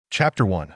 Chapter 1.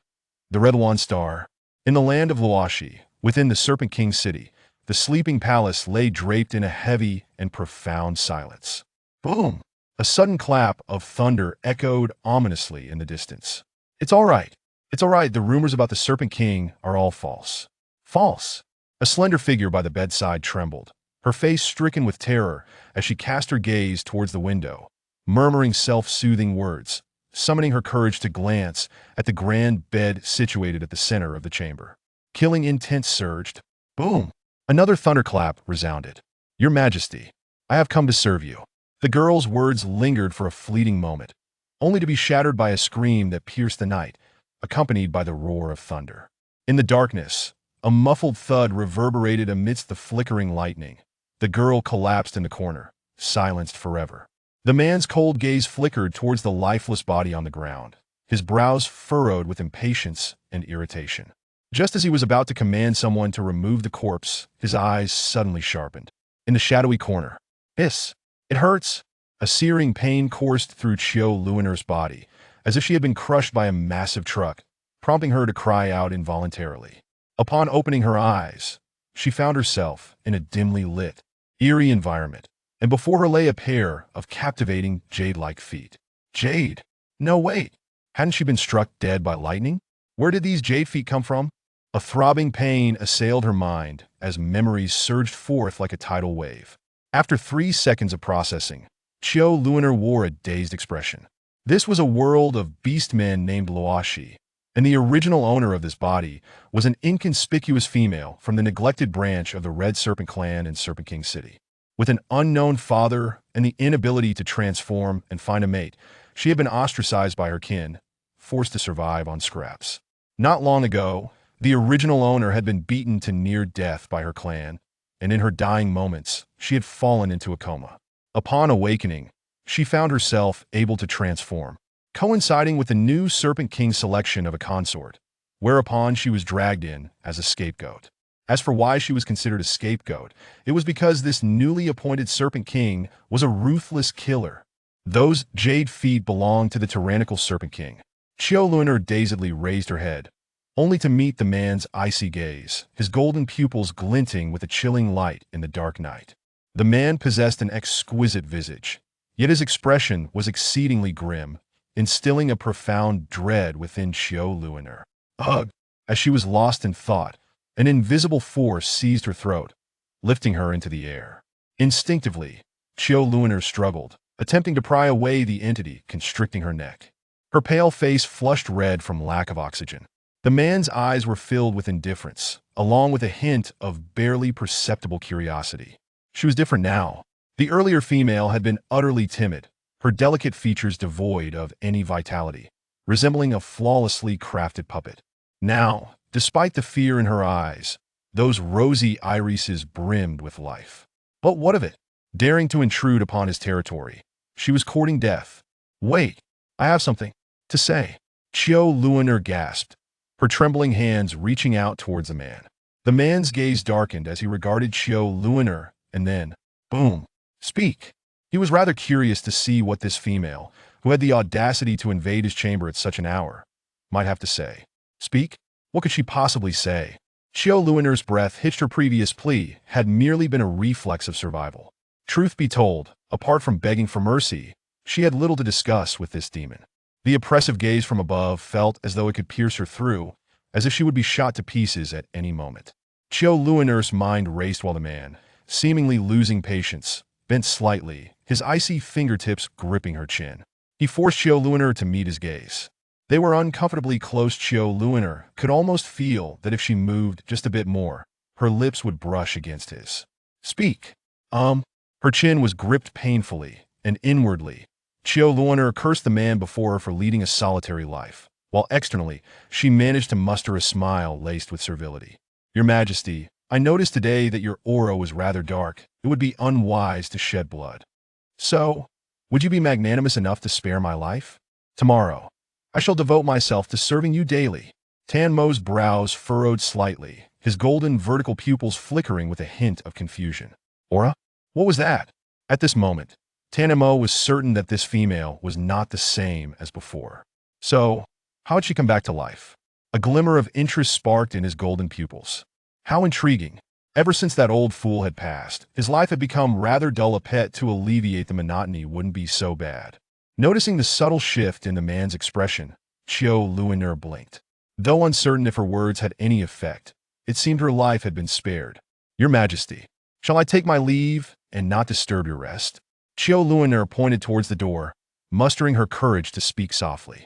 The Redwan Star. In the land of Luashi, within the Serpent King city, the sleeping palace lay draped in a heavy and profound silence. Boom! A sudden clap of thunder echoed ominously in the distance. It's all right. It's all right. The rumors about the Serpent King are all false. False! A slender figure by the bedside trembled, her face stricken with terror as she cast her gaze towards the window, murmuring self-soothing words, summoning her courage to glance at the grand bed situated at the center of the chamber. Killing intent surged. Boom! Another thunderclap resounded. Your Majesty, I have come to serve you. The girl's words lingered for a fleeting moment, only to be shattered by a scream that pierced the night, accompanied by the roar of thunder. In the darkness, a muffled thud reverberated amidst the flickering lightning. The girl collapsed in the corner, silenced forever. The man's cold gaze flickered towards the lifeless body on the ground, his brows furrowed with impatience and irritation. Just as he was about to command someone to remove the corpse, his eyes suddenly sharpened. In the shadowy corner, hiss! It hurts! A searing pain coursed through Chio Luiner's body, as if she had been crushed by a massive truck, prompting her to cry out involuntarily. Upon opening her eyes, she found herself in a dimly lit, eerie environment, and before her lay a pair of captivating jade-like feet. Jade? No, wait. Hadn't she been struck dead by lightning? Where did these jade feet come from? A throbbing pain assailed her mind as memories surged forth like a tidal wave. After 3 seconds of processing, Chio Luiner wore a dazed expression. This was a world of beastmen named Luashi, and the original owner of this body was an inconspicuous female from the neglected branch of the Red Serpent clan in Serpent King City. With an unknown father and the inability to transform and find a mate, she had been ostracized by her kin, forced to survive on scraps. Not long ago, the original owner had been beaten to near death by her clan, and in her dying moments, she had fallen into a coma. Upon awakening, she found herself able to transform, coinciding with the new Serpent King's selection of a consort, whereupon she was dragged in as a scapegoat. As for why she was considered a scapegoat, it was because this newly appointed Serpent King was a ruthless killer. Those jade feet belonged to the tyrannical Serpent King. Chio Luiner dazedly raised her head, only to meet the man's icy gaze, his golden pupils glinting with a chilling light in the dark night. The man possessed an exquisite visage, yet his expression was exceedingly grim, instilling a profound dread within Chio Luiner. Ugh! As she was lost in thought, an invisible force seized her throat, lifting her into the air. Instinctively, Chio Luiner struggled, attempting to pry away the entity constricting her neck. Her pale face flushed red from lack of oxygen. The man's eyes were filled with indifference, along with a hint of barely perceptible curiosity. She was different now. The earlier female had been utterly timid, her delicate features devoid of any vitality, resembling a flawlessly crafted puppet. Now, despite the fear in her eyes, those rosy irises brimmed with life. But what of it? Daring to intrude upon his territory, she was courting death. Wait, I have something to say. Chio Luiner gasped, her trembling hands reaching out towards the man. The man's gaze darkened as he regarded Chio Luiner, and then, boom, speak. He was rather curious to see what this female, who had the audacity to invade his chamber at such an hour, might have to say. Speak? What could she possibly say? Chio Luiner's breath hitched. Her previous plea had merely been a reflex of survival. Truth be told, apart from begging for mercy, she had little to discuss with this demon. The oppressive gaze from above felt as though it could pierce her through, as if she would be shot to pieces at any moment. Chio Luiner's mind raced while the man, seemingly losing patience, bent slightly, his icy fingertips gripping her chin. He forced Chio Luiner to meet his gaze. They were uncomfortably close. Chio Luiner could almost feel that if she moved just a bit more, her lips would brush against his. Speak. Her chin was gripped painfully, and inwardly, Chio Luiner cursed the man before her for leading a solitary life, while externally, she managed to muster a smile laced with servility. Your Majesty, I noticed today that your aura was rather dark. It would be unwise to shed blood. So, would you be magnanimous enough to spare my life? Tomorrow, I shall devote myself to serving you daily. Tan Mo's brows furrowed slightly, his golden vertical pupils flickering with a hint of confusion. Aura? What was that? At this moment, Tan Mo was certain that this female was not the same as before. So, How had she come back to life? A glimmer of interest sparked in his golden pupils. How intriguing. Ever since that old fool had passed, his life had become rather dull. A pet to alleviate the monotony wouldn't be so bad. Noticing the subtle shift in the man's expression, Chiu Luoner blinked. Though uncertain if her words had any effect, it seemed her life had been spared. Your Majesty, shall I take my leave and not disturb your rest? Chiu Luoner pointed towards the door, mustering her courage to speak softly.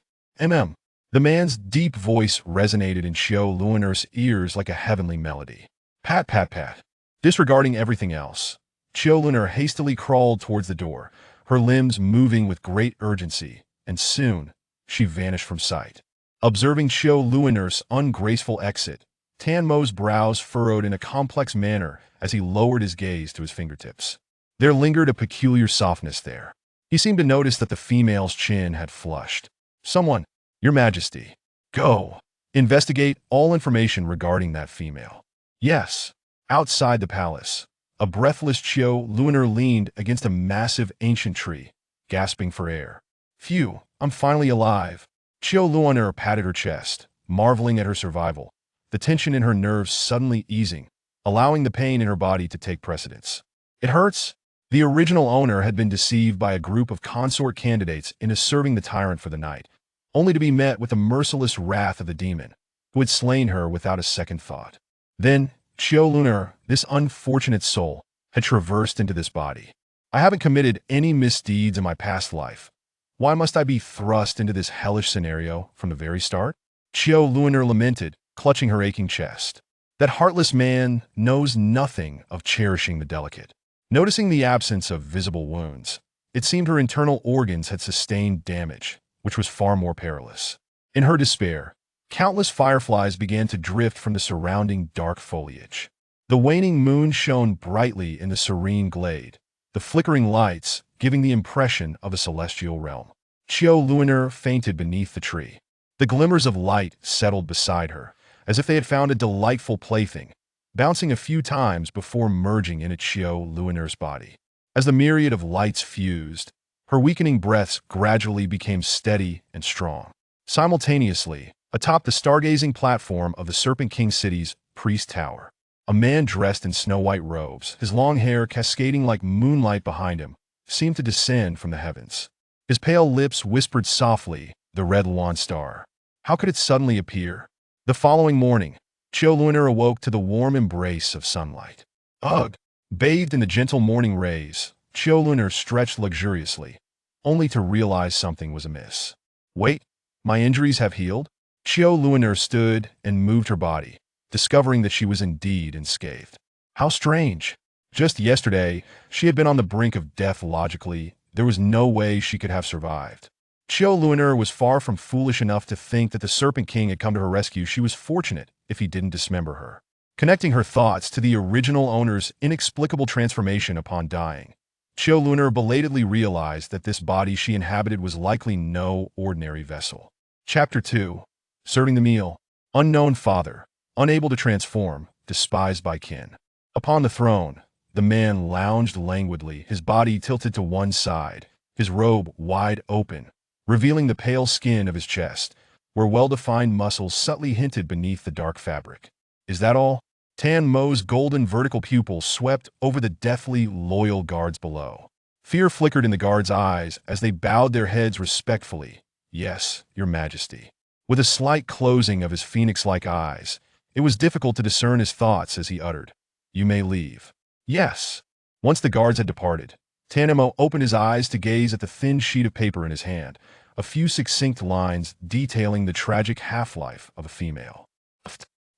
The man's deep voice resonated in Chiu Luoner's ears like a heavenly melody. Pat, pat, pat. Disregarding everything else, Chiu Luoner hastily crawled towards the door, her limbs moving with great urgency, and soon she vanished from sight. Observing Chiu Luoner's ungraceful exit, Tan Mo's brows furrowed in a complex manner as he lowered his gaze to his fingertips. There lingered a peculiar softness there. He seemed to notice that the female's chin had flushed. Someone, Your Majesty, go. Investigate all information regarding that female. Yes. Outside the palace, a breathless Chiu Luoner leaned against a massive ancient tree, gasping for air. Phew, I'm finally alive. Chiu Luoner patted her chest, marveling at her survival, the tension in her nerves suddenly easing, allowing the pain in her body to take precedence. It hurts? The original owner had been deceived by a group of consort candidates into serving the tyrant for the night, only to be met with the merciless wrath of the demon, who had slain her without a second thought. Then, Chiu Luoner, this unfortunate soul, had traversed into this body. I haven't committed any misdeeds in my past life. Why must I be thrust into this hellish scenario from the very start? Chiu Luoner lamented, clutching her aching chest. That heartless man knows nothing of cherishing the delicate. Noticing the absence of visible wounds, it seemed her internal organs had sustained damage, which was far more perilous. In her despair, countless fireflies began to drift from the surrounding dark foliage. The waning moon shone brightly in the serene glade, the flickering lights giving the impression of a celestial realm. Chiu Luoner fainted beneath the tree. The glimmers of light settled beside her, as if they had found a delightful plaything, bouncing a few times before merging into Chiu Luoner's body. As the myriad of lights fused, her weakening breaths gradually became steady and strong. Simultaneously, atop the stargazing platform of the Serpent King City's Priest Tower, a man dressed in snow-white robes, his long hair cascading like moonlight behind him, seemed to descend from the heavens. His pale lips whispered softly, "The Red Lawn Star." How could it suddenly appear? The following morning, Chiu Luoner awoke to the warm embrace of sunlight. Ugh! Bathed in the gentle morning rays, Chiu Luoner stretched luxuriously, only to realize something was amiss. Wait, my injuries have healed? Chiu Luoner stood and moved her body, discovering that she was indeed unscathed. How strange! Just yesterday, she had been on the brink of death. Logically, there was no way she could have survived. Chiu Luoner was far from foolish enough to think that the Serpent King had come to her rescue. She was fortunate if he didn't dismember her. Connecting her thoughts to the original owner's inexplicable transformation upon dying, Chiu Luoner belatedly realized that this body she inhabited was likely no ordinary vessel. Chapter 2. Serving the meal. Unknown father, unable to transform, despised by kin. Upon the throne, the man lounged languidly, his body tilted to one side, his robe wide open, revealing the pale skin of his chest, where well-defined muscles subtly hinted beneath the dark fabric. Is that all? Tan Mo's golden vertical pupils swept over the deathly loyal guards below. Fear flickered in the guards' eyes as they bowed their heads respectfully. Yes, Your Majesty. With a slight closing of his phoenix-like eyes, it was difficult to discern his thoughts as he uttered, "You may leave." Yes. Once the guards had departed, Tan Mo opened his eyes to gaze at the thin sheet of paper in his hand, a few succinct lines detailing the tragic half-life of a female.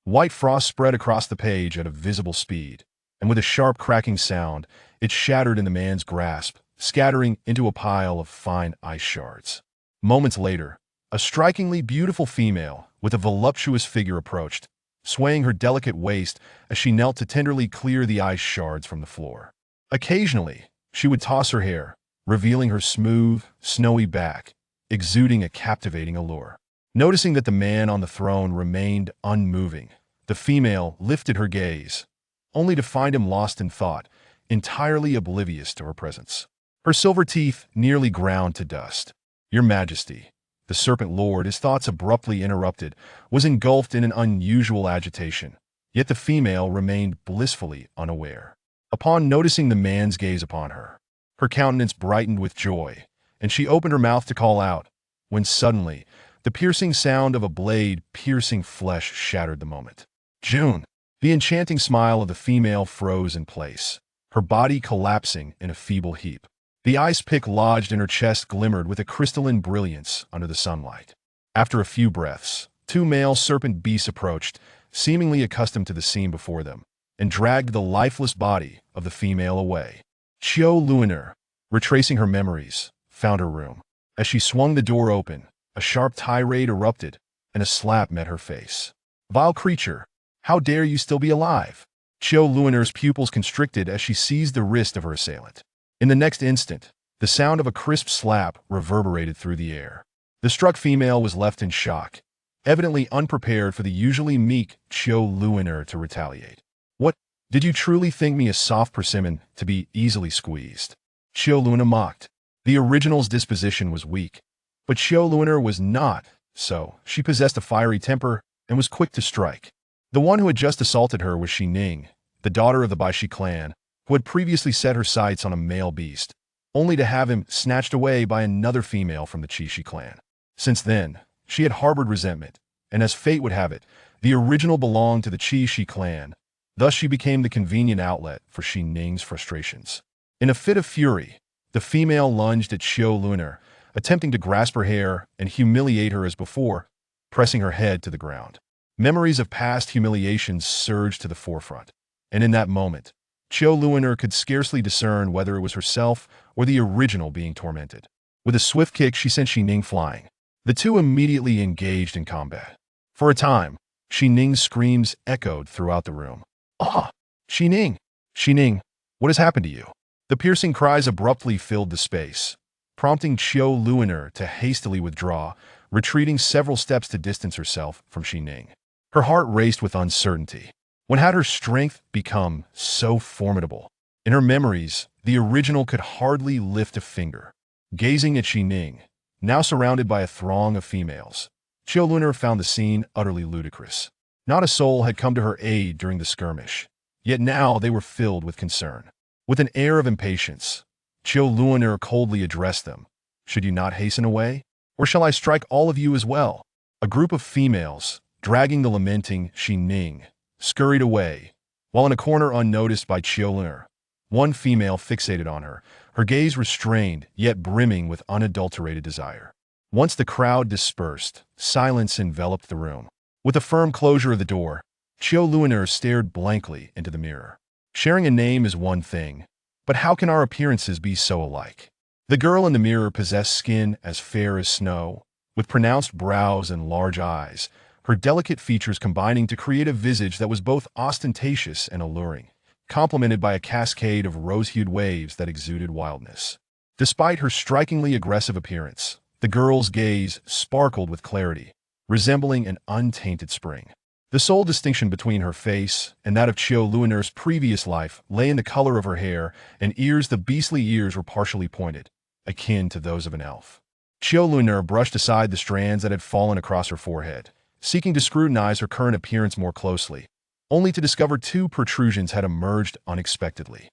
White frost spread across the page at a visible speed, and with a sharp cracking sound, it shattered in the man's grasp, scattering into a pile of fine ice shards. Moments later, a strikingly beautiful female with a voluptuous figure approached, swaying her delicate waist as she knelt to tenderly clear the ice shards from the floor. Occasionally, she would toss her hair, revealing her smooth, snowy back, exuding a captivating allure. Noticing that the man on the throne remained unmoving, the female lifted her gaze, only to find him lost in thought, entirely oblivious to her presence. Her silver teeth nearly ground to dust. "Your Majesty, The serpent lord, his thoughts abruptly interrupted, was engulfed in an unusual agitation, yet the female remained blissfully unaware. Upon noticing the man's gaze upon her, her countenance brightened with joy, and she opened her mouth to call out, when suddenly, the piercing sound of a blade piercing flesh shattered the moment. June! The enchanting smile of the female froze in place, her body collapsing in a feeble heap. The ice pick lodged in her chest glimmered with a crystalline brilliance under the sunlight. After a few breaths, two male serpent beasts approached, seemingly accustomed to the scene before them, and dragged the lifeless body of the female away. Qiu Luiner, retracing her memories, found her room. As she swung the door open, a sharp tirade erupted, and a slap met her face. "Vile creature! How dare you still be alive?" Qiu Luiner's pupils constricted as she seized the wrist of her assailant. In the next instant, the sound of a crisp slap reverberated through the air. The struck female was left in shock, evidently unprepared for the usually meek Qiu Luiner to retaliate. "What, did you truly think me a soft persimmon to be easily squeezed?" Qiu Luiner mocked. The original's disposition was weak, but Qiu Luiner was not, so she possessed a fiery temper and was quick to strike. The one who had just assaulted her was Shi Ning, the daughter of the Baishi clan, who had previously set her sights on a male beast, only to have him snatched away by another female from the Qishi clan. Since then, she had harbored resentment, and as fate would have it, the original belonged to the Qishi clan. Thus she became the convenient outlet for Shi Ning's frustrations. In a fit of fury, the female lunged at Qiu Luiner, attempting to grasp her hair and humiliate her as before, pressing her head to the ground. Memories of past humiliations surged to the forefront, and in that moment, Qiu Luiner could scarcely discern whether it was herself or the original being tormented. With a swift kick, she sent Shi Ning flying. The two immediately engaged in combat. For a time, Shi Ning's screams echoed throughout the room. "Ah! Shi Ning! Shi Ning, what has happened to you?" The piercing cries abruptly filled the space, prompting Qiu Luiner to hastily withdraw, retreating several steps to distance herself from Shi Ning. Her heart raced with uncertainty. When had her strength become so formidable? In her memories, the original could hardly lift a finger. Gazing at Shi Ning, now surrounded by a throng of females, Qiu Luiner found the scene utterly ludicrous. Not a soul had come to her aid during the skirmish, yet now they were filled with concern. With an air of impatience, Qiu Luiner coldly addressed them. "Should you not hasten away? Or shall I strike all of you as well?" A group of females, dragging the lamenting Shi Ning, scurried away, while in a corner unnoticed by Qiu Luiner, one female fixated on her, her gaze restrained yet brimming with unadulterated desire. Once the crowd dispersed, silence enveloped the room. With a firm closure of the door, Qiu Luiner stared blankly into the mirror. Sharing a name is one thing, but how can our appearances be so alike? The girl in the mirror possessed skin as fair as snow, with pronounced brows and large eyes, her delicate features combining to create a visage that was both ostentatious and alluring, complemented by a cascade of rose-hued waves that exuded wildness. Despite her strikingly aggressive appearance, the girl's gaze sparkled with clarity, resembling an untainted spring. The sole distinction between her face and that of Qiu Luiner's previous life lay in the color of her hair and ears. The beastly ears were partially pointed, akin to those of an elf. Qiu Luiner brushed aside the strands that had fallen across her forehead, seeking to scrutinize her current appearance more closely, only to discover two protrusions had emerged unexpectedly.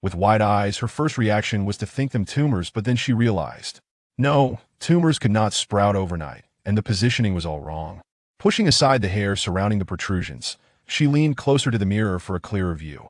With wide eyes, her first reaction was to think them tumors, but then she realized, no, tumors could not sprout overnight, and the positioning was all wrong. Pushing aside the hair surrounding the protrusions, she leaned closer to the mirror for a clearer view,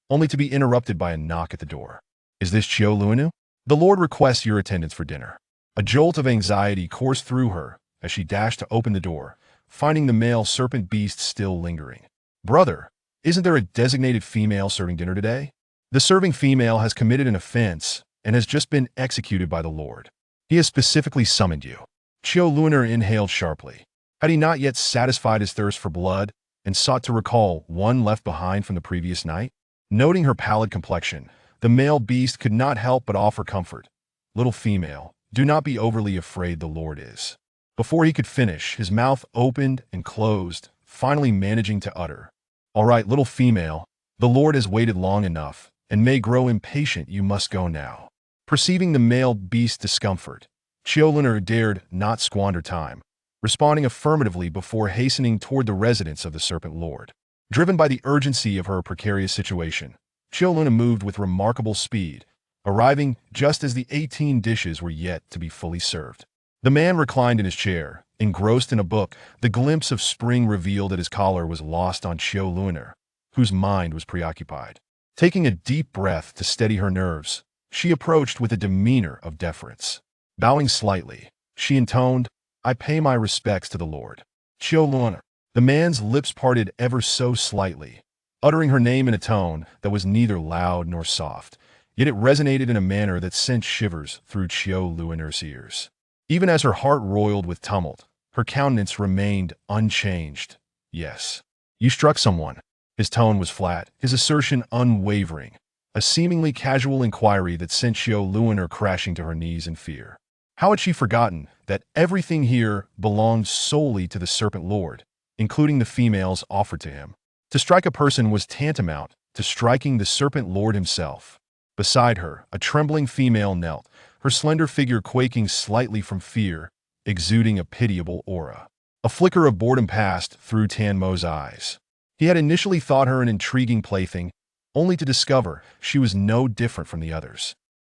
only to be interrupted by a knock at the door. "Is this Qiu Luiner? The Lord requests your attendance for dinner." A jolt of anxiety coursed through her as she dashed to open the door, finding the male serpent beast still lingering. "Brother, isn't there a designated female serving dinner today? The serving female has committed an offense and has just been executed by the Lord. He has specifically summoned you." Qiu Luiner inhaled sharply. Had he not yet satisfied his thirst for blood and sought to recall one left behind from the previous night? Noting her pallid complexion, the male beast could not help but offer comfort. "Little female, do not be overly afraid, the Lord is." Before he could finish, his mouth opened and closed, finally managing to utter, "All right, little female, the Lord has waited long enough, and may grow impatient. You must go now." Perceiving the male beast's discomfort, Lunar dared not squander time, responding affirmatively before hastening toward the residence of the Serpent Lord. Driven by the urgency of her precarious situation, Luna moved with remarkable speed, arriving just as the 18 dishes were yet to be fully served. The man reclined in his chair, engrossed in a book. The glimpse of spring revealed that his collar was lost on Lunar, whose mind was preoccupied. Taking a deep breath to steady her nerves, she approached with a demeanor of deference. Bowing slightly, she intoned, "I pay my respects to the Lord." Lunar. The man's lips parted ever so slightly, uttering her name in a tone that was neither loud nor soft, yet it resonated in a manner that sent shivers through Lunar's ears. Even as her heart roiled with tumult, her countenance remained unchanged. "Yes. You struck someone." His tone was flat, his assertion unwavering, a seemingly casual inquiry that sent Lunar crashing to her knees in fear. How had she forgotten that everything here belonged solely to the Serpent Lord, including the females offered to him? To strike a person was tantamount to striking the Serpent Lord himself. Beside her, a trembling female knelt, her slender figure quaking slightly from fear, exuding a pitiable aura. A flicker of boredom passed through Mo's eyes. He had initially thought her an intriguing plaything, only to discover she was no different from the others.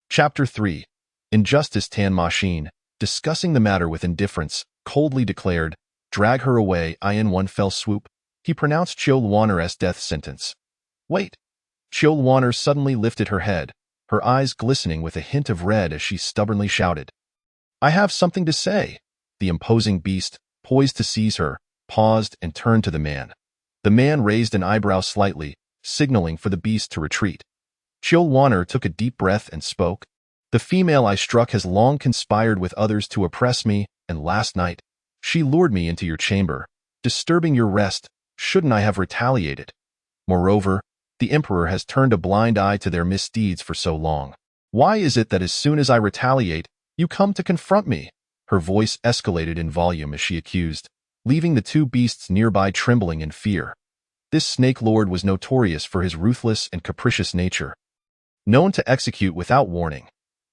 Chapter 3. Injustice. Machine, discussing the matter with indifference, coldly declared, "Drag her away." In one fell swoop, he pronounced Luanar's death sentence. "Wait." Luanar suddenly lifted her head, her eyes glistening with a hint of red as she stubbornly shouted, "I have something to say." The imposing beast, poised to seize her, paused and turned to the man. The man raised an eyebrow slightly, signaling for the beast to retreat. Luanar took a deep breath and spoke. "The female I struck has long conspired with others to oppress me, and last night, she lured me into your chamber, disturbing your rest. Shouldn't I have retaliated? Moreover, the Emperor has turned a blind eye to their misdeeds for so long. Why is it that as soon as I retaliate, you come to confront me?" Her voice escalated in volume as she accused, leaving the two beasts nearby trembling in fear. This Snake Lord was notorious for his ruthless and capricious nature. Known to execute without warning,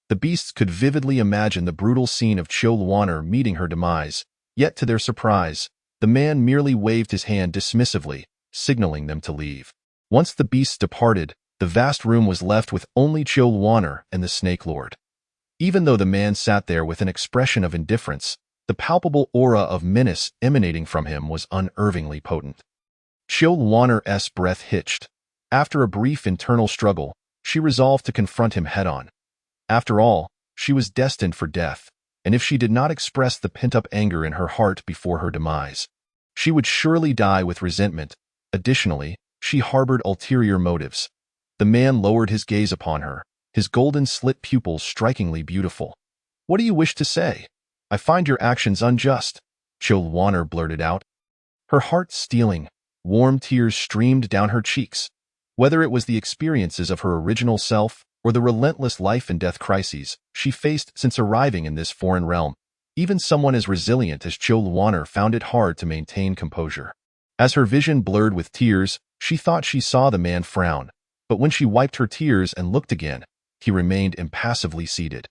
the beasts could vividly imagine the brutal scene of Luanar meeting her demise, yet to their surprise, the man merely waved his hand dismissively, signaling them to leave. Once the beasts departed, the vast room was left with only Luanar and the Snake Lord. Even though the man sat there with an expression of indifference, the palpable aura of menace emanating from him was unnervingly potent. Luanar's breath hitched. After a brief internal struggle, she resolved to confront him head-on. After all, she was destined for death, and if she did not express the pent-up anger in her heart before her demise, she would surely die with resentment. Additionally, she harbored ulterior motives. The man lowered his gaze upon her, his golden slit pupils strikingly beautiful. "What do you wish to say?" "I find your actions unjust," Luanar blurted out. Her heart stealing, warm tears streamed down her cheeks. Whether it was the experiences of her original self or the relentless life-and-death crises she faced since arriving in this foreign realm, even someone as resilient as Luanar found it hard to maintain composure. As her vision blurred with tears, she thought she saw the man frown, but when she wiped her tears and looked again, he remained impassively seated.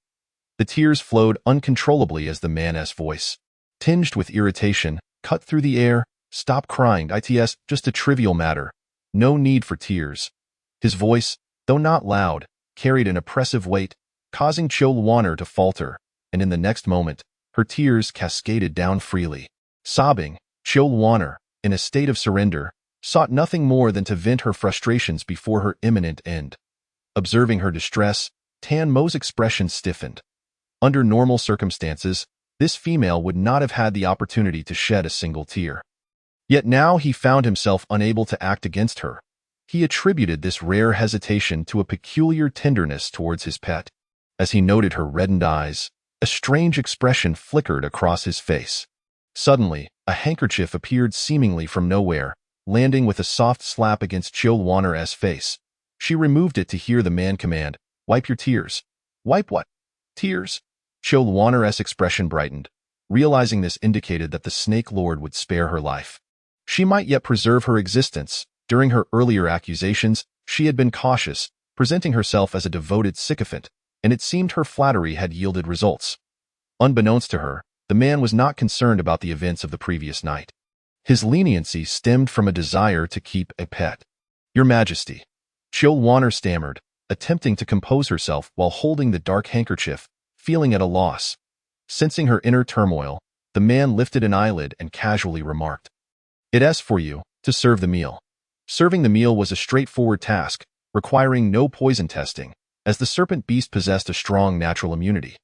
The tears flowed uncontrollably as the man's voice, tinged with irritation, cut through the air. "Stop crying. It's just a trivial matter. No need for tears." His voice, though not loud, carried an oppressive weight, causing Luanar to falter, and in the next moment, her tears cascaded down freely. Sobbing, Luanar, in a state of surrender, sought nothing more than to vent her frustrations before her imminent end. Observing her distress, Mo's expression stiffened. Under normal circumstances, this female would not have had the opportunity to shed a single tear. Yet now he found himself unable to act against her. He attributed this rare hesitation to a peculiar tenderness towards his pet. As he noted her reddened eyes, a strange expression flickered across his face. Suddenly, a handkerchief appeared seemingly from nowhere, landing with a soft slap against Luanar's face. She removed it to hear the man command, "Wipe your tears." "Wipe what? Tears?" Luanar's expression brightened, realizing this indicated that the Snake Lord would spare her life. She might yet preserve her existence. During her earlier accusations, she had been cautious, presenting herself as a devoted sycophant, and it seemed her flattery had yielded results. Unbeknownst to her, the man was not concerned about the events of the previous night. His leniency stemmed from a desire to keep a pet. "Your Majesty," Chilwanner stammered, attempting to compose herself while holding the dark handkerchief, feeling at a loss. Sensing her inner turmoil, the man lifted an eyelid and casually remarked, "It's for you to serve the meal." Serving the meal was a straightforward task, requiring no poison testing, as the serpent beast possessed a strong natural immunity.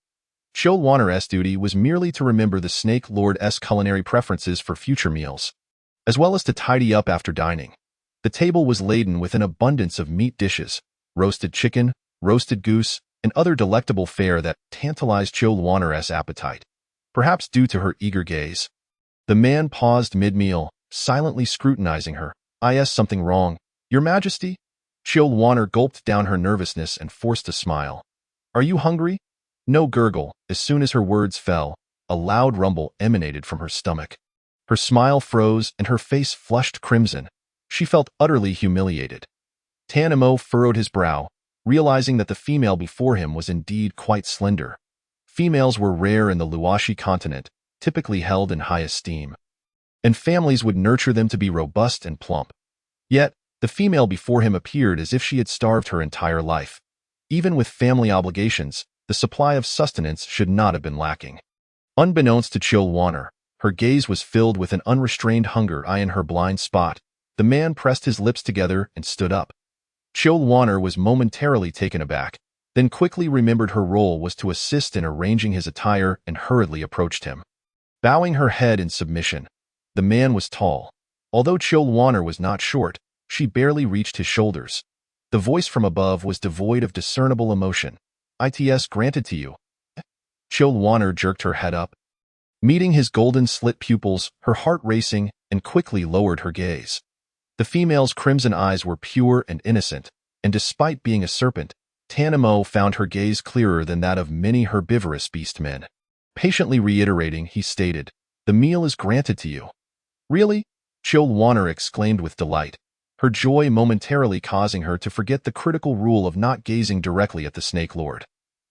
Chilwanner's duty was merely to remember the Snake Lord's culinary preferences for future meals, as well as to tidy up after dining. The table was laden with an abundance of meat dishes, roasted chicken, roasted goose, and other delectable fare that tantalized Chilwanner's appetite, perhaps due to her eager gaze. The man paused mid-meal, silently scrutinizing her. "Is something wrong, Your Majesty?" Chilwanner gulped down her nervousness and forced a smile. "Are you hungry?" No gurgle. As soon as her words fell, a loud rumble emanated from her stomach. Her smile froze and her face flushed crimson. She felt utterly humiliated. Tanamo furrowed his brow, realizing that the female before him was indeed quite slender. Females were rare in the Luashi continent, typically held in high esteem, and families would nurture them to be robust and plump. Yet, the female before him appeared as if she had starved her entire life. Even with family obligations, the supply of sustenance should not have been lacking. Unbeknownst to Chilwanner, her gaze was filled with an unrestrained hunger in her blind spot. The man pressed his lips together and stood up. Chilwanner was momentarily taken aback, then quickly remembered her role was to assist in arranging his attire and hurriedly approached him. Bowing her head in submission, the man was tall. Although Chilwanner was not short, she barely reached his shoulders. The voice from above was devoid of discernible emotion. "It's granted to you." Chilwanner jerked her head up. Meeting his golden slit pupils, her heart racing, and quickly lowered her gaze. The female's crimson eyes were pure and innocent, and despite being a serpent, Tanamo found her gaze clearer than that of many herbivorous beast men. Patiently reiterating, he stated, "The meal is granted to you." "Really?" Chilwanner exclaimed with delight, her joy momentarily causing her to forget the critical rule of not gazing directly at the Snake Lord.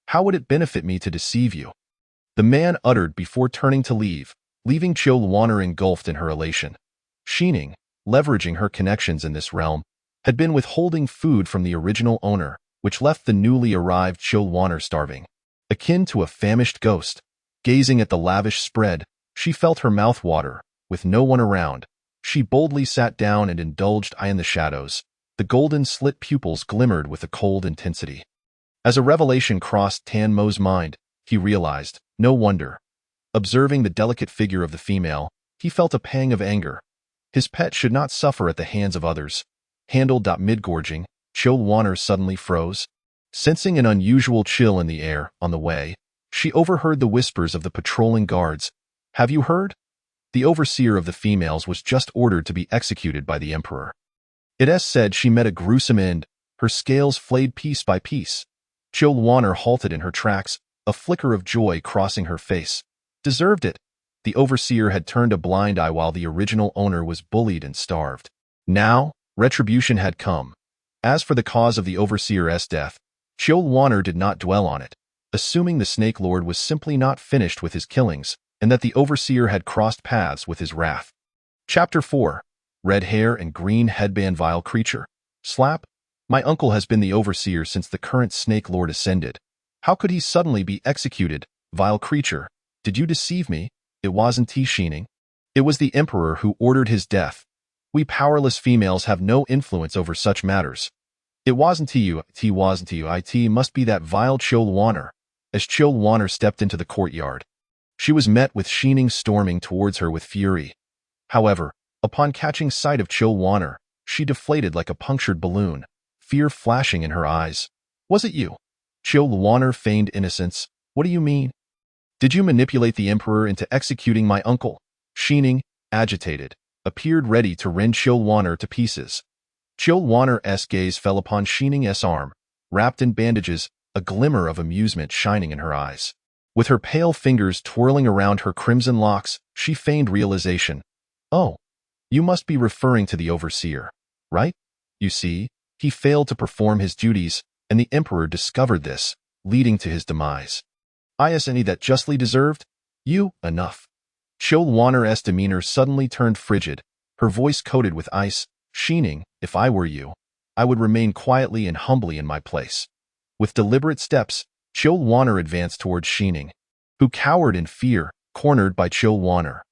"How would it benefit me to deceive you?" The man uttered before turning to leave, leaving Chilwanner engulfed in her elation. Sheening, leveraging her connections in this realm, had been withholding food from the original owner, which left the newly arrived Chilwanner starving. Akin to a famished ghost, gazing at the lavish spread, she felt her mouth water. With no one around, she boldly sat down and indulged in the shadows. The golden slit pupils glimmered with a cold intensity. As a revelation crossed Tanmo's mind, he realized, no wonder. Observing the delicate figure of the female, he felt a pang of anger. His pet should not suffer at the hands of others. Handled mid-gorging, Chilwanner suddenly froze. Sensing an unusual chill in the air on the way, she overheard the whispers of the patrolling guards. "Have you heard? The overseer of the females was just ordered to be executed by the emperor." It said she met a gruesome end, her scales flayed piece by piece. Chilwanner halted in her tracks, a flicker of joy crossing her face. Deserved it. The overseer had turned a blind eye while the original owner was bullied and starved. Now, retribution had come. As for the cause of the overseer's death, Chilwanner did not dwell on it, assuming the Snake Lord was simply not finished with his killings, and that the overseer had crossed paths with his wrath. Chapter 4. Red hair and green headband. Vile creature. Slap. My uncle has been the overseer since the current Snake Lord ascended. How could he suddenly be executed? Vile creature. Did you deceive me? It wasn't he Sheening. It was the emperor who ordered his death. We powerless females have no influence over such matters. It wasn't you. It must be that vile Chilwanner. As Chilwanner stepped into the courtyard, she was met with Sheening storming towards her with fury. However, upon catching sight of Chilwanner, she deflated like a punctured balloon, fear flashing in her eyes. "Was it you?" Chilwanner feigned innocence. "What do you mean? Did you manipulate the emperor into executing my uncle?" Sheening, agitated, appeared ready to rend Chilwanner to pieces. Chilwanner's gaze fell upon Sheening's arm, wrapped in bandages, a glimmer of amusement shining in her eyes. With her pale fingers twirling around her crimson locks, she feigned realization. "Oh, you must be referring to the overseer, right? You see, he failed to perform his duties, and the emperor discovered this, leading to his demise." Any that justly deserved? You, enough. Chill Wanner's demeanor suddenly turned frigid, her voice coated with ice. Sheening, if I were you, I would remain quietly and humbly in my place. With deliberate steps, Chill Wanner advanced towards Sheening, who cowered in fear, cornered by Chill Wanner.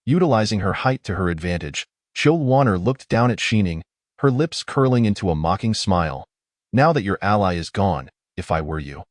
Utilizing her height to her advantage, Chill Wanner looked down at Sheening, her lips curling into a mocking smile. Now that your ally is gone, if I were you,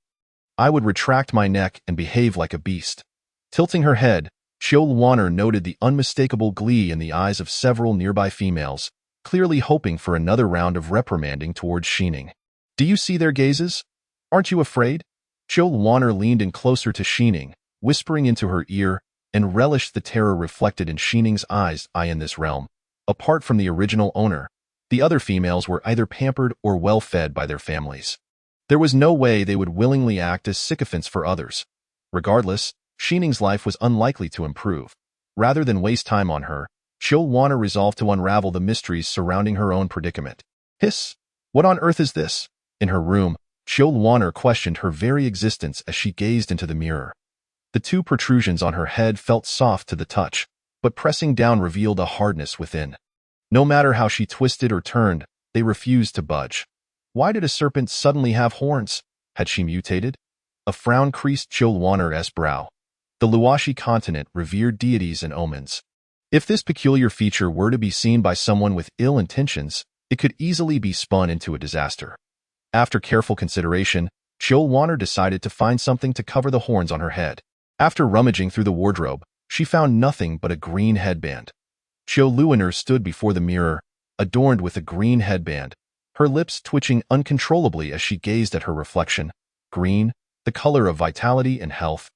I would retract my neck and behave like a beast. Tilting her head, Chill Wanner noted the unmistakable glee in the eyes of several nearby females, clearly hoping for another round of reprimanding towards Sheening. Do you see their gazes? Aren't you afraid? Chill Wanner leaned in closer to Sheening, whispering into her ear, and relished the terror reflected in Sheening's eyes. In this realm, apart from the original owner, the other females were either pampered or well-fed by their families. There was no way they would willingly act as sycophants for others. Regardless, Sheening's life was unlikely to improve. Rather than waste time on her, Chill Wanner resolved to unravel the mysteries surrounding her own predicament. Hiss! What on earth is this? In her room, Chill Wanner questioned her very existence as she gazed into the mirror. The two protrusions on her head felt soft to the touch, but pressing down revealed a hardness within. No matter how she twisted or turned, they refused to budge. Why did a serpent suddenly have horns? Had she mutated? A frown creased Chill Wanner's brow. The Luashi continent revered deities and omens. If this peculiar feature were to be seen by someone with ill intentions, it could easily be spun into a disaster. After careful consideration, Chill Wanner decided to find something to cover the horns on her head. After rummaging through the wardrobe, she found nothing but a green headband. Chill Wanner stood before the mirror, adorned with a green headband, her lips twitching uncontrollably as she gazed at her reflection. Green, the color of vitality and health.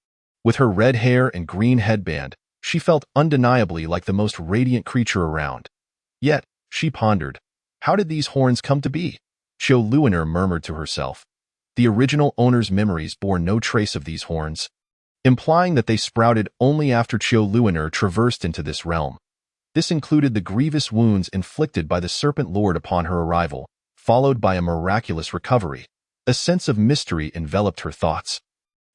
With her red hair and green headband, she felt undeniably like the most radiant creature around. Yet, she pondered, how did these horns come to be? Chill Wanner murmured to herself. The original owner's memories bore no trace of these horns, implying that they sprouted only after Chill Wanner traversed into this realm. This included the grievous wounds inflicted by the Serpent Lord upon her arrival, followed by a miraculous recovery. A sense of mystery enveloped her thoughts.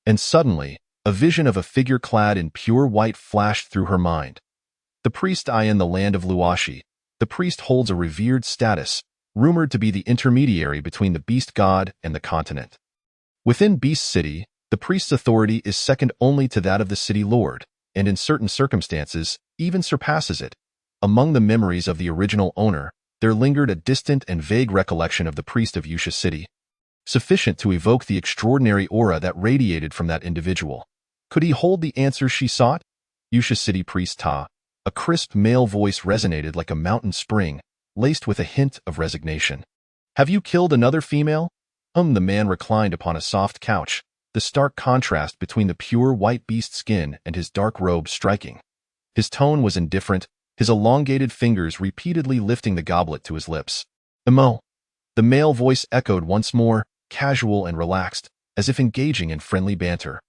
And suddenly, a vision of a figure clad in pure white flashed through her mind. The priest in the land of Luashi. The priest holds a revered status, rumored to be the intermediary between the beast god and the continent. Within Beast City, the priest's authority is second only to that of the city lord, and in certain circumstances, even surpasses it. Among the memories of the original owner, there lingered a distant and vague recollection of the priest of Yusha City, sufficient to evoke the extraordinary aura that radiated from that individual. Could he hold the answers she sought? Yusha City Priest Ta. A crisp male voice resonated like a mountain spring, laced with a hint of resignation. Have you killed another female? The man reclined upon a soft couch, the stark contrast between the pure white beast skin and his dark robe striking. His tone was indifferent, his elongated fingers repeatedly lifting the goblet to his lips. Emo. The male voice echoed once more, casual and relaxed, as if engaging in friendly banter.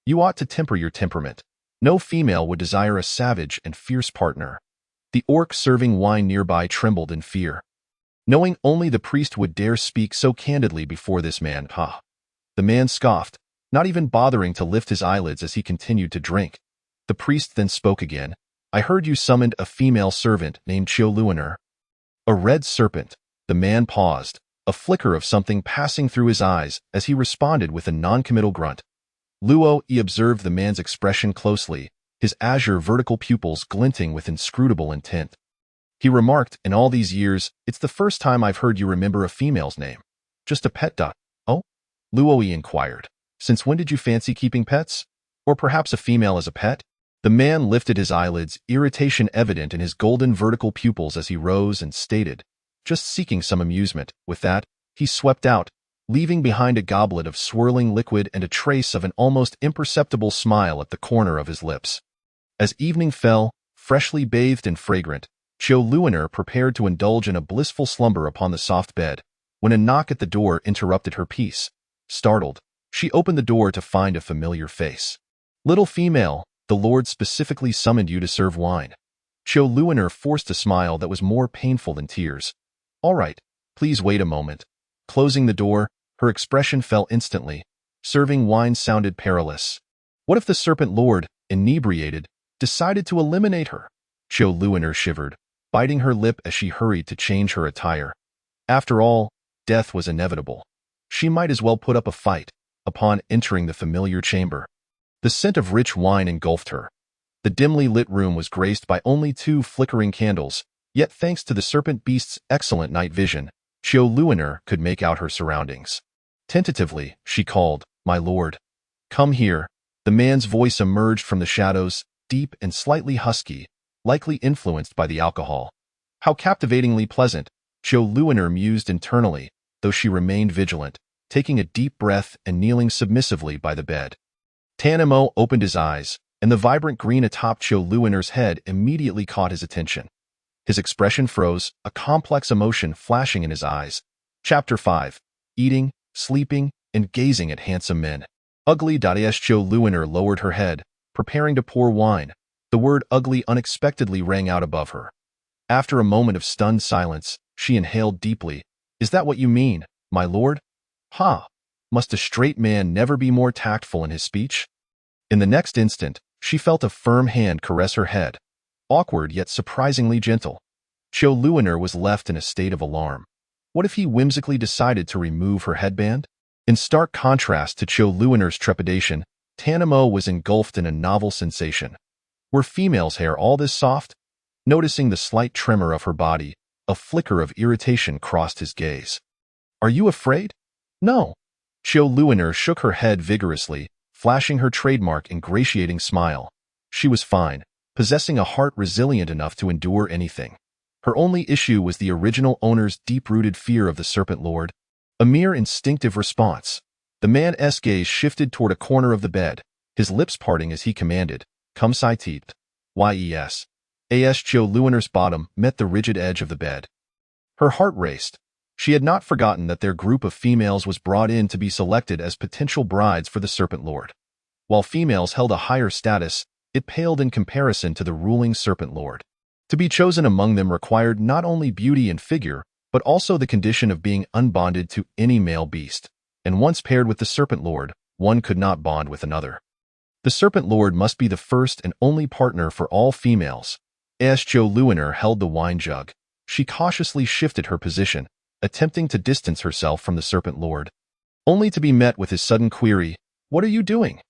You ought to temper your temperament. No female would desire a savage and fierce partner. The orc serving wine nearby trembled in fear, knowing only the priest would dare speak so candidly before this man. The man scoffed, not even bothering to lift his eyelids as he continued to drink. The priest then spoke again. I heard you summoned a female servant named Chill Wanner. A red serpent. The man paused, a flicker of something passing through his eyes as he responded with a non-committal grunt. He observed the man's expression closely, his azure vertical pupils glinting with inscrutable intent. He remarked, in all these years, it's the first time I've heard you remember a female's name. Just a pet duck. Oh? Luo inquired. Since when did you fancy keeping pets? Or perhaps a female as a pet? The man lifted his eyelids, irritation evident in his golden vertical pupils as he rose and stated, just seeking some amusement. With that, he swept out, leaving behind a goblet of swirling liquid and a trace of an almost imperceptible smile at the corner of his lips. As evening fell, freshly bathed and fragrant, Chill Wanner prepared to indulge in a blissful slumber upon the soft bed, when a knock at the door interrupted her peace. Startled, she opened the door to find a familiar face. Little female, the Lord specifically summoned you to serve wine. Chill Wanner forced a smile that was more painful than tears. All right, please wait a moment. Closing the door, her expression fell instantly. Serving wine sounded perilous. What if the Serpent Lord, inebriated, decided to eliminate her? Qiu Luiner shivered, biting her lip as she hurried to change her attire. After all, death was inevitable. She might as well put up a fight. Upon entering the familiar chamber, the scent of rich wine engulfed her. The dimly lit room was graced by only 2 flickering candles, yet thanks to the serpent beast's excellent night vision, Qiu Luiner could make out her surroundings. Tentatively, she called, "My lord." "Come here." The man's voice emerged from the shadows, deep and slightly husky, likely influenced by the alcohol. How captivatingly pleasant, Qiu Luiner mused internally, though she remained vigilant, taking a deep breath and kneeling submissively by the bed. Tan Mo opened his eyes, and the vibrant green atop Qiu Luiner's head immediately caught his attention. His expression froze, a complex emotion flashing in his eyes. Chapter 5. Eating, sleeping, and gazing at handsome men. Ugly. Qiu Luiner lowered her head, preparing to pour wine. The word ugly unexpectedly rang out above her. After a moment of stunned silence, she inhaled deeply. "Is that what you mean, my lord?" "Ha! Must a straight man never be more tactful in his speech?" In the next instant, she felt a firm hand caress her head. Awkward yet surprisingly gentle. Qiu Luiner was left in a state of alarm. What if he whimsically decided to remove her headband? In stark contrast to Qiu Luiner's trepidation, Tan Mo was engulfed in a novel sensation. Were females' hair all this soft? Noticing the slight tremor of her body, a flicker of irritation crossed his gaze. "Are you afraid?" "No." Qiu Luiner shook her head vigorously, flashing her trademark ingratiating smile. She was fine, possessing a heart resilient enough to endure anything. Her only issue was the original owner's deep-rooted fear of the Serpent Lord. A mere instinctive response. The man's gaze shifted toward a corner of the bed, his lips parting as he commanded, "Come sai teet." Yes. Qiu Luiner's bottom met the rigid edge of the bed. Her heart raced. She had not forgotten that their group of females was brought in to be selected as potential brides for the Serpent Lord. While females held a higher status, it paled in comparison to the ruling Serpent Lord. To be chosen among them required not only beauty and figure, but also the condition of being unbonded to any male beast. And once paired with the Serpent Lord, one could not bond with another. The Serpent Lord must be the first and only partner for all females. As Qiu Luiner held the wine jug, she cautiously shifted her position, attempting to distance herself from the Serpent Lord, only to be met with his sudden query, "What are you doing?"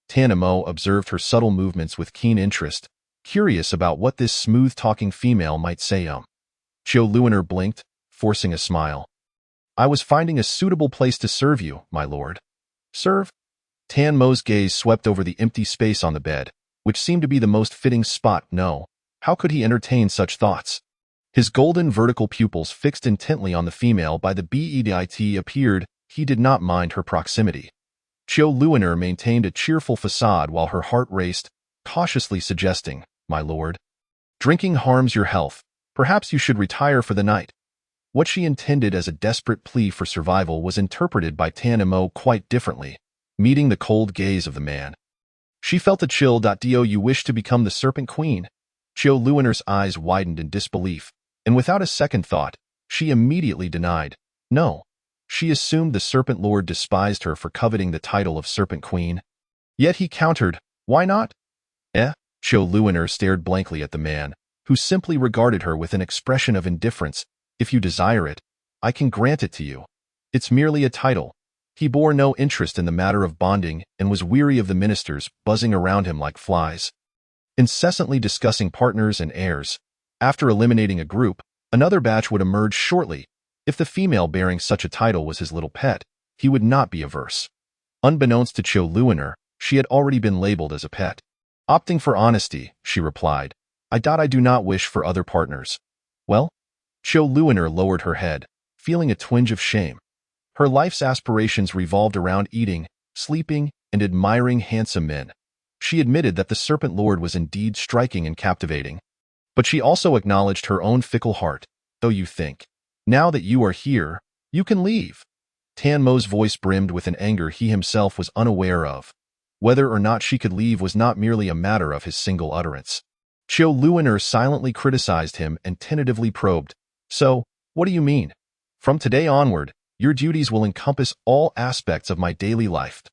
Tan Mo observed her subtle movements with keen interest, curious about what this smooth-talking female might say. Qiu Luiner blinked, forcing a smile. "I was finding a suitable place to serve you, my lord." "Serve?" Tan Mo's gaze swept over the empty space on the bed, which seemed to be the most fitting spot. No. How could he entertain such thoughts? His golden vertical pupils fixed intently on the female by the bed appeared he did not mind her proximity. Qiu Luiner maintained a cheerful facade while her heart raced, cautiously suggesting, "My lord, drinking harms your health. Perhaps you should retire for the night." What she intended as a desperate plea for survival was interpreted by Tan Mo quite differently, meeting the cold gaze of the man. She felt a chill. "Do you wish to become the Serpent Queen?" Qiu Luiner's eyes widened in disbelief, and without a second thought, she immediately denied, "No." She assumed the Serpent Lord despised her for coveting the title of Serpent Queen. Yet he countered, "Why not?" Qiu Luiner stared blankly at the man, who simply regarded her with an expression of indifference. "If you desire it, I can grant it to you. It's merely a title." He bore no interest in the matter of bonding and was weary of the ministers buzzing around him like flies, incessantly discussing partners and heirs. After eliminating a group, another batch would emerge shortly. If the female bearing such a title was his little pet, he would not be averse. Unbeknownst to Qiu Luiner, she had already been labeled as a pet. Opting for honesty, she replied, I do not wish for other partners." "Well?" Qiu Luiner lowered her head, feeling a twinge of shame. Her life's aspirations revolved around eating, sleeping, and admiring handsome men. She admitted that the Serpent Lord was indeed striking and captivating. But she also acknowledged her own fickle heart. "Though you think, now that you are here, you can leave." Tan Mo's voice brimmed with an anger he himself was unaware of. Whether or not she could leave was not merely a matter of his single utterance. Qiu Luiner silently criticized him and tentatively probed, "So, what do you mean? From today onward, your duties will encompass all aspects of my daily life."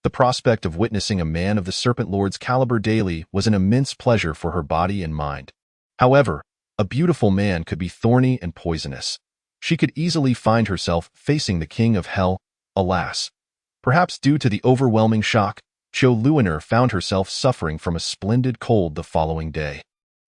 The prospect of witnessing a man of the Serpent Lord's caliber daily was an immense pleasure for her body and mind. However, a beautiful man could be thorny and poisonous. She could easily find herself facing the king of hell. Alas! Perhaps due to the overwhelming shock, Cho Luiner found herself suffering from a splendid cold the following day.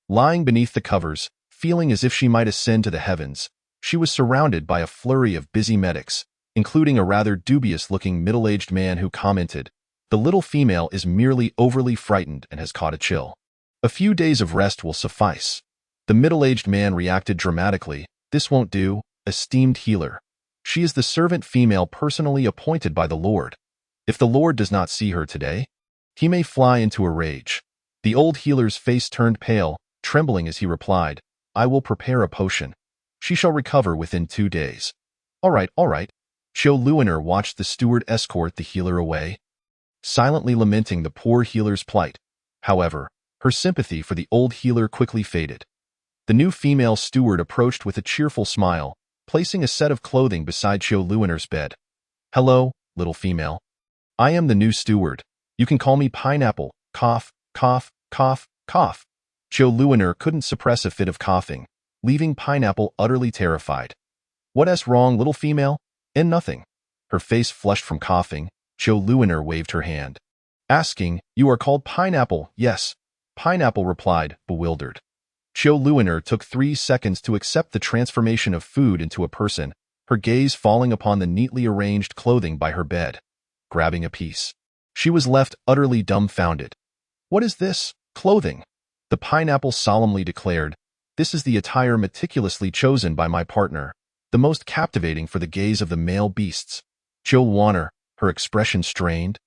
Lying beneath the covers, feeling as if she might ascend to the heavens, she was surrounded by a flurry of busy medics, including a rather dubious-looking middle-aged man who commented, "The little female is merely overly frightened and has caught a chill. A few days of rest will suffice." The middle-aged man reacted dramatically, "This won't do, esteemed healer. She is the servant female personally appointed by the Lord. If the Lord does not see her today, he may fly into a rage." The old healer's face turned pale, trembling as he replied, "I will prepare a potion. She shall recover within 2 days." All right. Cho Luiner watched the steward escort the healer away, silently lamenting the poor healer's plight. However, her sympathy for the old healer quickly faded. The new female steward approached with a cheerful smile, placing a set of clothing beside Cho Luiner's bed. "Hello, little female. I am the new steward. You can call me Pineapple." Cough, cough, cough, cough. Cho Luiner couldn't suppress a fit of coughing, leaving Pineapple utterly terrified. "What's wrong, little female?" "And nothing." Her face flushed from coughing. Cho Luiner waved her hand, asking, "You are called Pineapple?" "Yes," Pineapple replied, bewildered. Cho Luiner took 3 seconds to accept the transformation of food into a person, her gaze falling upon the neatly arranged clothing by her bed. Grabbing a piece, she was left utterly dumbfounded. "What is this? Clothing?" The Pineapple solemnly declared, "This is the attire meticulously chosen by my partner, the most captivating for the gaze of the male beasts." Cho Luiner, her expression strained,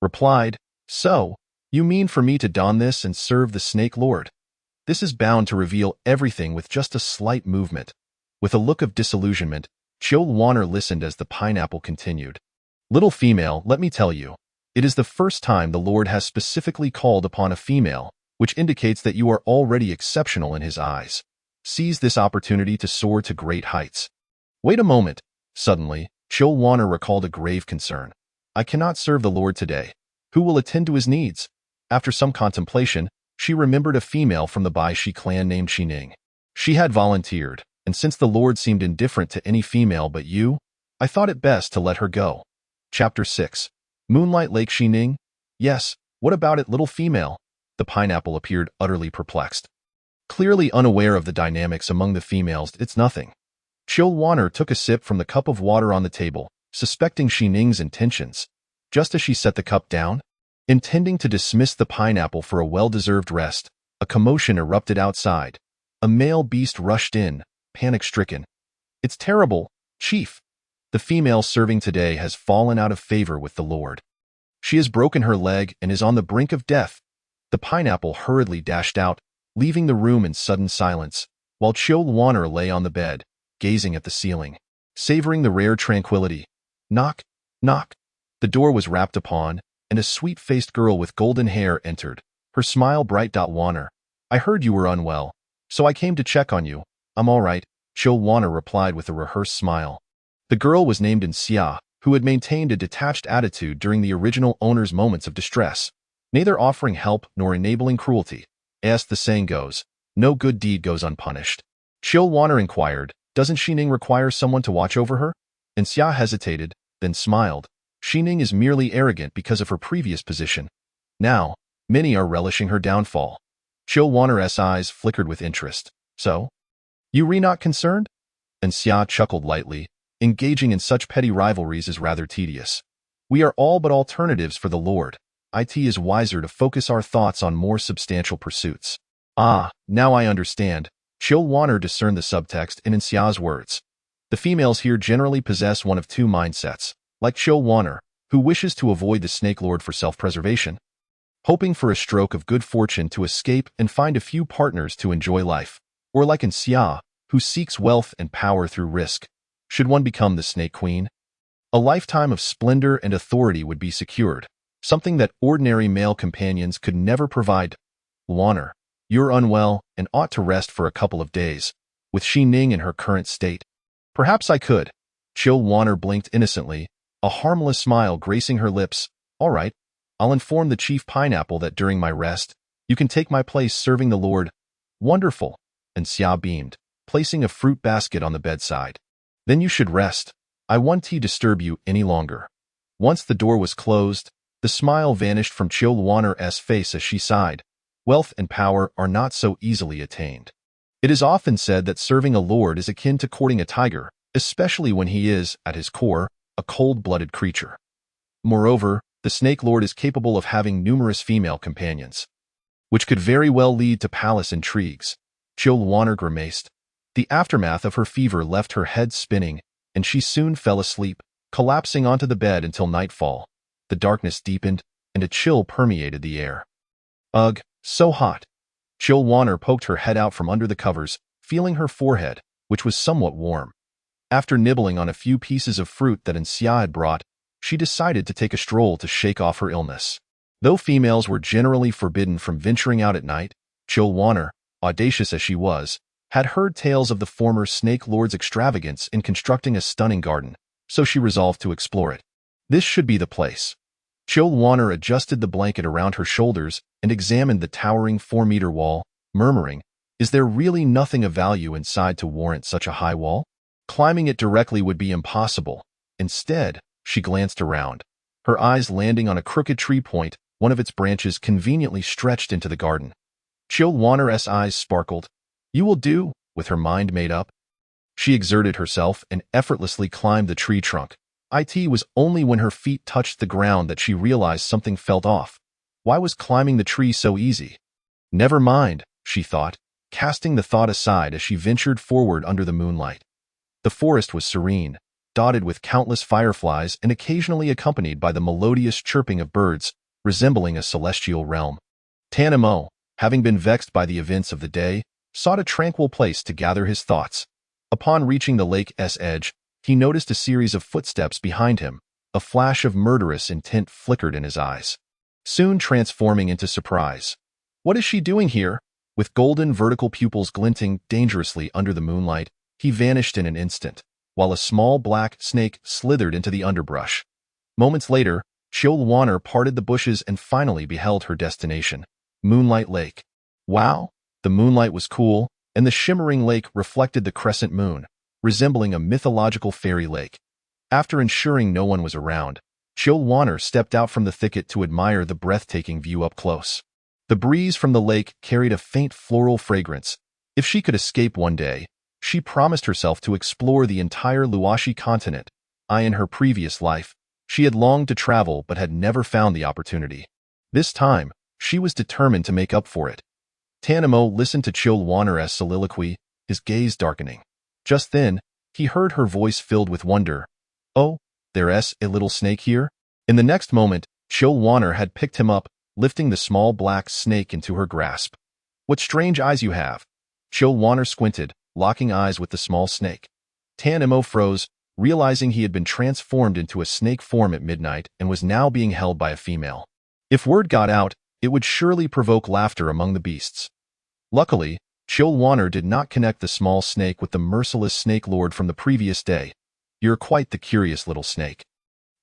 replied, "So, you mean for me to don this and serve the Snake Lord?" This is bound to reveal everything with just a slight movement. With a look of disillusionment, Cho Luiner listened as the Pineapple continued. "Little female, let me tell you, it is the first time the Lord has specifically called upon a female, which indicates that you are already exceptional in his eyes. Seize this opportunity to soar to great heights." "Wait a moment." Suddenly, Cho Luiner recalled a grave concern. "I cannot serve the Lord today. Who will attend to his needs?" After some contemplation, she remembered a female from the Bai Shi clan named Xining. She had volunteered, and since the Lord seemed indifferent to any female but you, I thought it best to let her go. Chapter 6. Moonlight Lake Xining? "Yes, what about it, little female?" The Pineapple appeared utterly perplexed. Clearly unaware of the dynamics among the females, "It's nothing." Cho Luiner took a sip from the cup of water on the table, suspecting Xining's intentions. Just as she set the cup down, intending to dismiss the Pineapple for a well-deserved rest, a commotion erupted outside. A male beast rushed in, panic-stricken. "It's terrible, Chief. The female serving today has fallen out of favor with the Lord. She has broken her leg and is on the brink of death." The Pineapple hurriedly dashed out, leaving the room in sudden silence, while Cho Luiner lay on the bed, gazing at the ceiling, savoring the rare tranquility. Knock, knock. The door was rapped upon, and a sweet-faced girl with golden hair entered, her smile bright. "Luiner, I heard you were unwell, so I came to check on you." "I'm all right," Cho Luiner replied with a rehearsed smile. The girl was named Xia, who had maintained a detached attitude during the original owner's moments of distress, neither offering help nor enabling cruelty. As the saying goes, no good deed goes unpunished. Cho Luiner inquired, "Doesn't Xining require someone to watch over her?" And Xia hesitated, then smiled. "Xining is merely arrogant because of her previous position. Now, many are relishing her downfall." Cho Luiner's eyes flickered with interest. "So? You re not concerned?" And Xia chuckled lightly. "Engaging in such petty rivalries is rather tedious. We are all but alternatives for the Lord. It is wiser to focus our thoughts on more substantial pursuits." "Ah, now I understand." Cho Luiner discerned the subtext in Xia's words. The females here generally possess one of two mindsets, like Cho Luiner, who wishes to avoid the Snake Lord for self-preservation, hoping for a stroke of good fortune to escape and find a few partners to enjoy life, or like Xia, who seeks wealth and power through risk. Should one become the Snake Queen, a lifetime of splendor and authority would be secured, something that ordinary male companions could never provide. "Luiner, you're unwell and ought to rest for a couple of days. With Xining in her current state, perhaps I could." Cho Luiner blinked innocently, a harmless smile gracing her lips. All right, I'll inform the chief pineapple that during my rest, you can take my place serving the Lord. Wonderful, and Xia beamed, placing a fruit basket on the bedside. Then you should rest. I won't disturb you any longer. Once the door was closed, the smile vanished from Chilwanner's face as she sighed. Wealth and power are not so easily attained. It is often said that serving a lord is akin to courting a tiger, especially when he is, at his core, a cold-blooded creature. Moreover, the Snake Lord is capable of having numerous female companions, which could very well lead to palace intrigues. Chilwanner grimaced. The aftermath of her fever left her head spinning, and she soon fell asleep, collapsing onto the bed until nightfall. The darkness deepened, and a chill permeated the air. Ugh, so hot. Chilwanner poked her head out from under the covers, feeling her forehead, which was somewhat warm. After nibbling on a few pieces of fruit that Xia had brought, she decided to take a stroll to shake off her illness. Though females were generally forbidden from venturing out at night, Chilwanner, audacious as she was, had heard tales of the former Snake Lord's extravagance in constructing a stunning garden, so she resolved to explore it. This should be the place. Chilwanner adjusted the blanket around her shoulders and examined the towering 4-meter wall, murmuring, "Is there really nothing of value inside to warrant such a high wall? Climbing it directly would be impossible." Instead, she glanced around, her eyes landing on a crooked tree point, one of its branches conveniently stretched into the garden. Chilwanner's eyes sparkled. "You will do," with her mind made up. She exerted herself and effortlessly climbed the tree trunk. It was only when her feet touched the ground that she realized something felt off. Why was climbing the tree so easy? Never mind, she thought, casting the thought aside as she ventured forward under the moonlight. The forest was serene, dotted with countless fireflies and occasionally accompanied by the melodious chirping of birds, resembling a celestial realm. Tanamo, having been vexed by the events of the day, sought a tranquil place to gather his thoughts. Upon reaching the lake's edge, he noticed a series of footsteps behind him. A flash of murderous intent flickered in his eyes, soon transforming into surprise. What is she doing here? With golden vertical pupils glinting dangerously under the moonlight, he vanished in an instant, while a small black snake slithered into the underbrush. Moments later, Chilwanner parted the bushes and finally beheld her destination, Moonlight Lake. Wow! The moonlight was cool, and the shimmering lake reflected the crescent moon, resembling a mythological fairy lake. After ensuring no one was around, Chilwanner stepped out from the thicket to admire the breathtaking view up close. The breeze from the lake carried a faint floral fragrance. If she could escape one day, she promised herself to explore the entire Luoshi continent. In her previous life, she had longed to travel but had never found the opportunity. This time, she was determined to make up for it. Tanamo listened to Chilwanner's soliloquy, his gaze darkening. Just then, he heard her voice filled with wonder. "Oh, there's a little snake here?" In the next moment, Chilwanner had picked him up, lifting the small black snake into her grasp. "What strange eyes you have." Chilwanner squinted, locking eyes with the small snake. Tanamo froze, realizing he had been transformed into a snake form at midnight and was now being held by a female. If word got out, it would surely provoke laughter among the beasts. Luckily, Chilwanner did not connect the small snake with the merciless Snake Lord from the previous day. "You're quite the curious little snake,"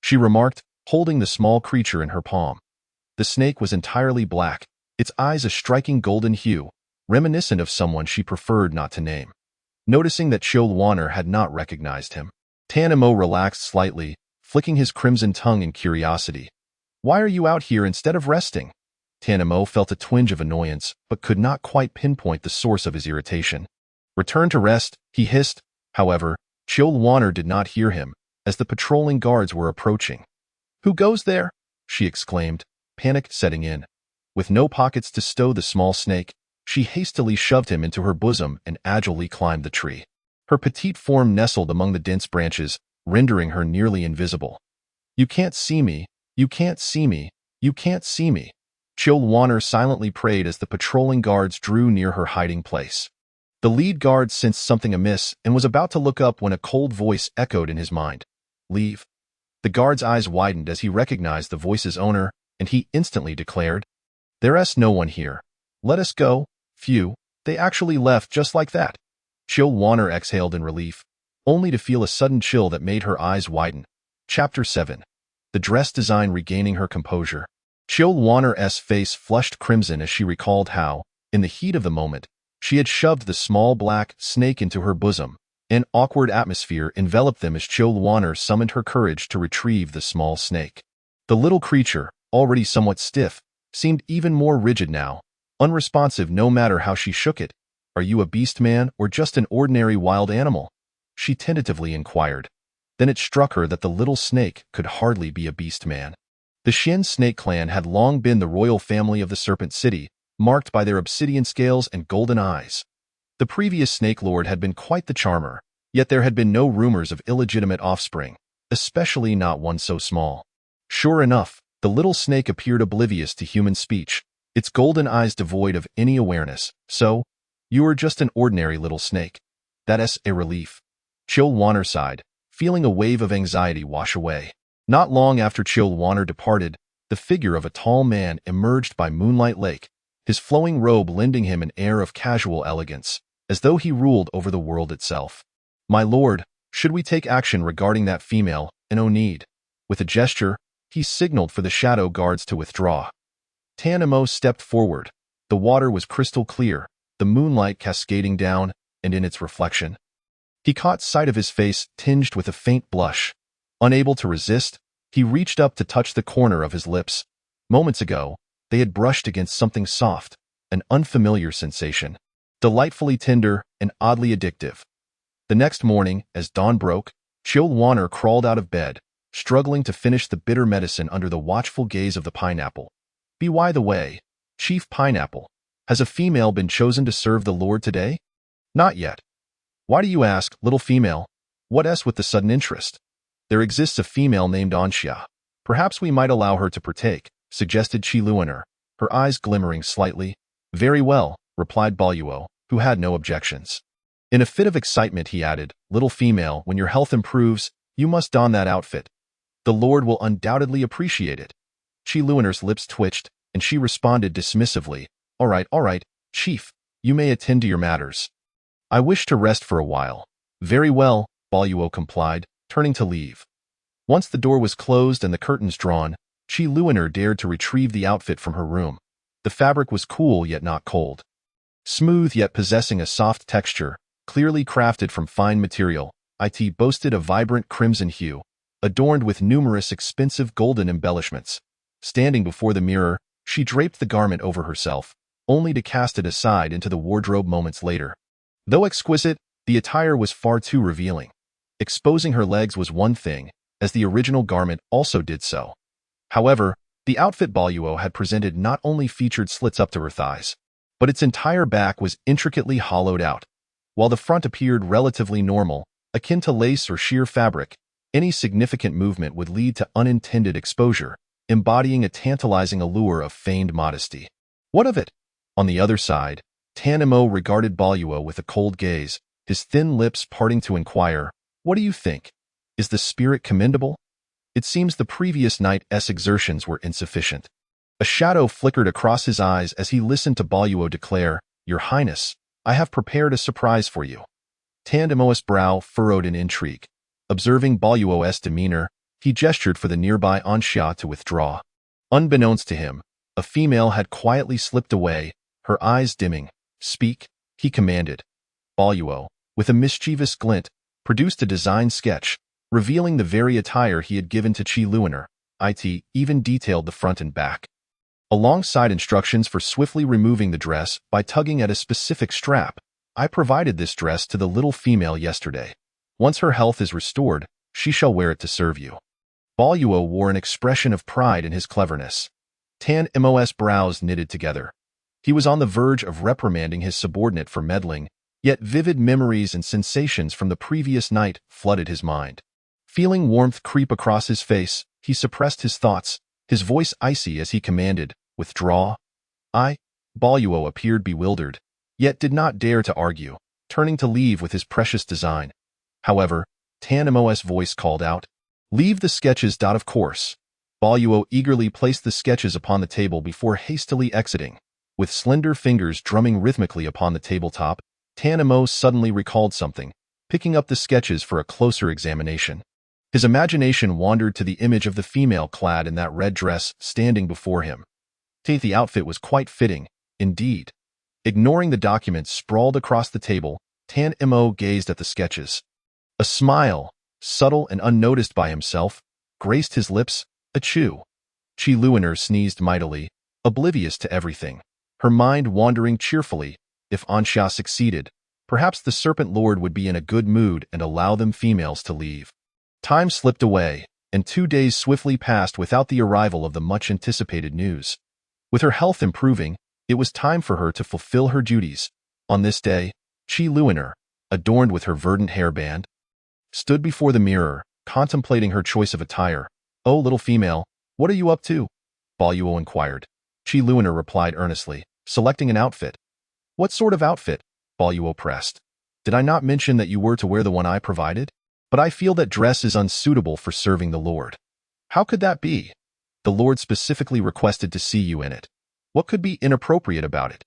she remarked, holding the small creature in her palm. The snake was entirely black, its eyes a striking golden hue, reminiscent of someone she preferred not to name. Noticing that Chilwanner had not recognized him, Tanamo relaxed slightly, flicking his crimson tongue in curiosity. "Why are you out here instead of resting?" Tanamo felt a twinge of annoyance, but could not quite pinpoint the source of his irritation. "Return to rest," he hissed. However, Chilwanner did not hear him, as the patrolling guards were approaching. "Who goes there?" she exclaimed, panic setting in. With no pockets to stow the small snake, she hastily shoved him into her bosom and agilely climbed the tree. Her petite form nestled among the dense branches, rendering her nearly invisible. "You can't see me, you can't see me, you can't see me," Chilwanner silently prayed as the patrolling guards drew near her hiding place. The lead guard sensed something amiss and was about to look up when a cold voice echoed in his mind. "Leave." The guard's eyes widened as he recognized the voice's owner, and he instantly declared, "There's no one here. Let us go." Phew, they actually left just like that. Chilwanner exhaled in relief, only to feel a sudden chill that made her eyes widen. Chapter 7. the dress design regaining her composure. Chilwanner's face flushed crimson as she recalled how, in the heat of the moment, she had shoved the small black snake into her bosom. An awkward atmosphere enveloped them as Chilwanner summoned her courage to retrieve the small snake. The little creature, already somewhat stiff, seemed even more rigid now, unresponsive no matter how she shook it. "Are you a beast man or just an ordinary wild animal?" she tentatively inquired. Then it struck her that the little snake could hardly be a beast man. The Shin snake clan had long been the royal family of the Serpent City, marked by their obsidian scales and golden eyes. The previous snake lord had been quite the charmer, yet there had been no rumors of illegitimate offspring, especially not one so small. Sure enough, the little snake appeared oblivious to human speech, its golden eyes devoid of any awareness. "So, you are just an ordinary little snake. That's a relief." Chilwanner sighed, feeling a wave of anxiety wash away. Not long after Chilwanner departed, the figure of a tall man emerged by Moonlight Lake, his flowing robe lending him an air of casual elegance, as though he ruled over the world itself. "My lord, should we take action regarding that female, no need?" With a gesture, he signaled for the shadow guards to withdraw. Tanamo stepped forward. The water was crystal clear, the moonlight cascading down, and in its reflection, he caught sight of his face tinged with a faint blush. Unable to resist, he reached up to touch the corner of his lips. Moments ago, they had brushed against something soft, an unfamiliar sensation, delightfully tender and oddly addictive. The next morning, as dawn broke, Chilwanner crawled out of bed, struggling to finish the bitter medicine under the watchful gaze of the pineapple. By the way, Chief Pineapple, has a female been chosen to serve the Lord today? Not yet. Why do you ask, little female? What's with the sudden interest? There exists a female named Anxia. Perhaps we might allow her to partake, suggested Chilwanner, her eyes glimmering slightly. Very well, replied Boluo, who had no objections. In a fit of excitement, he added, "Little female, when your health improves, you must don that outfit. The Lord will undoubtedly appreciate it." Chilwanner's lips twitched, and she responded dismissively, all right, Chief, you may attend to your matters. I wish to rest for a while." "Very well," Boluo complied, turning to leave. Once the door was closed and the curtains drawn, Chilwanner dared to retrieve the outfit from her room. The fabric was cool yet not cold. Smooth yet possessing a soft texture, clearly crafted from fine material, it boasted a vibrant crimson hue, adorned with numerous expensive golden embellishments. Standing before the mirror, she draped the garment over herself, only to cast it aside into the wardrobe moments later. Though exquisite, the attire was far too revealing. Exposing her legs was one thing, as the original garment also did so. However, the outfit Boluo had presented not only featured slits up to her thighs, but its entire back was intricately hollowed out. While the front appeared relatively normal, akin to lace or sheer fabric, any significant movement would lead to unintended exposure, embodying a tantalizing allure of feigned modesty. What of it? On the other side, Tanamo regarded Boluo with a cold gaze, his thin lips parting to inquire, "What do you think? Is the spirit commendable?" It seems the previous night's exertions were insufficient. A shadow flickered across his eyes as he listened to Boluo declare, "Your Highness, I have prepared a surprise for you." Tandamo's brow furrowed in intrigue. Observing Boluo's demeanor, he gestured for the nearby Anxia to withdraw. Unbeknownst to him, a female had quietly slipped away, her eyes dimming. "Speak," he commanded. Boluo, with a mischievous glint, produced a design sketch, revealing the very attire he had given to Chilwanner. It even detailed the front and back, alongside instructions for swiftly removing the dress by tugging at a specific strap. "I provided this dress to the little female yesterday. Once her health is restored, she shall wear it to serve you." Boluo wore an expression of pride in his cleverness. Tanmo's brows knitted together. He was on the verge of reprimanding his subordinate for meddling, yet vivid memories and sensations from the previous night flooded his mind. Feeling warmth creep across his face, he suppressed his thoughts, his voice icy as he commanded, "Withdraw." Boluo appeared bewildered, yet did not dare to argue, turning to leave with his precious design. However, Tanmo's voice called out, "Leave the sketches. Of course." Boluo eagerly placed the sketches upon the table before hastily exiting. With slender fingers drumming rhythmically upon the tabletop, Tanamo suddenly recalled something, picking up the sketches for a closer examination. His imagination wandered to the image of the female clad in that red dress standing before him. The outfit was quite fitting, indeed. Ignoring the documents sprawled across the table, Tan Mo gazed at the sketches. A smile, subtle and unnoticed by himself, graced his lips, achoo. Chi Luiner sneezed mightily, oblivious to everything, her mind wandering cheerfully. If Ansha succeeded, perhaps the Serpent Lord would be in a good mood and allow them females to leave. Time slipped away, and 2 days swiftly passed without the arrival of the much-anticipated news. With her health improving, it was time for her to fulfill her duties. On this day, Chi Luiner, adorned with her verdant hairband, stood before the mirror, contemplating her choice of attire. "Oh, little female, what are you up to?" Boluo inquired. Chi Luiner replied earnestly, selecting an outfit. "What sort of outfit?" Boluo pressed. "Did I not mention that you were to wear the one I provided? But I feel that dress is unsuitable for serving the Lord." "How could that be? The Lord specifically requested to see you in it. What could be inappropriate about it?"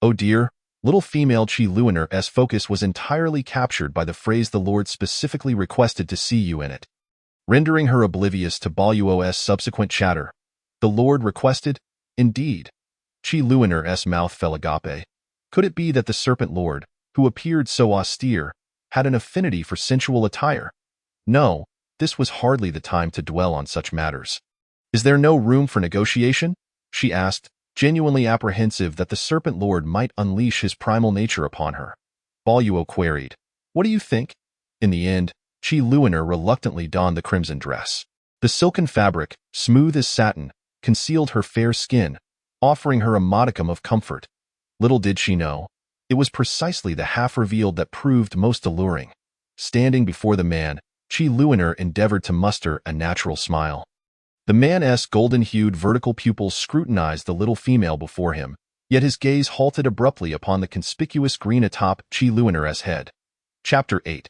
"Oh dear." Little female Chi Luiner's focus was entirely captured by the phrase "the Lord specifically requested to see you in it," rendering her oblivious to Boluo's subsequent chatter. "The Lord requested? Indeed." Chi Luiner's mouth fell agape. Could it be that the Serpent Lord, who appeared so austere, had an affinity for sensual attire? No, this was hardly the time to dwell on such matters. "Is there no room for negotiation?" she asked, genuinely apprehensive that the Serpent Lord might unleash his primal nature upon her. Boluo queried, "What do you think?" In the end, Chi Luiner reluctantly donned the crimson dress. The silken fabric, smooth as satin, concealed her fair skin, offering her a modicum of comfort. Little did she know, it was precisely the half revealed that proved most alluring. Standing before the man, Chi Luiner endeavored to muster a natural smile. The man's golden-hued vertical pupils scrutinized the little female before him, yet his gaze halted abruptly upon the conspicuous green atop Chi Luiner's head. Chapter 8.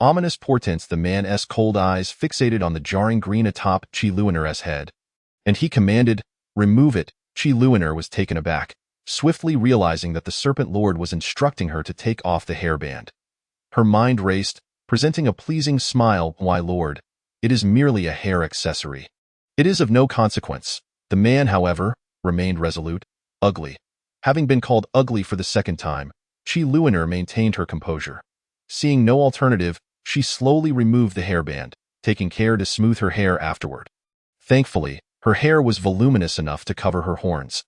Ominous portents. The man's cold eyes fixated on the jarring green atop Chi Luiner's head, and he commanded, "Remove it." Chi Luiner was taken aback, swiftly realizing that the Serpent Lord was instructing her to take off the hairband. Her mind raced, presenting a pleasing smile. "Why, Lord, it is merely a hair accessory. It is of no consequence." The man, however, remained resolute. "Ugly." Having been called ugly for the second time, Chi Luiner maintained her composure. Seeing no alternative, she slowly removed the hairband, taking care to smooth her hair afterward. Thankfully, her hair was voluminous enough to cover her horns.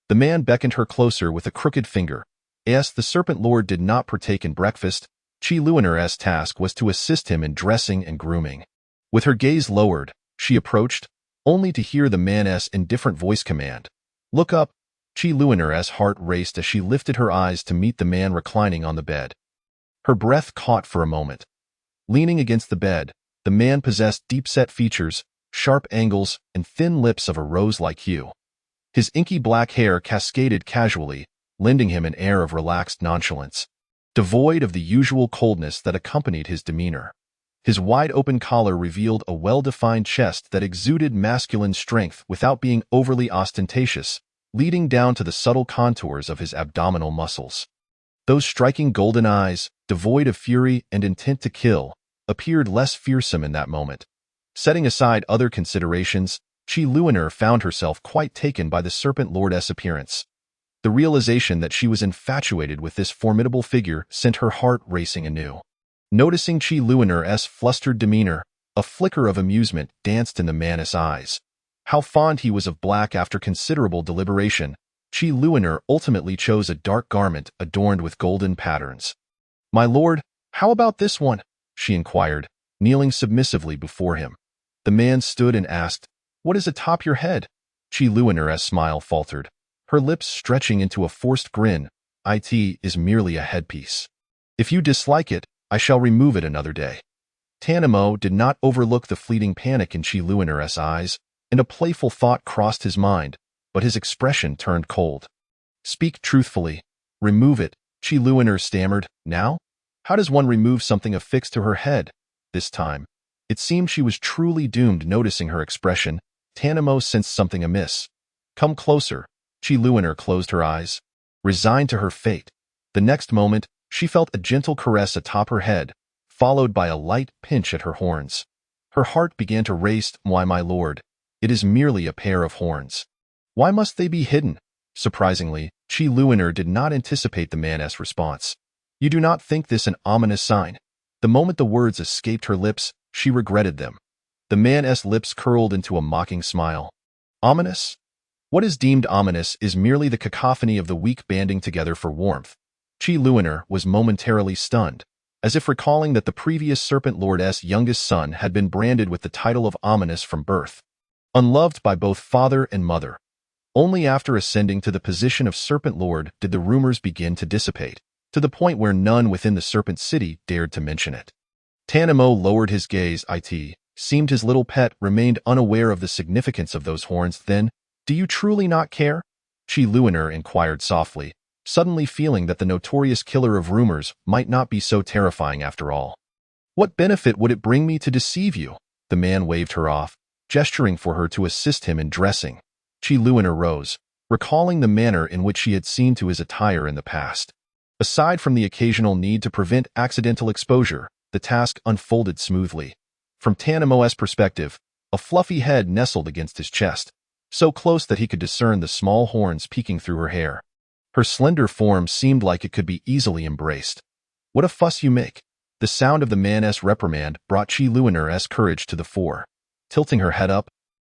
The man beckoned her closer with a crooked finger. As the Serpent Lord did not partake in breakfast, Chi Luiner's task was to assist him in dressing and grooming. With her gaze lowered, she approached, only to hear the man's indifferent voice command, "Look up." Chi Luiner's heart raced as she lifted her eyes to meet the man reclining on the bed. Her breath caught for a moment. Leaning against the bed, the man possessed deep-set features, sharp angles, and thin lips of a rose-like hue. His inky black hair cascaded casually, lending him an air of relaxed nonchalance, devoid of the usual coldness that accompanied his demeanor. His wide-open collar revealed a well-defined chest that exuded masculine strength without being overly ostentatious, leading down to the subtle contours of his abdominal muscles. Those striking golden eyes, devoid of fury and intent to kill, appeared less fearsome in that moment. Setting aside other considerations, Chi Luiner found herself quite taken by the Serpent Lord's appearance. The realization that she was infatuated with this formidable figure sent her heart racing anew. Noticing Chi Luiner's flustered demeanor, a flicker of amusement danced in the man's eyes. How fond he was of black. After considerable deliberation, Chi Luiner ultimately chose a dark garment adorned with golden patterns. "My lord, how about this one?" she inquired, kneeling submissively before him. The man stood and asked, "What is atop your head?" Chi Luiner's smile faltered, her lips stretching into a forced grin. "It is merely a headpiece. If you dislike it, I shall remove it another day." Tan Mo did not overlook the fleeting panic in Chi Luiner's eyes, and a playful thought crossed his mind, but his expression turned cold. "Speak truthfully. Remove it," Chi Luiner stammered. "Now? How does one remove something affixed to her head?" This time, it seemed she was truly doomed. Noticing her expression, Tan Mo sensed something amiss. "Come closer." Chi Luiner closed her eyes, resigned to her fate. The next moment, she felt a gentle caress atop her head, followed by a light pinch at her horns. Her heart began to race. Why, my lord, it is merely a pair of horns. Why must they be hidden? Surprisingly, Chi Luiner did not anticipate the man's response. You do not think this an ominous sign? The moment the words escaped her lips, she regretted them. The man's lips curled into a mocking smile. Ominous? What is deemed ominous is merely the cacophony of the weak banding together for warmth. Chi Luiner was momentarily stunned, as if recalling that the previous Serpent Lord's youngest son had been branded with the title of ominous from birth. Unloved by both father and mother. Only after ascending to the position of Serpent Lord did the rumors begin to dissipate, to the point where none within the Serpent City dared to mention it. Tanimo lowered his gaze. It seemed his little pet remained unaware of the significance of those horns. Then, do you truly not care? Chi Luiner inquired softly, suddenly feeling that the notorious killer of rumors might not be so terrifying after all. What benefit would it bring me to deceive you? The man waved her off, gesturing for her to assist him in dressing. Chi Luiner rose, recalling the manner in which she had seen to his attire in the past. Aside from the occasional need to prevent accidental exposure, the task unfolded smoothly. From Tanimo's perspective, a fluffy head nestled against his chest, so close that he could discern the small horns peeking through her hair. Her slender form seemed like it could be easily embraced. What a fuss you make! The sound of the man's reprimand brought Chi Luiner's courage to the fore. Tilting her head up,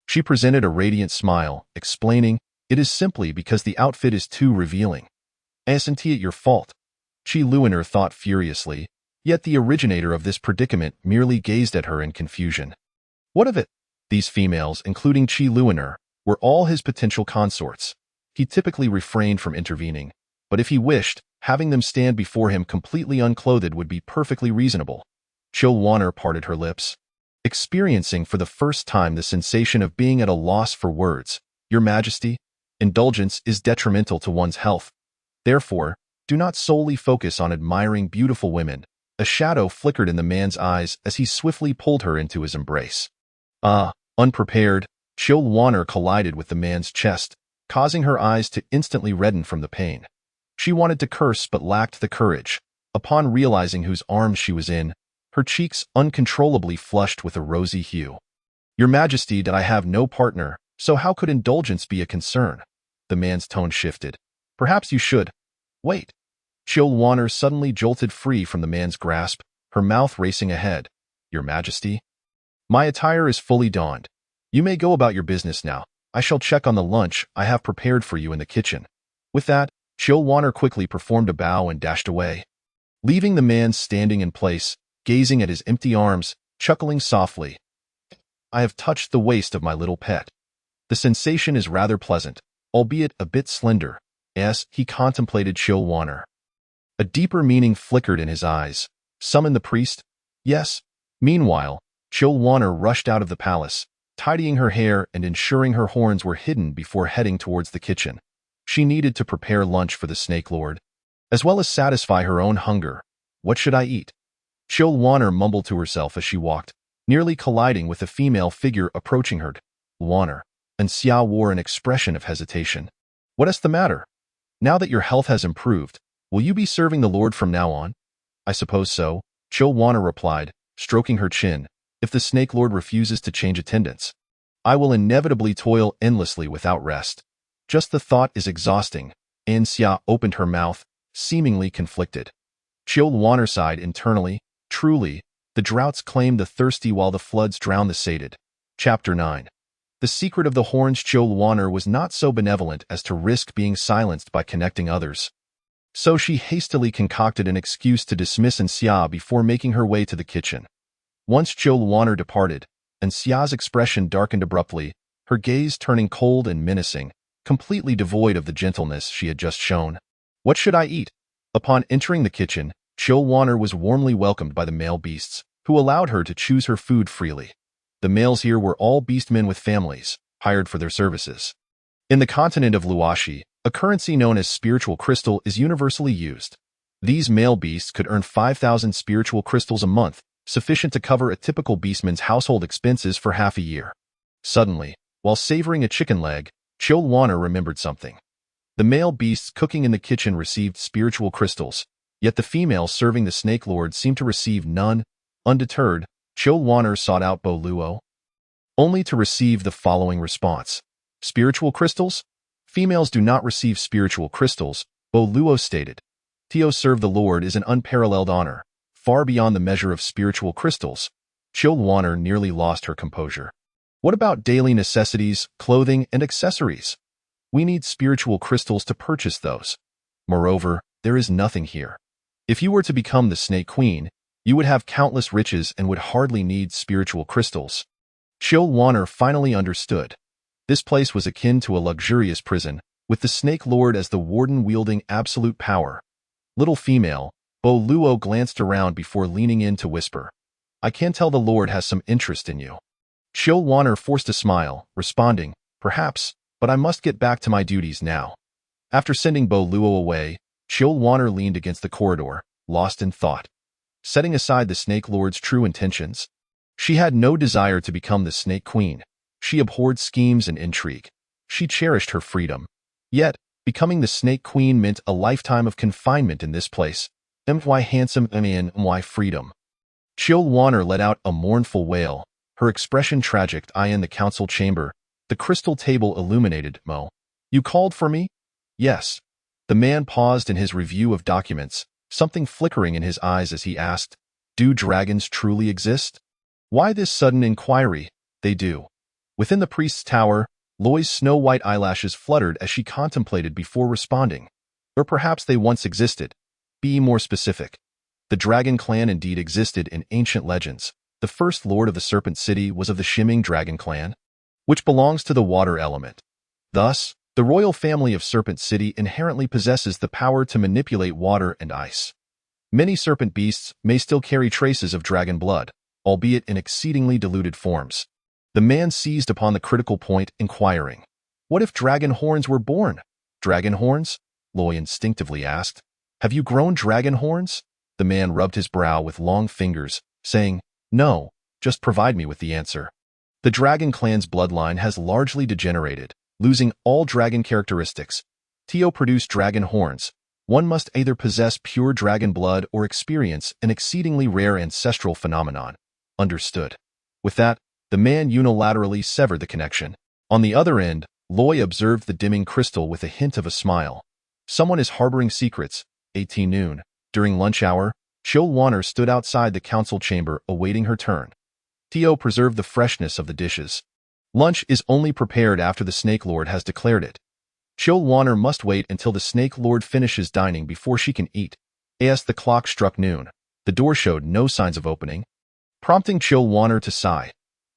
she presented a radiant smile, explaining, it is simply because the outfit is too revealing. Isn't it your fault? Chi Luiner thought furiously, yet the originator of this predicament merely gazed at her in confusion. What of it? These females, including Chi Luiner, were all his potential consorts. He typically refrained from intervening, but if he wished, having them stand before him completely unclothed would be perfectly reasonable. Chi Luiner parted her lips, experiencing for the first time the sensation of being at a loss for words. Your Majesty, indulgence is detrimental to one's health. Therefore, do not solely focus on admiring beautiful women. A shadow flickered in the man's eyes as he swiftly pulled her into his embrace. Unprepared, Chi Luiner collided with the man's chest, causing her eyes to instantly redden from the pain. She wanted to curse but lacked the courage. Upon realizing whose arms she was in, her cheeks uncontrollably flushed with a rosy hue. Your Majesty, I have no partner, so how could indulgence be a concern? The man's tone shifted. Perhaps you should. Wait. Chi Luiner suddenly jolted free from the man's grasp, her mouth racing ahead. Your Majesty? My attire is fully donned. You may go about your business now. I shall check on the lunch I have prepared for you in the kitchen. With that, Chi Luiner quickly performed a bow and dashed away, leaving the man standing in place, gazing at his empty arms, chuckling softly. I have touched the waist of my little pet. The sensation is rather pleasant, albeit a bit slender. Yes, he contemplated Chi Luiner. A deeper meaning flickered in his eyes. Summon the priest? Yes. Meanwhile, Chi Luiner rushed out of the palace, tidying her hair and ensuring her horns were hidden before heading towards the kitchen. She needed to prepare lunch for the Snake Lord, as well as satisfy her own hunger. What should I eat? Chi Luiner mumbled to herself as she walked, nearly colliding with a female figure approaching her. Luiner, and Xia wore an expression of hesitation. What is the matter? Now that your health has improved, will you be serving the Lord from now on? I suppose so, Chi Luiner replied, stroking her chin. If the Snake Lord refuses to change attendance, I will inevitably toil endlessly without rest. Just the thought is exhausting. An Xia opened her mouth, seemingly conflicted. Chi Luiner sighed internally. Truly, the droughts claim the thirsty while the floods drown the sated. Chapter 9. The secret of the horns. Chi Luiner was not so benevolent as to risk being silenced by connecting others. So she hastily concocted an excuse to dismiss An Xia before making her way to the kitchen. Once Chi Luiner departed, An Xia's expression darkened abruptly, her gaze turning cold and menacing, completely devoid of the gentleness she had just shown. What should I eat? Upon entering the kitchen, Chi Luiner was warmly welcomed by the male beasts, who allowed her to choose her food freely. The males here were all beastmen with families, hired for their services. In the continent of Luoshi, a currency known as spiritual crystal is universally used. These male beasts could earn 5,000 spiritual crystals a month, sufficient to cover a typical beastman's household expenses for half a year. Suddenly, while savoring a chicken leg, Chi Luiner remembered something. The male beasts cooking in the kitchen received spiritual crystals, yet the females serving the Snake Lord seemed to receive none. Undeterred, Chill Wanner sought out Bo Luo, only to receive the following response. Spiritual crystals? Females do not receive spiritual crystals, Bo Luo stated. To serve the Lord is an unparalleled honor, far beyond the measure of spiritual crystals. Chill Wanner nearly lost her composure. What about daily necessities, clothing, and accessories? We need spiritual crystals to purchase those. Moreover, there is nothing here. If you were to become the Snake Queen, you would have countless riches and would hardly need spiritual crystals. Chill Wanner finally understood. This place was akin to a luxurious prison, with the Snake Lord as the warden wielding absolute power. Little female, Bo Luo glanced around before leaning in to whisper, I can tell the Lord has some interest in you. Chill Wanner forced a smile, responding, Perhaps, but I must get back to my duties now. After sending Bo Luo away, Chill Wanner leaned against the corridor, lost in thought. Setting aside the Snake Lord's true intentions, she had no desire to become the Snake Queen. She abhorred schemes and intrigue. She cherished her freedom. Yet, becoming the Snake Queen meant a lifetime of confinement in this place. My handsome man, my freedom. Chill Wanner let out a mournful wail, her expression tragic. I in the council chamber, the crystal table illuminated. Mo, you called for me? Yes. The man paused in his review of documents, something flickering in his eyes as he asked, Do dragons truly exist? Why this sudden inquiry? They do. Within the priest's tower, Loi's snow-white eyelashes fluttered as she contemplated before responding. Or perhaps they once existed. Be more specific. The dragon clan indeed existed in ancient legends. The first lord of the Serpent City was of the Shimming Dragon clan, which belongs to the water element. Thus, the royal family of Serpent City inherently possesses the power to manipulate water and ice. Many serpent beasts may still carry traces of dragon blood, albeit in exceedingly diluted forms. The man seized upon the critical point, inquiring, What if dragon horns were born? Dragon horns? Loi instinctively asked. Have you grown dragon horns? The man rubbed his brow with long fingers, saying, No, just provide me with the answer. The dragon clan's bloodline has largely degenerated, losing all dragon characteristics. To produce dragon horns, one must either possess pure dragon blood or experience an exceedingly rare ancestral phenomenon. Understood. With that, the man unilaterally severed the connection. On the other end, Loi observed the dimming crystal with a hint of a smile. Someone is harboring secrets. 18 noon. During lunch hour, Chill Wanner stood outside the council chamber awaiting her turn. To preserved the freshness of the dishes. Lunch is only prepared after the Snake Lord has declared it. Chill Wanner must wait until the Snake Lord finishes dining before she can eat. As the clock struck noon, the door showed no signs of opening, prompting Chill Wanner to sigh.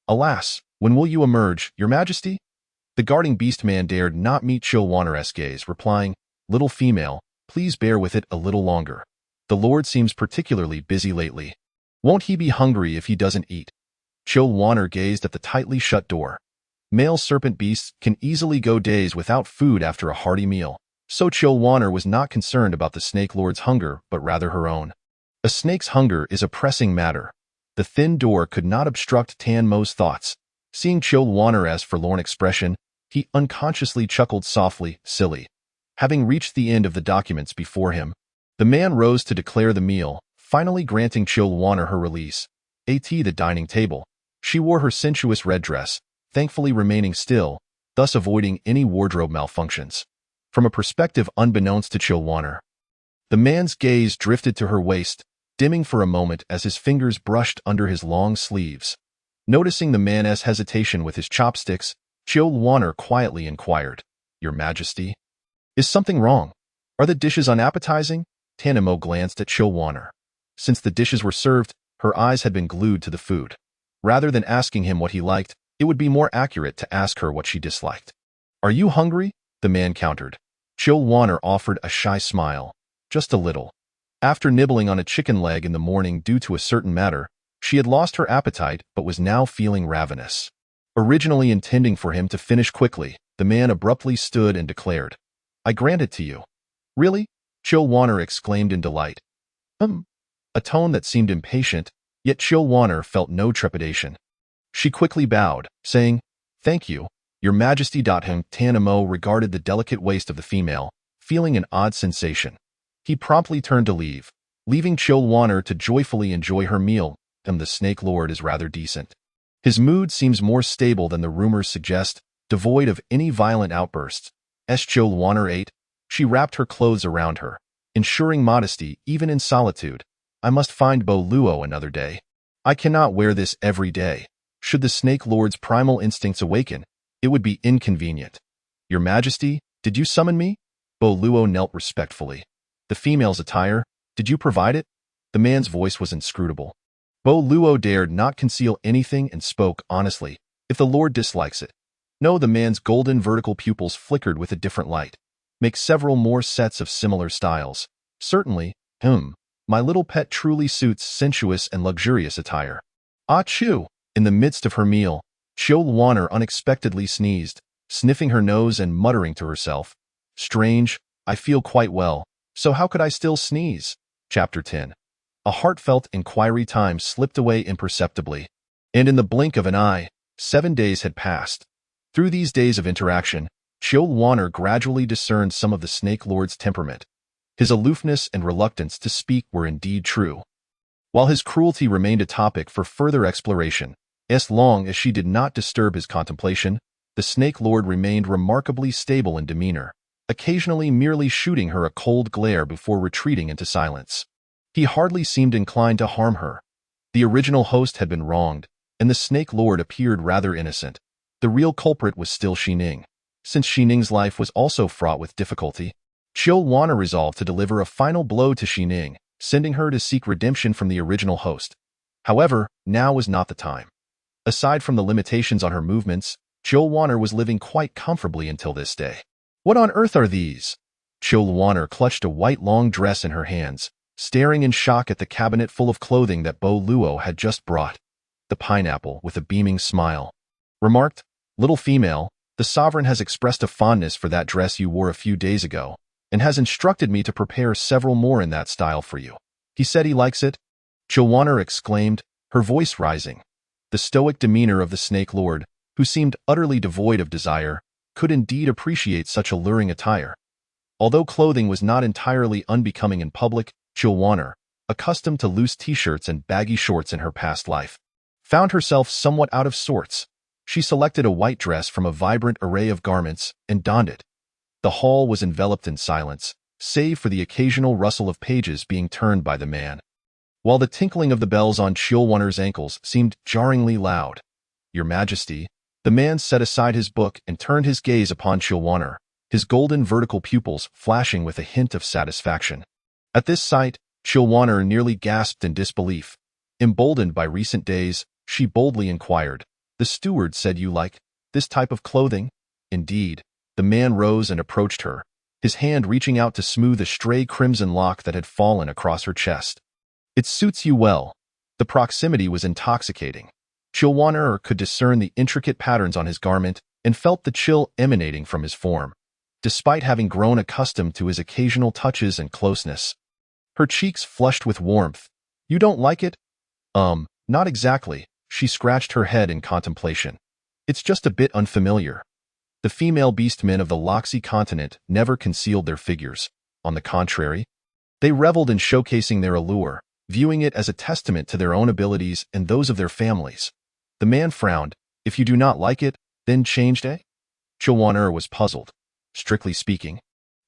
Alas, when will you emerge, Your Majesty? The guarding beast man dared not meet Chill Wanner's gaze, replying, Little female, please bear with it a little longer. The Lord seems particularly busy lately. Won't he be hungry if he doesn't eat? Chill Wanner gazed at the tightly shut door. Male serpent beasts can easily go days without food after a hearty meal, so Chill Wanner was not concerned about the Snake Lord's hunger, but rather her own. A snake's hunger is a pressing matter. The thin door could not obstruct Tan Mo's thoughts. Seeing Chill Wanner's forlorn expression, he unconsciously chuckled softly, silly. Having reached the end of the documents before him, the man rose to declare the meal, finally granting Chill Wanner her release. At the dining table, she wore her sensuous red dress, thankfully remaining still, thus avoiding any wardrobe malfunctions. From a perspective unbeknownst to Chill Wanner, the man's gaze drifted to her waist, dimming for a moment as his fingers brushed under his long sleeves. Noticing the man's hesitation with his chopsticks, Chill Wanner quietly inquired, Your Majesty? Is something wrong? Are the dishes unappetizing? Tan Mo glanced at Chill Wanner. Since the dishes were served, her eyes had been glued to the food. Rather than asking him what he liked, it would be more accurate to ask her what she disliked. Are you hungry? The man countered. Chill Wanner offered a shy smile. Just a little. After nibbling on a chicken leg in the morning due to a certain matter, she had lost her appetite but was now feeling ravenous. Originally intending for him to finish quickly, the man abruptly stood and declared, I grant it to you. Really? Chill Wanner exclaimed in delight. A tone that seemed impatient, yet Chill Wanner felt no trepidation. She quickly bowed, saying, Thank you, Your Majesty. Tan Mo regarded the delicate waist of the female, feeling an odd sensation. He promptly turned to leave, leaving Chill Wanner to joyfully enjoy her meal. The Snake Lord is rather decent. His mood seems more stable than the rumors suggest, devoid of any violent outbursts. Chilwaner 8. She wrapped her clothes around her, ensuring modesty even in solitude. I must find Bo Luo another day. I cannot wear this every day. Should the Snake Lord's primal instincts awaken, it would be inconvenient. Your Majesty, did you summon me? Bo Luo knelt respectfully. The female's attire, did you provide it? The man's voice was inscrutable. Bo Luo dared not conceal anything and spoke honestly. If the Lord dislikes it. No, the man's golden vertical pupils flickered with a different light. Make several more sets of similar styles. Certainly, my little pet truly suits sensuous and luxurious attire. Ah Chu! In the midst of her meal, Chilwaner unexpectedly sneezed, sniffing her nose and muttering to herself. Strange, I feel quite well, so how could I still sneeze? Chapter 10. A heartfelt inquiry time slipped away imperceptibly, and in the blink of an eye, 7 days had passed. Through these days of interaction, Chilwaner gradually discerned some of the Snake Lord's temperament. His aloofness and reluctance to speak were indeed true, while his cruelty remained a topic for further exploration. As long as she did not disturb his contemplation, the Snake Lord remained remarkably stable in demeanor, occasionally merely shooting her a cold glare before retreating into silence. He hardly seemed inclined to harm her. The original host had been wronged, and the Snake Lord appeared rather innocent. The real culprit was still Xinning. Since Xinning's life was also fraught with difficulty, Chilwaner resolved to deliver a final blow to Xinning, sending her to seek redemption from the original host. However, now was not the time. Aside from the limitations on her movements, Chilwaner was living quite comfortably until this day. What on earth are these? Chilwaner clutched a white long dress in her hands, staring in shock at the cabinet full of clothing that Bo Luo had just brought. The pineapple, with a beaming smile, remarked, "Little female, the sovereign has expressed a fondness for that dress you wore a few days ago, and has instructed me to prepare several more in that style for you. He said he likes it?" Chilwaner exclaimed, her voice rising. The stoic demeanor of the Snake Lord, who seemed utterly devoid of desire, could indeed appreciate such alluring attire. Although clothing was not entirely unbecoming in public, Chilwaner, accustomed to loose t-shirts and baggy shorts in her past life, found herself somewhat out of sorts. She selected a white dress from a vibrant array of garments and donned it. The hall was enveloped in silence, save for the occasional rustle of pages being turned by the man, while the tinkling of the bells on Chilwaner's ankles seemed jarringly loud. Your Majesty, the man set aside his book and turned his gaze upon Chilwaner, his golden vertical pupils flashing with a hint of satisfaction. At this sight, Chilwaner nearly gasped in disbelief. Emboldened by recent days, she boldly inquired, "The steward said you like this type of clothing?" Indeed. The man rose and approached her, his hand reaching out to smooth a stray crimson lock that had fallen across her chest. "It suits you well." The proximity was intoxicating. Chilwaner could discern the intricate patterns on his garment and felt the chill emanating from his form, despite having grown accustomed to his occasional touches and closeness. Her cheeks flushed with warmth. "You don't like it?" Not exactly." She scratched her head in contemplation. "It's just a bit unfamiliar." The female beastmen of the Loxi continent never concealed their figures. On the contrary, they reveled in showcasing their allure, viewing it as a testament to their own abilities and those of their families. The man frowned. "If you do not like it, then changed, eh?" Chilwaner was puzzled. Strictly speaking,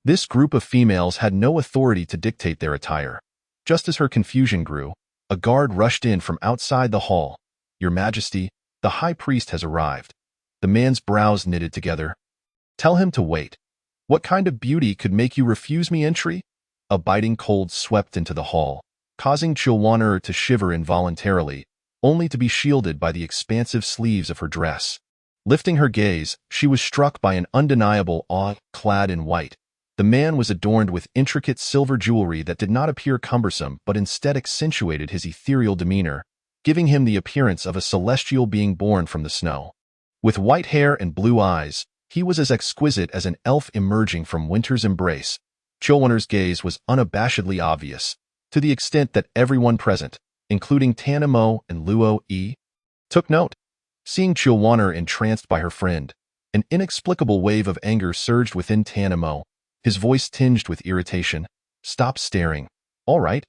this group of females had no authority to dictate their attire. Just as her confusion grew, a guard rushed in from outside the hall. "Your Majesty, the High Priest has arrived." The man's brows knitted together. "Tell him to wait. What kind of beauty could make you refuse me entry?" A biting cold swept into the hall, causing Chilwaner to shiver involuntarily, only to be shielded by the expansive sleeves of her dress. Lifting her gaze, she was struck by an undeniable awe. Clad in white, the man was adorned with intricate silver jewelry that did not appear cumbersome but instead accentuated his ethereal demeanor, giving him the appearance of a celestial being born from the snow. With white hair and blue eyes, he was as exquisite as an elf emerging from winter's embrace. Chilwaner's gaze was unabashedly obvious, to the extent that everyone present, including Tana Mo and Luo Yi, took note. Seeing Chilwaner entranced by her friend, an inexplicable wave of anger surged within Tana Mo, his voice tinged with irritation. "Stop staring." "All right."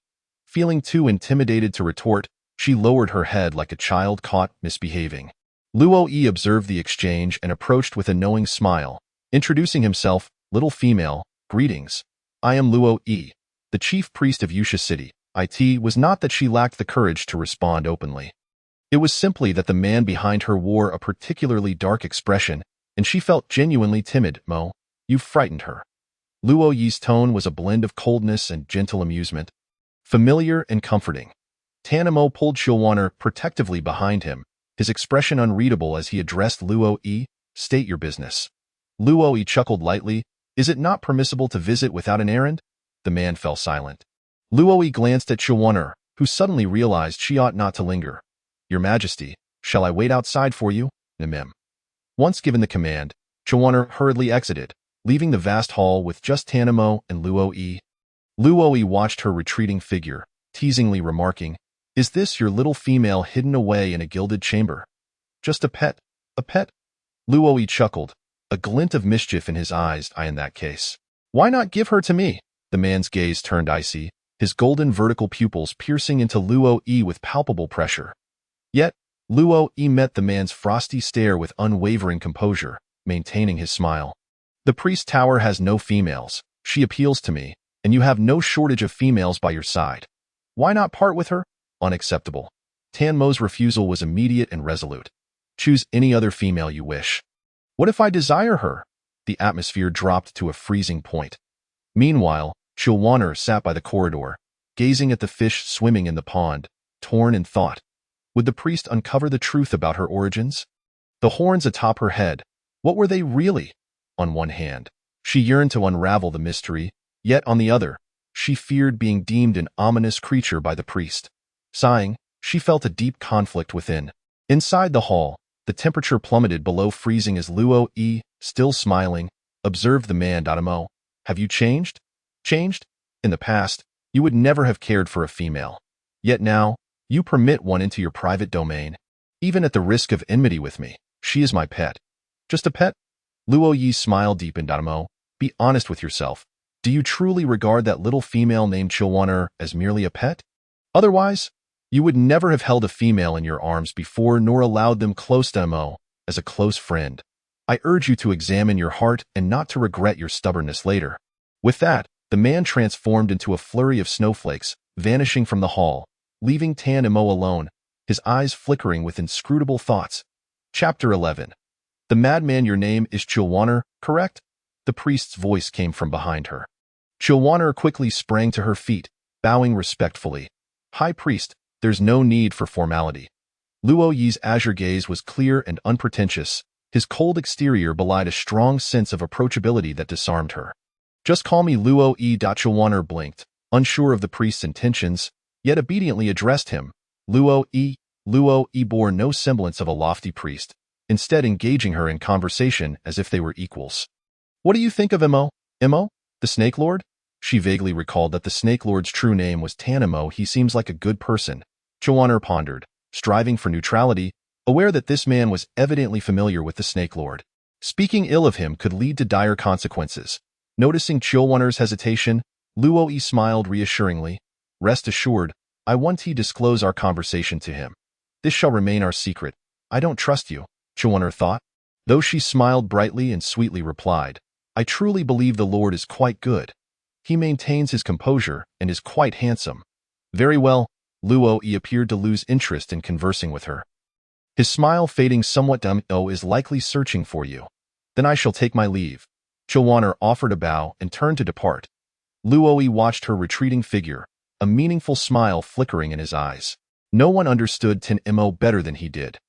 Feeling too intimidated to retort, She lowered her head like a child caught misbehaving. Luo Yi observed the exchange and approached with a knowing smile. Introducing himself, "Little female, greetings. I am Luo Yi, the chief priest of Yusha City." It was not that she lacked the courage to respond openly. It was simply that the man behind her wore a particularly dark expression, and she felt genuinely timid. "Mo, you've frightened her." Luo Yi's tone was a blend of coldness and gentle amusement, familiar and comforting. Tan Mo pulled Chilwaner protectively behind him, his expression unreadable as he addressed Luo Yi. "State your business." Luo Yi chuckled lightly. "Is it not permissible to visit without an errand?" The man fell silent. Luo Yi glanced at Chilwaner, who suddenly realized she ought not to linger. "Your Majesty, shall I wait outside for you?" Nemem. Once given the command, Chilwaner hurriedly exited, leaving the vast hall with just Tan Mo and Luo Yi. Luo Yi watched her retreating figure, teasingly remarking, "Is this your little female hidden away in a gilded chamber? Just a pet, a pet?" Luo Yi chuckled, a glint of mischief in his eyes. "In that case, why not give her to me?" The man's gaze turned icy, his golden vertical pupils piercing into Luo Yi with palpable pressure. Yet, Luo Yi met the man's frosty stare with unwavering composure, maintaining his smile. "The priest tower has no females. She appeals to me, and you have no shortage of females by your side. Why not part with her?" "Unacceptable." Tan Mo's refusal was immediate and resolute. "Choose any other female you wish." "What if I desire her?" The atmosphere dropped to a freezing point. Meanwhile, Chilwaner sat by the corridor, gazing at the fish swimming in the pond, torn in thought. Would the priest uncover the truth about her origins? The horns atop her head, what were they really? On one hand, she yearned to unravel the mystery, yet on the other, she feared being deemed an ominous creature by the priest. Sighing, she felt a deep conflict within. Inside the hall, the temperature plummeted below freezing as Luo Yi, still smiling, observed the man. "Mo, have you changed?" "Changed? In the past, you would never have cared for a female. Yet now, you permit one into your private domain, even at the risk of enmity with me. She is my pet." "Just a pet?" Luo Yi's smile deepened. "Mo, be honest with yourself. Do you truly regard that little female named Chilwaner as merely a pet? Otherwise, you would never have held a female in your arms before nor allowed them close to Mo as a close friend. I urge you to examine your heart and not to regret your stubbornness later." With that, the man transformed into a flurry of snowflakes, vanishing from the hall, leaving Tan Mo alone, his eyes flickering with inscrutable thoughts. Chapter 11. "The madman, your name is Chilwaner, correct?" The priest's voice came from behind her. Chilwaner quickly sprang to her feet, bowing respectfully. "High priest, there's no need for formality." Luo Yi's azure gaze was clear and unpretentious. His cold exterior belied a strong sense of approachability that disarmed her. "Just call me Luo Yi." Chilwaner blinked, unsure of the priest's intentions, yet obediently addressed him. Luo Yi. Luo Yi bore no semblance of a lofty priest, instead engaging her in conversation as if they were equals. "What do you think of Mo? Mo, the Snake Lord?" She vaguely recalled that the Snake Lord's true name was Tan Mo. "He seems like a good person." Chilwaner pondered, striving for neutrality, aware that this man was evidently familiar with the Snake Lord. Speaking ill of him could lead to dire consequences. Noticing Chilwaner's hesitation, Luo Yi smiled reassuringly. "Rest assured, I won't disclose our conversation to him. This shall remain our secret. I don't trust you," Chilwaner thought. Though she smiled brightly and sweetly replied, "I truly believe the Lord is quite good. He maintains his composure and is quite handsome." "Very well." Luo Yi appeared to lose interest in conversing with her, his smile fading somewhat. "O is likely searching for you. Then I shall take my leave." Chilwaner offered a bow and turned to depart. Luo Yi watched her retreating figure, a meaningful smile flickering in his eyes. No one understood Tan Mo better than he did.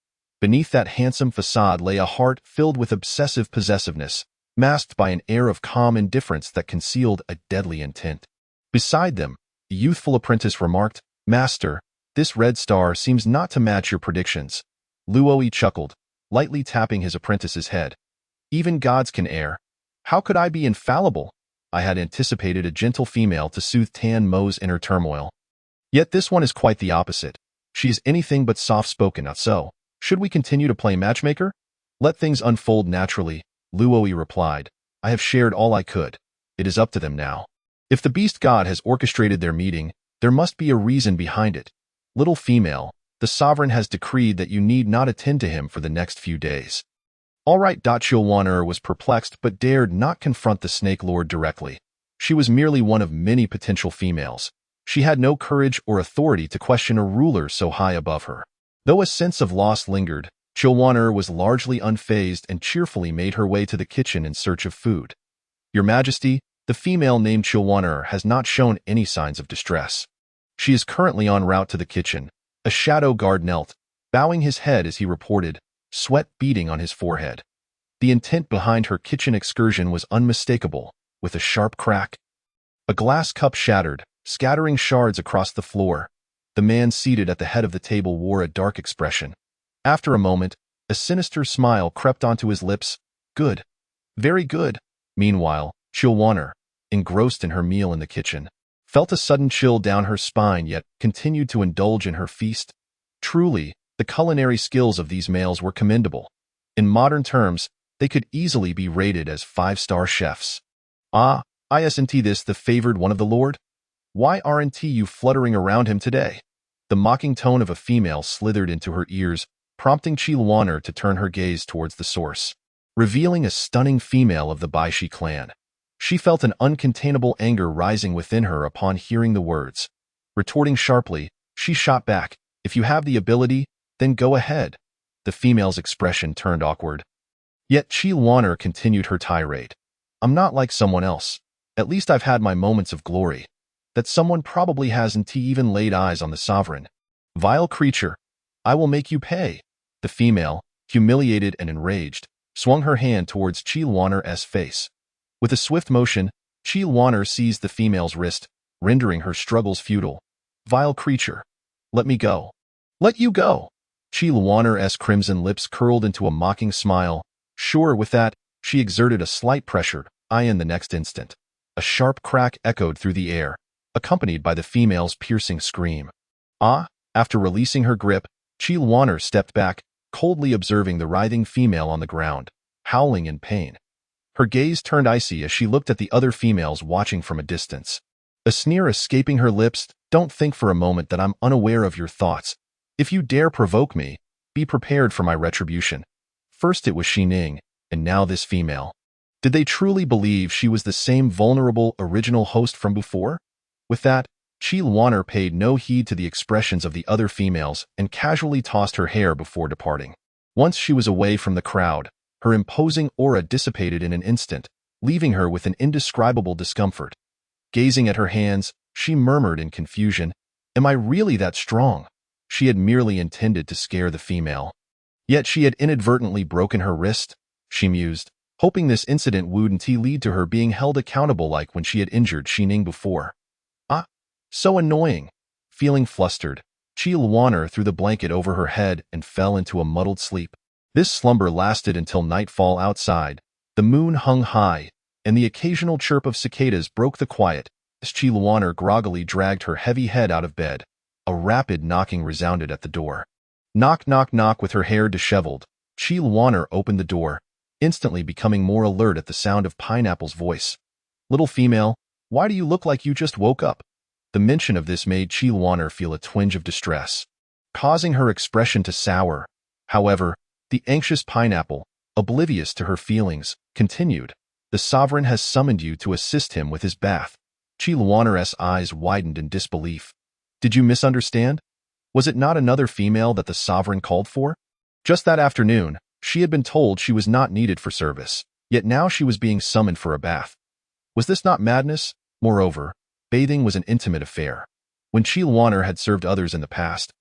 Beneath that handsome facade lay a heart filled with obsessive possessiveness, masked by an air of calm indifference that concealed a deadly intent. Beside them, the youthful apprentice remarked, "Master, this red star seems not to match your predictions." Luo Yi chuckled, lightly tapping his apprentice's head. "Even gods can err. How could I be infallible?" I had anticipated a gentle female to soothe Tan Mo's inner turmoil. Yet this one is quite the opposite. She is anything but soft-spoken. Not so. Should we continue to play matchmaker? "Let things unfold naturally," Luo Yi replied. "I have shared all I could. It is up to them now. If the beast god has orchestrated their meeting, there must be a reason behind it. Little female, The sovereign has decreed that you need not attend to him for the next few days. All right. Chilwaner was perplexed but dared not confront the Snake Lord directly. She was merely one of many potential females. She had no courage or authority to question a ruler so high above her. Though a sense of loss lingered, Chilwaner was largely unfazed and cheerfully made her way to the kitchen in search of food. Your Majesty, the female named Chilwaner has not shown any signs of distress. She is currently en route to the kitchen. A shadow guard knelt, bowing his head as he reported, sweat beading on his forehead. The intent behind her kitchen excursion was unmistakable. With a sharp crack, a glass cup shattered, scattering shards across the floor. The man seated at the head of the table wore a dark expression. After a moment, a sinister smile crept onto his lips. Good. Very good. Meanwhile, Chilwaner, engrossed in her meal in the kitchen, felt a sudden chill down her spine yet continued to indulge in her feast. Truly, the culinary skills of these males were commendable. In modern terms, they could easily be rated as 5-star chefs. Ah, isn't this the favored one of the Lord? Why aren't you fluttering around him today? The mocking tone of a female slithered into her ears, prompting Chilwaner to turn her gaze towards the source, revealing a stunning female of the Baishi clan. She felt an uncontainable anger rising within her upon hearing the words. Retorting sharply, she shot back, "If you have the ability, then go ahead." The female's expression turned awkward. Yet Chilwaner continued her tirade. "I'm not like someone else. At least I've had my moments of glory. That someone probably hasn't even laid eyes on the sovereign. Vile creature, I will make you pay." The female, humiliated and enraged, swung her hand towards Chilwaner's face. With a swift motion, Chilwaner seized the female's wrist, rendering her struggles futile. "Vile creature, let me go." "Let you go?" Chilwaner's crimson lips curled into a mocking smile. Sure, with that, she exerted a slight pressure. In the next instant, a sharp crack echoed through the air, accompanied by the female's piercing scream. After releasing her grip, Chilwaner stepped back, coldly observing the writhing female on the ground, howling in pain. Her gaze turned icy as she looked at the other females watching from a distance. A sneer escaping her lips. "Don't think for a moment that I'm unaware of your thoughts. If you dare provoke me, be prepared for my retribution." First it was Xining, and now this female. Did they truly believe she was the same vulnerable original host from before? With that, Chilwaner paid no heed to the expressions of the other females and casually tossed her hair before departing. Once she was away from the crowd, her imposing aura dissipated in an instant, leaving her with an indescribable discomfort. Gazing at her hands, she murmured in confusion, "Am I really that strong?" She had merely intended to scare the female. Yet she had inadvertently broken her wrist, she mused, hoping this incident wouldn't lead to her being held accountable like when she had injured Xining before. So annoying. Feeling flustered, Chilwaner threw the blanket over her head and fell into a muddled sleep. This slumber lasted until nightfall outside. The moon hung high, and the occasional chirp of cicadas broke the quiet as Chilwaner groggily dragged her heavy head out of bed. A rapid knocking resounded at the door. Knock, knock, knock. With her hair disheveled, Chilwaner opened the door, instantly becoming more alert at the sound of Pineapple's voice. "Little female, why do you look like you just woke up?" The mention of this made Chilwaner feel a twinge of distress, causing her expression to sour. However, the anxious Pineapple, oblivious to her feelings, continued, "The sovereign has summoned you to assist him with his bath." Chilwaner's eyes widened in disbelief. Did you misunderstand? Was it not another female that the sovereign called for? Just that afternoon, she had been told she was not needed for service, yet now she was being summoned for a bath. Was this not madness? Moreover, bathing was an intimate affair. When Chilwaner had served others in the past,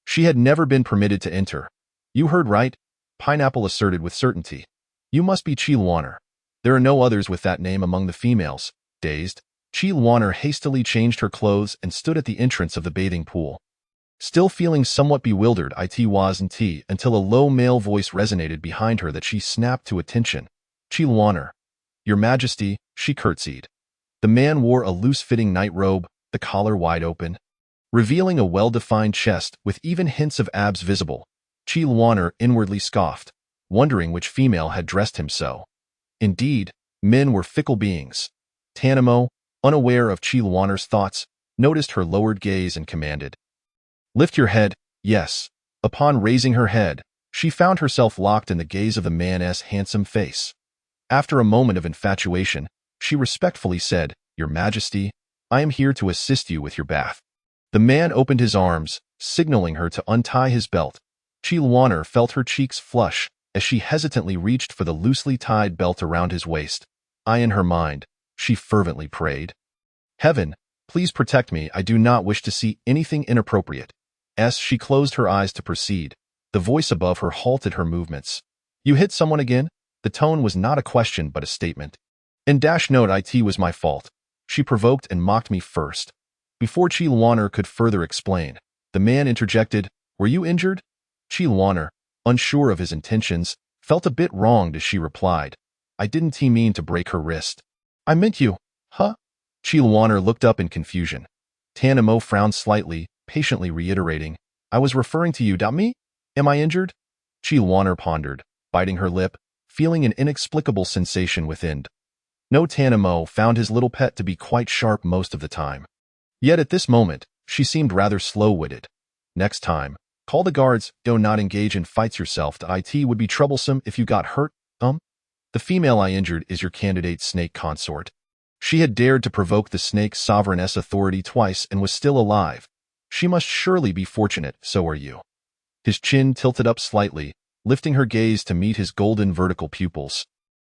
she had never been permitted to enter. "You heard right," Pineapple asserted with certainty. "You must be Chilwaner. There are no others with that name among the females." Dazed, Chilwaner hastily changed her clothes and stood at the entrance of the bathing pool. Still feeling somewhat bewildered, it wasn't until a low male voice resonated behind her that she snapped to attention. "Chilwaner, Your Majesty," she curtsied. The man wore a loose-fitting nightrobe, the collar wide open, revealing a well-defined chest with even hints of abs visible. Chilwaner inwardly scoffed, wondering which female had dressed him so. Indeed, men were fickle beings. Tanamo, unaware of Chilwaner's thoughts, noticed her lowered gaze and commanded, "Lift your head, Yes. Upon raising her head, she found herself locked in the gaze of the man's handsome face. After a moment of infatuation, she respectfully said, "Your Majesty, I am here to assist you with your bath." The man opened his arms, signaling her to untie his belt. Chilwaner felt her cheeks flush as she hesitantly reached for the loosely tied belt around his waist. In her mind, she fervently prayed, "Heaven, please protect me. I do not wish to see anything inappropriate." As she closed her eyes to proceed, the voice above her halted her movements. "You hit someone again?" The tone was not a question but a statement. It was my fault. She provoked and mocked me first. Before Chilwaner could further explain, the man interjected, "Were you injured?" Chilwaner, unsure of his intentions, felt a bit wronged as she replied, "I didn't mean to break her wrist." "I meant you." "Huh?" Chilwaner looked up in confusion. Tanamo frowned slightly, patiently reiterating, "I was referring to you. Me? Am I injured?" Chilwaner pondered, biting her lip, feeling an inexplicable sensation within. No, Tanamo found his little pet to be quite sharp most of the time. Yet at this moment, she seemed rather slow-witted. "Next time, call the guards. Do not engage in fights yourself. It would be troublesome if you got hurt. The female I injured is your candidate snake consort." She had dared to provoke the snake's sovereign's authority twice and was still alive. She must surely be fortunate, so are you. His chin tilted up slightly, lifting her gaze to meet his golden vertical pupils.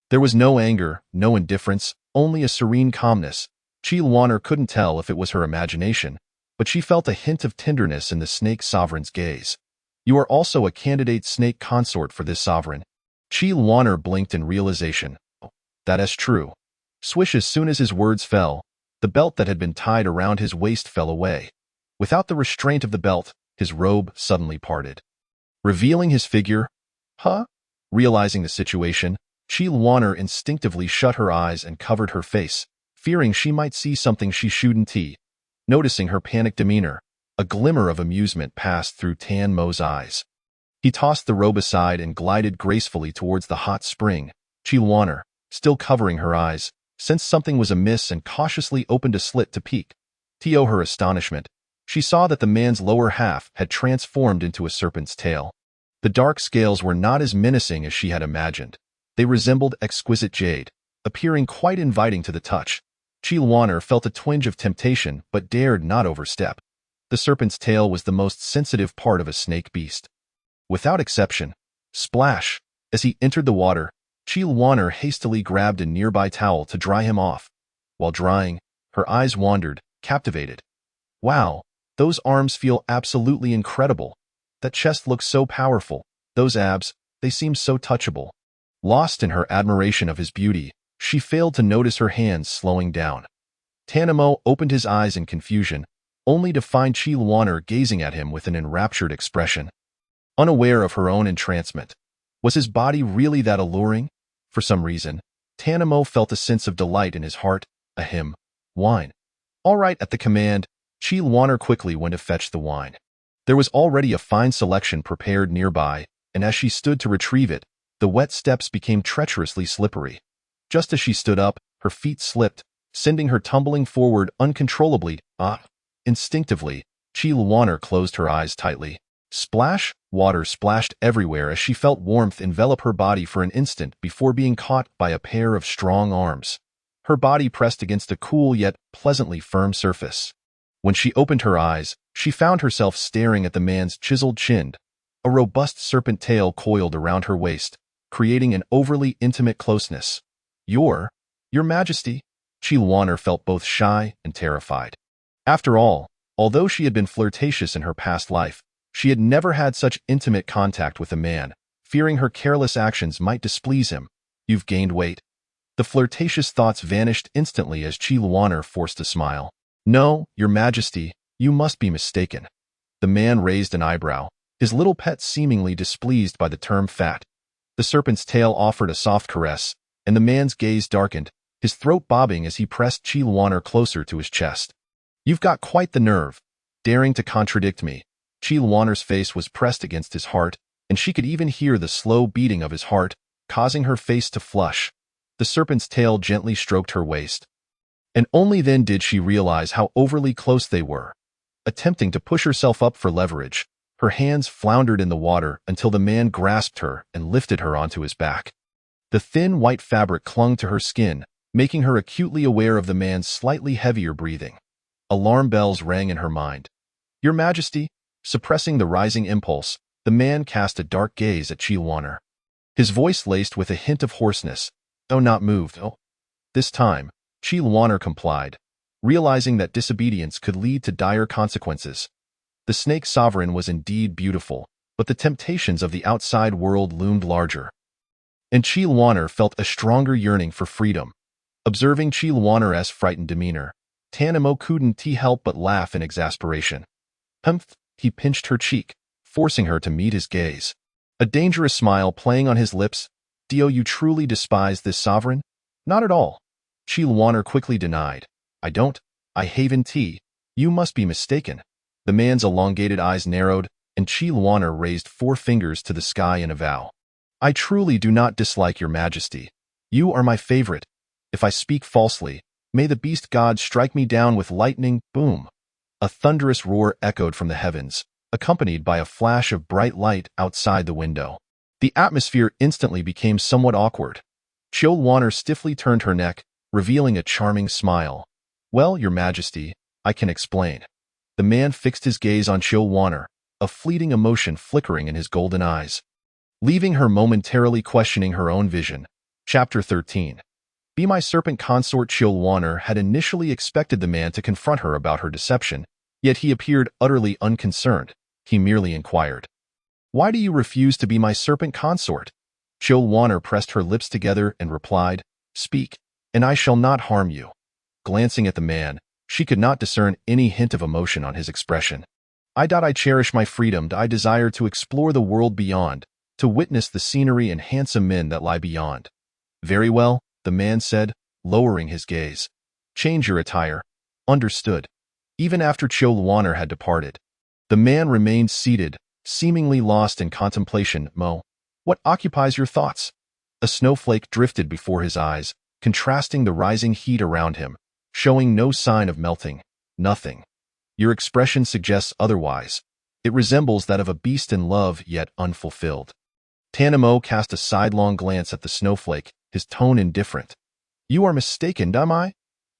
There was no anger, no indifference, only a serene calmness. Chilwaner couldn't tell if it was her imagination, but she felt a hint of tenderness in the snake sovereign's gaze. "You are also a candidate snake consort for this sovereign." Chilwaner blinked in realization. "Oh, that is true." Swish, as soon as his words fell, the belt that had been tied around his waist fell away. Without the restraint of the belt, his robe suddenly parted, revealing his figure. "Huh?" Realizing the situation, Chilwaner instinctively shut her eyes and covered her face, fearing she might see something she shouldn't. Noticing her panicked demeanor, a glimmer of amusement passed through Tan Mo's eyes. He tossed the robe aside and glided gracefully towards the hot spring. Chilwaner, still covering her eyes, sensed something was amiss and cautiously opened a slit to peek. To her astonishment, she saw that the man's lower half had transformed into a serpent's tail. The dark scales were not as menacing as she had imagined. They resembled exquisite jade, appearing quite inviting to the touch. Chilwaner felt a twinge of temptation but dared not overstep. The serpent's tail was the most sensitive part of a snake beast. Without exception, splash! As he entered the water, Chilwaner hastily grabbed a nearby towel to dry him off. While drying, her eyes wandered, captivated. "Wow, those arms feel absolutely incredible. That chest looks so powerful. Those abs, they seem so touchable." Lost in her admiration of his beauty, she failed to notice her hands slowing down. Tanamo opened his eyes in confusion, only to find Chilwaner gazing at him with an enraptured expression. Unaware of her own entrancement, was his body really that alluring? For some reason, Tanamo felt a sense of delight in his heart. Wine. All right. At the command, Chilwaner quickly went to fetch the wine. There was already a fine selection prepared nearby, and as she stood to retrieve it, the wet steps became treacherously slippery. Just as she stood up, her feet slipped, sending her tumbling forward uncontrollably. Instinctively, Chilwaner closed her eyes tightly. Splash! Water splashed everywhere as she felt warmth envelop her body for an instant before being caught by a pair of strong arms. Her body pressed against a cool yet pleasantly firm surface. When she opened her eyes, she found herself staring at the man's chiseled chin. A robust serpent tail coiled around her waist, creating an overly intimate closeness. Your Majesty." Chilwaner felt both shy and terrified. After all, although she had been flirtatious in her past life, she had never had such intimate contact with a man, fearing her careless actions might displease him. "You've gained weight." The flirtatious thoughts vanished instantly as Chilwaner forced a smile. "No, Your Majesty, you must be mistaken." The man raised an eyebrow, his little pet seemingly displeased by the term fat. The serpent's tail offered a soft caress, and the man's gaze darkened, his throat bobbing as he pressed Chilwaner closer to his chest. "You've got quite the nerve, daring to contradict me." Chilwaner's face was pressed against his heart, and she could even hear the slow beating of his heart, causing her face to flush. The serpent's tail gently stroked her waist. And only then did she realize how overly close they were. Attempting to push herself up for leverage, Her hands floundered in the water until the man grasped her and lifted her onto his back. The thin white fabric clung to her skin, making her acutely aware of the man's slightly heavier breathing. Alarm bells rang in her mind. "Your Majesty," suppressing the rising impulse, the man cast a dark gaze at Chilwaner. His voice laced with a hint of hoarseness, though not moved. "Oh." This time, Chilwaner complied, realizing that disobedience could lead to dire consequences. The snake sovereign was indeed beautiful, but the temptations of the outside world loomed larger. And Chilwaner felt a stronger yearning for freedom. Observing Chilwaner's frightened demeanor, Tanimo couldn't help but laugh in exasperation. "Humph," he pinched her cheek, forcing her to meet his gaze. A dangerous smile playing on his lips. "Do you truly despise this sovereign?" "Not at all," Chilwaner quickly denied. "I don't. I haven tea. You must be mistaken." The man's elongated eyes narrowed, and Chilwaner raised 4 fingers to the sky in a vow. "I truly do not dislike your Majesty. You are my favorite. If I speak falsely, may the beast god strike me down with lightning." Boom! A thunderous roar echoed from the heavens, accompanied by a flash of bright light outside the window. The atmosphere instantly became somewhat awkward. Chilwaner stiffly turned her neck, revealing a charming smile. "Well, your Majesty, I can explain." The man fixed his gaze on Chilwaner, a fleeting emotion flickering in his golden eyes, leaving her momentarily questioning her own vision. Chapter 13. Be my serpent consort. Chilwaner had initially expected the man to confront her about her deception, yet he appeared utterly unconcerned. He merely inquired, "Why do you refuse to be my serpent consort?" Chilwaner pressed her lips together and replied, "Speak, and I shall not harm you." Glancing at the man, she could not discern any hint of emotion on his expression. I cherish my freedom. I desire to explore the world beyond, to witness the scenery and handsome men that lie beyond." "Very well," the man said, lowering his gaze. "Change your attire." "Understood." Even after Chilwaner had departed, the man remained seated, seemingly lost in contemplation. "What occupies your thoughts?" A snowflake drifted before his eyes, contrasting the rising heat around him, showing no sign of melting. "Nothing." "Your expression suggests otherwise. It resembles that of a beast in love yet unfulfilled." Tanimo cast a sidelong glance at the snowflake, his tone indifferent. "You are mistaken, am I?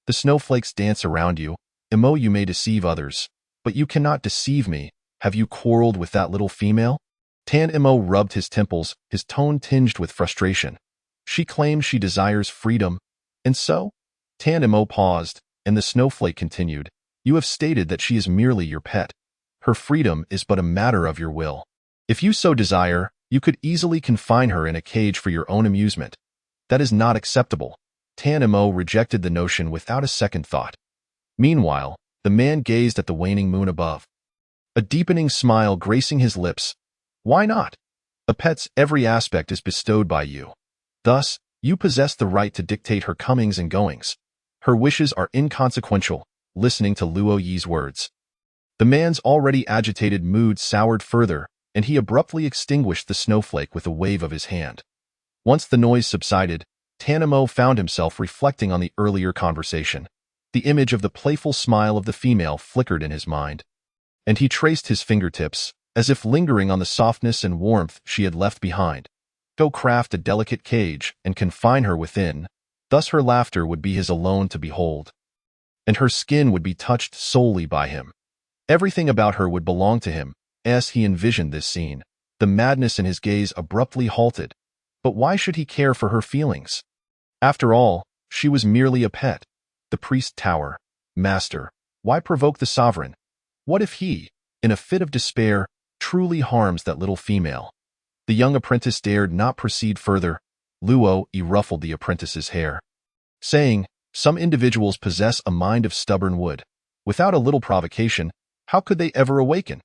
The snowflakes dance around you. You may deceive others, but you cannot deceive me. Have you quarreled with that little female?" Tanimo rubbed his temples, his tone tinged with frustration. "She claims she desires freedom, and so?" Tanimo paused, and the snowflake continued. "You have stated that she is merely your pet. Her freedom is but a matter of your will. If you so desire, you could easily confine her in a cage for your own amusement. That is not acceptable." Tanimo rejected the notion without a second thought. Meanwhile, the man gazed at the waning moon above, a deepening smile gracing his lips. "Why not? A pet's every aspect is bestowed by you. Thus, you possess the right to dictate her comings and goings. Her wishes are inconsequential." Listening to Luo Yi's words, the man's already agitated mood soured further, and he abruptly extinguished the snowflake with a wave of his hand. Once the noise subsided, Tanimo found himself reflecting on the earlier conversation. The image of the playful smile of the female flickered in his mind, and he traced his fingertips, as if lingering on the softness and warmth she had left behind. Go craft a delicate cage and confine her within, thus her laughter would be his alone to behold, and her skin would be touched solely by him. Everything about her would belong to him. As he envisioned this scene, the madness in his gaze abruptly halted. But why should he care for her feelings? After all, she was merely a pet. The priest tower. Master, why provoke the sovereign? What if he, in a fit of despair, truly harms that little female? The young apprentice dared not proceed further. Luo Yi ruffled the apprentice's hair, saying, "Some individuals possess a mind of stubborn wood. Without a little provocation, how could they ever awaken?"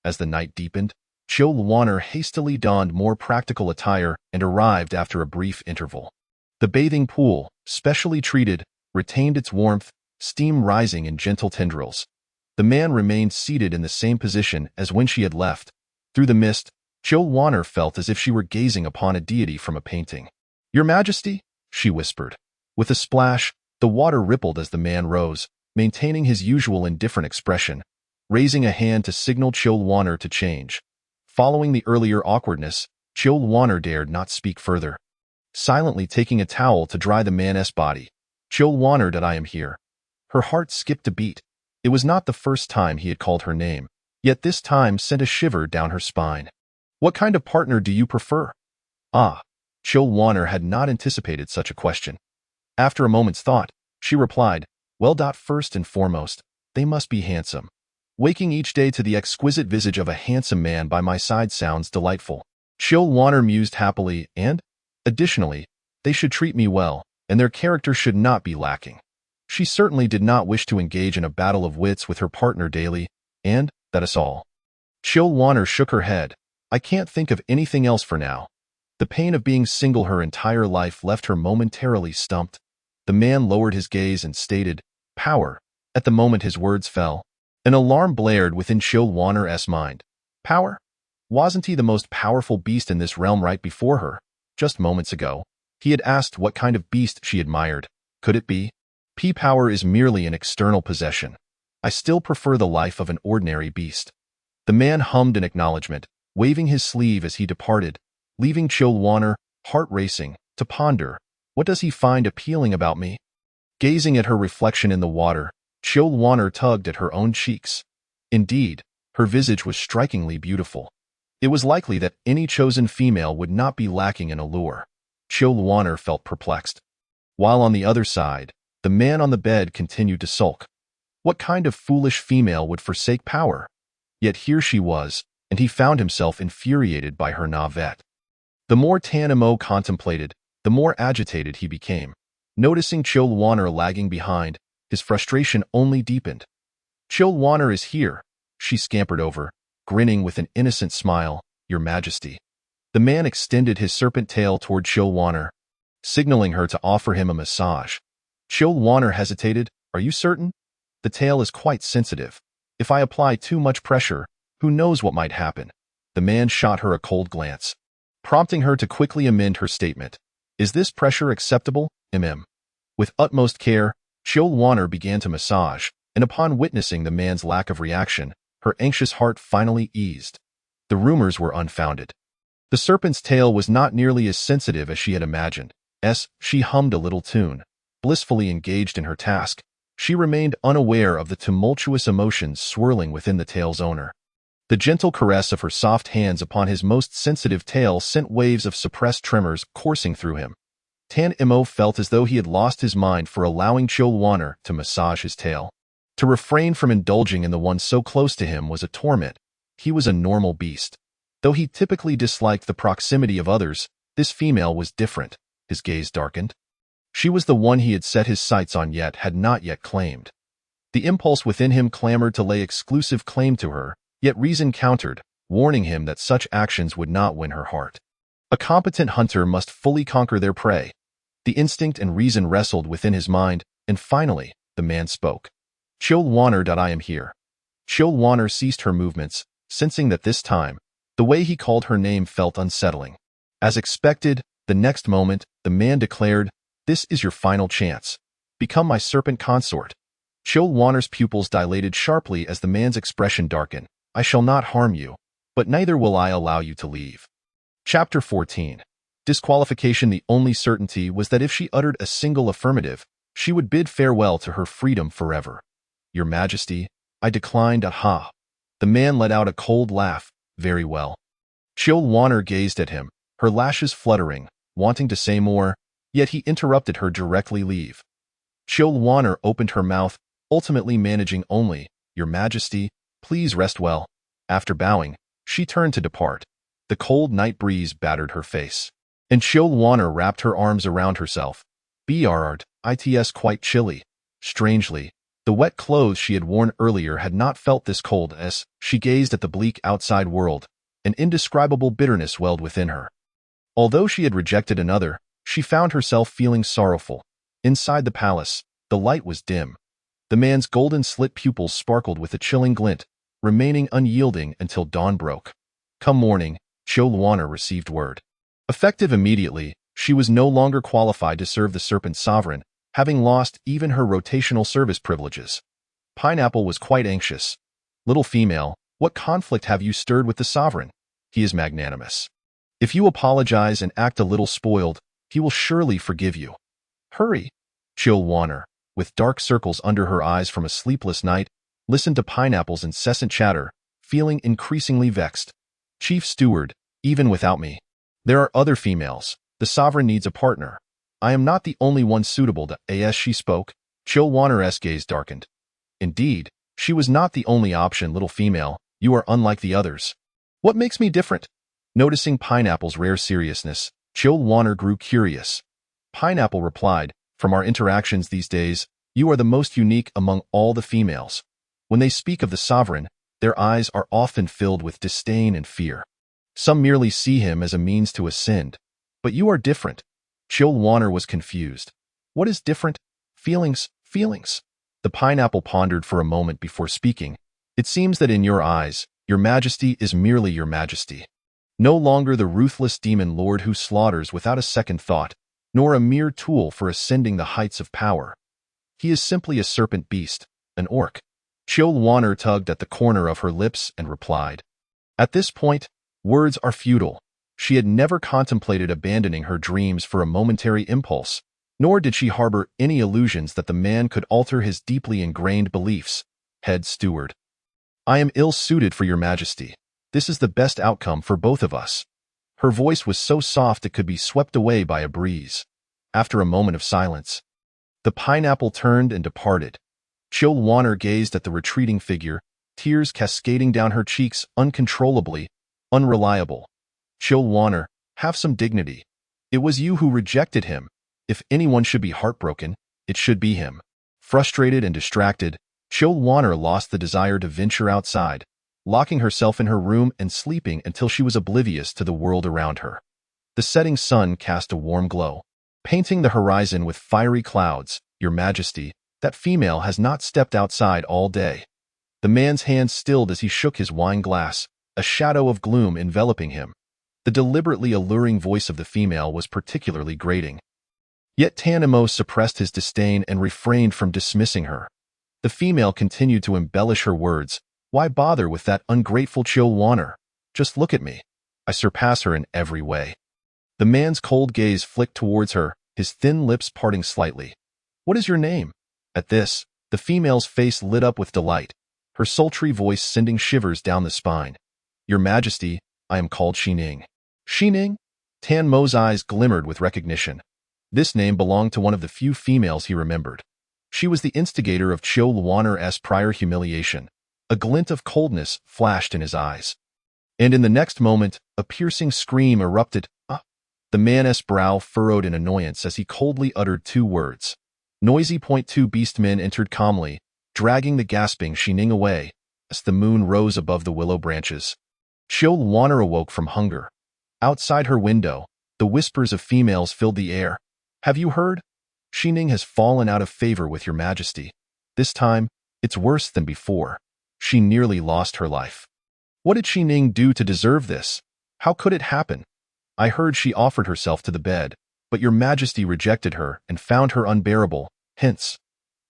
As the night deepened, Chilwaner hastily donned more practical attire and arrived after a brief interval. The bathing pool, specially treated, retained its warmth, steam rising in gentle tendrils. The man remained seated in the same position as when she had left. Through the mist, Chilwaner felt as if she were gazing upon a deity from a painting. "Your Majesty?" she whispered. With a splash, the water rippled as the man rose, maintaining his usual indifferent expression. raising a hand to signal Chilwanner to change. Following the earlier awkwardness, Chilwanner dared not speak further. Silently taking a towel to dry the man's body. Chilwanner, that I am here. Her heart skipped a beat. It was not the first time he had called her name, yet this time sent a shiver down her spine. What kind of partner do you prefer? Ah, Chilwanner had not anticipated such a question. After a moment's thought, she replied, well, first and foremost, they must be handsome. Waking each day to the exquisite visage of a handsome man by my side sounds delightful. Chilwanner mused happily, and, additionally, they should treat me well, and their character should not be lacking. She certainly did not wish to engage in a battle of wits with her partner daily, and that is all. Chilwanner shook her head. I can't think of anything else for now. The pain of being single her entire life left her momentarily stumped. The man lowered his gaze and stated, power. At the moment his words fell, an alarm blared within Chilwanner's mind. Power? Wasn't he the most powerful beast in this realm right before her? Just moments ago, he had asked what kind of beast she admired. Could it be? Power is merely an external possession. I still prefer the life of an ordinary beast. The man hummed in acknowledgement, waving his sleeve as he departed, leaving Chilwanner, heart racing, to ponder, what does he find appealing about me? Gazing at her reflection in the water, Chilwanner tugged at her own cheeks. Indeed, her visage was strikingly beautiful. It was likely that any chosen female would not be lacking in allure. Chilwanner felt perplexed. While on the other side, the man on the bed continued to sulk. What kind of foolish female would forsake power? Yet here she was, and he found himself infuriated by her navette. The more Tanimo contemplated, the more agitated he became. Noticing Chilwanner lagging behind, his frustration only deepened. Chilwanner is here, she scampered over, grinning with an innocent smile, Your Majesty. The man extended his serpent tail toward Chilwanner, signaling her to offer him a massage. Chilwanner hesitated. Are you certain? The tail is quite sensitive. If I apply too much pressure, who knows what might happen? The man shot her a cold glance, prompting her to quickly amend her statement. Is this pressure acceptable, mm? With utmost care, Chilwanner began to massage, and upon witnessing the man's lack of reaction, her anxious heart finally eased. The rumors were unfounded. The serpent's tail was not nearly as sensitive as she had imagined. She hummed a little tune. Blissfully engaged in her task, she remained unaware of the tumultuous emotions swirling within the tail's owner. The gentle caress of her soft hands upon his most sensitive tail sent waves of suppressed tremors coursing through him. Tanimo felt as though he had lost his mind for allowing Chilwanner to massage his tail. To refrain from indulging in the one so close to him was a torment. He was a normal beast. Though he typically disliked the proximity of others, this female was different. His gaze darkened. She was the one he had set his sights on yet had not yet claimed. The impulse within him clamored to lay exclusive claim to her, yet reason countered, warning him that such actions would not win her heart. A competent hunter must fully conquer their prey. The instinct and reason wrestled within his mind, and finally, the man spoke. Chilwanner, I am here. Chilwanner ceased her movements, sensing that this time, the way he called her name felt unsettling. As expected, the next moment, the man declared, This is your final chance. Become my serpent consort. Chilwanner's pupils dilated sharply as the man's expression darkened. I shall not harm you, but neither will I allow you to leave. Chapter 14. Disqualification. The only certainty was that if she uttered a single affirmative, she would bid farewell to her freedom forever. Your Majesty, I declined. Aha. The man let out a cold laugh. Very well. Chilwanner gazed at him, her lashes fluttering, wanting to say more, yet he interrupted her directly. Leave. Chilwanner opened her mouth, ultimately managing only, Your Majesty, please rest well. After bowing, she turned to depart. The cold night breeze battered her face, and Chilwanner wrapped her arms around herself. It's quite chilly. Strangely, the wet clothes she had worn earlier had not felt this cold as she gazed at the bleak outside world. An indescribable bitterness welled within her. Although she had rejected another, she found herself feeling sorrowful. Inside the palace, the light was dim. The man's golden slit pupils sparkled with a chilling glint, remaining unyielding until dawn broke. Come morning, Chilwanner received word. Effective immediately, she was no longer qualified to serve the Serpent Sovereign, having lost even her rotational service privileges. Pineapple was quite anxious. Little female, what conflict have you stirred with the sovereign? He is magnanimous. If you apologize and act a little spoiled, he will surely forgive you. Hurry. Chill Warner, with dark circles under her eyes from a sleepless night, listened to Pineapple's incessant chatter, feeling increasingly vexed. Chief Steward, even without me. There are other females. The sovereign needs a partner. I am not the only one suitable to as she spoke. Chill Warner's gaze darkened. Indeed, she was not the only option, little female. You are unlike the others. What makes me different? Noticing Pineapple's rare seriousness, Chill Warner grew curious. Pineapple replied, from our interactions these days, you are the most unique among all the females. When they speak of the sovereign, their eyes are often filled with disdain and fear. Some merely see him as a means to ascend. But you are different. Chill Warner was confused. What is different? Feelings. The pineapple pondered for a moment before speaking. It seems that in your eyes, your majesty is merely your majesty. No longer the ruthless demon lord who slaughters without a second thought, nor a mere tool for ascending the heights of power. He is simply a serpent beast, an orc. Chill Warner tugged at the corner of her lips and replied. At this point, words are futile. She had never contemplated abandoning her dreams for a momentary impulse, nor did she harbor any illusions that the man could alter his deeply ingrained beliefs. Head Steward. I am ill-suited for your majesty. This is the best outcome for both of us. Her voice was so soft it could be swept away by a breeze. After a moment of silence, the pineapple turned and departed. Chill Warner gazed at the retreating figure, tears cascading down her cheeks uncontrollably, unreliable. Chill Warner, have some dignity. It was you who rejected him. If anyone should be heartbroken, it should be him. Frustrated and distracted, Chill Warner lost the desire to venture outside, locking herself in her room and sleeping until she was oblivious to the world around her. The setting sun cast a warm glow, painting the horizon with fiery clouds. Your Majesty, that female has not stepped outside all day. The man's hand stilled as he shook his wine glass, a shadow of gloom enveloping him. The deliberately alluring voice of the female was particularly grating. Yet Tanimo suppressed his disdain and refrained from dismissing her. The female continued to embellish her words. Why bother with that ungrateful Chill Warner? Just look at me. I surpass her in every way. The man's cold gaze flicked towards her, his thin lips parting slightly. What is your name? At this, the female's face lit up with delight, her sultry voice sending shivers down the spine. Your Majesty, I am called Xining. Xining? Tan Mo's eyes glimmered with recognition. This name belonged to one of the few females he remembered. She was the instigator of Chill Warner's prior humiliation. A glint of coldness flashed in his eyes. And in the next moment, a piercing scream erupted. The man's brow furrowed in annoyance as he coldly uttered two words. Noisy .2 beastmen entered calmly, dragging the gasping Xining away as the moon rose above the willow branches. Chill Warner awoke from hunger. Outside her window, the whispers of females filled the air. Have you heard? Xining has fallen out of favor with your Majesty. This time, it's worse than before. She nearly lost her life. What did Xining do to deserve this? How could it happen? I heard she offered herself to the bed, but your Majesty rejected her and found her unbearable. Hence,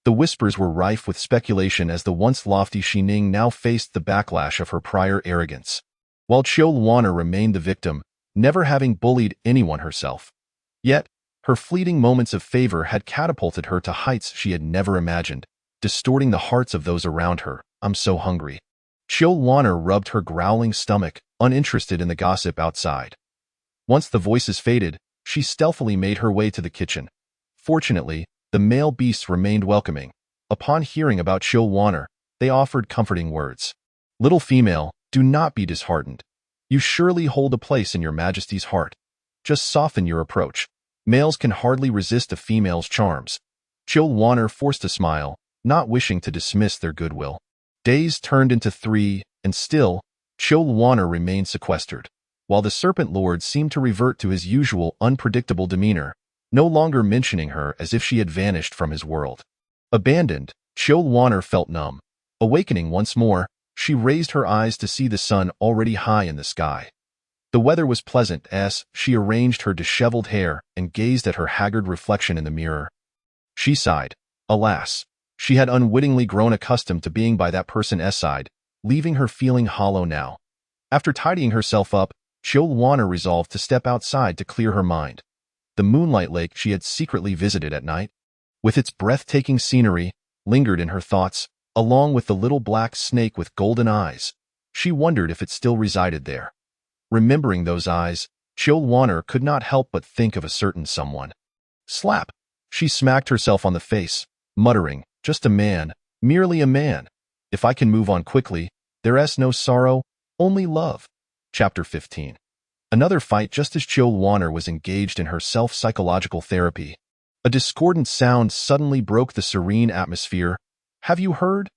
the whispers were rife with speculation as the once lofty Xining now faced the backlash of her prior arrogance. While Chill Warner remained the victim, never having bullied anyone herself. Yet, her fleeting moments of favor had catapulted her to heights she had never imagined, distorting the hearts of those around her. I'm so hungry. Chill Warner rubbed her growling stomach, uninterested in the gossip outside. Once the voices faded, she stealthily made her way to the kitchen. Fortunately, the male beasts remained welcoming. Upon hearing about Chill Warner, they offered comforting words. Little female, do not be disheartened. You surely hold a place in your Majesty's heart. Just soften your approach. Males can hardly resist a female's charms. Chill Warner forced a smile, not wishing to dismiss their goodwill. Days turned into 3, and still, Chill Warner remained sequestered, while the Serpent Lord seemed to revert to his usual unpredictable demeanor, no longer mentioning her as if she had vanished from his world. Abandoned, Chill Warner felt numb. Awakening once more, she raised her eyes to see the sun already high in the sky. The weather was pleasant as she arranged her disheveled hair and gazed at her haggard reflection in the mirror. She sighed. Alas, she had unwittingly grown accustomed to being by that person's side, leaving her feeling hollow now. After tidying herself up, Chilwana resolved to step outside to clear her mind. The moonlight lake she had secretly visited at night, with its breathtaking scenery, lingered in her thoughts, along with the little black snake with golden eyes. She wondered if it still resided there. Remembering those eyes, Chilwana could not help but think of a certain someone. Slap! She smacked herself on the face, muttering, "Just a man, merely a man. If I can move on quickly, there's no sorrow, only love." Chapter 15. Another fight. Just as Chilwana was engaged in her self-psychological therapy, a discordant sound suddenly broke the serene atmosphere. "Have you heard?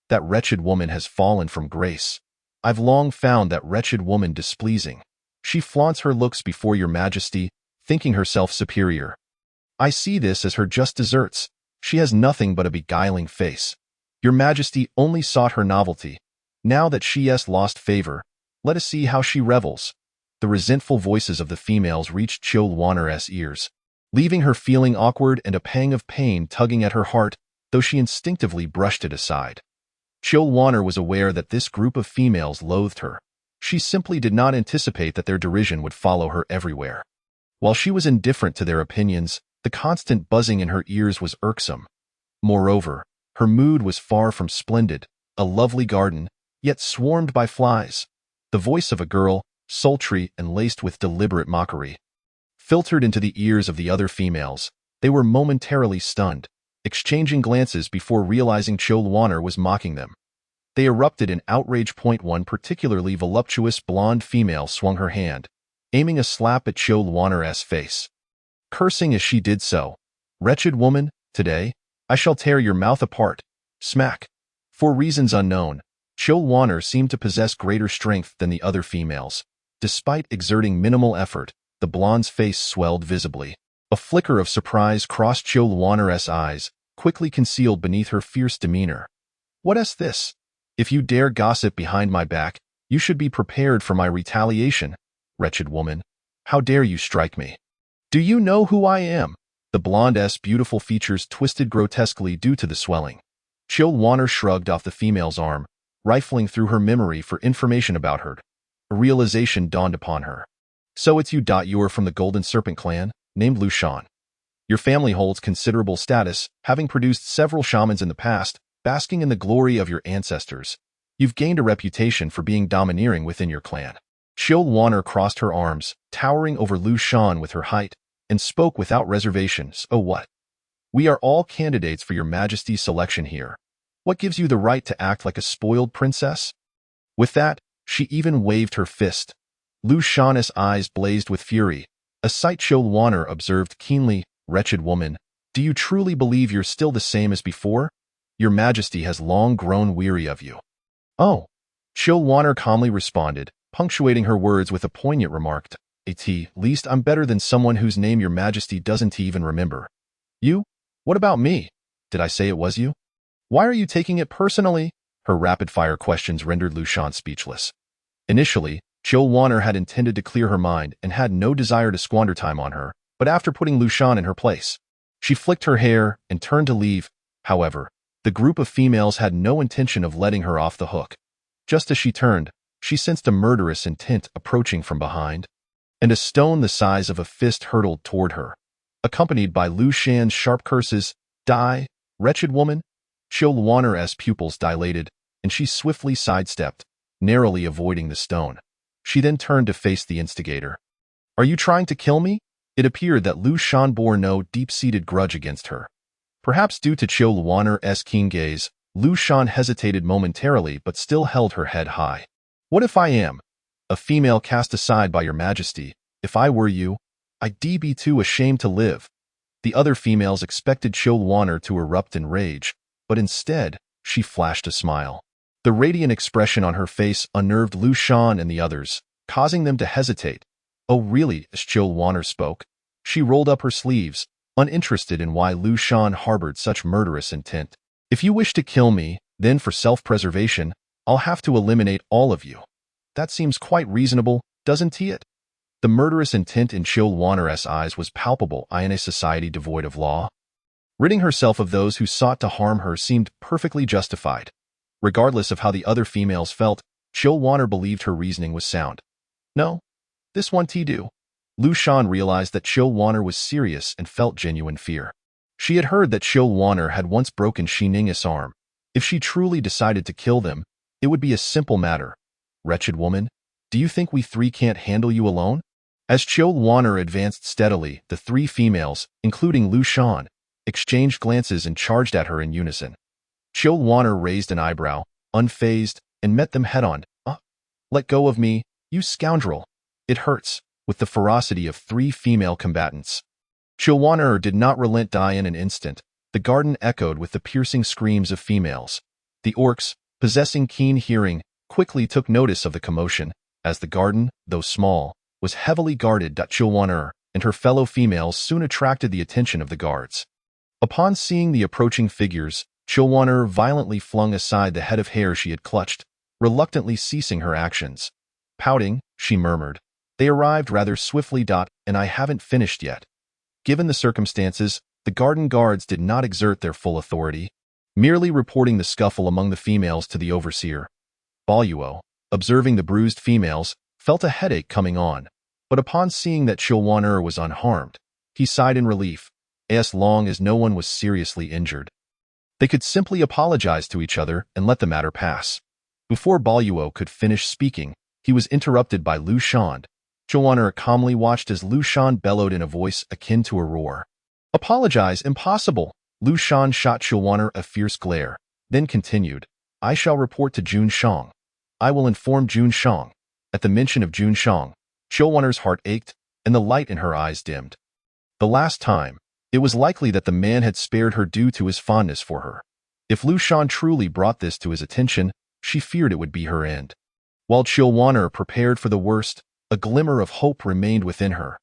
That wretched woman has fallen from grace. I've long found that wretched woman displeasing. She flaunts her looks before your majesty, thinking herself superior. I see this as her just deserts. She has nothing but a beguiling face. Your majesty only sought her novelty. Now that she has lost favor, let us see how she revels." The resentful voices of the females reached Chilwana's ears, leaving her feeling awkward and a pang of pain tugging at her heart, though she instinctively brushed it aside. Chilwana was aware that this group of females loathed her. She simply did not anticipate that their derision would follow her everywhere. While she was indifferent to their opinions, the constant buzzing in her ears was irksome. Moreover, her mood was far from splendid, a lovely garden, yet swarmed by flies. The voice of a girl, sultry and laced with deliberate mockery, filtered into the ears of the other females. They were momentarily stunned, exchanging glances before realizing Chilwana was mocking them. They erupted in outrage. One particularly voluptuous blonde female swung her hand, aiming a slap at Chilwana's face, cursing as she did so. "Wretched woman, today, I shall tear your mouth apart." Smack. For reasons unknown, Chilwana seemed to possess greater strength than the other females. Despite exerting minimal effort, the blonde's face swelled visibly. A flicker of surprise crossed Chilwana's eyes, quickly concealed beneath her fierce demeanor. "What is this? If you dare gossip behind my back, you should be prepared for my retaliation. Wretched woman, how dare you strike me? Do you know who I am?" The blonde's beautiful features twisted grotesquely due to the swelling. Chilwana shrugged off the female's arm, rifling through her memory for information about her. A realization dawned upon her. "So it's you. You're from the Golden Serpent clan, named Lushan. Your family holds considerable status, having produced several shamans in the past, basking in the glory of your ancestors. You've gained a reputation for being domineering within your clan." Chilwana crossed her arms, towering over Lushan with her height, and spoke without reservations. "Oh, what? We are all candidates for your majesty's selection here. What gives you the right to act like a spoiled princess?" With that, she even waved her fist. Lushan's eyes blazed with fury, a sight Chilwana observed keenly. "Wretched woman, do you truly believe you're still the same as before? Your majesty has long grown weary of you." "Oh," Chilwana calmly responded, punctuating her words with a poignant remark. "At least I'm better than someone whose name your majesty doesn't even remember." "You? What about me? Did I say it was you? Why are you taking it personally?" Her rapid-fire questions rendered Lushan speechless. Initially, Chilwana had intended to clear her mind and had no desire to squander time on her, but after putting Lushan in her place, she flicked her hair and turned to leave. However, the group of females had no intention of letting her off the hook. Just as she turned, she sensed a murderous intent approaching from behind, and a stone the size of a fist hurtled toward her, accompanied by Lushan's sharp curses. "Die, wretched woman!" Chilwana's pupils dilated, and she swiftly sidestepped, narrowly avoiding the stone. She then turned to face the instigator. "Are you trying to kill me?" It appeared that Lushan bore no deep-seated grudge against her. Perhaps due to Chilwana's keen gaze, Lushan hesitated momentarily but still held her head high. "What if I am a female cast aside by your majesty? If I were you, I'd be too ashamed to live." The other females expected Chilwana to erupt in rage, but instead, she flashed a smile. The radiant expression on her face unnerved Lushan and the others, causing them to hesitate. "Oh really?" As Chilwana spoke, she rolled up her sleeves, uninterested in why Lushan harbored such murderous intent. "If you wish to kill me, then for self-preservation, I'll have to eliminate all of you. That seems quite reasonable, doesn't it?" The murderous intent in Chilwana's eyes was palpable in a society devoid of law. Ridding herself of those who sought to harm her seemed perfectly justified. Regardless of how the other females felt, Chilwaner believed her reasoning was sound. No, this one do. Lu Shan realized that Chilwaner was serious and felt genuine fear. She had heard that Chilwaner had once broken Xining's arm. If she truly decided to kill them, it would be a simple matter. Wretched woman, do you think we three can't handle you alone? As Chilwaner advanced steadily, the three females, including Lu Shan, exchanged glances and charged at her in unison. Chilwaner raised an eyebrow, unfazed, and met them head-on. Let go of me, you scoundrel. It hurts, with the ferocity of three female combatants. Chilwaner did not relent. In an instant, the garden echoed with the piercing screams of females. The orcs, possessing keen hearing, quickly took notice of the commotion, as the garden, though small, was heavily guarded. Chilwaner and her fellow females soon attracted the attention of the guards. Upon seeing the approaching figures, Chilwaner violently flung aside the head of hair she had clutched, reluctantly ceasing her actions. Pouting, she murmured, "They arrived rather swiftly. And I haven't finished yet." Given the circumstances, the garden guards did not exert their full authority, merely reporting the scuffle among the females to the overseer. Boluo, observing the bruised females, felt a headache coming on, but upon seeing that Chilwaner was unharmed, he sighed in relief, as long as no one was seriously injured. They could simply apologize to each other and let the matter pass. Before Boluo could finish speaking, he was interrupted by Lu Shan. Chilwaner calmly watched as Lu Shan bellowed in a voice akin to a roar. "Apologize, impossible!" Lu Shan shot Chilwaner a fierce glare, then continued, "I shall report to Jun Shang. I will inform Jun Shang." At the mention of Jun Shang, Chilwaner's heart ached, and the light in her eyes dimmed. The last time, it was likely that the man had spared her due to his fondness for her. If Lu Shan truly brought this to his attention, she feared it would be her end. While Chilwaner prepared for the worst, a glimmer of hope remained within her.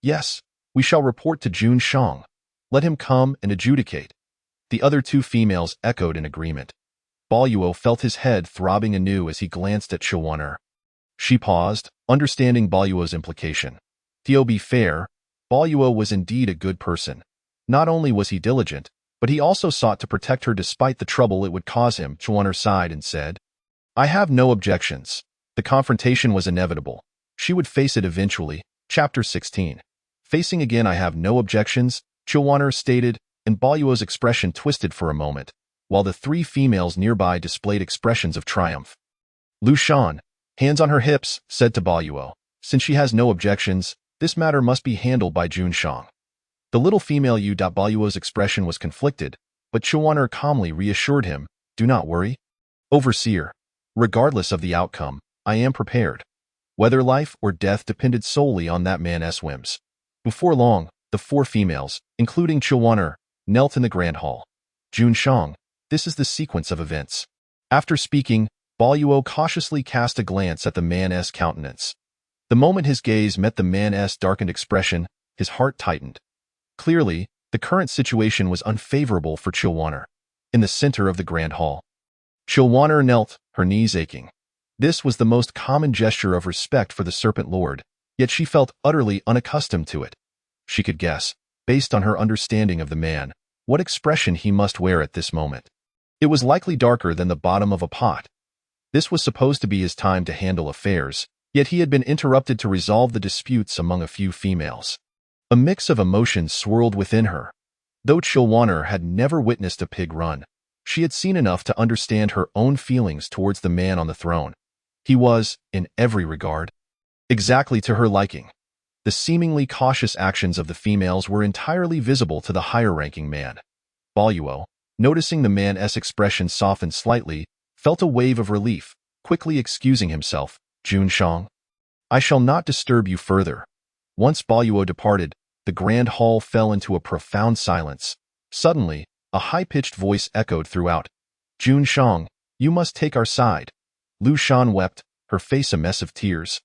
"Yes, we shall report to Jun Shang. Let him come and adjudicate." The other two females echoed in agreement. Boluo felt his head throbbing anew as he glanced at Chilwaner. She paused, understanding Boluo's implication. To be fair, Boluo was indeed a good person. Not only was he diligent, but he also sought to protect her despite the trouble it would cause him. Chilwaner sighed and said, "I have no objections." The confrontation was inevitable. She would face it eventually. Chapter 16. Facing again, "I have no objections," Chilwaner stated, and Boluo's expression twisted for a moment, while the three females nearby displayed expressions of triumph. Lu Shan, hands on her hips, said to Boluo, "Since she has no objections, this matter must be handled by Jun Shang." The little female Boluo's expression was conflicted, but Chilwaner calmly reassured him, "Do not worry. Overseer, regardless of the outcome, I am prepared." Whether life or death depended solely on that man's whims. Before long, the four females, including Chilwaner, knelt in the grand hall. "Jun Shang, this is the sequence of events." After speaking, Boluo cautiously cast a glance at the man's countenance. The moment his gaze met the man's darkened expression, his heart tightened. Clearly, the current situation was unfavorable for Chilwaner. In the center of the grand hall, Chilwaner knelt, her knees aching. This was the most common gesture of respect for the Serpent Lord, yet she felt utterly unaccustomed to it. She could guess, based on her understanding of the man, what expression he must wear at this moment. It was likely darker than the bottom of a pot. This was supposed to be his time to handle affairs, yet he had been interrupted to resolve the disputes among a few females. A mix of emotions swirled within her. Though Chilwaner had never witnessed a pig run, she had seen enough to understand her own feelings towards the man on the throne. He was, in every regard, exactly to her liking. The seemingly cautious actions of the females were entirely visible to the higher-ranking man. Boluo, noticing the man's expression soften slightly, felt a wave of relief, quickly excusing himself. "Jun Shang, I shall not disturb you further." Once Boluo departed, the grand hall fell into a profound silence. Suddenly, a high-pitched voice echoed throughout. "Jun Shang, you must take our side." Lu Shan wept, her face a mess of tears.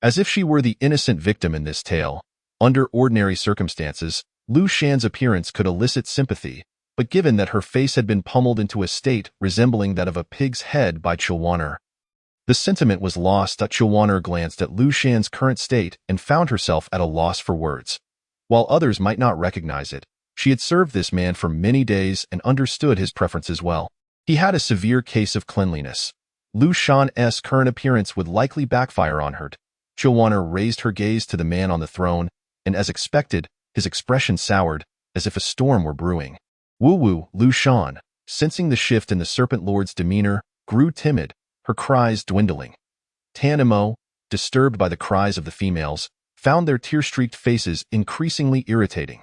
As if she were the innocent victim in this tale, under ordinary circumstances, Lu Shan's appearance could elicit sympathy, but given that her face had been pummeled into a state resembling that of a pig's head by Chilwaner, the sentiment was lost. Chilwaner glanced at Lu Shan's current state and found herself at a loss for words. While others might not recognize it, she had served this man for many days and understood his preferences well. He had a severe case of cleanliness. Lu Shan's current appearance would likely backfire on her. Chilwaner raised her gaze to the man on the throne, and as expected, his expression soured, as if a storm were brewing. Woo-woo, Lu Shan, sensing the shift in the Serpent Lord's demeanor, grew timid, her cries dwindling. Tan Mo, disturbed by the cries of the females, found their tear-streaked faces increasingly irritating.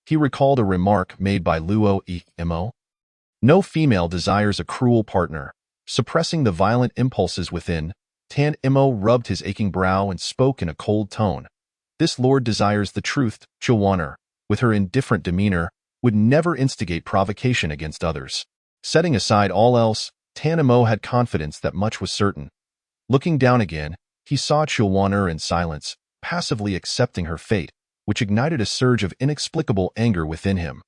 He recalled a remark made by Luo Mo. No female desires a cruel partner. Suppressing the violent impulses within, Tan Mo rubbed his aching brow and spoke in a cold tone. This lord desires the truth. Chilwaner, with her indifferent demeanor, would never instigate provocation against others. Setting aside all else, Tan Mo had confidence that much was certain. Looking down again, he saw Chilwaner in silence, passively accepting her fate, which ignited a surge of inexplicable anger within him.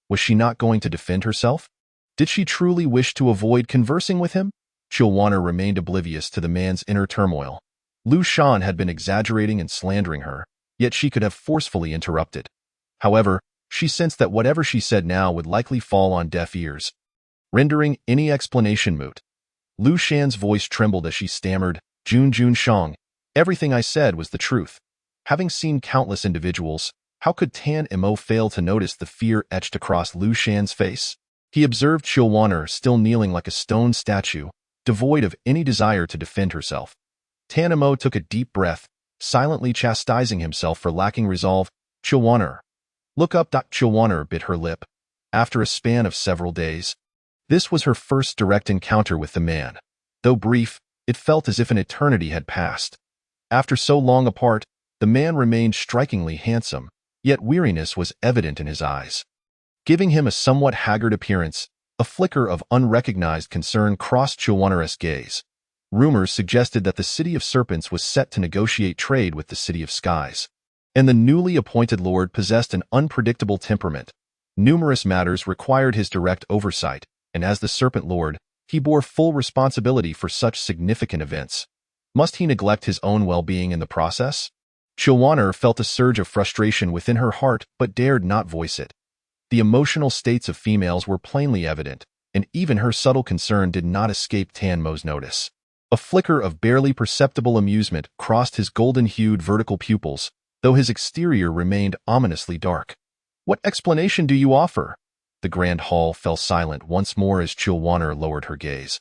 Was she not going to defend herself? Did she truly wish to avoid conversing with him? Chilwaner remained oblivious to the man's inner turmoil. Lu Shan had been exaggerating and slandering her, yet she could have forcefully interrupted. However, she sensed that whatever she said now would likely fall on deaf ears, rendering any explanation moot. Lu Shan's voice trembled as she stammered, Jun Shang, everything I said was the truth. Having seen countless individuals, how could Tan Mo fail to notice the fear etched across Lu Shan's face? He observed Chilwaner still kneeling like a stone statue, devoid of any desire to defend herself. Tan Mo took a deep breath, silently chastising himself for lacking resolve. Chilwaner. Look up. Chilwaner bit her lip. After a span of several days, this was her first direct encounter with the man. Though brief, it felt as if an eternity had passed. After so long apart, the man remained strikingly handsome, yet weariness was evident in his eyes. Giving him a somewhat haggard appearance, a flicker of unrecognized concern crossed Chilwaner's gaze. Rumors suggested that the City of Serpents was set to negotiate trade with the City of Skies, and the newly appointed lord possessed an unpredictable temperament. Numerous matters required his direct oversight, and as the Serpent Lord, he bore full responsibility for such significant events. Must he neglect his own well-being in the process? Chilwaner felt a surge of frustration within her heart but dared not voice it. The emotional states of females were plainly evident, and even her subtle concern did not escape Tan Mo's notice. A flicker of barely perceptible amusement crossed his golden-hued vertical pupils, though his exterior remained ominously dark. What explanation do you offer? The grand hall fell silent once more as Chilwaner lowered her gaze.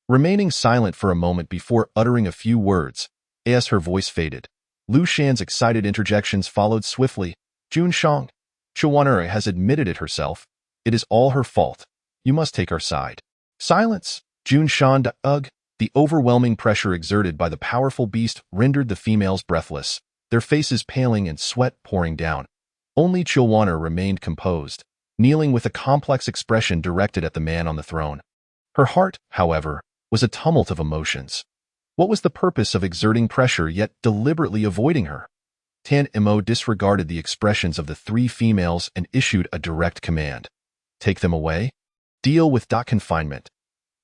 Remaining silent for a moment before uttering a few words, as her voice faded, Lu Shan's excited interjections followed swiftly. Jun Shang. Chilwaner has admitted it herself. It is all her fault. You must take our side. Silence. Jun Shan. Ugh. The overwhelming pressure exerted by the powerful beast rendered the females breathless, their faces paling and sweat pouring down. Only Chilwaner remained composed, kneeling with a complex expression directed at the man on the throne. Her heart, however, was a tumult of emotions. What was the purpose of exerting pressure yet deliberately avoiding her? Tan Mo disregarded the expressions of the three females and issued a direct command. Take them away? Deal with. Confinement.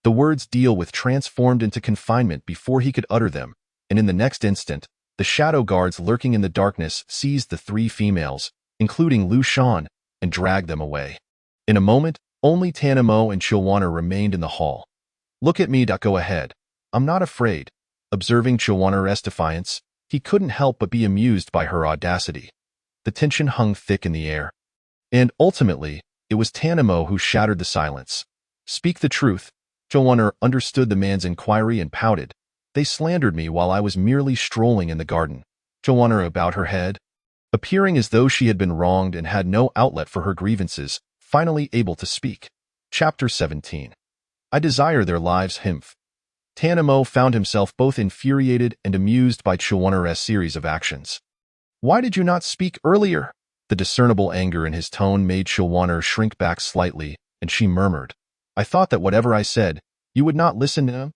The words deal with transformed into confinement before he could utter them, and in the next instant, the shadow guards lurking in the darkness seized the three females, including Lu Shan, and dragged them away. In a moment, only Tan Mo and Chilwaner remained in the hall. Look at me. Go ahead. I'm not afraid. Observing Chilwaner's defiance, he couldn't help but be amused by her audacity. The tension hung thick in the air. And ultimately, it was Tan Mo who shattered the silence. Speak the truth. Chilwaner understood the man's inquiry and pouted. They slandered me while I was merely strolling in the garden. Chilwaner bowed her head, appearing as though she had been wronged and had no outlet for her grievances, finally able to speak. Chapter 17. I desire their lives. Tan Mo found himself both infuriated and amused by Chilwaner's series of actions. Why did you not speak earlier? The discernible anger in his tone made Chilwaner shrink back slightly, and she murmured, I thought that whatever I said, you would not listen to him.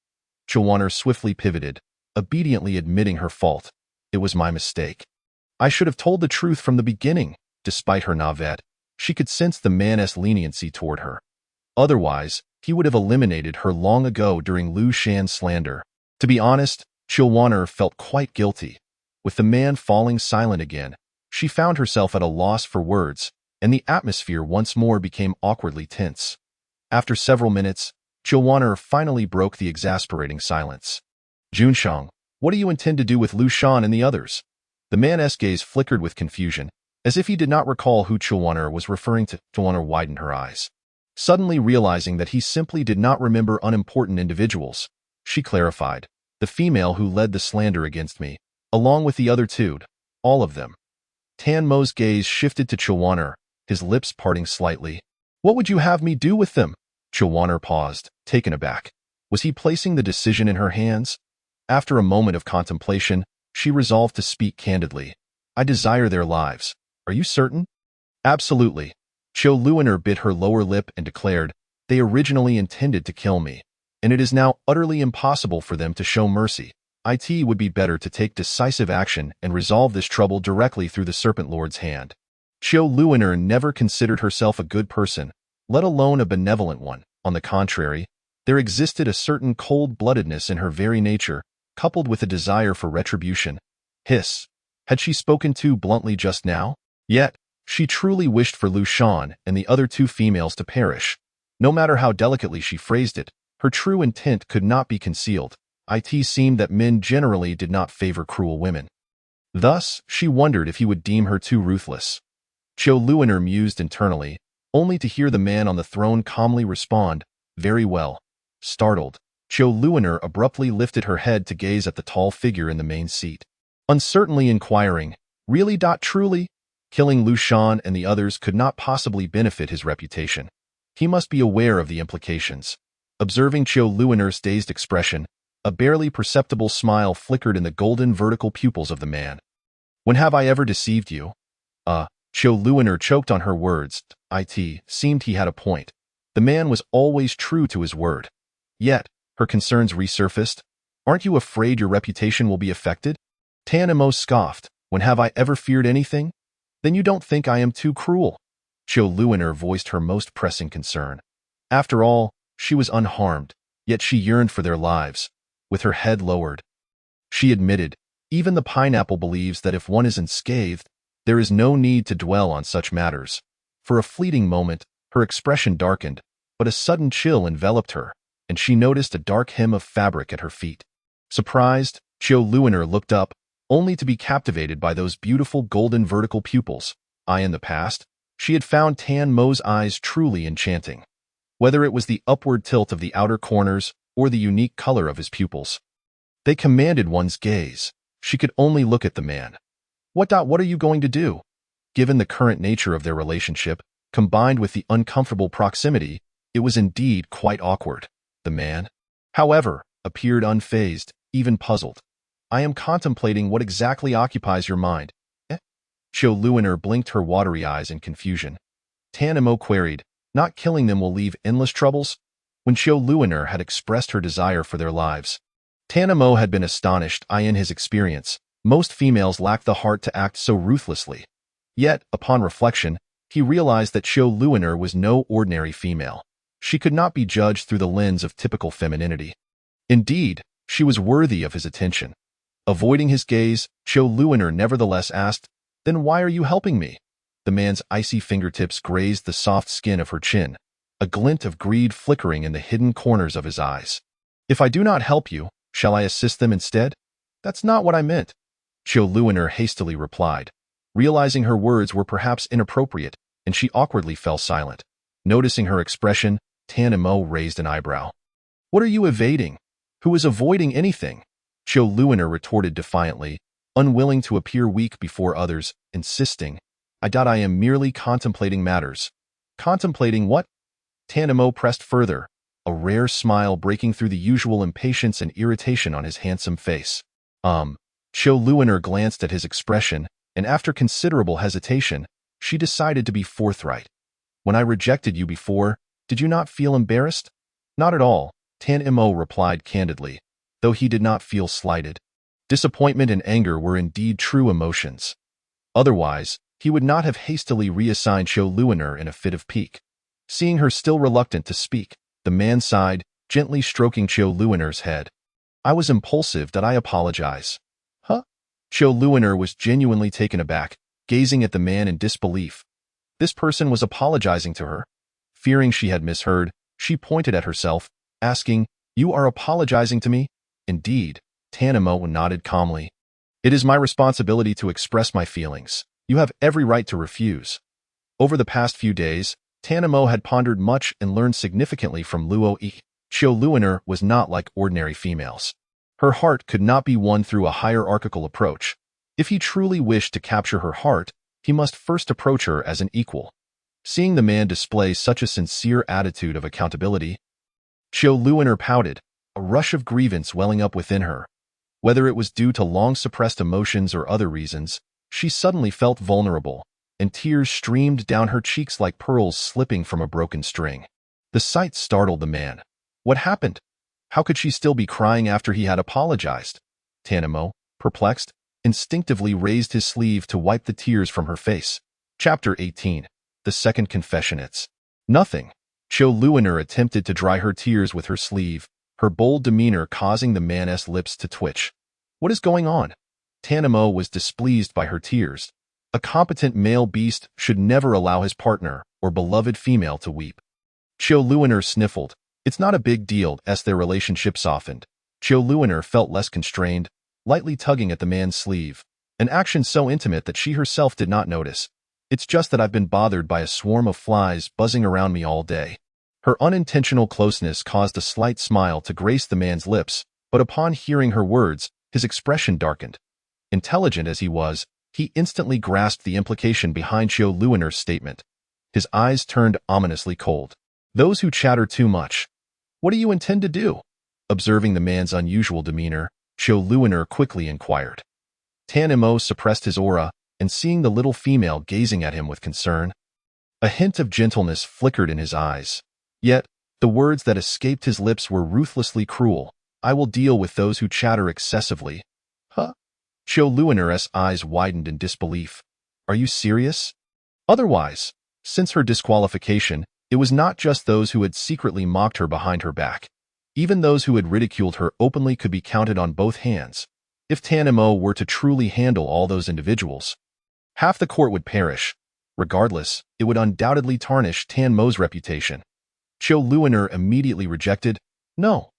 Chilwaner swiftly pivoted, obediently admitting her fault. It was my mistake. I should have told the truth from the beginning. Despite her naivete, she could sense the man's leniency toward her. Otherwise, he would have eliminated her long ago during Lu Shan's slander. To be honest, Chilwaner felt quite guilty. With the man falling silent again, she found herself at a loss for words, and the atmosphere once more became awkwardly tense. After several minutes, Chilwaner finally broke the exasperating silence. Junshang, what do you intend to do with Lu Shan and the others? The man's gaze flickered with confusion, as if he did not recall who Chilwaner was referring to. Chilwaner widened her eyes. Suddenly realizing that he simply did not remember unimportant individuals, she clarified, the female who led the slander against me, along with the other two, all of them. Tan Mo's gaze shifted to Chilwaner, his lips parting slightly. What would you have me do with them? Chilwaner paused, taken aback. Was he placing the decision in her hands? After a moment of contemplation, she resolved to speak candidly. I desire their lives. Are you certain? Absolutely. Chilwaner bit her lower lip and declared, they originally intended to kill me, and it is now utterly impossible for them to show mercy. It would be better to take decisive action and resolve this trouble directly through the Serpent Lord's hand. Chilwaner never considered herself a good person, let alone a benevolent one. On the contrary, there existed a certain cold-bloodedness in her very nature, coupled with a desire for retribution. Hiss. Had she spoken too bluntly just now? Yet, she truly wished for Lu Shan and the other two females to perish. No matter how delicately she phrased it, her true intent could not be concealed. It seemed that men generally did not favor cruel women. Thus, she wondered if he would deem her too ruthless. Chilwaner mused internally, only to hear the man on the throne calmly respond, very well. Startled, Chilwaner abruptly lifted her head to gaze at the tall figure in the main seat. Uncertainly inquiring, really? Truly? Killing Lu Shan and the others could not possibly benefit his reputation. He must be aware of the implications. Observing Chilwaner's dazed expression, a barely perceptible smile flickered in the golden vertical pupils of the man. When have I ever deceived you? Chilwaner choked on her words. It seemed he had a point. The man was always true to his word. Yet, her concerns resurfaced. Aren't you afraid your reputation will be affected? Tan Mo scoffed. When have I ever feared anything? Then you don't think I am too cruel? Chilwaner voiced her most pressing concern. After all, she was unharmed, yet she yearned for their lives. With her head lowered, she admitted, even the pineapple believes that if one is unscathed, there is no need to dwell on such matters. For a fleeting moment, her expression darkened, but a sudden chill enveloped her, and she noticed a dark hem of fabric at her feet. Surprised, Chilwaner looked up, only to be captivated by those beautiful golden vertical pupils. In the past, she had found Tan Mo's eyes truly enchanting. Whether it was the upward tilt of the outer corners or the unique color of his pupils, they commanded one's gaze. She could only look at the man. What are you going to do? Given the current nature of their relationship, combined with the uncomfortable proximity, it was indeed quite awkward. The man, however, appeared unfazed, even puzzled. I am contemplating what exactly occupies your mind. Chilwaner blinked her watery eyes in confusion. Tan Mo queried, not killing them will leave endless troubles? When Chilwaner had expressed her desire for their lives, Tan Mo had been astonished. In his experience, most females lack the heart to act so ruthlessly. Yet, upon reflection, he realized that Chilwaner was no ordinary female. She could not be judged through the lens of typical femininity. Indeed, she was worthy of his attention. Avoiding his gaze, Chilwaner nevertheless asked, then why are you helping me? The man's icy fingertips grazed the soft skin of her chin, a glint of greed flickering in the hidden corners of his eyes. If I do not help you, shall I assist them instead? That's not what I meant. Chilwaner hastily replied, realizing her words were perhaps inappropriate, and she awkwardly fell silent. Noticing her expression, Tan Mo raised an eyebrow. What are you evading? Who is avoiding anything? Chilwaner retorted defiantly, unwilling to appear weak before others, insisting, I am merely contemplating matters. Contemplating what? Tan Mo pressed further, a rare smile breaking through the usual impatience and irritation on his handsome face. Chilwaner glanced at his expression, and after considerable hesitation, she decided to be forthright. When I rejected you before, did you not feel embarrassed? Not at all, Tan Mo replied candidly, though he did not feel slighted. Disappointment and anger were indeed true emotions. Otherwise, he would not have hastily reassigned Chilwaner in a fit of pique. Seeing her still reluctant to speak, the man sighed, gently stroking Chilwaner's head. I was impulsive. I apologize. Huh? Chilwaner was genuinely taken aback, gazing at the man in disbelief. This person was apologizing to her. Fearing she had misheard, she pointed at herself, asking, "You are apologizing to me?" "Indeed," Tanamo nodded calmly. "It is my responsibility to express my feelings. You have every right to refuse." Over the past few days, Tanamo had pondered much and learned significantly from Luo Yi. Xiao Luoner was not like ordinary females. Her heart could not be won through a hierarchical approach. If he truly wished to capture her heart, he must first approach her as an equal. Seeing the man display such a sincere attitude of accountability, Xiao Luoner pouted, a rush of grievance welling up within her. Whether it was due to long-suppressed emotions or other reasons, she suddenly felt vulnerable, and tears streamed down her cheeks like pearls slipping from a broken string. The sight startled the man. What happened? How could she still be crying after he had apologized? Tanamo, perplexed, instinctively raised his sleeve to wipe the tears from her face. Chapter 18. The Second Confession. It's nothing. Xiao Luoner attempted to dry her tears with her sleeve, her bold demeanor causing the man's lips to twitch. What is going on? Tanamo was displeased by her tears. A competent male beast should never allow his partner or beloved female to weep. Xiao Luoner sniffled. It's not a big deal as their relationship softened. Xiao Luoner felt less constrained, lightly tugging at the man's sleeve, an action so intimate that she herself did not notice. It's just that I've been bothered by a swarm of flies buzzing around me all day. Her unintentional closeness caused a slight smile to grace the man's lips, but upon hearing her words, his expression darkened. Intelligent as he was, he instantly grasped the implication behind Xiao Luoner's statement. His eyes turned ominously cold. Those who chatter too much. What do you intend to do? Observing the man's unusual demeanor, Xiao Luoner quickly inquired. Tanamo suppressed his aura, and seeing the little female gazing at him with concern, a hint of gentleness flickered in his eyes. Yet, the words that escaped his lips were ruthlessly cruel. I will deal with those who chatter excessively. Huh? Xiao Luoner's eyes widened in disbelief. Are you serious? Otherwise, since her disqualification, it was not just those who had secretly mocked her behind her back. Even those who had ridiculed her openly could be counted on both hands. If Tanamo were to truly handle all those individuals, half the court would perish. Regardless, it would undoubtedly tarnish Tanmo's reputation. Xiao Luoner immediately rejected. No.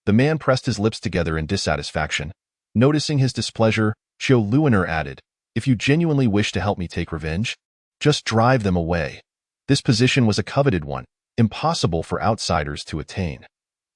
The man pressed his lips together in dissatisfaction. Noticing his displeasure, Xiao Luoner added, if you genuinely wish to help me take revenge, just drive them away. This position was a coveted one, impossible for outsiders to attain.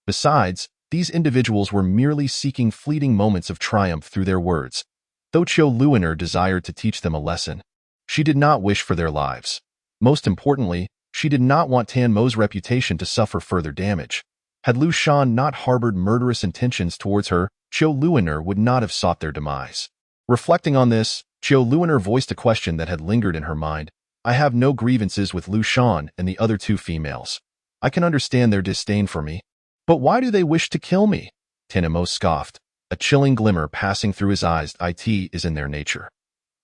Besides, these individuals were merely seeking fleeting moments of triumph through their words. Though Xiao Luoner desired to teach them a lesson, she did not wish for their lives. Most importantly, she did not want Tanmo's reputation to suffer further damage. Had Lu Shan not harbored murderous intentions towards her, Xiao Luoner would not have sought their demise. Reflecting on this, Xiao Luoner voiced a question that had lingered in her mind. I have no grievances with Lu Shan and the other two females. I can understand their disdain for me. But why do they wish to kill me? Tanamo scoffed, a chilling glimmer passing through his eyes. It is in their nature.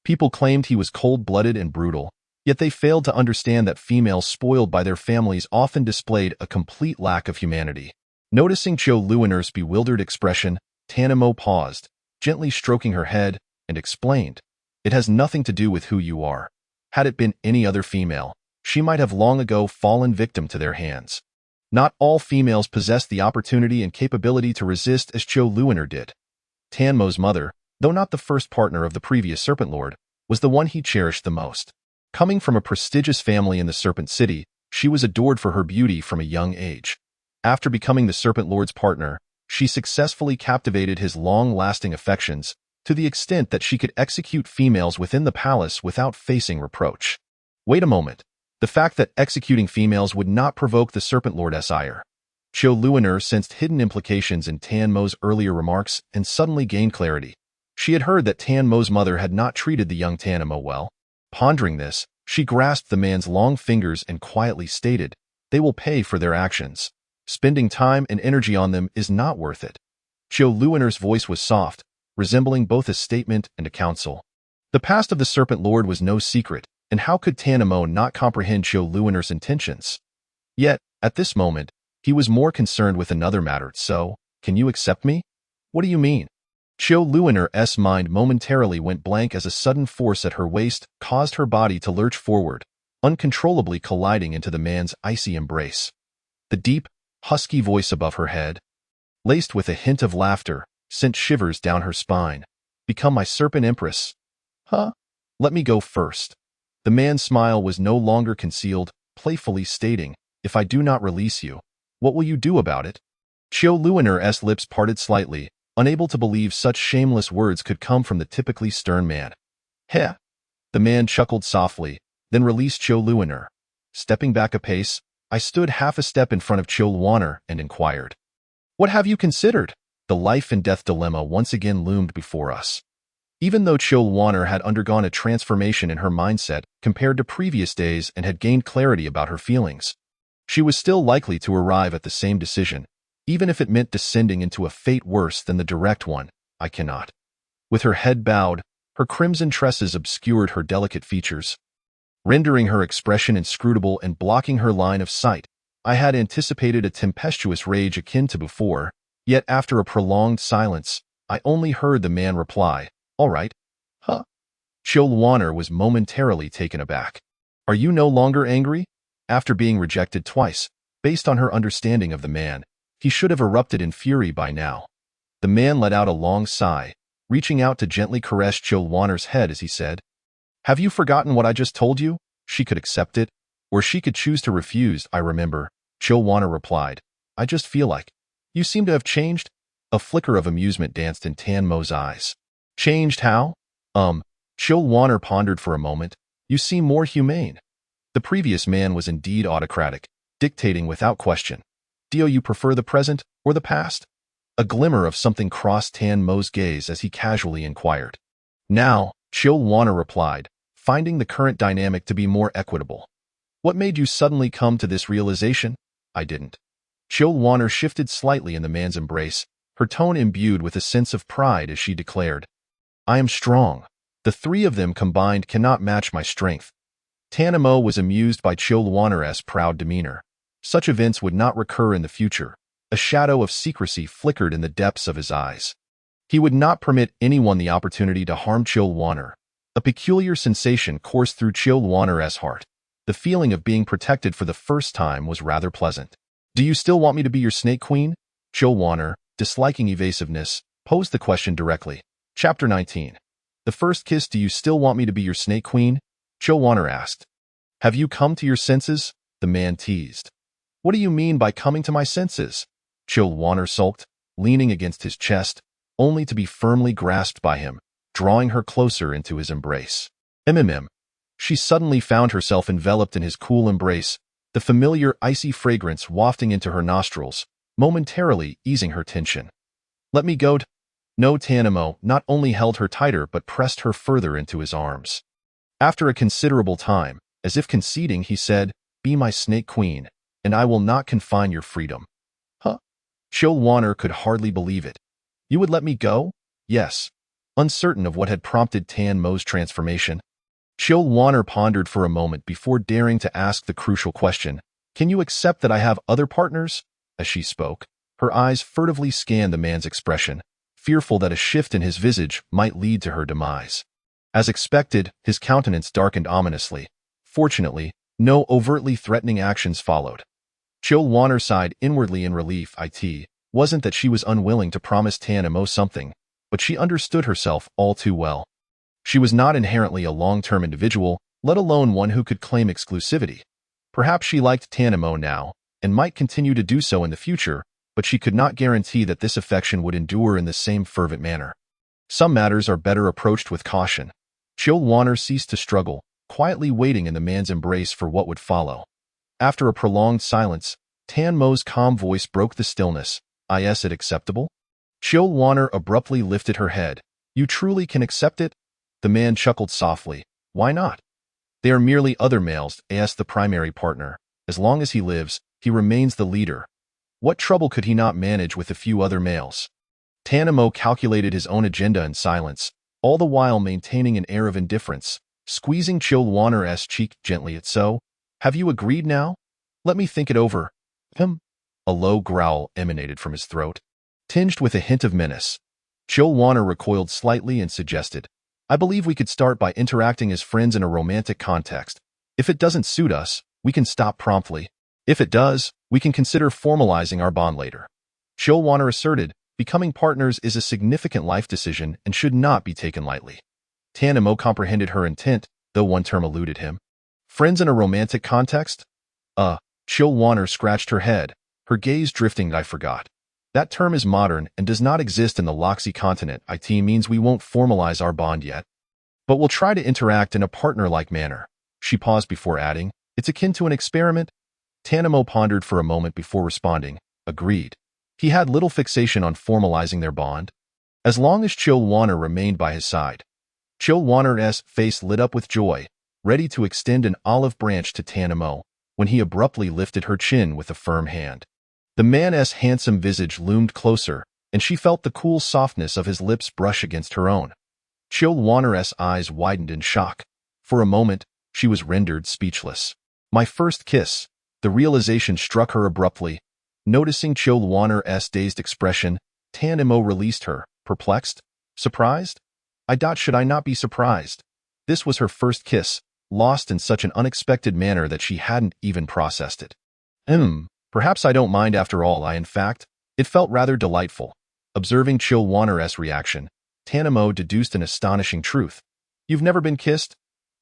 People claimed he was cold-blooded and brutal, yet they failed to understand that females spoiled by their families often displayed a complete lack of humanity. Noticing Xiao Luoner's bewildered expression, Tanamo paused, gently stroking her head, and explained, it has nothing to do with who you are. Had it been any other female, she might have long ago fallen victim to their hands. Not all females possess the opportunity and capability to resist as Xiao Luoner did. Tanmo's mother, though not the first partner of the previous Serpent Lord, was the one he cherished the most. Coming from a prestigious family in the Serpent City, she was adored for her beauty from a young age. After becoming the Serpent Lord's partner, she successfully captivated his long-lasting affections to the extent that she could execute females within the palace without facing reproach. Wait a moment. The fact that executing females would not provoke the Serpent Lord's ire. Xiao Luoner sensed hidden implications in Tanmo's earlier remarks and suddenly gained clarity. She had heard that Tanmo's mother had not treated the young Tanamo well. Pondering this, she grasped the man's long fingers and quietly stated, they will pay for their actions. Spending time and energy on them is not worth it. Xiao Luoner's voice was soft, resembling both a statement and a counsel. The past of the Serpent Lord was no secret, and how could Tanamo not comprehend Xiao Luoner's intentions? Yet, at this moment, he was more concerned with another matter. So, can you accept me? What do you mean? Xiao Luoner's mind momentarily went blank as a sudden force at her waist caused her body to lurch forward, uncontrollably colliding into the man's icy embrace. The deep, husky voice above her head, laced with a hint of laughter, sent shivers down her spine. Become my serpent empress? Huh? Let me go first. The man's smile was no longer concealed, playfully stating, if I do not release you, what will you do about it? Chiu Luoner's lips parted slightly, unable to believe such shameless words could come from the typically stern man. Heh. The man chuckled softly, then released Chiu Luoner. Stepping back a pace, I stood half a step in front of Chiu Luoner and inquired, what have you considered? The life and death dilemma once again loomed before us. Even though Chiu Luoner had undergone a transformation in her mindset compared to previous days and had gained clarity about her feelings, she was still likely to arrive at the same decision, even if it meant descending into a fate worse than the direct one. I cannot. With her head bowed, her crimson tresses obscured her delicate features, rendering her expression inscrutable and blocking her line of sight. I had anticipated a tempestuous rage akin to before, yet after a prolonged silence, I only heard the man reply, all right. Huh? Chiu Luoner was momentarily taken aback. Are you no longer angry? After being rejected twice, based on her understanding of the man, he should have erupted in fury by now. The man let out a long sigh, reaching out to gently caress Chiu Luoner's head as he said, have you forgotten what I just told you? She could accept it, or she could choose to refuse. I remember, Chiu Luoner replied. I just feel like, you seem to have changed. A flicker of amusement danced in Tan Mo's eyes. Changed how? Chiu Luoner pondered for a moment. You seem more humane. The previous man was indeed autocratic, dictating without question. Do you prefer the present or the past? A glimmer of something crossed Tan Mo's gaze as he casually inquired. Now, Chiu Luoner replied, finding the current dynamic to be more equitable. What made you suddenly come to this realization? I didn't. Chiu Luoner shifted slightly in the man's embrace, her tone imbued with a sense of pride as she declared, I am strong. The three of them combined cannot match my strength. Tan Mo was amused by Chiu Luoner's proud demeanor. Such events would not recur in the future. A shadow of secrecy flickered in the depths of his eyes. He would not permit anyone the opportunity to harm Chiu Luoner. A peculiar sensation coursed through Chiu Luoner's heart. The feeling of being protected for the first time was rather pleasant. Do you still want me to be your snake queen? Chiu Luoner, disliking evasiveness, posed the question directly. Chapter 19. The first kiss. Do you still want me to be your snake queen? Chiu Luoner asked. Have you come to your senses? The man teased. What do you mean by coming to my senses? Chiu Luoner sulked, leaning against his chest, only to be firmly grasped by him, drawing her closer into his embrace. She suddenly found herself enveloped in his cool embrace, the familiar icy fragrance wafting into her nostrils, momentarily easing her tension. Let me go. No, Tan Mo not only held her tighter but pressed her further into his arms. After a considerable time, as if conceding, he said, be my snake queen, and I will not confine your freedom. Huh? Chiu Luoner could hardly believe it. You would let me go? Yes. Uncertain of what had prompted Tan Mo's transformation, Chiu Luoner pondered for a moment before daring to ask the crucial question, can you accept that I have other partners? As she spoke, her eyes furtively scanned the man's expression, fearful that a shift in his visage might lead to her demise. As expected, his countenance darkened ominously. Fortunately, no overtly threatening actions followed. Chiu Luoner sighed inwardly in relief. It wasn't that she was unwilling to promise Tan Mo something, but she understood herself all too well. She was not inherently a long-term individual, let alone one who could claim exclusivity. Perhaps she liked Tan Mo now, and might continue to do so in the future, but she could not guarantee that this affection would endure in the same fervent manner. Some matters are better approached with caution. Chiu Luoner ceased to struggle, quietly waiting in the man's embrace for what would follow. After a prolonged silence, Tan Mo's calm voice broke the stillness. Is it acceptable? Chiu Luoner abruptly lifted her head. You truly can accept it? The man chuckled softly. Why not? They are merely other males, as the primary partner. As long as he lives, he remains the leader. What trouble could he not manage with a few other males? Tan Mo calculated his own agenda in silence, all the while maintaining an air of indifference, squeezing Chiu Luoner's cheek gently. It's so. Have you agreed now? Let me think it over. A low growl emanated from his throat, tinged with a hint of menace. Chiu Luoner recoiled slightly and suggested, I believe we could start by interacting as friends in a romantic context. If it doesn't suit us, we can stop promptly. If it does, we can consider formalizing our bond later. Chilwaner asserted, becoming partners is a significant life decision and should not be taken lightly. Tanamo comprehended her intent, though one term eluded him. Friends in a romantic context? Chilwaner scratched her head, her gaze drifting. I forgot. That term is modern and does not exist in the Loxy continent. It means we won't formalize our bond yet. But we'll try to interact in a partner-like manner. She paused before adding, it's akin to an experiment. Tanamo pondered for a moment before responding, agreed. He had little fixation on formalizing their bond, as long as Chilwaner remained by his side. Chilwaner's face lit up with joy, ready to extend an olive branch to Tanamo, when he abruptly lifted her chin with a firm hand. The man's handsome visage loomed closer, and she felt the cool softness of his lips brush against her own. Chilwaner's eyes widened in shock. For a moment, she was rendered speechless. My first kiss. The realization struck her abruptly. Noticing Chilwaner's dazed expression, Tanamo released her, perplexed, surprised? Should I not be surprised? This was her first kiss, lost in such an unexpected manner that she hadn't even processed it. Perhaps I don't mind after all. In fact, it felt rather delightful. Observing Chilwaner's reaction, Tanamo deduced an astonishing truth. You've never been kissed?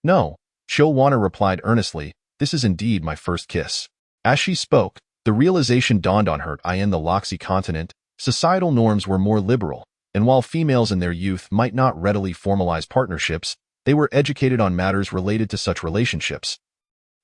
No, Chilwaner replied earnestly, this is indeed my first kiss. As she spoke, the realization dawned on her. In the Loxy continent, societal norms were more liberal, and while females in their youth might not readily formalize partnerships, they were educated on matters related to such relationships,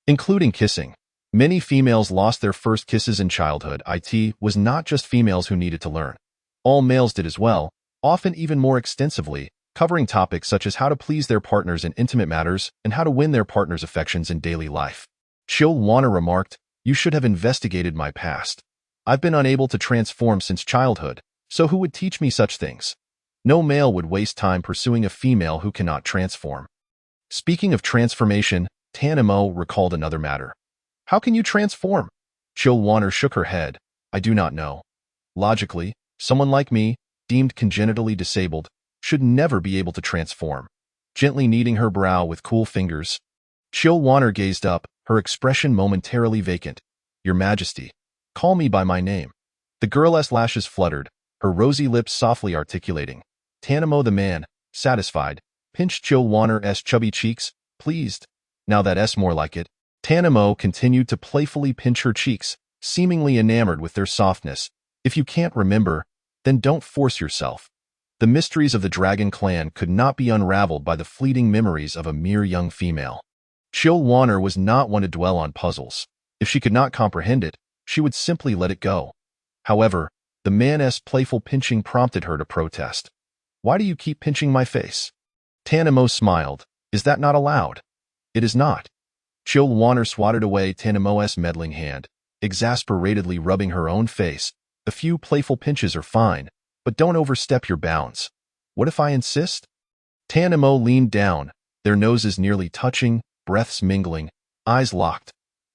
including kissing. Many females lost their first kisses in childhood. It was not just females who needed to learn. All males did as well, often even more extensively, covering topics such as how to please their partners in intimate matters and how to win their partner's affections in daily life. Chilwaner remarked, you should have investigated my past. I've been unable to transform since childhood, so who would teach me such things? No male would waste time pursuing a female who cannot transform. Speaking of transformation, Tanamo recalled another matter. How can you transform? Chilwaner shook her head. I do not know. Logically, someone like me, deemed congenitally disabled, should never be able to transform. Gently kneading her brow with cool fingers, Chilwaner gazed up, her expression momentarily vacant. Your Majesty, call me by my name. The girl's lashes fluttered, her rosy lips softly articulating. Tanamo the man, satisfied, pinched Chilwaner's chubby cheeks, pleased. Now that's more like it. Tanamo continued to playfully pinch her cheeks, seemingly enamored with their softness. If you can't remember, then don't force yourself. The mysteries of the Dragon Clan could not be unraveled by the fleeting memories of a mere young female. Chilwaner was not one to dwell on puzzles. If she could not comprehend it, she would simply let it go. However, the man's playful pinching prompted her to protest. Why do you keep pinching my face? Tanamo smiled. Is that not allowed? It is not. Chilwaner swatted away Tanamo's meddling hand, exasperatedly rubbing her own face. A few playful pinches are fine, but don't overstep your bounds. What if I insist? Tanamo leaned down, their noses nearly touching, breaths mingling, eyes locked.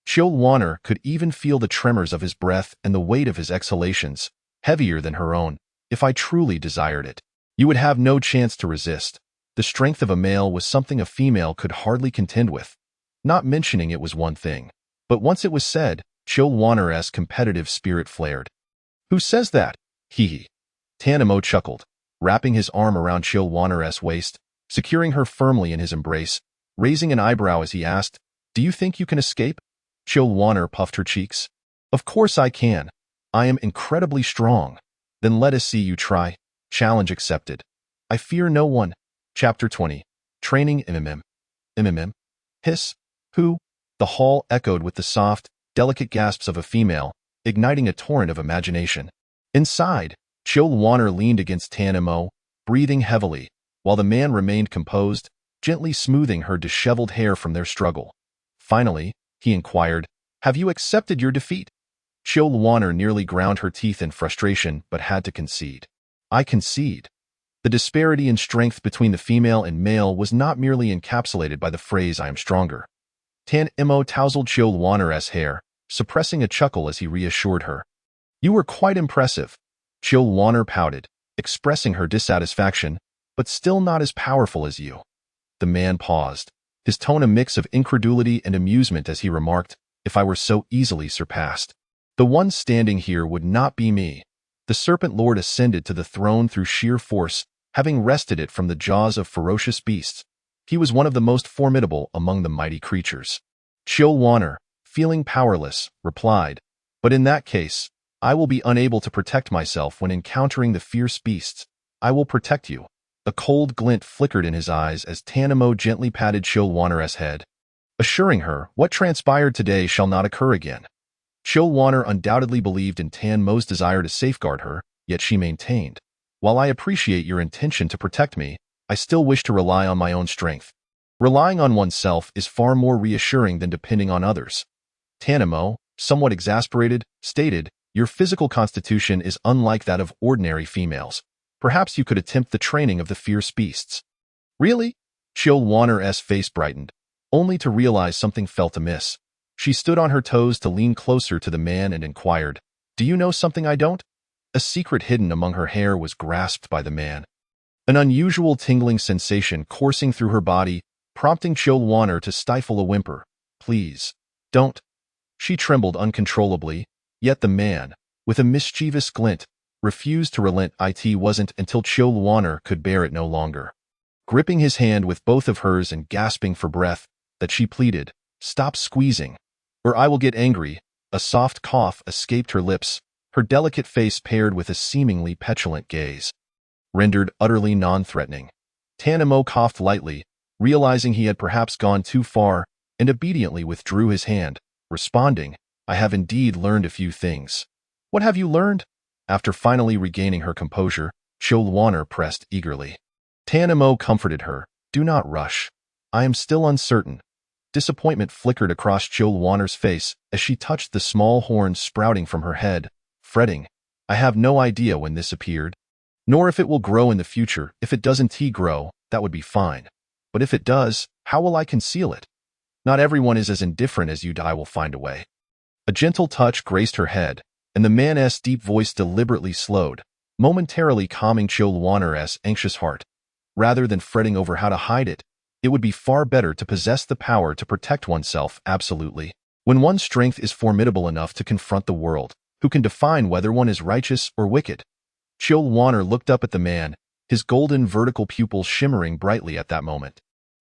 Chilwaner could even feel the tremors of his breath and the weight of his exhalations, heavier than her own. If I truly desired it, you would have no chance to resist. The strength of a male was something a female could hardly contend with. Not mentioning it was one thing, but once it was said, Chilwaner's competitive spirit flared. Who says that? Hee. Tanamo chuckled, wrapping his arm around Chilwaner's waist, securing her firmly in his embrace, raising an eyebrow as he asked, do you think you can escape? Chilwaner puffed her cheeks. Of course I can. I am incredibly strong. Then let us see you try. Challenge accepted. I fear no one. Chapter 20. Training MMM. MMM? Hiss. Who? The hall echoed with the soft, delicate gasps of a female, igniting a torrent of imagination. Inside, Chilwaner leaned against Tanamo, breathing heavily, while the man remained composed, gently smoothing her disheveled hair from their struggle. Finally, he inquired, have you accepted your defeat? Chilwaner nearly ground her teeth in frustration but had to concede. I concede. The disparity in strength between the female and male was not merely encapsulated by the phrase I am stronger. Tanamo tousled Chilwaner's hair, suppressing a chuckle as he reassured her. You were quite impressive. Chilwaner pouted, expressing her dissatisfaction, but still not as powerful as you. The man paused, his tone a mix of incredulity and amusement as he remarked, if I were so easily surpassed. The one standing here would not be me. The Serpent Lord ascended to the throne through sheer force, having wrested it from the jaws of ferocious beasts. He was one of the most formidable among the mighty creatures. Chilwaner, feeling powerless, replied, "But in that case, I will be unable to protect myself when encountering the fierce beasts. I will protect you." A cold glint flickered in his eyes as Tanamo gently patted Chilwaner's head, assuring her what transpired today shall not occur again. Chilwaner undoubtedly believed in Tanmo's desire to safeguard her, yet she maintained, "While I appreciate your intention to protect me, I still wish to rely on my own strength. Relying on oneself is far more reassuring than depending on others." Tanamo, somewhat exasperated, stated, "Your physical constitution is unlike that of ordinary females. Perhaps you could attempt the training of the fierce beasts." "Really?" Chilwaner's face brightened, only to realize something felt amiss. She stood on her toes to lean closer to the man and inquired, "Do you know something I don't?" A secret hidden among her hair was grasped by the man. An unusual tingling sensation coursing through her body, prompting Chilwaner to stifle a whimper. "Please, don't." She trembled uncontrollably, yet the man, with a mischievous glint, refused to relent. It wasn't until Chilwaner could bear it no longer. Gripping his hand with both of hers and gasping for breath, that she pleaded, "Stop squeezing, or I will get angry." A soft cough escaped her lips, her delicate face paired with a seemingly petulant gaze, rendered utterly non-threatening. Tanamo coughed lightly, realizing he had perhaps gone too far, and obediently withdrew his hand, responding, "I have indeed learned a few things." "What have you learned?" After finally regaining her composure, Chilwaner pressed eagerly. Tanamo comforted her, "Do not rush. I am still uncertain." Disappointment flickered across Chilwaner's face as she touched the small horns sprouting from her head, fretting, "I have no idea when this appeared, nor if it will grow in the future. If it doesn't grow, that would be fine. But if it does, how will I conceal it? Not everyone is as indifferent as you. I will find a way." A gentle touch graced her head, and the man's deep voice deliberately slowed, momentarily calming Chilwaner's anxious heart. Rather than fretting over how to hide it, it would be far better to possess the power to protect oneself absolutely. When one's strength is formidable enough to confront the world, who can define whether one is righteous or wicked? Chilwaner looked up at the man, his golden vertical pupils shimmering brightly at that moment.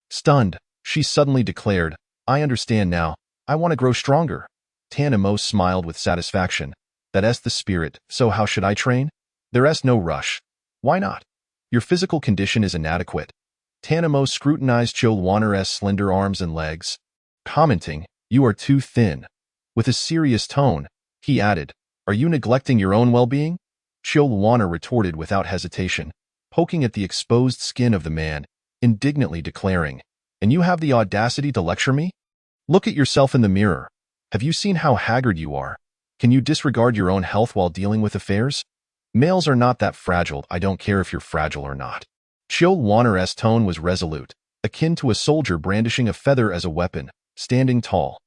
Stunned, she suddenly declared, "I understand now. I want to grow stronger." Tanamo smiled with satisfaction. "That's the spirit. So how should I train?" "There's no rush." "Why not?" "Your physical condition is inadequate." Tanamo scrutinized Chilwaner's slender arms and legs, commenting, "You are too thin." With a serious tone, he added, "Are you neglecting your own well-being?" Chilwaner retorted without hesitation, poking at the exposed skin of the man, indignantly declaring, "And you have the audacity to lecture me? Look at yourself in the mirror. Have you seen how haggard you are? Can you disregard your own health while dealing with affairs? Males are not that fragile. I don't care if you're fragile or not." Chilwaner's tone was resolute, akin to a soldier brandishing a feather as a weapon, standing tall.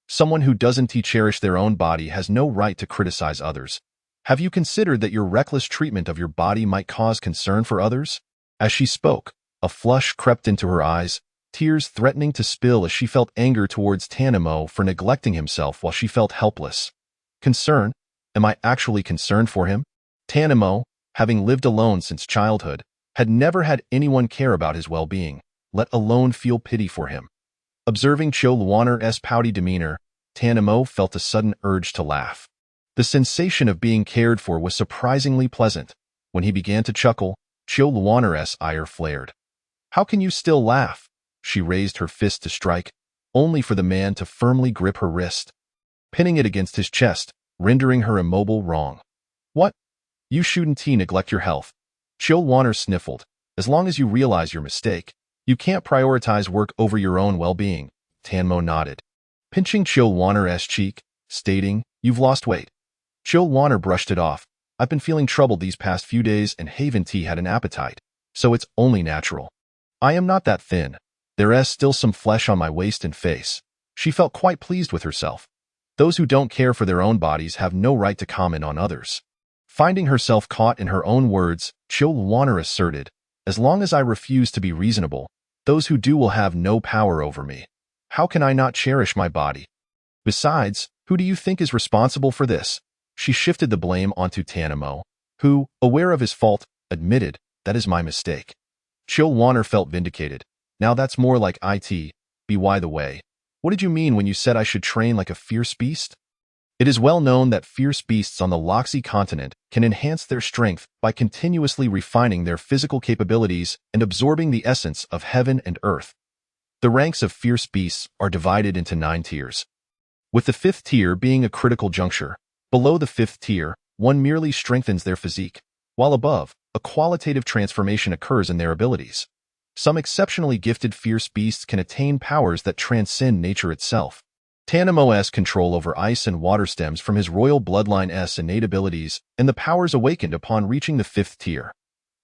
Someone who doesn't cherish their own body has no right to criticize others. Have you considered that your reckless treatment of your body might cause concern for others? As she spoke, a flush crept into her eyes, tears threatening to spill as she felt anger towards Tanamo for neglecting himself while she felt helpless. Concern? Am I actually concerned for him? Tanamo, having lived alone since childhood, had never had anyone care about his well-being, let alone feel pity for him. Observing Chilwaner's pouty demeanor, Tanamo felt a sudden urge to laugh. The sensation of being cared for was surprisingly pleasant. When he began to chuckle, Chilwaner's ire flared. "How can you still laugh?" She raised her fist to strike, only for the man to firmly grip her wrist, pinning it against his chest, rendering her immobile. "Wrong." "What?" "You shouldn't neglect your health." Chilwaner sniffled. "As long as you realize your mistake, you can't prioritize work over your own well-being." Tanmo nodded, pinching Chilwaner's cheek, stating, "You've lost weight." Chilwaner brushed it off. "I've been feeling troubled these past few days and Haven Tea had an appetite, so it's only natural. I am not that thin. There's still some flesh on my waist and face." She felt quite pleased with herself. Those who don't care for their own bodies have no right to comment on others. Finding herself caught in her own words, Chilwaner asserted, "As long as I refuse to be reasonable, those who do will have no power over me. How can I not cherish my body?" Besides, who do you think is responsible for this? She shifted the blame onto Tanamo, who, aware of his fault, admitted, that is my mistake. Chilwaner felt vindicated. Now that's more like it. By the way, what did you mean when you said I should train like a fierce beast? It is well known that fierce beasts on the Loxy continent can enhance their strength by continuously refining their physical capabilities and absorbing the essence of heaven and earth. The ranks of fierce beasts are divided into 9 tiers, with the 5th tier being a critical juncture. Below the 5th tier, one merely strengthens their physique, while above, a qualitative transformation occurs in their abilities. Some exceptionally gifted fierce beasts can attain powers that transcend nature itself. Tanamo's control over ice and water stems from his royal bloodline's innate abilities and the powers awakened upon reaching the 5th tier.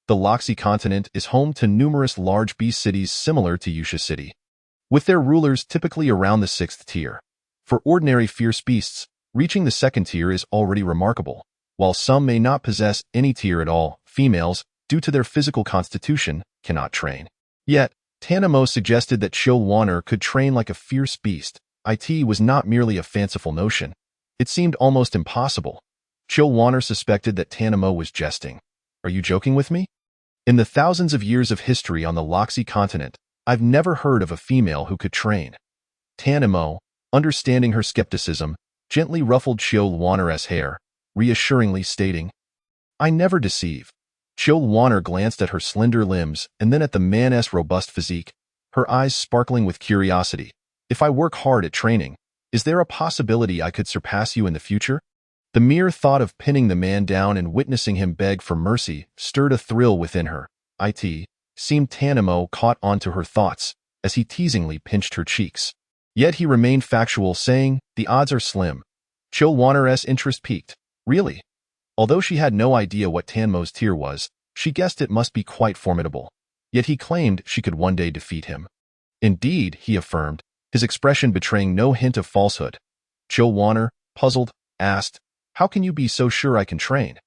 The Loxy continent is home to numerous large beast cities similar to Yusha City, with their rulers typically around the 6th tier. For ordinary fierce beasts, reaching the 2nd tier is already remarkable. While some may not possess any tier at all, females, due to their physical constitution, cannot train. Yet, Tanamo suggested that Chilwaner could train like a fierce beast. It was not merely a fanciful notion. It seemed almost impossible. Chilwaner suspected that Tanamo was jesting. Are you joking with me? In the thousands of years of history on the Loxy continent, I've never heard of a female who could train. Tanamo, understanding her skepticism, gently ruffled Chilwaner's hair, reassuringly stating, I never deceive. Chilwaner glanced at her slender limbs and then at the man's robust physique, her eyes sparkling with curiosity. If I work hard at training, is there a possibility I could surpass you in the future? The mere thought of pinning the man down and witnessing him beg for mercy stirred a thrill within her. It seemed Tanamo caught onto her thoughts as he teasingly pinched her cheeks. Yet he remained factual, saying, the odds are slim. Chilwaner's interest piqued. Really? Although she had no idea what Tanmo's tier was, she guessed it must be quite formidable. Yet he claimed she could one day defeat him. Indeed, he affirmed, his expression betraying no hint of falsehood. Chilwaner, puzzled, asked, how can you be so sure I can train?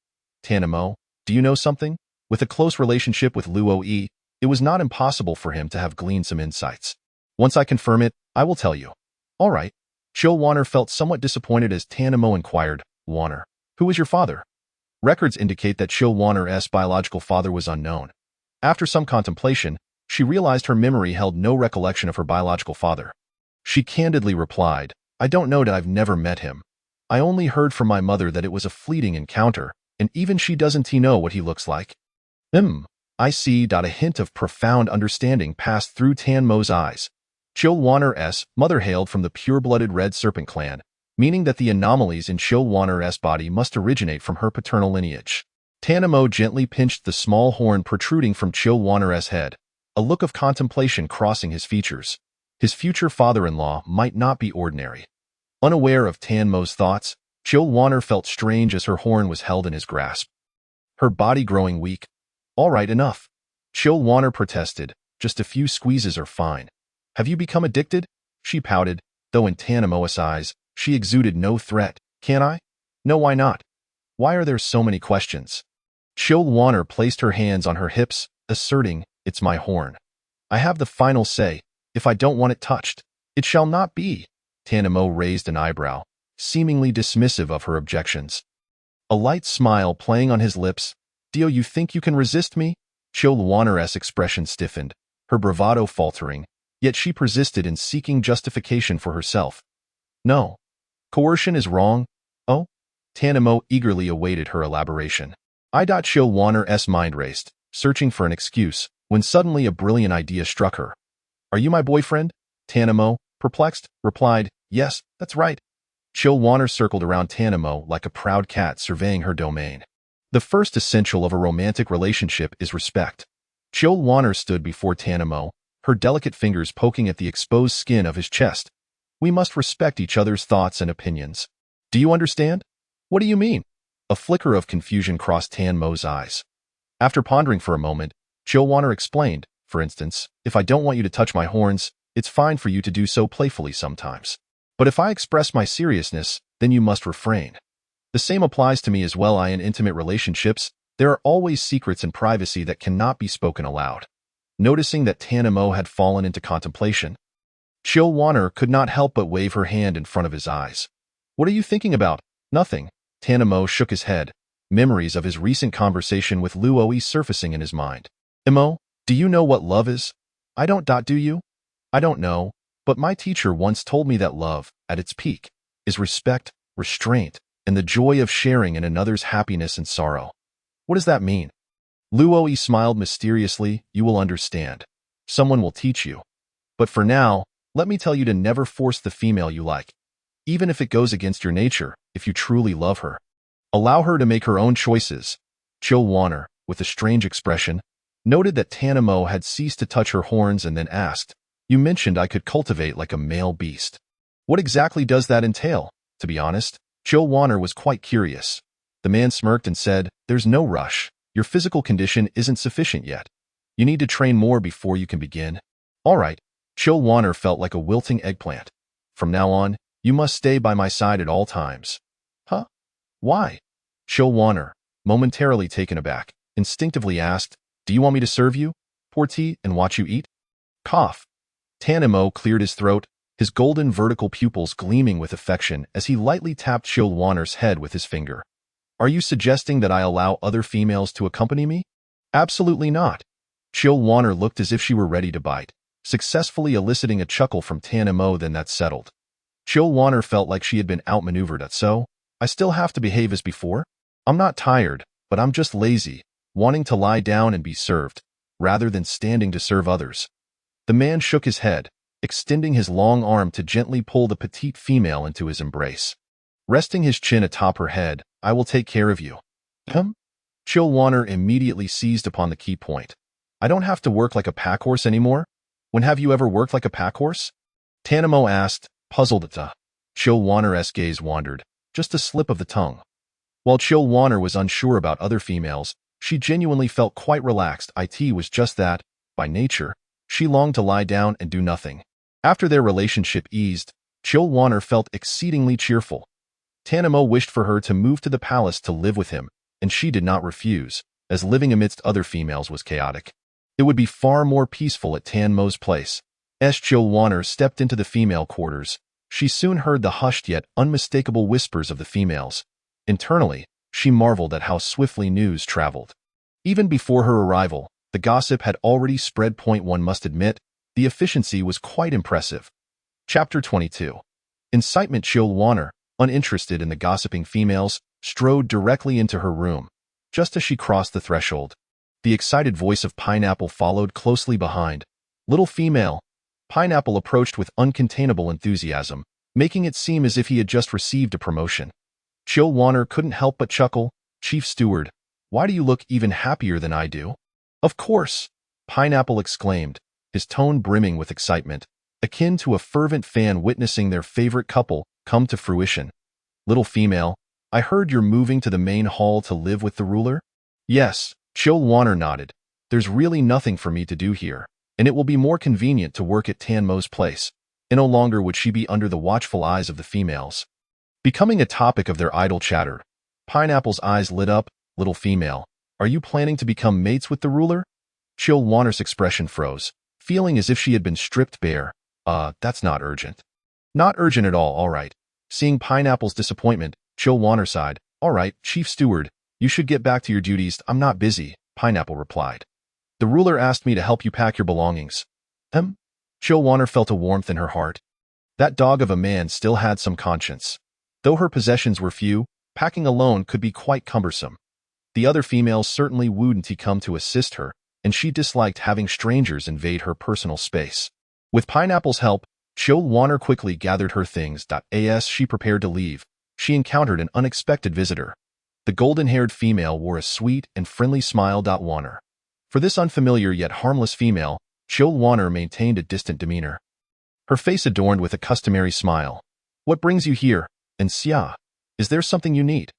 Tanamo, do you know something? With a close relationship with Luo, it was not impossible for him to have gleaned some insights. Once I confirm it, I will tell you. All right. Chilwaner felt somewhat disappointed as Tanamo inquired, Waner, who is your father? Records indicate that Chilwaner's biological father was unknown. After some contemplation, she realized her memory held no recollection of her biological father. She candidly replied, I don't know that I've never met him. I only heard from my mother that it was a fleeting encounter, and even she doesn't know what he looks like. I see. A hint of profound understanding passed through Tanmo's eyes. Chilwaner's mother hailed from the pure-blooded Red Serpent clan, meaning that the anomalies in Chilwaner's body must originate from her paternal lineage. Tanamo gently pinched the small horn protruding from Chilwaner's head, a look of contemplation crossing his features. His future father-in-law might not be ordinary. Unaware of Tanmo's thoughts, Chilwaner felt strange as her horn was held in his grasp. Her body growing weak. All right, enough. Chilwaner protested, just a few squeezes are fine. Have you become addicted? She pouted, though in Tanmo's eyes, she exuded no threat. Can I? No, why not? Why are there so many questions? Chilwaner placed her hands on her hips, asserting, it's my horn. I have the final say. If I don't want it touched, it shall not be. Tanamo raised an eyebrow, seemingly dismissive of her objections. A light smile playing on his lips. Dio, you think you can resist me? Chilwaner's expression stiffened, her bravado faltering, yet she persisted in seeking justification for herself. No. Coercion is wrong. Oh? Tanamo eagerly awaited her elaboration. Chilwaner's mind raced, searching for an excuse, when suddenly a brilliant idea struck her. Are you my boyfriend? Tanamo, perplexed, replied, yes, that's right. Chilwaner circled around Tanamo like a proud cat surveying her domain. The first essential of a romantic relationship is respect. Chilwaner stood before Tanamo, her delicate fingers poking at the exposed skin of his chest. We must respect each other's thoughts and opinions. Do you understand? What do you mean? A flicker of confusion crossed Tanmo's eyes. After pondering for a moment, Chilwaner explained, for instance, if I don't want you to touch my horns, it's fine for you to do so playfully sometimes. But if I express my seriousness, then you must refrain. The same applies to me as well. In intimate relationships, there are always secrets and privacy that cannot be spoken aloud. Noticing that Tanamo had fallen into contemplation, Chill Warner could not help but wave her hand in front of his eyes. What are you thinking about? Nothing. Tanamo shook his head, memories of his recent conversation with Luoi surfacing in his mind. Imo, do you know what love is? I don't. Do you? I don't know, but my teacher once told me that love, at its peak, is respect, restraint, and the joy of sharing in another's happiness and sorrow. What does that mean? Luoi smiled mysteriously. You will understand. Someone will teach you. But for now, let me tell you to never force the female you like, even if it goes against your nature, if you truly love her. Allow her to make her own choices. Chill Warner, with a strange expression, noted that Tanamo had ceased to touch her horns and then asked, You mentioned I could cultivate like a male beast. What exactly does that entail? To be honest, Chill Warner was quite curious. The man smirked and said, There's no rush. Your physical condition isn't sufficient yet. You need to train more before you can begin. All right. Chill Warner felt like a wilting eggplant. From now on, you must stay by my side at all times. Huh? Why? Chill Warner, momentarily taken aback, instinctively asked, Do you want me to serve you, pour tea, and watch you eat? Cough. Tanamo cleared his throat, his golden vertical pupils gleaming with affection as he lightly tapped Chill Warner's head with his finger. Are you suggesting that I allow other females to accompany me? Absolutely not. Chill Warner looked as if she were ready to bite, successfully eliciting a chuckle from Tanamo. Then that's settled. Chill Warner felt like she had been outmaneuvered. So, I still have to behave as before? I'm not tired, but I'm just lazy, wanting to lie down and be served, rather than standing to serve others. The man shook his head, extending his long arm to gently pull the petite female into his embrace. Resting his chin atop her head, I will take care of you. Chill Warner immediately seized upon the key point. I don't have to work like a packhorse anymore? When have you ever worked like a packhorse? Tanamo asked, puzzled at Chill Warner's gaze wandered, just a slip of the tongue. While Chill Warner was unsure about other females, she genuinely felt quite relaxed. It was just that, by nature, she longed to lie down and do nothing. After their relationship eased, Chill Warner felt exceedingly cheerful. Tanamo wished for her to move to the palace to live with him, and she did not refuse, as living amidst other females was chaotic. It would be far more peaceful at Tanmo's place. As Chill Warner stepped into the female quarters, she soon heard the hushed yet unmistakable whispers of the females. Internally, she marveled at how swiftly news traveled. Even before her arrival, the gossip had already spread. One must admit, the efficiency was quite impressive. Chapter 22. Incitement. Chill Warner, uninterested in the gossiping females, strode directly into her room. Just as she crossed the threshold, the excited voice of Pineapple followed closely behind. Little female. Pineapple approached with uncontainable enthusiasm, making it seem as if he had just received a promotion. Chill Warner couldn't help but chuckle. Chief Steward, why do you look even happier than I do? Of course, Pineapple exclaimed, his tone brimming with excitement, akin to a fervent fan witnessing their favorite couple come to fruition. Little female, I heard you're moving to the main hall to live with the ruler? Yes, Chill Warner nodded. There's really nothing for me to do here, and it will be more convenient to work at Tanmo's place. And no longer would she be under the watchful eyes of the females. Becoming a topic of their idle chatter, Pineapple's eyes lit up. Little female, are you planning to become mates with the ruler? Chill Warner's expression froze, feeling as if she had been stripped bare. That's not urgent. Not urgent at all right. Seeing Pineapple's disappointment, Chill Warner sighed. All right, Chief Steward, you should get back to your duties. I'm not busy, Pineapple replied. The ruler asked me to help you pack your belongings. Chill Warner felt a warmth in her heart. That dog of a man still had some conscience. Though her possessions were few, packing alone could be quite cumbersome. The other females certainly wouldn't come to assist her, and she disliked having strangers invade her personal space. With Pineapple's help, Chill Warner quickly gathered her things. As she prepared to leave, she encountered an unexpected visitor. The golden-haired female wore a sweet and friendly smile. Warner. For this unfamiliar yet harmless female, Chill Warner maintained a distant demeanor. Her face adorned with a customary smile. What brings you here, Xia? Is there something you need?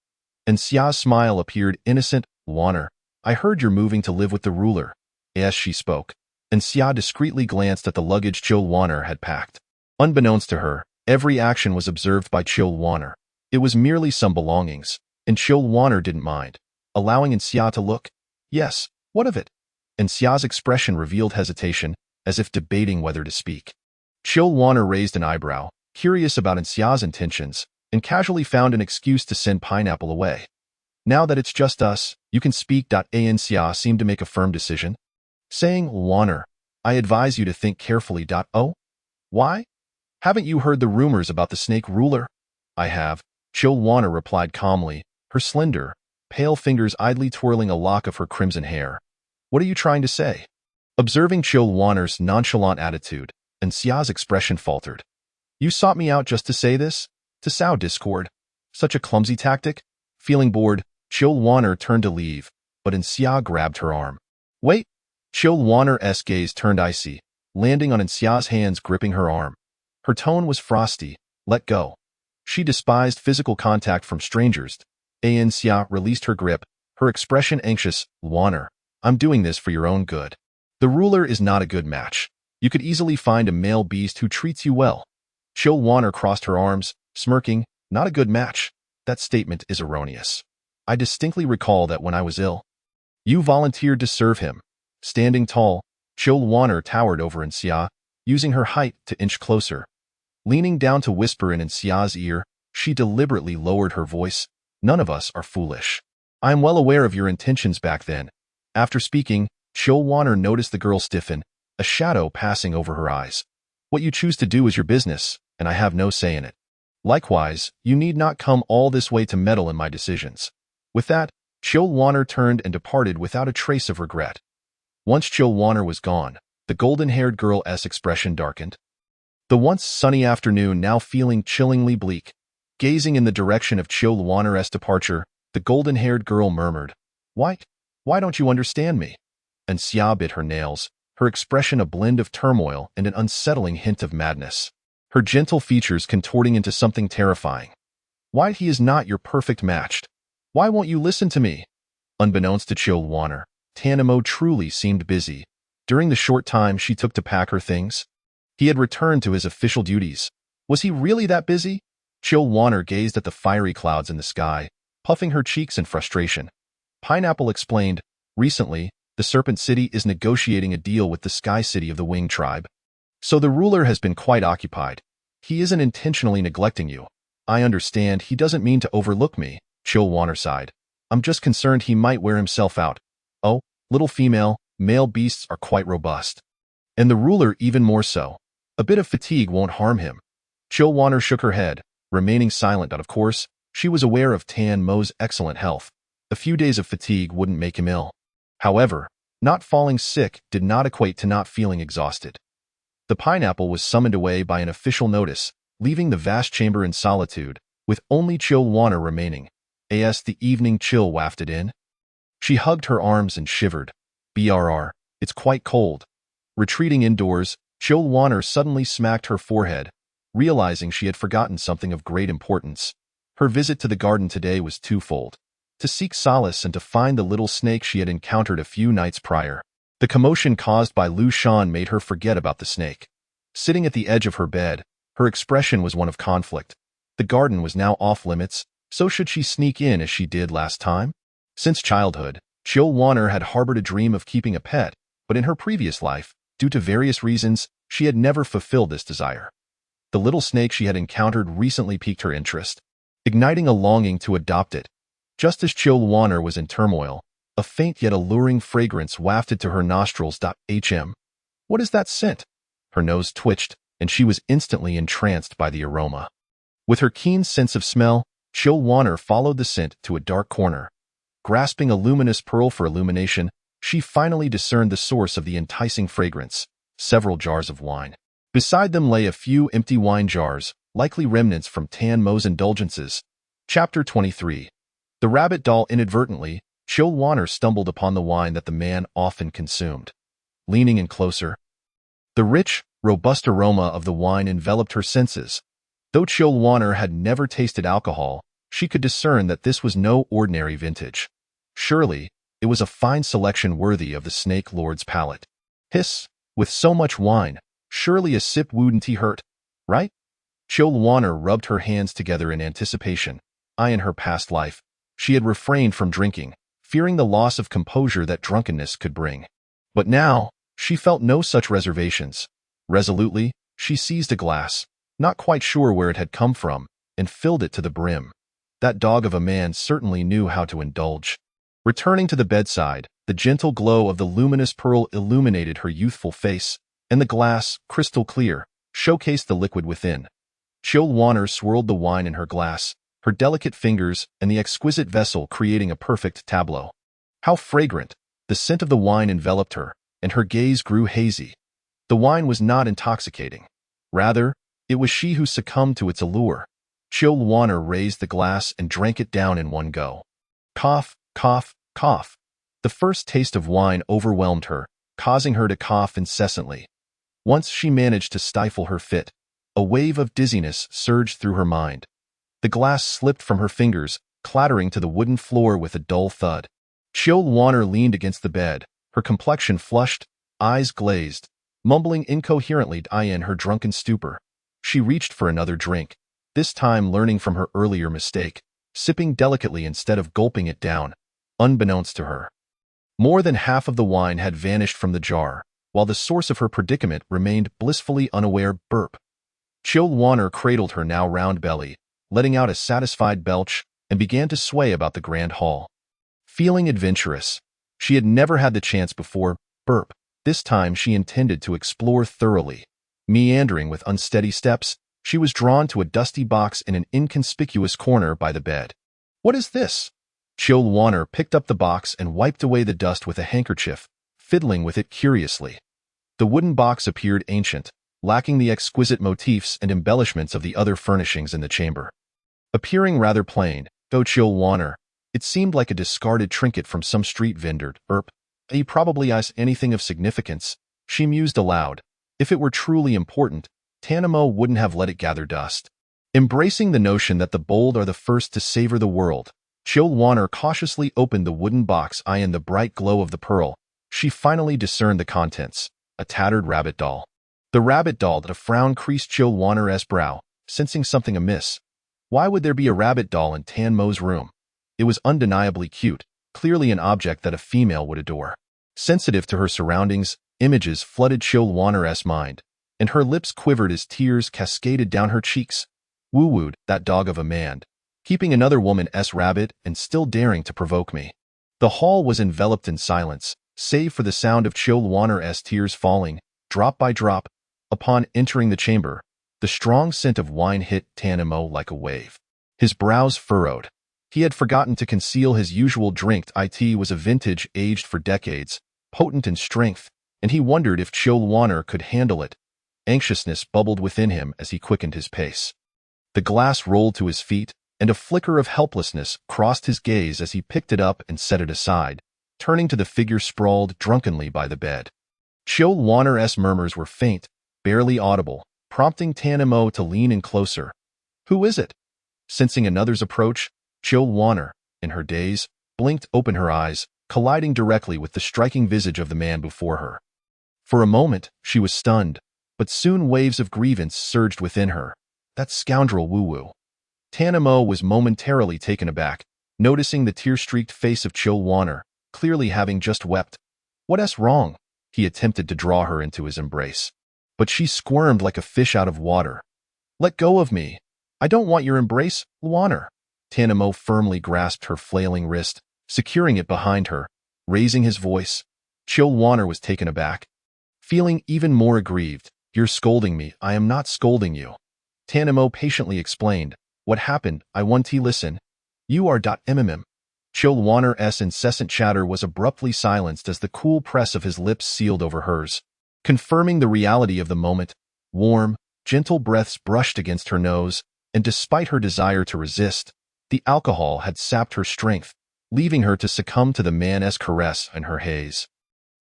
Xia's smile appeared innocent. Warner, I heard you're moving to live with the ruler. As she spoke, Xia discreetly glanced at the luggage Chill Warner had packed. Unbeknownst to her, every action was observed by Chill Warner. It was merely some belongings, and Chill Warner didn't mind, allowing Xia to look. Yes, what of it? Xia's expression revealed hesitation, as if debating whether to speak. Chill Warner raised an eyebrow, curious about Anxia's intentions, and casually found an excuse to send Pineapple away. Now that it's just us, you can speak. Anxia seemed to make a firm decision, saying, Warner, I advise you to think carefully. Oh? Why? Haven't you heard the rumors about the snake ruler? I have, Chill Warner replied calmly, her slender, pale fingers idly twirling a lock of her crimson hair. What are you trying to say? Observing Chill Warner's nonchalant attitude, Anxia's expression faltered. You sought me out just to say this? To sow discord? Such a clumsy tactic? Feeling bored, Chill Warner turned to leave, but Anxia grabbed her arm. Wait! Chill Warner's gaze turned icy, landing on Anxia's hands gripping her arm. Her tone was frosty. Let go. She despised physical contact from strangers. Anxia released her grip, her expression anxious. Warner, I'm doing this for your own good. The ruler is not a good match. You could easily find a male beast who treats you well. Chill Warner crossed her arms, smirking. Not a good match. That statement is erroneous. I distinctly recall that when I was ill, you volunteered to serve him. Standing tall, Chill Warner towered over Anxia, using her height to inch closer. Leaning down to whisper in Anxia's ear, she deliberately lowered her voice. None of us are foolish. I am well aware of your intentions back then. After speaking, Chill Warner noticed the girl stiffen, a shadow passing over her eyes. What you choose to do is your business, and I have no say in it. Likewise, you need not come all this way to meddle in my decisions. With that, Chill Warner turned and departed without a trace of regret. Once Chill Warner was gone, the golden-haired girl's expression darkened. The once sunny afternoon now feeling chillingly bleak. Gazing in the direction of Chill Warner's departure, the golden-haired girl murmured, Why don't you understand me? Anxia bit her nails, her expression a blend of turmoil and an unsettling hint of madness. Her gentle features contorting into something terrifying. Why he is not your perfect match? Why won't you listen to me? Unbeknownst to Chill Warner, Tanimo truly seemed busy. During the short time she took to pack her things, he had returned to his official duties. Was he really that busy? Chill Warner gazed at the fiery clouds in the sky, puffing her cheeks in frustration. Pineapple explained, recently, the Serpent City is negotiating a deal with the Sky City of the Wing Tribe. So the ruler has been quite occupied. He isn't intentionally neglecting you. I understand he doesn't mean to overlook me, Chill Warner sighed. I'm just concerned he might wear himself out. Oh, little female, male beasts are quite robust. And the ruler even more so. A bit of fatigue won't harm him. Chill Warner shook her head, remaining silent. Of course, she was aware of Tan Mo's excellent health. A few days of fatigue wouldn't make him ill. However, not falling sick did not equate to not feeling exhausted. The pineapple was summoned away by an official notice, leaving the vast chamber in solitude, with only Chill Warner remaining. As the evening chill wafted in, she hugged her arms and shivered. Brr, it's quite cold. Retreating indoors, Chill Warner suddenly smacked her forehead, realizing she had forgotten something of great importance. Her visit to the garden today was twofold: to seek solace and to find the little snake she had encountered a few nights prior. The commotion caused by Lu Shan made her forget about the snake. Sitting at the edge of her bed, her expression was one of conflict. The garden was now off limits, so should she sneak in as she did last time? Since childhood, Chill Warner had harbored a dream of keeping a pet, but in her previous life, due to various reasons, she had never fulfilled this desire. The little snake she had encountered recently piqued her interest, igniting a longing to adopt it. Just as Chill Warner was in turmoil, a faint yet alluring fragrance wafted to her nostrils. What is that scent? Her nose twitched, and she was instantly entranced by the aroma. With her keen sense of smell, Chill Warner followed the scent to a dark corner. Grasping a luminous pearl for illumination, she finally discerned the source of the enticing fragrance: several jars of wine. Beside them lay a few empty wine jars, likely remnants from Tan Mo's indulgences. Chapter 23. The rabbit doll. Inadvertently, Chill Warner stumbled upon the wine that the man often consumed. Leaning in closer, the rich, robust aroma of the wine enveloped her senses. Though Chill Warner had never tasted alcohol, she could discern that this was no ordinary vintage. Surely, it was a fine selection worthy of the Snake Lord's palate. Hiss, with so much wine, surely a sip wouldn't hurt, right? Chill Warner rubbed her hands together in anticipation. In her past life, she had refrained from drinking, fearing the loss of composure that drunkenness could bring. But now, she felt no such reservations. Resolutely, She seized a glass, not quite sure where it had come from, and filled it to the brim. That dog of a man certainly knew how to indulge. Returning to the bedside, the gentle glow of the luminous pearl illuminated her youthful face, and the glass, crystal clear, showcased the liquid within. Chill Warner swirled the wine in her glass, her delicate fingers and the exquisite vessel creating a perfect tableau. How fragrant! The scent of the wine enveloped her, and her gaze grew hazy. The wine was not intoxicating. Rather, it was she who succumbed to its allure. Chill Warner raised the glass and drank it down in one go. Cough, cough, cough. The first taste of wine overwhelmed her, causing her to cough incessantly. Once she managed to stifle her fit, a wave of dizziness surged through her mind. The glass slipped from her fingers, clattering to the wooden floor with a dull thud. Chill Warner leaned against the bed, her complexion flushed, eyes glazed, mumbling incoherently in her drunken stupor. She reached for another drink, this time learning from her earlier mistake, sipping delicately instead of gulping it down, unbeknownst to her. More than half of the wine had vanished from the jar, while the source of her predicament remained blissfully unaware. Burp. Chill Warner cradled her now round belly, letting out a satisfied belch, and began to sway about the grand hall. Feeling adventurous, she had never had the chance before. Burp. This time she intended to explore thoroughly. Meandering with unsteady steps, she was drawn to a dusty box in an inconspicuous corner by the bed. What is this? Chill Warner picked up the box and wiped away the dust with a handkerchief, fiddling with it curiously. The wooden box appeared ancient, lacking the exquisite motifs and embellishments of the other furnishings in the chamber. Appearing rather plain, though Chill Warner, it seemed like a discarded trinket from some street vendor. He probably asked anything of significance, she mused aloud. If it were truly important, Tanamo wouldn't have let it gather dust. Embracing the notion that the bold are the first to savor the world, Chill Warner cautiously opened the wooden box. In the bright glow of the pearl, she finally discerned the contents, a tattered rabbit doll. The rabbit doll. A frown creased Chill Warner's brow, sensing something amiss. Why would there be a rabbit doll in Tanmo's room? It was undeniably cute, clearly an object that a female would adore. Sensitive to her surroundings, images flooded Chill Warner's mind, and her lips quivered as tears cascaded down her cheeks. Woo-wooed, that dog of a man, keeping another woman's rabbit and still daring to provoke me. The hall was enveloped in silence, save for the sound of Chill Warner's tears falling, drop by drop. Upon entering the chamber, the strong scent of wine hit Tanamo like a wave. His brows furrowed. He had forgotten to conceal his usual drink. It was a vintage aged for decades, potent in strength, and he wondered if Chill Warner could handle it. Anxiousness bubbled within him as he quickened his pace. The glass rolled to his feet, and a flicker of helplessness crossed his gaze as he picked it up and set it aside, turning to the figure sprawled drunkenly by the bed. Chill Warner's murmurs were faint, barely audible, prompting Tanamo to lean in closer. Who is it? Sensing another's approach, Chill Warner, in her daze, blinked open her eyes, colliding directly with the striking visage of the man before her. For a moment, she was stunned, but soon waves of grievance surged within her. That scoundrel Woo-woo. Tanamo was momentarily taken aback, noticing the tear-streaked face of Chill Warner, clearly having just wept. What's wrong? He attempted to draw her into his embrace. But she squirmed like a fish out of water. Let go of me. I don't want your embrace, Warner. Tanamo firmly grasped her flailing wrist, securing it behind her. Raising his voice, Chill Warner was taken aback. Feeling even more aggrieved, You're scolding me. I am not scolding you. Tanamo patiently explained. What happened? I want to listen. You are .mmm. Chill Warner's incessant chatter was abruptly silenced as the cool press of his lips sealed over hers. Confirming the reality of the moment, warm, gentle breaths brushed against her nose, and despite her desire to resist, the alcohol had sapped her strength, leaving her to succumb to the man's caress and her haze.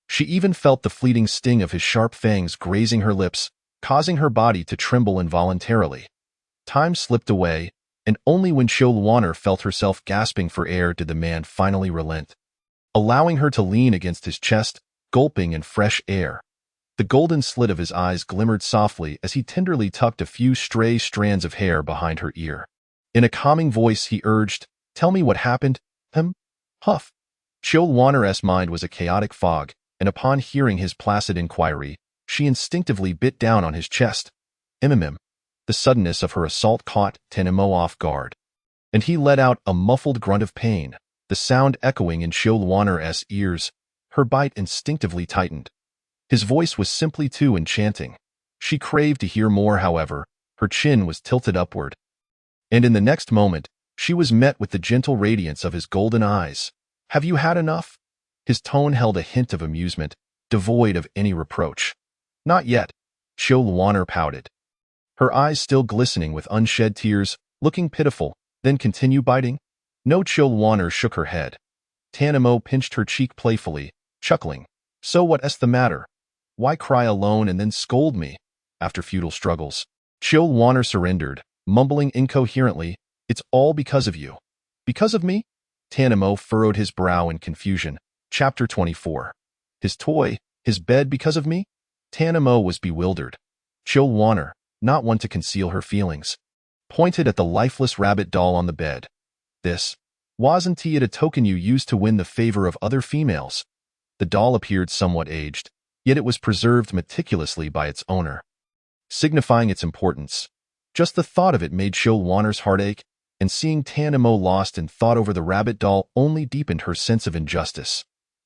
She even felt the fleeting sting of his sharp fangs grazing her lips, causing her body to tremble involuntarily. Time slipped away, and only when Chill Warner felt herself gasping for air did the man finally relent, allowing her to lean against his chest, gulping in fresh air. The golden slit of his eyes glimmered softly as he tenderly tucked a few stray strands of hair behind her ear. In a calming voice he urged, Tell me what happened. Huff. Chill Warner's mind was a chaotic fog, and upon hearing his placid inquiry, she instinctively bit down on his chest, Mm. The suddenness of her assault caught Tanamo off guard, and he let out a muffled grunt of pain, the sound echoing in Chilwanner's ears. Her bite instinctively tightened. His voice was simply too enchanting. She craved to hear more, however. Her chin was tilted upward, and in the next moment, she was met with the gentle radiance of his golden eyes. "Have you had enough?" His tone held a hint of amusement, devoid of any reproach. "Not yet," Chilwanner pouted, her eyes still glistening with unshed tears, looking pitiful. "Then continue biting?" "No." Chilwanner shook her head. Tanamo pinched her cheek playfully, chuckling. "So what's the matter? Why cry alone and then scold me?" After futile struggles, Chilwanner surrendered, mumbling incoherently, "It's all because of you." "Because of me?" Tanamo furrowed his brow in confusion. Chapter 24. His toy, his bed because of me? Tanamo was bewildered. Chilwanner, not one to conceal her feelings, pointed at the lifeless rabbit doll on the bed. "This wasn't it a token you used to win the favor of other females?" The doll appeared somewhat aged, yet it was preserved meticulously by its owner, signifying its importance. Just the thought of it made Chilwanner's heart ache, and seeing Tanamo lost in thought over the rabbit doll only deepened her sense of injustice.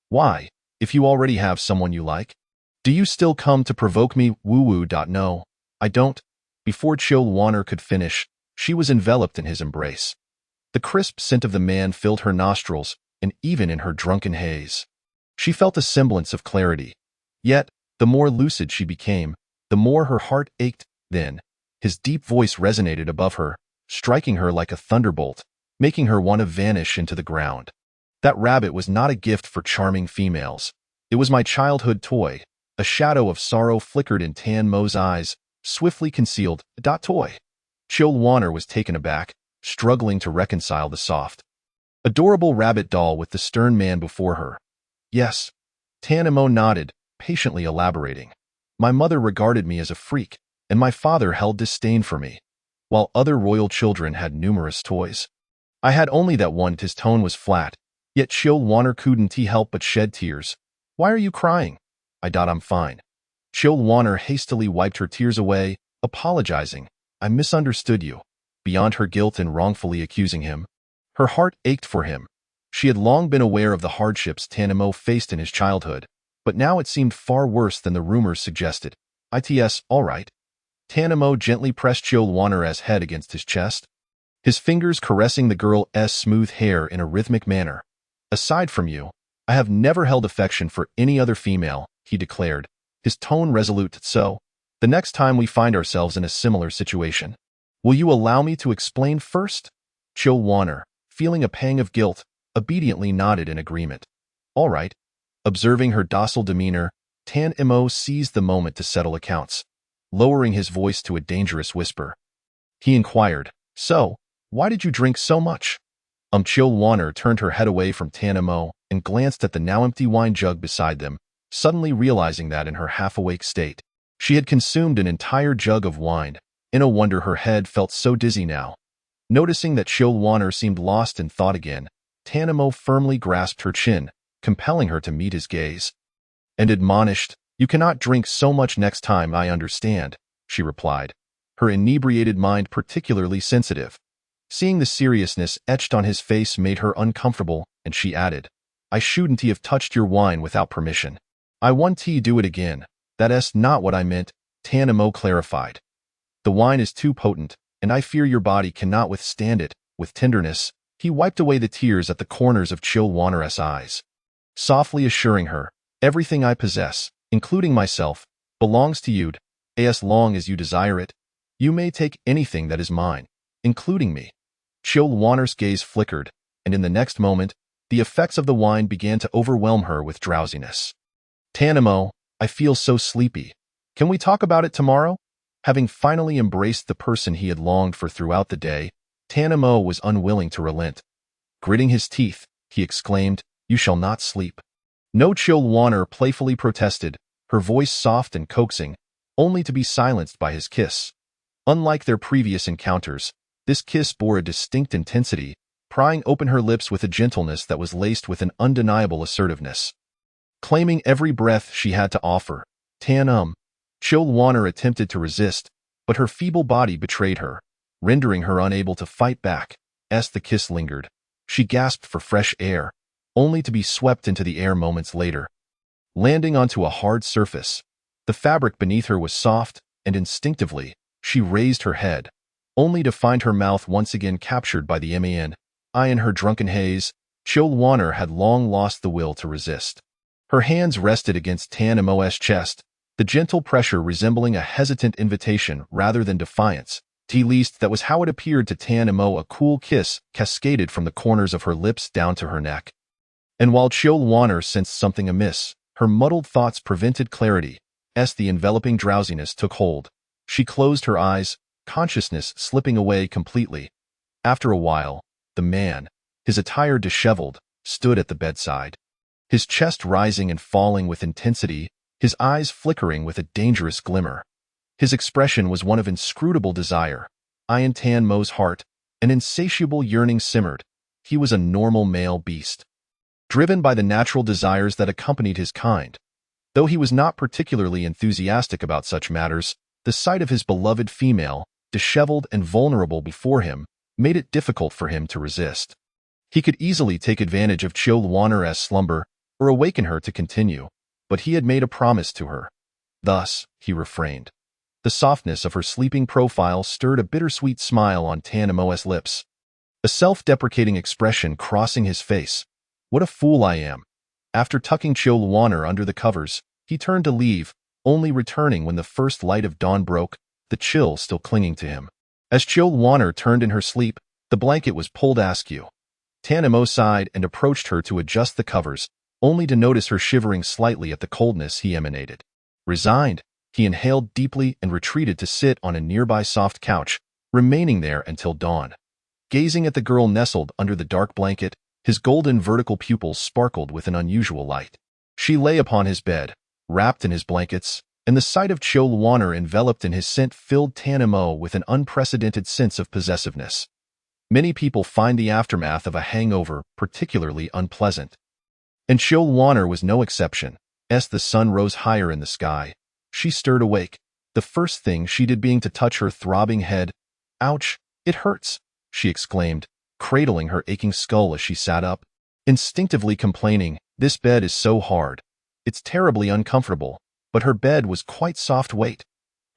"Why, if you already have someone you like? Do you still come to provoke me?" Woo-woo. "No, I don't." Before Chilwanner could finish, she was enveloped in his embrace. The crisp scent of the man filled her nostrils, and even in her drunken haze, she felt a semblance of clarity. Yet, the more lucid she became, the more her heart ached. Then, his deep voice resonated above her, striking her like a thunderbolt, making her want to vanish into the ground. "That rabbit was not a gift for charming females. It was my childhood toy." A shadow of sorrow flickered in Tanmo's eyes, swiftly concealed. Toy. Chilwanner was taken aback, struggling to reconcile the soft, adorable rabbit doll with the stern man before her. "Yes." Tanamo nodded, patiently elaborating. "My mother regarded me as a freak, and my father held disdain for me. While other royal children had numerous toys, I had only that one." His tone was flat, yet Chilwanner couldn't help but shed tears. "Why are you crying?" I'm fine." Chilwanner hastily wiped her tears away, apologizing. "I misunderstood you." Beyond her guilt in wrongfully accusing him, her heart ached for him. She had long been aware of the hardships Tanamo faced in his childhood, but now it seemed far worse than the rumors suggested. "It's all right." Tanamo gently pressed Chilwanner's head against his chest, his fingers caressing the girl's smooth hair in a rhythmic manner. "Aside from you, I have never held affection for any other female," he declared, his tone resolute. "So, the next time we find ourselves in a similar situation, will you allow me to explain first?" Chilwanner, feeling a pang of guilt, obediently nodded in agreement. "All right." Observing her docile demeanor, Tanamo seized the moment to settle accounts. Lowering his voice to a dangerous whisper, he inquired, "So, why did you drink so much?" Chilwanner turned her head away from Tanamo and glanced at the now empty wine jug beside them, suddenly realizing that in her half-awake state, she had consumed an entire jug of wine. No wonder her head felt so dizzy now. Noticing that Chilwanner seemed lost in thought again, Tanamo firmly grasped her chin, compelling her to meet his gaze, and admonished, "You cannot drink so much next time." "I understand," she replied, her inebriated mind particularly sensitive. Seeing the seriousness etched on his face made her uncomfortable, and she added, "I shouldn't have touched your wine without permission. I won't do it again." "That's not what I meant," Tanamo clarified. "The wine is too potent, and I fear your body cannot withstand it." With tenderness, he wiped away the tears at the corners of Chilwanner's eyes, softly assuring her, "Everything I possess, including myself, belongs to you. As long as you desire it, you may take anything that is mine, including me." Chilwanner's gaze flickered, and in the next moment, the effects of the wine began to overwhelm her with drowsiness. "Tanamo, I feel so sleepy. Can we talk about it tomorrow?" Having finally embraced the person he had longed for throughout the day, Tanamo was unwilling to relent. Gritting his teeth, he exclaimed, "You shall not sleep." "No." Chilwanner playfully protested, her voice soft and coaxing, only to be silenced by his kiss. Unlike their previous encounters, this kiss bore a distinct intensity, prying open her lips with a gentleness that was laced with an undeniable assertiveness. Claiming every breath she had to offer, Chilwanner attempted to resist, but her feeble body betrayed her, rendering her unable to fight back. As the kiss lingered, she gasped for fresh air, only to be swept into the air moments later. Landing onto a hard surface, the fabric beneath her was soft, and instinctively, she raised her head, only to find her mouth once again captured by the man. In her drunken haze, Chilwanner had long lost the will to resist. Her hands rested against Tan Mo's chest, the gentle pressure resembling a hesitant invitation rather than defiance. At least that was how it appeared to Tan Mo. A cool kiss cascaded from the corners of her lips down to her neck. And while Chilwanner sensed something amiss, her muddled thoughts prevented clarity. As the enveloping drowsiness took hold, she closed her eyes, consciousness slipping away completely. After a while, the man, his attire disheveled, stood at the bedside. His chest rising and falling with intensity, his eyes flickering with a dangerous glimmer. His expression was one of inscrutable desire. In Tan Mo's heart, an insatiable yearning simmered. He was a normal male beast, driven by the natural desires that accompanied his kind. Though he was not particularly enthusiastic about such matters, the sight of his beloved female, disheveled and vulnerable before him, made it difficult for him to resist. He could easily take advantage of Chilwanner's slumber or awaken her to continue, but he had made a promise to her. Thus, he refrained. The softness of her sleeping profile stirred a bittersweet smile on Tan Mo's lips, a self-deprecating expression crossing his face. What a fool I am. After tucking Chilwanner under the covers, he turned to leave, only returning when the first light of dawn broke, the chill still clinging to him. As Chilwanner turned in her sleep, the blanket was pulled askew. Tan Mo sighed and approached her to adjust the covers, only to notice her shivering slightly at the coldness he emanated. Resigned, he inhaled deeply and retreated to sit on a nearby soft couch, remaining there until dawn. Gazing at the girl nestled under the dark blanket, his golden vertical pupils sparkled with an unusual light. She lay upon his bed, wrapped in his blankets, and the sight of Chilwanner enveloped in his scent filled Tan Mo with an unprecedented sense of possessiveness. Many people find the aftermath of a hangover particularly unpleasant, and Chilwanner was no exception. As the sun rose higher in the sky, she stirred awake, the first thing she did being to touch her throbbing head. "Ouch, it hurts," she exclaimed, cradling her aching skull as she sat up, instinctively complaining, "This bed is so hard. It's terribly uncomfortable." But her bed was quite soft. Wait.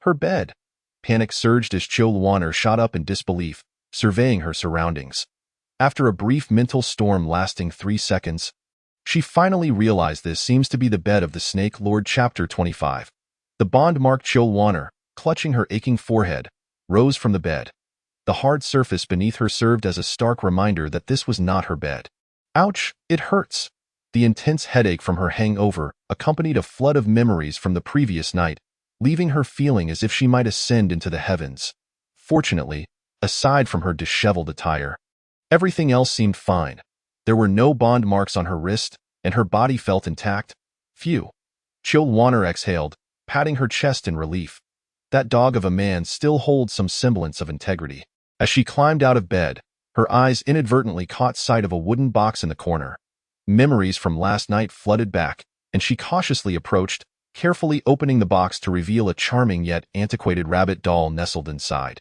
Her bed. Panic surged as Chilwanner shot up in disbelief, surveying her surroundings. After a brief mental storm lasting 3 seconds, she finally realized this seems to be the bed of the Snake Lord. Chapter 25. The bond-marked Chilwanner, clutching her aching forehead, rose from the bed. The hard surface beneath her served as a stark reminder that this was not her bed. "Ouch, it hurts." The intense headache from her hangover accompanied a flood of memories from the previous night, leaving her feeling as if she might ascend into the heavens. Fortunately, aside from her disheveled attire, everything else seemed fine. There were no bond marks on her wrist, and her body felt intact. Phew. Chilwanner exhaled, patting her chest in relief. That dog of a man still holds some semblance of integrity. As she climbed out of bed, her eyes inadvertently caught sight of a wooden box in the corner. Memories from last night flooded back, and she cautiously approached, carefully opening the box to reveal a charming yet antiquated rabbit doll nestled inside.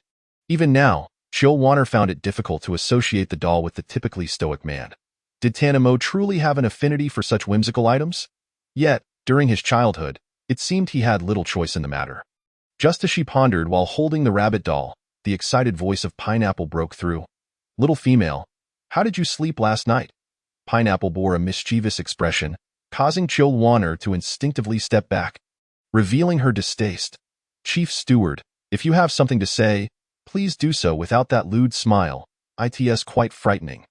Even now, Chilwanner found it difficult to associate the doll with the typically stoic man. Did Tan Mo truly have an affinity for such whimsical items? Yet, during his childhood, it seemed he had little choice in the matter. Just as she pondered while holding the rabbit doll, the excited voice of Pineapple broke through. "Little female, how did you sleep last night?" Pineapple bore a mischievous expression, causing Chilwanner to instinctively step back, revealing her distaste. "Chief Steward, if you have something to say, please do so without that lewd smile. It's quite frightening."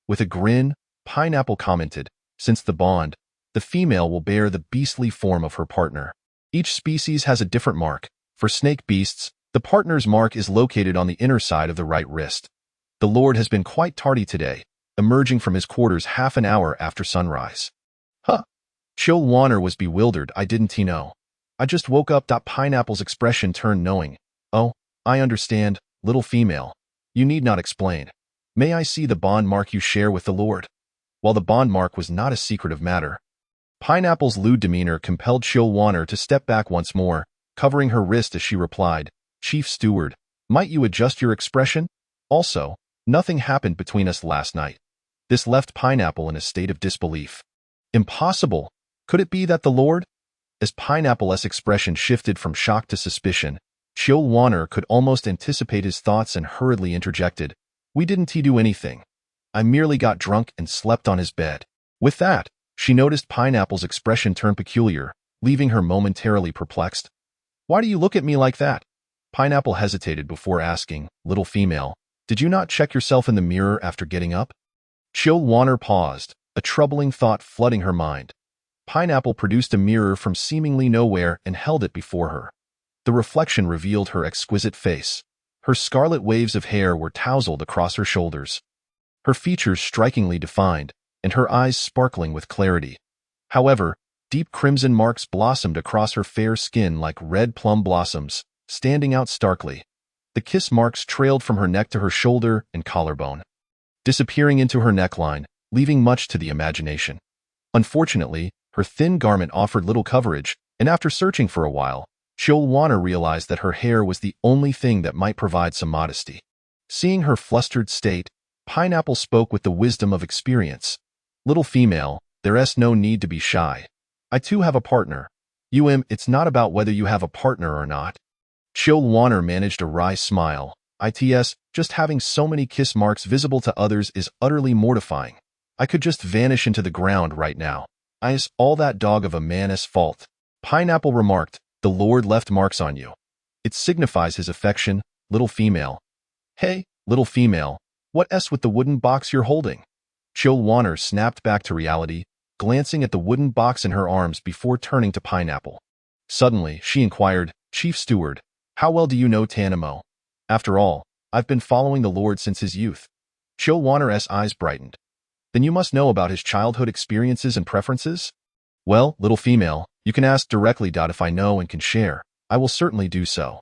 With a grin, Pineapple commented, "Since the bond, the female will bear the beastly form of her partner. Each species has a different mark. For snake beasts, the partner's mark is located on the inner side of the right wrist. The Lord has been quite tardy today, emerging from his quarters half an hour after sunrise." "Huh." Chilwanner was bewildered. "I didn't know. I just woke up." Pineapple's expression turned knowing. "Oh, I understand, little female. You need not explain. May I see the bond mark you share with the Lord?" While the bond mark was not a secretive matter, Pineapple's lewd demeanor compelled Chilwanner to step back once more, covering her wrist as she replied, Chief Steward, might you adjust your expression? Also, nothing happened between us last night. This left Pineapple in a state of disbelief. Impossible! Could it be that the Lord? As Pineapple's expression shifted from shock to suspicion, Chill Warner could almost anticipate his thoughts and hurriedly interjected, "We didn't do anything. I merely got drunk and slept on his bed." With that, she noticed Pineapple's expression turn peculiar, leaving her momentarily perplexed. "Why do you look at me like that?" Pineapple hesitated before asking, "Little female, did you not check yourself in the mirror after getting up?" Chill Warner paused, a troubling thought flooding her mind. Pineapple produced a mirror from seemingly nowhere and held it before her. The reflection revealed her exquisite face. Her scarlet waves of hair were tousled across her shoulders, her features strikingly defined, and her eyes sparkling with clarity. However, deep crimson marks blossomed across her fair skin like red plum blossoms, standing out starkly. The kiss marks trailed from her neck to her shoulder and collarbone, disappearing into her neckline, leaving much to the imagination. Unfortunately, her thin garment offered little coverage, and after searching for a while, Chill Warner realized that her hair was the only thing that might provide some modesty. Seeing her flustered state, Pineapple spoke with the wisdom of experience. "Little female, there's no need to be shy. I too have a partner. It's not about whether you have a partner or not." Chill Warner managed a wry smile. Just having so many kiss marks visible to others is utterly mortifying. I could just vanish into the ground right now. It's all that dog of a man's fault." Pineapple remarked, "The Lord left marks on you. It signifies his affection, little female." "Hey, little female, what's with the wooden box you're holding?" Chill Warner snapped back to reality, glancing at the wooden box in her arms before turning to Pineapple. Suddenly, she inquired, "Chief Steward, how well do you know Tanamo? After all, I've been following the Lord since his youth." Chill Warner's eyes brightened. "Then you must know about his childhood experiences and preferences?" "Well, little female, you can ask directly. If I know and can share, I will certainly do so."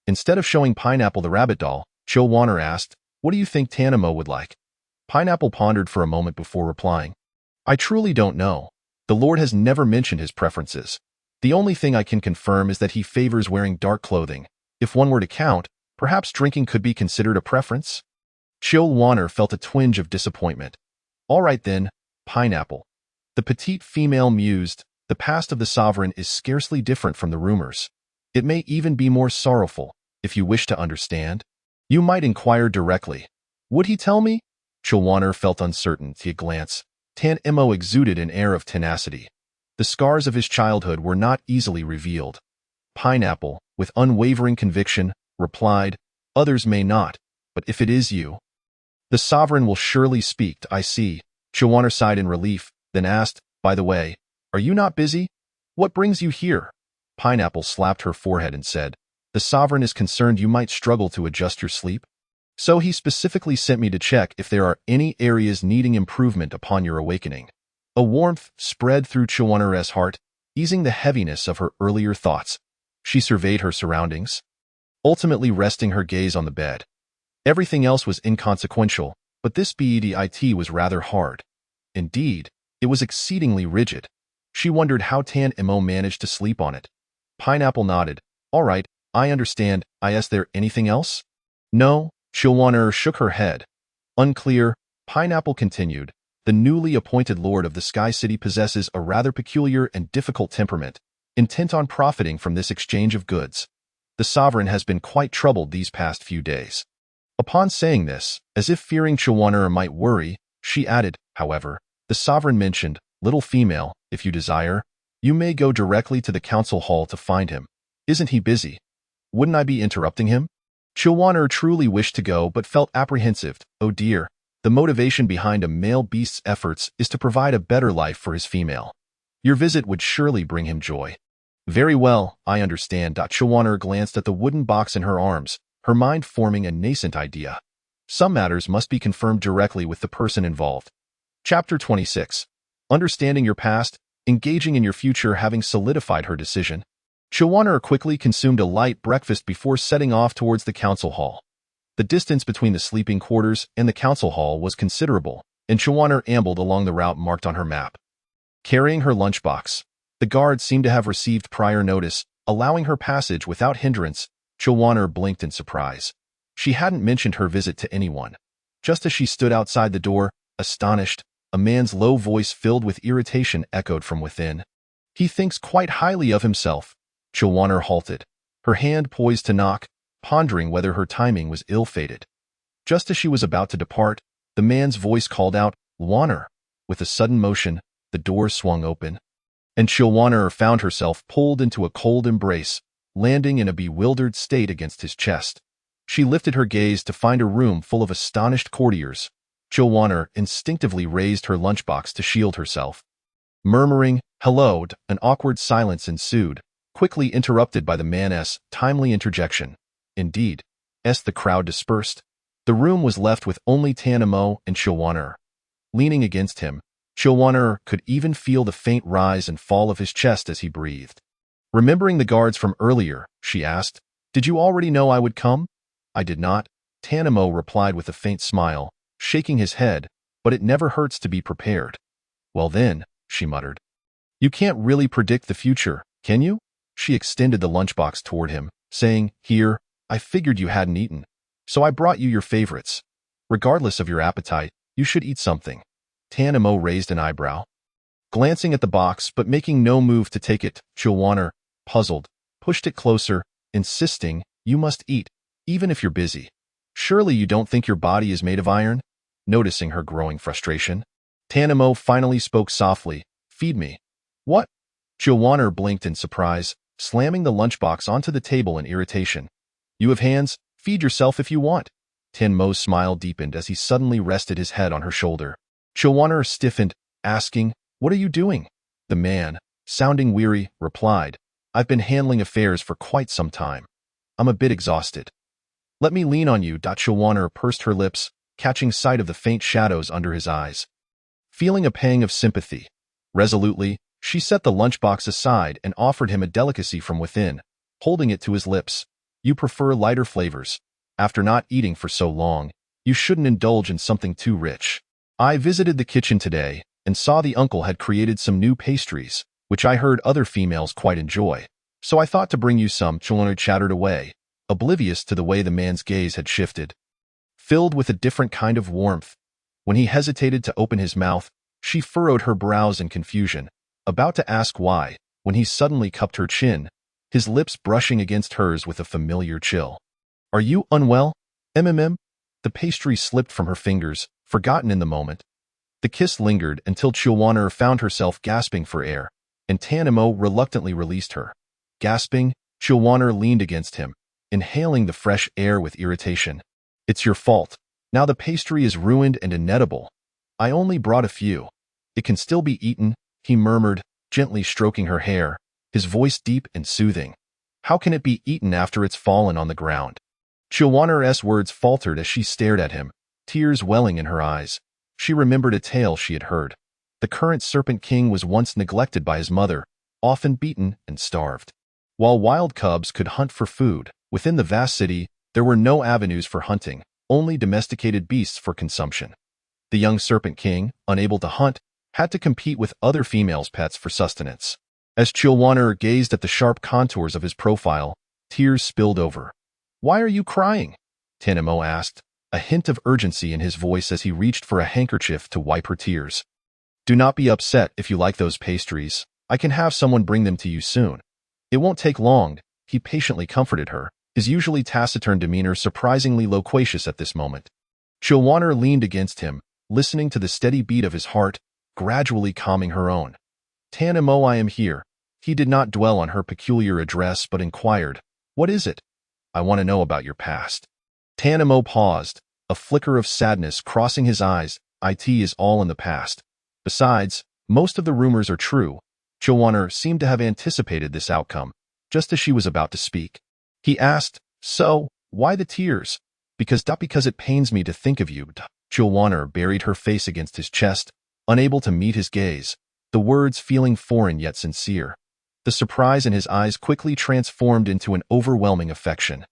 Instead of showing Pineapple the rabbit doll, Chill Warner asked, "What do you think Tanamo would like?" Pineapple pondered for a moment before replying, "I truly don't know. The Lord has never mentioned his preferences. The only thing I can confirm is that he favors wearing dark clothing. If one were to count, perhaps drinking could be considered a preference." Chill Warner felt a twinge of disappointment. "All right then, Pineapple." The petite female mused, "The past of the sovereign is scarcely different from the rumors. It may even be more sorrowful, if you wish to understand. You might inquire directly." "Would he tell me?" Chill Warner felt uncertain. At a glance, Tanamo exuded an air of tenacity. The scars of his childhood were not easily revealed. Pineapple, with unwavering conviction, replied, "Others may not, but if it is you, the sovereign will surely speak." "I see." Chill Warner sighed in relief, then asked, "By the way, are you not busy? What brings you here?" Pineapple slapped her forehead and said, "The sovereign is concerned you might struggle to adjust your sleep. So he specifically sent me to check if there are any areas needing improvement upon your awakening." A warmth spread through Chill Warner's heart, easing the heaviness of her earlier thoughts. She surveyed her surroundings, ultimately resting her gaze on the bed. Everything else was inconsequential, but this bed was rather hard. Indeed, it was exceedingly rigid. She wondered how Tanamo managed to sleep on it. Pineapple nodded. "All right, I understand. Is there anything else?" "No." Chill Warner shook her head. "Unclear." Pineapple continued, "The newly appointed Lord of the Sky City possesses a rather peculiar and difficult temperament, intent on profiting from this exchange of goods. The sovereign has been quite troubled these past few days." Upon saying this, as if fearing Chill Warner might worry, she added, "However, the sovereign mentioned, little female, if you desire, you may go directly to the council hall to find him. Isn't he busy? Wouldn't I be interrupting him?" Chill Warner truly wished to go but felt apprehensive. Oh dear, the motivation behind a male beast's efforts is to provide a better life for his female. Your visit would surely bring him joy. "Very well, I understand." Chill Warner glanced at the wooden box in her arms, her mind forming a nascent idea. Some matters must be confirmed directly with the person involved. Chapter 26. Understanding your past, engaging in your future. Having solidified her decision, Chill Warner quickly consumed a light breakfast before setting off towards the council hall. The distance between the sleeping quarters and the council hall was considerable, and Chill Warner ambled along the route marked on her map. Carrying her lunchbox, the guard seemed to have received prior notice, allowing her passage without hindrance, Chilwaner blinked in surprise. She hadn't mentioned her visit to anyone. Just as she stood outside the door, astonished, a man's low voice filled with irritation echoed from within. He thinks quite highly of himself. Chilwaner halted, her hand poised to knock, pondering whether her timing was ill-fated. Just as she was about to depart, the man's voice called out, "Chilwaner." With a sudden motion, the door swung open, and Chilwaner found herself pulled into a cold embrace, landing in a bewildered state against his chest. She lifted her gaze to find a room full of astonished courtiers. Chilwaner instinctively raised her lunchbox to shield herself. Murmuring, "Hello," an awkward silence ensued, quickly interrupted by the man's timely interjection. Indeed, as the crowd dispersed, the room was left with only Tanamo and Chilwaner. Leaning against him, Chilwaner could even feel the faint rise and fall of his chest as he breathed. Remembering the guards from earlier, she asked, "Did you already know I would come?" "I did not," Tanamo replied with a faint smile, shaking his head, "but it never hurts to be prepared." "Well then," she muttered. "You can't really predict the future, can you?" She extended the lunchbox toward him, saying, "Here, I figured you hadn't eaten, so I brought you your favorites. Regardless of your appetite, you should eat something." Tanamo raised an eyebrow. Glancing at the box but making no move to take it, Chilwaner, puzzled, pushed it closer, insisting, "You must eat, even if you're busy. Surely you don't think your body is made of iron?" Noticing her growing frustration, Tanamo finally spoke softly, "Feed me." "What?" Chilwaner blinked in surprise, slamming the lunchbox onto the table in irritation. "You have hands, feed yourself if you want." Tanmo's smile deepened as he suddenly rested his head on her shoulder. Chilwaner stiffened, asking, "What are you doing?" The man, sounding weary, replied, "I've been handling affairs for quite some time. I'm a bit exhausted." "Let me lean on you." Chilwaner pursed her lips, catching sight of the faint shadows under his eyes. Feeling a pang of sympathy, resolutely, she set the lunchbox aside and offered him a delicacy from within, holding it to his lips. "You prefer lighter flavors. After not eating for so long, you shouldn't indulge in something too rich. I visited the kitchen today and saw the uncle had created some new pastries, which I heard other females quite enjoy. So I thought to bring you some." Chilwaner chattered away, oblivious to the way the man's gaze had shifted, filled with a different kind of warmth. When he hesitated to open his mouth, she furrowed her brows in confusion, about to ask why, when he suddenly cupped her chin, his lips brushing against hers with a familiar chill. "Are you unwell? Mm." The pastry slipped from her fingers, forgotten in the moment. The kiss lingered until Chilwaner found herself gasping for air, and Tanamo reluctantly released her. Gasping, Chilwaner leaned against him, inhaling the fresh air with irritation. "It's your fault. Now the pastry is ruined and inedible. I only brought a few. It can still be eaten," he murmured, gently stroking her hair, his voice deep and soothing. "How can it be eaten after it's fallen on the ground?" Chilwaner's words faltered as she stared at him, tears welling in her eyes. She remembered a tale she had heard. The current Serpent King was once neglected by his mother, often beaten and starved. While wild cubs could hunt for food, within the vast city, there were no avenues for hunting, only domesticated beasts for consumption. The young Serpent King, unable to hunt, had to compete with other females' pets for sustenance. As Chilwaner gazed at the sharp contours of his profile, tears spilled over. "Why are you crying?" Tanamo asked, a hint of urgency in his voice as he reached for a handkerchief to wipe her tears. "Do not be upset if you like those pastries. I can have someone bring them to you soon. It won't take long," he patiently comforted her, his usually taciturn demeanor surprisingly loquacious at this moment. Chilwaner leaned against him, listening to the steady beat of his heart, gradually calming her own. "Tanamo, I am here." He did not dwell on her peculiar address but inquired, "What is it?" "I want to know about your past." Tanamo paused, a flicker of sadness crossing his eyes. "It is all in the past. Besides, most of the rumors are true." Chilwaner seemed to have anticipated this outcome, just as she was about to speak. He asked, "So, why the tears?" Because it pains me to think of you." Chilwaner buried her face against his chest, unable to meet his gaze, the words feeling foreign yet sincere. The surprise in his eyes quickly transformed into an overwhelming affection.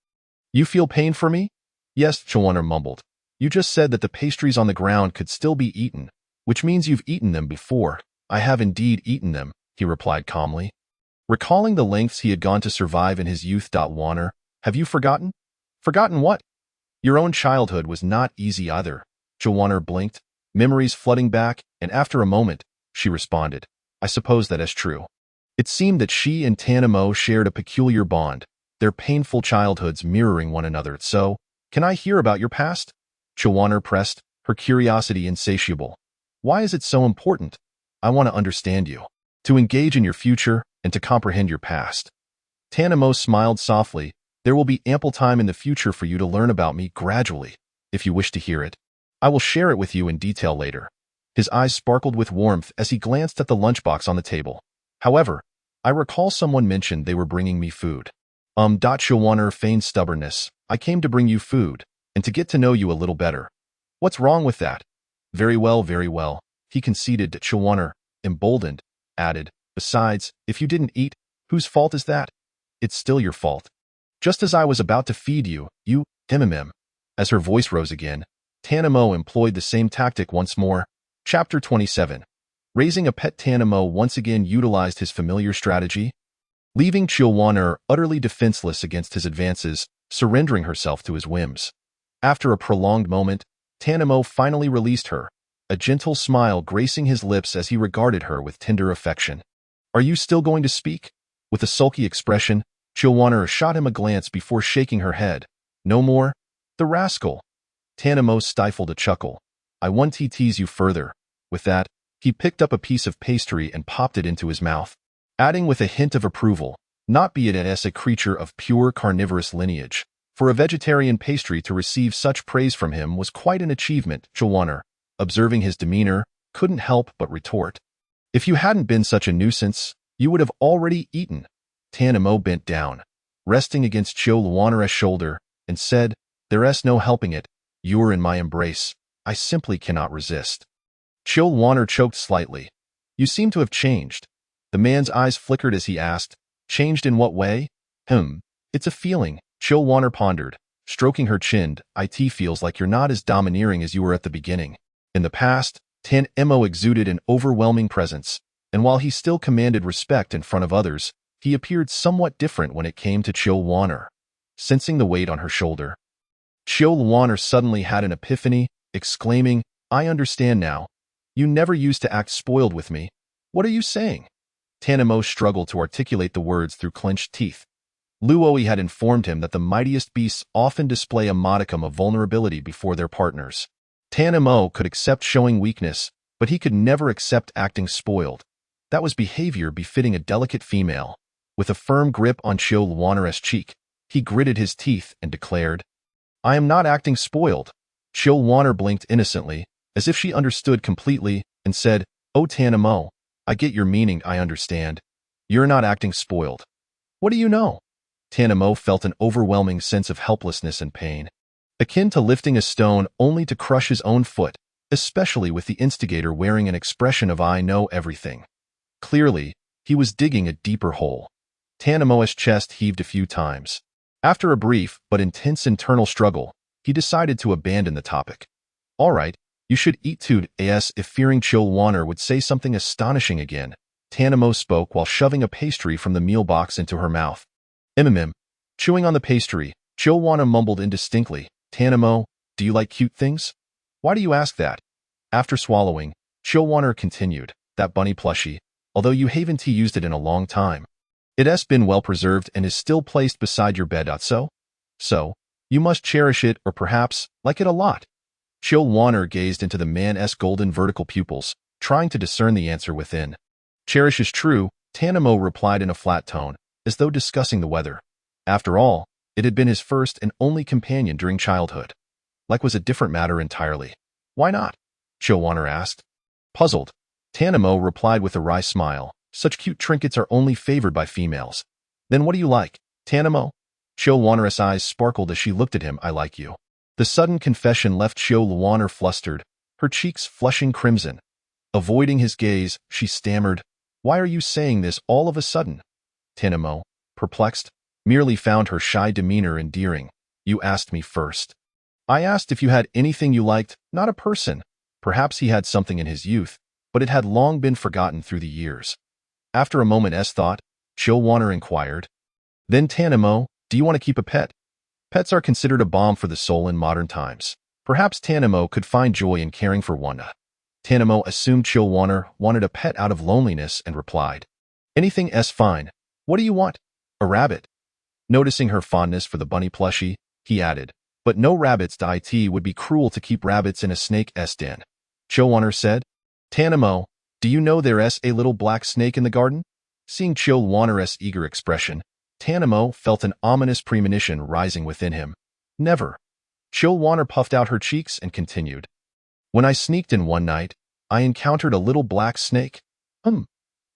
"You feel pain for me?" "Yes," Chilwaner mumbled. "You just said that the pastries on the ground could still be eaten, which means you've eaten them before." "I have indeed eaten them," he replied calmly. Recalling the lengths he had gone to survive in his youth. Chilwaner Have you forgotten? Forgotten what? Your own childhood was not easy either. Joanna blinked, memories flooding back, and after a moment, she responded, I suppose that is true. It seemed that she and Tanamo shared a peculiar bond, their painful childhoods mirroring one another. So, can I hear about your past? Joanna pressed, her curiosity insatiable. Why is it so important? I want to understand you, to engage in your future, and to comprehend your past. Tanamo smiled softly. There will be ample time in the future for you to learn about me gradually, if you wish to hear it. I will share it with you in detail later. His eyes sparkled with warmth as he glanced at the lunchbox on the table. However, I recall someone mentioned they were bringing me food. Joanna feigned stubbornness. I came to bring you food, and to get to know you a little better. What's wrong with that? Very well, he conceded. Joanna, emboldened, added, besides, if you didn't eat, whose fault is that? It's still your fault. Just as I was about to feed you, you, As her voice rose again, Tanamo employed the same tactic once more. Chapter 27. Raising a pet. Tanamo once again utilized his familiar strategy, leaving Joanna utterly defenseless against his advances, surrendering herself to his whims. After a prolonged moment, Tanamo finally released her, a gentle smile gracing his lips as he regarded her with tender affection. Are you still going to speak? With a sulky expression, Joanna shot him a glance before shaking her head. No more? The rascal. Tanamo stifled a chuckle. I want to tease you further. With that, he picked up a piece of pastry and popped it into his mouth, adding with a hint of approval, not be it as a creature of pure carnivorous lineage. For a vegetarian pastry to receive such praise from him was quite an achievement. Joanna, observing his demeanor, couldn't help but retort. If you hadn't been such a nuisance, you would have already eaten. Tanamo bent down, resting against Joanna's shoulder, and said, There's no helping it. You're in my embrace. I simply cannot resist. Joanna choked slightly. You seem to have changed. The man's eyes flickered as he asked, Changed in what way? It's a feeling, Joanna pondered, stroking her chin. It feels like you're not as domineering as you were at the beginning. In the past, Tanamo exuded an overwhelming presence, and while he still commanded respect in front of others, he appeared somewhat different when it came to Joanna. Sensing the weight on her shoulder, Joanna suddenly had an epiphany, exclaiming, I understand now. You never used to act spoiled with me. What are you saying? Tanamo struggled to articulate the words through clenched teeth. Luoi had informed him that the mightiest beasts often display a modicum of vulnerability before their partners. Tanamo could accept showing weakness, but he could never accept acting spoiled. That was behavior befitting a delicate female. With a firm grip on Joanna's cheek, he gritted his teeth and declared, I am not acting spoiled. Joanna blinked innocently, as if she understood completely, and said, Oh Tanamo, I get your meaning. I understand. You're not acting spoiled. What do you know? Tanamo felt an overwhelming sense of helplessness and pain, akin to lifting a stone only to crush his own foot, especially with the instigator wearing an expression of I know everything. Clearly, he was digging a deeper hole. Tanamo's chest heaved a few times. After a brief but intense internal struggle, he decided to abandon the topic. All right, you should eat too. If fearing Joanna would say something astonishing again, Tanamo spoke while shoving a pastry from the meal box into her mouth. Chewing on the pastry, Joanna mumbled indistinctly, Tanamo, do you like cute things? Why do you ask that? After swallowing, Joanna continued, that bunny plushie, although you haven't used it in a long time. It's been well preserved and is still placed beside your bed. So, you must cherish it or perhaps like it a lot. Joanna gazed into the man's golden vertical pupils, trying to discern the answer within. Cherish is true, Tanamo replied in a flat tone, as though discussing the weather. After all, it had been his first and only companion during childhood. Like was a different matter entirely. Why not? Joanna asked. Puzzled, Tanamo replied with a wry smile, such cute trinkets are only favored by females. Then what do you like, Tanamo? Joanna's eyes sparkled as she looked at him. I like you. The sudden confession left Joanna flustered, her cheeks flushing crimson. Avoiding his gaze, she stammered, Why are you saying this all of a sudden? Tanamo, perplexed, merely found her shy demeanor endearing. You asked me first. I asked if you had anything you liked, not a person. Perhaps he had something in his youth, but it had long been forgotten through the years. After a moment's thought, Joanna inquired. Then Tanamo, Do you want to keep a pet? Pets are considered a balm for the soul in modern times. Perhaps Tanamo could find joy in caring for one. Tanamo assumed Chillwater wanted a pet out of loneliness and replied, "Anything fine. What do you want?" "A rabbit." Noticing her fondness for the bunny plushie, he added, "But no rabbits. It would be cruel to keep rabbits in a snake's den." Chillwater said, "Tanamo, do you know there's a little black snake in the garden?" Seeing Chillwater's eager expression, Tanamo felt an ominous premonition rising within him. "Never." Chillwater puffed out her cheeks and continued, "When I sneaked in one night, I encountered a little black snake.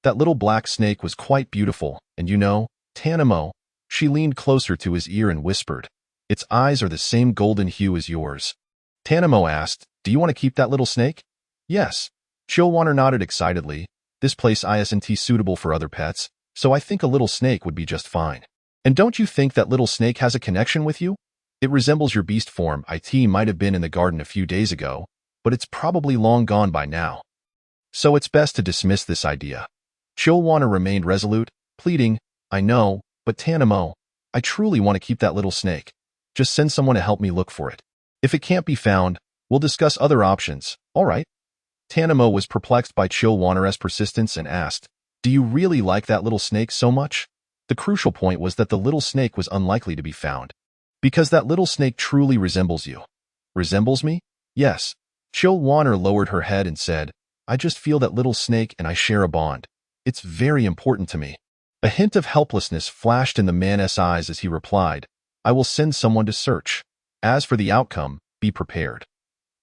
That little black snake was quite beautiful, and you know, Tanamo," she leaned closer to his ear and whispered, "its eyes are the same golden hue as yours." Tanamo asked, "Do you want to keep that little snake?" "Yes." Chillwater nodded excitedly. "This place isn't suitable for other pets, so I think a little snake would be just fine." "And don't you think that little snake has a connection with you? It resembles your beast form. It might have been in the garden a few days ago, but it's probably long gone by now. So it's best to dismiss this idea." Chillwater remained resolute, pleading, "I know, but Tanamo, I truly want to keep that little snake. Just send someone to help me look for it. If it can't be found, we'll discuss other options, all right?" Tanamo was perplexed by Chillwater's persistence and asked, "Do you really like that little snake so much?" The crucial point was that the little snake was unlikely to be found. "Because that little snake truly resembles you." "Resembles me?" "Yes." Chillwater lowered her head and said, "I just feel that little snake and I share a bond. It's very important to me." A hint of helplessness flashed in the man's eyes as he replied, "I will send someone to search. As for the outcome, be prepared."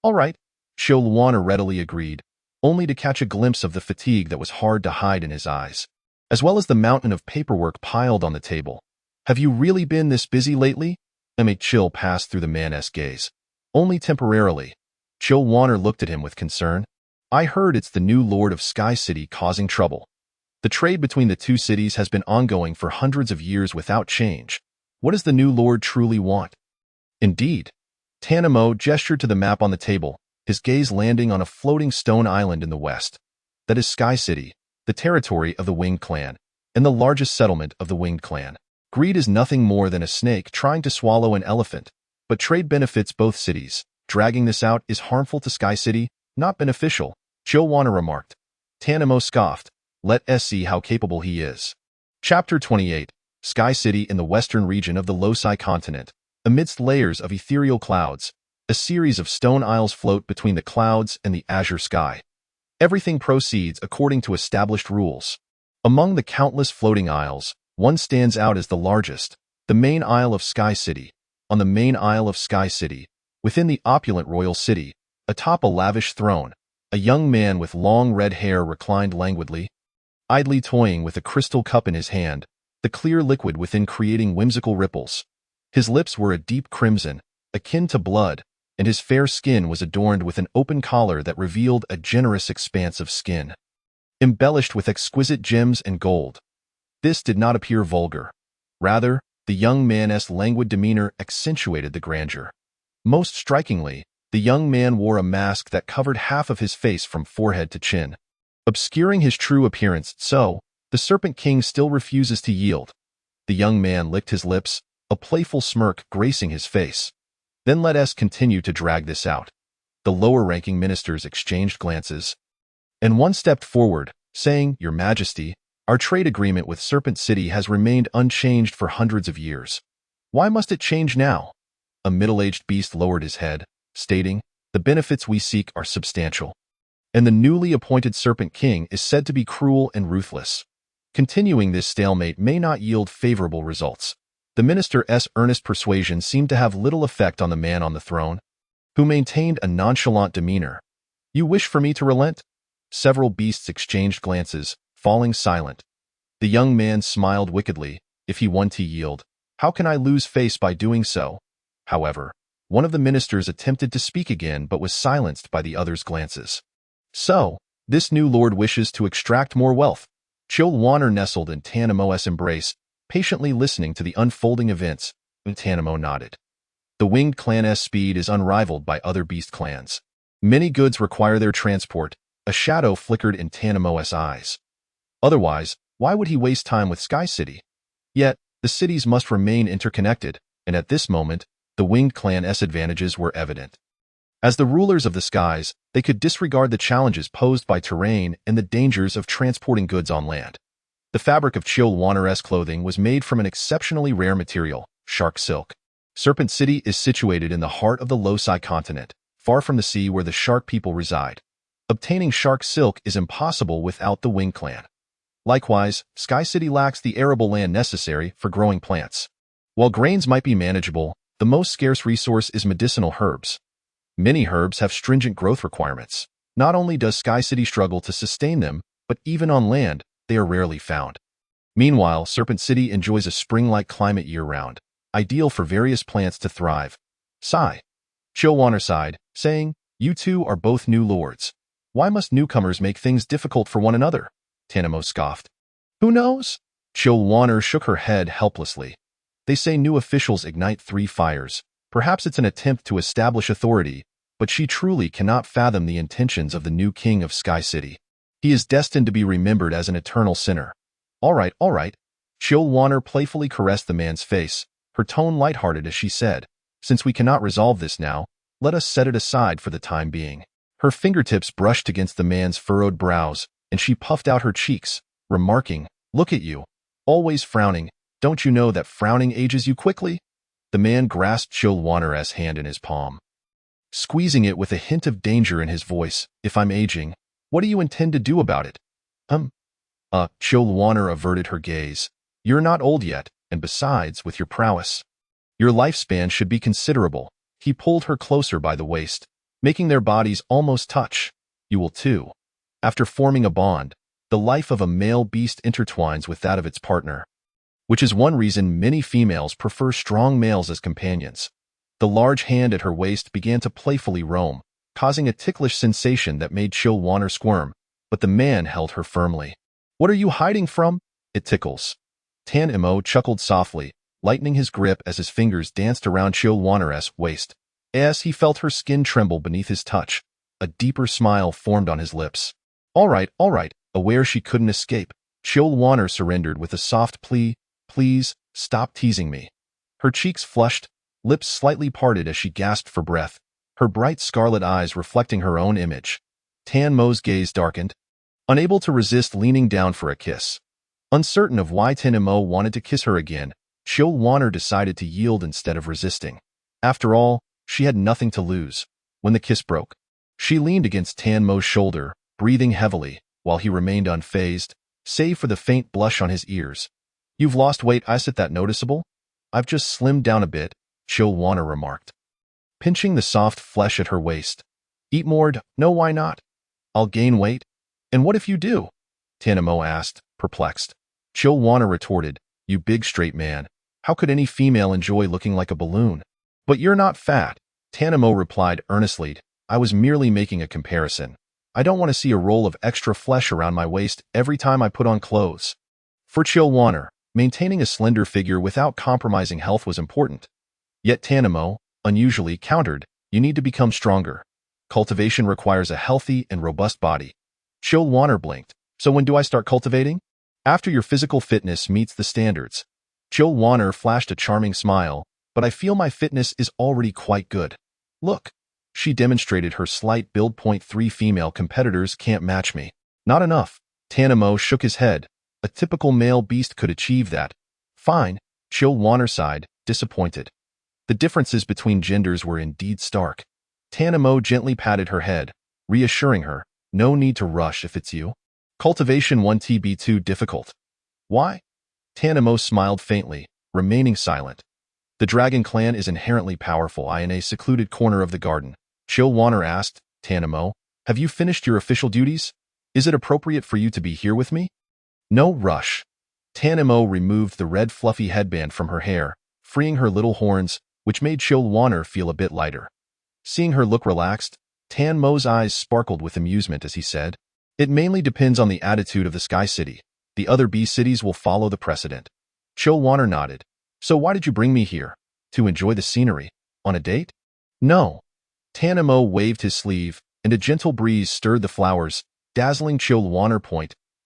"All right," Chillwater readily agreed, only to catch a glimpse of the fatigue that was hard to hide in his eyes, as well as the mountain of paperwork piled on the table. "Have you really been this busy lately?" A chill passed through the man's gaze. "Only temporarily." Chillwater looked at him with concern. "I heard it's the new Lord of Sky City causing trouble. The trade between the two cities has been ongoing for hundreds of years without change. What does the new Lord truly want?" "Indeed." Tanamo gestured to the map on the table, his gaze landing on a floating stone island in the west. "That is Sky City, the territory of the Winged Clan, and the largest settlement of the Winged Clan. Greed is nothing more than a snake trying to swallow an elephant, but trade benefits both cities. Dragging this out is harmful to Sky City, not beneficial," Chillwater remarked. Tanamo scoffed. "Let's see how capable he is." Chapter 28. Sky City in the western region of the Losai continent. Amidst layers of ethereal clouds, a series of stone isles float between the clouds and the azure sky. Everything proceeds according to established rules. Among the countless floating isles, one stands out as the largest, the main isle of Sky City. On the main isle of Sky City, within the opulent royal city, atop a lavish throne, a young man with long red hair reclined languidly, idly toying with a crystal cup in his hand, the clear liquid within creating whimsical ripples. His lips were a deep crimson, akin to blood, and his fair skin was adorned with an open collar that revealed a generous expanse of skin, embellished with exquisite gems and gold. This did not appear vulgar. Rather, the young man's languid demeanor accentuated the grandeur. Most strikingly, the young man wore a mask that covered half of his face from forehead to chin, obscuring his true appearance. "So, the Serpent King still refuses to yield." The young man licked his lips, a playful smirk gracing his face. "Then let us continue to drag this out." The lower-ranking ministers exchanged glances, and one stepped forward, saying, "Your Majesty, our trade agreement with Serpent City has remained unchanged for hundreds of years. Why must it change now?" A middle-aged beast lowered his head, stating, "The benefits we seek are substantial, and the newly appointed Serpent King is said to be cruel and ruthless. Continuing this stalemate may not yield favorable results." The minister's earnest persuasion seemed to have little effect on the man on the throne, who maintained a nonchalant demeanor. "You wish for me to relent?" Several beasts exchanged glances, falling silent. The young man smiled wickedly. "If he want to yield, how can I lose face by doing so?" However, one of the ministers attempted to speak again but was silenced by the other's glances. "So, this new lord wishes to extract more wealth." Chillwater nestled in Tanamo's embrace, patiently listening to the unfolding events. Tanamo nodded. "The Winged Clan's speed is unrivaled by other beast clans. Many goods require their transport." A shadow flickered in Tanamo's eyes. "Otherwise, why would he waste time with Sky City?" Yet, The cities must remain interconnected, and at this moment, the winged clan's advantages were evident. As the rulers of the skies, they could disregard the challenges posed by terrain and the dangers of transporting goods on land. The fabric of Chilwanar's clothing was made from an exceptionally rare material, shark silk. Serpent City is situated in the heart of the Losai continent, far from the sea where the shark people reside. Obtaining shark silk is impossible without the winged clan. Likewise, Sky City lacks the arable land necessary for growing plants. While grains might be manageable, the most scarce resource is medicinal herbs. Many herbs have stringent growth requirements. Not only does Sky City struggle to sustain them, but even on land, they are rarely found. Meanwhile, Serpent City enjoys a spring-like climate year-round, ideal for various plants to thrive. Sigh. Chilwanar sighed, saying, "You two are both new lords. Why must newcomers make things difficult for one another?" Tanamo scoffed. "Who knows?" Chilwanar shook her head helplessly. "They say new officials ignite 3 fires. Perhaps it's an attempt to establish authority, but she truly cannot fathom the intentions of the new king of Sky City. He is destined to be remembered as an eternal sinner." All right. Chilwanar playfully caressed the man's face, her tone lighthearted as she said, "Since we cannot resolve this now, let us set it aside for the time being." Her fingertips brushed against the man's furrowed brows, and she puffed out her cheeks, remarking, "Look at you. Always frowning. Don't you know that frowning ages you quickly?" The man grasped Chilwanar's hand in his palm, squeezing it with a hint of danger in his voice. "If I'm aging, what do you intend to do about it?" Chilwanar averted her gaze. "You're not old yet, and besides, with your prowess, your lifespan should be considerable." He pulled her closer by the waist, making their bodies almost touch. "You will too. After forming a bond, the life of a male beast intertwines with that of its partner, which is one reason many females prefer strong males as companions." The large hand at her waist began to playfully roam, causing a ticklish sensation that made Chilwanar squirm, but the man held her firmly. "What are you hiding from? It tickles." Tanamo chuckled softly, lightening his grip as his fingers danced around Chilwanar's waist. As he felt her skin tremble beneath his touch, a deeper smile formed on his lips. All right. Aware she couldn't escape, Chilwanar surrendered with a soft plea, "Please, stop teasing me." Her cheeks flushed, lips slightly parted as she gasped for breath, her bright scarlet eyes reflecting her own image. Tanmo's gaze darkened, unable to resist leaning down for a kiss. Uncertain of why Tanamo wanted to kiss her again, Chilwanar decided to yield instead of resisting. After all, she had nothing to lose. When the kiss broke, she leaned against Tanmo's shoulder, breathing heavily, while he remained unfazed, save for the faint blush on his ears. "You've lost weight, is it that noticeable?" "I've just slimmed down a bit," Chilwanar remarked, pinching the soft flesh at her waist. "Eat more." "No, why not?" "I'll gain weight." "And what if you do?" Tanamo asked, perplexed. Chilwanar retorted, "You big straight man. How could any female enjoy looking like a balloon?" "But you're not fat," Tanamo replied earnestly. "I was merely making a comparison. I don't want to see a roll of extra flesh around my waist every time I put on clothes." For Chilwanar, maintaining a slender figure without compromising health was important. Yet Tanamo, unusually, countered, "You need to become stronger. Cultivation requires a healthy and robust body." Chilwanar blinked. "So when do I start cultivating?" "After your physical fitness meets the standards." Chilwanar flashed a charming smile, "But I feel my fitness is already quite good. Look." She demonstrated her slight build. "3 female competitors can't match me." "Not enough." Tanamo shook his head. "A typical male beast could achieve that." "Fine." Chilwanar sighed, disappointed. The differences between genders were indeed stark. Tanamo gently patted her head, reassuring her, "No need to rush if it's you. Cultivation won't be too difficult." "Why?" Tanamo smiled faintly, remaining silent. "The dragon clan is inherently powerful." In a secluded corner of the garden, Chilwanar asked, "Tanamo, have you finished your official duties? Is it appropriate for you to be here with me?" "No rush." Tanamo removed the red fluffy headband from her hair, freeing her little horns, which made Chilwanar feel a bit lighter. Seeing her look relaxed, Tanmo's eyes sparkled with amusement as he said, "It mainly depends on the attitude of the Sky City. The other bee cities will follow the precedent." Chilwanar nodded. "So why did you bring me here? To enjoy the scenery? On a date?" "No." Tanamo waved his sleeve, and a gentle breeze stirred the flowers, dazzling Chilwanar.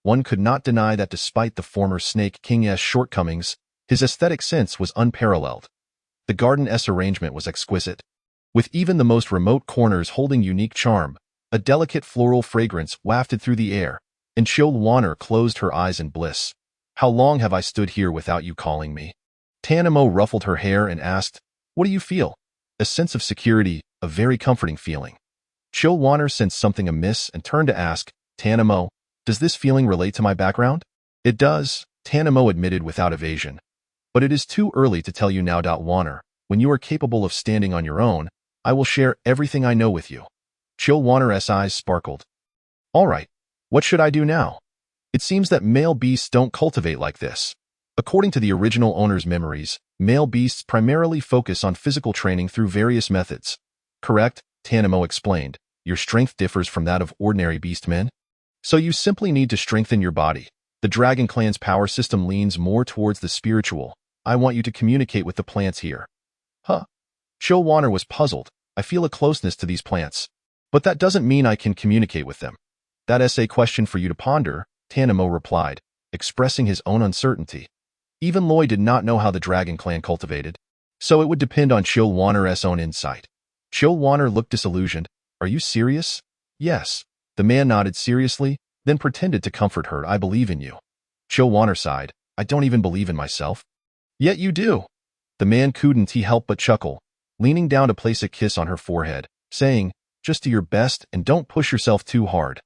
One could not deny that despite the former Snake King's shortcomings, His aesthetic sense was unparalleled. The garden-esque arrangement was exquisite, with even the most remote corners holding unique charm. A delicate floral fragrance wafted through the air, and Chilwanner closed her eyes in bliss. How long have I stood here without you calling me? Tanamo ruffled her hair and asked, what do you feel? A sense of security, a very comforting feeling. Chilwanner sensed something amiss and turned to ask, Tanamo, does this feeling relate to my background? It does, Tanamo admitted without evasion. But it is too early to tell you now. Wanner, when you are capable of standing on your own, I will share everything I know with you. Chilwanner's eyes sparkled. All right, what should I do now? It seems that male beasts don't cultivate like this. According to the original owner's memories, male beasts primarily focus on physical training through various methods. Correct, Tanamo explained. Your strength differs from that of ordinary beast men. So you simply need to strengthen your body. The Dragon Clan's power system leans more towards the spiritual. I want you to communicate with the plants here. Huh? Chilwanner was puzzled. I feel a closeness to these plants. But that doesn't mean I can communicate with them. That's a question for you to ponder, Tanamo replied, expressing his own uncertainty. Even Loy did not know how the Dragon Clan cultivated, so it would depend on Chilwanner's own insight. Chilwanner looked disillusioned. Are you serious? Yes. The man nodded seriously, then pretended to comfort her. I believe in you. Chilwanner sighed. I don't even believe in myself. Yet you do. The man couldn't help but chuckle, leaning down to place a kiss on her forehead, saying, just do your best and don't push yourself too hard.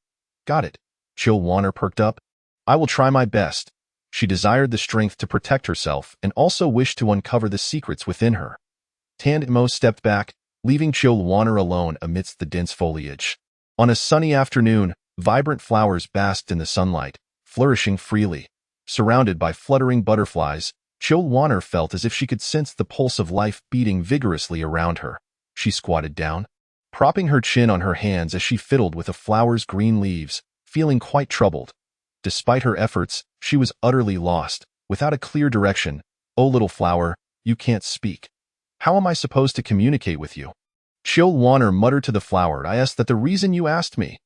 Got it. Chilwanner perked up. I will try my best. She desired the strength to protect herself and also wished to uncover the secrets within her. Tanamo stepped back, leaving Chilwanner alone amidst the dense foliage. On a sunny afternoon, vibrant flowers basked in the sunlight, flourishing freely. Surrounded by fluttering butterflies, Chilwanner felt as if she could sense the pulse of life beating vigorously around her. She squatted down, propping her chin on her hands as she fiddled with the flower's green leaves, feeling quite troubled. Despite her efforts, she was utterly lost, without a clear direction. Oh, little flower, you can't speak. How am I supposed to communicate with you? Chilwanner muttered to the flower. I asked that the reason you asked me.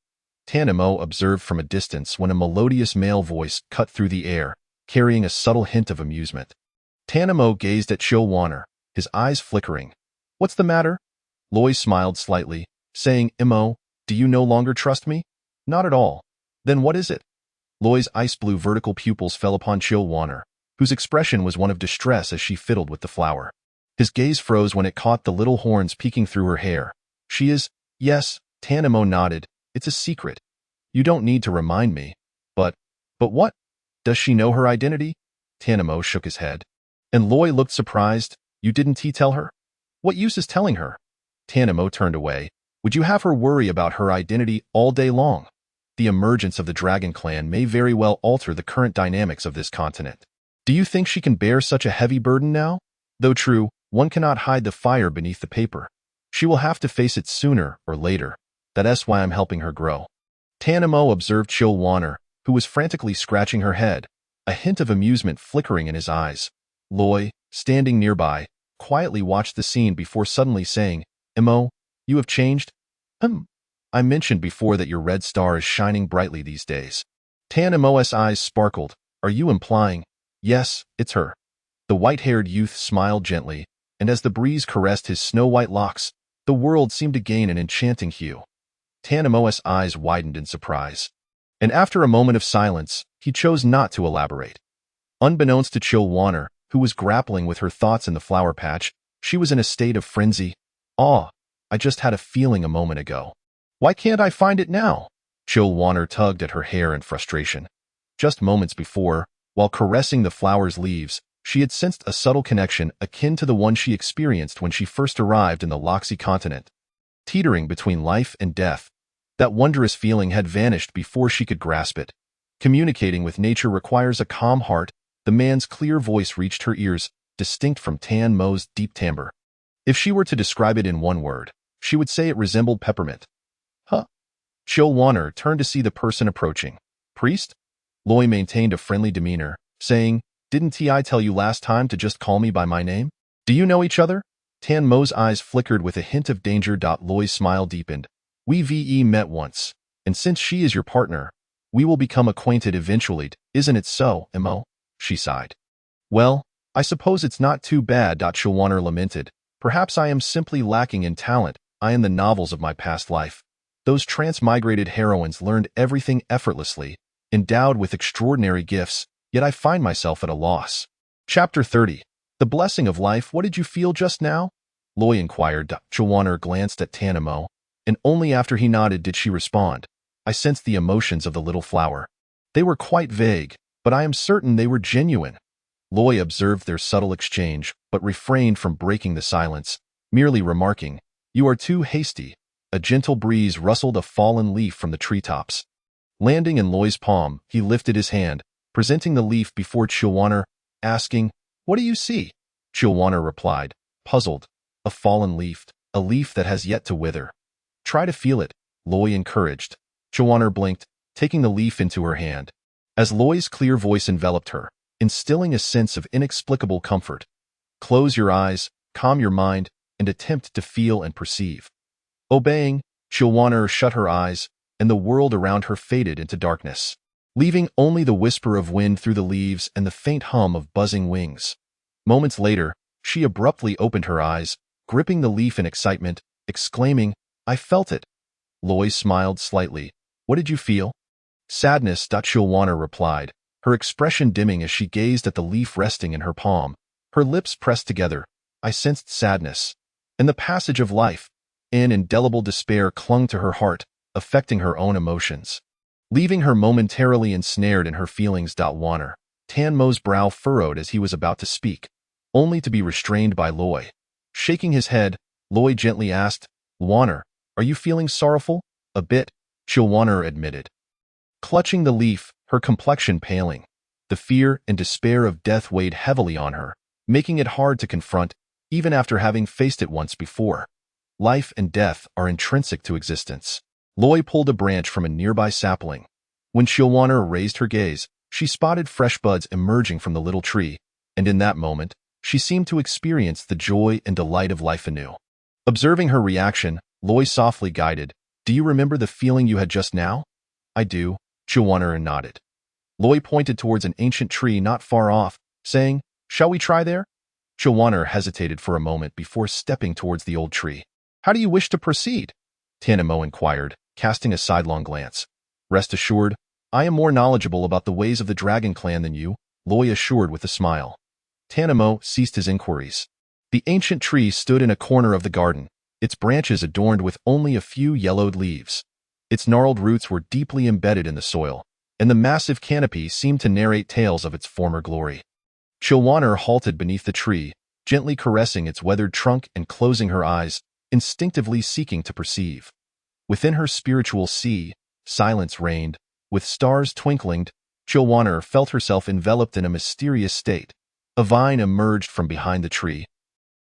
Tanamo observed from a distance when a melodious male voice cut through the air, carrying a subtle hint of amusement. Tanamo gazed at Chilwanner, his eyes flickering. What's the matter? Loy smiled slightly, saying, Imo, do you no longer trust me? Not at all. Then what is it? Loy's ice-blue vertical pupils fell upon Chilwanner, whose expression was one of distress as she fiddled with the flower. His gaze froze when it caught the little horns peeking through her hair. She is, yes, Tanamo nodded. It's a secret. You don't need to remind me. But what? Does she know her identity? Tanamo shook his head. And Loy looked surprised. You didn't tell her? What use is telling her? Tanamo turned away. Would you have her worry about her identity all day long? The emergence of the Dragon Clan may very well alter the current dynamics of this continent. Do you think she can bear such a heavy burden now? Though true, one cannot hide the fire beneath the paper. She will have to face it sooner or later. That's why I'm helping her grow. Tanamo observed Chilwanner, who was frantically scratching her head, a hint of amusement flickering in his eyes. Loy, standing nearby, quietly watched the scene before suddenly saying, Imo, you have changed? I mentioned before that your red star is shining brightly these days. Tanamo's eyes sparkled. Are you implying? Yes, it's her. The white-haired youth smiled gently, and as the breeze caressed his snow-white locks, the world seemed to gain an enchanting hue. Tanamo's eyes widened in surprise, and after a moment of silence, he chose not to elaborate. Unbeknownst to Chilwanner, who was grappling with her thoughts in the flower patch, she was in a state of frenzy. I just had a feeling a moment ago. Why can't I find it now? Chilwanner tugged at her hair in frustration. Just moments before, while caressing the flower's leaves, she had sensed a subtle connection akin to the one she experienced when she first arrived in the Loxy continent. Teetering between life and death, that wondrous feeling had vanished before she could grasp it. Communicating with nature requires a calm heart. The man's clear voice reached her ears, distinct from Tan Mo's deep timbre. If she were to describe it in one word, she would say it resembled peppermint. Chilwanner turned to see the person approaching. Priest? Loy maintained a friendly demeanor, saying, Didn't I tell you last time to just call me by my name? Do you know each other? Tan Mo's eyes flickered with a hint of danger. Loy's smile deepened. We met once, and since she is your partner, we will become acquainted eventually, isn't it so, Imo? She sighed. Well, I suppose it's not too bad, Chilwaner lamented. Perhaps I am simply lacking in talent. I am the novels of my past life. Those transmigrated heroines learned everything effortlessly, endowed with extraordinary gifts, yet I find myself at a loss. Chapter 30. The Blessing of Life. What did you feel just now? Loy inquired. Chilwaner glanced at Tanamo, and only after he nodded did she respond. I sensed the emotions of the little flower. They were quite vague, but I am certain they were genuine. Loy observed their subtle exchange, but refrained from breaking the silence, merely remarking, "You are too hasty." A gentle breeze rustled a fallen leaf from the treetops. Landing in Loy's palm, he lifted his hand, presenting the leaf before Chilwaner, asking, "What do you see?" Chilwaner replied, puzzled, "A fallen leaf, a leaf that has yet to wither." "Try to feel it," Loy encouraged. Chilwaner blinked, taking the leaf into her hand. As Loy's clear voice enveloped her, instilling a sense of inexplicable comfort. "Close your eyes, calm your mind, and attempt to feel and perceive." Obeying, Chilwaner shut her eyes, and the world around her faded into darkness, leaving only the whisper of wind through the leaves and the faint hum of buzzing wings. Moments later, she abruptly opened her eyes, gripping the leaf in excitement, exclaiming, "I felt it." Loy smiled slightly. "What did you feel?" "Sadness," Chilwaner replied, her expression dimming as she gazed at the leaf resting in her palm. Her lips pressed together. "I sensed sadness. And the passage of life." An indelible despair clung to her heart, affecting her own emotions, leaving her momentarily ensnared in her feelings. Wanner. Tanmo's brow furrowed as he was about to speak, only to be restrained by Loy. Shaking his head, Loy gently asked, "Wanner, are you feeling sorrowful?" "A bit," Chilwaner admitted, clutching the leaf, her complexion paling. The fear and despair of death weighed heavily on her, making it hard to confront, even after having faced it once before. Life and death are intrinsic to existence. Loy pulled a branch from a nearby sapling. When Chilwaner raised her gaze, she spotted fresh buds emerging from the little tree, and in that moment, she seemed to experience the joy and delight of life anew. Observing her reaction, Loy softly guided, "Do you remember the feeling you had just now?" "I do," Chilwaner nodded. Loy pointed towards an ancient tree not far off, saying, "Shall we try there?" Chilwaner hesitated for a moment before stepping towards the old tree. "How do you wish to proceed?" Tanamo inquired, casting a sidelong glance. "Rest assured, I am more knowledgeable about the ways of the Dragon Clan than you," Loy assured with a smile. Tanamo ceased his inquiries. The ancient tree stood in a corner of the garden, its branches adorned with only a few yellowed leaves. Its gnarled roots were deeply embedded in the soil, and the massive canopy seemed to narrate tales of its former glory. Chilwaner halted beneath the tree, gently caressing its weathered trunk and closing her eyes, instinctively seeking to perceive. Within her spiritual sea, silence reigned. With stars twinkling, Chilwaner felt herself enveloped in a mysterious state. A vine emerged from behind the tree.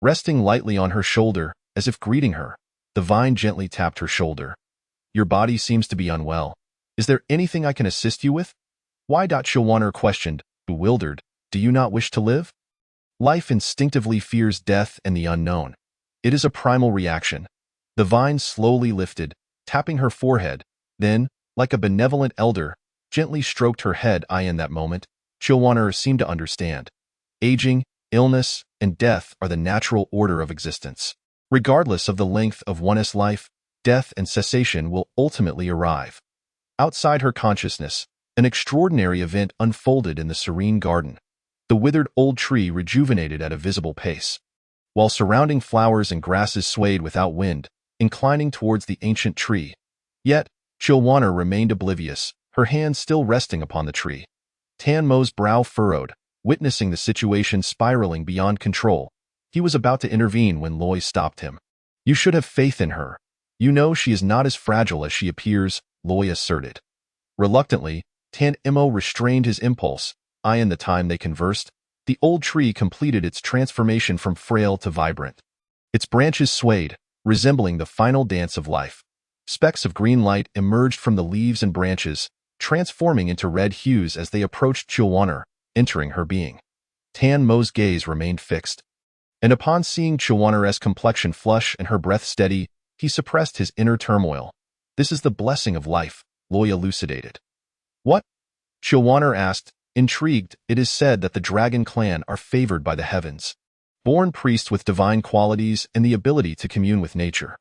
Resting lightly on her shoulder, as if greeting her, the vine gently tapped her shoulder. "Your body seems to be unwell. Is there anything I can assist you with?" "Why?" Chilwaner questioned, bewildered. "Do you not wish to live?" Life instinctively fears death and the unknown. It is a primal reaction. The vine slowly lifted, tapping her forehead, then, like a benevolent elder, gently stroked her head. In that moment, Chilwaner seemed to understand. Aging, illness, and death are the natural order of existence. Regardless of the length of one's life, death and cessation will ultimately arrive. Outside her consciousness, an extraordinary event unfolded in the serene garden. The withered old tree rejuvenated at a visible pace, while surrounding flowers and grasses swayed without wind, inclining towards the ancient tree. Yet, Chilwaner remained oblivious, her hand still resting upon the tree. Tanmo's brow furrowed, witnessing the situation spiraling beyond control. He was about to intervene when Loy stopped him. "You should have faith in her. You know she is not as fragile as she appears," Loy asserted. Reluctantly, Tanmo restrained his impulse. In the time they conversed, the old tree completed its transformation from frail to vibrant. Its branches swayed, resembling the final dance of life. Specks of green light emerged from the leaves and branches, transforming into red hues as they approached Chilwaner, entering her being. Tanmo's gaze remained fixed, and upon seeing Chilwaner's complexion flush and her breath steady, he suppressed his inner turmoil. "This is the blessing of life," Loy elucidated. "What?" Chilwaner asked, Intrigued, it is said that the Dragon Clan are favored by the heavens. Born priests with divine qualities and the ability to commune with nature.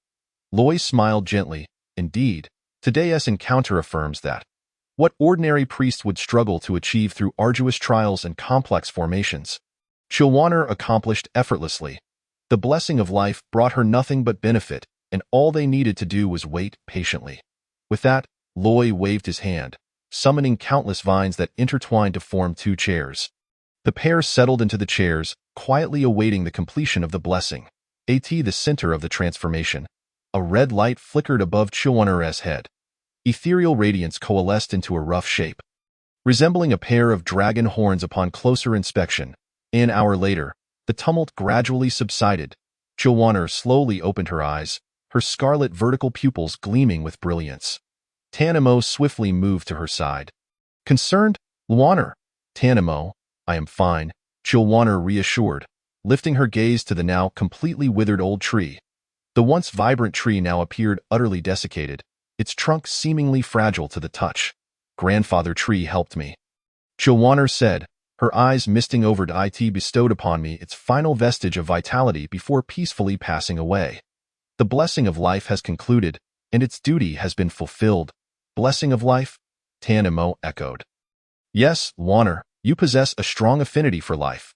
Loy smiled gently. Indeed, today's encounter affirms that. What ordinary priest would struggle to achieve through arduous trials and complex formations, Chilwaner accomplished effortlessly. The blessing of life brought her nothing but benefit, and all they needed to do was wait patiently. With that, Loy waved his hand, summoning countless vines that intertwined to form 2 chairs. The pair settled into the chairs, quietly awaiting the completion of the blessing. At the center of the transformation, a red light flickered above Chilwaner's head. Ethereal radiance coalesced into a rough shape, resembling a pair of dragon horns upon closer inspection. An hour later, the tumult gradually subsided. Chilwaner slowly opened her eyes, her scarlet vertical pupils gleaming with brilliance. Tanamo swiftly moved to her side. Concerned, Chilwaner. Tanamo, I am fine, Chilwaner reassured, lifting her gaze to the now completely withered old tree. The once vibrant tree now appeared utterly desiccated, its trunk seemingly fragile to the touch. Grandfather Tree helped me, Chilwaner said, her eyes misting over to it bestowed upon me its final vestige of vitality before peacefully passing away. The blessing of life has concluded, and its duty has been fulfilled. Blessing of life? Tanamo echoed. Yes, Chilwaner, you possess a strong affinity for life.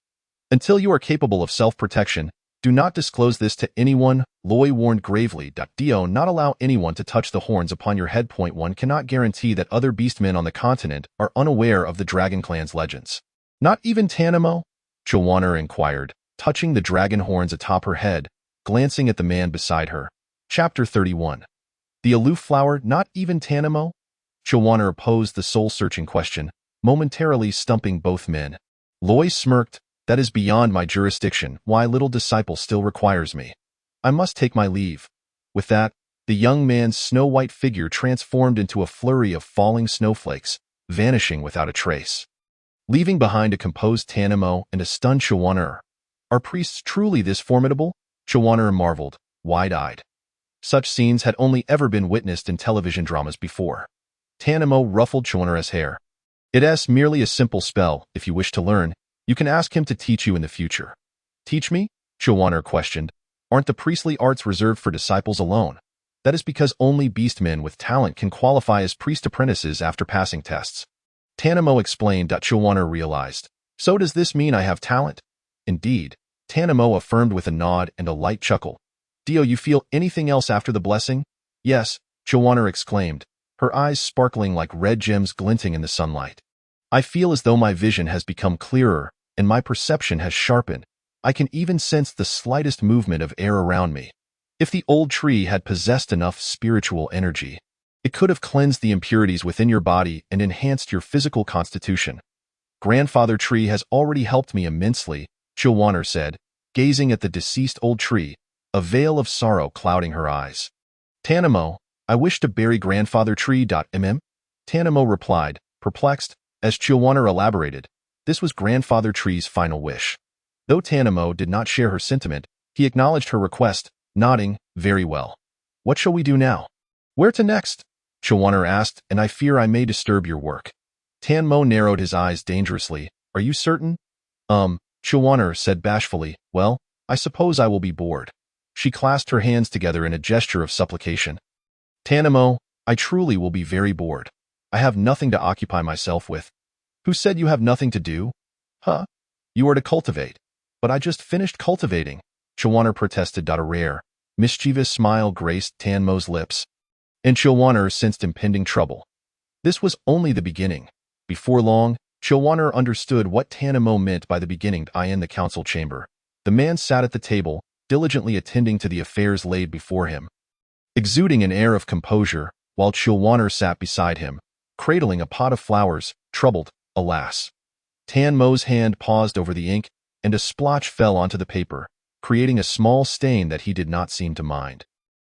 Until you are capable of self-protection, do not disclose this to anyone, Loy warned gravely. Do not allow anyone to touch the horns upon your head. One cannot guarantee that other beastmen on the continent are unaware of the Dragon Clan's legends. Not even Tanamo? Chilwaner inquired, touching the dragon horns atop her head, glancing at the man beside her. Chapter 31. The aloof flower, not even Tanamo? Chilwaner posed the soul-searching question, momentarily stumping both men. Loy smirked. That is beyond my jurisdiction. My little disciple still requires me. I must take my leave. With that, the young man's snow-white figure transformed into a flurry of falling snowflakes, vanishing without a trace, leaving behind a composed Tanamo and a stunned Chilwaner. Are priests truly this formidable? Chilwaner marveled, wide-eyed. Such scenes had only ever been witnessed in television dramas before. Tanamo ruffled Chilwaner's hair. It is merely a simple spell. If you wish to learn, you can ask him to teach you in the future. Teach me? Chilwaner questioned. Aren't the priestly arts reserved for disciples alone? That is because only beastmen with talent can qualify as priest apprentices after passing tests. Tanamo explained. Chilwaner realized. So does this mean I have talent? Indeed, Tanamo affirmed with a nod and a light chuckle. Do you feel anything else after the blessing? Yes, Chilwaner exclaimed, her eyes sparkling like red gems glinting in the sunlight. I feel as though my vision has become clearer and my perception has sharpened. I can even sense the slightest movement of air around me. If the old tree had possessed enough spiritual energy, it could have cleansed the impurities within your body and enhanced your physical constitution. Grandfather Tree has already helped me immensely, Chilwaner said, gazing at the deceased old tree, a veil of sorrow clouding her eyes. Tanamo, I wish to bury Grandfather Tree. Tanamo replied, perplexed. As Chilwaner elaborated, this was Grandfather Tree's final wish. Though Tanamo did not share her sentiment, he acknowledged her request, nodding, very well. What shall we do now? Where to next? Chilwaner asked, and I fear I may disturb your work. Tanamo narrowed his eyes dangerously. Are you certain? Chilwaner said bashfully, well, I suppose I will be bored. She clasped her hands together in a gesture of supplication. Tanamo, I truly will be very bored. I have nothing to occupy myself with. Who said you have nothing to do? Huh? You are to cultivate. But I just finished cultivating, Chilwaner protested. A rare, mischievous smile graced Tanamo's lips, and Chilwaner sensed impending trouble. This was only the beginning. Before long, Chilwaner understood what Tanamo meant by the beginning. In the council chamber, the man sat at the table, diligently attending to the affairs laid before him, exuding an air of composure, while Chilwaner sat beside him, cradling a pot of flowers, troubled, alas. Tanmo's hand paused over the ink, and a splotch fell onto the paper, creating a small stain that he did not seem to mind.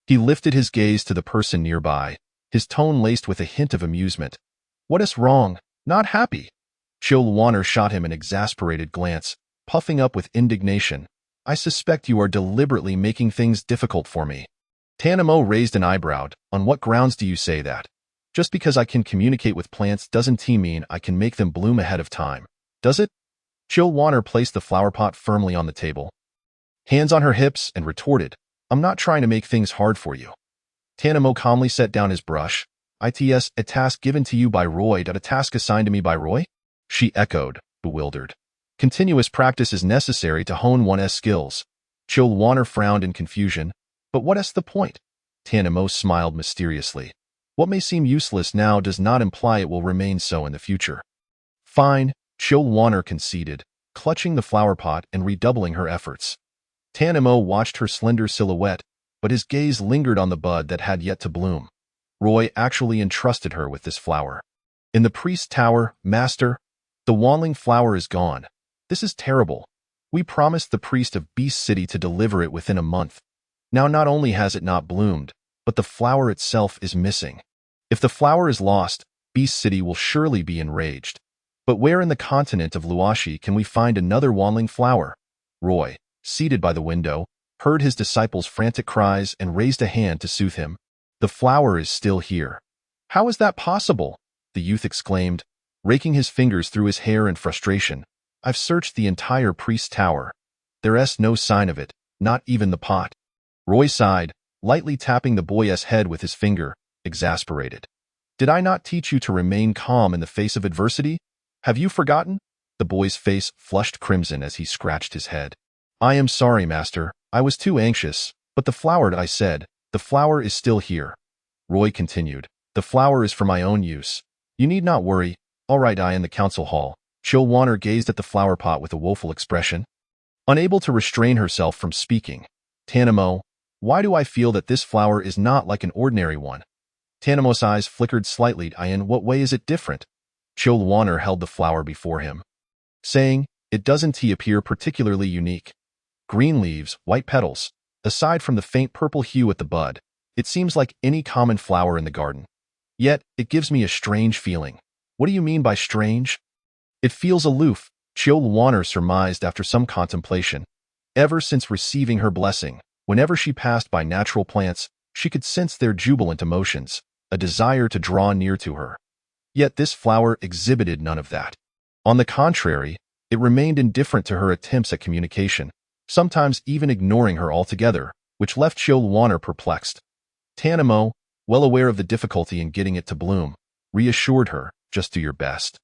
He lifted his gaze to the person nearby, his tone laced with a hint of amusement. What is wrong? Not happy? Chilwaner shot him an exasperated glance, puffing up with indignation. I suspect you are deliberately making things difficult for me. Tanamo raised an eyebrow. On what grounds do you say that? Just because I can communicate with plants doesn't mean I can make them bloom ahead of time, does it? Chill Wanner placed the flower pot firmly on the table, hands on her hips, and retorted, I'm not trying to make things hard for you. Tanamo calmly set down his brush. It's a task given to you by Roy, a task assigned to me by Roy? She echoed, bewildered. Continuous practice is necessary to hone one's skills. Chill Wanner frowned in confusion. But what's the point? Tanamo smiled mysteriously. What may seem useless now does not imply it will remain so in the future. Fine, Chill Wanner conceded, clutching the flower pot and redoubling her efforts. Tanamo watched her slender silhouette, but his gaze lingered on the bud that had yet to bloom. Roy actually entrusted her with this flower. In the priest's tower, Master, the wanling flower is gone. This is terrible. We promised the priest of Beast City to deliver it within a month. Now not only has it not bloomed, but the flower itself is missing. If the flower is lost, Beast City will surely be enraged. But where in the continent of Luashi can we find another wanling flower? Roy, seated by the window, heard his disciples' frantic cries and raised a hand to soothe him. The flower is still here. How is that possible? The youth exclaimed, raking his fingers through his hair in frustration. I've searched the entire priest's tower. There's no sign of it, not even the pot. Roy sighed, lightly tapping the boy's head with his finger, exasperated. Did I not teach you to remain calm in the face of adversity? Have you forgotten? The boy's face flushed crimson as he scratched his head. I am sorry, Master. I was too anxious. But the flower, I said, the flower is still here. Roy continued. The flower is for my own use. You need not worry. All right, I in the council hall. Chill Wanner gazed at the flower pot with a woeful expression. Unable to restrain herself from speaking. Tanamo, why do I feel that this flower is not like an ordinary one? Tanamo's eyes flickered slightly. In what way is it different? Chill Wanner held the flower before him, saying, it doesn't appear particularly unique. Green leaves, white petals. Aside from the faint purple hue at the bud, it seems like any common flower in the garden. Yet, it gives me a strange feeling. What do you mean by strange? It feels aloof, Chill Wanner surmised after some contemplation. Ever since receiving her blessing, whenever she passed by natural plants, she could sense their jubilant emotions, a desire to draw near to her. Yet this flower exhibited none of that. On the contrary, it remained indifferent to her attempts at communication, sometimes even ignoring her altogether, which left Chill Wanner perplexed. Tanamo, well aware of the difficulty in getting it to bloom, reassured her, just do your best.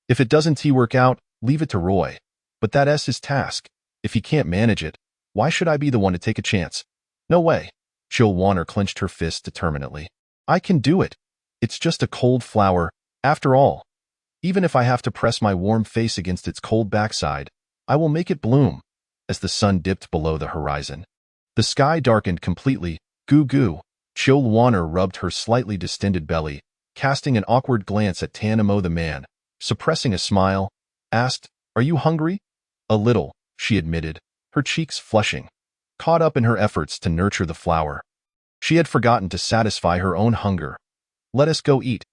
If it doesn't work out, leave it to Roy. But that's his task. If he can't manage it, why should I be the one to take a chance? No way. Chill Wanner clenched her fist determinedly. I can do it. It's just a cold flower, after all. Even if I have to press my warm face against its cold backside, I will make it bloom. As the sun dipped below the horizon, the sky darkened completely. Goo goo. Chill Wanner rubbed her slightly distended belly, casting an awkward glance at Tanamo the man, suppressing a smile, asked, Are you hungry? A little, she admitted, her cheeks flushing, caught up in her efforts to nurture the flower. She had forgotten to satisfy her own hunger. Let us go eat.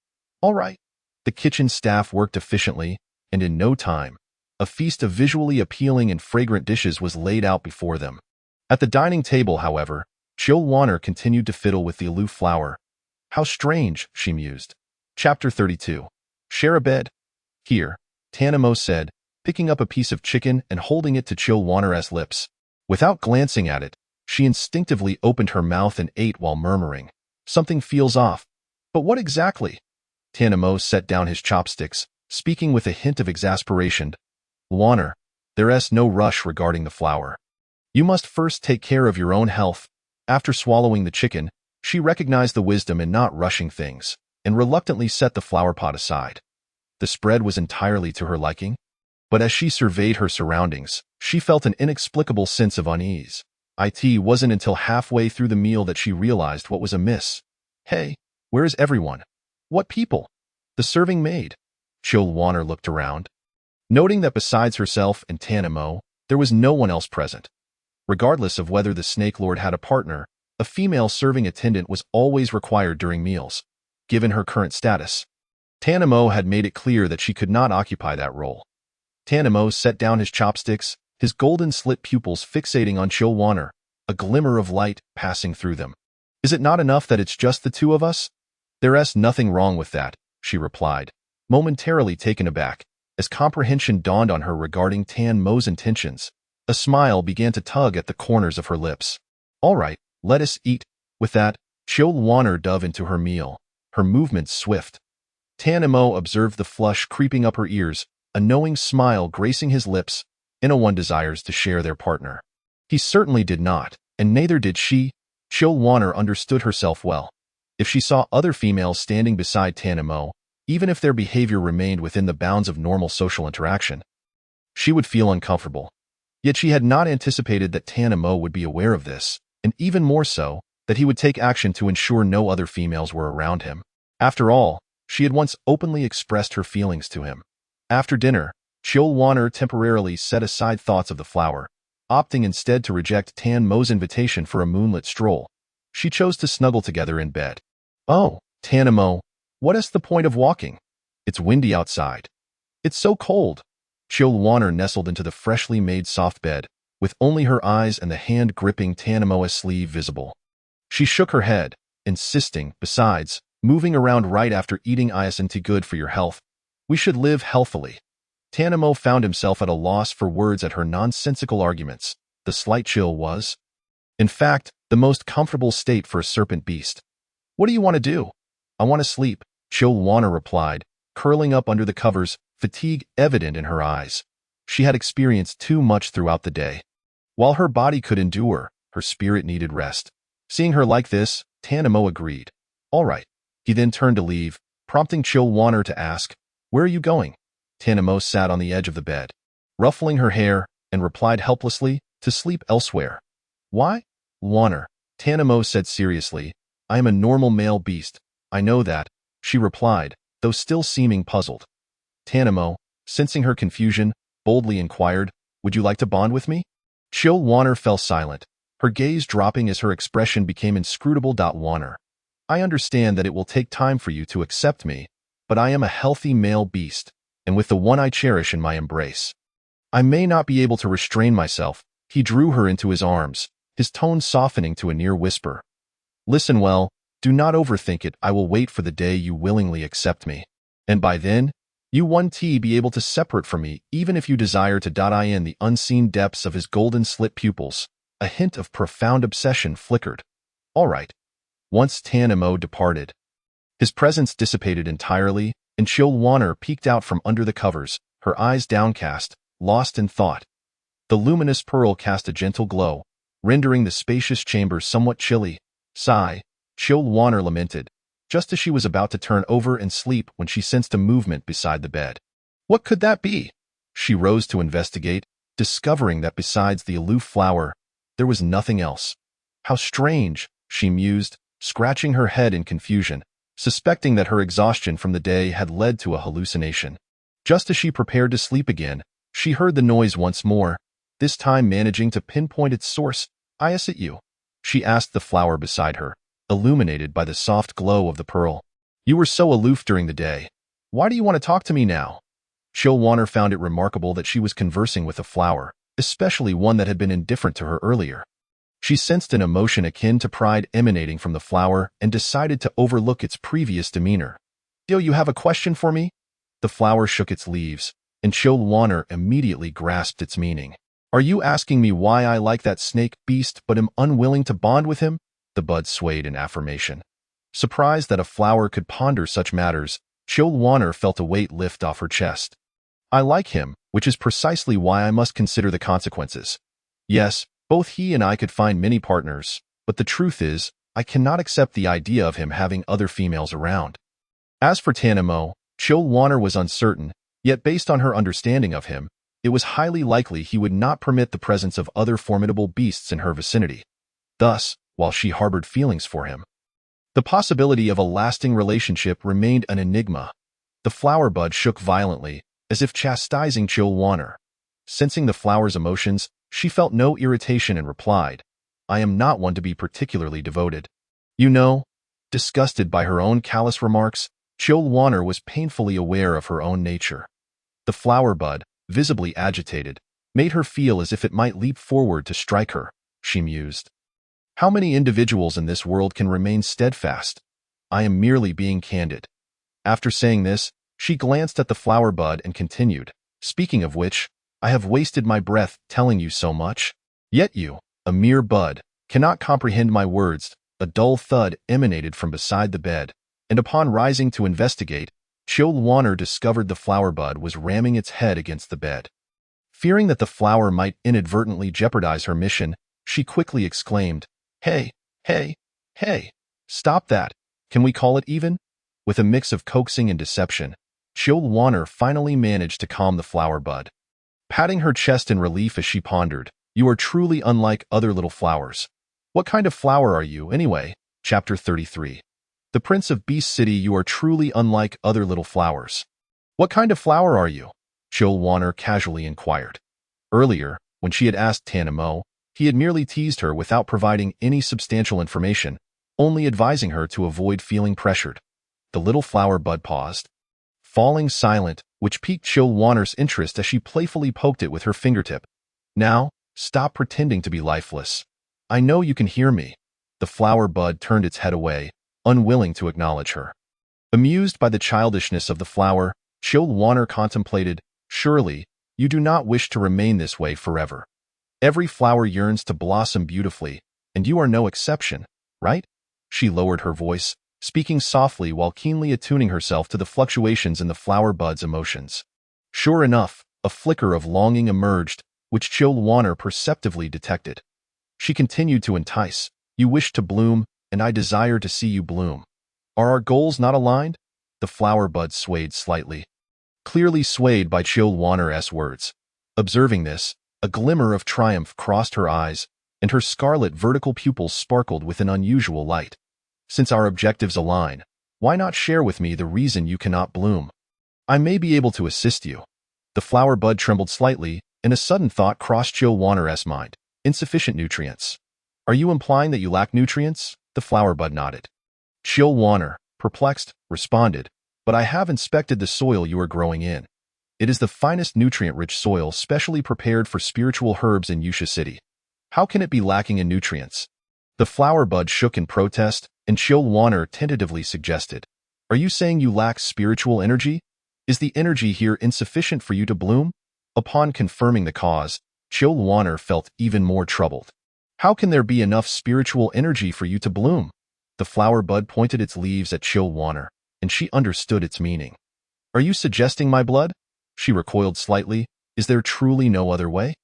All right. The kitchen staff worked efficiently, and in no time, a feast of visually appealing and fragrant dishes was laid out before them. At the dining table, however, Chill Wanner continued to fiddle with the aloof flower. How strange, she mused. Chapter 32. Share a bed? Here, Tanamo said, picking up a piece of chicken and holding it to Chill Wanner's lips. Without glancing at it, she instinctively opened her mouth and ate while murmuring, Something feels off. But what exactly? Tanamo set down his chopsticks, speaking with a hint of exasperation. Wanner, there's no rush regarding the flower. You must first take care of your own health. After swallowing the chicken, she recognized the wisdom in not rushing things, and reluctantly set the flower pot aside. The spread was entirely to her liking, but as she surveyed her surroundings, she felt an inexplicable sense of unease. It wasn't until halfway through the meal that she realized what was amiss. Hey, where is everyone? What people? The serving maid. Chill Wanner looked around, noting that besides herself and Tanamo, there was no one else present. Regardless of whether the Snake Lord had a partner, a female serving attendant was always required during meals, given her current status. Tanamo had made it clear that she could not occupy that role. Tanamo set down his chopsticks, his golden slit pupils fixating on Chill Wanner, a glimmer of light passing through them. Is it not enough that it's just the two of us? There's nothing wrong with that, she replied, momentarily taken aback, as comprehension dawned on her regarding Tan Mo's intentions. A smile began to tug at the corners of her lips. All right, let us eat. With that, Chiu Wanner dove into her meal, her movements swift. Tan Mo observed the flush creeping up her ears, a knowing smile gracing his lips. No one desires to share their partner. He certainly did not, and neither did she. Chiu Wanner understood herself well. If she saw other females standing beside Tan Mo, even if their behavior remained within the bounds of normal social interaction, she would feel uncomfortable. Yet she had not anticipated that Tan Mo would be aware of this, and even more so, that he would take action to ensure no other females were around him. After all, she had once openly expressed her feelings to him. After dinner, Chiu Wanner temporarily set aside thoughts of the flower, opting instead to reject Tan Mo's invitation for a moonlit stroll. She chose to snuggle together in bed. Oh, Tan Mo, what is the point of walking? It's windy outside. It's so cold. Chiu Wanner nestled into the freshly made soft bed, with only her eyes and the hand gripping Tan Mo's sleeve visible. She shook her head, insisting, besides, moving around right after eating isn't good for your health. We should live healthily. Tan Mo found himself at a loss for words at her nonsensical arguments. The slight chill was, in fact, the most comfortable state for a serpent beast. What do you want to do? I want to sleep, Chiu Wanner replied, curling up under the covers, fatigue evident in her eyes. She had experienced too much throughout the day. While her body could endure, her spirit needed rest. Seeing her like this, Tan Mo agreed. All right. He then turned to leave, prompting Chiu Wanner to ask, where are you going? Tan Mo sat on the edge of the bed, ruffling her hair, and replied helplessly, to sleep elsewhere. Why? Wanner, Tan Mo said seriously, I am a normal male beast. I know that, she replied, though still seeming puzzled. Tan Mo, sensing her confusion, boldly inquired, would you like to bond with me? Chiu Wanner fell silent, her gaze dropping as her expression became inscrutable. Wanner, I understand that it will take time for you to accept me, but I am a healthy male beast, and with the one I cherish in my embrace. I may not be able to restrain myself. He drew her into his arms, his tone softening to a near whisper. Listen well, do not overthink it. I will wait for the day you willingly accept me. And by then, you won't be able to separate from me, even if you desire to. In the unseen depths of his golden slit pupils, a hint of profound obsession flickered. All right. Once Tan Mo departed, his presence dissipated entirely, and Chiu Wanner peeked out from under the covers, her eyes downcast, lost in thought. The luminous pearl cast a gentle glow, rendering the spacious chamber somewhat chilly. Sigh, Chiu Wanner lamented, just as she was about to turn over and sleep when she sensed a movement beside the bed. What could that be? She rose to investigate, discovering that besides the aloof flower, there was nothing else. How strange, she mused, scratching her head in confusion, suspecting that her exhaustion from the day had led to a hallucination. Just as she prepared to sleep again, she heard the noise once more, this time managing to pinpoint its source. Is it you? She asked the flower beside her, illuminated by the soft glow of the pearl. You were so aloof during the day. Why do you want to talk to me now? Chiu Wanner found it remarkable that she was conversing with a flower, especially one that had been indifferent to her earlier. She sensed an emotion akin to pride emanating from the flower and decided to overlook its previous demeanor. Do you have a question for me? The flower shook its leaves, and Chiu Wanner immediately grasped its meaning. Are you asking me why I like that snake beast but am unwilling to bond with him? The bud swayed in affirmation. Surprised that a flower could ponder such matters, Chiu Wanner felt a weight lift off her chest. I like him, which is precisely why I must consider the consequences. Yes, both he and I could find many partners, but the truth is, I cannot accept the idea of him having other females around. As for Tan Mo, Chiu Wanner was uncertain, yet based on her understanding of him, it was highly likely he would not permit the presence of other formidable beasts in her vicinity. Thus, while she harbored feelings for him, the possibility of a lasting relationship remained an enigma. The flower bud shook violently, as if chastising Chiu Wanner. Sensing the flower's emotions, she felt no irritation and replied, I am not one to be particularly devoted. You know, disgusted by her own callous remarks, Chiu Wanner was painfully aware of her own nature. The flower bud, visibly agitated, made her feel as if it might leap forward to strike her, she mused. How many individuals in this world can remain steadfast? I am merely being candid." After saying this, she glanced at the flower bud and continued, "Speaking of which, I have wasted my breath telling you so much. Yet you, a mere bud, cannot comprehend my words." A dull thud emanated from beside the bed, and upon rising to investigate, Chilwanner discovered the flower bud was ramming its head against the bed. Fearing that the flower might inadvertently jeopardize her mission, she quickly exclaimed, "Hey, hey, hey, stop that. Can we call it even?" With a mix of coaxing and deception, Chilwanner finally managed to calm the flower bud. Patting her chest in relief as she pondered, "You are truly unlike other little flowers. What kind of flower are you, anyway?" Chapter 33. The Prince of Beast City. "You are truly unlike other little flowers. What kind of flower are you?" Chilwanner casually inquired. Earlier, when she had asked Tanamo, he had merely teased her without providing any substantial information, only advising her to avoid feeling pressured. The little flower bud paused, falling silent, which piqued Chilwanner's interest as she playfully poked it with her fingertip. "Now, stop pretending to be lifeless. I know you can hear me." The flower bud turned its head away, unwilling to acknowledge her. Amused by the childishness of the flower, Chilwanner contemplated, "Surely, you do not wish to remain this way forever. Every flower yearns to blossom beautifully, and you are no exception, right?" She lowered her voice, speaking softly while keenly attuning herself to the fluctuations in the flower bud's emotions. Sure enough, a flicker of longing emerged, which Chilwanner perceptively detected. She continued to entice, "You wish to bloom, and I desire to see you bloom. Are our goals not aligned?" The flower bud swayed slightly, clearly swayed by Chilwanner's words. Observing this, a glimmer of triumph crossed her eyes, and her scarlet vertical pupils sparkled with an unusual light. "Since our objectives align, why not share with me the reason you cannot bloom? I may be able to assist you." The flower bud trembled slightly, and a sudden thought crossed Chilwanner's mind. "Insufficient nutrients. Are you implying that you lack nutrients?" The flower bud nodded. Chilwanner, perplexed, responded, "But I have inspected the soil you are growing in. It is the finest nutrient-rich soil specially prepared for spiritual herbs in Yusha City. How can it be lacking in nutrients?" The flower bud shook in protest, and Chilwanner tentatively suggested, "Are you saying you lack spiritual energy? Is the energy here insufficient for you to bloom?" Upon confirming the cause, Chilwanner felt even more troubled. "How can there be enough spiritual energy for you to bloom?" The flower bud pointed its leaves at Chilwanner, and she understood its meaning. "Are you suggesting my blood?" She recoiled slightly. "Is there truly no other way?"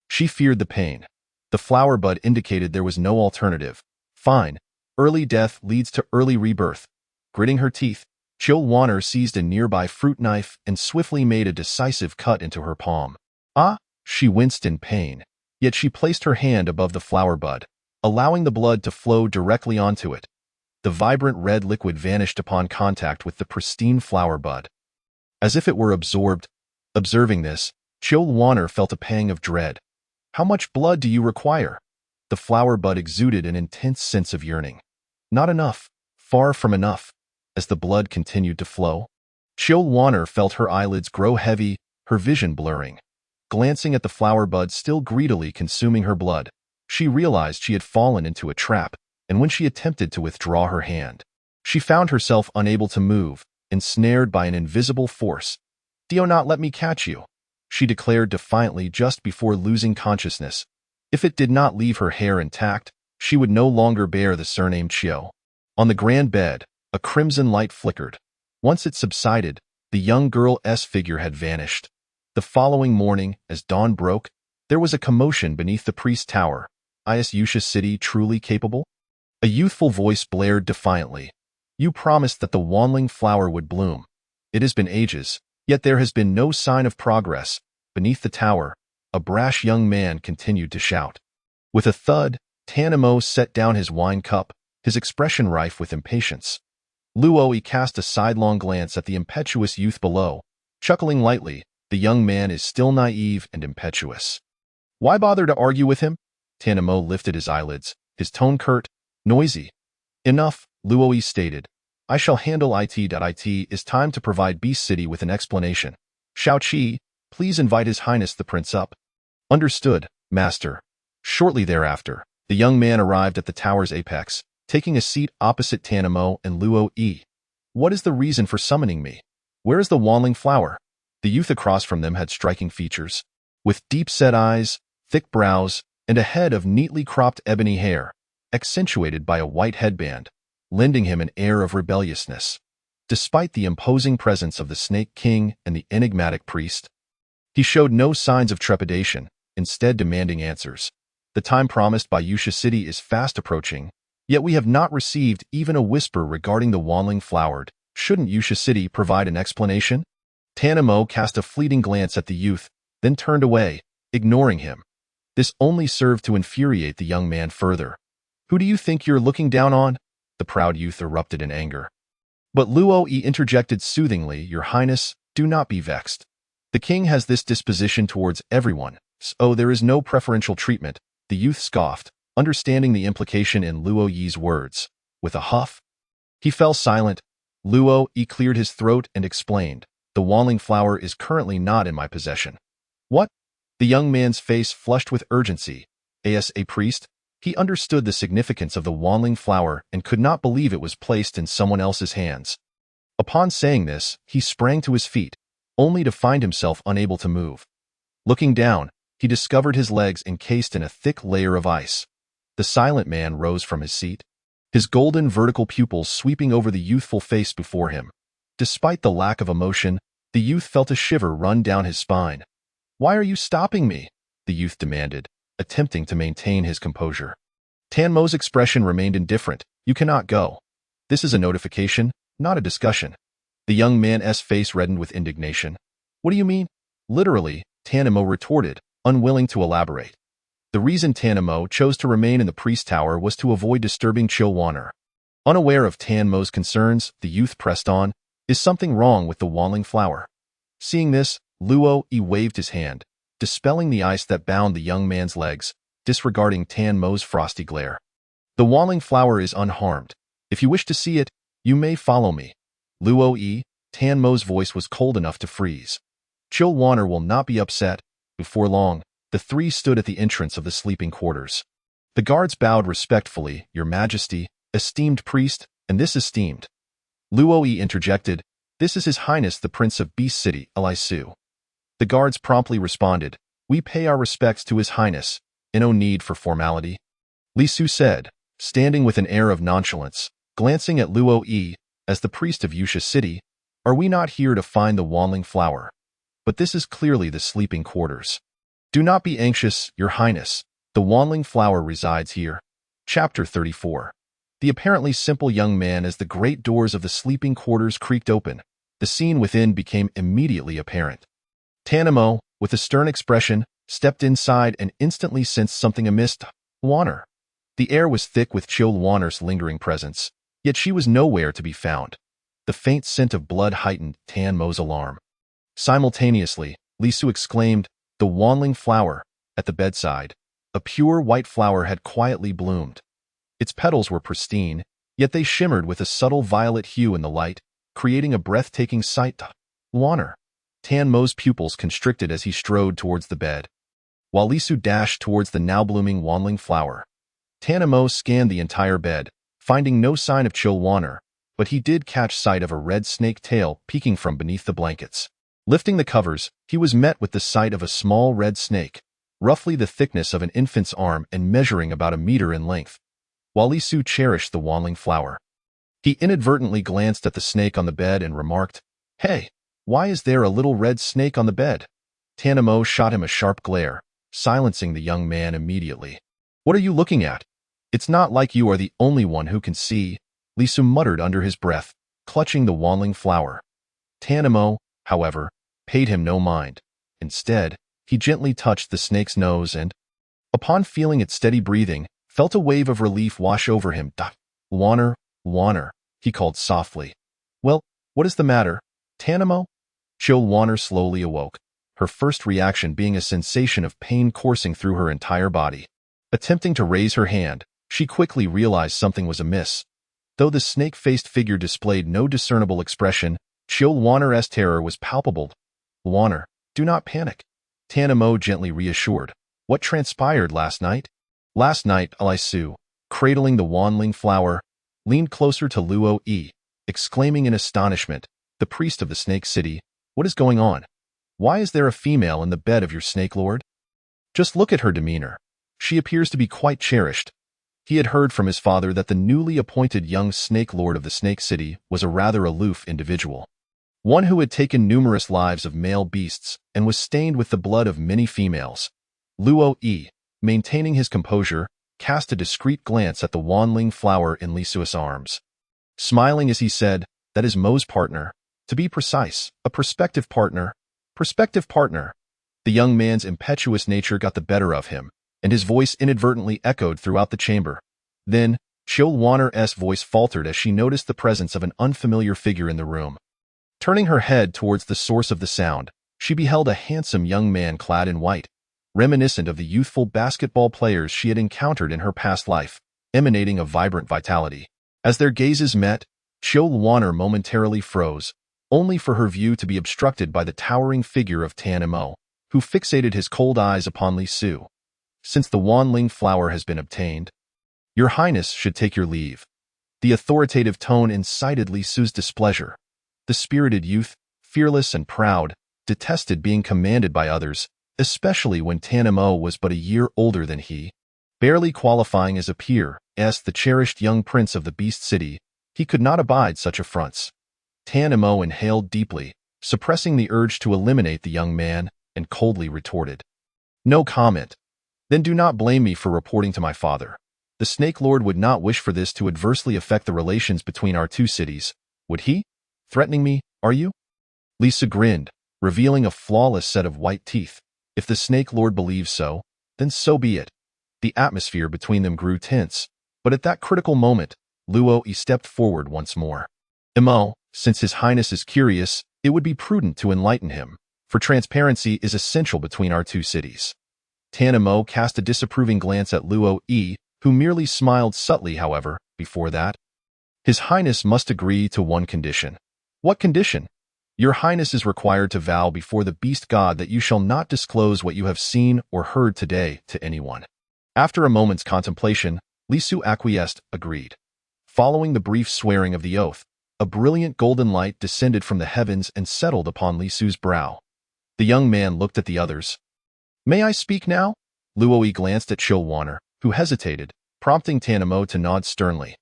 She feared the pain. The flower bud indicated there was no alternative. "Fine. Early death leads to early rebirth." Gritting her teeth, Chilwanner seized a nearby fruit knife and swiftly made a decisive cut into her palm. "Ah!" She winced in pain, yet she placed her hand above the flower bud, allowing the blood to flow directly onto it. The vibrant red liquid vanished upon contact with the pristine flower bud, as if it were absorbed. Observing this, Chilwanner felt a pang of dread. "How much blood do you require?" The flower bud exuded an intense sense of yearning. "Not enough. Far from enough." As the blood continued to flow, Chilwanner felt her eyelids grow heavy, her vision blurring. Glancing at the flower bud still greedily consuming her blood, she realized she had fallen into a trap, and when she attempted to withdraw her hand, she found herself unable to move, ensnared by an invisible force. "Do not let me catch you," she declared defiantly just before losing consciousness. If it did not leave her hair intact, she would no longer bear the surname Chio. On the grand bed, a crimson light flickered. Once it subsided, the young girl's figure had vanished. The following morning, as dawn broke, there was a commotion beneath the priest's tower. "Is Yusha City truly capable?" A youthful voice blared defiantly. "You promised that the wanling flower would bloom. It has been ages, yet there has been no sign of progress." Beneath the tower, a brash young man continued to shout. With a thud, Tanamo set down his wine cup, his expression rife with impatience. Luoi cast a sidelong glance at the impetuous youth below, chuckling lightly. "The young man is still naive and impetuous. Why bother to argue with him?" Tanamo lifted his eyelids, his tone curt, noisy. "Enough," Luoi stated. "I shall handle it. It is time to provide Beast City with an explanation. Shao Qi, please invite His Highness the Prince up." "Understood, Master." Shortly thereafter, the young man arrived at the tower's apex, taking a seat opposite Tanamo and Luo Yi. What is the reason for summoning me? Where is the wanling flower? The youth across from them had striking features, with deep-set eyes, thick brows, and a head of neatly cropped ebony hair, accentuated by a white headband, lending him an air of rebelliousness. Despite the imposing presence of the Snake King and the enigmatic priest, he showed no signs of trepidation, instead demanding answers. The time promised by Yusha City is fast approaching, yet we have not received even a whisper regarding the wanling flower. Shouldn't Yusha City provide an explanation? Tanamo cast a fleeting glance at the youth, then turned away, ignoring him. This only served to infuriate the young man further. Who do you think you're looking down on? The proud youth erupted in anger. But Luo Yi interjected soothingly, Your Highness, do not be vexed. The king has this disposition towards everyone, so there is no preferential treatment. The youth scoffed, understanding the implication in Luo Yi's words. With a huff, he fell silent. Luo Yi cleared his throat and explained, The wanling flower is currently not in my possession. What? The young man's face flushed with urgency. As a priest, he understood the significance of the wanling flower and could not believe it was placed in someone else's hands. Upon saying this, he sprang to his feet, only to find himself unable to move. Looking down, he discovered his legs encased in a thick layer of ice. The silent man rose from his seat, his golden vertical pupils sweeping over the youthful face before him. Despite the lack of emotion, the youth felt a shiver run down his spine. Why are you stopping me? The youth demanded, attempting to maintain his composure. Tanmo's expression remained indifferent. You cannot go. This is a notification, not a discussion. The young man's face reddened with indignation. What do you mean? Literally, Tanmo retorted, unwilling to elaborate. The reason Tanmo chose to remain in the priest tower was to avoid disturbing Chilwaner. Unaware of Tanmo's concerns, the youth pressed on. Is something wrong with the wanling flower? Seeing this, Luo Yi waved his hand, dispelling the ice that bound the young man's legs, disregarding Tanmo's frosty glare. The wanling flower is unharmed. If you wish to see it, you may follow me. Luo Yi, Tanmo's voice was cold enough to freeze. Chilwaner will not be upset. Before long, the three stood at the entrance of the sleeping quarters. The guards bowed respectfully, Your Majesty, esteemed priest, and this esteemed. Luo Yi interjected, This is His Highness the Prince of Beast City, Elisu. The guards promptly responded, We pay our respects to His Highness, and no need for formality. Li Su said, standing with an air of nonchalance, glancing at Luo Yi, as the priest of Yusha City, Are we not here to find the wanling flower? But this is clearly the sleeping quarters. Do not be anxious, Your Highness. The wanling flower resides here. Chapter 34. The apparently simple young man as the great doors of the sleeping quarters creaked open. The scene within became immediately apparent. Tanamo, with a stern expression, stepped inside and instantly sensed something amiss. Wanner. The air was thick with Chilwaner's lingering presence, yet she was nowhere to be found. The faint scent of blood heightened Tanmo's alarm. Simultaneously, Li Su exclaimed, The wanling flower. At the bedside, a pure white flower had quietly bloomed. Its petals were pristine, yet they shimmered with a subtle violet hue in the light, creating a breathtaking sight. Wanner. Tanmo's pupils constricted as he strode towards the bed, while Li Su dashed towards the now-blooming wanling flower. Tanmo scanned the entire bed, finding no sign of Chilwaner, but he did catch sight of a red snake tail peeking from beneath the blankets. Lifting the covers, he was met with the sight of a small red snake, roughly the thickness of an infant's arm and measuring about a meter in length. While Li Su cherished the wanling flower, he inadvertently glanced at the snake on the bed and remarked, Hey, why is there a little red snake on the bed? Tanamo shot him a sharp glare, silencing the young man immediately. What are you looking at? It's not like you are the only one who can see, Li Su muttered under his breath, clutching the wanling flower. Tanamo, however, paid him no mind. Instead, he gently touched the snake's nose and, upon feeling its steady breathing, felt a wave of relief wash over him. Wanner, Wanner, he called softly. Well, what is the matter, Tanamo? Chilwaner slowly awoke, her first reaction being a sensation of pain coursing through her entire body. Attempting to raise her hand, she quickly realized something was amiss. Though the snake-faced figure displayed no discernible expression, Chilwaner's terror was palpable. Wanner, do not panic. Tanamo gently reassured. What transpired last night? Last night, Elisu, cradling the wanling flower, leaned closer to Luo Yi, exclaiming in astonishment, "The priest of the Snake City, what is going on? Why is there a female in the bed of your snake lord? Just look at her demeanor. She appears to be quite cherished." He had heard from his father that the newly appointed young snake lord of the Snake City was a rather aloof individual, one who had taken numerous lives of male beasts and was stained with the blood of many females. Luo Yi, maintaining his composure, cast a discreet glance at the wanling flower in Li Su's arms. Smiling as he said, "That is Mo's partner. To be precise, a prospective partner." Prospective partner. The young man's impetuous nature got the better of him, and his voice inadvertently echoed throughout the chamber. Then, Chil Wanner's voice faltered as she noticed the presence of an unfamiliar figure in the room. Turning her head towards the source of the sound, she beheld a handsome young man clad in white, reminiscent of the youthful basketball players she had encountered in her past life, emanating a vibrant vitality. As their gazes met, Chil Wanner momentarily froze, only for her view to be obstructed by the towering figure of Tan Mo, who fixated his cold eyes upon Li Su. "Since the wanling flower has been obtained, Your Highness should take your leave." The authoritative tone incited Li Su's displeasure. The spirited youth, fearless and proud, detested being commanded by others, especially when Tan Mo was but a year older than he. Barely qualifying as a peer, as the cherished young prince of the Beast City, he could not abide such affronts. Tan Mo inhaled deeply, suppressing the urge to eliminate the young man, and coldly retorted, "No comment. Then do not blame me for reporting to my father. The Snake Lord would not wish for this to adversely affect the relations between our two cities, would he? Threatening me, are you?" Lisa grinned, revealing a flawless set of white teeth. If the Snake Lord believes so, then so be it. The atmosphere between them grew tense, but at that critical moment, Luo Yi stepped forward once more. "Emo, since His Highness is curious, it would be prudent to enlighten him, for transparency is essential between our two cities." Tan Mo cast a disapproving glance at Luo Yi, who merely smiled subtly, however, before that. "His Highness must agree to one condition." "What condition?" "Your Highness is required to vow before the beast god that you shall not disclose what you have seen or heard today to anyone." After a moment's contemplation, Li Su acquiesced, agreed. Following the brief swearing of the oath, a brilliant golden light descended from the heavens and settled upon Li Su's brow. The young man looked at the others. "May I speak now?" Luo Yi glanced at Chil Wanner, who hesitated, prompting Tan Mo to nod sternly.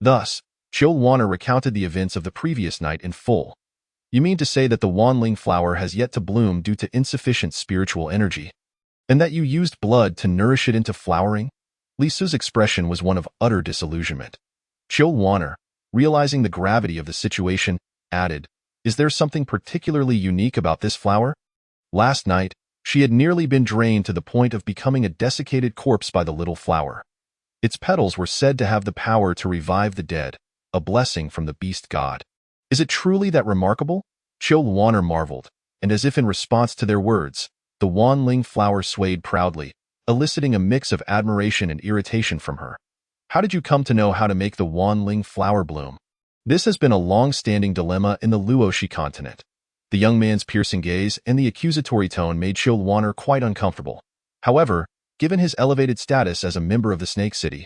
Thus, Chil Wanner recounted the events of the previous night in full. "You mean to say that the wanling flower has yet to bloom due to insufficient spiritual energy, and that you used blood to nourish it into flowering?" Li Su's expression was one of utter disillusionment. Chil Wanner, realizing the gravity of the situation, added, "Is there something particularly unique about this flower? Last night, she had nearly been drained to the point of becoming a desiccated corpse by the little flower. Its petals were said to have the power to revive the dead, a blessing from the beast god. Is it truly that remarkable?" Chil Wanner marveled, and as if in response to their words, the wanling flower swayed proudly, eliciting a mix of admiration and irritation from her. "How did you come to know how to make the wanling flower bloom?" This has been a long-standing dilemma in the Luoshi continent. The young man's piercing gaze and the accusatory tone made Chil Wanner quite uncomfortable. However, given his elevated status as a member of the Snake City,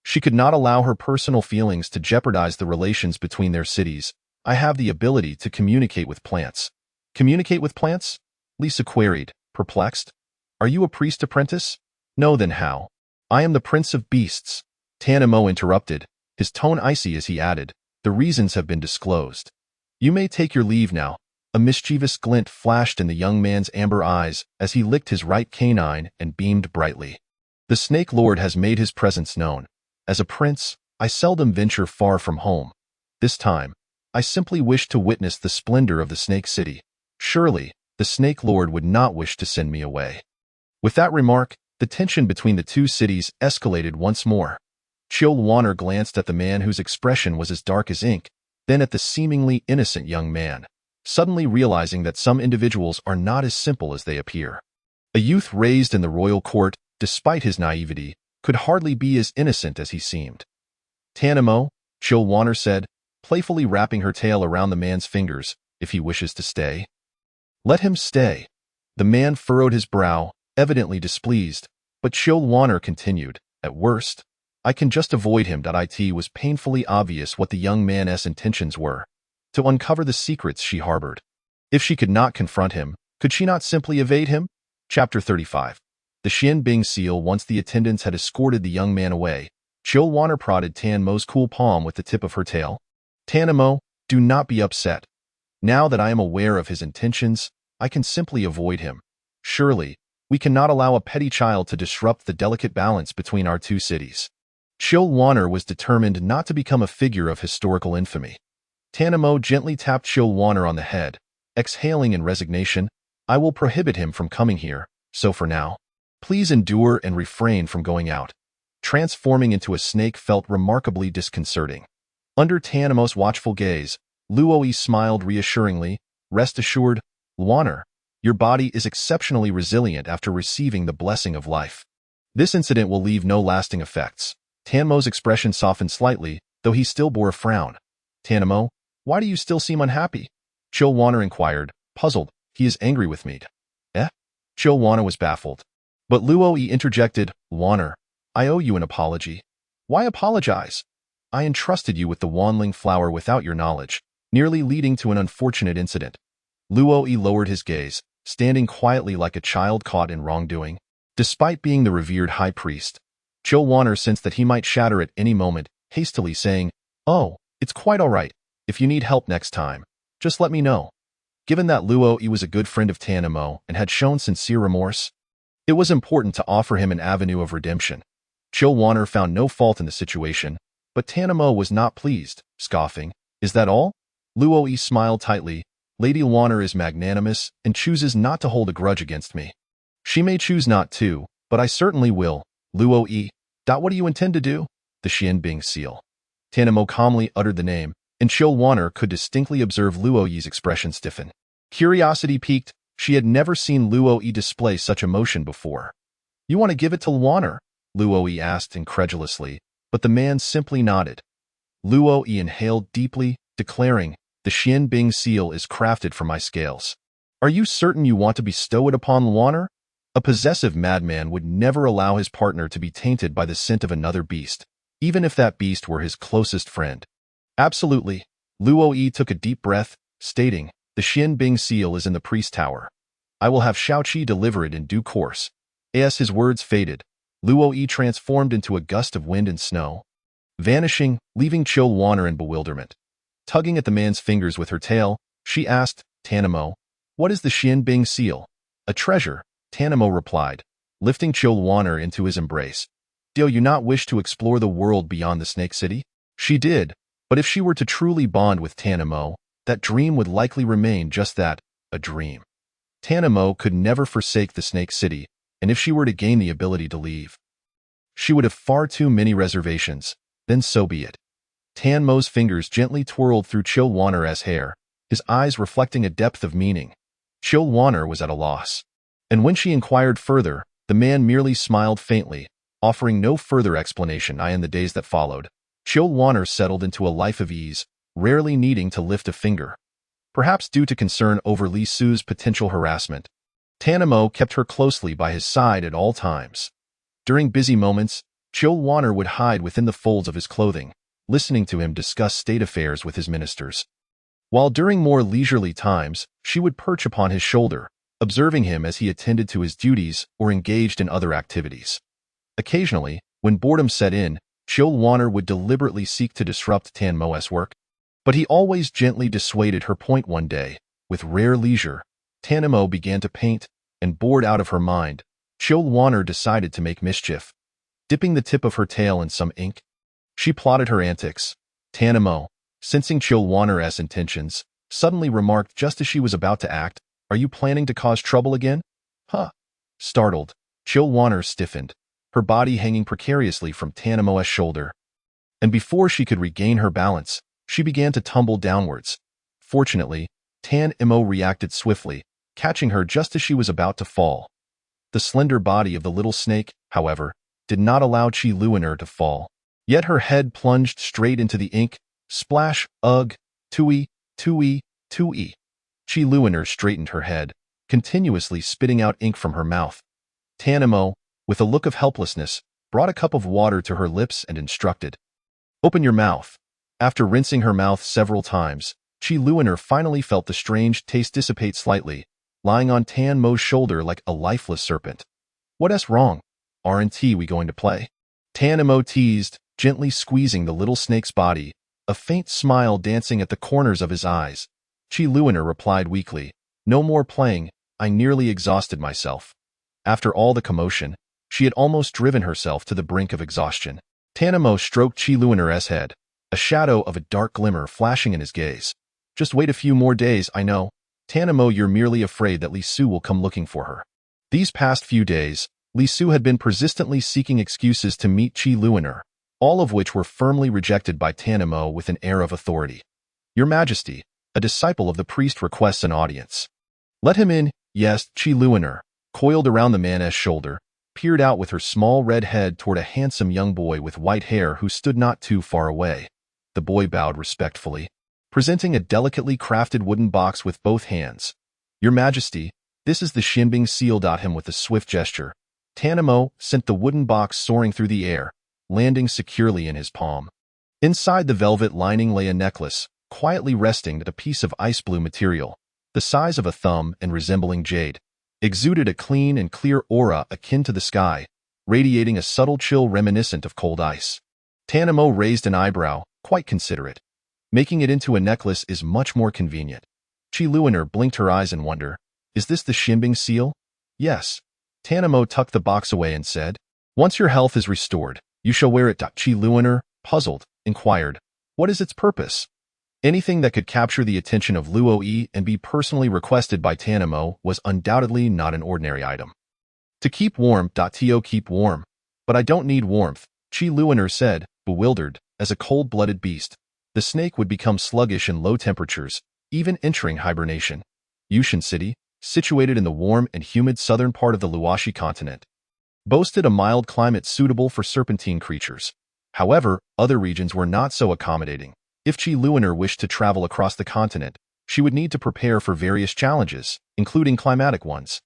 she could not allow her personal feelings to jeopardize the relations between their cities. "I have the ability to communicate with plants." "Communicate with plants?" Lisa queried, perplexed. "Are you a priest apprentice?" "No, then how?" "I am the Prince of Beasts." Tan Mo interrupted, his tone icy as he added, "The reasons have been disclosed. You may take your leave now." A mischievous glint flashed in the young man's amber eyes as he licked his right canine and beamed brightly. "The Snake Lord has made his presence known. As a prince, I seldom venture far from home. This time, I simply wish to witness the splendor of the Snake City. Surely, the Snake Lord would not wish to send me away." With that remark, the tension between the two cities escalated once more. Chil Wanner glanced at the man whose expression was as dark as ink, then at the seemingly innocent young man, suddenly realizing that some individuals are not as simple as they appear. A youth raised in the royal court, despite his naivety, could hardly be as innocent as he seemed. "Tan Mo," Chil Wanner said, playfully wrapping her tail around the man's fingers, "if he wishes to stay, let him stay." The man furrowed his brow, evidently displeased, but Chil Wanner continued, "At worst, I can just avoid him. It was painfully obvious what the young man's intentions were, to uncover the secrets she harbored. If she could not confront him, could she not simply evade him? Chapter 35. The Xian Bing seal. Once the attendants had escorted the young man away, Chill Wanner prodded Tan Mo's cool palm with the tip of her tail. Tan Mo, do not be upset. Now that I am aware of his intentions, I can simply avoid him. Surely, we cannot allow a petty child to disrupt the delicate balance between our two cities. Chill Wanner was determined not to become a figure of historical infamy. Tan Mo gently tapped Chill Wanner on the head, exhaling in resignation. I will prohibit him from coming here, so for now, please endure and refrain from going out. Transforming into a snake felt remarkably disconcerting. Under Tan Mo's watchful gaze, Luoyi smiled reassuringly. Rest assured, Wanner, your body is exceptionally resilient after receiving the blessing of life. This incident will leave no lasting effects. Tan Mo's expression softened slightly, though he still bore a frown. Tan Mo, why do you still seem unhappy? Chill Wanner inquired, puzzled. He is angry with me. Eh? Chill Wanner was baffled. But Luoyi interjected, Wanner, I owe you an apology. Why apologize? I entrusted you with the Wanling flower without your knowledge, nearly leading to an unfortunate incident. Luoyi lowered his gaze, standing quietly like a child caught in wrongdoing. Despite being the revered high priest, Chill Wanner sensed that he might shatter at any moment, hastily saying, Oh, it's quite all right. If you need help next time, just let me know. Given that Luoyi was a good friend of Tan Mo and had shown sincere remorse, it was important to offer him an avenue of redemption. Chill Wanner found no fault in the situation, but Tan Mo was not pleased, scoffing. Is that all? Luoyi smiled tightly. Lady Wanner is magnanimous and chooses not to hold a grudge against me. She may choose not to, but I certainly will. Luoyi, what do you intend to do? The Xian Bing seal. Tan Mo calmly uttered the name, and Chill Wanner could distinctly observe Luoyi's expression stiffen. Curiosity piqued. She had never seen Luoyi display such emotion before. You want to give it to Wanner? Luoyi asked incredulously, but the man simply nodded. Luoyi inhaled deeply, declaring, the Xian Bing seal is crafted from my scales. Are you certain you want to bestow it upon Wanner? A possessive madman would never allow his partner to be tainted by the scent of another beast, even if that beast were his closest friend. Absolutely. Luoyi took a deep breath, stating, the Xian Bing seal is in the priest tower. I will have Shaoqi deliver it in due course. As his words faded, Luoyi transformed into a gust of wind and snow, vanishing, leaving Chill Wanner in bewilderment. Tugging at the man's fingers with her tail, she asked, Tan Mo, what is the Xian Bing seal? A treasure, Tan Mo replied, lifting Chill Wanner into his embrace. Do you not wish to explore the world beyond the Snake City? She did, but if she were to truly bond with Tan Mo, that dream would likely remain just that, a dream. Tan Mo could never forsake the Snake City, and if she were to gain the ability to leave, she would have far too many reservations. Then so be it. Tan Mo's fingers gently twirled through Chill Wanner's hair, his eyes reflecting a depth of meaning. Chill Wanner was at a loss. And when she inquired further, the man merely smiled faintly, offering no further explanation. In the days that followed, Chill Wanner settled into a life of ease, rarely needing to lift a finger. Perhaps due to concern over Li Su's potential harassment, Tan Mo kept her closely by his side at all times. During busy moments, Chill Wanner would hide within the folds of his clothing, listening to him discuss state affairs with his ministers. While during more leisurely times, she would perch upon his shoulder, observing him as he attended to his duties or engaged in other activities. Occasionally, when boredom set in, Chill Wanner would deliberately seek to disrupt Tan Mo's work, but he always gently dissuaded her. One day, with rare leisure, Tan Mo began to paint, and bored out of her mind, Chill Wanner decided to make mischief. Dipping the tip of her tail in some ink, she plotted her antics. Tan Mo, sensing Chill Wanner's intentions, suddenly remarked just as she was about to act, Are you planning to cause trouble again? Huh. Startled, Chill Wanner stiffened, her body hanging precariously from Tan Mo's shoulder. And before she could regain her balance, she began to tumble downwards. Fortunately, Tan Mo reacted swiftly, catching her just as she was about to fall. The slender body of the little snake, however, did not allow Chi Luiner to fall. Yet her head plunged straight into the ink. Splash, ugh, tui, tui, tui. Chi Luiner straightened her head, continuously spitting out ink from her mouth. Tan Mo, with a look of helplessness, brought a cup of water to her lips and instructed, "Open your mouth." After rinsing her mouth several times, Chi Luiner finally felt the strange taste dissipate slightly, lying on Tan Mo's shoulder like a lifeless serpent. "What's wrong? Aren't we going to play?" Tan Mo teased, gently squeezing the little snake's body, a faint smile dancing at the corners of his eyes. Chi Luiner replied weakly, "No more playing, I nearly exhausted myself." After all the commotion, she had almost driven herself to the brink of exhaustion. Tan Mo stroked Chi Luiner's head, a shadow of a dark glimmer flashing in his gaze. "Just wait a few more days, I know. Tan Mo, you're merely afraid that Li Su will come looking for her." These past few days, Li Su had been persistently seeking excuses to meet Chi Luiner, all of which were firmly rejected by Tan Mo with an air of authority. "Your Majesty, a disciple of the priest requests an audience." "Let him in." Yes, Chi Luiner, coiled around the man's shoulder, peered out with her small red head toward a handsome young boy with white hair who stood not too far away. The boy bowed respectfully, presenting a delicately crafted wooden box with both hands. "Your Majesty, this is the Xinbing seal." Him with a swift gesture, Tan Mo sent the wooden box soaring through the air, landing securely in his palm. Inside the velvet lining lay a necklace, quietly resting at a piece of ice blue material, the size of a thumb and resembling jade. Exuded a clean and clear aura akin to the sky, radiating a subtle chill reminiscent of cold ice. Tan Mo raised an eyebrow, quite considerate. "Making it into a necklace is much more convenient." Chi Luiner blinked her eyes in wonder. "Is this the Xinbing seal?" "Yes." Tan Mo tucked the box away and said, "Once your health is restored, you shall wear it." Chi Luiner, puzzled, inquired, "What is its purpose?" Anything that could capture the attention of Luo Yi and be personally requested by Tan Mo was undoubtedly not an ordinary item. "To keep warm." To keep warm. "But I don't need warmth," Chi Luiner said, bewildered. As a cold-blooded beast, the snake would become sluggish in low temperatures, even entering hibernation. Yushan City, situated in the warm and humid southern part of the Luoxi continent, boasted a mild climate suitable for serpentine creatures. However, other regions were not so accommodating. If Chi Luiner wished to travel across the continent, she would need to prepare for various challenges, including climatic ones.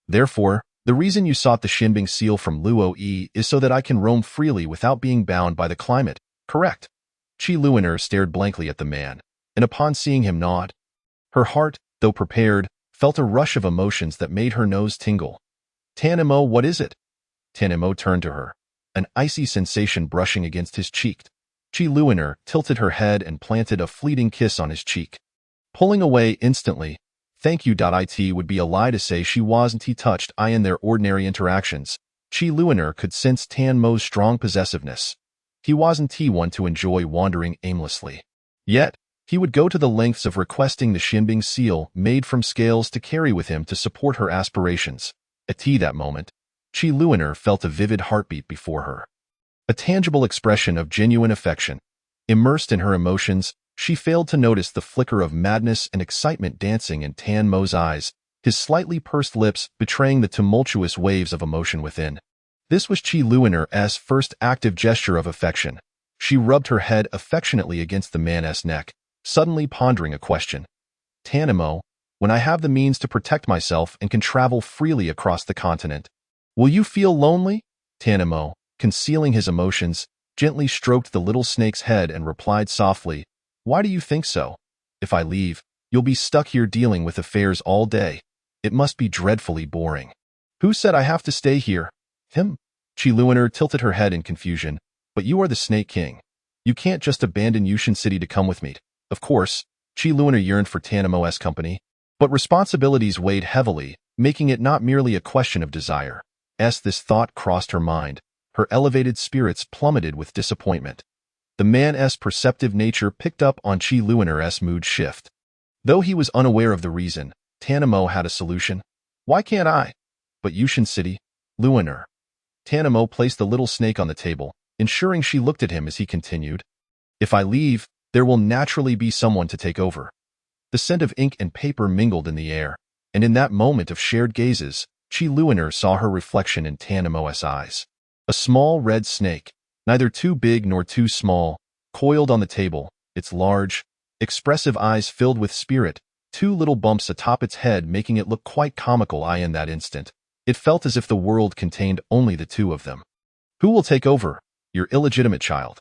Therefore, the reason you sought the Xinbing seal from Luo Yi is so that I can roam freely without being bound by the climate, correct? Chi Luiner stared blankly at the man, and upon seeing him nod, her heart, though prepared, felt a rush of emotions that made her nose tingle. "Tan Mo, what is it?" Tan Mo turned to her, an icy sensation brushing against his cheek. Chi Luiner tilted her head and planted a fleeting kiss on his cheek, pulling away instantly. "Thank you." It would be a lie to say she wasn't touched. In their ordinary interactions, Chi Luiner could sense Tan Mo's strong possessiveness. He wasn't one to enjoy wandering aimlessly. Yet, he would go to the lengths of requesting the Xinbing seal made from scales to carry with him to support her aspirations. At that moment, Chi Luiner felt a vivid heartbeat before her, a tangible expression of genuine affection. Immersed in her emotions, she failed to notice the flicker of madness and excitement dancing in Tan Mo's eyes, his slightly pursed lips betraying the tumultuous waves of emotion within. This was Chi Luiner's first active gesture of affection. She rubbed her head affectionately against the man's neck, suddenly pondering a question. "Tan Mo, when I have the means to protect myself and can travel freely across the continent, will you feel lonely?" Tan Mo, concealing his emotions, gently stroked the little snake's head and replied softly, "Why do you think so? If I leave, you'll be stuck here dealing with affairs all day. It must be dreadfully boring." "Who said I have to stay here?" "Him." Chi Luiner tilted her head in confusion. "But you are the Snake King. You can't just abandon Yushan City to come with me." Of course, Chi Luiner yearned for Tan Mo's company, but responsibilities weighed heavily, making it not merely a question of desire. As this thought crossed her mind, her elevated spirits plummeted with disappointment. The man's perceptive nature picked up on Chi Luiner's mood shift. Though he was unaware of the reason, Tan Mo had a solution. "Why can't I?" "But Yushan City, Luiner." Tan Mo placed the little snake on the table, ensuring she looked at him as he continued. "If I leave, there will naturally be someone to take over." The scent of ink and paper mingled in the air, and in that moment of shared gazes, Chi Luiner saw her reflection in Tan Mo's eyes. A small red snake, neither too big nor too small, coiled on the table, its large, expressive eyes filled with spirit, two little bumps atop its head making it look quite comical. In that instant, it felt as if the world contained only the two of them. Who will take over? Your illegitimate child.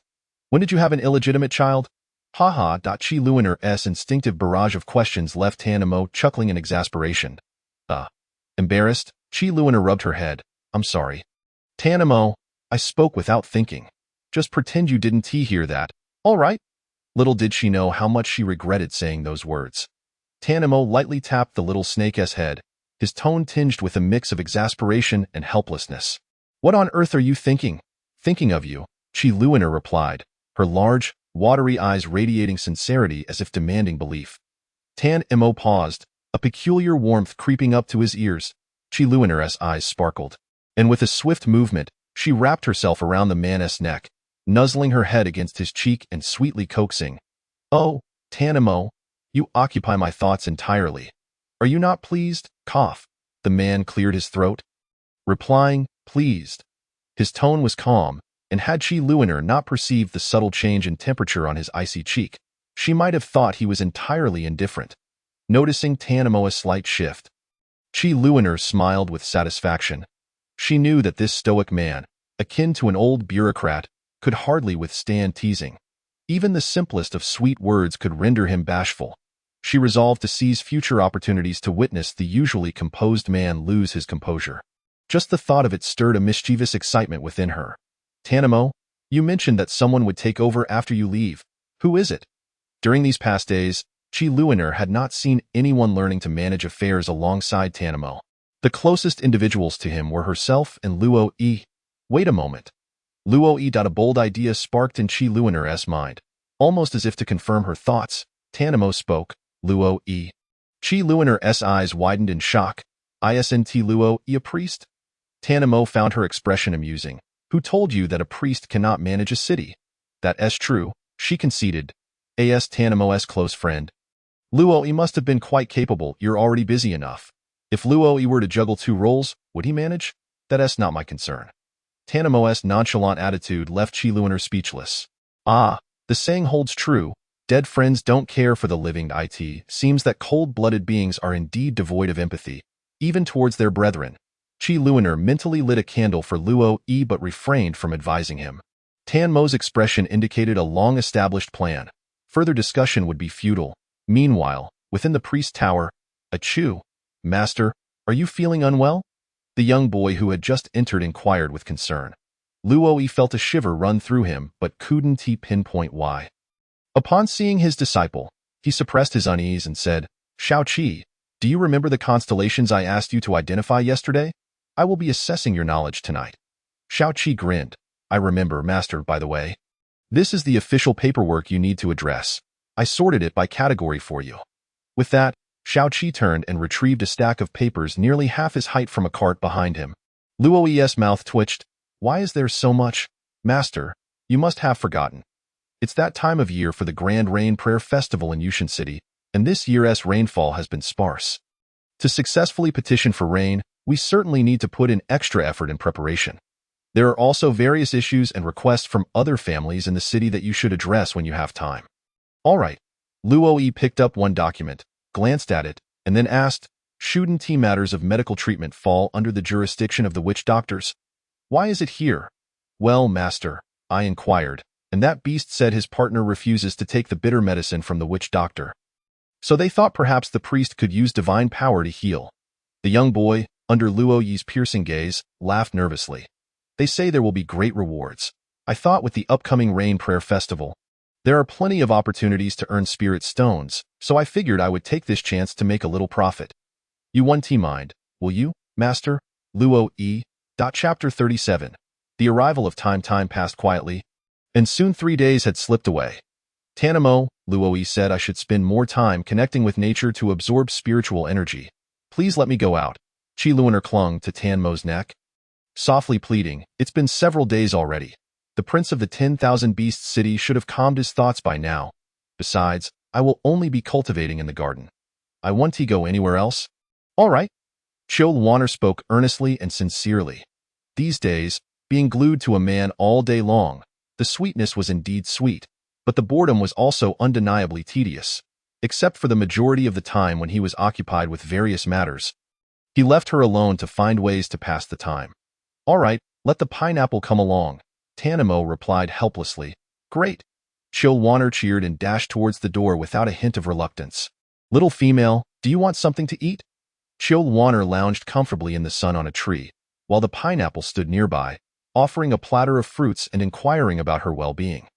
When did you have an illegitimate child? Haha. Chi Luiner's instinctive barrage of questions left Tan Mo chuckling in exasperation. Embarrassed, Chi Luiner rubbed her head. I'm sorry. Tan Mo, I spoke without thinking. Just pretend you didn't hear that. All right? Little did she know how much she regretted saying those words. Tan Mo lightly tapped the little snake's head, his tone tinged with a mix of exasperation and helplessness. What on earth are you thinking? Thinking of you, Chi Luiner replied, her large, watery eyes radiating sincerity as if demanding belief. Tan Mo paused, a peculiar warmth creeping up to his ears. Chi Luiner's eyes sparkled, and with a swift movement, she wrapped herself around the man's neck, nuzzling her head against his cheek and sweetly coaxing. Oh, Tan Mo, you occupy my thoughts entirely. Are you not pleased? Cough. The man cleared his throat, replying, pleased. His tone was calm, and had Chi Luiner not perceived the subtle change in temperature on his icy cheek, she might have thought he was entirely indifferent. Noticing Tan Mo's slight shift, Chi Luiner smiled with satisfaction. She knew that this stoic man, akin to an old bureaucrat, could hardly withstand teasing. Even the simplest of sweet words could render him bashful. She resolved to seize future opportunities to witness the usually composed man lose his composure. Just the thought of it stirred a mischievous excitement within her. Tan Mo, you mentioned that someone would take over after you leave. Who is it? During these past days, Chi Luiner had not seen anyone learning to manage affairs alongside Tan Mo. The closest individuals to him were herself and Luo Yi. Wait a moment. Luo Yi. A bold idea sparked in Chi Luiner's mind. Almost as if to confirm her thoughts, Tan Mo spoke. Luo Yi. Chi Luiner's eyes widened in shock. Isn't Luo Yi a priest? Tan Mo found her expression amusing. Who told you that a priest cannot manage a city? That's true, she conceded. Tan Mo's close friend. Luo Yi must have been quite capable. You're already busy enough. If Luo Yi were to juggle two roles, would he manage? That's not my concern. Tan Mo's nonchalant attitude left Chi Luiner speechless. The saying holds true. Dead friends don't care for the living. It seems that cold-blooded beings are indeed devoid of empathy, even towards their brethren. Chi Luiner mentally lit a candle for Luo Yi but refrained from advising him. Tan Mo's expression indicated a long-established plan. Further discussion would be futile. Meanwhile, within the priest tower, Achoo, Master, are you feeling unwell? The young boy who had just entered inquired with concern. Luo Yi felt a shiver run through him but couldn't pinpoint why. Upon seeing his disciple, he suppressed his unease and said, Xiao Qi, do you remember the constellations I asked you to identify yesterday? I will be assessing your knowledge tonight. Xiao Qi grinned. I remember, Master, by the way. This is the official paperwork you need to address. I sorted it by category for you. With that, Xiao Qi turned and retrieved a stack of papers nearly half his height from a cart behind him. Luo Yi's mouth twitched. Why is there so much? Master, you must have forgotten. It's that time of year for the Grand Rain Prayer Festival in Yushan City, and this year's rainfall has been sparse. To successfully petition for rain, we certainly need to put in extra effort in preparation. There are also various issues and requests from other families in the city that you should address when you have time. All right. Luo Yi picked up one document, glanced at it, and then asked, shouldn't matters of medical treatment fall under the jurisdiction of the witch doctors? Why is it here? Well, Master, I inquired, and that beast said his partner refuses to take the bitter medicine from the witch doctor. So they thought perhaps the priest could use divine power to heal. The young boy, under Luo Yi's piercing gaze, laughed nervously. They say there will be great rewards. I thought with the upcoming Rain Prayer Festival, there are plenty of opportunities to earn spirit stones, so I figured I would take this chance to make a little profit. You won't mind, will you, Master? Luo Yi. Chapter 37. The arrival of time passed quietly, and soon 3 days had slipped away. Tan Mo, Luo Yi said I should spend more time connecting with nature to absorb spiritual energy. Please let me go out. Chi Luiner clung to Tan Mo's neck, softly pleading, it's been several days already. The prince of the 10,000 beasts city should have calmed his thoughts by now. Besides, I will only be cultivating in the garden. I want to go anywhere else? All right. Chiu Luoner spoke earnestly and sincerely. These days, being glued to a man all day long, the sweetness was indeed sweet, but the boredom was also undeniably tedious, except for the majority of the time when he was occupied with various matters. He left her alone to find ways to pass the time. All right, Let the pineapple come along. Tanamo replied helplessly. Great. Chill Warner cheered and dashed towards the door without a hint of reluctance. Little female, do you want something to eat? Chill Warner lounged comfortably in the sun on a tree, while the pineapple stood nearby, offering a platter of fruits and inquiring about her well-being.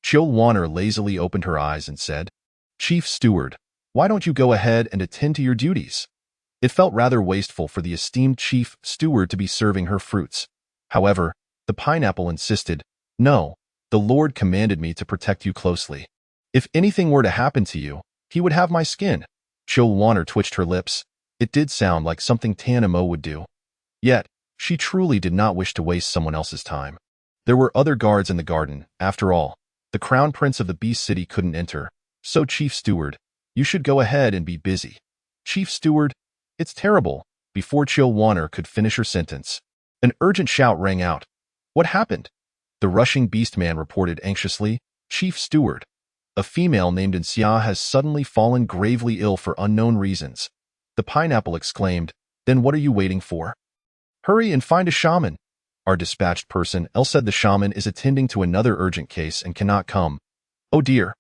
Chill Warner lazily opened her eyes and said, Chief Steward, why don't you go ahead and attend to your duties? It felt rather wasteful for the esteemed Chief Steward to be serving her fruits. However, the pineapple insisted, No, the Lord commanded me to protect you closely. If anything were to happen to you, he would have my skin. Chill Warner twitched her lips. It did sound like something Tanamo would do. Yet, she truly did not wish to waste someone else's time. There were other guards in the garden, after all. The crown prince of the Beast City couldn't enter. So Chief Steward, you should go ahead and be busy. Chief Steward, it's terrible. Before Chill Warner could finish her sentence, an urgent shout rang out. What happened? The rushing beast man reported anxiously. Chief Steward, a female named Insia has suddenly fallen gravely ill for unknown reasons. The pineapple exclaimed, Then what are you waiting for? Hurry and find a shaman. Our dispatched person, El said the shaman is attending to another urgent case and cannot come. Oh dear.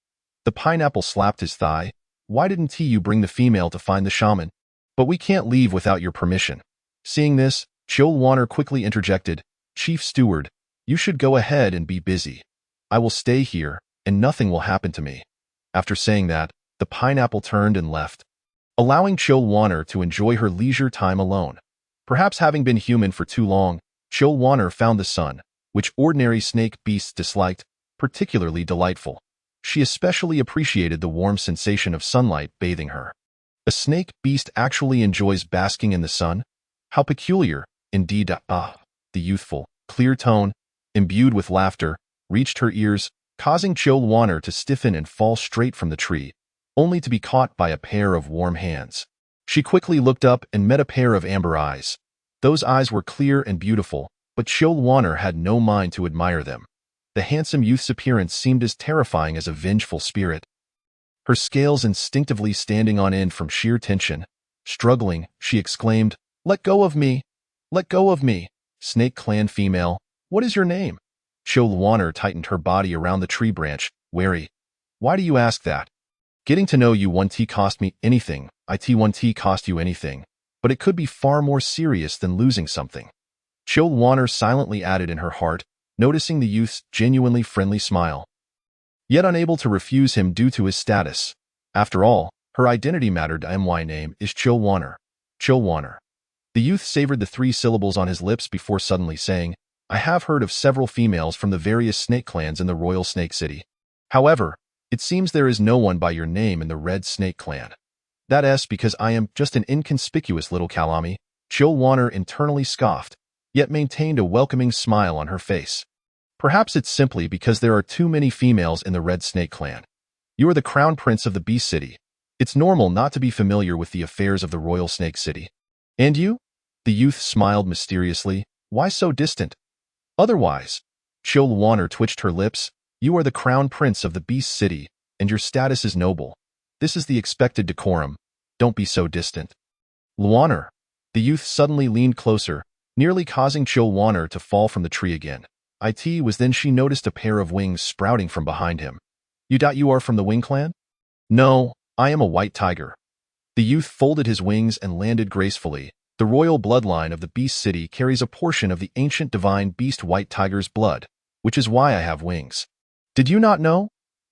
The pineapple slapped his thigh. Why didn't you bring the female to find the shaman? But we can't leave without your permission. Seeing this, Chill Warner quickly interjected, Chief Steward, you should go ahead and be busy. I will stay here, and nothing will happen to me. After saying that, the pineapple turned and left, allowing Chill Warner to enjoy her leisure time alone. Perhaps having been human for too long, Chill Warner found the sun, which ordinary snake beasts disliked, particularly delightful. She especially appreciated the warm sensation of sunlight bathing her. A snake beast actually enjoys basking in the sun? How peculiar, indeed. The youthful, clear tone, imbued with laughter, reached her ears, causing Chill Warner to stiffen and fall straight from the tree, only to be caught by a pair of warm hands. She quickly looked up and met a pair of amber eyes. Those eyes were clear and beautiful, but Chill Warner had no mind to admire them. The handsome youth's appearance seemed as terrifying as a vengeful spirit. Her scales instinctively standing on end from sheer tension. Struggling, she exclaimed, Let go of me! Let go of me! Snake Clan female, what is your name? Chill Warner tightened her body around the tree branch, wary. Why do you ask that? Getting to know you 1T cost me anything, it 1T cost you anything, but it could be far more serious than losing something. Chill Warner silently added in her heart, noticing the youth's genuinely friendly smile, yet unable to refuse him due to his status. After all, her identity mattered. My name is Chill Warner. Chill Warner. The youth savored the 3 syllables on his lips before suddenly saying, I have heard of several females from the various snake clans in the Royal Snake City. However, it seems there is no one by your name in the Red Snake Clan. That's because I am just an inconspicuous little calami. Chill Warner internally scoffed, yet maintained a welcoming smile on her face. Perhaps it's simply because there are too many females in the Red Snake Clan. You are the crown prince of the Beast City. It's normal not to be familiar with the affairs of the Royal Snake City. And you? The youth smiled mysteriously. Why so distant? Otherwise, Chill Warner twitched her lips. You are the crown prince of the Beast City, and your status is noble. This is the expected decorum. Don't be so distant. Warner. The youth suddenly leaned closer, nearly causing Chill Warner to fall from the tree again. It was then she noticed a pair of wings sprouting from behind him. You are from the Wing Clan? No, I am a white tiger. The youth folded his wings and landed gracefully. The royal bloodline of the Beast City carries a portion of the ancient divine beast white tiger's blood, which is why I have wings. Did you not know?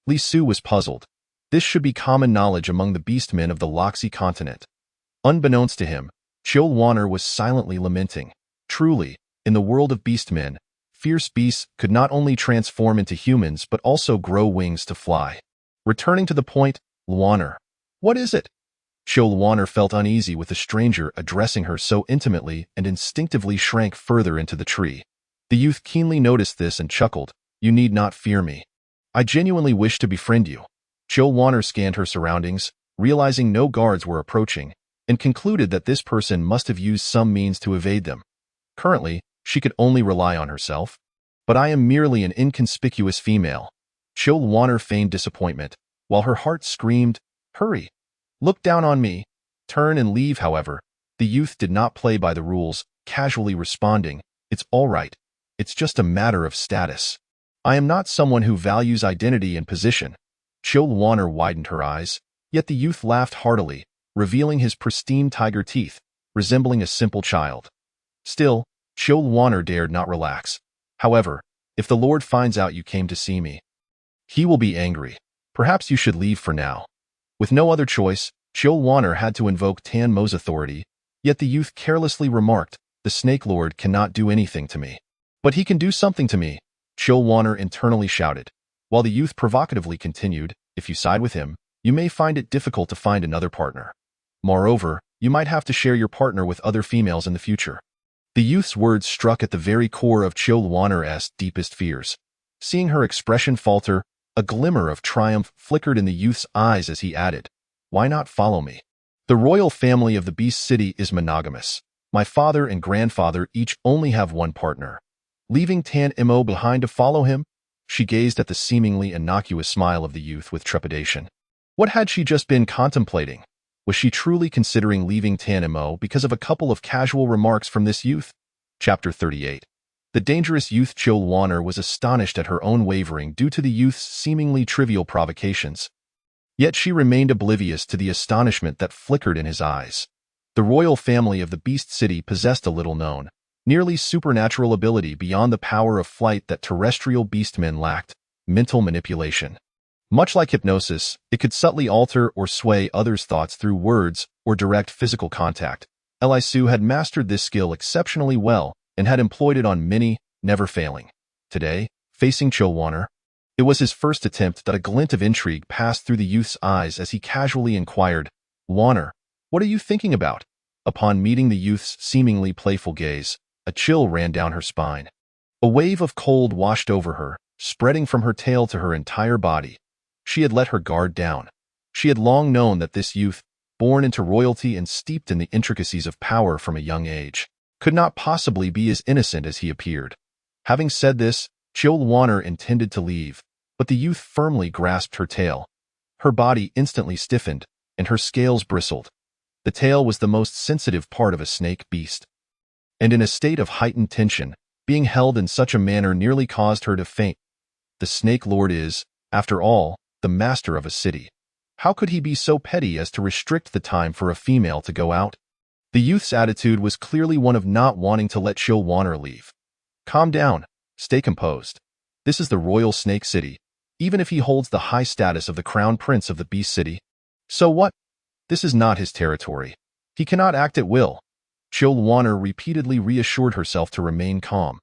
Li Su was puzzled. This should be common knowledge among the beastmen of the Loxi continent. Unbeknownst to him, Chill Warner was silently lamenting. Truly, in the world of beastmen, fierce beasts could not only transform into humans but also grow wings to fly. Returning to the point, Warner. What is it? Chill Warner felt uneasy with the stranger addressing her so intimately and instinctively shrank further into the tree. The youth keenly noticed this and chuckled. You need not fear me. I genuinely wish to befriend you. Chill Warner scanned her surroundings, realizing no guards were approaching, and concluded that this person must have used some means to evade them. Currently, she could only rely on herself. But I am merely an inconspicuous female. Chill Warner feigned disappointment, while her heart screamed, Hurry! Look down on me! Turn and leave, however. The youth did not play by the rules, casually responding, It's all right. It's just a matter of status. I am not someone who values identity and position. Chilwanner widened her eyes, yet the youth laughed heartily, revealing his pristine tiger teeth, resembling a simple child. Still, Chilwanner dared not relax. However, if the Lord finds out you came to see me, he will be angry. Perhaps you should leave for now. With no other choice, Chilwanner had to invoke Tan Mo's authority, yet the youth carelessly remarked, the Snake Lord cannot do anything to me. But he can do something to me, Chilwanner internally shouted, while the youth provocatively continued, if you side with him, you may find it difficult to find another partner. Moreover, you might have to share your partner with other females in the future. The youth's words struck at the very core of Chilwanner's deepest fears. Seeing her expression falter, a glimmer of triumph flickered in the youth's eyes as he added, why not follow me? The royal family of the Beast City is monogamous. My father and grandfather each only have one partner. Leaving Tan Mo behind to follow him? She gazed at the seemingly innocuous smile of the youth with trepidation. What had she just been contemplating? Was she truly considering leaving Tan Mo because of a couple of casual remarks from this youth? Chapter 38. The dangerous youth Chilwanner was astonished at her own wavering due to the youth's seemingly trivial provocations. Yet she remained oblivious to the astonishment that flickered in his eyes. The royal family of the Beast City possessed a little-known, nearly supernatural ability beyond the power of flight that terrestrial beastmen lacked, mental manipulation. Much like hypnosis, it could subtly alter or sway others' thoughts through words or direct physical contact. Elisu had mastered this skill exceptionally well and had employed it on many, never failing. Today, facing Chilwanner, it was his first attempt that a glint of intrigue passed through the youth's eyes as he casually inquired, Wanner, what are you thinking about? Upon meeting the youth's seemingly playful gaze, a chill ran down her spine. A wave of cold washed over her, spreading from her tail to her entire body. She had let her guard down. She had long known that this youth, born into royalty and steeped in the intricacies of power from a young age, could not possibly be as innocent as he appeared. Having said this, Chilwanner intended to leave, but the youth firmly grasped her tail. Her body instantly stiffened, and her scales bristled. The tail was the most sensitive part of a snake beast. And in a state of heightened tension, being held in such a manner nearly caused her to faint. The Snake Lord is, after all, the master of a city. How could he be so petty as to restrict the time for a female to go out? The youth's attitude was clearly one of not wanting to let Chilwanner leave. Calm down. Stay composed. This is the royal Snake City, even if he holds the high status of the crown prince of the Beast City. So what? This is not his territory. He cannot act at will. Chilwanner repeatedly reassured herself to remain calm.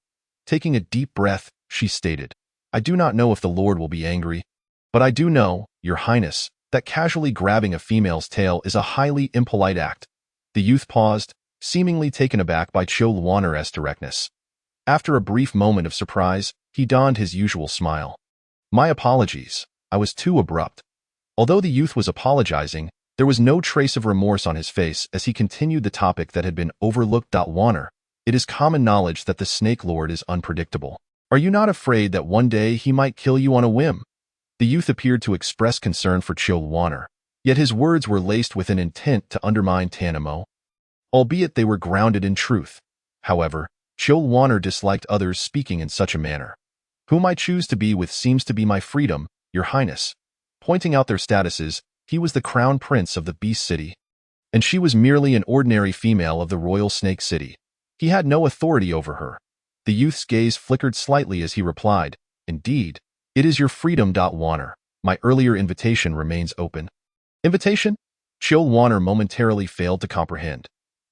Taking a deep breath, she stated, I do not know if the Lord will be angry, but I do know, Your Highness, that casually grabbing a female's tail is a highly impolite act. The youth paused, seemingly taken aback by Chilwanner's directness. After a brief moment of surprise, he donned his usual smile. My apologies, I was too abrupt. Although the youth was apologizing, there was no trace of remorse on his face as he continued the topic that had been overlooked. Wanner, it is common knowledge that the Snake Lord is unpredictable. Are you not afraid that one day he might kill you on a whim? The youth appeared to express concern for Chilwanner, yet his words were laced with an intent to undermine Tan Mo, albeit they were grounded in truth. However, Chilwanner disliked others speaking in such a manner. Whom I choose to be with seems to be my freedom, Your Highness. Pointing out their statuses, he was the crown prince of the Beast City, and she was merely an ordinary female of the royal Snake City. He had no authority over her. The youth's gaze flickered slightly as he replied, Indeed, it is your freedom. Wanner, my earlier invitation remains open. Invitation? Chilwanner momentarily failed to comprehend.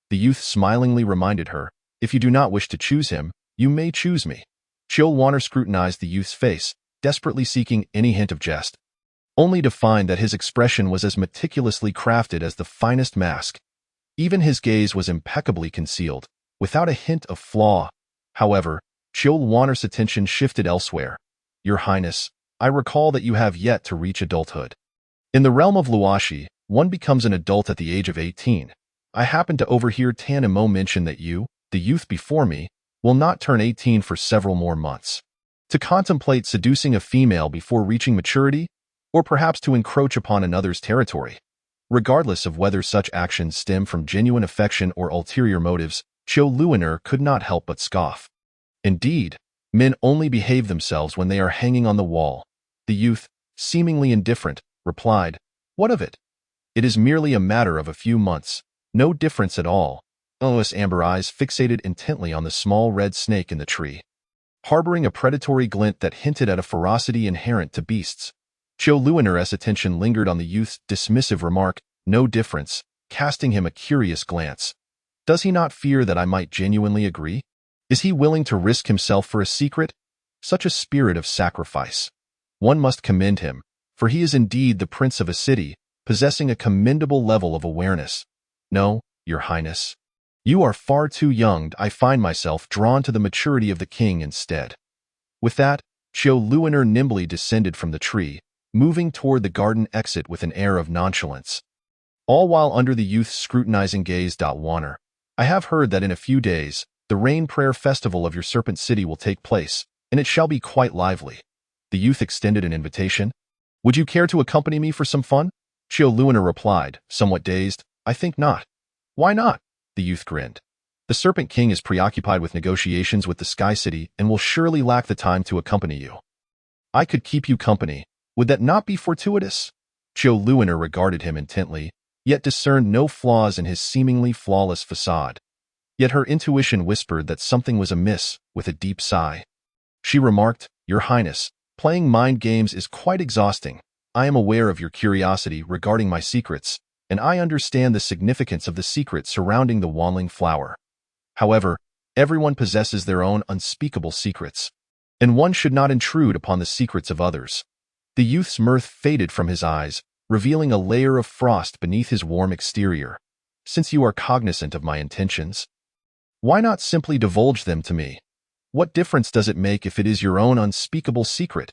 The youth smilingly reminded her, If you do not wish to choose him, you may choose me. Chilwanner scrutinized the youth's face, desperately seeking any hint of jest, only to find that his expression was as meticulously crafted as the finest mask. Even his gaze was impeccably concealed, without a hint of flaw. However, Chilwanner's attention shifted elsewhere. Your Highness, I recall that you have yet to reach adulthood. In the realm of Luashi, one becomes an adult at the age of 18. I happened to overhear Tan Mo mention that you, the youth before me, will not turn 18 for several more months. To contemplate seducing a female before reaching maturity, or perhaps to encroach upon another's territory. Regardless of whether such actions stem from genuine affection or ulterior motives, Chilwanner could not help but scoff. Indeed, Men only behave themselves when they are hanging on the wall. The youth, seemingly indifferent, replied, "What of it? It is merely a matter of a few months. No difference at all." O's amber eyes fixated intently on the small red snake in the tree, harboring a predatory glint that hinted at a ferocity inherent to beasts. Luinar's attention lingered on the youth's dismissive remark, "No difference," casting him a curious glance. Does he not fear that I might genuinely agree? Is he willing to risk himself for a secret? Such a spirit of sacrifice. One must commend him, for he is indeed the prince of a city, possessing a commendable level of awareness. No, Your Highness. You are far too young. I find myself drawn to the maturity of the king instead. With that, Luinar nimbly descended from the tree, moving toward the garden exit with an air of nonchalance. All while under the youth's scrutinizing gaze. Warner, I have heard that in a few days, the rain prayer festival of your serpent city will take place, and it shall be quite lively. The youth extended an invitation. Would you care to accompany me for some fun? Luinar replied, somewhat dazed, I think not. Why not? The youth grinned. The Serpent King is preoccupied with negotiations with the Sky City and will surely lack the time to accompany you. I could keep you company. Would that not be fortuitous? Luinar regarded him intently, yet discerned no flaws in his seemingly flawless facade. Yet her intuition whispered that something was amiss. With a deep sigh, she remarked, Your Highness, playing mind games is quite exhausting. I am aware of your curiosity regarding my secrets, and I understand the significance of the secret surrounding the wanling flower. However, everyone possesses their own unspeakable secrets, and one should not intrude upon the secrets of others. The youth's mirth faded from his eyes, revealing a layer of frost beneath his warm exterior. Since you are cognizant of my intentions, why not simply divulge them to me? What difference does it make if it is your own unspeakable secret?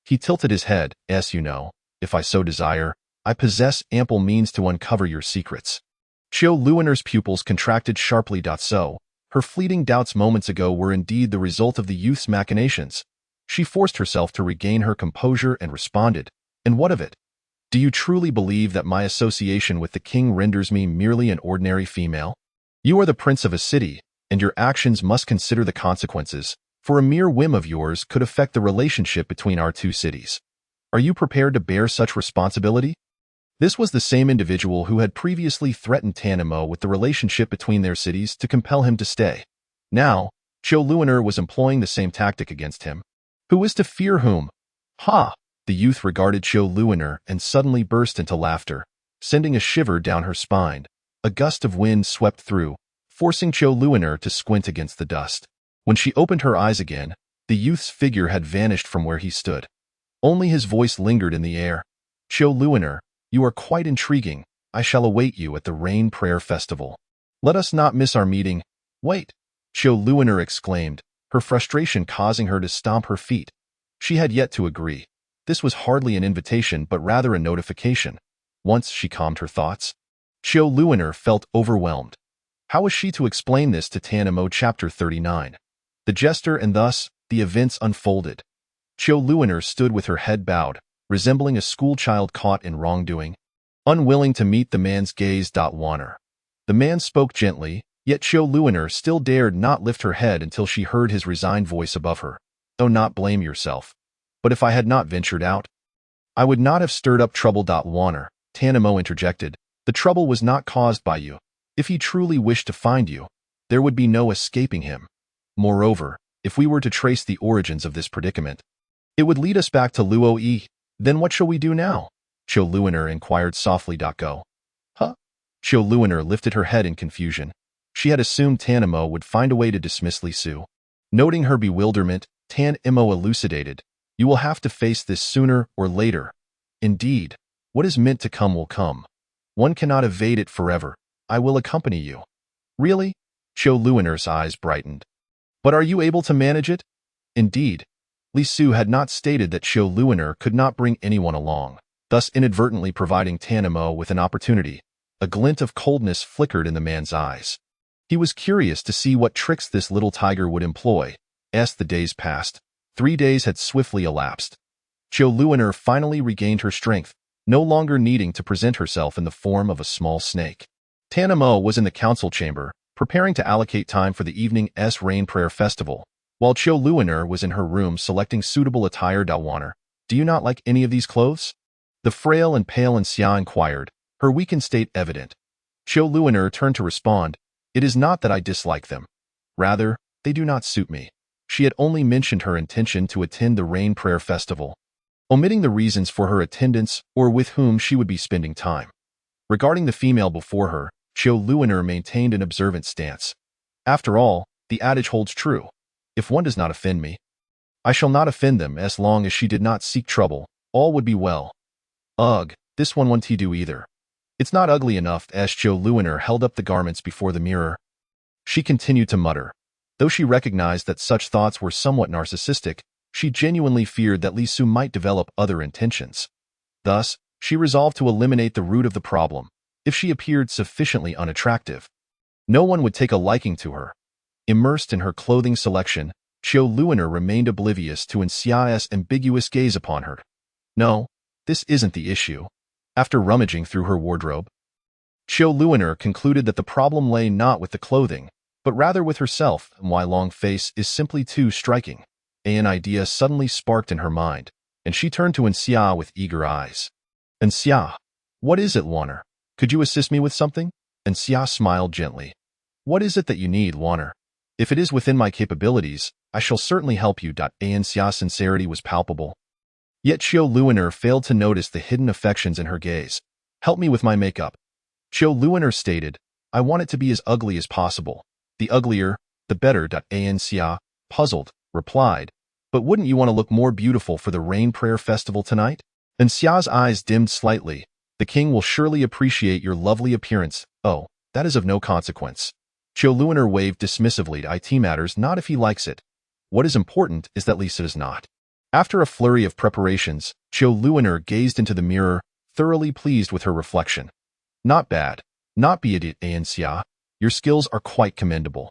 He tilted his head, as you know, if I so desire, I possess ample means to uncover your secrets. Luinar's pupils contracted sharply. So, her fleeting doubts moments ago were indeed the result of the youth's machinations. She forced herself to regain her composure and responded, And what of it? Do you truly believe that my association with the king renders me merely an ordinary female? You are the prince of a city, and your actions must consider the consequences, for a mere whim of yours could affect the relationship between our two cities. Are you prepared to bear such responsibility? This was the same individual who had previously threatened Tanimo with the relationship between their cities to compel him to stay. Now, Luinar was employing the same tactic against him. Who is to fear whom? Ha! The youth regarded Luinar and suddenly burst into laughter, sending a shiver down her spine. A gust of wind swept through, forcing Luinar to squint against the dust. When she opened her eyes again, the youth's figure had vanished from where he stood. Only his voice lingered in the air. Luinar, you are quite intriguing. I shall await you at the Rain Prayer Festival. Let us not miss our meeting. Wait! Luinar exclaimed, her frustration causing her to stomp her feet. She had yet to agree. This was hardly an invitation but rather a notification. Once she calmed her thoughts, Luinar felt overwhelmed. How was she to explain this to Tanimo? Chapter 39. The jester, and thus, the events unfolded. Luinar stood with her head bowed, resembling a schoolchild caught in wrongdoing, unwilling to meet the man's gaze. Warner. The man spoke gently, yet Luinar still dared not lift her head until she heard his resigned voice above her. Oh, not blame yourself. But if I had not ventured out, I would not have stirred up trouble. Warner. Tanimo interjected. The trouble was not caused by you. If he truly wished to find you, there would be no escaping him. Moreover, if we were to trace the origins of this predicament, it would lead us back to Luo. Then what shall we do now? Luinar inquired softly. Go. Huh? Luinar lifted her head in confusion. She had assumed Tanimo would find a way to dismiss Lisu. Noting her bewilderment, Tanimo elucidated. You will have to face this sooner or later. Indeed, what is meant to come will come. One cannot evade it forever. I will accompany you. Really? Luinar's eyes brightened. But are you able to manage it? Indeed. Lisu had not stated that Luinar could not bring anyone along, thus inadvertently providing Tanimo with an opportunity. A glint of coldness flickered in the man's eyes. He was curious to see what tricks this little tiger would employ. As the days passed, 3 days had swiftly elapsed. Luinar finally regained her strength, no longer needing to present herself in the form of a small snake. Tanimo was in the council chamber, preparing to allocate time for the evening's rain prayer festival. While Chiu Luoner was in her room selecting suitable attire, Dalwaner, do you not like any of these clothes? The frail and pale Xia inquired, her weakened state evident. Chiu Luoner turned to respond, it is not that I dislike them. Rather, they do not suit me. She had only mentioned her intention to attend the Rain Prayer Festival, omitting the reasons for her attendance or with whom she would be spending time. Regarding the female before her, Chiu Luoner maintained an observant stance. After all, the adage holds true. If one does not offend me, I shall not offend them. As long as she did not seek trouble, all would be well. Ugh, this one won't do either. It's not ugly enough. As Chiu Luoner held up the garments before the mirror, she continued to mutter. Though she recognized that such thoughts were somewhat narcissistic, she genuinely feared that Li Su might develop other intentions. Thus, she resolved to eliminate the root of the problem. If she appeared sufficiently unattractive, no one would take a liking to her. Immersed in her clothing selection, Chiu Luoner remained oblivious to Xia's ambiguous gaze upon her. No, this isn't the issue. After rummaging through her wardrobe, Chiu Luoner concluded that the problem lay not with the clothing, but rather with herself. My long face is simply too striking. An idea suddenly sparked in her mind, and she turned to Xia with eager eyes. Xia, what is it, Luoner? Could you assist me with something? Xia smiled gently. What is it that you need, Luoner? If it is within my capabilities, I shall certainly help you. Xia's sincerity was palpable. Yet Chiu Luoner failed to notice the hidden affections in her gaze. Help me with my makeup. Chiu Luoner stated, I want it to be as ugly as possible. The uglier, the better. Xia, puzzled, replied, but wouldn't you want to look more beautiful for the Rain Prayer Festival tonight? Xia's eyes dimmed slightly. The king will surely appreciate your lovely appearance. Oh, that is of no consequence. Chiu Luoner waved dismissively. It matters not if he likes it. What is important is that Lisa does not. After a flurry of preparations, Chiu Luoner gazed into the mirror, thoroughly pleased with her reflection. Not bad. Not be it, Xia. Your skills are quite commendable.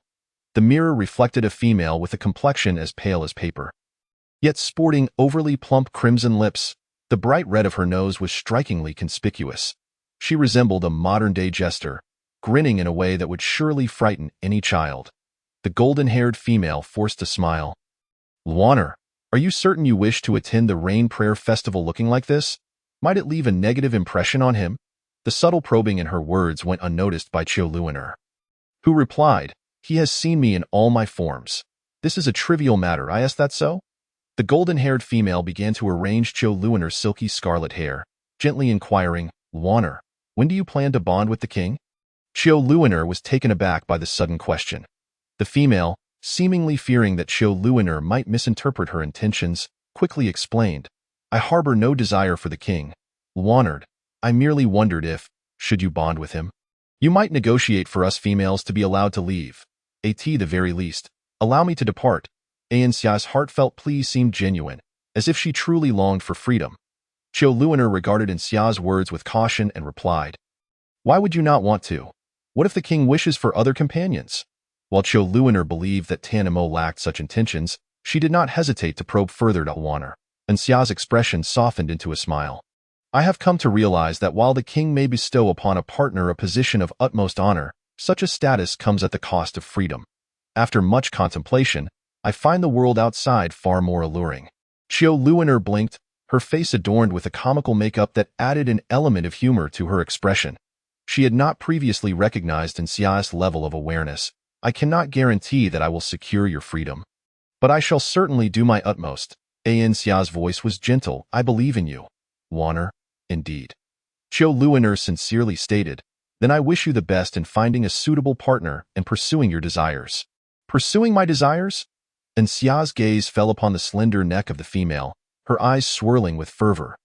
The mirror reflected a female with a complexion as pale as paper, yet sporting overly plump crimson lips. The bright red of her nose was strikingly conspicuous. She resembled a modern-day jester, grinning in a way that would surely frighten any child. The golden-haired female forced a smile. Luoner, are you certain you wish to attend the Rain Prayer Festival looking like this? Might it leave a negative impression on him? The subtle probing in her words went unnoticed by Chiu Luoner, who replied, he has seen me in all my forms. This is a trivial matter. I asked that so? The golden-haired female began to arrange Chiu Luoner's silky scarlet hair, gently inquiring, Luoner, when do you plan to bond with the king? Chiu Luoner was taken aback by the sudden question. The female, seemingly fearing that Chiu Luoner might misinterpret her intentions, quickly explained, I harbor no desire for the king. Luoner, I merely wondered if, should you bond with him, you might negotiate for us females to be allowed to leave. At the very least, allow me to depart. Xia's heartfelt plea seemed genuine, as if she truly longed for freedom. Chiu Luoner regarded Xia's words with caution and replied, why would you not want to? What if the king wishes for other companions? While Chiu Luoner believed that Tanimo lacked such intentions, she did not hesitate to probe further. Luoner, Xia's expression softened into a smile. I have come to realize that while the king may bestow upon a partner a position of utmost honor, such a status comes at the cost of freedom. After much contemplation, I find the world outside far more alluring. Chiu Luoner blinked, her face adorned with a comical makeup that added an element of humor to her expression. She had not previously recognized Xia's level of awareness. I cannot guarantee that I will secure your freedom, but I shall certainly do my utmost. Xia's voice was gentle. I believe in you, Luoner. Indeed. Chiu Luoner sincerely stated, then I wish you the best in finding a suitable partner and pursuing your desires. Pursuing my desires? Xia's gaze fell upon the slender neck of the female, her eyes swirling with fervor.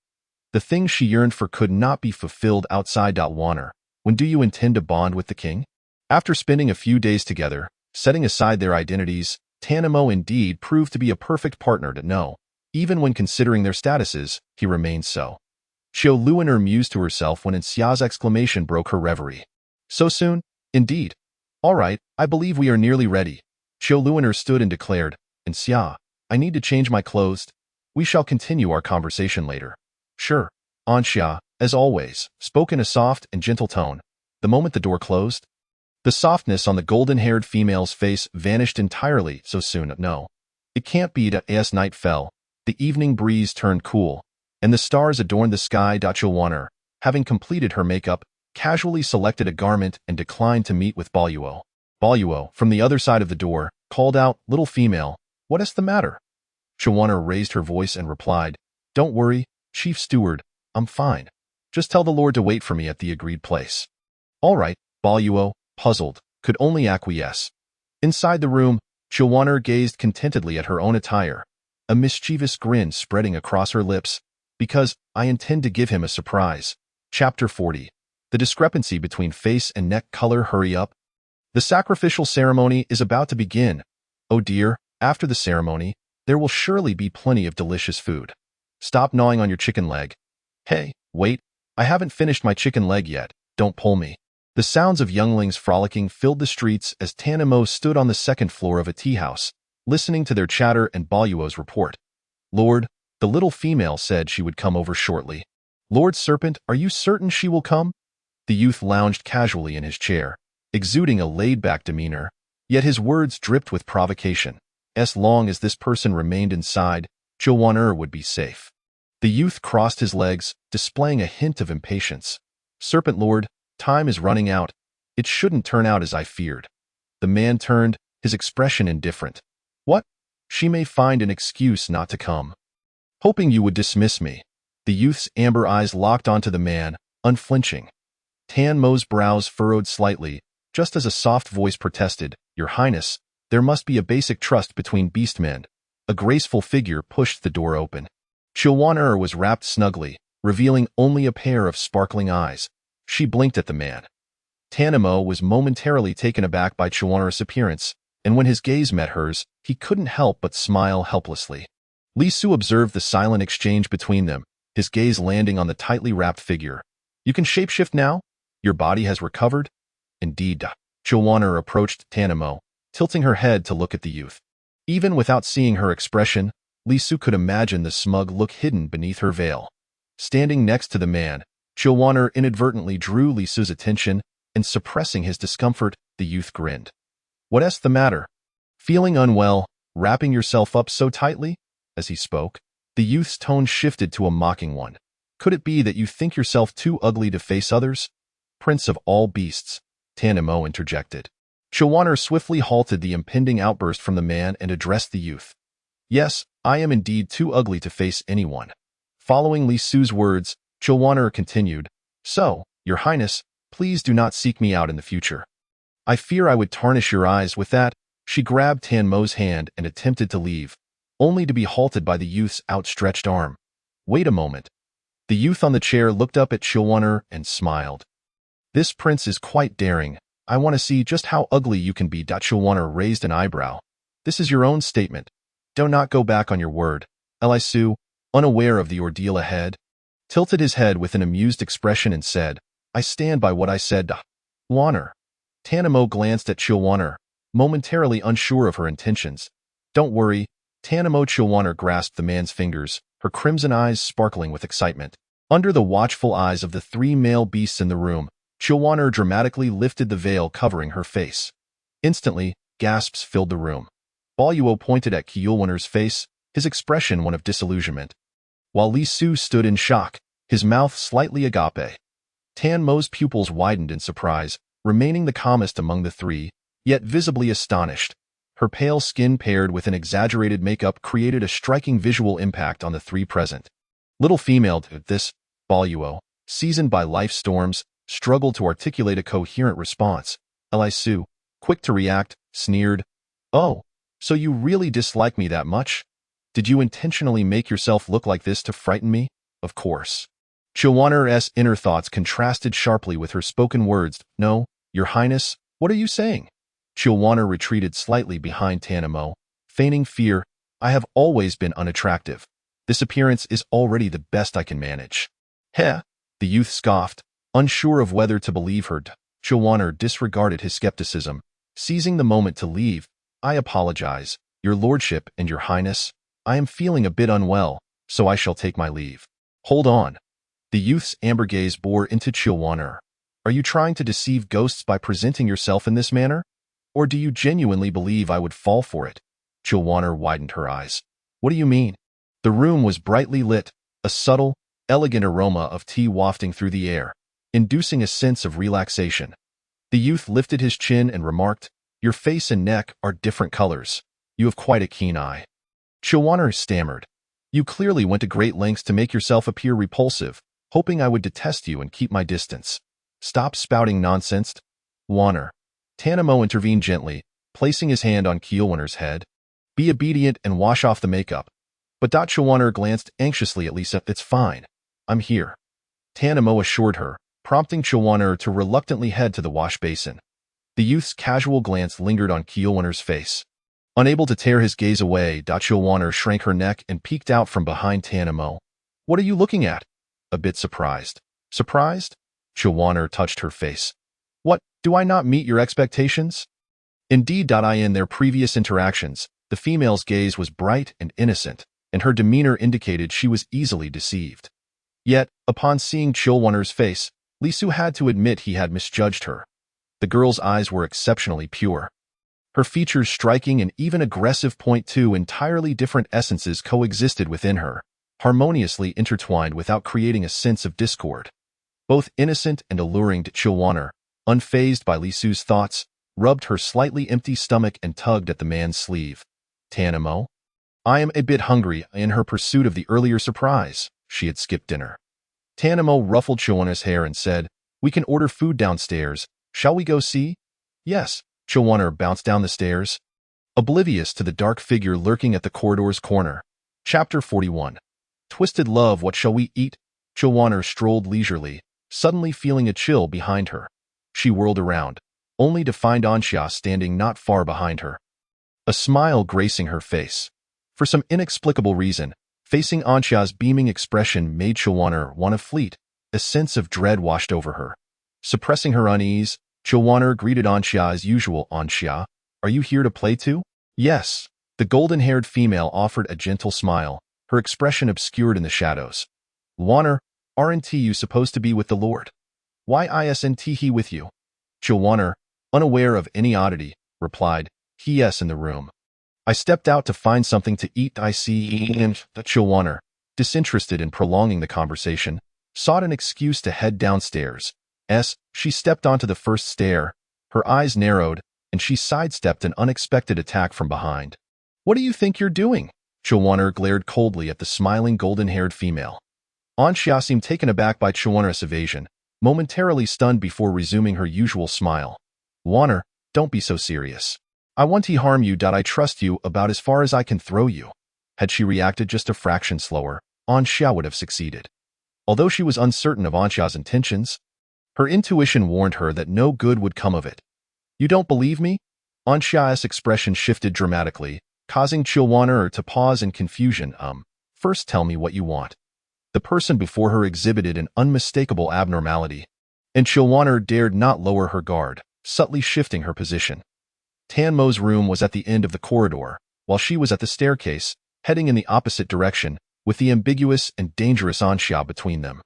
The things she yearned for could not be fulfilled outside. Luoner, when do you intend to bond with the king? After spending a few days together, setting aside their identities, Tanimo indeed proved to be a perfect partner to know. Even when considering their statuses, he remained so. Chiu Luoner mused to herself when Xia's exclamation broke her reverie. So soon? Indeed. All right, I believe we are nearly ready. Chiu Luoner stood and declared, Xia, I need to change my clothes. We shall continue our conversation later. Sure. Xia, as always, spoke in a soft and gentle tone. The moment the door closed, the softness on the golden-haired female's face vanished entirely. So soon? No. It can't be that as night fell, the evening breeze turned cool, and the stars adorned the sky. Chilwaner, having completed her makeup, casually selected a garment and declined to meet with Boluo. Boluo, from the other side of the door, called out, "Little female, what is the matter?" Chilwaner raised her voice and replied, "Don't worry, Chief Steward, I'm fine. Just tell the Lord to wait for me at the agreed place." "All right," Boluo, puzzled, could only acquiesce. Inside the room, Chilwaner gazed contentedly at her own attire, a mischievous grin spreading across her lips, "because I intend to give him a surprise." Chapter 40. The discrepancy between face and neck color. Hurry up. The sacrificial ceremony is about to begin. Oh dear, after the ceremony, there will surely be plenty of delicious food. Stop gnawing on your chicken leg. Hey, wait, I haven't finished my chicken leg yet, don't pull me. The sounds of younglings frolicking filled the streets as Tan and Mo stood on the second floor of a tea house, listening to their chatter and Boluo's report. "Lord, the little female said she would come over shortly." "Lord Serpent, are you certain she will come?" The youth lounged casually in his chair, exuding a laid-back demeanor, yet his words dripped with provocation. As long as this person remained inside, Chilwaner would be safe. The youth crossed his legs, displaying a hint of impatience. "Serpent Lord, time is running out. It shouldn't turn out as I feared." The man turned, his expression indifferent. "What? She may find an excuse not to come." "Hoping you would dismiss me." The youth's amber eyes locked onto the man, unflinching. Tan Mo's brows furrowed slightly, just as a soft voice protested, "Your Highness, there must be a basic trust between beastmen." A graceful figure pushed the door open. Chilwaner was wrapped snugly, revealing only a pair of sparkling eyes. She blinked at the man. Tanamo was momentarily taken aback by Chilwaner's appearance, and when his gaze met hers, he couldn't help but smile helplessly. Li Su observed the silent exchange between them, his gaze landing on the tightly wrapped figure. "You can shapeshift now? Your body has recovered?" "Indeed." Chilwaner approached Tanamo, tilting her head to look at the youth. Even without seeing her expression, Li Su could imagine the smug look hidden beneath her veil. Standing next to the man, Chilwaner inadvertently drew Li Su's attention, and suppressing his discomfort, the youth grinned. "What's the matter? Feeling unwell, wrapping yourself up so tightly?" As he spoke, the youth's tone shifted to a mocking one. "Could it be that you think yourself too ugly to face others?" "Prince of all beasts," Tanamo interjected. Chilwaner swiftly halted the impending outburst from the man and addressed the youth. "Yes, I am indeed too ugly to face anyone." Following Li Su's words, Chilwaner continued, "So, Your Highness, please do not seek me out in the future. I fear I would tarnish your eyes with that." She grabbed Tan Mo's hand and attempted to leave, only to be halted by the youth's outstretched arm. "Wait a moment." The youth on the chair looked up at Chilwaner and smiled. "This prince is quite daring. I want to see just how ugly you can be." Chilwaner raised an eyebrow. "This is your own statement. Do not go back on your word." Li Su, unaware of the ordeal ahead, tilted his head with an amused expression and said, "I stand by what I said." Chilwaner. Tanamo glanced at Chilwaner, momentarily unsure of her intentions. "Don't worry." Tanamo. Chilwaner grasped the man's fingers, her crimson eyes sparkling with excitement. Under the watchful eyes of the three male beasts in the room, Chilwaner dramatically lifted the veil covering her face. Instantly, gasps filled the room. Boluo pointed at Chilwaner's face, his expression one of disillusionment, while Li Su stood in shock, his mouth slightly agape. Tan Mo's pupils widened in surprise, remaining the calmest among the three, yet visibly astonished. Her pale skin paired with an exaggerated makeup created a striking visual impact on the three present. Little female to this, Boluo, seasoned by life's storms, struggled to articulate a coherent response. Li Su, quick to react, sneered, "Oh, so you really dislike me that much? Did you intentionally make yourself look like this to frighten me?" "Of course." Chilwaner's inner thoughts contrasted sharply with her spoken words. "No, Your Highness, what are you saying?" Chilwaner retreated slightly behind Tanamo, feigning fear. "I have always been unattractive. This appearance is already the best I can manage." "Heh," the youth scoffed, unsure of whether to believe her. Chilwaner disregarded his skepticism, seizing the moment to leave. "I apologize, Your Lordship and Your Highness. I am feeling a bit unwell, so I shall take my leave." "Hold on." The youth's amber gaze bore into Chilwaner. "Are you trying to deceive ghosts by presenting yourself in this manner? Or do you genuinely believe I would fall for it?" Chilwaner widened her eyes. What do you mean? The room was brightly lit, a subtle, elegant aroma of tea wafting through the air, inducing a sense of relaxation. The youth lifted his chin and remarked, "Your face and neck are different colors. You have quite a keen eye." Chilwaner stammered. "You clearly went to great lengths to make yourself appear repulsive, hoping I would detest you and keep my distance. Stop spouting nonsense, Warner." Tanamo intervened gently, placing his hand on Chilwaner's head. "Be obedient and wash off the makeup." But Chilwaner glanced anxiously at Lisa. "It's fine. I'm here," Tanamo assured her, prompting Chilwaner to reluctantly head to the wash basin. The youth's casual glance lingered on Chilwaner's face. Unable to tear his gaze away, Chilwaner shrank her neck and peeked out from behind Tanamo. "What are you looking at?" A bit surprised. "Surprised?" Chilwaner touched her face. "What, do I not meet your expectations?" Indeed, in their previous interactions, the female's gaze was bright and innocent, and her demeanor indicated she was easily deceived. Yet, upon seeing Chilwaner's face, Lisu had to admit he had misjudged her. The girl's eyes were exceptionally pure. Her features striking and even aggressive. Two entirely different essences coexisted within her, harmoniously intertwined without creating a sense of discord. Both innocent and alluring, Chilwaner, unfazed by Lisu's thoughts, rubbed her slightly empty stomach and tugged at the man's sleeve. "Tanamo? I am a bit hungry." In her pursuit of the earlier surprise, she had skipped dinner. Tanamo ruffled Chilwaner's hair and said, "We can order food downstairs. Shall we go see?" "Yes." Chilwaner bounced down the stairs, oblivious to the dark figure lurking at the corridor's corner. Chapter 41. Twisted Love. What shall we eat? Chilwaner strolled leisurely, suddenly feeling a chill behind her. She whirled around, only to find Anxia standing not far behind her, a smile gracing her face. For some inexplicable reason, facing Anxia's beaming expression made Chilwaner want to flee. A sense of dread washed over her. Suppressing her unease, Chilwaner greeted Anxia as usual. "Anxia, are you here to play too?" "Yes." The golden-haired female offered a gentle smile, her expression obscured in the shadows. "Warner, aren't you supposed to be with the Lord? Why isn't he with you?" Chilwaner, unaware of any oddity, replied, "He is in the room. I stepped out to find something to eat. I see." Chilwaner, disinterested in prolonging the conversation, sought an excuse to head downstairs. She stepped onto the first stair, her eyes narrowed, and she sidestepped an unexpected attack from behind. "What do you think you're doing?" Chilwaner glared coldly at the smiling golden-haired female. Anxia seemed taken aback by Chilwaner's evasion, momentarily stunned before resuming her usual smile. "Warner, don't be so serious. I won't harm you. I trust you about as far as I can throw you." Had she reacted just a fraction slower, Anxia would have succeeded. Although she was uncertain of Anxia's intentions, her intuition warned her that no good would come of it. "You don't believe me?" Anxia's expression shifted dramatically, causing Chilwaner to pause in confusion. First tell me what you want." The person before her exhibited an unmistakable abnormality, and Chilwaner dared not lower her guard, subtly shifting her position. Tanmo's room was at the end of the corridor, while she was at the staircase, heading in the opposite direction, with the ambiguous and dangerous Anxia between them.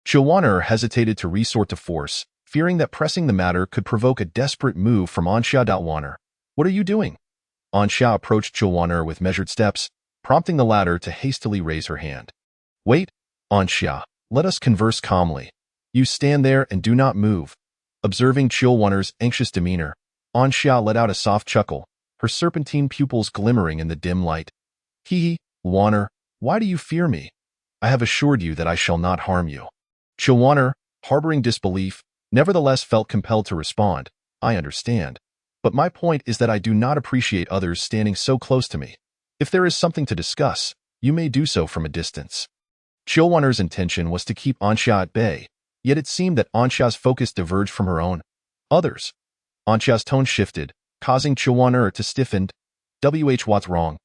Chilwaner hesitated to resort to force, fearing that pressing the matter could provoke a desperate move from Anxia. "Warner, what are you doing?" Anxia approached Chilwaner with measured steps, prompting the latter to hastily raise her hand. "Wait, Anxia, let us converse calmly. You stand there and do not move." Observing Chilwaner's anxious demeanor, Anxia let out a soft chuckle, her serpentine pupils glimmering in the dim light. "Hee, Warner, why do you fear me? I have assured you that I shall not harm you." Chilwaner, harboring disbelief, nevertheless felt compelled to respond, "I understand. But my point is that I do not appreciate others standing so close to me. If there is something to discuss, you may do so from a distance." Chilwaner's intention was to keep Anxia at bay, yet it seemed that Anxia's focus diverged from her own. "Others." Anxia's tone shifted, causing Chilwaner to stiffen. What's wrong?"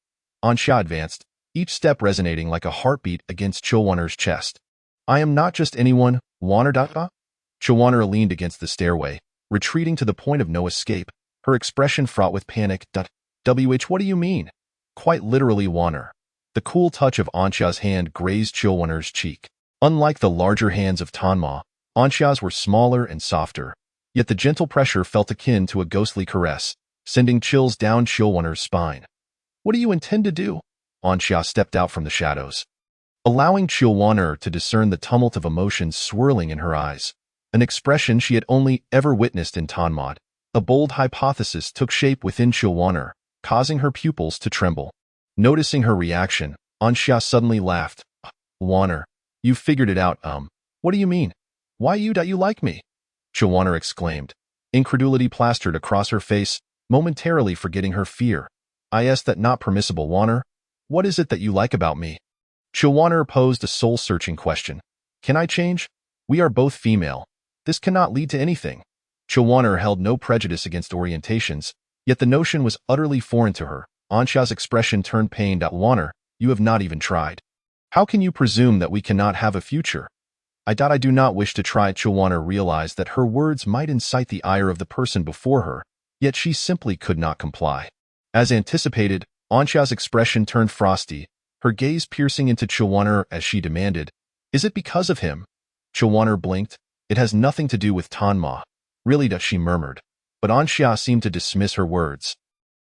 Anxia advanced, each step resonating like a heartbeat against Chilwaner's chest. "I am not just anyone, Warner. Chilwaner leaned against the stairway, retreating to the point of no escape, her expression fraught with panic. What do you mean?" "Quite literally, Warner." The cool touch of Anxia's hand grazed Chilwaner's cheek. Unlike the larger hands of Tanma, Anxia's were smaller and softer, yet the gentle pressure felt akin to a ghostly caress, sending chills down Chilwaner's spine. What do you intend to do? Anxia stepped out from the shadows, allowing Chilwaner to discern the tumult of emotions swirling in her eyes, an expression she had only ever witnessed in Tanmod. A bold hypothesis took shape within Chilwaner, causing her pupils to tremble. Noticing her reaction, Anxia suddenly laughed. Waner, you figured it out, What do you mean? Why you like me? Chilwaner exclaimed. Incredulity plastered across her face, momentarily forgetting her fear. That not permissible, Waner. What is it that you like about me? Chilwaner posed a soul-searching question. Can I change? We are both female. This cannot lead to anything. Chilwaner held no prejudice against orientations, yet the notion was utterly foreign to her. Anxia's expression turned pained. Waner, you have not even tried. How can you presume that we cannot have a future? I do not wish to try. Chilwaner realized that her words might incite the ire of the person before her, yet she simply could not comply. As anticipated, Anxia's expression turned frosty, her gaze piercing into Chilwaner as she demanded, Is it because of him? Chilwaner blinked. It has nothing to do with Tanma. Really, she murmured. But Anxia seemed to dismiss her words.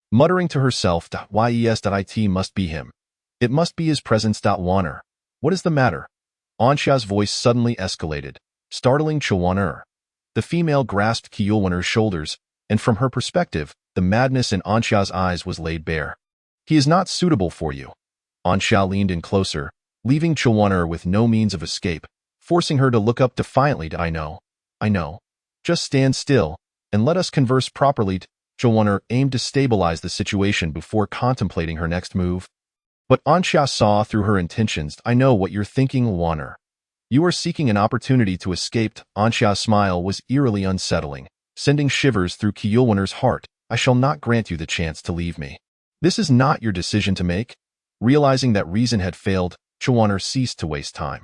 Muttering to herself, It must be him. It must be his presence. Waner. What is the matter? Anxia's voice suddenly escalated, startling Chilwaner. The female grasped Chilwaner's shoulders, and from her perspective, the madness in Anxia's eyes was laid bare. He is not suitable for you. Anxia leaned in closer, leaving Chilwaner with no means of escape, forcing her to look up defiantly. I know. Just stand still, and let us converse properly. Chilwaner aimed to stabilize the situation before contemplating her next move. But Anxia saw through her intentions. I know what you're thinking, Waner. You are seeking an opportunity to escape. Anxia's smile was eerily unsettling, sending shivers through Chilwaner's heart. I shall not grant you the chance to leave me. This is not your decision to make. Realizing that reason had failed, Chilwaner ceased to waste time.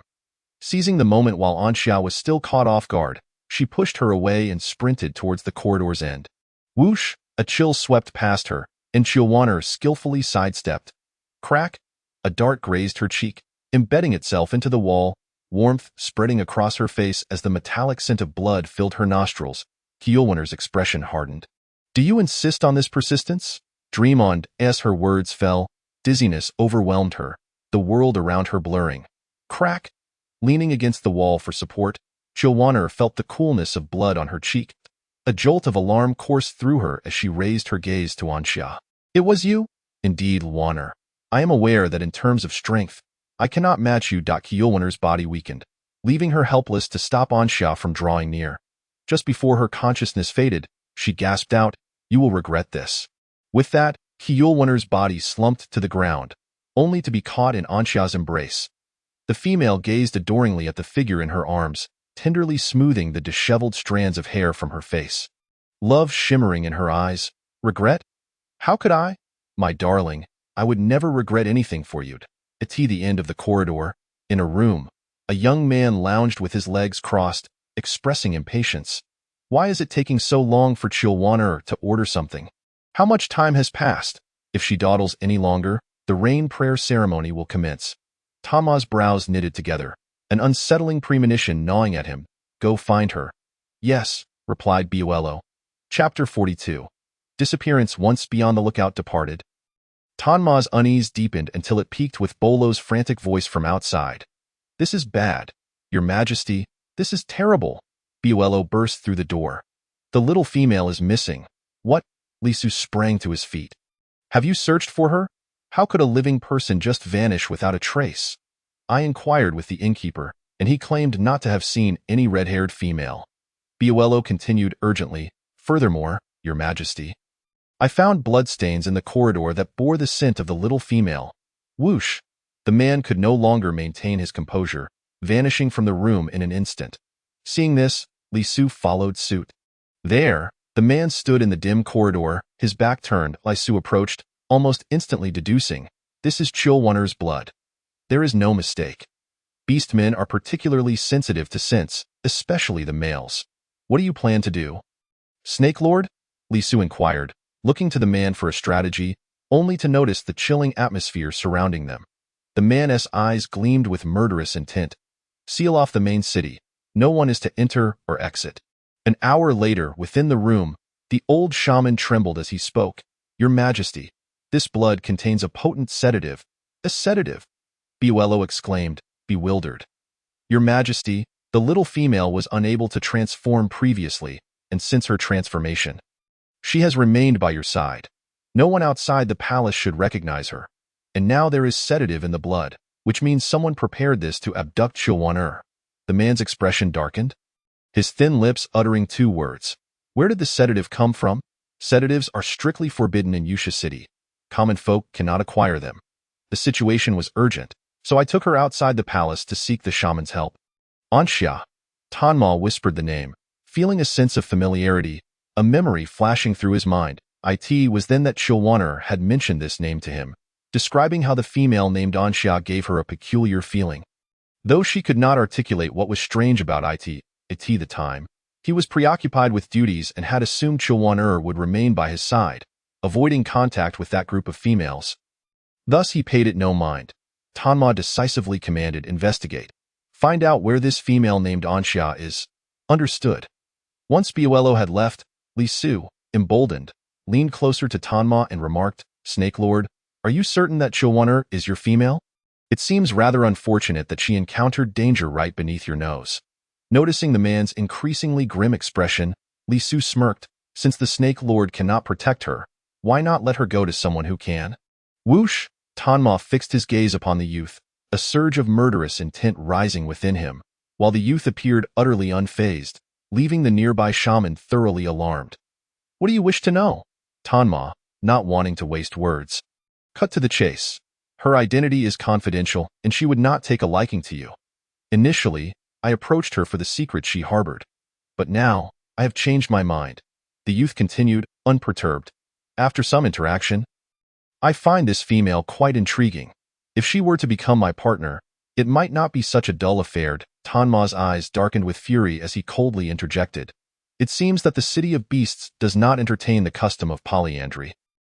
Seizing the moment while Anxia was still caught off guard, she pushed her away and sprinted towards the corridor's end. Whoosh! A chill swept past her, and Chilwaner skillfully sidestepped. Crack! A dart grazed her cheek, embedding itself into the wall, warmth spreading across her face as the metallic scent of blood filled her nostrils. Chilwaner's expression hardened. Do you insist on this persistence? Dream on. As her words fell, dizziness overwhelmed her, the world around her blurring. Crack! Leaning against the wall for support, Chilwaner felt the coolness of blood on her cheek. A jolt of alarm coursed through her as she raised her gaze to Anxia. It was you? Indeed, Waner. I am aware that in terms of strength, I cannot match you. Chilwaner's body weakened, leaving her helpless to stop Anxia from drawing near. Just before her consciousness faded, she gasped out, You will regret this. With that, Chilwaner's body slumped to the ground, only to be caught in Anxia's embrace. The female gazed adoringly at the figure in her arms, tenderly smoothing the disheveled strands of hair from her face. Love shimmering in her eyes. Regret? How could I? My darling, I would never regret anything for you. At the end of the corridor, in a room, a young man lounged with his legs crossed, expressing impatience. Why is it taking so long for Chilwaner to order something? How much time has passed? If she dawdles any longer, the rain prayer ceremony will commence. Tama's brows knitted together, an unsettling premonition gnawing at him. Go find her. Yes, replied Buello. Chapter 42. Disappearance once beyond the lookout departed. Tanma's unease deepened until it peaked with Bolo's frantic voice from outside. This is bad. Your Majesty, this is terrible. Buello burst through the door. The little female is missing. What? Lisu sprang to his feet. Have you searched for her? How could a living person just vanish without a trace? I inquired with the innkeeper, and he claimed not to have seen any red-haired female. Buello continued urgently, Furthermore, Your Majesty, I found bloodstains in the corridor that bore the scent of the little female. Whoosh! The man could no longer maintain his composure, vanishing from the room in an instant. Seeing this, Lisu followed suit. There, the man stood in the dim corridor, his back turned. Lisu approached, almost instantly deducing, this is Chilwaner's blood. There is no mistake. Beastmen are particularly sensitive to scents, especially the males. What do you plan to do? Snake Lord? Lisu inquired, looking to the man for a strategy, only to notice the chilling atmosphere surrounding them. The man's eyes gleamed with murderous intent. Seal off the main city. No one is to enter or exit. An hour later, within the room, the old shaman trembled as he spoke. Your Majesty, This blood contains a potent sedative. A sedative? Buello exclaimed, bewildered. Your Majesty, the little female was unable to transform previously, and since her transformation, she has remained by your side. No one outside the palace should recognize her. And now there is sedative in the blood, which means someone prepared this to abduct Chilwanur. The man's expression darkened, his thin lips uttering two words. Where did the sedative come from? Sedatives are strictly forbidden in Yusha City. Common folk cannot acquire them. The situation was urgent, so I took her outside the palace to seek the shaman's help. Anxia. Tanma whispered the name, feeling a sense of familiarity, a memory flashing through his mind. It was then that Chilwanur had mentioned this name to him, describing how the female named Anxia gave her a peculiar feeling. Though she could not articulate what was strange about it the time, he was preoccupied with duties and had assumed Chilwanur would remain by his side, avoiding contact with that group of females. Thus he paid it no mind. Tanma decisively commanded, investigate. Find out where this female named Anxia is. Understood. Once Buello had left, Li Su, emboldened, leaned closer to Tanma and remarked, Snake Lord, are you certain that Chilwanur is your female? It seems rather unfortunate that she encountered danger right beneath your nose. Noticing the man's increasingly grim expression, Li Su smirked, since the Snake Lord cannot protect her, why not let her go to someone who can? Whoosh! Tanma fixed his gaze upon the youth, a surge of murderous intent rising within him, while the youth appeared utterly unfazed, leaving the nearby shaman thoroughly alarmed. What do you wish to know? Tanma, not wanting to waste words, cut to the chase. Her identity is confidential, and she would not take a liking to you. Initially, I approached her for the secret she harbored. But now, I have changed my mind. The youth continued, unperturbed. After some interaction, I find this female quite intriguing. If she were to become my partner, it might not be such a dull affair. Tanma's eyes darkened with fury as he coldly interjected. It seems that the city of beasts does not entertain the custom of polyandry.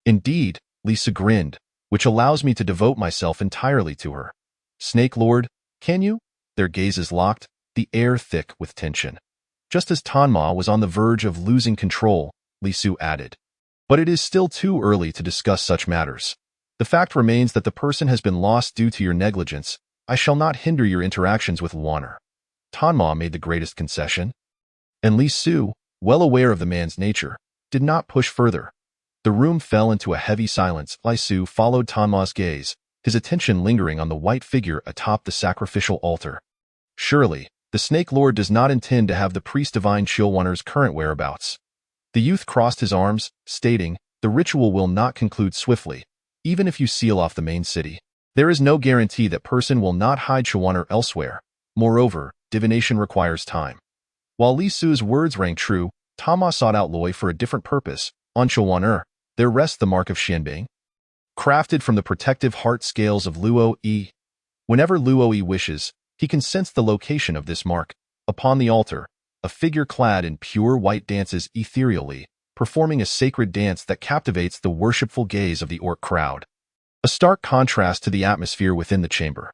Indeed, Lisa grinned, which allows me to devote myself entirely to her. Snake Lord, can you? Their gazes locked, the air thick with tension. Just as Tanma was on the verge of losing control, Li Su added. But it is still too early to discuss such matters. The fact remains that the person has been lost due to your negligence. I shall not hinder your interactions with Chilwanur. Tanma made the greatest concession, and Li Su, well aware of the man's nature, did not push further. The room fell into a heavy silence. Li Su followed Tanma's gaze, his attention lingering on the white figure atop the sacrificial altar. Surely, the Snake Lord does not intend to have the priest divine Chilwanur's current whereabouts. The youth crossed his arms, stating, the ritual will not conclude swiftly, even if you seal off the main city. There is no guarantee that person will not hide Chilwanur elsewhere. Moreover, divination requires time. While Li Su's words rang true, Tanma sought out Loi for a different purpose. On Chilwanur, there rests the mark of Xianbing, crafted from the protective heart scales of Luo Yi. Whenever Luo Yi wishes, he can sense the location of this mark. Upon the altar, a figure clad in pure white dances ethereally, performing a sacred dance that captivates the worshipful gaze of the orc crowd. A stark contrast to the atmosphere within the chamber.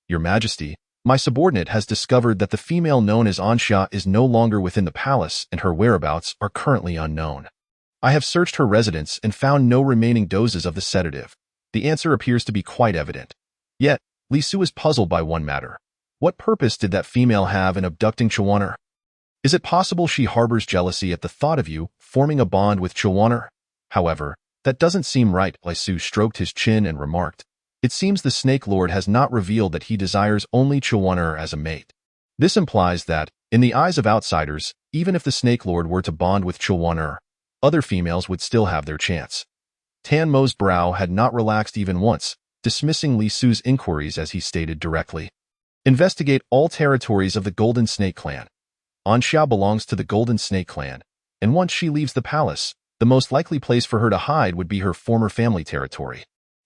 Your Majesty, my subordinate has discovered that the female known as Anxia is no longer within the palace and her whereabouts are currently unknown. I have searched her residence and found no remaining doses of the sedative. The answer appears to be quite evident. Yet, Li Su is puzzled by one matter. What purpose did that female have in abducting Chilwanur? Is it possible she harbors jealousy at the thought of you forming a bond with Chilwanur? However, that doesn't seem right. Li Su stroked his chin and remarked. It seems the Snake Lord has not revealed that he desires only Chilwanur as a mate. This implies that, in the eyes of outsiders, even if the Snake Lord were to bond with Chilwanur, other females would still have their chance. Tan Mo's brow had not relaxed even once, dismissing Li Su's inquiries as he stated directly. Investigate all territories of the Golden Snake Clan. Anxia belongs to the Golden Snake Clan, and once she leaves the palace, the most likely place for her to hide would be her former family territory.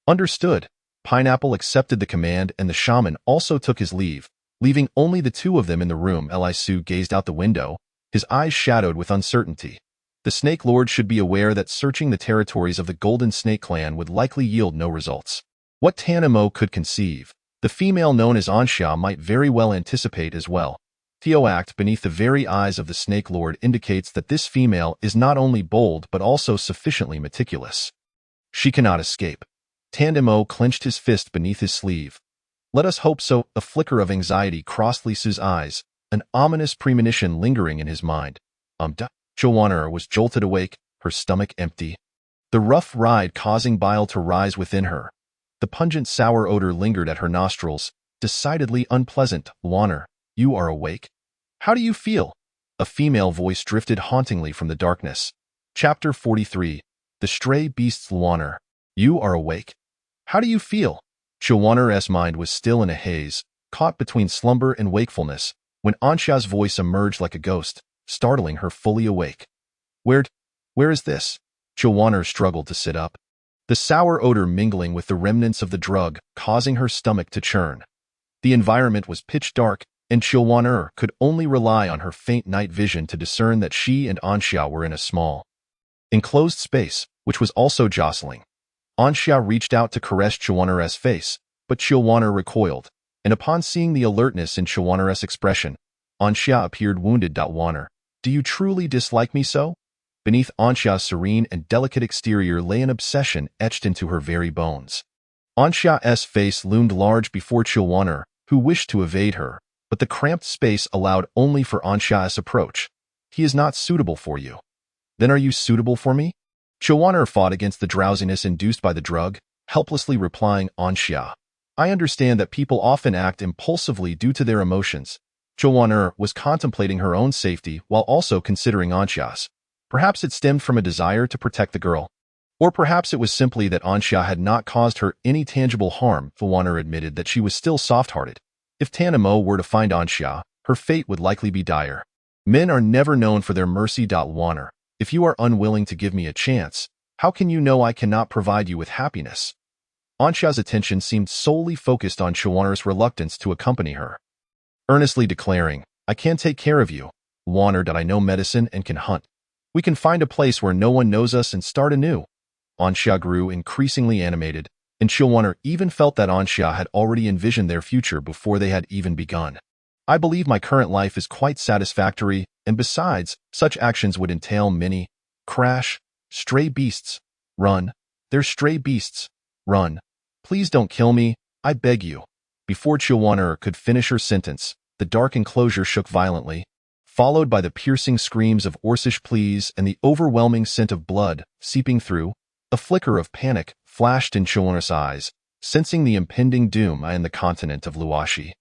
Understood. Pineapple accepted the command and the shaman also took his leave, leaving only the two of them in the room. Li Su gazed out the window, his eyes shadowed with uncertainty. The Snake Lord should be aware that searching the territories of the Golden Snake Clan would likely yield no results. What Tanamo could conceive, the female known as Anxia might very well anticipate as well. Theo act beneath the very eyes of the Snake Lord indicates that this female is not only bold but also sufficiently meticulous. She cannot escape. Tandemo clenched his fist beneath his sleeve. Let us hope so. A flicker of anxiety crossed Li Su's eyes, an ominous premonition lingering in his mind. Chulwaner was jolted awake, her stomach empty. The rough ride causing bile to rise within her. The pungent sour odor lingered at her nostrils, decidedly unpleasant. Chulwaner, you are awake? How do you feel? A female voice drifted hauntingly from the darkness. Chapter 43. The Stray Beasts. Chulwaner, you are awake? How do you feel? Chulwaner's mind was still in a haze, caught between slumber and wakefulness, when Ansha's voice emerged like a ghost, startling her fully awake. Where is this? Chulwaner struggled to sit up. The sour odor mingling with the remnants of the drug, causing her stomach to churn. The environment was pitch dark, and Chulwaner could only rely on her faint night vision to discern that she and Ansha were in a small, enclosed space, which was also jostling. Ansha reached out to caress Chulwaner's face, but Chulwaner recoiled, and upon seeing the alertness in Chulwaner's expression, Ansha appeared wounded. Chulwaner, do you truly dislike me so? Beneath Ansha's serene and delicate exterior lay an obsession etched into her very bones. Ansha's face loomed large before Chulwaner, who wished to evade her, but the cramped space allowed only for Ansha's approach. He is not suitable for you. Then are you suitable for me? Chulwaner fought against the drowsiness induced by the drug, helplessly replying, Ansha, I understand that people often act impulsively due to their emotions. Chulwaner was contemplating her own safety while also considering Ansha's. Perhaps it stemmed from a desire to protect the girl. Or perhaps it was simply that Ansha had not caused her any tangible harm. Chulwaner admitted that she was still soft-hearted. If Tandemo were to find Ansha, her fate would likely be dire. Men are never known for their mercy. Chulwaner, if you are unwilling to give me a chance, how can you know I cannot provide you with happiness? Ansha's attention seemed solely focused on Chulwaner's reluctance to accompany her. Earnestly declaring, I can take care of you. Chulwaner, that I know medicine and can hunt. We can find a place where no one knows us and start anew. Ansha grew increasingly animated, and Chulwaner even felt that Ansha had already envisioned their future before they had even begun. I believe my current life is quite satisfactory, and besides, such actions would entail many. Crash. Stray beasts. Run. They're stray beasts. Run. Please don't kill me, I beg you. Before Chulwaner could finish her sentence, the dark enclosure shook violently, followed by the piercing screams of Orcish pleas and the overwhelming scent of blood seeping through. A flicker of panic flashed in Chulwaner's eyes, sensing the impending doom in the continent of Luashi.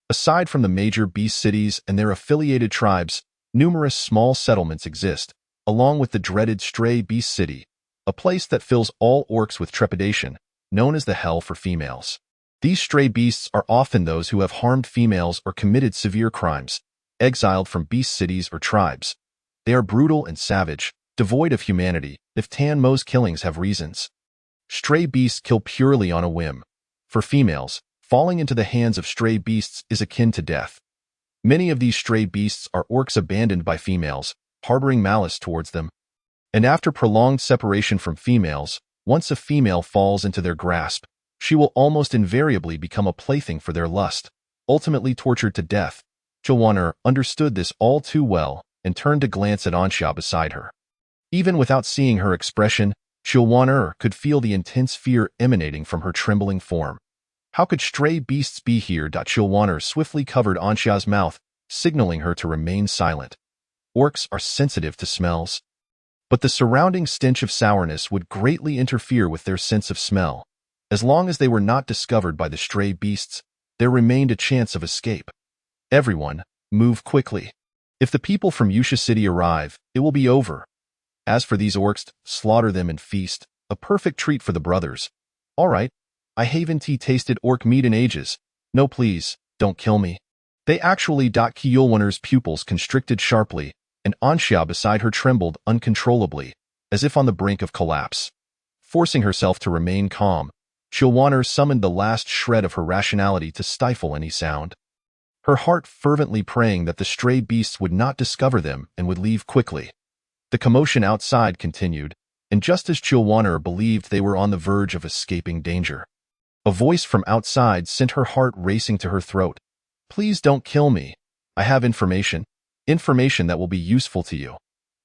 Aside from the major beast cities and their affiliated tribes, numerous small settlements exist, along with the dreaded Stray Beast City, a place that fills all orcs with trepidation, known as the Hell for Females. These stray beasts are often those who have harmed females or committed severe crimes, exiled from beast cities or tribes. They are brutal and savage, devoid of humanity, if Tanmo's killings have reasons. Stray beasts kill purely on a whim. For females, falling into the hands of stray beasts is akin to death. Many of these stray beasts are orcs abandoned by females, harboring malice towards them. And after prolonged separation from females, once a female falls into their grasp, she will almost invariably become a plaything for their lust, ultimately tortured to death. Chulwaner understood this all too well and turned to glance at Ansha beside her. Even without seeing her expression, Chulwaner could feel the intense fear emanating from her trembling form. How could stray beasts be here? Chulwaner swiftly covered Ansha's mouth, signaling her to remain silent. Orcs are sensitive to smells. But the surrounding stench of sourness would greatly interfere with their sense of smell. As long as they were not discovered by the stray beasts, there remained a chance of escape. Everyone, move quickly. If the people from Yusha City arrive, it will be over. As for these orcs, slaughter them and feast, a perfect treat for the brothers. All right, I haven't tasted orc meat in ages. No please, don't kill me. They actually. Chulwaner's pupils constricted sharply, and Ansha beside her trembled uncontrollably, as if on the brink of collapse. Forcing herself to remain calm, Chulwaner summoned the last shred of her rationality to stifle any sound. Her heart fervently praying that the stray beasts would not discover them and would leave quickly. The commotion outside continued, and just as Chulwaner believed they were on the verge of escaping danger, a voice from outside sent her heart racing to her throat. Please don't kill me. I have information that will be useful to you.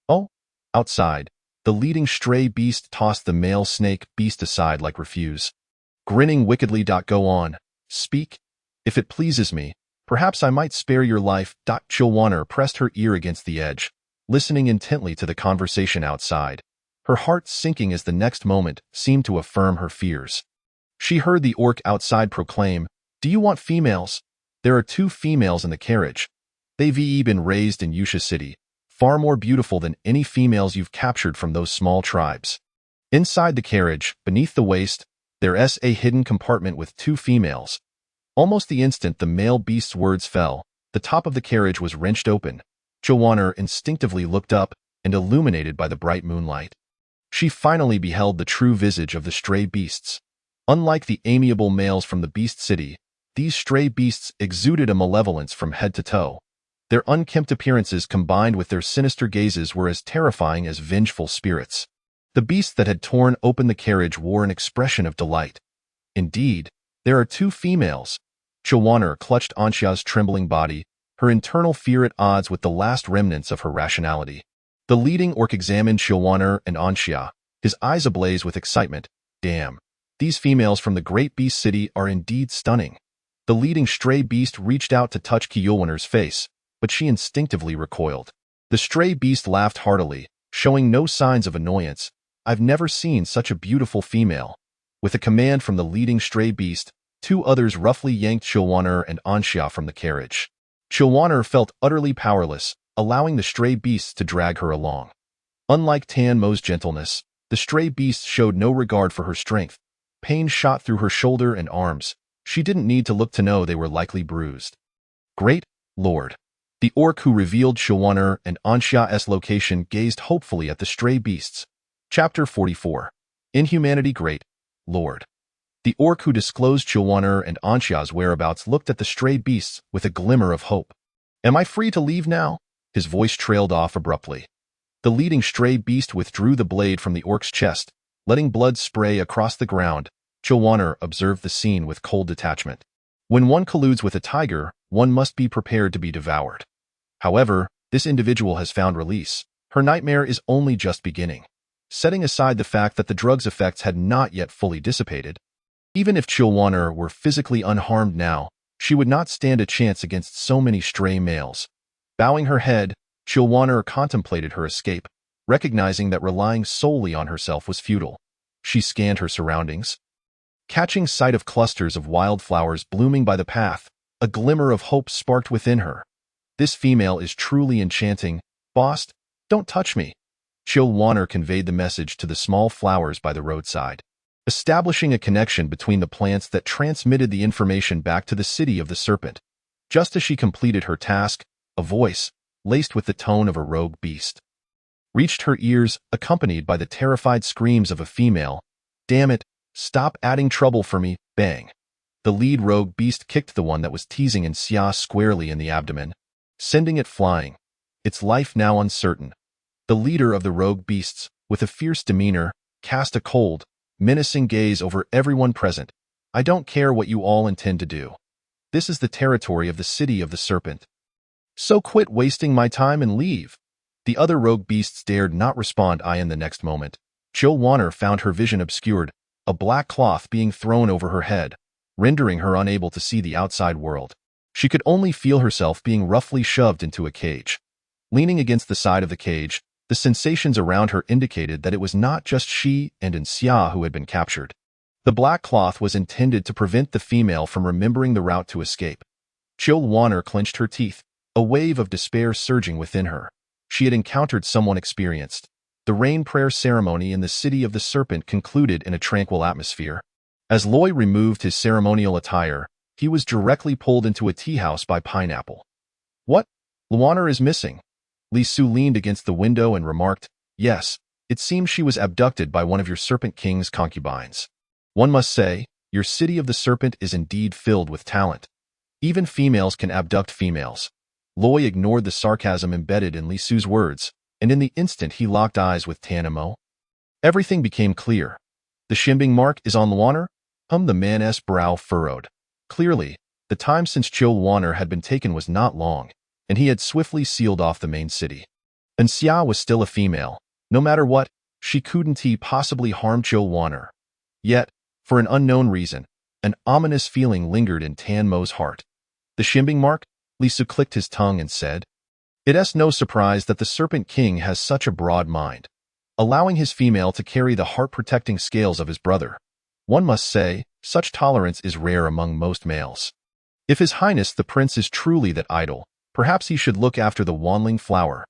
Oh? Outside, The leading stray beast tossed the male snake beast aside like refuse. Grinning wickedly. Go on. Speak. If it pleases me, perhaps I might spare your life. Chilwaner pressed her ear against the edge, listening intently to the conversation outside, her heart sinking as the next moment seemed to affirm her fears. She heard the orc outside proclaim, "Do you want females? There are 2 females in the carriage. They've been raised in Yusha City, far more beautiful than any females you've captured from those small tribes." Inside the carriage, beneath the waist, there's a hidden compartment with 2 females. Almost the instant the male beast's words fell, the top of the carriage was wrenched open. Chilwaner instinctively looked up and illuminated by the bright moonlight. She finally beheld the true visage of the stray beasts. Unlike the amiable males from the beast city, these stray beasts exuded a malevolence from head to toe. Their unkempt appearances combined with their sinister gazes were as terrifying as vengeful spirits. The beast that had torn open the carriage wore an expression of delight. "Indeed, there are 2 females." Chilwaner clutched Anshia's trembling body, her internal fear at odds with the last remnants of her rationality. The leading orc examined Chilwaner and Anshia, his eyes ablaze with excitement. "Damn, these females from the great beast city are indeed stunning." The leading stray beast reached out to touch Chilwaner's face, but she instinctively recoiled. The stray beast laughed heartily, showing no signs of annoyance. "I've never seen such a beautiful female." With a command from the leading stray beast, 2 others roughly yanked Chilwaner and Anshia from the carriage. Chilwaner felt utterly powerless, allowing the stray beasts to drag her along. Unlike Tan Mo's gentleness, the stray beast showed no regard for her strength. Pain shot through her shoulder and arms. She didn't need to look to know they were likely bruised. "Great Lord." The orc who revealed Chilwaner and Anshia's location gazed hopefully at the stray beasts. Chapter 44. Inhumanity. Great Lord. The orc who disclosed Chilwaner and Anshia's whereabouts looked at the stray beasts with a glimmer of hope. "Am I free to leave now?" His voice trailed off abruptly. The leading stray beast withdrew the blade from the orc's chest, letting blood spray across the ground. Chilwaner observed the scene with cold detachment. When one colludes with a tiger, one must be prepared to be devoured. However, this individual has found release. Her nightmare is only just beginning. Setting aside the fact that the drug's effects had not yet fully dissipated, even if Chilwaner were physically unharmed now, she would not stand a chance against so many stray males. Bowing her head, Chilwaner contemplated her escape, recognizing that relying solely on herself was futile. She scanned her surroundings. Catching sight of clusters of wildflowers blooming by the path, a glimmer of hope sparked within her. "This female is truly enchanting. Boss, don't touch me." Chilwaner conveyed the message to the small flowers by the roadside, establishing a connection between the plants that transmitted the information back to the city of the serpent. Just as she completed her task, a voice, laced with the tone of a rogue beast, reached her ears, accompanied by the terrified screams of a female. "Damn it, stop adding trouble for me." Bang. The lead rogue beast kicked the one that was teasing Xia squarely in the abdomen, sending it flying, its life now uncertain. The leader of the rogue beasts, with a fierce demeanor, cast a cold, menacing gaze over everyone present. "I don't care what you all intend to do. This is the territory of the city of the serpent. So quit wasting my time and leave." The other rogue beasts dared not respond. In the next moment, Chilwaner found her vision obscured, a black cloth being thrown over her head, rendering her unable to see the outside world. She could only feel herself being roughly shoved into a cage. Leaning against the side of the cage, the sensations around her indicated that it was not just she and Xia who had been captured. The black cloth was intended to prevent the female from remembering the route to escape. Chilwaner clenched her teeth, a wave of despair surging within her. She had encountered someone experienced. The rain prayer ceremony in the city of the serpent concluded in a tranquil atmosphere. As Loy removed his ceremonial attire, he was directly pulled into a tea house by Pineapple. "What? Luana is missing." Li Su leaned against the window and remarked, "Yes, it seems she was abducted by one of your Serpent King's concubines. One must say, your city of the serpent is indeed filled with talent. Even females can abduct females." Loy ignored the sarcasm embedded in Li Su's words, and in the instant he locked eyes with Tan Mo. Everything became clear. "The shimbing mark is on Luana?" The man's brow furrowed. Clearly, the time since Chilwaner had been taken was not long, and he had swiftly sealed off the main city. And Xia was still a female. No matter what, she couldn't possibly harm Chill Wanner. Yet, for an unknown reason, an ominous feeling lingered in Tan Mo's heart. The shimbing mark? Lisu clicked his tongue and said. It is no surprise that the Serpent King has such a broad mind, allowing his female to carry the heart-protecting scales of his brother. One must say, such tolerance is rare among most males. If His Highness the Prince is truly that idol, perhaps he should look after the wanling flower.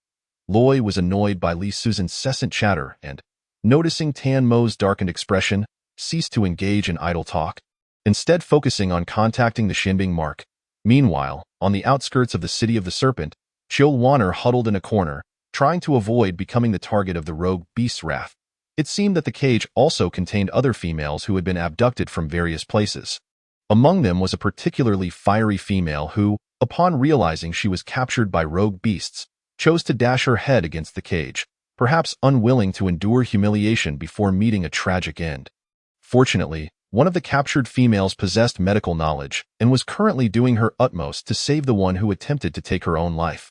Loi was annoyed by Li Su's incessant chatter and, noticing Tan Mo's darkened expression, ceased to engage in idle talk, instead focusing on contacting the Shinbing mark. Meanwhile, on the outskirts of the City of the Serpent, Chill Wanner huddled in a corner, trying to avoid becoming the target of the rogue beast's wrath. It seemed that the cage also contained other females who had been abducted from various places. Among them was a particularly fiery female who, upon realizing she was captured by rogue beasts, chose to dash her head against the cage, perhaps unwilling to endure humiliation before meeting a tragic end. Fortunately, one of the captured females possessed medical knowledge and was currently doing her utmost to save the one who attempted to take her own life.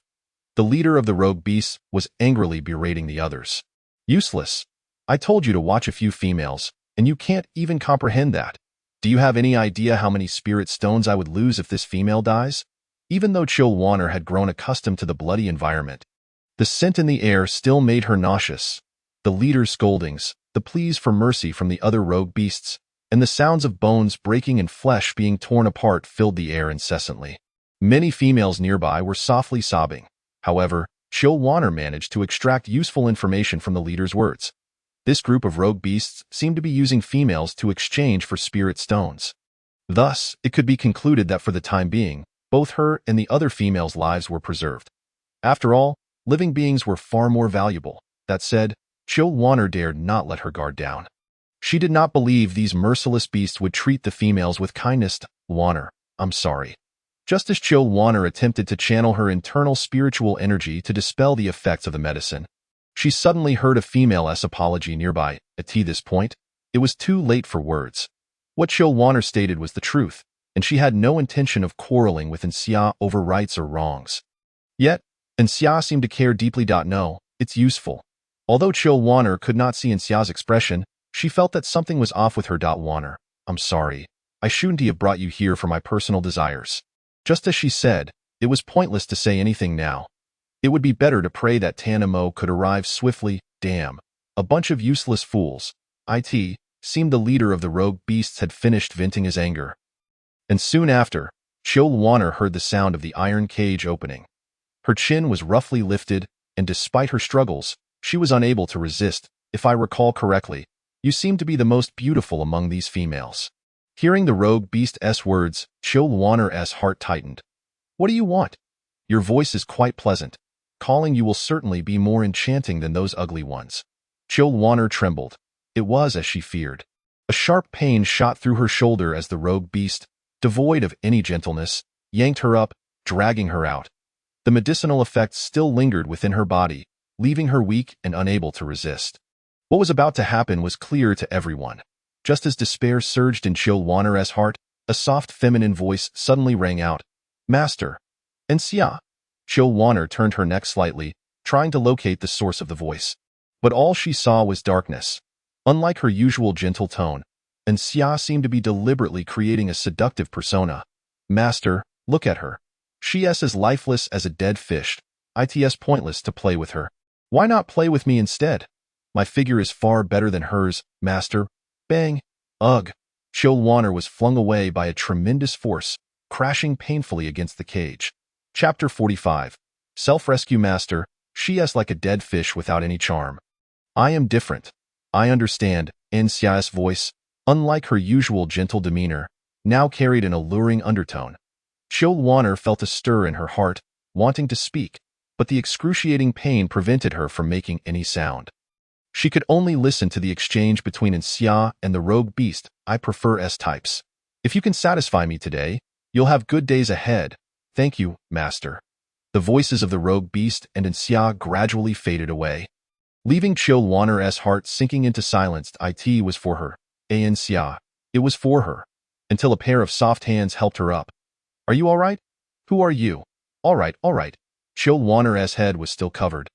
The leader of the rogue beasts was angrily berating the others. Useless. I told you to watch a few females, and you can't even comprehend that. Do you have any idea how many spirit stones I would lose if this female dies? Even though Chill Wanner had grown accustomed to the bloody environment, the scent in the air still made her nauseous. The leader's scoldings, the pleas for mercy from the other rogue beasts, and the sounds of bones breaking and flesh being torn apart filled the air incessantly. Many females nearby were softly sobbing. However, Chill Wanner managed to extract useful information from the leader's words. This group of rogue beasts seemed to be using females to exchange for spirit stones. Thus, it could be concluded that for the time being, both her and the other females' lives were preserved. After all, living beings were far more valuable. That said, Chill Wanner dared not let her guard down. She did not believe these merciless beasts would treat the females with kindness. Wanner, I'm sorry. Just as Chill Wanner attempted to channel her internal spiritual energy to dispel the effects of the medicine, she suddenly heard a female's apology nearby. At this point, it was too late for words. What Chill Wanner stated was the truth, and she had no intention of quarreling with Xia over rights or wrongs. Yet, Xia seemed to care deeply. No, it's useful. Although Chill Wanner could not see Xia's expression, she felt that something was off with her. Wanner, I'm sorry. I shouldn't have brought you here for my personal desires. Just as she said, it was pointless to say anything now. It would be better to pray that Tan Mo could arrive swiftly. Damn. A bunch of useless fools. It seemed the leader of the rogue beasts had finished venting his anger. And soon after, Chill Wanner heard the sound of the iron cage opening. Her chin was roughly lifted, and despite her struggles, she was unable to resist. If I recall correctly, you seem to be the most beautiful among these females. Hearing the rogue beast's words, Chill Wanner's heart tightened. What do you want? Your voice is quite pleasant. Calling you will certainly be more enchanting than those ugly ones. Chill Wanner trembled. It was as she feared. A sharp pain shot through her shoulder as the rogue beast, devoid of any gentleness, yanked her up, dragging her out. The medicinal effects still lingered within her body, leaving her weak and unable to resist. What was about to happen was clear to everyone. Just as despair surged in Chill Wanner's heart, a soft feminine voice suddenly rang out. Master. Xia. Chill Wanner turned her neck slightly, trying to locate the source of the voice. But all she saw was darkness. Unlike her usual gentle tone, Xia seemed to be deliberately creating a seductive persona. Master, look at her. She is as lifeless as a dead fish. It's pointless to play with her. Why not play with me instead? My figure is far better than hers, master. Bang! Ugh! Chill Wanner was flung away by a tremendous force, crashing painfully against the cage. Chapter 45. Self-Rescue Master, she is like a dead fish without any charm. I am different. I understand. Xia's voice, unlike her usual gentle demeanor, now carried an alluring undertone. Chill Wanner felt a stir in her heart, wanting to speak, but the excruciating pain prevented her from making any sound. She could only listen to the exchange between Xia and the rogue beast. I prefer S-types. If you can satisfy me today, you'll have good days ahead. Thank you, master. The voices of the rogue beast and Xia gradually faded away, leaving Chill Wanner's heart sinking into silence. It was for her. Xia. It was for her. Until a pair of soft hands helped her up. Are you all right? Who are you? All right. Chill Wanner's head was still covered,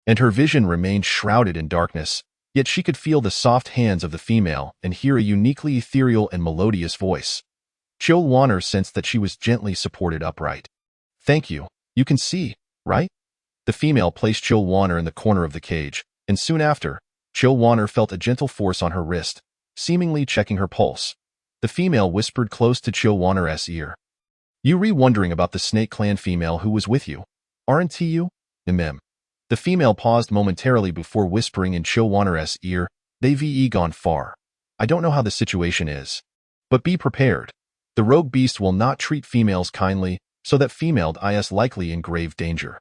and her vision remained shrouded in darkness. Yet she could feel the soft hands of the female and hear a uniquely ethereal and melodious voice. Chill Wanner sensed that she was gently supported upright. "Thank you. You can see, right?" The female placed Chill Wanner in the corner of the cage, and soon after, Chill Wanner felt a gentle force on her wrist, seemingly checking her pulse. The female whispered close to Chill Wanner's ear. "You wondering about the Snake Clan female who was with you, aren't you?" The female paused momentarily before whispering in Chill Wanner's ear, "They've gone far. I don't know how the situation is. But be prepared. The rogue beast will not treat females kindly, so that female is likely in grave danger."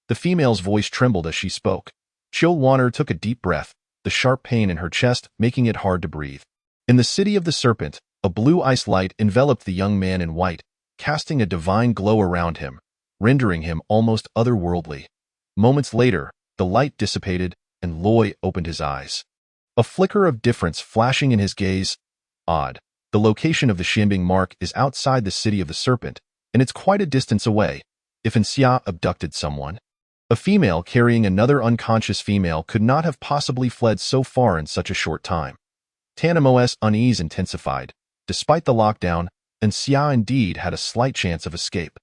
The female's voice trembled as she spoke. Chill Wanner took a deep breath, the sharp pain in her chest making it hard to breathe. In the city of the serpent, a blue ice light enveloped the young man in white, casting a divine glow around him, rendering him almost otherworldly. Moments later, the light dissipated, and Loy opened his eyes. A flicker of difference flashing in his gaze. Odd. The location of the Xianbing mark is outside the city of the serpent, and it's quite a distance away. If Xia abducted someone, a female carrying another unconscious female could not have possibly fled so far in such a short time. Tanimo's unease intensified. Despite the lockdown, Xia indeed had a slight chance of escape.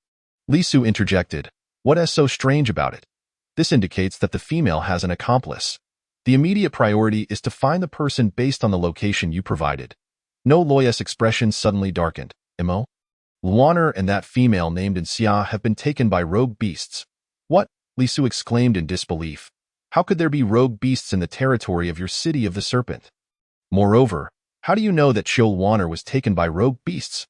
Li Su interjected, "What is so strange about it? This indicates that the female has an accomplice. The immediate priority is to find the person based on the location you provided." No Loy's expression suddenly darkened. "Imo? Luaner and that female named Xia have been taken by rogue beasts." "What?" Li Su exclaimed in disbelief. "How could there be rogue beasts in the territory of your city of the serpent? Moreover, how do you know that Chill Wanner was taken by rogue beasts?"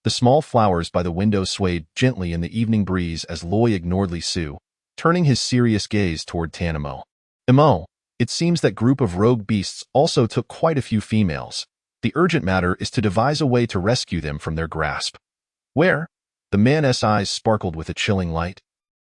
The small flowers by the window swayed gently in the evening breeze as Loy ignored Li Su, turning his serious gaze toward Tanimo. "Imo, it seems that group of rogue beasts also took quite a few females. The urgent matter is to devise a way to rescue them from their grasp." "Where?" The man's eyes sparkled with a chilling light.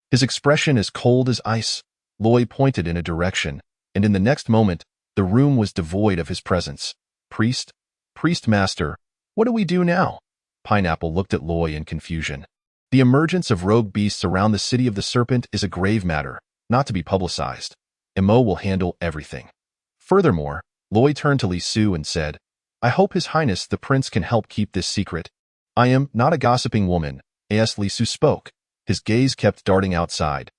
His expression as cold as ice. Loy pointed in a direction, and in the next moment, the room was devoid of his presence. "Priest? Priest Master, what do we do now?" Pineapple looked at Loy in confusion. "The emergence of rogue beasts around the city of the serpent is a grave matter, not to be publicized. Imo will handle everything." Furthermore, Loy turned to Li Su and said, "I hope His Highness the Prince can help keep this secret." "I am not a gossiping woman," as Li Su spoke. His gaze kept darting outside.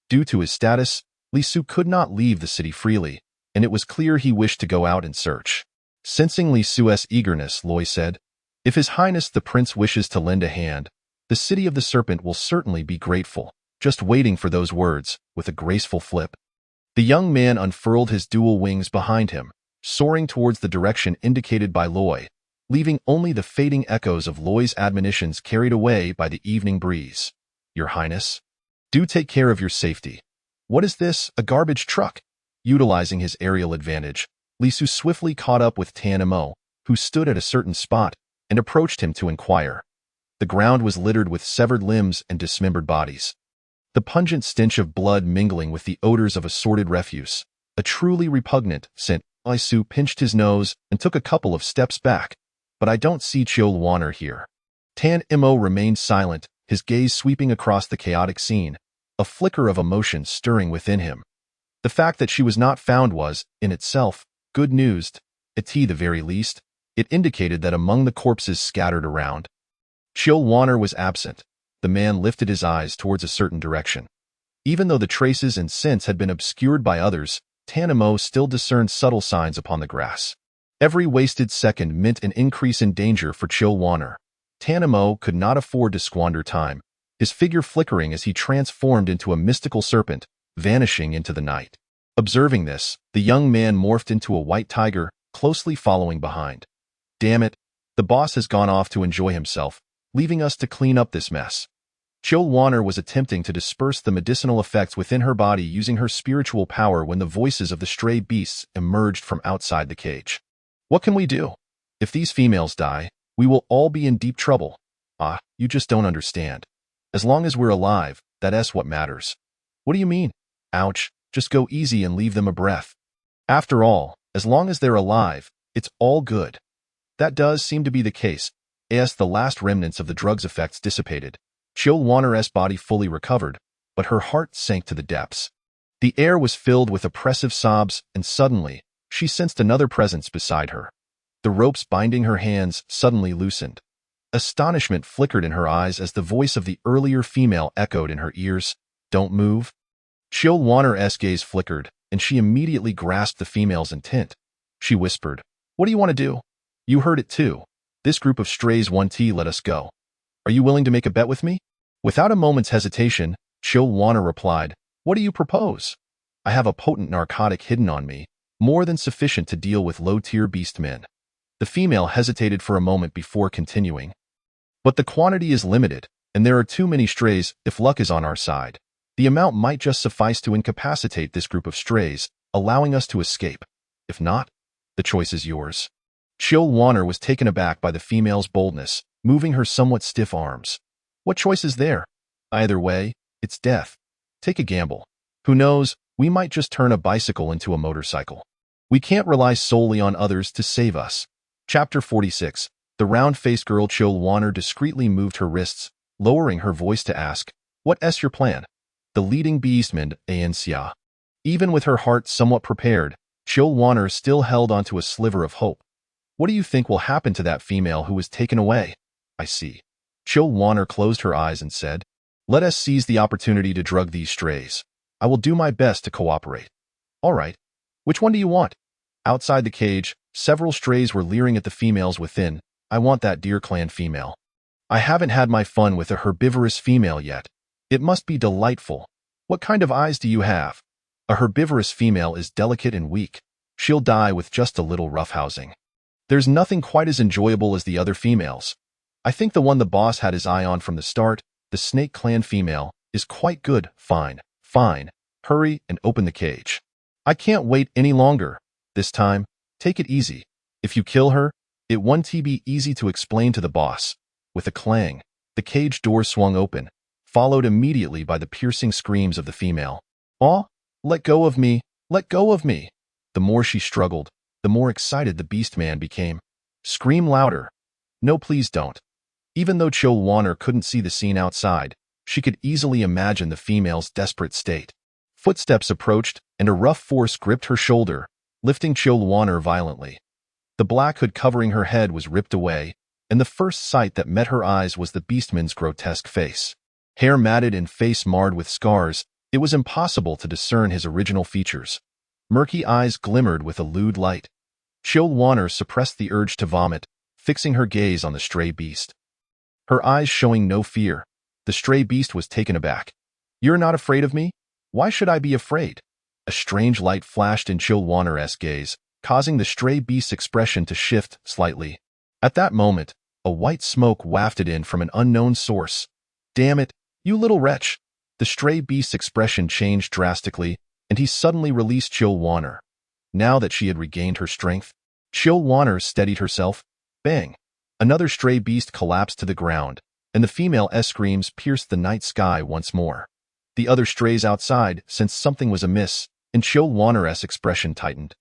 Due to his status, Li Su could not leave the city freely, and it was clear he wished to go out and search. Sensing Li Su's eagerness, Loy said, "If His Highness the Prince wishes to lend a hand, the city of the serpent will certainly be grateful." Just waiting for those words, with a graceful flip, the young man unfurled his dual wings behind him, soaring towards the direction indicated by Loy, leaving only the fading echoes of Loy's admonitions carried away by the evening breeze. "Your Highness, do take care of your safety." "What is this, a garbage truck?" Utilizing his aerial advantage, Li Su swiftly caught up with Tanimo, who stood at a certain spot, and approached him to inquire. The ground was littered with severed limbs and dismembered bodies. The pungent stench of blood mingling with the odors of assorted refuse. A truly repugnant scent. Li Su pinched his nose and took a couple of steps back. "But I don't see Chill Wanner here." Tan Imo remained silent, his gaze sweeping across the chaotic scene, a flicker of emotion stirring within him. The fact that she was not found was, in itself, good news. At the very least, it indicated that among the corpses scattered around, Chill Wanner was absent. The man lifted his eyes towards a certain direction. Even though the traces and scents had been obscured by others, Tanimo still discerned subtle signs upon the grass. Every wasted second meant an increase in danger for Chill Wanner. Tanimo could not afford to squander time, his figure flickering as he transformed into a mystical serpent, vanishing into the night. Observing this, the young man morphed into a white tiger, closely following behind. "Damn it, the boss has gone off to enjoy himself, leaving us to clean up this mess." Chill Wanner was attempting to disperse the medicinal effects within her body using her spiritual power when the voices of the stray beasts emerged from outside the cage. "What can we do? If these females die, we will all be in deep trouble." "Ah, you just don't understand. As long as we're alive, that's what matters." "What do you mean?" "Ouch, just go easy and leave them a breath. After all, as long as they're alive, it's all good." That does seem to be the case, as the last remnants of the drug's effects dissipated. Chill Wanner's body fully recovered, but her heart sank to the depths. The air was filled with oppressive sobs, and suddenly, She sensed another presence beside her. The ropes binding her hands suddenly loosened. Astonishment flickered in her eyes as the voice of the earlier female echoed in her ears. "Don't move." Chill Warner's gaze flickered, and she immediately grasped the female's intent. She whispered, "What do you want to do?" "You heard it too. This group of strays want to let us go. Are you willing to make a bet with me?" Without a moment's hesitation, Chill Warner replied, "What do you propose?" "I have a potent narcotic hidden on me, more than sufficient to deal with low-tier beastmen." The female hesitated for a moment before continuing. "But the quantity is limited, and there are too many strays if luck is on our side. The amount might just suffice to incapacitate this group of strays, allowing us to escape. If not, the choice is yours." Chill Warner was taken aback by the female's boldness, moving her somewhat stiff arms. "What choice is there? Either way, it's death. Take a gamble. Who knows, we might just turn a bicycle into a motorcycle. We can't rely solely on others to save us." Chapter 46. The round-faced girl Chill Warner discreetly moved her wrists, lowering her voice to ask, "What's your plan?" The leading beastman, Anxia. Even with her heart somewhat prepared, Chill Warner still held onto a sliver of hope. "What do you think will happen to that female who was taken away?" "I see." Chill Warner closed her eyes and said, "Let us seize the opportunity to drug these strays. I will do my best to cooperate." "All right. Which one do you want?" Outside the cage, several strays were leering at the females within. "I want that Deer Clan female. I haven't had my fun with a herbivorous female yet. It must be delightful. What kind of eyes do you have?" "A herbivorous female is delicate and weak. She'll die with just a little roughhousing. There's nothing quite as enjoyable as the other females. I think the one the boss had his eye on from the start, the Snake Clan female, is quite good." "Fine, fine. Hurry and open the cage. I can't wait any longer. This time, take it easy. If you kill her, it won't be easy to explain to the boss." With a clang, the cage door swung open, followed immediately by the piercing screams of the female. "Aw, let go of me, let go of me." The more she struggled, the more excited the beastman became. "Scream louder." "No, please don't." Even though Chill Warner couldn't see the scene outside, she could easily imagine the female's desperate state. Footsteps approached, and a rough force gripped her shoulder, lifting Chill Warner violently. The black hood covering her head was ripped away, and the first sight that met her eyes was the beastman's grotesque face. Hair matted and face marred with scars, it was impossible to discern his original features. Murky eyes glimmered with a lewd light. Chill Warner suppressed the urge to vomit, fixing her gaze on the stray beast. Her eyes showing no fear, the stray beast was taken aback. "You're not afraid of me? Why should I be afraid?" A strange light flashed in Chill Warner's gaze, causing the stray beast's expression to shift slightly. At that moment, a white smoke wafted in from an unknown source. "Damn it, you little wretch!" The stray beast's expression changed drastically, and he suddenly released Chill Warner. Now that she had regained her strength, Chill Warner steadied herself. Bang! Another stray beast collapsed to the ground, and the female's screams pierced the night sky once more. The other strays outside sensed something was amiss, and Chill Warner's expression tightened.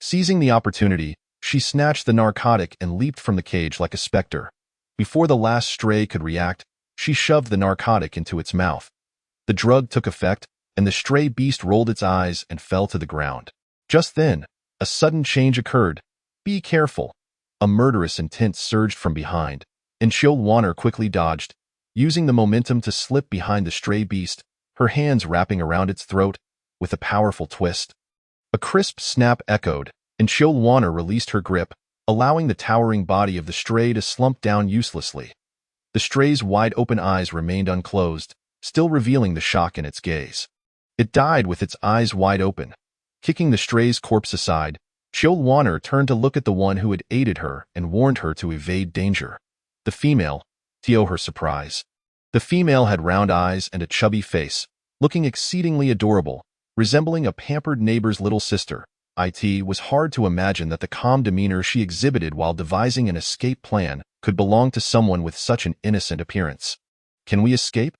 Seizing the opportunity, she snatched the narcotic and leaped from the cage like a specter. Before the last stray could react, she shoved the narcotic into its mouth. The drug took effect, and the stray beast rolled its eyes and fell to the ground. Just then, a sudden change occurred. "Be careful." A murderous intent surged from behind, and Chill Warner quickly dodged, using the momentum to slip behind the stray beast, her hands wrapping around its throat. With a powerful twist, a crisp snap echoed, and Chill Warner released her grip, allowing the towering body of the stray to slump down uselessly. The stray's wide-open eyes remained unclosed, still revealing the shock in its gaze. It died with its eyes wide open. Kicking the stray's corpse aside, Chill Warner turned to look at the one who had aided her and warned her to evade danger. The female, to her surprise. The female had round eyes and a chubby face, looking exceedingly adorable, resembling a pampered neighbor's little sister. It was hard to imagine that the calm demeanor she exhibited while devising an escape plan could belong to someone with such an innocent appearance. "Can we escape?"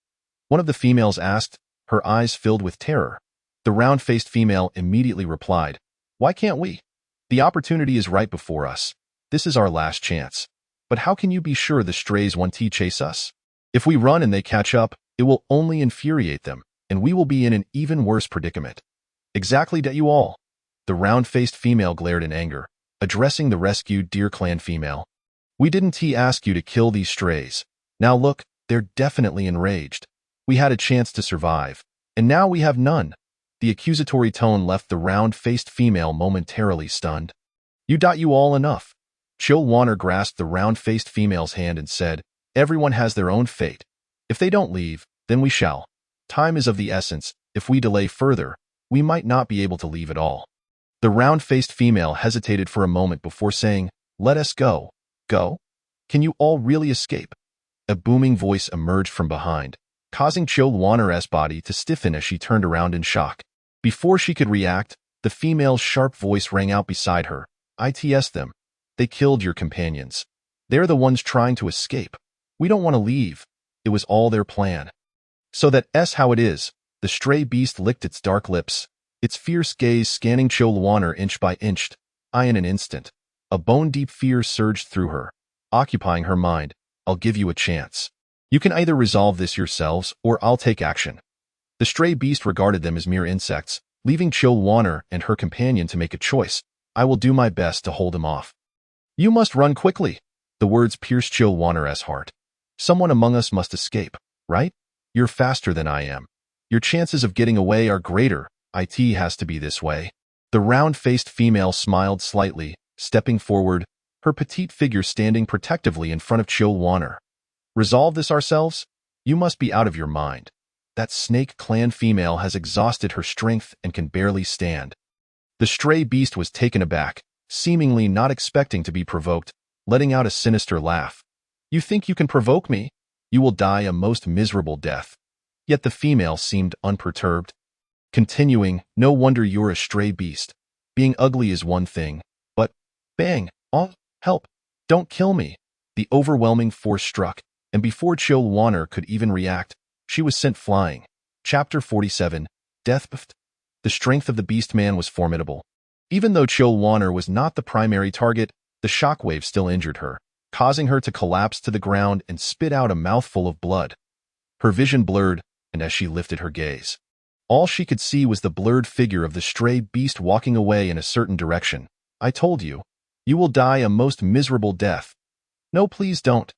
one of the females asked, her eyes filled with terror. The round-faced female immediately replied, "Why can't we? The opportunity is right before us. This is our last chance. But how can you be sure the strays won't chase us? If we run and they catch up, it will only infuriate them, and we will be in an even worse predicament." "Exactly that you all." The round-faced female glared in anger, addressing the rescued Deer Clan female. We didn't ask you to kill these strays. Now look, they're definitely enraged. We had a chance to survive, and now we have none. The accusatory tone left the round-faced female momentarily stunned. You all enough. Chill Warner grasped the round-faced female's hand and said, everyone has their own fate. If they don't leave, then we shall. Time is of the essence. If we delay further, we might not be able to leave at all. The round-faced female hesitated for a moment before saying, let us go. Go? Can you all really escape? A booming voice emerged from behind, causing Chill Warner's body to stiffen as she turned around in shock. Before she could react, the female's sharp voice rang out beside her. It's them. They killed your companions. They're the ones trying to escape. We don't want to leave. It was all their plan. So that's how it is. The stray beast licked its dark lips, its fierce gaze scanning Chill Warner inch by inch. In an instant, a bone-deep fear surged through her, occupying her mind. I'll give you a chance. You can either resolve this yourselves, or I'll take action. The stray beast regarded them as mere insects, leaving Chill Warner and her companion to make a choice. I will do my best to hold him off. You must run quickly. The words pierced Chill Warner's heart. Someone among us must escape, right? You're faster than I am. Your chances of getting away are greater. It has to be this way. The round-faced female smiled slightly, stepping forward, her petite figure standing protectively in front of Chill Warner. Resolve this ourselves? You must be out of your mind. That Snake Clan female has exhausted her strength and can barely stand. The stray beast was taken aback, seemingly not expecting to be provoked, letting out a sinister laugh. You think you can provoke me? You will die a most miserable death. Yet the female seemed unperturbed. Continuing, no wonder you're a stray beast. Being ugly is one thing, but, bang, oh, help, don't kill me. The overwhelming force struck, and before Chill Warner could even react, she was sent flying. Chapter 47, Death. The strength of the beast man was formidable. Even though Chill Warner was not the primary target, the shockwave still injured her, causing her to collapse to the ground and spit out a mouthful of blood. Her vision blurred, and as she lifted her gaze, all she could see was the blurred figure of the stray beast walking away in a certain direction. I told you, you will die a most miserable death. No, please don't.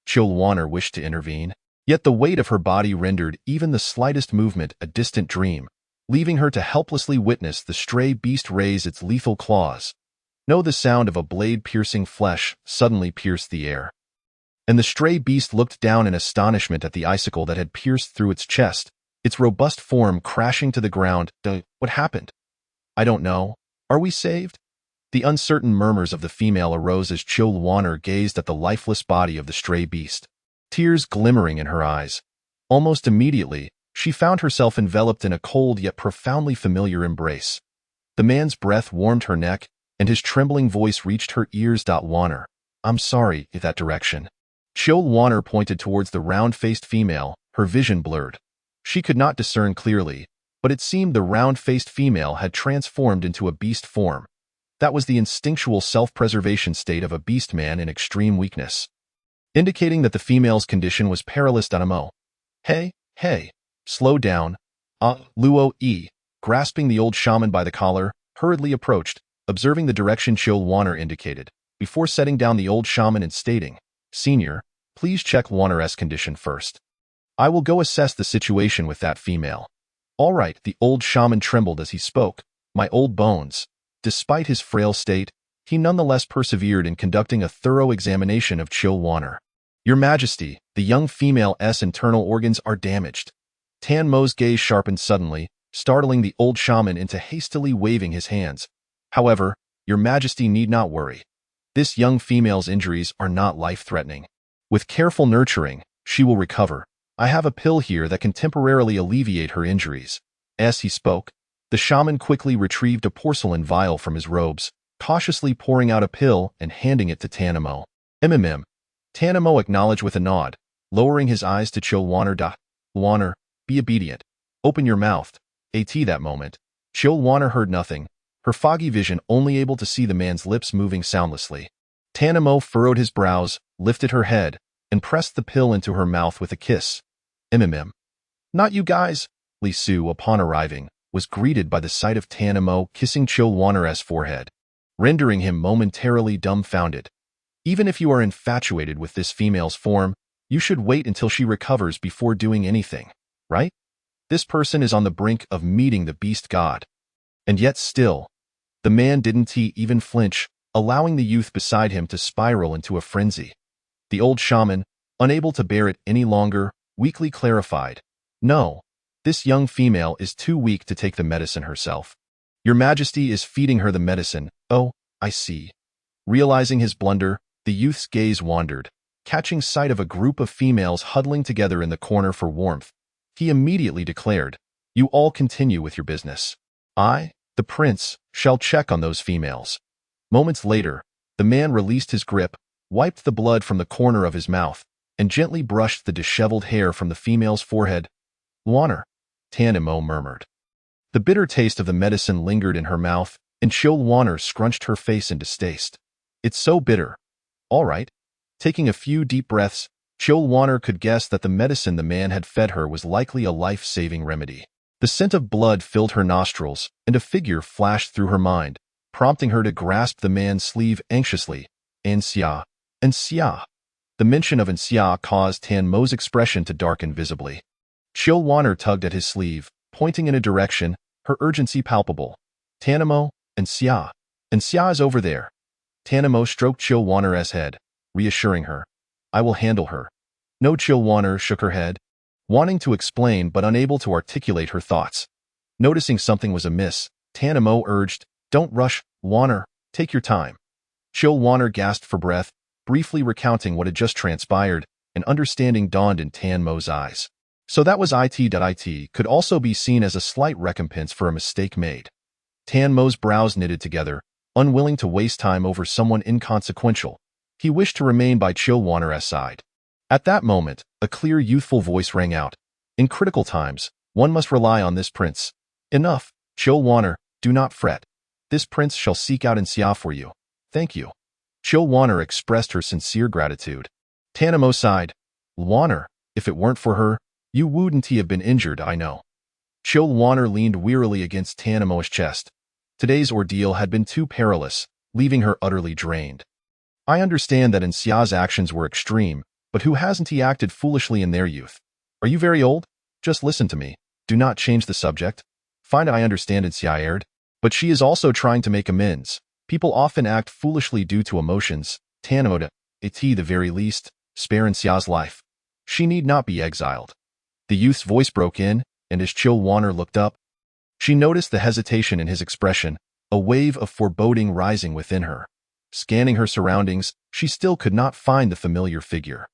Chill Warner wished to intervene, yet the weight of her body rendered even the slightest movement a distant dream, leaving her to helplessly witness the stray beast raise its lethal claws. No, the sound of a blade piercing flesh suddenly pierced the air, and the stray beast looked down in astonishment at the icicle that had pierced through its chest, its robust form crashing to the ground. What happened? I don't know. Are we saved? The uncertain murmurs of the female arose as Chill Warner gazed at the lifeless body of the stray beast, tears glimmering in her eyes. Almost immediately, she found herself enveloped in a cold yet profoundly familiar embrace. The man's breath warmed her neck, and his trembling voice reached her ears. Warner, I'm sorry, in that direction. Chill Warner pointed towards the round-faced female, her vision blurred. She could not discern clearly, but it seemed the round-faced female had transformed into a beast form. That was the instinctual self-preservation state of a beast man in extreme weakness, indicating that the female's condition was perilous. Hey, slow down. Luo Yi, grasping the old shaman by the collar, hurriedly approached, observing the direction Chill Warner indicated, before setting down the old shaman and stating, Senior, please check Warner's condition first. I will go assess the situation with that female. All right, the old shaman trembled as he spoke. My old bones. Despite his frail state, he nonetheless persevered in conducting a thorough examination of Chill Warner. Your Majesty, the young female's internal organs are damaged. Tan Mo's gaze sharpened suddenly, startling the old shaman into hastily waving his hands. However, Your Majesty need not worry. This young female's injuries are not life-threatening. With careful nurturing, she will recover. I have a pill here that can temporarily alleviate her injuries. As he spoke, the shaman quickly retrieved a porcelain vial from his robes, cautiously pouring out a pill and handing it to Tanamo. Tanamo acknowledged with a nod, lowering his eyes to Chill Warner. Warner, be obedient. Open your mouth. That moment, Chill Warner heard nothing, her foggy vision only able to see the man's lips moving soundlessly. Tanamo furrowed his brows, lifted her head, and pressed the pill into her mouth with a kiss. Not you guys. Li Su, upon arriving, was greeted by the sight of Tan Mo kissing Chilwaner's forehead, rendering him momentarily dumbfounded. Even if you are infatuated with this female's form, you should wait until she recovers before doing anything, right? This person is on the brink of meeting the beast god. And yet still, the man didn't even flinch, allowing the youth beside him to spiral into a frenzy. The old shaman, unable to bear it any longer, weakly clarified, "No, this young female is too weak to take the medicine herself. Your Majesty is feeding her the medicine." "Oh, I see." Realizing his blunder, the youth's gaze wandered, catching sight of a group of females huddling together in the corner for warmth. He immediately declared, "You all continue with your business. I, the prince, shall check on those females." Moments later, the man released his grip, wiped the blood from the corner of his mouth, and gently brushed the disheveled hair from the female's forehead. "Water," Tan Mo murmured. The bitter taste of the medicine lingered in her mouth, and Chilwaner scrunched her face in distaste. "It's so bitter." "All right." Taking a few deep breaths, Chilwaner could guess that the medicine the man had fed her was likely a life-saving remedy. The scent of blood filled her nostrils, and a figure flashed through her mind, prompting her to grasp the man's sleeve anxiously. "Anxia. Anxia." The mention of Anxia caused Tan Mo's expression to darken visibly. Chilwaner tugged at his sleeve, pointing in a direction, her urgency palpable. "Tan Mo, Anxia. Anxia is over there." Tan Mo stroked Chilwaner's head, reassuring her. "I will handle her." No, Chilwaner shook her head, wanting to explain but unable to articulate her thoughts. Noticing something was amiss, Tan Mo urged, "Don't rush, Waner, take your time." Chilwaner gasped for breath, briefly recounting what had just transpired, and understanding dawned in Tan Mo's eyes. So that was it could also be seen as a slight recompense for a mistake made. Tan Mo's brows knitted together, unwilling to waste time over someone inconsequential. He wished to remain by Chilwaner's side. At that moment, a clear youthful voice rang out. "In critical times, one must rely on this prince." "Enough, Chilwaner, do not fret. This prince shall seek out Anxia for you." "Thank you." Chilwaner expressed her sincere gratitude. Tan Mo sighed. "Waner, if it weren't for her, you wouldn't have been injured, I know." Chilwaner leaned wearily against Tan Mo's chest. Today's ordeal had been too perilous, leaving her utterly drained. "I understand that Anxia's actions were extreme, but who hasn't he acted foolishly in their youth? Are you very old? Just listen to me. Do not change the subject. Fine, I understand Anxia erred, but she is also trying to make amends. People often act foolishly due to emotions. Tan Mo, at the very least, spare Anxia's life. She need not be exiled." The youth's voice broke in, and as Chilwaner looked up, she noticed the hesitation in his expression, a wave of foreboding rising within her. Scanning her surroundings, she still could not find the familiar figure.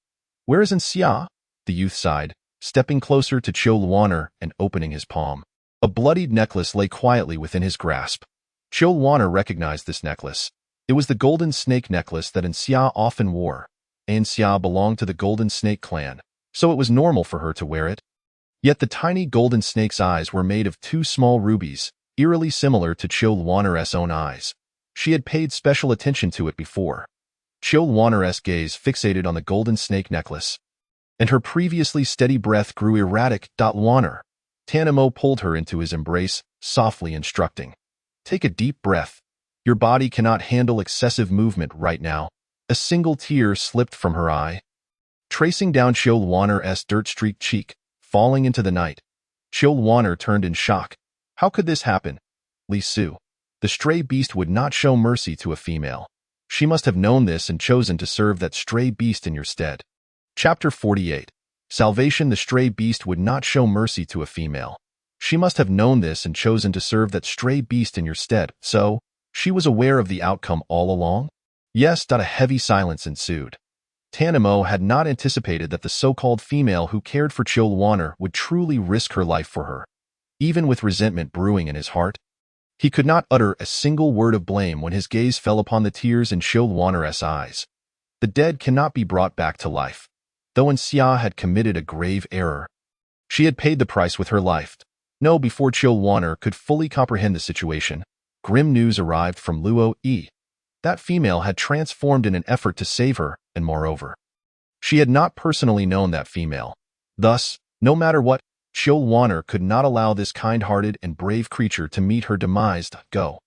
"Where is Anxia?" The youth sighed, stepping closer to Chilwaner and opening his palm. A bloodied necklace lay quietly within his grasp. Chilwaner recognized this necklace. It was the golden snake necklace that Anxia often wore. Anxia belonged to the Golden Snake clan, so it was normal for her to wear it. Yet the tiny golden snake's eyes were made of two small rubies, eerily similar to Chilwaner's own eyes. She had paid special attention to it before. Chilwaner's gaze fixated on the golden snake necklace, and her previously steady breath grew erratic. "Waner." Tan Mo pulled her into his embrace, softly instructing, "Take a deep breath. Your body cannot handle excessive movement right now." A single tear slipped from her eye, tracing down Chilwaner's dirt-streaked cheek, falling into the night. Chilwaner turned in shock. How could this happen? Li Su. The stray beast would not show mercy to a female. She must have known this and chosen to serve that stray beast in your stead. Chapter 48. Salvation. The stray beast would not show mercy to a female. She must have known this and chosen to serve that stray beast in your stead. So, she was aware of the outcome all along? Yes. A heavy silence ensued. Tan Mo had not anticipated that the so-called female who cared for Chilwaner would truly risk her life for her. Even with resentment brewing in his heart, he could not utter a single word of blame when his gaze fell upon the tears in Chilwaner's eyes. The dead cannot be brought back to life. Though Anxia had committed a grave error, she had paid the price with her life. No, before Chilwaner could fully comprehend the situation, grim news arrived from Luo Yi. That female had transformed in an effort to save her, and moreover, she had not personally known that female. Thus, no matter what, Chill Wanner could not allow this kind-hearted and brave creature to meet her demise. Go.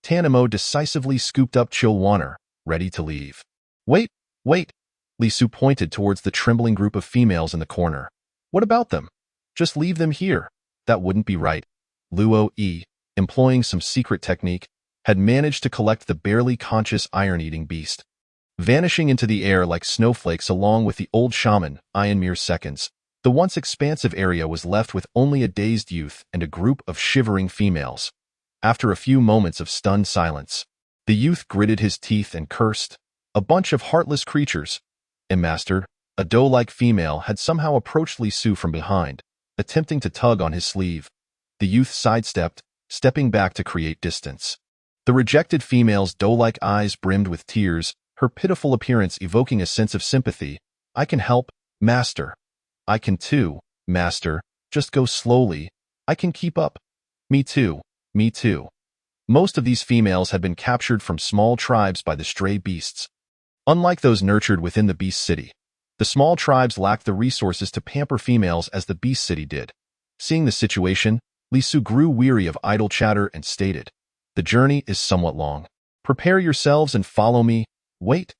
Tanamo decisively scooped up Chill Wanner, ready to leave. Wait, wait. Li Su pointed towards the trembling group of females in the corner. What about them? Just leave them here. That wouldn't be right. Luo Yi, employing some secret technique, had managed to collect the barely conscious iron-eating beast. Vanishing into the air like snowflakes along with the old shaman, in mere seconds, the once expansive area was left with only a dazed youth and a group of shivering females. After a few moments of stunned silence, the youth gritted his teeth and cursed. A bunch of heartless creatures. And Master, a doe-like female, had somehow approached Li Su from behind, attempting to tug on his sleeve. The youth sidestepped, stepping back to create distance. The rejected female's doe-like eyes brimmed with tears, her pitiful appearance evoking a sense of sympathy. I can help, Master. I can too, Master. Just go slowly. I can keep up. Me too. Me too. Most of these females had been captured from small tribes by the stray beasts. Unlike those nurtured within the beast city, the small tribes lacked the resources to pamper females as the beast city did. Seeing the situation, Li Su grew weary of idle chatter and stated, "The journey is somewhat long. Prepare yourselves and follow me." Wait.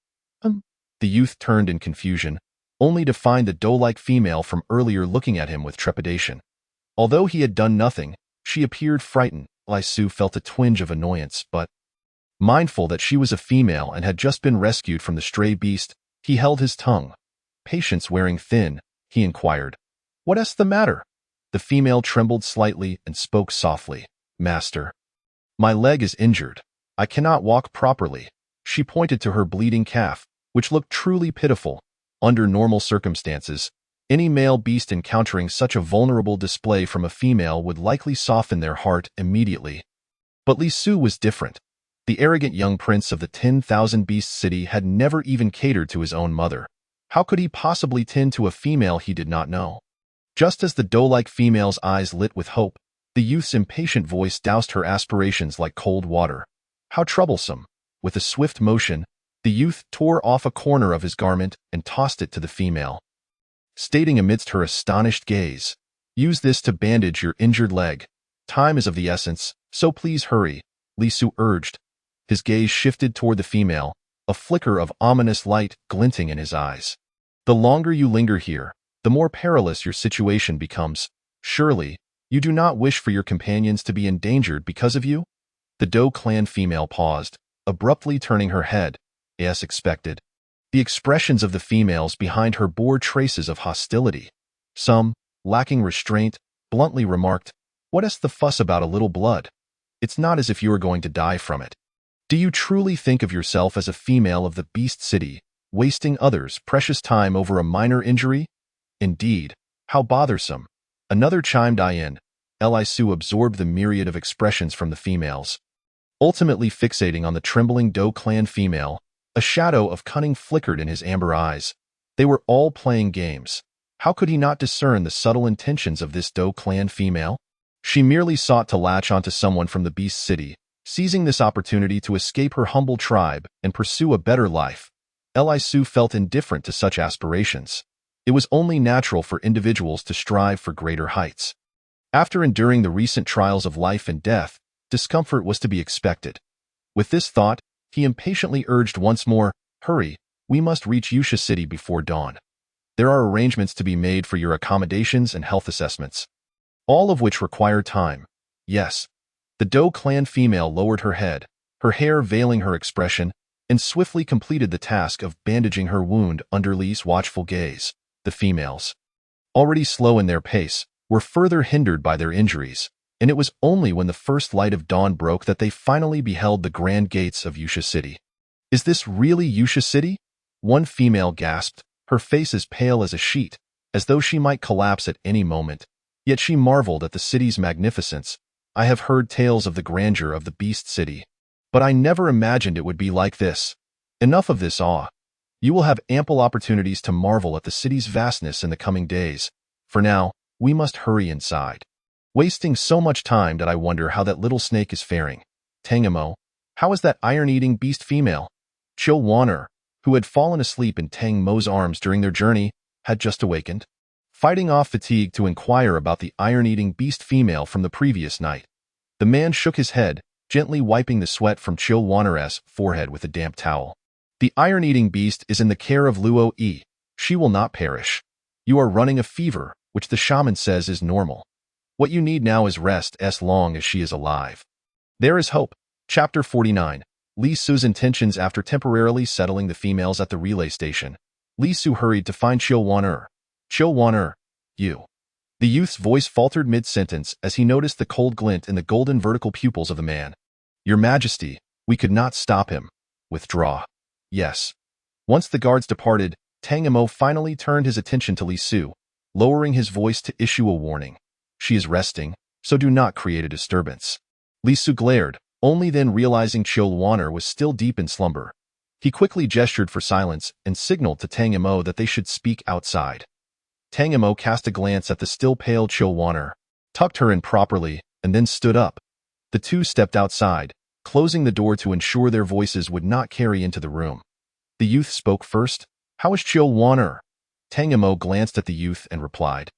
The youth turned in confusion, only to find the doe-like female from earlier looking at him with trepidation. Although he had done nothing, she appeared frightened. Li Su felt a twinge of annoyance, but mindful that she was a female and had just been rescued from the stray beast, he held his tongue. Patience wearing thin, he inquired, "What's the matter?" The female trembled slightly and spoke softly, "Master, my leg is injured. I cannot walk properly." She pointed to her bleeding calf, which looked truly pitiful. Under normal circumstances, any male beast encountering such a vulnerable display from a female would likely soften their heart immediately. But Li Su was different. The arrogant young prince of the 10,000 Beast City had never even catered to his own mother. How could he possibly tend to a female he did not know? Just as the doe-like female's eyes lit with hope, the youth's impatient voice doused her aspirations like cold water. How troublesome! With a swift motion, the youth tore off a corner of his garment and tossed it to the female, stating amidst her astonished gaze, "Use this to bandage your injured leg. Time is of the essence, so please hurry," Li Su urged. His gaze shifted toward the female, a flicker of ominous light glinting in his eyes. "The longer you linger here, the more perilous your situation becomes. Surely, you do not wish for your companions to be endangered because of you?" The Doe clan female paused, abruptly turning her head, as expected. The expressions of the females behind her bore traces of hostility. Some, lacking restraint, bluntly remarked, "What's the fuss about a little blood? It's not as if you are going to die from it. Do you truly think of yourself as a female of the Beast City, wasting others' precious time over a minor injury? Indeed, how bothersome." Another chimed in. Li Su absorbed the myriad of expressions from the females, ultimately fixating on the trembling Doe clan female. A shadow of cunning flickered in his amber eyes. They were all playing games. How could he not discern the subtle intentions of this Doe clan female? She merely sought to latch onto someone from the Beast City, seizing this opportunity to escape her humble tribe and pursue a better life. Li Su felt indifferent to such aspirations. It was only natural for individuals to strive for greater heights. After enduring the recent trials of life and death, discomfort was to be expected. With this thought, he impatiently urged once more, "Hurry, we must reach Yusha City before dawn. There are arrangements to be made for your accommodations and health assessments, all of which require time." Yes. The Doe clan female lowered her head, her hair veiling her expression, and swiftly completed the task of bandaging her wound under Li's watchful gaze. The females, already slow in their pace, were further hindered by their injuries, and it was only when the first light of dawn broke that they finally beheld the grand gates of Yusha City. "Is this really Yusha City?" One female gasped, her face as pale as a sheet, as though she might collapse at any moment. Yet she marveled at the city's magnificence. "I have heard tales of the grandeur of the Beast City, but I never imagined it would be like this. Enough of this awe. You will have ample opportunities to marvel at the city's vastness in the coming days. For now, we must hurry inside. Wasting so much time that I wonder how that little snake is faring. Tangamo, how is that iron-eating beast female?" Chill Wanner, who had fallen asleep in Tang Mo's arms during their journey, had just awakened. fighting off fatigue to inquire about the iron-eating beast female from the previous night. The man shook his head, gently wiping the sweat from Chil Wanner's forehead with a damp towel. The iron-eating beast is in the care of Luo Yi. She will not perish. You are running a fever, which the shaman says is normal. What you need now is rest as long as she is alive. There is hope. Chapter 49. Li Su's intentions after temporarily settling the females at the relay station. Li Su hurried to find Chil Wanner. Chil Wanner, you. The youth's voice faltered mid-sentence as he noticed the cold glint in the golden vertical pupils of the man. Your Majesty, we could not stop him. Withdraw. Yes. Once the guards departed, Tang Emo finally turned his attention to Li Su, lowering his voice to issue a warning. She is resting, so do not create a disturbance. Li Su glared, only then realizing Chil Wanner was still deep in slumber. He quickly gestured for silence and signaled to Tang Emo that they should speak outside. Tang Emo cast a glance at the still pale Chil Wanner, tucked her in properly, and then stood up. The two stepped outside, closing the door to ensure their voices would not carry into the room. The youth spoke first. How is Chil Wanner? Tang Emo glanced at the youth and replied.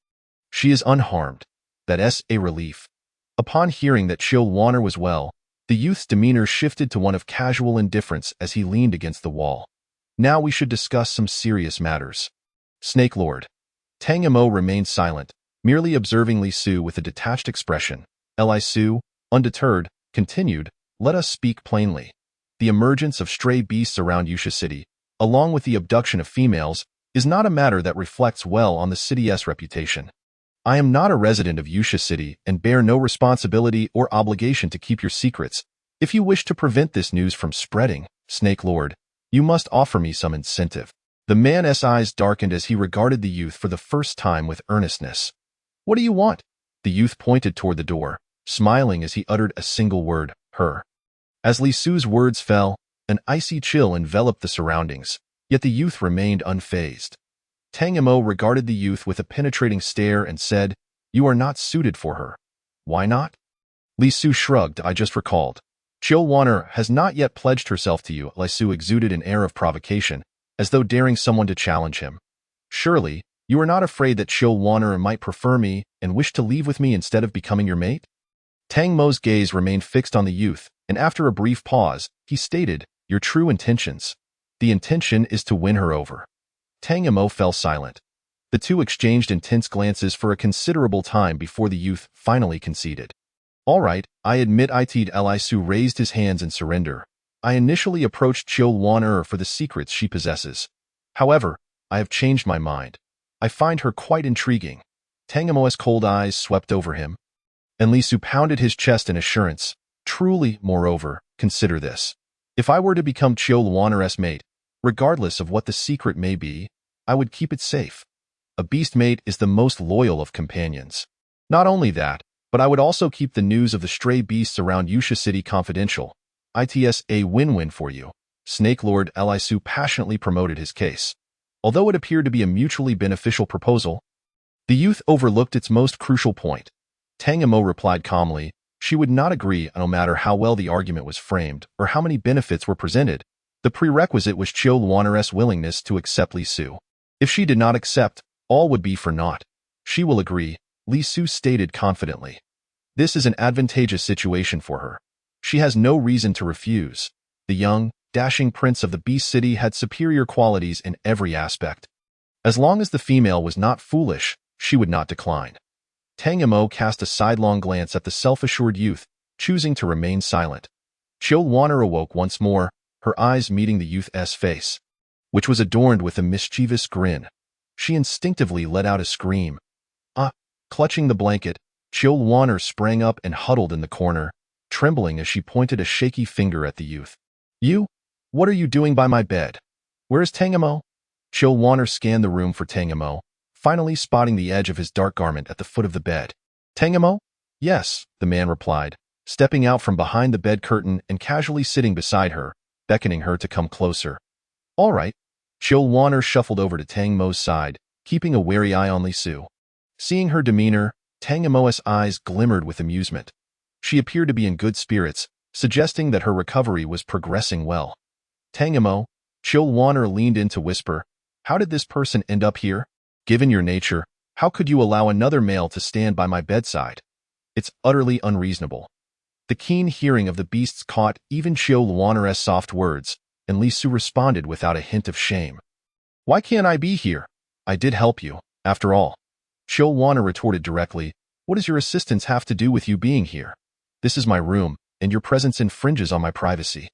She is unharmed. That's a relief. Upon hearing that Chil Wanner was well, the youth's demeanor shifted to one of casual indifference as he leaned against the wall. Now we should discuss some serious matters. Snake Lord. Tang Emo remained silent, merely observing Li Su with a detached expression. Li Su, undeterred, continued, let us speak plainly. The emergence of stray beasts around Yusha City, along with the abduction of females, is not a matter that reflects well on the city's reputation. I am not a resident of Yusha City and bear no responsibility or obligation to keep your secrets. If you wish to prevent this news from spreading, Snake Lord, you must offer me some incentive. The man's eyes darkened as he regarded the youth for the first time with earnestness. What do you want? The youth pointed toward the door, smiling as he uttered a single word, her. As Li Su's words fell, an icy chill enveloped the surroundings, yet the youth remained unfazed. Tang Emo regarded the youth with a penetrating stare and said, You are not suited for her. Why not? Li Su shrugged. I just recalled. Chil Wanner has not yet pledged herself to you. Li Su exuded an air of provocation, as though daring someone to challenge him. Surely, you are not afraid that Chil Wanner might prefer me and wish to leave with me instead of becoming your mate? Tang Mo's gaze remained fixed on the youth, and after a brief pause, he stated, Your true intentions. The intention is to win her over. Tang Emo fell silent. The two exchanged intense glances for a considerable time before the youth finally conceded. All right, I admit it. Li Su raised his hands in surrender. I initially approached Chil Wanner for the secrets she possesses. However, I have changed my mind. I find her quite intriguing. Tang Emo's cold eyes swept over him, and Li Su pounded his chest in assurance. Truly, moreover, consider this. If I were to become Chil Wanner's mate, regardless of what the secret may be, I would keep it safe. A beast mate is the most loyal of companions. Not only that, but I would also keep the news of the stray beasts around Yusha City confidential. It's a win-win for you. Snake Lord Li Su passionately promoted his case. Although it appeared to be a mutually beneficial proposal, the youth overlooked its most crucial point. Tang Emo replied calmly, she would not agree no matter how well the argument was framed or how many benefits were presented. The prerequisite was Chil Wanner's willingness to accept Li Su. If she did not accept, all would be for naught. She will agree, Li Su stated confidently. This is an advantageous situation for her. She has no reason to refuse. The young, dashing prince of the Beast City had superior qualities in every aspect. As long as the female was not foolish, she would not decline. Tang Emo cast a sidelong glance at the self-assured youth, choosing to remain silent. Chil Wanner awoke once more, her eyes meeting the youth's face, which was adorned with a mischievous grin. She instinctively let out a scream. Clutching the blanket, Chil Wanner sprang up and huddled in the corner, trembling as she pointed a shaky finger at the youth. You? What are you doing by my bed? Where is Tang Emo? Chil Wanner scanned the room for Tang Emo, finally spotting the edge of his dark garment at the foot of the bed. Tang Emo? Yes, the man replied, stepping out from behind the bed curtain and casually sitting beside her, beckoning her to come closer. All right. Chil Wanner shuffled over to Tang Mo's side, keeping a wary eye on Li Su. Seeing her demeanor, Tang Emo's eyes glimmered with amusement. She appeared to be in good spirits, suggesting that her recovery was progressing well. Tang Emo, Chil Wanner leaned in to whisper, how did this person end up here? Given your nature, How could you allow another male to stand by my bedside? It's utterly unreasonable. The keen hearing of the beasts caught even Xiao Luana's soft words, and Li Su responded without a hint of shame. Why can't I be here? I did help you, after all. Xiao Luana retorted directly, what does your assistance have to do with you being here? This is my room, and your presence infringes on my privacy.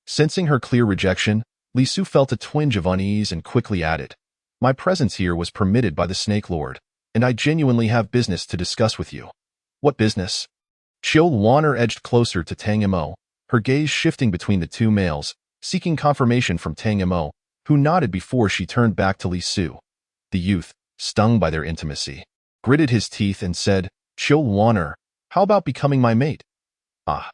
Sensing her clear rejection, Li Su felt a twinge of unease and quickly added, my presence here was permitted by the Snake Lord, and I genuinely have business to discuss with you. What business? Xiao Luana edged closer to Tang Mo, her gaze shifting between the two males, seeking confirmation from Tang Mo, who nodded before she turned back to Li Su. The youth, stung by their intimacy, gritted his teeth and said, Xiao Luana, how about becoming my mate? Ah.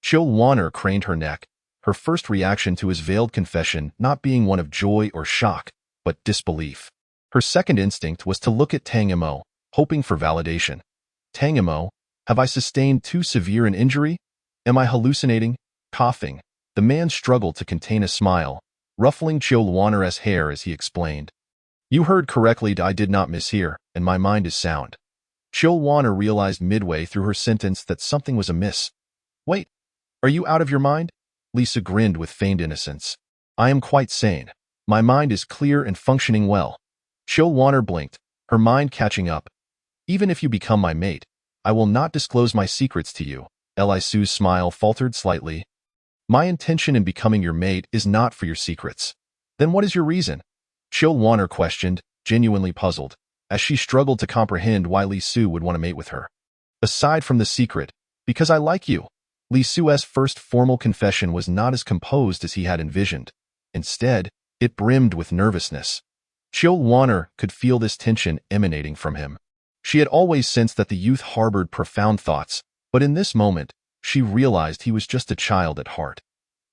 Xiao Luana craned her neck, her first reaction to his veiled confession not being one of joy or shock, but disbelief. Her second instinct was to look at Tang Mo, hoping for validation. Tang Mo, have I sustained too severe an injury? Am I hallucinating? Coughing, the man struggled to contain a smile, ruffling Xiao Luana's hair as he explained. You heard correctly, I did not mishear, and my mind is sound. Xiao Luana realized midway through her sentence that something was amiss. Wait, are you out of your mind? Lisa grinned with feigned innocence. I am quite sane. My mind is clear and functioning well. Xiao Luana blinked, her mind catching up. Even if you become my mate, I will not disclose my secrets to you. Li Su's smile faltered slightly. My intention in becoming your mate is not for your secrets. Then what is your reason? Xiao Luana questioned, genuinely puzzled, as she struggled to comprehend why Li Su would want to mate with her. Aside from the secret, because I like you. Li Su's first formal confession was not as composed as he had envisioned. Instead, it brimmed with nervousness. Xiao Luana could feel this tension emanating from him. She had always sensed that the youth harbored profound thoughts, but in this moment, she realized he was just a child at heart.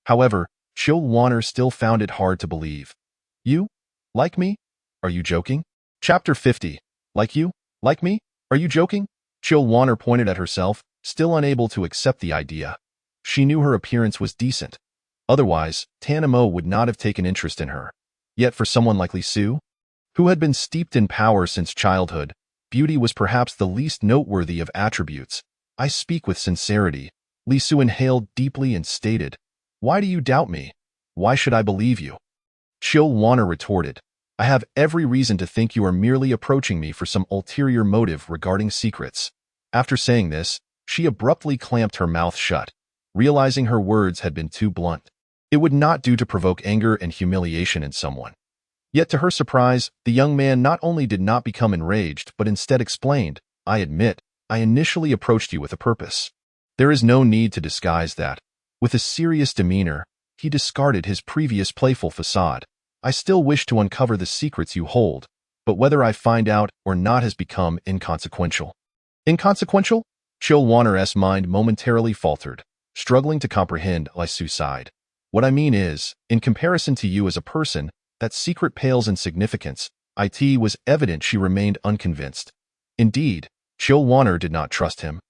However, Xiao Luana still found it hard to believe. You? Like me? Are you joking? Chapter 50. Like you? Like me? Are you joking? Xiao Luana pointed at herself, still unable to accept the idea. She knew her appearance was decent. Otherwise, Tang Mo would not have taken interest in her. Yet for someone like Li Su, who had been steeped in power since childhood, beauty was perhaps the least noteworthy of attributes. I speak with sincerity. Li Su inhaled deeply and stated, Why do you doubt me? Why should I believe you? Xiao Luana retorted, I have every reason to think you are merely approaching me for some ulterior motive regarding secrets. After saying this, she abruptly clamped her mouth shut, realizing her words had been too blunt. It would not do to provoke anger and humiliation in someone. Yet to her surprise, the young man not only did not become enraged but instead explained, I admit, I initially approached you with a purpose. There is no need to disguise that. With a serious demeanor, he discarded his previous playful facade. I still wish to uncover the secrets you hold, but whether I find out or not has become inconsequential. Inconsequential? Xiao Luana's mind momentarily faltered, struggling to comprehend Li Su's side. What I mean is, in comparison to you as a person, that secret pales in significance. It was evident she remained unconvinced. Indeed, Xiao Luana did not trust him.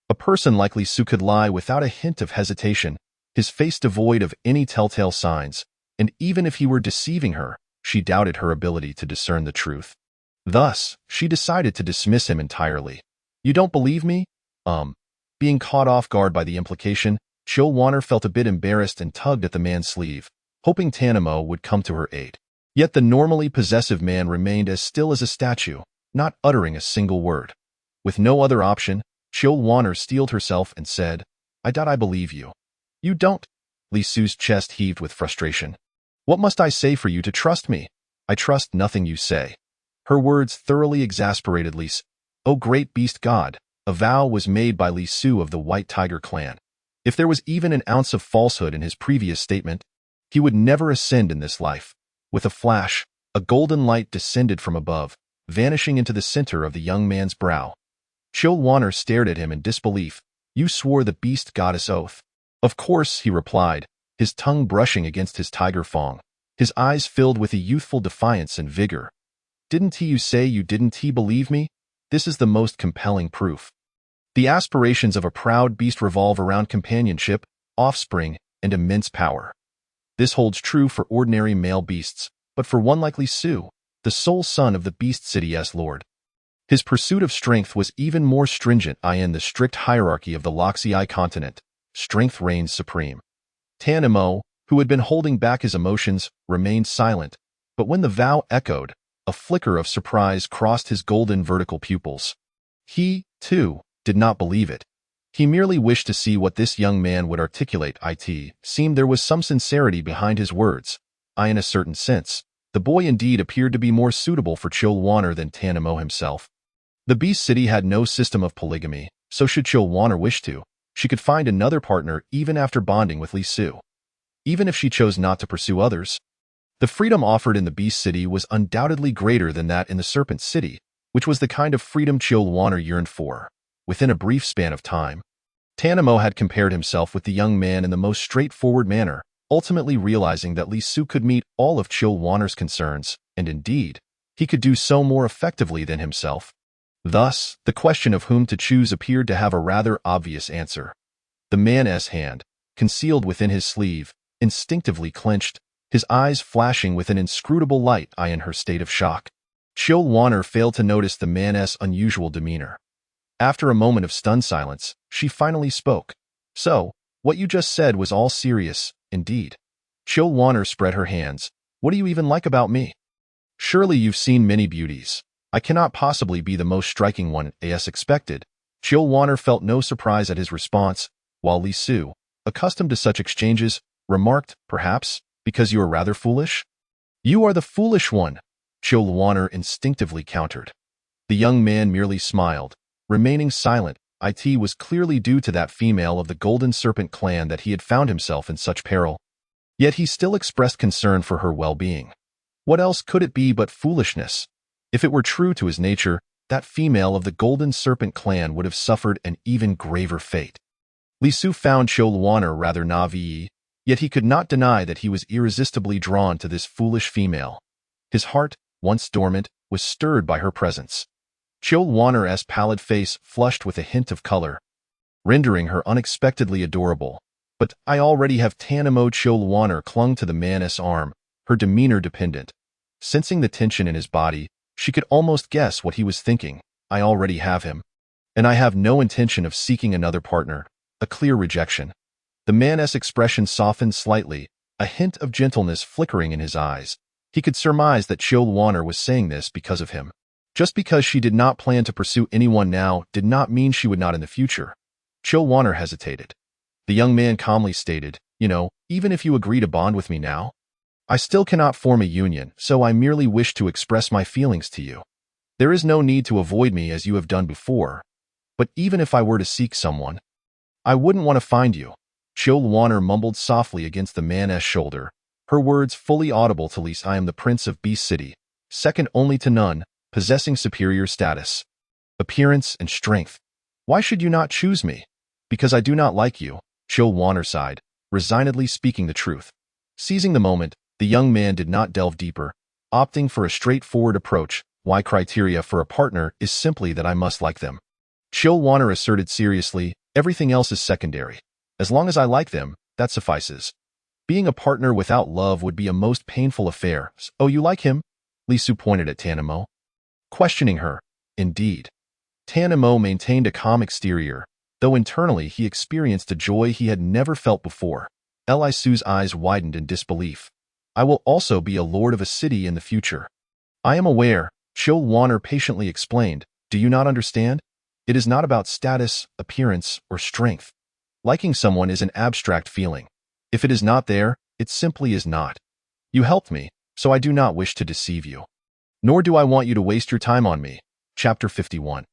A person like Li Su could lie without a hint of hesitation, his face devoid of any telltale signs, and even if he were deceiving her, she doubted her ability to discern the truth. Thus, she decided to dismiss him entirely. You don't believe me? Being caught off guard by the implication, Xiao Luana felt a bit embarrassed and tugged at the man's sleeve, hoping Tang Mo would come to her aid. Yet the normally possessive man remained as still as a statue, not uttering a single word. With no other option, Xiao Luana steeled herself and said, I doubt I believe you. You don't? Li Su's chest heaved with frustration. What must I say for you to trust me? I trust nothing you say. Her words thoroughly exasperated Li Su. O great beast god, a vow was made by Li Su of the White Tiger clan. If there was even an ounce of falsehood in his previous statement, he would never ascend in this life. With a flash, a golden light descended from above, vanishing into the center of the young man's brow. Xiao Luana stared at him in disbelief. You swore the beast goddess oath. Of course, he replied, his tongue brushing against his tiger fang, his eyes filled with a youthful defiance and vigor. Didn't you say you didn't believe me? This is the most compelling proof. The aspirations of a proud beast revolve around companionship, offspring, and immense power. This holds true for ordinary male beasts, but for one like Li Su, the sole son of the Beast City's lord. His pursuit of strength was even more stringent in the strict hierarchy of the Loxii continent. Strength reigned supreme. Tan Mo, who had been holding back his emotions, remained silent, but when the vow echoed, a flicker of surprise crossed his golden vertical pupils. He, too, did not believe it. He merely wished to see what this young man would articulate. It seemed there was some sincerity behind his words. In a certain sense, the boy indeed appeared to be more suitable for Chilwaner than Tan Mo himself. The Beast City had no system of polygamy, so should Chilwaner wish to, she could find another partner even after bonding with Li Su. Even if she chose not to pursue others, the freedom offered in the Beast City was undoubtedly greater than that in the Serpent City, which was the kind of freedom Chilwaner yearned for. Within a brief span of time, Tan Mo had compared himself with the young man in the most straightforward manner, ultimately realizing that Li Su could meet all of Chilwaner's concerns, and indeed, he could do so more effectively than himself. Thus, the question of whom to choose appeared to have a rather obvious answer. The man's hand, concealed within his sleeve, instinctively clenched, his eyes flashing with an inscrutable light in her state of shock. Chilwaner failed to notice the man's unusual demeanor. After a moment of stunned silence, she finally spoke. So, what you just said was all serious, indeed. Chilwaner spread her hands. What do you even like about me? Surely you've seen many beauties. I cannot possibly be the most striking one, as expected. Chilwaner felt no surprise at his response, while Li Su, accustomed to such exchanges, remarked, perhaps, because you are rather foolish? You are the foolish one, Chilwaner instinctively countered. The young man merely smiled, remaining silent. It was clearly due to that female of the Golden Serpent clan that he had found himself in such peril. Yet he still expressed concern for her well-being. What else could it be but foolishness? If it were true to his nature, that female of the Golden Serpent clan would have suffered an even graver fate. Li Su found Chilwaner rather naive, yet he could not deny that he was irresistibly drawn to this foolish female. His heart, once dormant, was stirred by her presence. Chilwaner's pallid face flushed with a hint of color, rendering her unexpectedly adorable. But I already have Tan Mo. Chilwaner clung to the man's arm, her demeanor dependent. Sensing the tension in his body, she could almost guess what he was thinking. I already have him. And I have no intention of seeking another partner. A clear rejection. The man's expression softened slightly, a hint of gentleness flickering in his eyes. He could surmise that Chilwaner was saying this because of him. Just because she did not plan to pursue anyone now did not mean she would not in the future. Chilwaner hesitated. The young man calmly stated, even if you agree to bond with me now, I still cannot form a union, so I merely wish to express my feelings to you. There is no need to avoid me as you have done before. But even if I were to seek someone, I wouldn't want to find you. Chilwaner mumbled softly against the man's shoulder, her words fully audible to Lise. I am the Prince of Beast City, second only to none, possessing superior status, appearance, and strength. Why should you not choose me? Because I do not like you, Chilwaner sighed, resignedly speaking the truth. Seizing the moment, the young man did not delve deeper, opting for a straightforward approach. My criteria for a partner is simply that I must like them. Chilwaner asserted seriously, everything else is secondary. As long as I like them, that suffices. Being a partner without love would be a most painful affair. Oh, you like him? Li Su pointed at Tan Mo, questioning her. Indeed. Tan Mo maintained a calm exterior, though internally he experienced a joy he had never felt before. Li Su's eyes widened in disbelief. I will also be a lord of a city in the future. I am aware, Chilwaner patiently explained. Do you not understand? It is not about status, appearance, or strength. Liking someone is an abstract feeling. If it is not there, it simply is not. You helped me, so I do not wish to deceive you. Nor do I want you to waste your time on me. Chapter 51.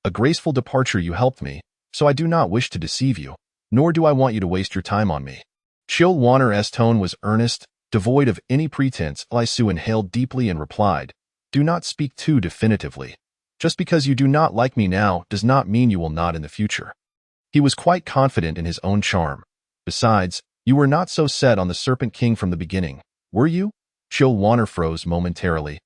A graceful departure. You helped me, so I do not wish to deceive you. Nor do I want you to waste your time on me. Chilwaner's tone was earnest, devoid of any pretense. Li Su inhaled deeply and replied, do not speak too definitively. Just because you do not like me now does not mean you will not in the future. He was quite confident in his own charm. Besides, you were not so set on the Serpent King from the beginning, were you? Chilwaner froze momentarily.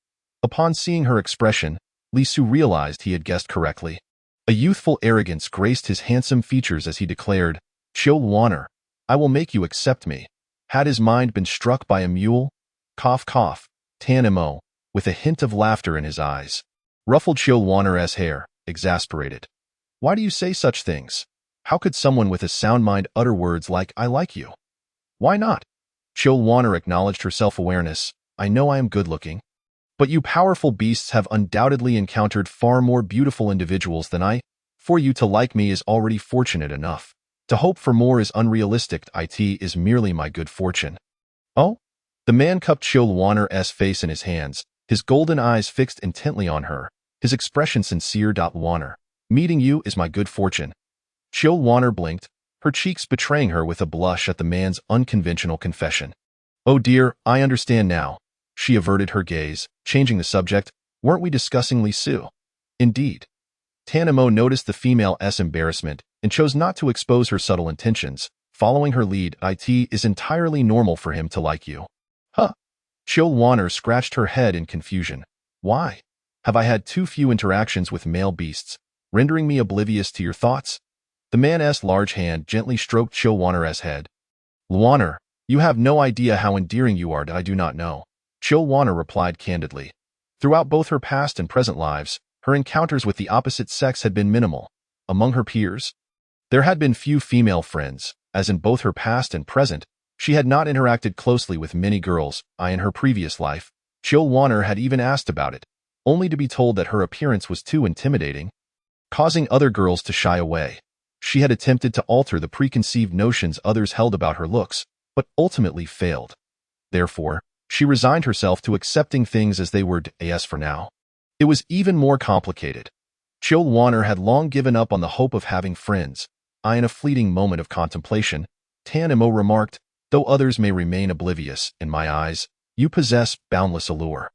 Upon seeing her expression, Li Su realized he had guessed correctly. A youthful arrogance graced his handsome features as he declared, Chilwaner, I will make you accept me. Had his mind been struck by a mule? Cough, cough, Tan Mo, with a hint of laughter in his eyes. ruffled Chilwanner's hair, exasperated. Why do you say such things? How could someone with a sound mind utter words like, I like you? Why not? Chilwanner acknowledged her self-awareness. I know I am good-looking. But you powerful beasts have undoubtedly encountered far more beautiful individuals than I. For you to like me is already fortunate enough. To hope for more is unrealistic. It is merely my good fortune. Oh? The man cupped Chilwanner's face in his hands, his golden eyes fixed intently on her, his expression sincere. Wanner, meeting you is my good fortune. Chilwanner blinked, her cheeks betraying her with a blush at the man's unconventional confession. Oh dear, I understand now. She averted her gaze, changing the subject. Weren't we discussing Li Su? Indeed. Tanamo noticed the female's embarrassment and chose not to expose her subtle intentions. Following her lead, it is entirely normal for him to like you. Huh? Chilwanner scratched her head in confusion. Why? Have I had too few interactions with male beasts, rendering me oblivious to your thoughts? The man's large hand gently stroked Chilwanner's head. Wanner, you have no idea how endearing you are. I do not know. Chilwanner replied candidly. Throughout both her past and present lives, her encounters with the opposite sex had been minimal. Among her peers, there had been few female friends, as in both her past and present. She had not interacted closely with many girls. In her previous life, Chilwanner had even asked about it, only to be told that her appearance was too intimidating, causing other girls to shy away. She had attempted to alter the preconceived notions others held about her looks, but ultimately failed. Therefore, she resigned herself to accepting things as they were. As for now, it was even more complicated. Chilwanner had long given up on the hope of having friends. In a fleeting moment of contemplation, Tanamo remarked, though others may remain oblivious, in my eyes, you possess boundless allure.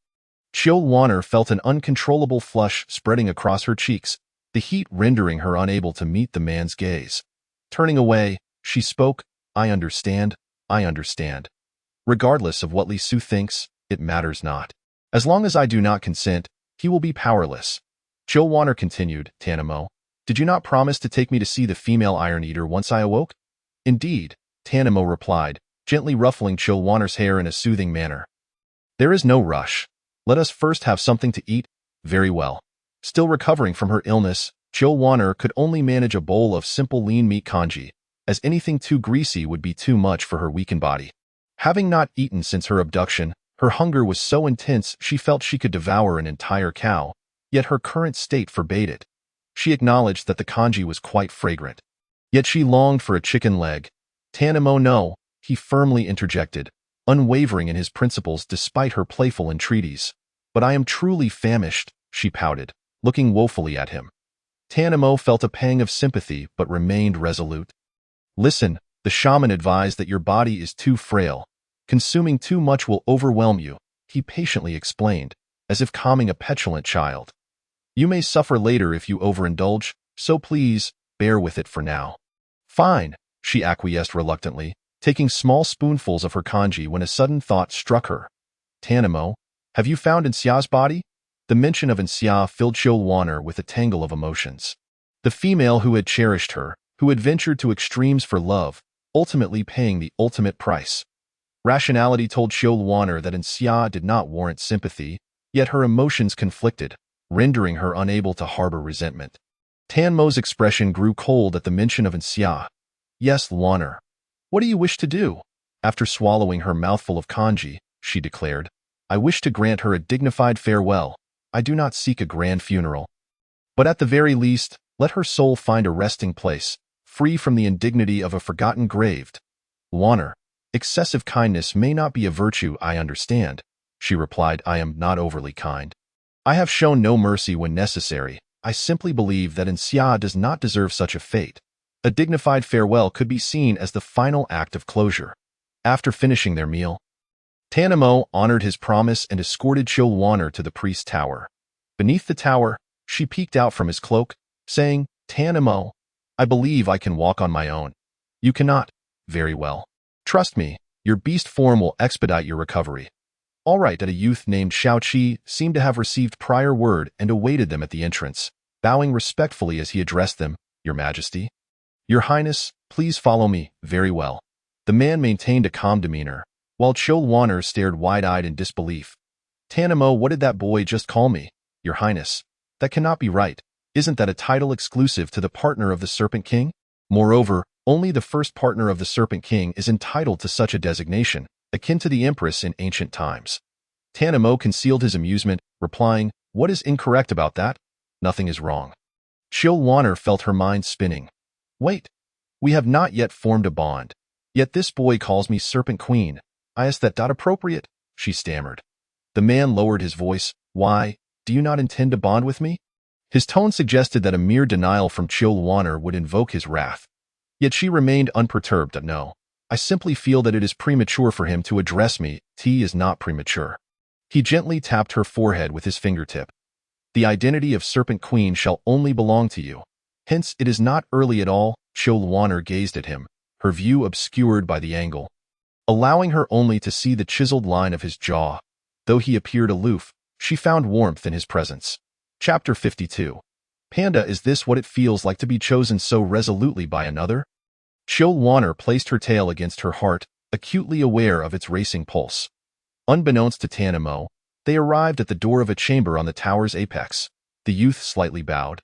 Chilwanner felt an uncontrollable flush spreading across her cheeks, the heat rendering her unable to meet the man's gaze. Turning away, she spoke, I understand. Regardless of what Li Su thinks, it matters not. As long as I do not consent, he will be powerless. Chilwanner continued, Tanamo, did you not promise to take me to see the female Iron Eater once I awoke? Indeed, Tanamo replied, gently ruffling Chilwanner's hair in a soothing manner. There is no rush. Let us first have something to eat. Very well. Still recovering from her illness, Chilwanner could only manage a bowl of simple lean meat congee, as anything too greasy would be too much for her weakened body. Having not eaten since her abduction, her hunger was so intense she felt she could devour an entire cow, yet her current state forbade it. She acknowledged that the congee was quite fragrant. Yet she longed for a chicken leg. Tanamo no, he firmly interjected, unwavering in his principles despite her playful entreaties. But I am truly famished, she pouted, looking woefully at him. Tanamo felt a pang of sympathy but remained resolute. Listen, the shaman advised that your body is too frail. Consuming too much will overwhelm you, he patiently explained, as if calming a petulant child. You may suffer later if you overindulge, so please, bear with it for now. Fine, she acquiesced reluctantly, taking small spoonfuls of her congee when a sudden thought struck her. Tanamo, have you found Insia's body? The mention of Insia filled Chilwanner with a tangle of emotions. The female who had cherished her, who had ventured to extremes for love, ultimately paying the ultimate price. Rationality told Chilwanner that Insia did not warrant sympathy, yet her emotions conflicted, rendering her unable to harbor resentment. Tanmo's expression grew cold at the mention of Insia. Yes, Wanner. What do you wish to do? After swallowing her mouthful of congee, she declared, I wish to grant her a dignified farewell. I do not seek a grand funeral. But at the very least, let her soul find a resting place, free from the indignity of a forgotten grave. Wanner, excessive kindness may not be a virtue, I understand, she replied. I am not overly kind. I have shown no mercy when necessary. I simply believe that Insia does not deserve such a fate. A dignified farewell could be seen as the final act of closure. After finishing their meal, Tanamo honored his promise and escorted Chilwanner to the priest's tower. Beneath the tower, she peeked out from his cloak, saying, Tanamo, I believe I can walk on my own. You cannot. Very well. Trust me, your beast form will expedite your recovery. All right. A youth named Xiaoqi seemed to have received prior word and awaited them at the entrance, bowing respectfully as he addressed them, Your Majesty. Your Highness, please follow me. Very well. The man maintained a calm demeanor, while Chilwanner stared wide-eyed in disbelief. Tanamo, what did that boy just call me? Your Highness. That cannot be right. Isn't that a title exclusive to the partner of the Serpent King? Moreover, only the first partner of the Serpent King is entitled to such a designation, akin to the Empress in ancient times. Tanamo concealed his amusement, replying, "What is incorrect about that? Nothing is wrong." Chilwaner felt her mind spinning. "Wait. We have not yet formed a bond. Yet this boy calls me Serpent Queen. Is that appropriate?" she stammered. The man lowered his voice. "Why, do you not intend to bond with me?" His tone suggested that a mere denial from Chilwaner would invoke his wrath. Yet she remained unperturbed. "No. I simply feel that it is premature for him to address me. Tea is not premature." He gently tapped her forehead with his fingertip. "The identity of Serpent Queen shall only belong to you. Hence, it is not early at all." Chilwaner gazed at him, her view obscured by the angle, allowing her only to see the chiseled line of his jaw. Though he appeared aloof, she found warmth in his presence. Chapter 52. Panda, is this what it feels like to be chosen so resolutely by another? Chilwaner placed her tail against her heart, acutely aware of its racing pulse. Unbeknownst to Tanamo, they arrived at the door of a chamber on the tower's apex. The youth slightly bowed,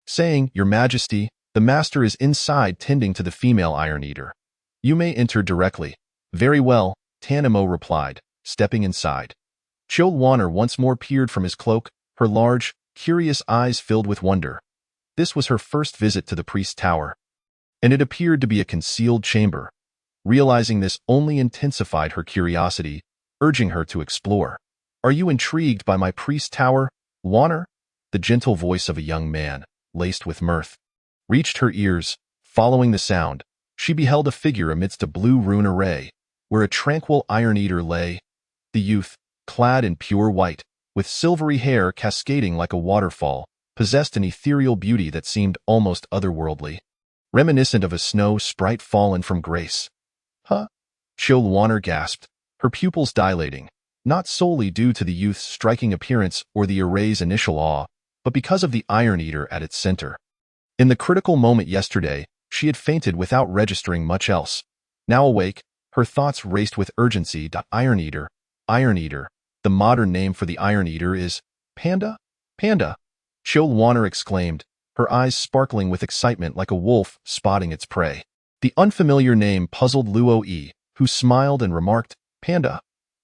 saying, "Your Majesty, the master is inside tending to the female Iron Eater. You may enter directly." "Very well," Tanamo replied, stepping inside. Chilwaner once more peered from his cloak, her large, curious eyes filled with wonder. This was her first visit to the priest's tower, and it appeared to be a concealed chamber. Realizing this only intensified her curiosity, urging her to explore. "Are you intrigued by my priest's tower, Wanner?" The gentle voice of a young man, laced with mirth, reached her ears. Following the sound, she beheld a figure amidst a blue rune array, where a tranquil Iron Eater lay. The youth, clad in pure white, with silvery hair cascading like a waterfall, possessed an ethereal beauty that seemed almost otherworldly, reminiscent of a snow sprite fallen from grace. "Huh?" Chilwaner gasped, her pupils dilating, not solely due to the youth's striking appearance or the array's initial awe, but because of the Iron Eater at its center. In the critical moment yesterday, she had fainted without registering much else. Now awake, her thoughts raced with urgency. Iron Eater. Iron Eater. The modern name for the Iron Eater is Panda? Panda! Chilwaner exclaimed, her eyes sparkling with excitement like a wolf spotting its prey. The unfamiliar name puzzled Luo-Yi, who smiled and remarked, "Panda.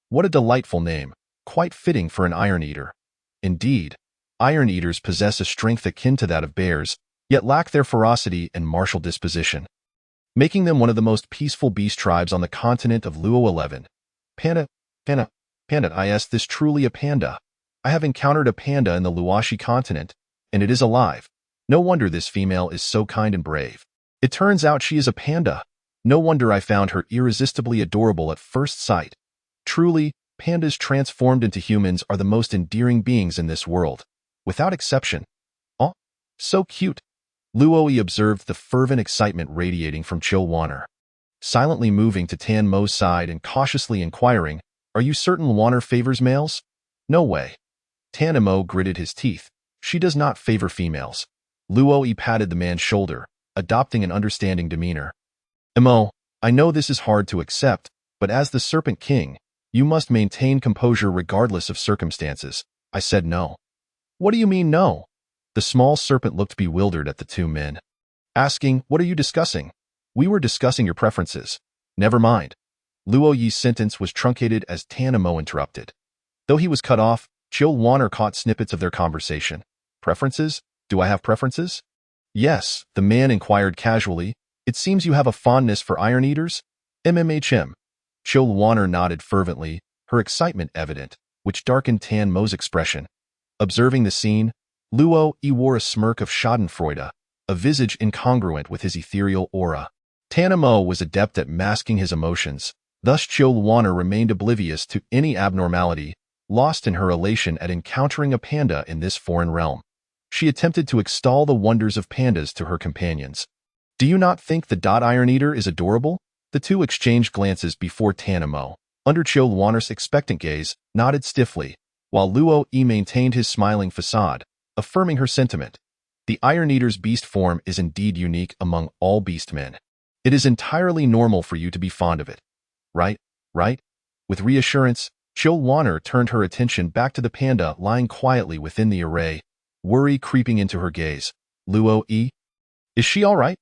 What a delightful name, quite fitting for an Iron Eater." Indeed, Iron Eaters possess a strength akin to that of bears, yet lack their ferocity and martial disposition, making them one of the most peaceful beast tribes on the continent of Luo 11. Panda, is this truly a panda? I have encountered a panda in the Luoshi continent, and it is alive. No wonder this female is so kind and brave. It turns out she is a panda. No wonder I found her irresistibly adorable at first sight. Truly, pandas transformed into humans are the most endearing beings in this world, without exception. Oh, so cute. Luo-Yi observed the fervent excitement radiating from Chilwaner, silently moving to Tan Mo's side and cautiously inquiring, "Are you certain Wanner favors males?" "No way." Tan Mo gritted his teeth. "She does not favor females." Luo-Yi patted the man's shoulder, adopting an understanding demeanor. "Mo, I know this is hard to accept, but as the Serpent King, you must maintain composure regardless of circumstances." I said no. "What do you mean no?" The small serpent looked bewildered at the two men, asking, "What are you discussing?" "We were discussing your preferences." "Never mind." Luo-Yi's sentence was truncated as Tan Mo interrupted. Though he was cut off, Chilwaner caught snippets of their conversation. "Preferences? Do I have preferences?" "Yes," the man inquired casually. "It seems you have a fondness for Iron Eaters?" "MMHM." Chilwaner nodded fervently, her excitement evident, which darkened Tan Mo's expression. Observing the scene, Luo-Yi wore a smirk of schadenfreude, a visage incongruent with his ethereal aura. Tan Mo was adept at masking his emotions, thus Chilwaner remained oblivious to any abnormality, lost in her elation at encountering a panda in this foreign realm. She attempted to extol the wonders of pandas to her companions. "Do you not think the Iron Eater is adorable?" The two exchanged glances before Tan Mo, under Chilwaner's expectant gaze, nodded stiffly, while Luo-Yi maintained his smiling facade, affirming her sentiment. "The Iron Eater's beast form is indeed unique among all beastmen. It is entirely normal for you to be fond of it. Right? With reassurance, Chilwaner turned her attention back to the panda lying quietly within the array. worry creeping into her gaze. Luo Yi? Is she all right?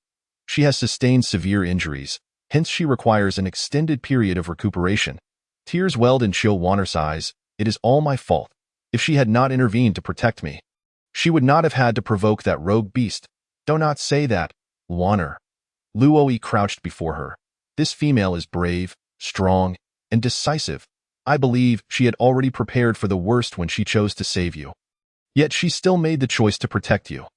She has sustained severe injuries, hence she requires an extended period of recuperation. Tears welled in Chill Wanner's eyes. It is all my fault. If she had not intervened to protect me, she would not have had to provoke that rogue beast. Do not say that, Wanner. Luo Yi crouched before her. This female is brave, strong, and decisive. I believe she had already prepared for the worst when she chose to save you. Yet she still made the choice to protect you.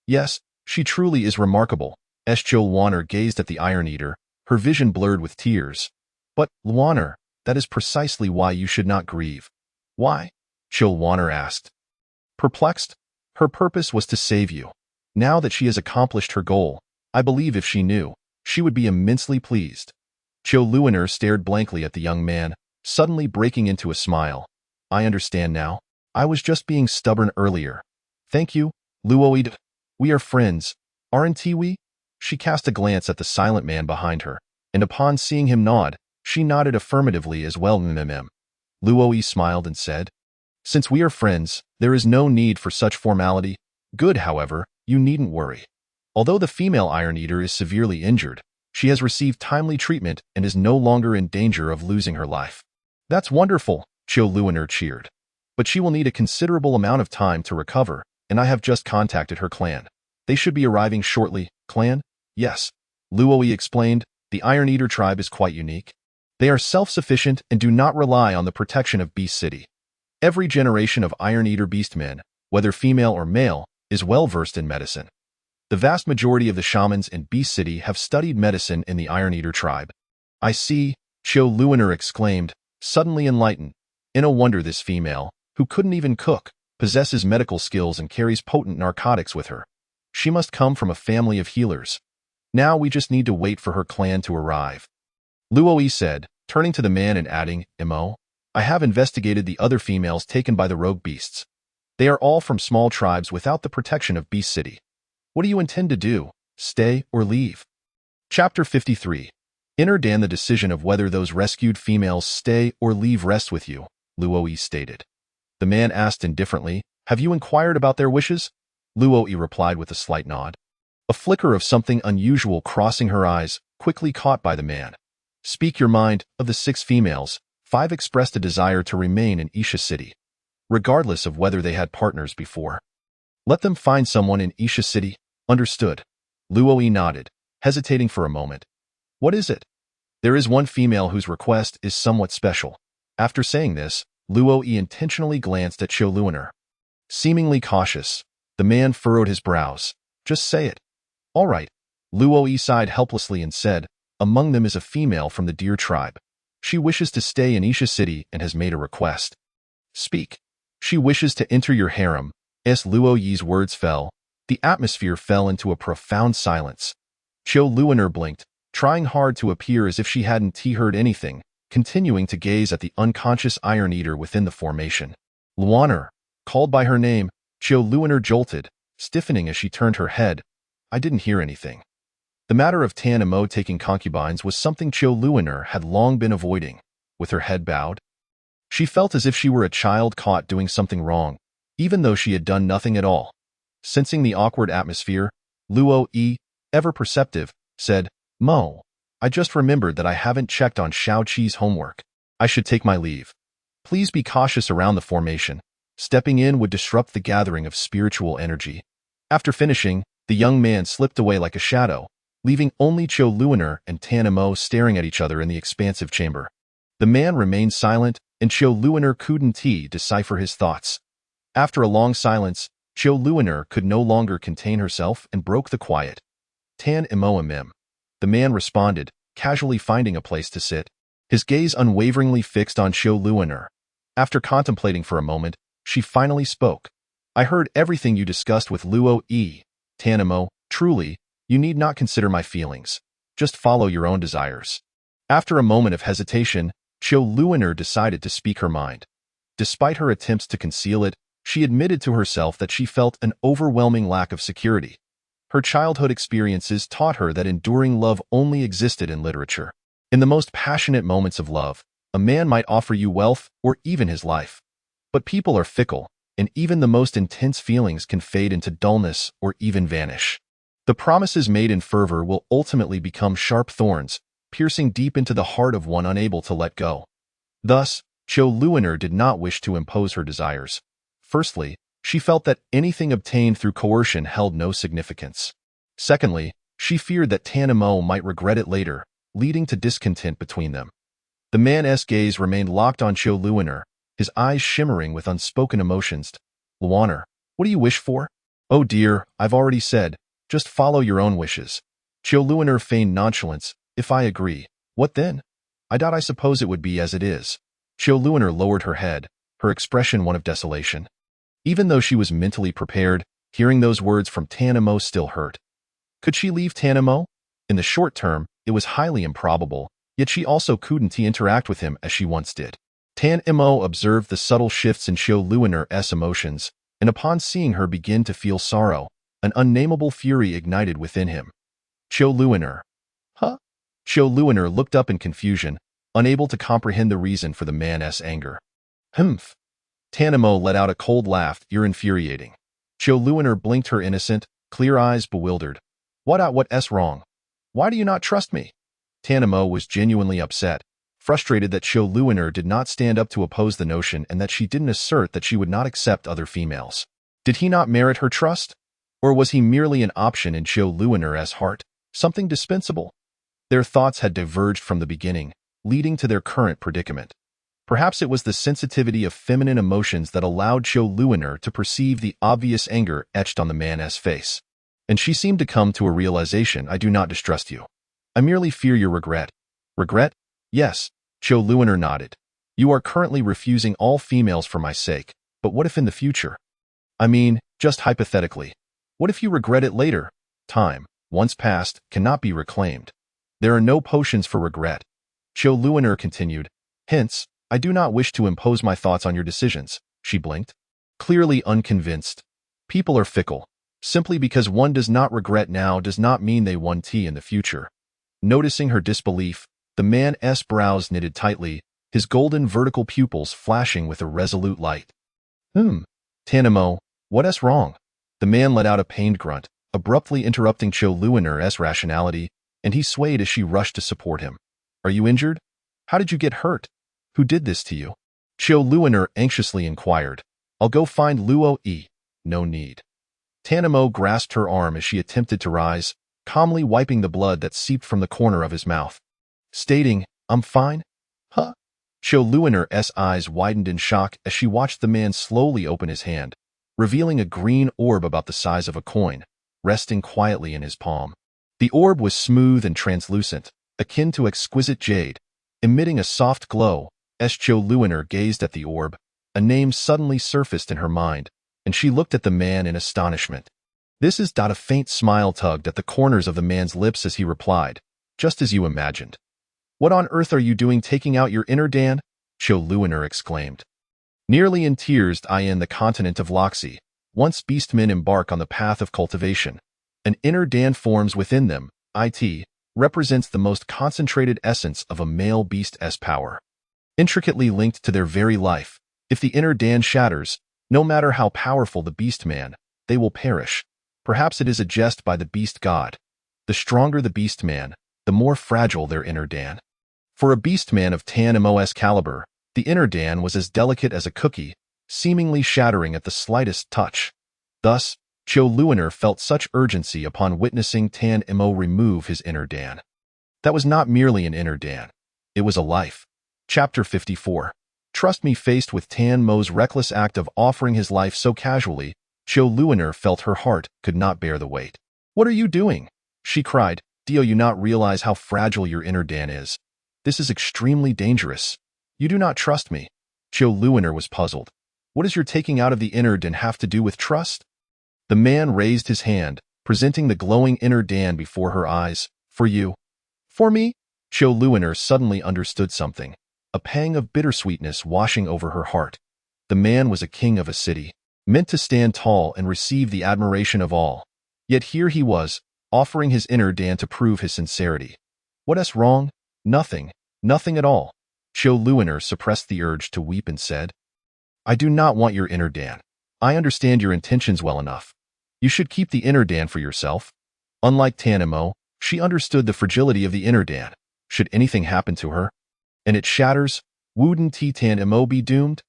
Yes, she truly is remarkable. Chill Wanner gazed at the Iron Eater, her vision blurred with tears. But, Wanner, that is precisely why you should not grieve. Why? Chill Wanner asked. Perplexed, her purpose was to save you. Now that she has accomplished her goal, I believe if she knew, she would be immensely pleased. Chill Wanner stared blankly at the young man, suddenly breaking into a smile. I understand now. I was just being stubborn earlier. Thank you, Luo Yi. We are friends, aren't we? She cast a glance at the silent man behind her, and upon seeing him nod, she nodded affirmatively as well. Luo Yi smiled and said, Since we are friends, there is no need for such formality. Good, however, you needn't worry. Although the female Iron Eater is severely injured, she has received timely treatment and is no longer in danger of losing her life. That's wonderful, Chill Wanner cheered. But she will need a considerable amount of time to recover, and I have just contacted her clan. They should be arriving shortly. Clan? Yes. Luo Yi explained, the Iron Eater tribe is quite unique. They are self-sufficient and do not rely on the protection of Beast City. Every generation of Iron Eater beastmen, whether female or male, is well versed in medicine. The vast majority of the shamans in Beast City have studied medicine in the Iron Eater tribe. I see, Chill Wanner exclaimed, suddenly enlightened. No wonder this female, who couldn't even cook, possesses medical skills and carries potent narcotics with her. She must come from a family of healers. Now we just need to wait for her clan to arrive. Luo Yi said, turning to the man and adding, I have investigated the other females taken by the rogue beasts. They are all from small tribes without the protection of Beast City. What do you intend to do? Stay or leave? Chapter 53. Inner Dan, the decision of whether those rescued females stay or leave rests with you, Luo Yi stated. The man asked indifferently, Have you inquired about their wishes? Luo Yi replied with a slight nod. A flicker of something unusual crossing her eyes, quickly caught by the man. Speak your mind. Of the 6 females, 5 expressed a desire to remain in Isha City, regardless of whether they had partners before. Let them find someone in Isha City. Understood. Luo Yi nodded, hesitating for a moment. What is it? There is one female whose request is somewhat special. After saying this, Luo Yi intentionally glanced at Chill Wanner. Seemingly cautious, the man furrowed his brows. Just say it. All right. Luo Yi sighed helplessly and said, Among them is a female from the Deer tribe. She wishes to stay in Isha City and has made a request. Speak. She wishes to enter your harem. As Luo Yi's words fell, the atmosphere fell into a profound silence. Chill Wanner blinked, trying hard to appear as if she hadn't heard anything, continuing to gaze at the unconscious Iron Eater within the formation. Wanner, called by her name, Chill Wanner jolted, stiffening as she turned her head. I didn't hear anything. The matter of Tan Mo taking concubines was something Chill Wanner had long been avoiding. With her head bowed, she felt as if she were a child caught doing something wrong, even though she had done nothing at all. Sensing the awkward atmosphere, Luo Yi, ever perceptive, said, Mo, I just remembered that I haven't checked on Shao Qi's homework. I should take my leave. Please be cautious around the formation. Stepping in would disrupt the gathering of spiritual energy. After finishing, the young man slipped away like a shadow, leaving only Chill Wanner and Tan Mo staring at each other in the expansive chamber. The man remained silent, and Chill Wanner couldn't decipher his thoughts. After a long silence, Chill Wanner could no longer contain herself and broke the quiet. Tan Mo. The man responded, casually finding a place to sit, his gaze unwaveringly fixed on Chill Wanner. After contemplating for a moment, she finally spoke. I heard everything you discussed with Luo Yi. Tan Mo, truly, you need not consider my feelings. Just follow your own desires. After a moment of hesitation, Chill Wanner decided to speak her mind. Despite her attempts to conceal it, she admitted to herself that she felt an overwhelming lack of security. Her childhood experiences taught her that enduring love only existed in literature. In the most passionate moments of love, a man might offer you wealth or even his life. But people are fickle, and even the most intense feelings can fade into dullness or even vanish. The promises made in fervor will ultimately become sharp thorns, piercing deep into the heart of one unable to let go. Thus, Cho Luiner did not wish to impose her desires. Firstly, she felt that anything obtained through coercion held no significance. Secondly, she feared that Tan Mo might regret it later, leading to discontent between them. The man's gaze remained locked on Cho Luiner, his eyes shimmering with unspoken emotions. Luiner, what do you wish for? Oh dear, I've already said, just follow your own wishes. Cho Luiner feigned nonchalance. If I agree, what then? I suppose it would be as it is. Cho Luiner lowered her head, her expression one of desolation. Even though she was mentally prepared, hearing those words from Tan Mo still hurt. Could she leave Tan Mo? In the short term, it was highly improbable, yet she also couldn't interact with him as she once did. Tan Mo observed the subtle shifts in Cho Luiner's emotions, and upon seeing her begin to feel sorrow, an unnameable fury ignited within him. Cho Luiner. Huh? Cho Luiner looked up in confusion, unable to comprehend the reason for the man's anger. Humph. Tan Mo let out a cold laugh. You're infuriating. Cho Luiner blinked, her innocent, clear eyes bewildered. What's wrong? Why do you not trust me? Tan Mo was genuinely upset, frustrated that Cho Luiner did not stand up to oppose the notion and that she didn't assert that she would not accept other females. Did he not merit her trust? Or was he merely an option in Cho Luiner's heart, something dispensable? Their thoughts had diverged from the beginning, leading to their current predicament. Perhaps it was the sensitivity of feminine emotions that allowed Cho Luiner to perceive the obvious anger etched on the man's face. And she seemed to come to a realization. I do not distrust you. I merely fear your regret. Regret? Yes, Cho Luiner nodded. You are currently refusing all females for my sake, but what if in the future? I mean, just hypothetically. What if you regret it later? Time, once past, cannot be reclaimed. There are no potions for regret. Cho Luiner continued. Hence, I do not wish to impose my thoughts on your decisions. She blinked, clearly unconvinced. People are fickle. Simply because one does not regret now does not mean they won tea in the future. Noticing her disbelief, the man's brows knitted tightly, his golden vertical pupils flashing with a resolute light. Tan Mo, what's wrong? The man let out a pained grunt, abruptly interrupting Cho Luiner's rationality, and he swayed as she rushed to support him. Are you injured? How did you get hurt? Who did this to you? Cho Luiner anxiously inquired. I'll go find Luo E. No need. Tan Mo grasped her arm as she attempted to rise, calmly wiping the blood that seeped from the corner of his mouth. Stating, I'm fine? Huh? Cho Luiner's eyes widened in shock as she watched the man slowly open his hand, revealing a green orb about the size of a coin, resting quietly in his palm. The orb was smooth and translucent, akin to exquisite jade, emitting a soft glow. As Cho Luiner gazed at the orb, a name suddenly surfaced in her mind, and she looked at the man in astonishment. This is. A faint smile tugged at the corners of the man's lips as he replied, just as you imagined. What on earth are you doing taking out your inner Dan? Cho Luiner exclaimed. Nearly in tears, in the continent of Loxi, once beastmen embark on the path of cultivation. An inner Dan forms within them, represents the most concentrated essence of a male beast's power. Intricately linked to their very life, if the inner Dan shatters, no matter how powerful the beastman, they will perish. Perhaps it is a jest by the beast god. The stronger the beastman, the more fragile their inner Dan. For a beastman of Tan Mo's caliber, the inner Dan was as delicate as a cookie, seemingly shattering at the slightest touch. Thus, Cho Luiner felt such urgency upon witnessing Tan Mo remove his inner Dan. That was not merely an inner Dan. It was a life. Chapter 54. Trust me. Faced with Tan Mo's reckless act of offering his life so casually, Cho Luiner felt her heart could not bear the weight. What are you doing? She cried. Do you not realize how fragile your inner Dan is? This is extremely dangerous. You do not trust me. Cho Luiner was puzzled. What does your taking out of the inner Dan have to do with trust? The man raised his hand, presenting the glowing inner Dan before her eyes. For you. For me? Cho Luiner suddenly understood something, a pang of bittersweetness washing over her heart. The man was a king of a city, meant to stand tall and receive the admiration of all. Yet here he was, offering his inner Dan to prove his sincerity. What's wrong? Nothing. Nothing at all. Cho Luiner suppressed the urge to weep and said, I do not want your inner Dan. I understand your intentions well enough. You should keep the inner Dan for yourself. Unlike Tanimo, she understood the fragility of the inner Dan. Should anything happen to her, and it shatters, wouldn't Tanimo be doomed?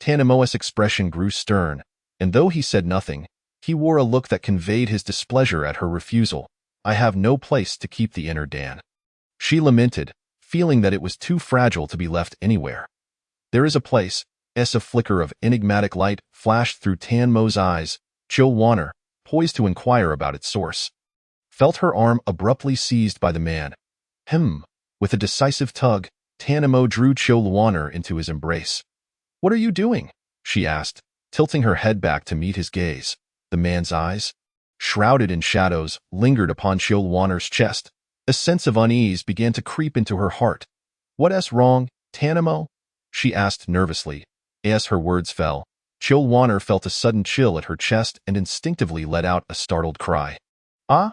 Tanimo's expression grew stern, and though he said nothing, he wore a look that conveyed his displeasure at her refusal. I have no place to keep the inner Dan. She lamented, feeling that it was too fragile to be left anywhere. There is a place. As a flicker of enigmatic light flashed through Tanmo's eyes, Chill Warner, poised to inquire about its source, felt her arm abruptly seized by the man. With a decisive tug, Tanimo drew Chill Warner into his embrace. What are you doing? She asked, tilting her head back to meet his gaze. The man's eyes, shrouded in shadows, lingered upon Chill Warner's chest. A sense of unease began to creep into her heart. What's wrong, Tanimo? She asked nervously. As her words fell, Chill Warner felt a sudden chill at her chest and instinctively let out a startled cry. Ah!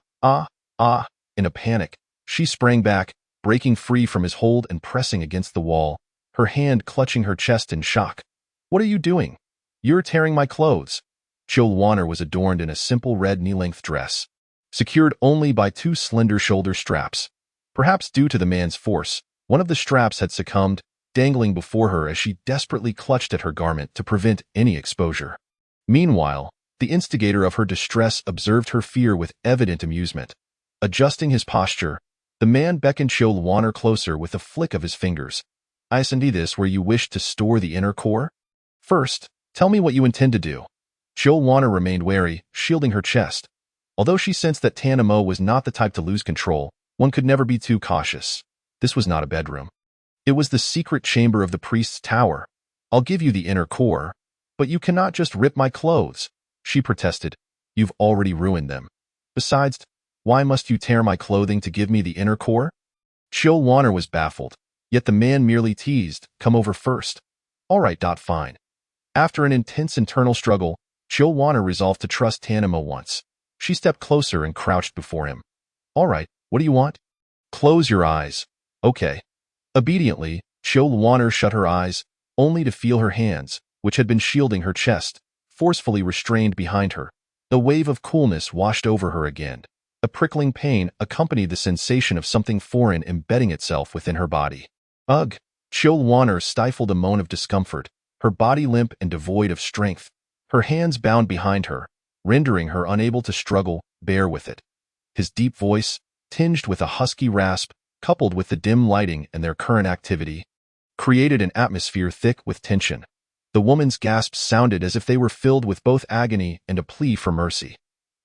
In a panic, she sprang back, breaking free from his hold and pressing against the wall, her hand clutching her chest in shock. What are you doing? You're tearing my clothes. Chill Warner was adorned in a simple red knee-length dress, secured only by two slender shoulder straps. Perhaps due to the man's force, one of the straps had succumbed, dangling before her as she desperately clutched at her garment to prevent any exposure. Meanwhile, the instigator of her distress observed her fear with evident amusement. Adjusting his posture, the man beckoned Chill Warner closer with a flick of his fingers. I see this where you wish to store the inner core? First, tell me what you intend to do. Chill Warner remained wary, shielding her chest. Although she sensed that Tanimo was not the type to lose control, one could never be too cautious. This was not a bedroom. It was the secret chamber of the priest's tower. I'll give you the inner core, but you cannot just rip my clothes, she protested. You've already ruined them. Besides, why must you tear my clothing to give me the inner core? Chill Warner was baffled, yet the man merely teased, come over first. All right, fine. After an intense internal struggle, Chill Warner resolved to trust Tanimo once. She stepped closer and crouched before him. All right, what do you want? Close your eyes. Okay. Obediently, Chill Warner shut her eyes, only to feel her hands, which had been shielding her chest, forcefully restrained behind her. A wave of coolness washed over her again. A prickling pain accompanied the sensation of something foreign embedding itself within her body. Ugh! Chill Warner stifled a moan of discomfort, her body limp and devoid of strength, her hands bound behind her, rendering her unable to struggle. Bear with it. His deep voice, tinged with a husky rasp, coupled with the dim lighting and their current activity, created an atmosphere thick with tension. The woman's gasps sounded as if they were filled with both agony and a plea for mercy.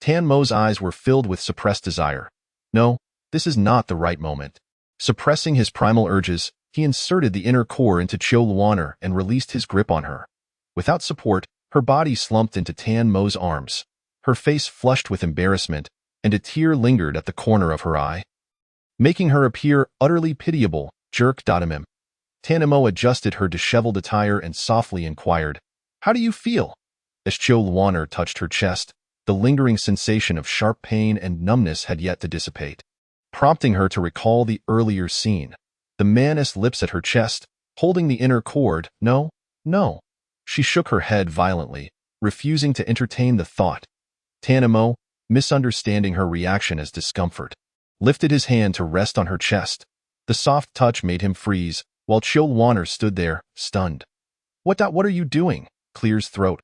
Tanmo's eyes were filled with suppressed desire. No, this is not the right moment. Suppressing his primal urges, he inserted the inner core into Chill Warner and released his grip on her. Without support, her body slumped into Tanmo's arms. Her face flushed with embarrassment, and a tear lingered at the corner of her eye, making her appear utterly pitiable. Jerk him. Tanimo adjusted her disheveled attire and softly inquired, How do you feel? As Chill Warner touched her chest, the lingering sensation of sharp pain and numbness had yet to dissipate, prompting her to recall the earlier scene. The man's lips at her chest, holding the inner cord. No. She shook her head violently, refusing to entertain the thought. Tanimo, misunderstanding her reaction as discomfort, lifted his hand to rest on her chest. The soft touch made him freeze, while Chill Warner stood there, stunned. What are you doing? Clear's throat.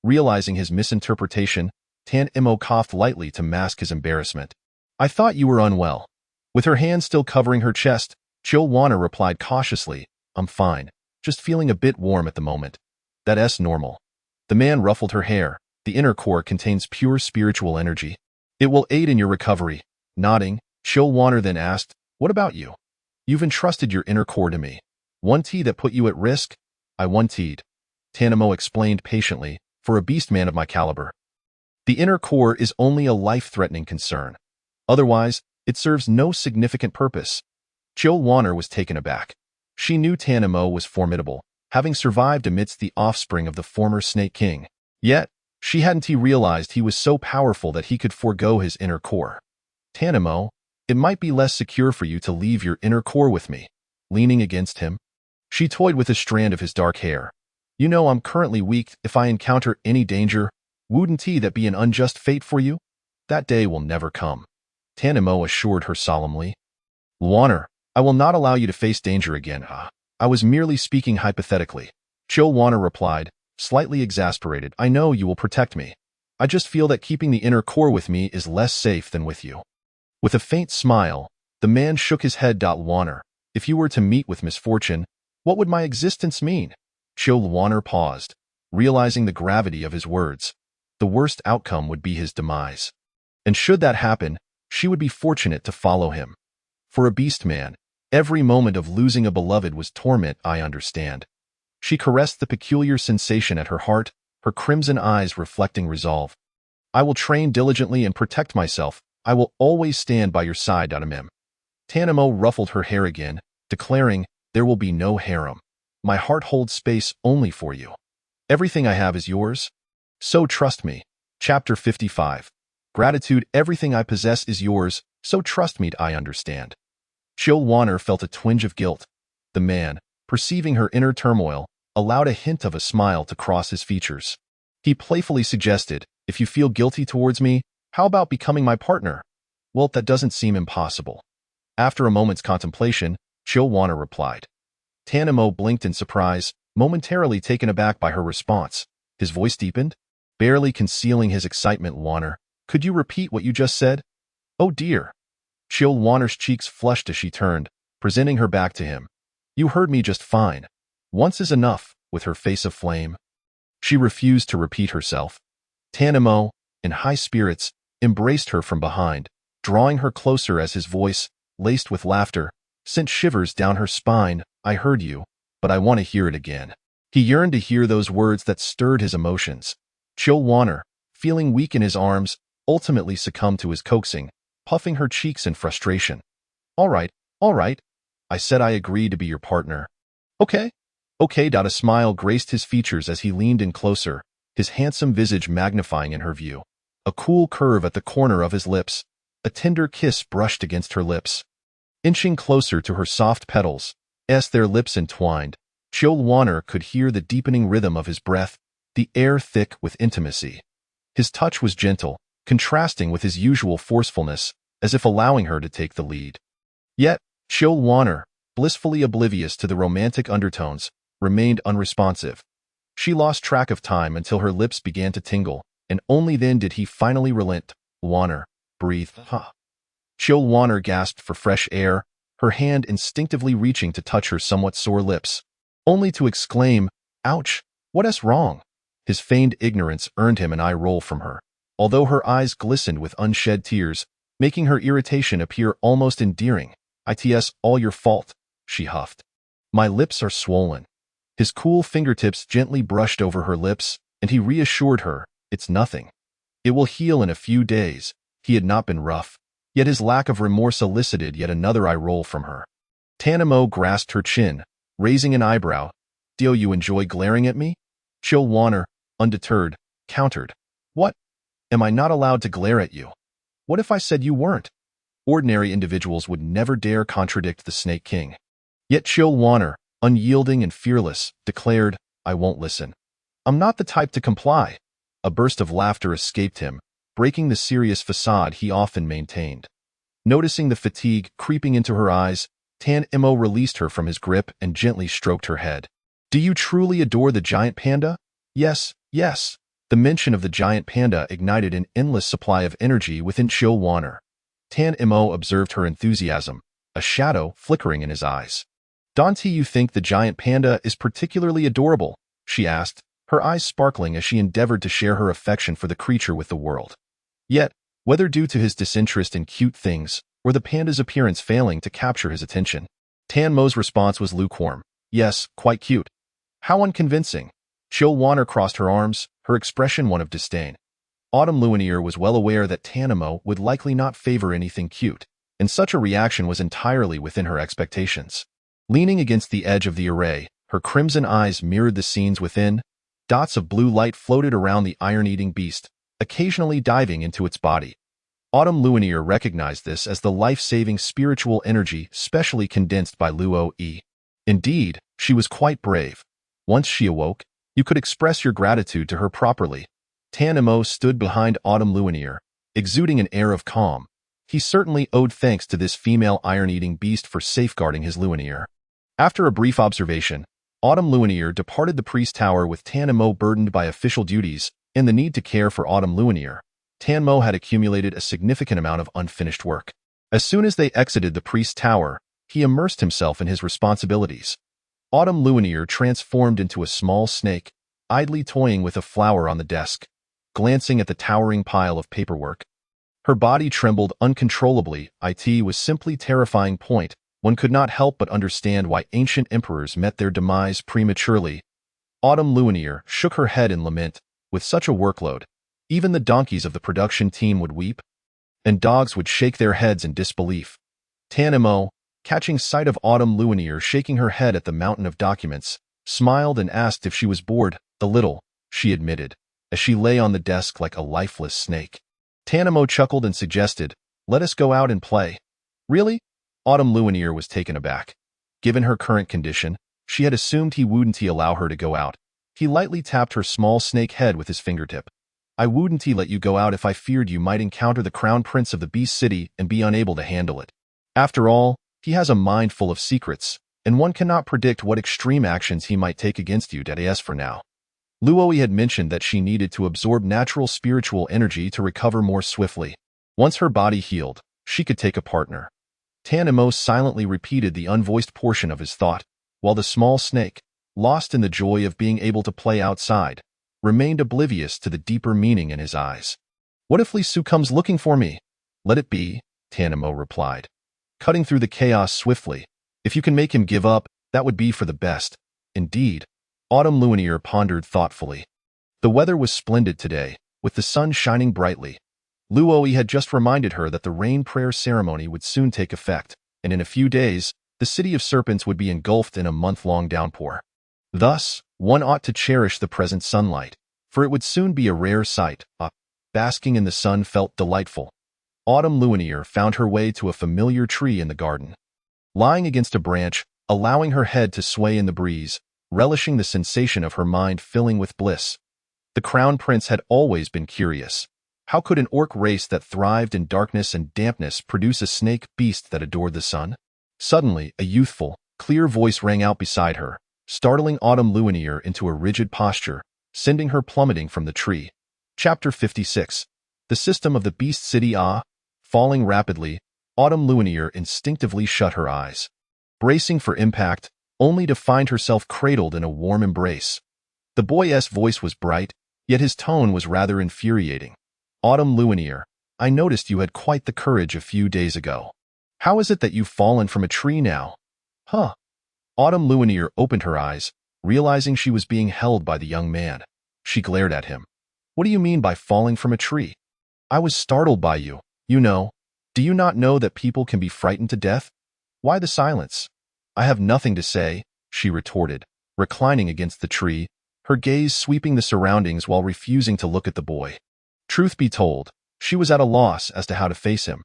Realizing his misinterpretation, Tanimo coughed lightly to mask his embarrassment. I thought you were unwell. With her hand still covering her chest, Chill Warner replied cautiously, I'm fine, just feeling a bit warm at the moment. That's normal. The man ruffled her hair. The inner core contains pure spiritual energy. It will aid in your recovery. Nodding, Chill Warner then asked, What about you? You've entrusted your inner core to me. One tea that put you at risk? I one-teed. Tanimo explained patiently, for a beastman of my caliber. The inner core is only a life-threatening concern. Otherwise, it serves no significant purpose. Chill Warner was taken aback. She knew Tanimo was formidable, having survived amidst the offspring of the former Snake King. Yet, she hadn't realized he was so powerful that he could forego his inner core. Tanimo, it might be less secure for you to leave your inner core with me. Leaning against him, she toyed with a strand of his dark hair. You know I'm currently weak. If I encounter any danger, wouldn't that be an unjust fate for you? That day will never come, Tanimo assured her solemnly. Luaner, I will not allow you to face danger again. I was merely speaking hypothetically. Luaner replied, slightly exasperated. I know you will protect me. I just feel that keeping the inner core with me is less safe than with you. With a faint smile, the man shook his head. Luaner, if you were to meet with misfortune, what would my existence mean? Luaner paused, realizing the gravity of his words. The worst outcome would be his demise. And should that happen, she would be fortunate to follow him. For a beast man, every moment of losing a beloved was torment. I understand. She caressed the peculiar sensation at her heart, her crimson eyes reflecting resolve. I will train diligently and protect myself. I will always stand by your side. Tanimo ruffled her hair again, declaring, there will be no harem. My heart holds space only for you. Everything I have is yours. So trust me. Chapter 55. Gratitude. Everything I possess is yours, so trust me. I understand. Luaner felt a twinge of guilt. The man, perceiving her inner turmoil, allowed a hint of a smile to cross his features. He playfully suggested, if you feel guilty towards me, how about becoming my partner? Well, that doesn't seem impossible. After a moment's contemplation, Luaner replied. Tanimo blinked in surprise, momentarily taken aback by her response. His voice deepened, barely concealing his excitement. Luaner, could you repeat what you just said? Oh dear. Luaner's cheeks flushed as she turned, presenting her back to him. You heard me just fine. Once is enough, with her face aflame. She refused to repeat herself. Tanimo, in high spirits, embraced her from behind, drawing her closer as his voice, laced with laughter, sent shivers down her spine. I heard you, but I want to hear it again. He yearned to hear those words that stirred his emotions. Luaner, feeling weak in his arms, ultimately succumbed to his coaxing, puffing her cheeks in frustration. All right. I said I agreed to be your partner. Okay. A smile graced his features as he leaned in closer, his handsome visage magnifying in her view. A cool curve at the corner of his lips, a tender kiss brushed against her lips. Inching closer to her soft petals, as their lips entwined, Luaner could hear the deepening rhythm of his breath, the air thick with intimacy. His touch was gentle, contrasting with his usual forcefulness, as if allowing her to take the lead. Yet, Luaner, blissfully oblivious to the romantic undertones, remained unresponsive. She lost track of time until her lips began to tingle, and only then did he finally relent. Luaner, breathe. Luaner gasped for fresh air, her hand instinctively reaching to touch her somewhat sore lips, only to exclaim, ouch, what's wrong? His feigned ignorance earned him an eye roll from her, although her eyes glistened with unshed tears, making her irritation appear almost endearing. It's all your fault, she huffed. My lips are swollen. His cool fingertips gently brushed over her lips, and he reassured her, it's nothing. It will heal in a few days. He had not been rough, yet his lack of remorse elicited yet another eye roll from her. Tanimo grasped her chin, raising an eyebrow. Do you enjoy glaring at me? Luaner, undeterred, countered. What? Am I not allowed to glare at you? What if I said you weren't? Ordinary individuals would never dare contradict the Snake King. Yet Luaner, unyielding and fearless, declared, I won't listen. I'm not the type to comply. A burst of laughter escaped him, breaking the serious facade he often maintained. Noticing the fatigue creeping into her eyes, Tanimo released her from his grip and gently stroked her head. Do you truly adore the giant panda? Yes. The mention of the giant panda ignited an endless supply of energy within Luaner. Tanimo observed her enthusiasm, a shadow flickering in his eyes. Don't you think the giant panda is particularly adorable? She asked, her eyes sparkling as she endeavored to share her affection for the creature with the world. Yet, whether due to his disinterest in cute things, or the panda's appearance failing to capture his attention, Tanmo's response was lukewarm. Yes, quite cute. How unconvincing. Luaner crossed her arms, her expression one of disdain. Autumn Luanier was well aware that Tanimo would likely not favor anything cute, and such a reaction was entirely within her expectations. Leaning against the edge of the array, her crimson eyes mirrored the scenes within. Dots of blue light floated around the iron-eating beast, occasionally diving into its body. Autumn Luanier recognized this as the life-saving spiritual energy specially condensed by Luo-E. Indeed, she was quite brave. Once she awoke, You could express your gratitude to her properly. Tan Mo stood behind Autumn Luinier, exuding an air of calm. He certainly owed thanks to this female iron-eating beast for safeguarding his Luinier. After a brief observation, Autumn Luinier departed the priest tower with Tan Mo burdened by official duties and the need to care for Autumn Luinier. Tan Mo had accumulated a significant amount of unfinished work. As soon as they exited the priest's tower, he immersed himself in his responsibilities. Autumn Luinier transformed into a small snake, idly toying with a flower on the desk, glancing at the towering pile of paperwork. Her body trembled uncontrollably. It was simply terrifying. One could not help but understand why ancient emperors met their demise prematurely. Autumn Luinier shook her head in lament. With such a workload, even the donkeys of the production team would weep, and dogs would shake their heads in disbelief. Tan Mo, catching sight of Autumn Luinier shaking her head at the mountain of documents, smiled and asked if she was bored. A little, she admitted, as she lay on the desk like a lifeless snake. Tan Mo chuckled and suggested, "Let us go out and play." Really? Autumn Luinier was taken aback. Given her current condition, she had assumed he wouldn't allow her to go out. He lightly tapped her small snake head with his fingertip. "I wouldn't let you go out if I feared you might encounter the crown prince of the Beast City and be unable to handle it. After all, he has a mind full of secrets, and one cannot predict what extreme actions he might take against you. As for now." Luoi had mentioned that she needed to absorb natural spiritual energy to recover more swiftly. Once her body healed, she could take a partner. Tan Mo silently repeated the unvoiced portion of his thought, while the small snake, lost in the joy of being able to play outside, remained oblivious to the deeper meaning in his eyes. "What if Li Su comes looking for me?" "Let it be," Tan Mo replied, cutting through the chaos swiftly. "If you can make him give up, that would be for the best." Indeed, Autumn Luinier pondered thoughtfully. The weather was splendid today, with the sun shining brightly. Luoi had just reminded her that the rain prayer ceremony would soon take effect, and in a few days, the city of serpents would be engulfed in a month-long downpour. Thus, one ought to cherish the present sunlight, for it would soon be a rare sight. Basking in the sun felt delightful. Autumn Luinier found her way to a familiar tree in the garden. Lying against a branch, allowing her head to sway in the breeze, relishing the sensation of her mind filling with bliss. The crown prince had always been curious. How could an orc race that thrived in darkness and dampness produce a snake beast that adored the sun? Suddenly, a youthful, clear voice rang out beside her, startling Autumn Luinier into a rigid posture, sending her plummeting from the tree. Chapter 56. The System of the Beast City. Falling rapidly, Autumn Luinier instinctively shut her eyes, bracing for impact, only to find herself cradled in a warm embrace. The boy's voice was bright, yet his tone was rather infuriating. "Autumn Luinier, I noticed you had quite the courage a few days ago. How is it that you've fallen from a tree now?" "Huh?" Autumn Luinier opened her eyes, realizing she was being held by the young man. She glared at him. "What do you mean by falling from a tree?" "I was startled by you, you know. Do you not know that people can be frightened to death? Why the silence?" "I have nothing to say," she retorted, reclining against the tree, her gaze sweeping the surroundings while refusing to look at the boy. Truth be told, she was at a loss as to how to face him.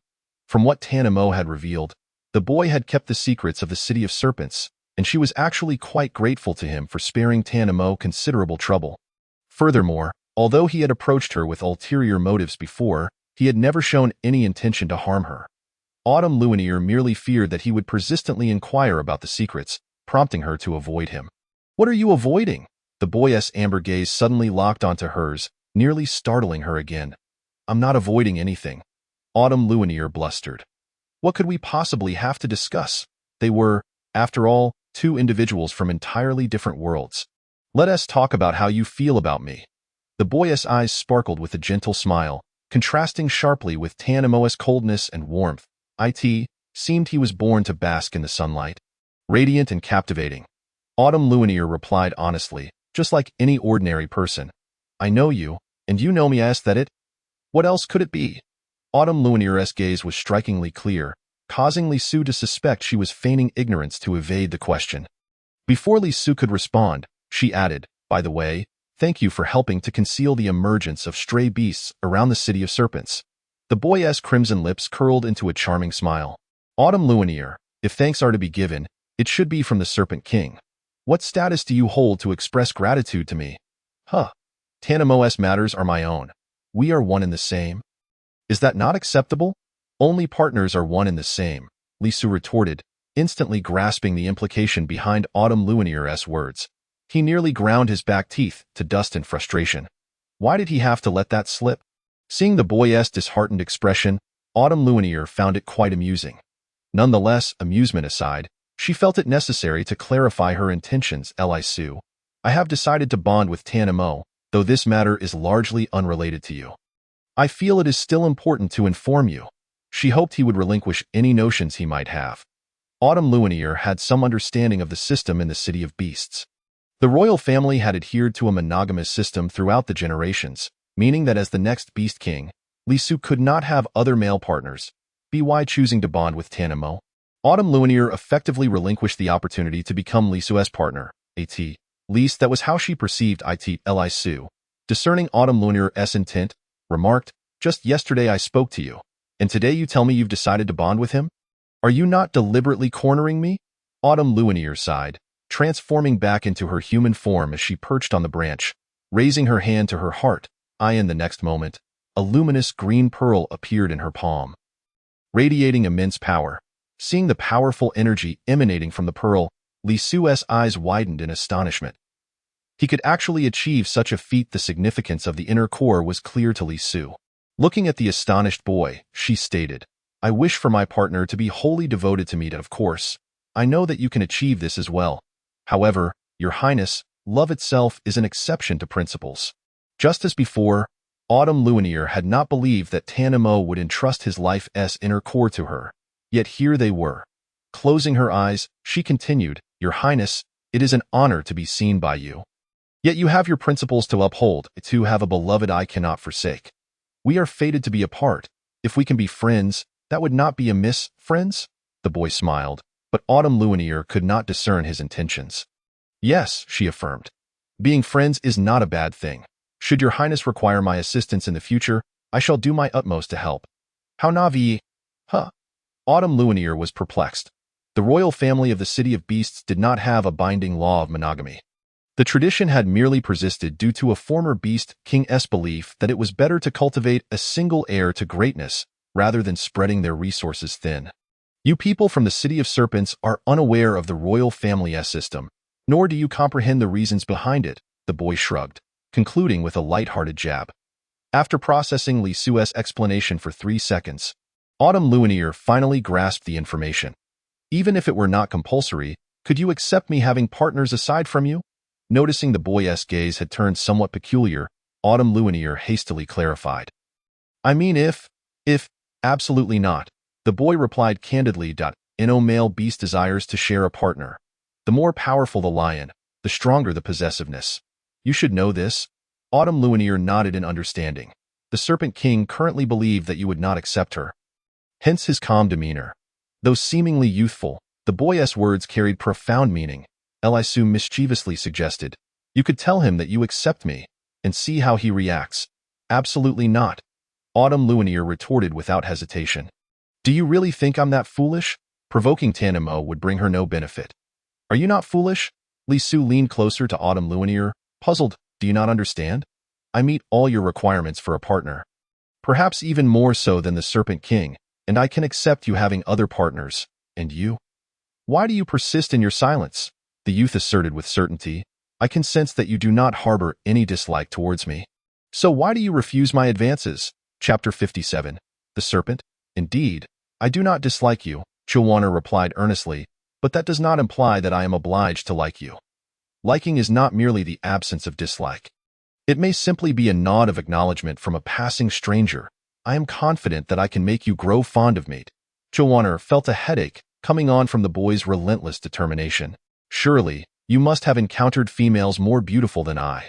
From what Tan Mo had revealed, the boy had kept the secrets of the City of Serpents, and she was actually quite grateful to him for sparing Tan Mo considerable trouble. Furthermore, although he had approached her with ulterior motives before, he had never shown any intention to harm her. Autumn Luinier merely feared that he would persistently inquire about the secrets, prompting her to avoid him. "What are you avoiding?" The boy's amber gaze suddenly locked onto hers, nearly startling her again. "I'm not avoiding anything," Autumn Luinier blustered. What could we possibly have to discuss? They were, after all, two individuals from entirely different worlds. "Let us talk about how you feel about me." The boy's eyes sparkled with a gentle smile, contrasting sharply with Tan Mo's coldness and warmth. It seemed he was born to bask in the sunlight. Radiant and captivating. Autumn Luinier replied honestly, just like any ordinary person. "I know you, and you know me. As that it? What else could it be?" Autumn Luinier's gaze was strikingly clear, causing Li Su to suspect she was feigning ignorance to evade the question. Before Li Su could respond, she added, "By the way, thank you for helping to conceal the emergence of stray beasts around the City of Serpents." The boy's crimson lips curled into a charming smile. "Autumn Luinier, if thanks are to be given, it should be from the Serpent King." What status do you hold to express gratitude to me? Huh. Tanimo's matters are my own. We are one and the same. Is that not acceptable? Only partners are one and the same, Lisu retorted, instantly grasping the implication behind Autumn Luminier's words. He nearly ground his back teeth to dust in frustration. Why did he have to let that slip? Seeing the boy's disheartened expression, Autumn Luminier found it quite amusing. Nonetheless, amusement aside, she felt it necessary to clarify her intentions. Lisu, I have decided to bond with Tanimo, though this matter is largely unrelated to you. I feel it is still important to inform you. She hoped he would relinquish any notions he might have. Autumn Luminier had some understanding of the system in the City of Beasts. The royal family had adhered to a monogamous system throughout the generations, meaning that as the next Beast King, Lisu could not have other male partners. By choosing to bond with Tanimo, Autumn Luminier effectively relinquished the opportunity to become Lisu's partner. At least that was how she perceived it. Lisu, discerning Autumn Luminier's intent, remarked, just yesterday I spoke to you, and today you tell me you've decided to bond with him? Are you not deliberately cornering me? Autumn Luminier sighed, transforming back into her human form as she perched on the branch, raising her hand to her heart. In the next moment, a luminous green pearl appeared in her palm, radiating immense power. Seeing the powerful energy emanating from the pearl, Lisu's eyes widened in astonishment. He could actually achieve such a feat. The significance of the inner core was clear to Lisu. Looking at the astonished boy, she stated, I wish for my partner to be wholly devoted to me, and of course, I know that you can achieve this as well. However, Your Highness, love itself is an exception to principles. Just as before, Autumn Luminier had not believed that Tanimo would entrust his life's inner core to her. Yet here they were. Closing her eyes, she continued, Your Highness, it is an honor to be seen by you. Yet you have your principles to uphold. To have a beloved I cannot forsake. We are fated to be apart. If we can be friends, that would not be amiss, friends? The boy smiled, but Autumn Luminier could not discern his intentions. Yes, she affirmed. Being friends is not a bad thing. Should Your Highness require my assistance in the future, I shall do my utmost to help. How Navi? Huh. Autumn Luminier was perplexed. The royal family of the City of Beasts did not have a binding law of monogamy. The tradition had merely persisted due to a former Beast King's belief that it was better to cultivate a single heir to greatness rather than spreading their resources thin. You people from the City of Serpents are unaware of the royal family's system, nor do you comprehend the reasons behind it, the boy shrugged, concluding with a light-hearted jab. After processing Lisu's explanation for 3 seconds, Autumn Luminier finally grasped the information. Even if it were not compulsory, could you accept me having partners aside from you? Noticing the boy's gaze had turned somewhat peculiar, Autumn Luminier hastily clarified. I mean if, absolutely not, the boy replied candidly. No male beast desires to share a partner. The more powerful the lion, the stronger the possessiveness. You should know this. Autumn Luminier nodded in understanding. The Serpent King currently believed that you would not accept her. Hence his calm demeanor. Though seemingly youthful, the boy's words carried profound meaning. Lisu mischievously suggested, you could tell him that you accept me, and see how he reacts. Absolutely not. Autumn Luminier retorted without hesitation. Do you really think I'm that foolish? Provoking Tanimo would bring her no benefit. Are you not foolish? Lisu leaned closer to Autumn Luminier, puzzled. Do you not understand? I meet all your requirements for a partner. Perhaps even more so than the Serpent King, and I can accept you having other partners. And you? Why do you persist in your silence? The youth asserted with certainty. I can sense that you do not harbor any dislike towards me. So why do you refuse my advances? Chapter 57. The Serpent? Indeed, I do not dislike you, Chilwaner replied earnestly, but that does not imply that I am obliged to like you. Liking is not merely the absence of dislike. It may simply be a nod of acknowledgement from a passing stranger. I am confident that I can make you grow fond of me. Chilwaner felt a headache coming on from the boy's relentless determination. Surely, you must have encountered females more beautiful than I.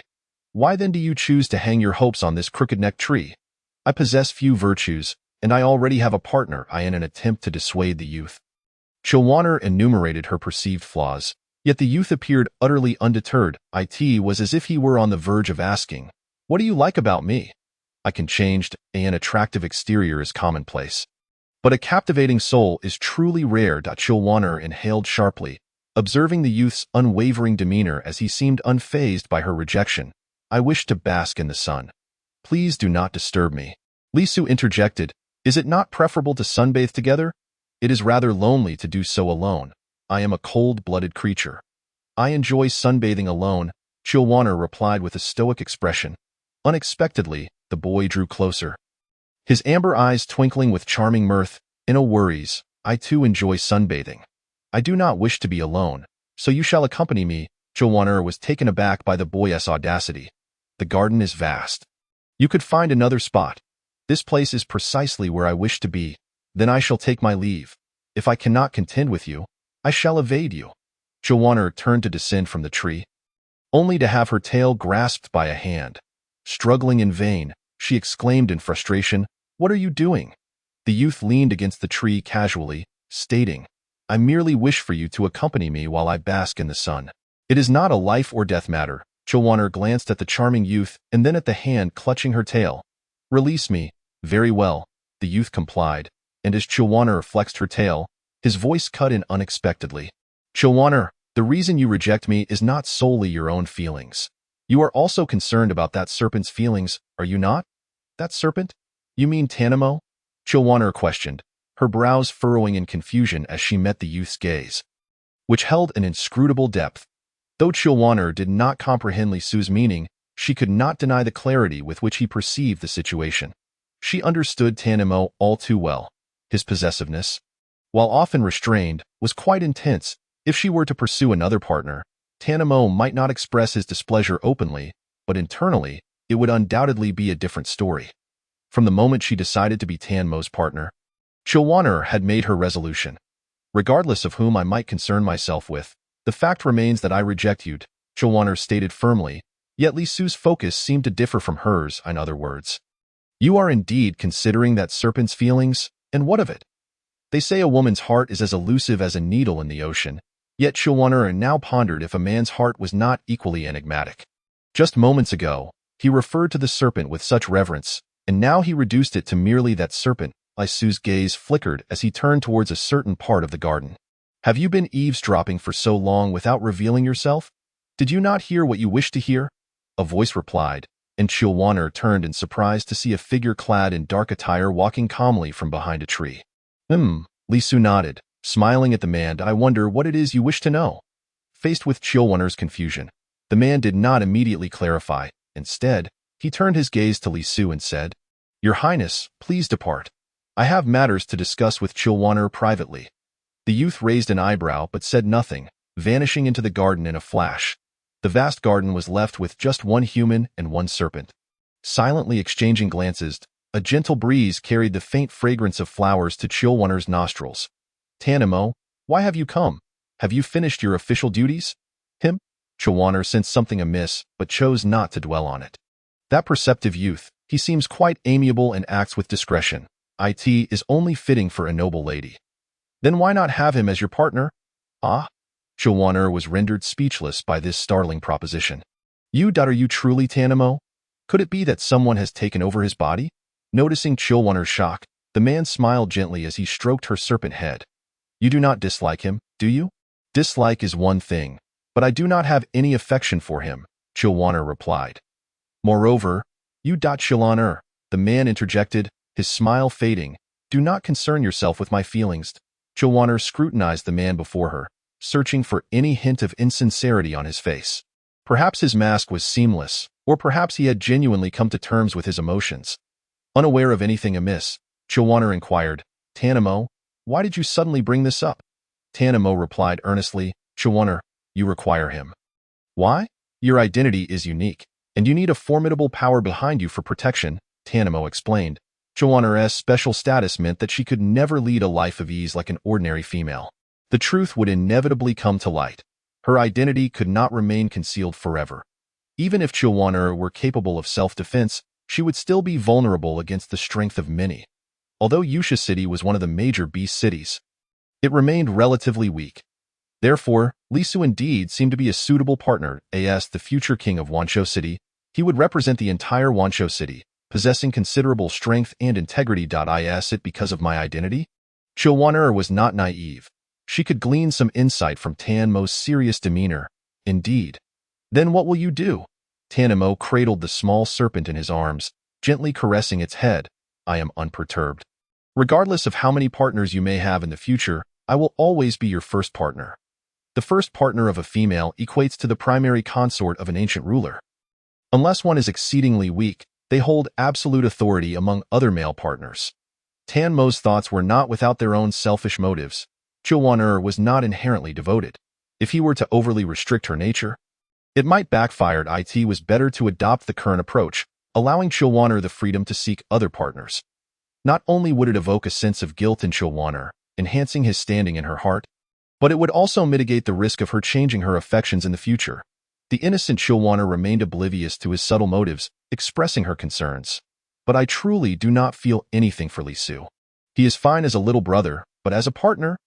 Why then do you choose to hang your hopes on this crooked-necked tree? I possess few virtues, and I already have a partner. In an attempt to dissuade the youth, Chilwaner enumerated her perceived flaws, yet the youth appeared utterly undeterred. It was as if he were on the verge of asking, what do you like about me? I can change. An attractive exterior is commonplace, but a captivating soul is truly rare. Chilwaner inhaled sharply, Observing the youth's unwavering demeanor as he seemed unfazed by her rejection, I wish to bask in the sun. Please do not disturb me. Li Su interjected, is it not preferable to sunbathe together? It is rather lonely to do so alone. I am a cold-blooded creature. I enjoy sunbathing alone, Chilwaner replied with a stoic expression. Unexpectedly, the boy drew closer, his amber eyes twinkling with charming mirth. No worries, I too enjoy sunbathing. I do not wish to be alone, so you shall accompany me. Chilwaner was taken aback by the boy's audacity. The garden is vast. You could find another spot. This place is precisely where I wish to be. Then I shall take my leave. If I cannot contend with you, I shall evade you. Chilwaner turned to descend from the tree, only to have her tail grasped by a hand. Struggling in vain, she exclaimed in frustration, "What are you doing?" The youth leaned against the tree casually, stating, I merely wish for you to accompany me while I bask in the sun. It is not a life or death matter. Chilwaner glanced at the charming youth and then at the hand clutching her tail. Release me. Very well. The youth complied, and as Chilwaner flexed her tail, his voice cut in unexpectedly. Chilwaner, the reason you reject me is not solely your own feelings. You are also concerned about that serpent's feelings, are you not? That serpent? You mean Tanamo? Chilwaner questioned, her brows furrowing in confusion as she met the youth's gaze, which held an inscrutable depth. Though Chilwaner did not comprehend Li Su's meaning, she could not deny the clarity with which he perceived the situation. She understood Tanamo all too well. His possessiveness, while often restrained, was quite intense. If she were to pursue another partner, Tanamo might not express his displeasure openly, but internally, it would undoubtedly be a different story. From the moment she decided to be Tanmo's partner, Chilwaner had made her resolution. Regardless of whom I might concern myself with, the fact remains that I reject you, Chilwaner stated firmly, yet Li Su's focus seemed to differ from hers. In other words, you are indeed considering that serpent's feelings, and what of it? They say a woman's heart is as elusive as a needle in the ocean, yet Chilwaner now pondered if a man's heart was not equally enigmatic. Just moments ago, he referred to the serpent with such reverence, and now he reduced it to merely that serpent. Li Su's gaze flickered as he turned towards a certain part of the garden. Have you been eavesdropping for so long without revealing yourself? Did you not hear what you wished to hear? A voice replied, and Chilwaner turned in surprise to see a figure clad in dark attire walking calmly from behind a tree. Li Su nodded, smiling at the man. I wonder what it is you wish to know. Faced with Chilwaner's confusion, the man did not immediately clarify. Instead, he turned his gaze to Li Su and said, Your Highness, please depart. I have matters to discuss with Chilwaner privately. The youth raised an eyebrow but said nothing, vanishing into the garden in a flash. The vast garden was left with just one human and one serpent. Silently exchanging glances, a gentle breeze carried the faint fragrance of flowers to Chilwaner's nostrils. Tanamo, why have you come? Have you finished your official duties? Chilwaner sensed something amiss, but chose not to dwell on it. That perceptive youth, he seems quite amiable and acts with discretion. It is only fitting for a noble lady. Then why not have him as your partner? Ah? Chilwaner was rendered speechless by this startling proposition. Are you truly Tanamo? Could it be that someone has taken over his body? Noticing Chilwaner's shock, the man smiled gently as he stroked her serpent head. You do not dislike him, do you? Dislike is one thing, but I do not have any affection for him, Chilwaner replied. Moreover, Chilwaner, the man interjected, his smile fading. Do not concern yourself with my feelings. Chilwaner scrutinized the man before her, searching for any hint of insincerity on his face. Perhaps his mask was seamless, or perhaps he had genuinely come to terms with his emotions. Unaware of anything amiss, Chilwaner inquired, Tanamo, why did you suddenly bring this up? Tanamo replied earnestly, Chilwaner, you require him. Why? Your identity is unique, and you need a formidable power behind you for protection, Tanamo explained. Chilwaner's special status meant that she could never lead a life of ease like an ordinary female. The truth would inevitably come to light. Her identity could not remain concealed forever. Even if Chilwaner were capable of self-defense, she would still be vulnerable against the strength of many. Although Yusha City was one of the major beast cities, it remained relatively weak. Therefore, Li Su indeed seemed to be a suitable partner. As the future king of Wanshou City, he would represent the entire Wanshou City, possessing considerable strength and integrity. Is it because of my identity? Chilwaner was not naive. She could glean some insight from Tan Mo's serious demeanor. Indeed. Then what will you do? Tan Mo cradled the small serpent in his arms, gently caressing its head. I am unperturbed. Regardless of how many partners you may have in the future, I will always be your first partner. The first partner of a female equates to the primary consort of an ancient ruler. Unless one is exceedingly weak, they hold absolute authority among other male partners. Tan Mo's thoughts were not without their own selfish motives. Chilwan-er was not inherently devoted. If he were to overly restrict her nature, it might backfire. It was better to adopt the current approach, allowing Chilwan-er the freedom to seek other partners. Not only would it evoke a sense of guilt in Chilwan-er, enhancing his standing in her heart, but it would also mitigate the risk of her changing her affections in the future. The innocent Chilwan-er remained oblivious to his subtle motives, expressing her concerns. But I truly do not feel anything for Li Su. He is fine as a little brother, but as a partner?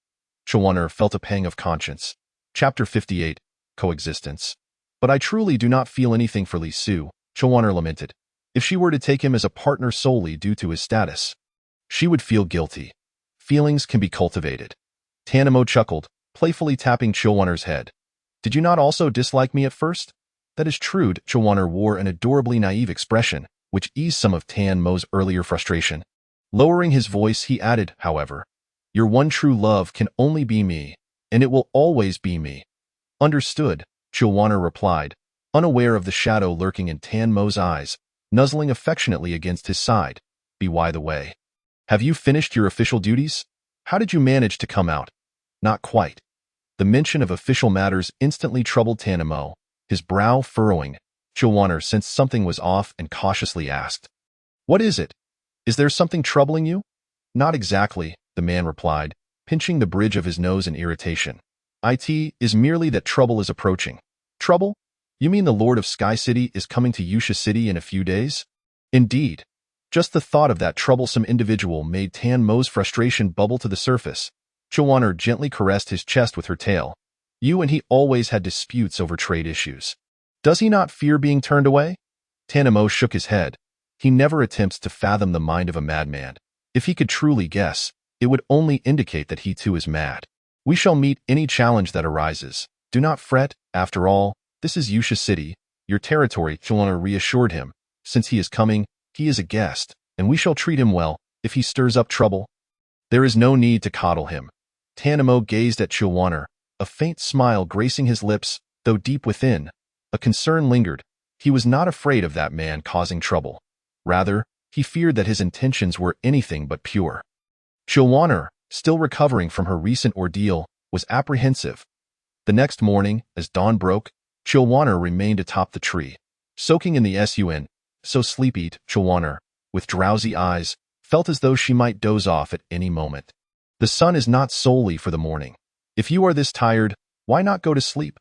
Chilwan-er felt a pang of conscience. Chapter 58, Coexistence. But I truly do not feel anything for Li Su, Chilwan-er lamented. If she were to take him as a partner solely due to his status, she would feel guilty. Feelings can be cultivated. Tan Mo chuckled, playfully tapping Chilwan-er's head. Did you not also dislike me at first? That is true. Chilwan-er wore an adorably naive expression, which eased some of Tan Mo's earlier frustration. Lowering his voice, he added, however, your one true love can only be me, and it will always be me. Understood, Chilwan-er replied, unaware of the shadow lurking in Tan Mo's eyes, nuzzling affectionately against his side. By the way, have you finished your official duties? How did you manage to come out? Not quite. The mention of official matters instantly troubled Tan Mo, his brow furrowing. Chilwan-er sensed something was off and cautiously asked, what is it? Is there something troubling you? Not exactly, the man replied, pinching the bridge of his nose in irritation. It is merely that trouble is approaching. Trouble? You mean the Lord of Sky City is coming to Yusha City in a few days? Indeed. Just the thought of that troublesome individual made Tan Mo's frustration bubble to the surface. Chilwan-er gently caressed his chest with her tail. You and he always had disputes over trade issues. Does he not fear being turned away? Tan Mo shook his head. He never attempts to fathom the mind of a madman. If he could truly guess, it would only indicate that he too is mad. We shall meet any challenge that arises. Do not fret, after all, this is Yusha City, your territory, Chilwan-er reassured him. Since he is coming, he is a guest, and we shall treat him well. If he stirs up trouble, there is no need to coddle him. Tan Mo gazed at Chilwan-er, a faint smile gracing his lips, though deep within, a concern lingered. He was not afraid of that man causing trouble. Rather, he feared that his intentions were anything but pure. Chilwan-er, still recovering from her recent ordeal, was apprehensive. The next morning, as dawn broke, Chilwan-er remained atop the tree, soaking in the sun. So sleepy, Chilwan-er, with drowsy eyes, felt as though she might doze off at any moment. The sun is not solely for the morning. If you are this tired, why not go to sleep?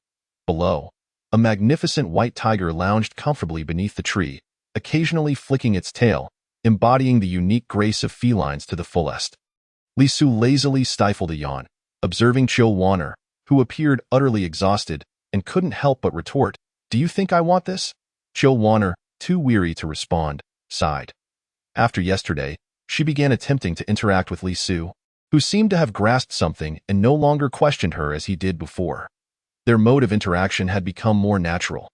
Below, a magnificent white tiger lounged comfortably beneath the tree, occasionally flicking its tail, embodying the unique grace of felines to the fullest. Li Su lazily stifled a yawn, observing Chilwan-er, who appeared utterly exhausted, and couldn't help but retort, do you think I want this? Chilwan-er, too weary to respond, sighed. After yesterday, she began attempting to interact with Li Su, who seemed to have grasped something and no longer questioned her as he did before. Their mode of interaction had become more natural.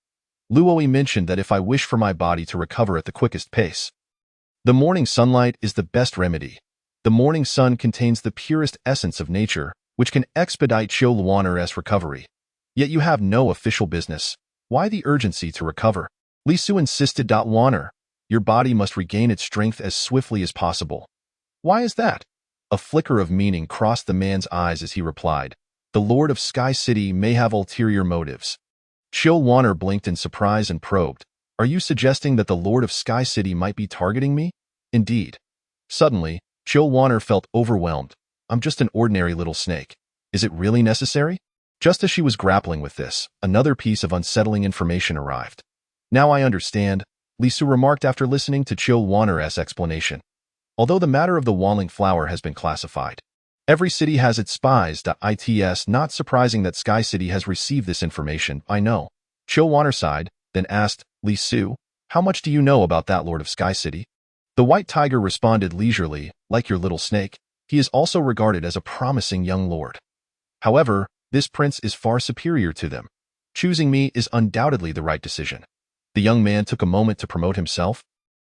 Luoi mentioned that if I wish for my body to recover at the quickest pace, the morning sunlight is the best remedy. The morning sun contains the purest essence of nature, which can expedite Chilwan-er's recovery. Yet you have no official business. Why the urgency to recover? Li Su insisted. Wan-er, your body must regain its strength as swiftly as possible. Why is that? A flicker of meaning crossed the man's eyes as he replied, the Lord of Sky City may have ulterior motives. Chilwan-er blinked in surprise and probed, are you suggesting that the Lord of Sky City might be targeting me? Indeed. Suddenly, Chilwan-er felt overwhelmed. I'm just an ordinary little snake. Is it really necessary? Just as she was grappling with this, another piece of unsettling information arrived. Now I understand, Li Su remarked after listening to Chilwan-er's explanation. Although the matter of the Wanling flower has been classified, every city has its spies. It's not surprising that Sky City has received this information, I know. Chilwan-er sighed, then asked, Li Su, how much do you know about that Lord of Sky City? The white tiger responded leisurely, like your little snake, he is also regarded as a promising young lord. However, this prince is far superior to them. Choosing me is undoubtedly the right decision. The young man took a moment to promote himself,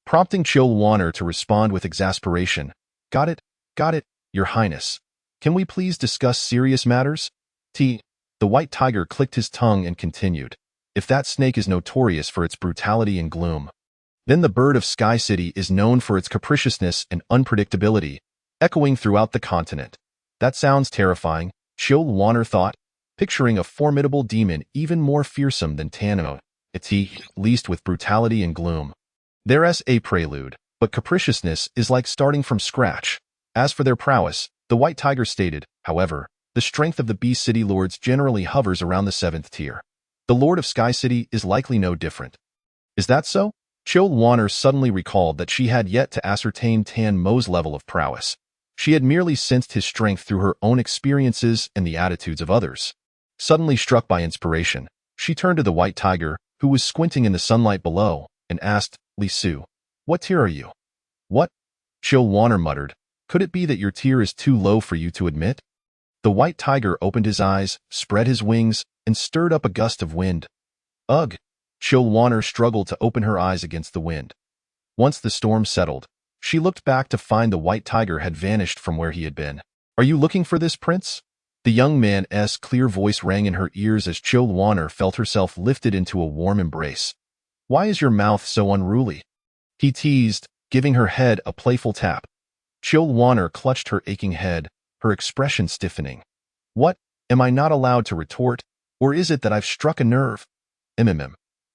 prompting Chilwanner to respond with exasperation. Got it, Your Highness. Can we please discuss serious matters? The white tiger clicked his tongue and continued. If that snake is notorious for its brutality and gloom, then the bird of Sky City is known for its capriciousness and unpredictability, echoing throughout the continent. That sounds terrifying, Chilwanner thought, picturing a formidable demon even more fearsome than Tano, at least with brutality and gloom. There's a prelude, but capriciousness is like starting from scratch. As for their prowess, the white tiger stated, however, the strength of the Beast City lords generally hovers around the 7th tier. The Lord of Sky City is likely no different. Is that so? Chilwanner suddenly recalled that she had yet to ascertain Tan Mo's level of prowess. She had merely sensed his strength through her own experiences and the attitudes of others. Suddenly struck by inspiration, she turned to the white tiger, who was squinting in the sunlight below, and asked, Li Su, what tier are you? What? Chilwanner muttered. Could it be that your tier is too low for you to admit? The white tiger opened his eyes, spread his wings, and stirred up a gust of wind. Ugh! Chilwanner struggled to open her eyes against the wind. Once the storm settled, she looked back to find the white tiger had vanished from where he had been. Are you looking for this prince? The young man's clear voice rang in her ears as Chilwanner felt herself lifted into a warm embrace. Why is your mouth so unruly? He teased, giving her head a playful tap. Chilwanner clutched her aching head, her expression stiffening. What? Am I not allowed to retort? Or is it that I've struck a nerve?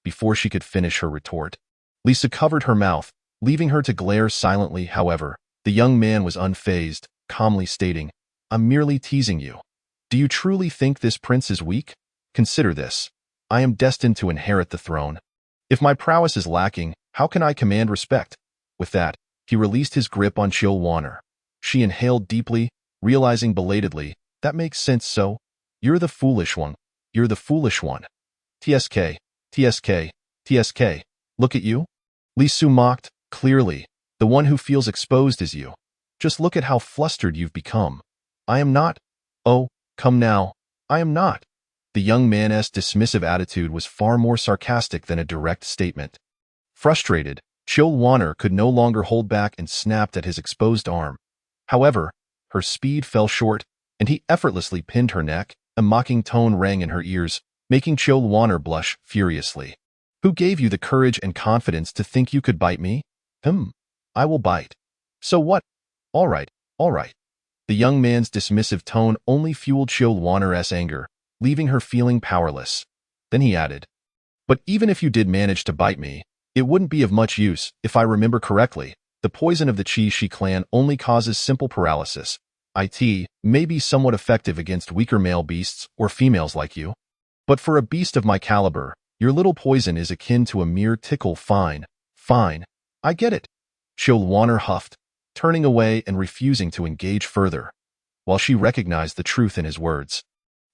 Before she could finish her retort, Lisa covered her mouth, leaving her to glare silently. However, the young man was unfazed, calmly stating, I'm merely teasing you. Do you truly think this prince is weak? Consider this. I am destined to inherit the throne. If my prowess is lacking, how can I command respect? With that, he released his grip on Chilwanner. She inhaled deeply, realizing belatedly, that makes sense so. You're the foolish one. You're the foolish one. TSK. Look at you. Li Su mocked, clearly. The one who feels exposed is you. Just look at how flustered you've become. I am not. Oh, come now. I am not. The young man's dismissive attitude was far more sarcastic than a direct statement. Frustrated, Chilwanner could no longer hold back and snapped at his exposed arm. However, her speed fell short, and he effortlessly pinned her neck. A mocking tone rang in her ears, making Chilwanner blush furiously. Who gave you the courage and confidence to think you could bite me? I will bite. So what? All right. The young man's dismissive tone only fueled Chilwanner's anger, leaving her feeling powerless. Then he added, but even if you did manage to bite me, it wouldn't be of much use. If I remember correctly, the poison of the Chi clan only causes simple paralysis. It may be somewhat effective against weaker male beasts or females like you. But for a beast of my caliber, your little poison is akin to a mere tickle. Fine. I get it. Chilwanner huffed, turning away and refusing to engage further. While she recognized the truth in his words,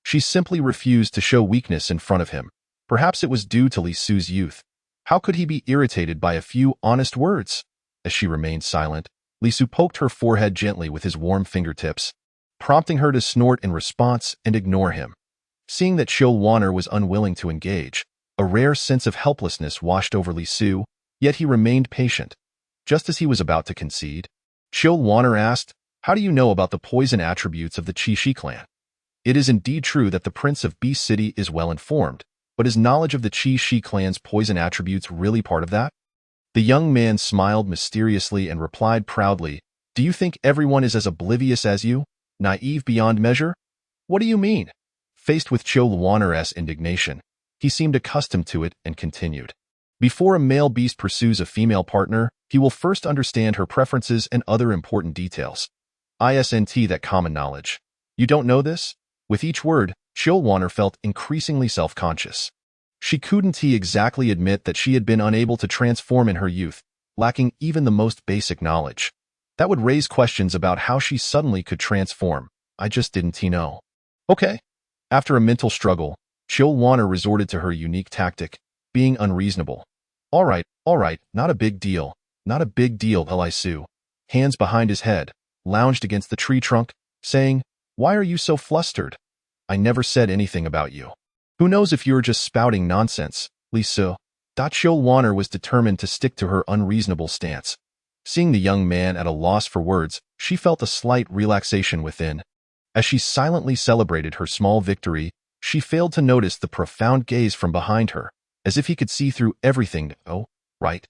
she simply refused to show weakness in front of him. Perhaps it was due to Li Su's youth. How could he be irritated by a few honest words? As she remained silent, Li Su poked her forehead gently with his warm fingertips, prompting her to snort in response and ignore him. Seeing that Chilwanner was unwilling to engage, a rare sense of helplessness washed over Li Su, yet he remained patient. Just as he was about to concede, Chilwanner asked, how do you know about the poison attributes of the Chi clan? It is indeed true that the Prince of Beast City is well informed, but is knowledge of the Chi clan's poison attributes really part of that? The young man smiled mysteriously and replied proudly, do you think everyone is as oblivious as you? Naive beyond measure? What do you mean? Faced with Chilwanner's indignation, he seemed accustomed to it and continued. Before a male beast pursues a female partner, he will first understand her preferences and other important details. Isn't that common knowledge? You don't know this? With each word, Chilwanner felt increasingly self-conscious. She couldn't exactly admit that she had been unable to transform in her youth, lacking even the most basic knowledge. That would raise questions about how she suddenly could transform. I just didn't know. Okay. After a mental struggle, Chilwanner resorted to her unique tactic, being unreasonable. All right, not a big deal. Li Su, hands behind his head, lounged against the tree trunk, saying, why are you so flustered? I never said anything about you. Who knows if you're just spouting nonsense, Li Su? Wanner was determined to stick to her unreasonable stance. Seeing the young man at a loss for words, she felt a slight relaxation within. As she silently celebrated her small victory, she failed to notice the profound gaze from behind her, as if he could see through everything. Oh, right.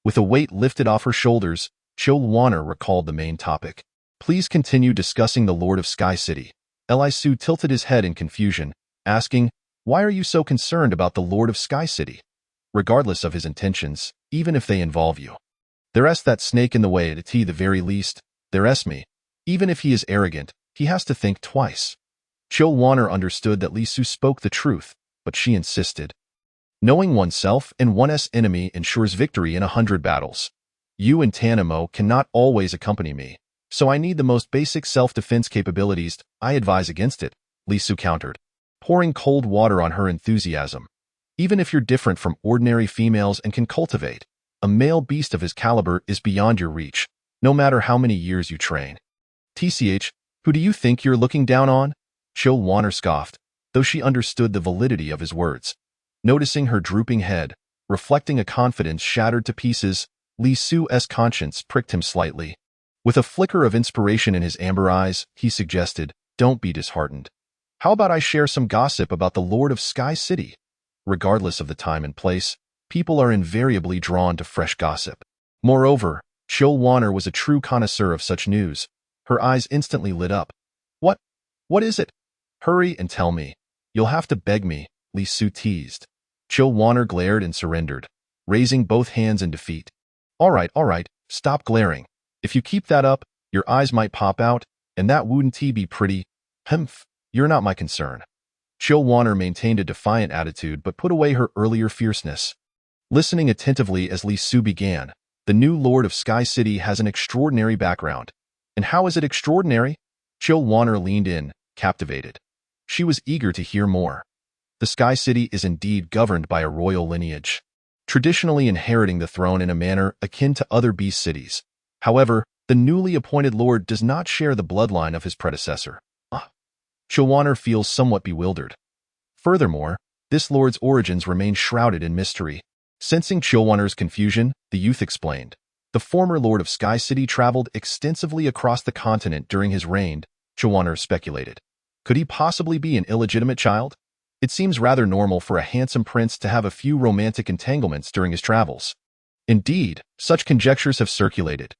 With a weight lifted off her shoulders, Wanner recalled the main topic. Please continue discussing the Lord of Sky City. Li Su tilted his head in confusion, asking, why are you so concerned about the Lord of Sky City? Regardless of his intentions, even if they involve you. There's that snake in the way at the very least. There's me. Even if he is arrogant, he has to think twice. Wanner understood that Li Su spoke the truth, but she insisted. Knowing oneself and one's enemy ensures victory in 100 battles. You and Tanamo cannot always accompany me, so I need the most basic self-defense capabilities. I advise against it, Li Su countered, pouring cold water on her enthusiasm. Even if you're different from ordinary females and can cultivate, a male beast of his caliber is beyond your reach, no matter how many years you train. TCH, who do you think you're looking down on? Wanner scoffed, though she understood the validity of his words. Noticing her drooping head, reflecting a confidence shattered to pieces, Li Su's conscience pricked him slightly. With a flicker of inspiration in his amber eyes, he suggested, don't be disheartened. How about I share some gossip about the Lord of Sky City? Regardless of the time and place, people are invariably drawn to fresh gossip. Moreover, Wanner was a true connoisseur of such news. Her eyes instantly lit up. What? What is it? Hurry and tell me. You'll have to beg me, Li Su teased. Wanner glared and surrendered, raising both hands in defeat. All right, stop glaring. If you keep that up, your eyes might pop out, and that wouldn't be pretty. Humph, you're not my concern. Wanner maintained a defiant attitude but put away her earlier fierceness. Listening attentively as Li Su began, the new Lord of Sky City has an extraordinary background. And how is it extraordinary? Wanner leaned in, captivated. She was eager to hear more. The Sky City is indeed governed by a royal lineage, traditionally inheriting the throne in a manner akin to other beast cities. However, the newly appointed lord does not share the bloodline of his predecessor. Wanner feels somewhat bewildered. Furthermore, this lord's origins remain shrouded in mystery. Sensing Wanner's confusion, the youth explained. The former lord of Sky City traveled extensively across the continent during his reign, Wanner speculated. Could he possibly be an illegitimate child? It seems rather normal for a handsome prince to have a few romantic entanglements during his travels. Indeed, such conjectures have circulated.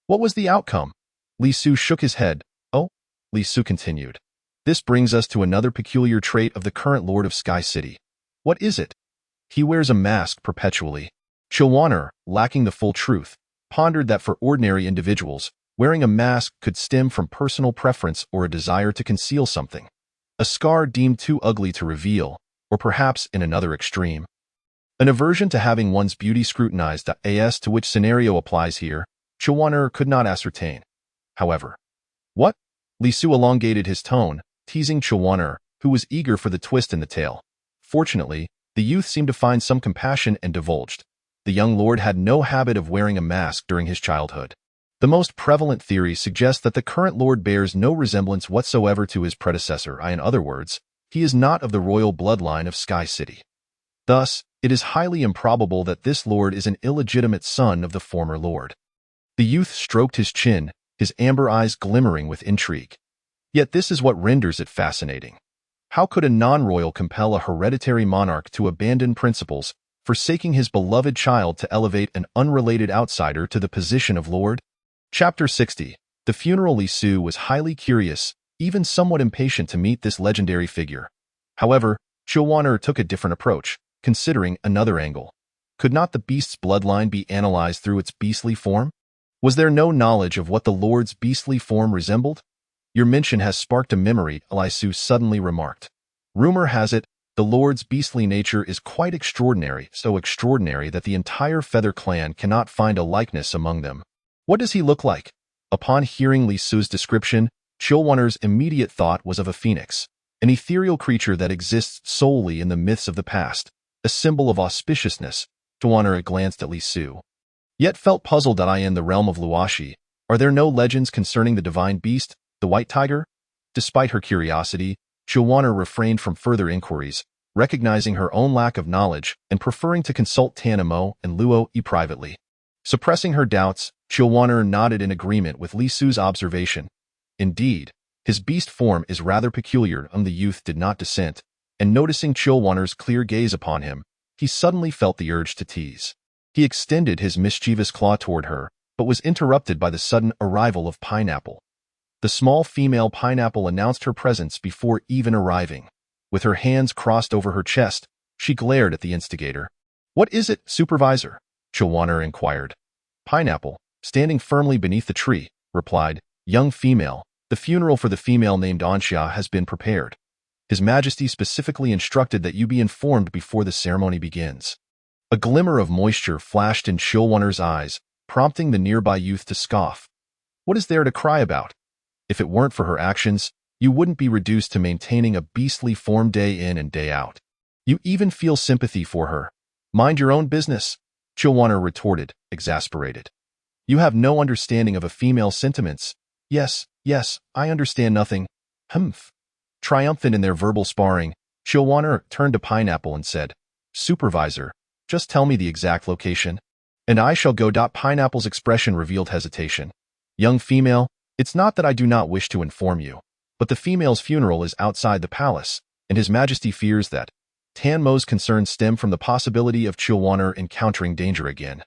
What was the outcome? Li Su shook his head. Oh, Li Su continued. This brings us to another peculiar trait of the current Lord of Sky City. What is it? He wears a mask perpetually. Wanner, lacking the full truth, pondered that for ordinary individuals, wearing a mask could stem from personal preference or a desire to conceal something. A scar deemed too ugly to reveal, or perhaps in another extreme. An aversion to having one's beauty scrutinized. As to which scenario applies here, Wanner could not ascertain. However, what? Li Su elongated his tone, teasing Wanner, who was eager for the twist in the tale. Fortunately, the youth seemed to find some compassion and divulged. The young lord had no habit of wearing a mask during his childhood. The most prevalent theory suggests that the current lord bears no resemblance whatsoever to his predecessor. In other words, he is not of the royal bloodline of Sky City. Thus, it is highly improbable that this lord is an illegitimate son of the former lord. The youth stroked his chin, his amber eyes glimmering with intrigue. Yet this is what renders it fascinating. How could a non-royal compel a hereditary monarch to abandon principles, forsaking his beloved child to elevate an unrelated outsider to the position of lord? Chapter 60. The funeral. Li Su was highly curious, even somewhat impatient to meet this legendary figure. However, Wanner took a different approach, considering another angle. Could not the beast's bloodline be analyzed through its beastly form? Was there no knowledge of what the lord's beastly form resembled? Your mention has sparked a memory, Li Su suddenly remarked. Rumor has it, the lord's beastly nature is quite extraordinary, so extraordinary that the entire Feather clan cannot find a likeness among them. What does he look like? Upon hearing Li Su's description, Wanner's immediate thought was of a phoenix, an ethereal creature that exists solely in the myths of the past, a symbol of auspiciousness. Wanner glanced at Li Su, yet felt puzzled. In the realm of Luoshi, are there no legends concerning the divine beast, the white tiger? Despite her curiosity, Chilwaner refrained from further inquiries, recognizing her own lack of knowledge and preferring to consult Tanamo and Luo privately. Suppressing her doubts, Chilwaner nodded in agreement with Li Su's observation. Indeed, his beast form is rather peculiar. The youth did not dissent, and noticing Chilwaner's clear gaze upon him, he suddenly felt the urge to tease. He extended his mischievous claw toward her, but was interrupted by the sudden arrival of Pineapple. The small female Pineapple announced her presence before even arriving. With her hands crossed over her chest, she glared at the instigator. "What is it, Supervisor?" Chilwaner inquired. Pineapple, standing firmly beneath the tree, replied, "Young female, the funeral for the female named Anxia has been prepared. His Majesty specifically instructed that you be informed before the ceremony begins." A glimmer of moisture flashed in Chilwaner's eyes, prompting the nearby youth to scoff. "What is there to cry about? If it weren't for her actions, you wouldn't be reduced to maintaining a beastly form day in and day out. You even feel sympathy for her. Mind your own business," Chilwaner retorted, exasperated. "You have no understanding of a female's sentiments." Yes, I understand nothing." Humph. Triumphant in their verbal sparring, Chilwaner turned to Pineapple and said, "Supervisor, just tell me the exact location, and I shall go." Pineapple's expression revealed hesitation. "Young female, it's not that I do not wish to inform you, but the female's funeral is outside the palace, and His Majesty fears that Tanmo's concerns stem from the possibility of Chilwaner encountering danger again.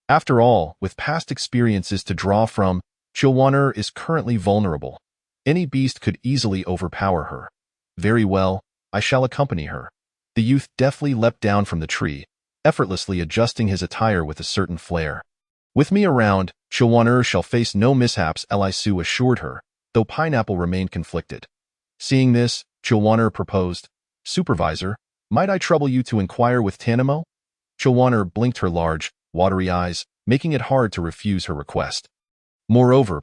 After all, with past experiences to draw from, Chilwaner is currently vulnerable. Any beast could easily overpower her. Very well, I shall accompany her." The youth deftly leapt down from the tree, effortlessly adjusting his attire with a certain flair. "With me around, Chilwaner shall face no mishaps," Li Su assured her, though Pineapple remained conflicted. Seeing this, Chilwaner proposed, "Supervisor, might I trouble you to inquire with Tanamo?" Chilwaner blinked her large, watery eyes, making it hard to refuse her request. Moreover,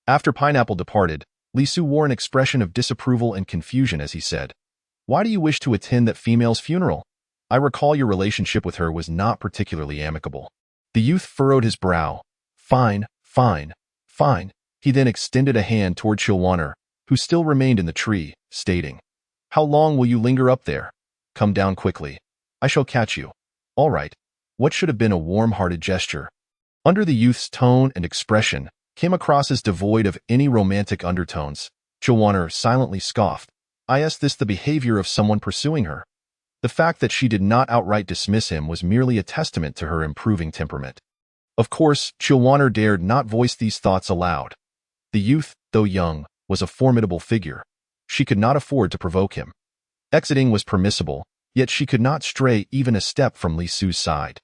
After Pineapple departed, Li Su wore an expression of disapproval and confusion as he said, "Why do you wish to attend that female's funeral? I recall your relationship with her was not particularly amicable." The youth furrowed his brow. Fine. He then extended a hand toward Chilwaner, who still remained in the tree, stating, "How long will you linger up there? Come down quickly. I shall catch you." "All right." What should have been a warm-hearted gesture, under the youth's tone and expression, came across as devoid of any romantic undertones. Chilwaner silently scoffed. Is this the behavior of someone pursuing her? The fact that she did not outright dismiss him was merely a testament to her improving temperament. Of course, Chilwaner dared not voice these thoughts aloud. The youth, though young, was a formidable figure. She could not afford to provoke him. Exiting was permissible, yet she could not stray even a step from Li Su's side.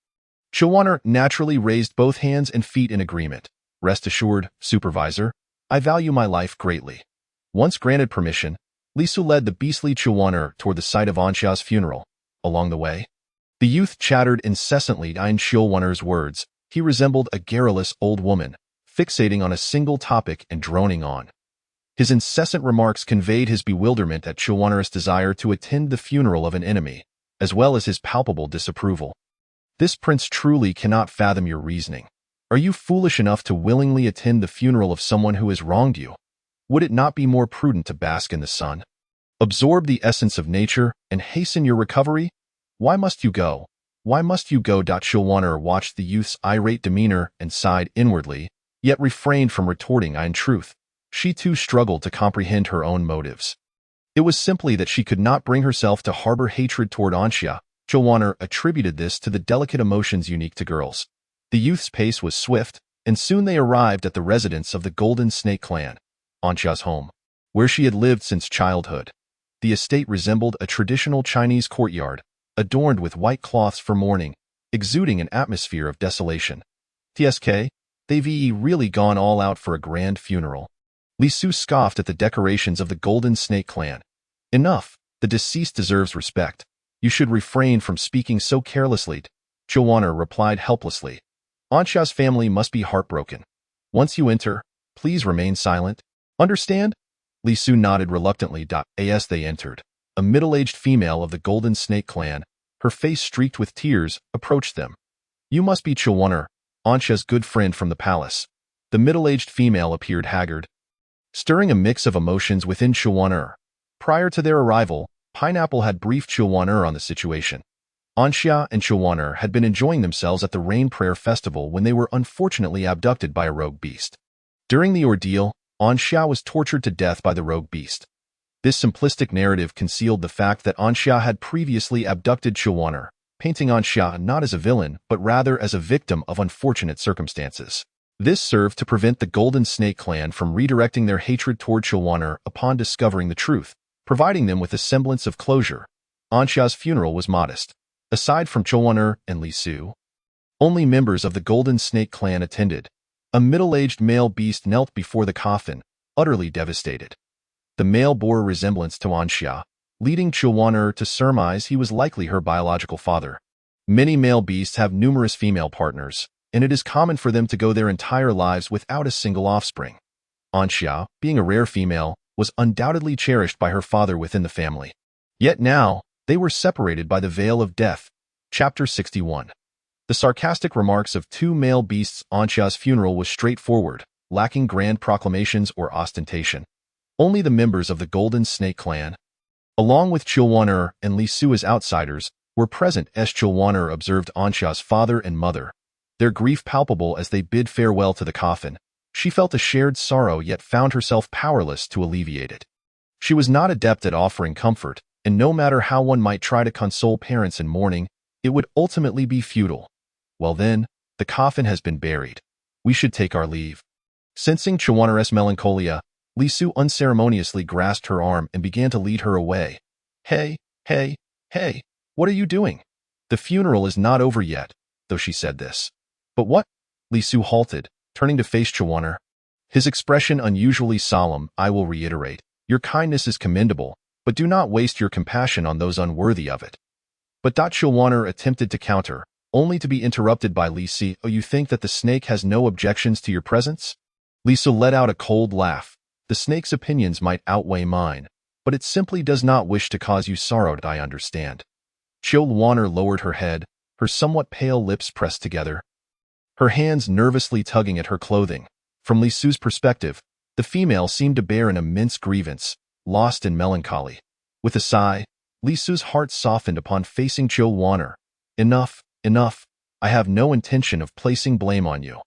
Chilwaner naturally raised both hands and feet in agreement. "Rest assured, Supervisor, I value my life greatly." Once granted permission, Li Su led the beastly Chilwaner toward the site of Anxia's funeral. Along the way, the youth chattered incessantly. In Chilwaner's words, he resembled a garrulous old woman, fixating on a single topic and droning on. His incessant remarks conveyed his bewilderment at Chilwaner's desire to attend the funeral of an enemy, as well as his palpable disapproval. "This prince truly cannot fathom your reasoning. Are you foolish enough to willingly attend the funeral of someone who has wronged you? Would it not be more prudent to bask in the sun, absorb the essence of nature, and hasten your recovery? Why must you go? Why must you go?" Chilwaner watched the youth's irate demeanor and sighed inwardly, yet refrained from retorting. In truth, she too struggled to comprehend her own motives. It was simply that she could not bring herself to harbor hatred toward Anxia. Chilwaner attributed this to the delicate emotions unique to girls. The youth's pace was swift, and soon they arrived at the residence of the Golden Snake clan, Anxia's home, where she had lived since childhood. The estate resembled a traditional Chinese courtyard, adorned with white cloths for mourning, exuding an atmosphere of desolation. "Tsk, they've really gone all out for a grand funeral." Li Su scoffed at the decorations of the Golden Snake clan. "Enough, the deceased deserves respect. You should refrain from speaking so carelessly," Chilwaner replied helplessly. "Anxia's family must be heartbroken. Once you enter, please remain silent. Understand?" Li Su nodded reluctantly. As they entered, a middle-aged female of the Golden Snake clan, her face streaked with tears, approached them. "You must be Chilwaner, Anxia's good friend from the palace." The middle-aged female appeared haggard, stirring a mix of emotions within Chilwaner. Prior to their arrival, Pineapple had briefed Chilwaner on the situation. Anxia and Chilwaner had been enjoying themselves at the Rain Prayer Festival when they were unfortunately abducted by a rogue beast. During the ordeal, Anxia was tortured to death by the rogue beast. This simplistic narrative concealed the fact that Anxia had previously abducted Chilwaner, painting Anxia not as a villain but rather as a victim of unfortunate circumstances. This served to prevent the Golden Snake clan from redirecting their hatred toward Chilwaner upon discovering the truth, providing them with a semblance of closure. Anxia's funeral was modest. Aside from Chilwaner and Li Su, only members of the Golden Snake clan attended. A middle-aged male beast knelt before the coffin, utterly devastated. The male bore a resemblance to Anxia, leading Chilwaner to surmise he was likely her biological father. Many male beasts have numerous female partners, and it is common for them to go their entire lives without a single offspring. Anxia, being a rare female, was undoubtedly cherished by her father within the family. Yet now, they were separated by the veil of death. Chapter 61. The sarcastic remarks of two male beasts. Anxia's funeral was straightforward, lacking grand proclamations or ostentation. Only the members of the Golden Snake clan, along with Chilwaner and Li Su as outsiders, were present as Chilwaner observed Anxia's father and mother, their grief palpable as they bid farewell to the coffin. She felt a shared sorrow yet found herself powerless to alleviate it. She was not adept at offering comfort, and no matter how one might try to console parents in mourning, it would ultimately be futile. Well then, the coffin has been buried. We should take our leave. Sensing Chilwaner's melancholia, Li Su unceremoniously grasped her arm and began to lead her away. Hey, what are you doing? The funeral is not over yet, though she said this. But what? Li Su halted, turning to face Chilwaner. His expression unusually solemn. I will reiterate, your kindness is commendable, but do not waste your compassion on those unworthy of it. But Chilwaner attempted to counter, only to be interrupted by Li Su. Oh, you think that the snake has no objections to your presence? Li Su let out a cold laugh. The snake's opinions might outweigh mine, but it simply does not wish to cause you sorrow. I understand. Chilwaner lowered her head, her somewhat pale lips pressed together, her hands nervously tugging at her clothing. From Li Su's perspective, the female seemed to bear an immense grievance, lost in melancholy. With a sigh, Li Su's heart softened upon facing Chilwaner. Enough. I have no intention of placing blame on you.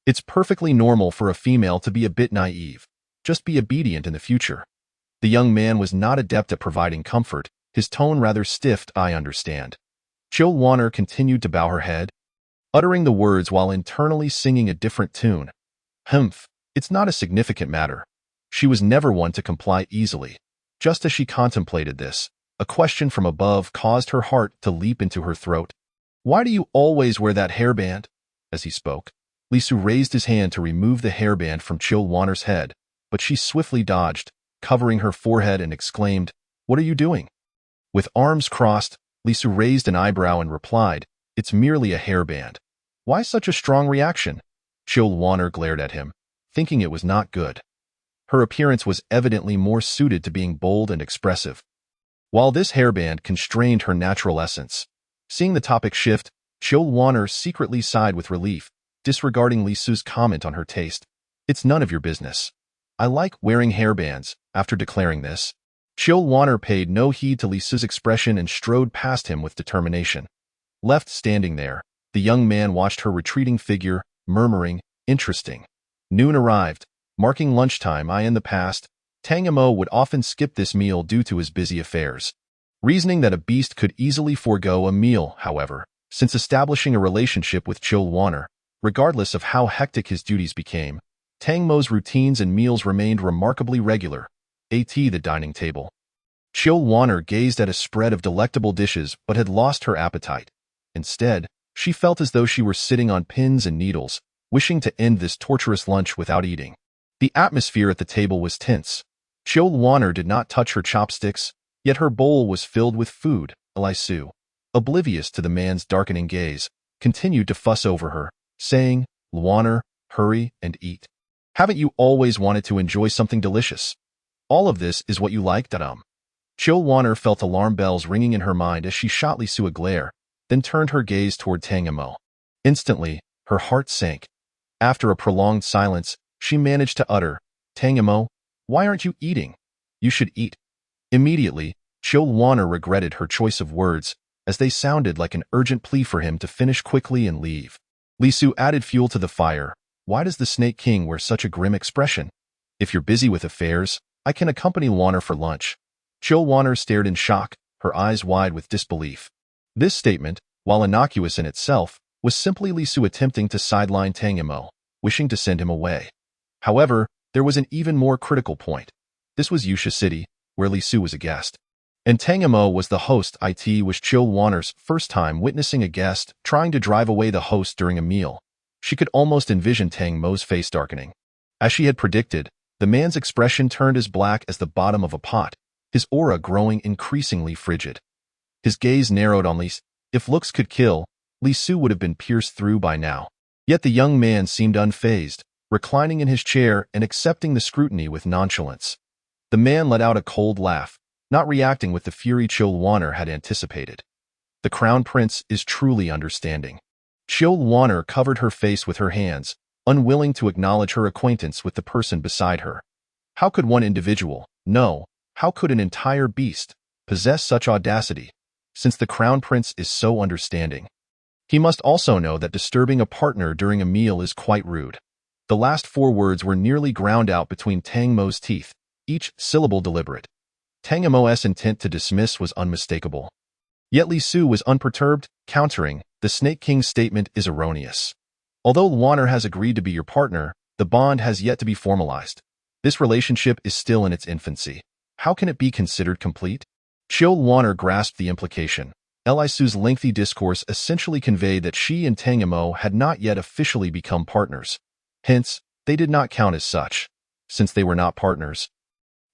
It's perfectly normal for a female to be a bit naive. Just be obedient in the future. The young man was not adept at providing comfort, his tone rather stiffed. I understand. Chilwaner continued to bow her head, uttering the words while internally singing a different tune. It's not a significant matter. She was never one to comply easily. Just as she contemplated this, a question from above caused her heart to leap into her throat. Why do you always wear that hairband? As he spoke, Li Su raised his hand to remove the hairband from Chilwaner's head, but she swiftly dodged, covering her forehead, and exclaimed, What are you doing? With arms crossed, Li Su raised an eyebrow and replied, It's merely a hairband. Why such a strong reaction? Chilwaner glared at him, thinking it was not good. Her appearance was evidently more suited to being bold and expressive, while this hairband constrained her natural essence. Seeing the topic shift, Chilwaner secretly sighed with relief, disregarding Li Su's comment on her taste. It's none of your business. I like wearing hairbands. After declaring this, Chilwaner paid no heed to Li Su's expression and strode past him with determination. Left standing there, the young man watched her retreating figure, murmuring, Interesting. Noon arrived, marking lunchtime. In the past, Tang Mo would often skip this meal due to his busy affairs. Reasoning that a beast could easily forego a meal, however, since establishing a relationship with Chilwaner, regardless of how hectic his duties became, Tang Mo's routines and meals remained remarkably regular. The dining table. Chilwaner gazed at a spread of delectable dishes but had lost her appetite. Instead, she felt as though she were sitting on pins and needles, wishing to end this torturous lunch without eating. The atmosphere at the table was tense. Chilwaner did not touch her chopsticks, yet her bowl was filled with food. Li Su, oblivious to the man's darkening gaze, continued to fuss over her, saying, Chilwaner, hurry and eat. Haven't you always wanted to enjoy something delicious? All of this is what you like, Chilwaner felt alarm bells ringing in her mind as she shot Li Su a glare, then turned her gaze toward Tang Mo. Instantly, her heart sank. After a prolonged silence, she managed to utter, Tang Mo, why aren't you eating? You should eat. Immediately, Chill Warner regretted her choice of words, as they sounded like an urgent plea for him to finish quickly and leave. Li Su added fuel to the fire. Why does the Snake King wear such a grim expression? If you're busy with affairs, I can accompany Warner for lunch. Chill Warner stared in shock, her eyes wide with disbelief. This statement, while innocuous in itself, was simply Li Su attempting to sideline Tang Yimou, wishing to send him away. However, there was an even more critical point. This was Yusha City, where Li Su was a guest. And Tang Yimou was the host. It was Chill Warner's first time witnessing a guest trying to drive away the host during a meal. She could almost envision Tang Mo's face darkening. As she had predicted, the man's expression turned as black as the bottom of a pot, his aura growing increasingly frigid. His gaze narrowed on Li Su. If looks could kill, Li Su would have been pierced through by now. Yet the young man seemed unfazed, reclining in his chair and accepting the scrutiny with nonchalance. The man let out a cold laugh, not reacting with the fury Chill Warner had anticipated. The Crown Prince is truly understanding. Chill Warner covered her face with her hands, unwilling to acknowledge her acquaintance with the person beside her. How could one individual, no, how could an entire beast, possess such audacity, since the Crown Prince is so understanding? He must also know that disturbing a partner during a meal is quite rude. The last 4 words were nearly ground out between Tang Mo's teeth, each syllable deliberate. Tang Yimou's intent to dismiss was unmistakable. Yet Li Su was unperturbed, countering, the Snake King's statement is erroneous. Although Warner has agreed to be your partner, the bond has yet to be formalized. This relationship is still in its infancy. How can it be considered complete? Chill Warner grasped the implication. Li Su's lengthy discourse essentially conveyed that she and Tang Yimou had not yet officially become partners. Hence, they did not count as such, since they were not partners.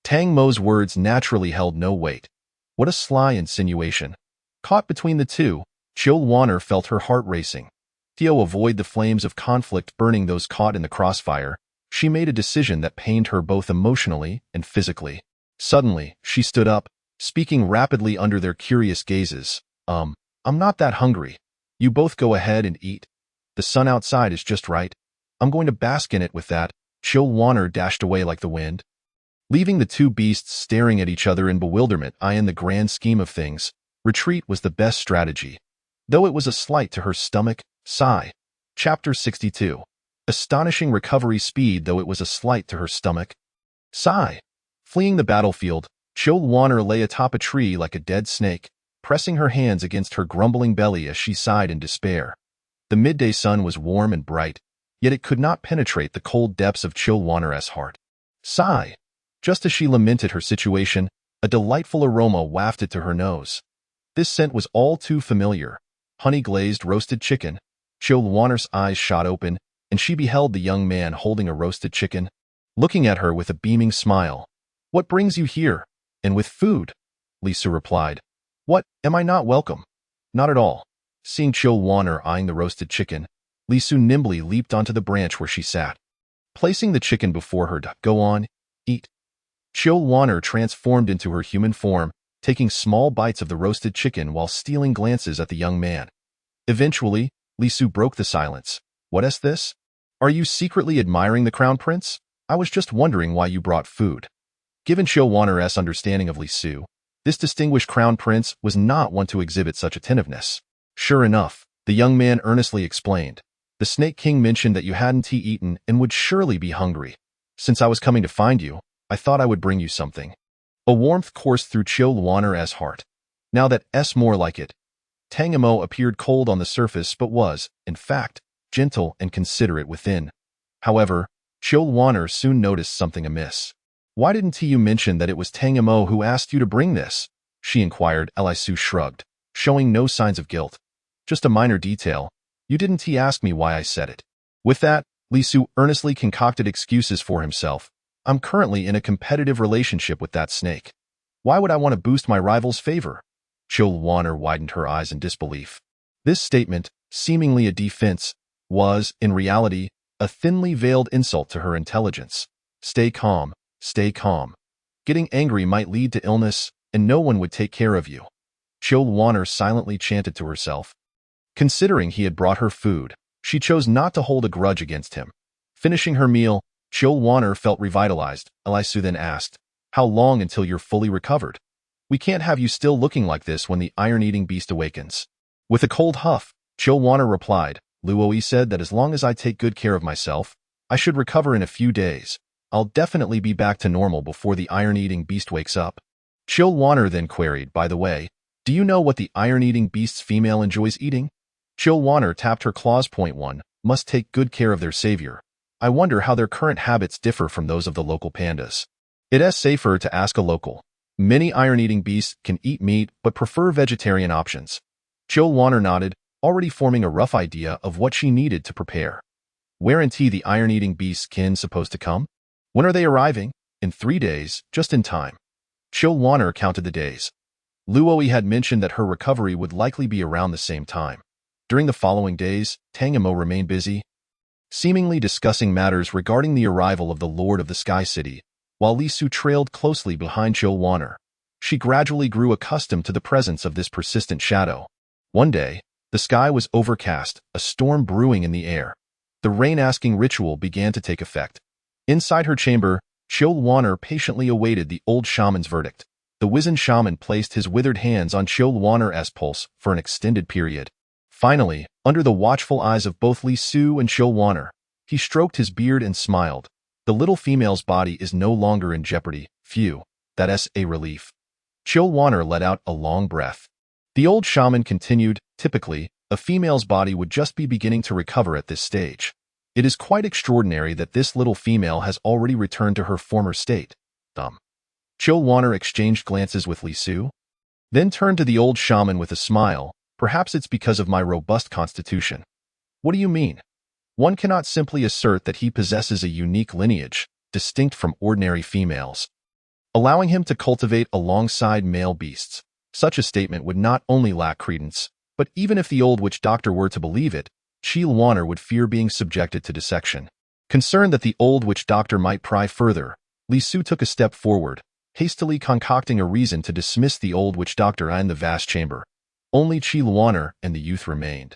Tang Mo's words naturally held no weight. What a sly insinuation. Caught between the two, Chill Warner felt her heart racing. To avoid the flames of conflict burning those caught in the crossfire, she made a decision that pained her both emotionally and physically. Suddenly, she stood up, speaking rapidly under their curious gazes. I'm not that hungry. You both go ahead and eat. The sun outside is just right. I'm going to bask in it with that. Chill Warner dashed away like the wind, leaving the two beasts staring at each other in bewilderment. In the grand scheme of things, retreat was the best strategy, though it was a slight to her stomach. Sigh. Chapter 62. Astonishing recovery speed, though it was a slight to her stomach. Sigh. Fleeing the battlefield, Chill Warner lay atop a tree like a dead snake, pressing her hands against her grumbling belly as she sighed in despair. The midday sun was warm and bright, yet it could not penetrate the cold depths of Chill Warner's heart. Sigh. Just as she lamented her situation, a delightful aroma wafted to her nose. This scent was all too familiar. Honey-glazed roasted chicken. Chill Warner's eyes shot open, and she beheld the young man holding a roasted chicken, looking at her with a beaming smile. What brings you here? And with food? Li Su replied. What, am I not welcome? Not at all. Seeing Chill Warner eyeing the roasted chicken, Li Su nimbly leaped onto the branch where she sat, placing the chicken before her. Go on, eat. Chill Warner transformed into her human form, taking small bites of the roasted chicken while stealing glances at the young man. Eventually, Li Su broke the silence. What is this? Are you secretly admiring the Crown Prince? I was just wondering why you brought food. Given Chill Warner's understanding of Li Su, this distinguished Crown Prince was not one to exhibit such attentiveness. Sure enough, the young man earnestly explained. The Snake King mentioned that you hadn't eaten and would surely be hungry. Since I was coming to find you, I thought I would bring you something. A warmth coursed through Chill Warner's heart. Now that's more like it. Tang Yimou appeared cold on the surface but was, in fact, gentle and considerate within. However, Chill Warner soon noticed something amiss. Why didn't you mention that it was Tang Yimou who asked you to bring this? She inquired. Li Su shrugged, showing no signs of guilt. Just a minor detail. You didn't ask me why I said it. With that, Li Su earnestly concocted excuses for himself. I'm currently in a competitive relationship with that snake. Why would I want to boost my rival's favor? Chill Warner widened her eyes in disbelief. This statement, seemingly a defense, was, in reality, a thinly veiled insult to her intelligence. Stay calm, stay calm. Getting angry might lead to illness, and no one would take care of you. Chill Warner silently chanted to herself. Considering he had brought her food, she chose not to hold a grudge against him. Finishing her meal, Chill Warner felt revitalized. Li Su then asked, how long until you're fully recovered? We can't have you still looking like this when the iron-eating beast awakens. With a cold huff, Chilwanner replied, Luoi said that as long as I take good care of myself, I should recover in a few days. I'll definitely be back to normal before the iron-eating beast wakes up. Chilwanner then queried, by the way, do you know what the iron-eating beast's female enjoys eating? Chilwanner tapped her claws. Point 1. Must take good care of their savior. I wonder how their current habits differ from those of the local pandas. It is safer to ask a local. Many iron-eating beasts can eat meat but prefer vegetarian options. Chilwanner nodded, already forming a rough idea of what she needed to prepare. Where and the iron-eating beast's kin supposed to come? When are they arriving? In 3 days, just in time. Chilwanner counted the days. Luoi had mentioned that her recovery would likely be around the same time. During the following days, Tangamo remained busy, seemingly discussing matters regarding the arrival of the Lord of the Sky City, while Lisu trailed closely behind Chilwanner. She gradually grew accustomed to the presence of this persistent shadow. One day, the sky was overcast, a storm brewing in the air. The rain-asking ritual began to take effect. Inside her chamber, Chilwanner patiently awaited the old shaman's verdict. The wizened shaman placed his withered hands on Chilwanner's pulse for an extended period. Finally, under the watchful eyes of both Lisu and Chilwanner, he stroked his beard and smiled. The little female's body is no longer in jeopardy. Phew, that's a relief. Chilwanner let out a long breath. The old shaman continued, typically, a female's body would just be beginning to recover at this stage. It is quite extraordinary that this little female has already returned to her former state. Chilwanner exchanged glances with Lisu, then turned to the old shaman with a smile. Perhaps it's because of my robust constitution. What do you mean? One cannot simply assert that he possesses a unique lineage, distinct from ordinary females, allowing him to cultivate alongside male beasts. Such a statement would not only lack credence, but even if the old witch doctor were to believe it, Chilwanner would fear being subjected to dissection. Concerned that the old witch doctor might pry further, Lisu took a step forward, hastily concocting a reason to dismiss the old witch doctor in the vast chamber. Only Chilwanner and the youth remained.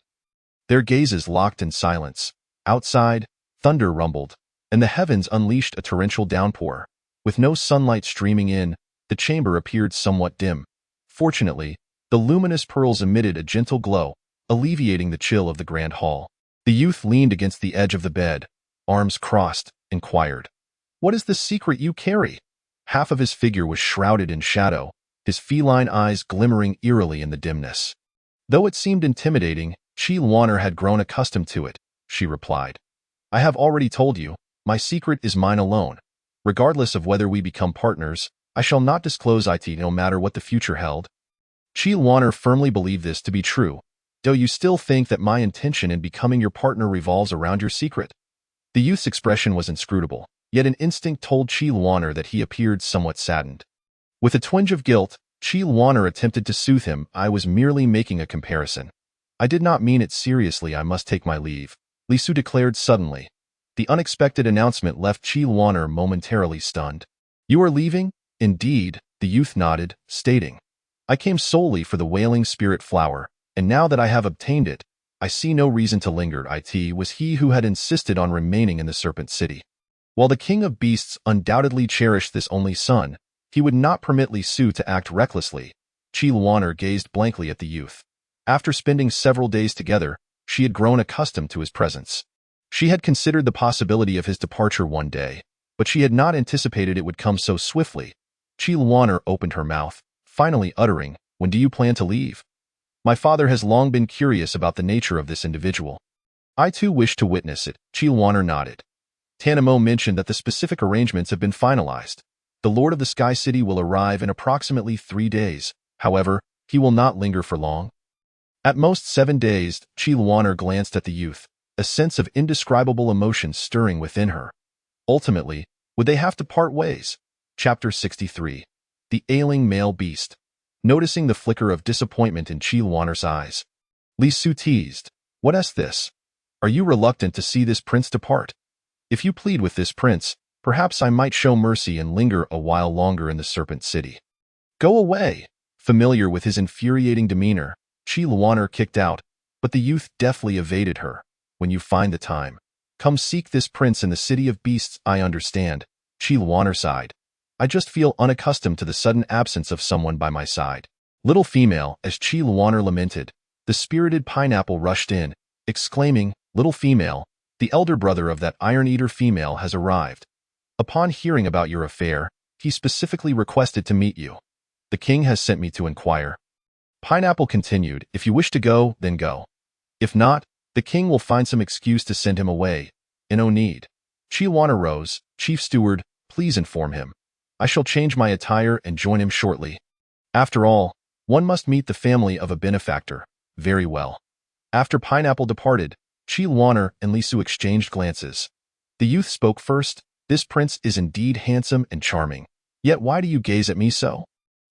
Their gazes locked in silence. Outside, thunder rumbled, and the heavens unleashed a torrential downpour. With no sunlight streaming in, the chamber appeared somewhat dim. Fortunately, the luminous pearls emitted a gentle glow, alleviating the chill of the grand hall. The youth leaned against the edge of the bed, arms crossed, inquired, "What is the secret you carry?" Half of his figure was shrouded in shadow, his feline eyes glimmering eerily in the dimness. Though it seemed intimidating, Chilwanner had grown accustomed to it. She replied, "I have already told you, my secret is mine alone. Regardless of whether we become partners, I shall not disclose it no matter what the future held." Chilwanner firmly believed this to be true. "Do you still think that my intention in becoming your partner revolves around your secret?" The youth's expression was inscrutable, yet an instinct told Chilwanner that he appeared somewhat saddened. With a twinge of guilt, Chilwanner attempted to soothe him. "I was merely making a comparison. I did not mean it seriously. I must take my leave," Lisu declared suddenly. The unexpected announcement left Chilwanner momentarily stunned. "You are leaving?" "Indeed," the youth nodded, stating, "I came solely for the wailing spirit flower, and now that I have obtained it, I see no reason to linger." It was he who had insisted on remaining in the Serpent City. While the king of beasts undoubtedly cherished this only son, he would not permit Lisu to act recklessly. Chilwanner gazed blankly at the youth. After spending several days together, she had grown accustomed to his presence. She had considered the possibility of his departure one day, but she had not anticipated it would come so swiftly. Chilwanner opened her mouth, finally uttering, "When do you plan to leave?" "My father has long been curious about the nature of this individual. I too wish to witness it." Chilwanner nodded. Tanamo mentioned that the specific arrangements have been finalized. The Lord of the Sky City will arrive in approximately 3 days. However, he will not linger for long. At most 7 days, Chilwanner glanced at the youth, a sense of indescribable emotion stirring within her. Ultimately, would they have to part ways? Chapter 63. The Ailing Male Beast. Noticing the flicker of disappointment in Chilwanner's eyes, Lisu teased, "What is this? Are you reluctant to see this prince depart? If you plead with this prince, perhaps I might show mercy and linger a while longer in the Serpent City." "Go away!" Familiar with his infuriating demeanor, Chilwanner kicked out, but the youth deftly evaded her. "When you find the time, come seek this prince in the City of Beasts." "I understand," Chilwanner sighed. I just feel unaccustomed to the sudden absence of someone by my side. Little female, as Chi Luaner lamented, the spirited pineapple rushed in, exclaiming, Little female, the elder brother of that iron-eater female has arrived. Upon hearing about your affair, he specifically requested to meet you. The king has sent me to inquire. Pineapple continued, If you wish to go, then go. If not, the king will find some excuse to send him away. In no need. Chi Luaner rose, Chief Steward, please inform him. I shall change my attire and join him shortly. After all, one must meet the family of a benefactor. Very well. After Pineapple departed, Chi Luaner and Li Su exchanged glances. The youth spoke first. This prince is indeed handsome and charming. Yet why do you gaze at me so?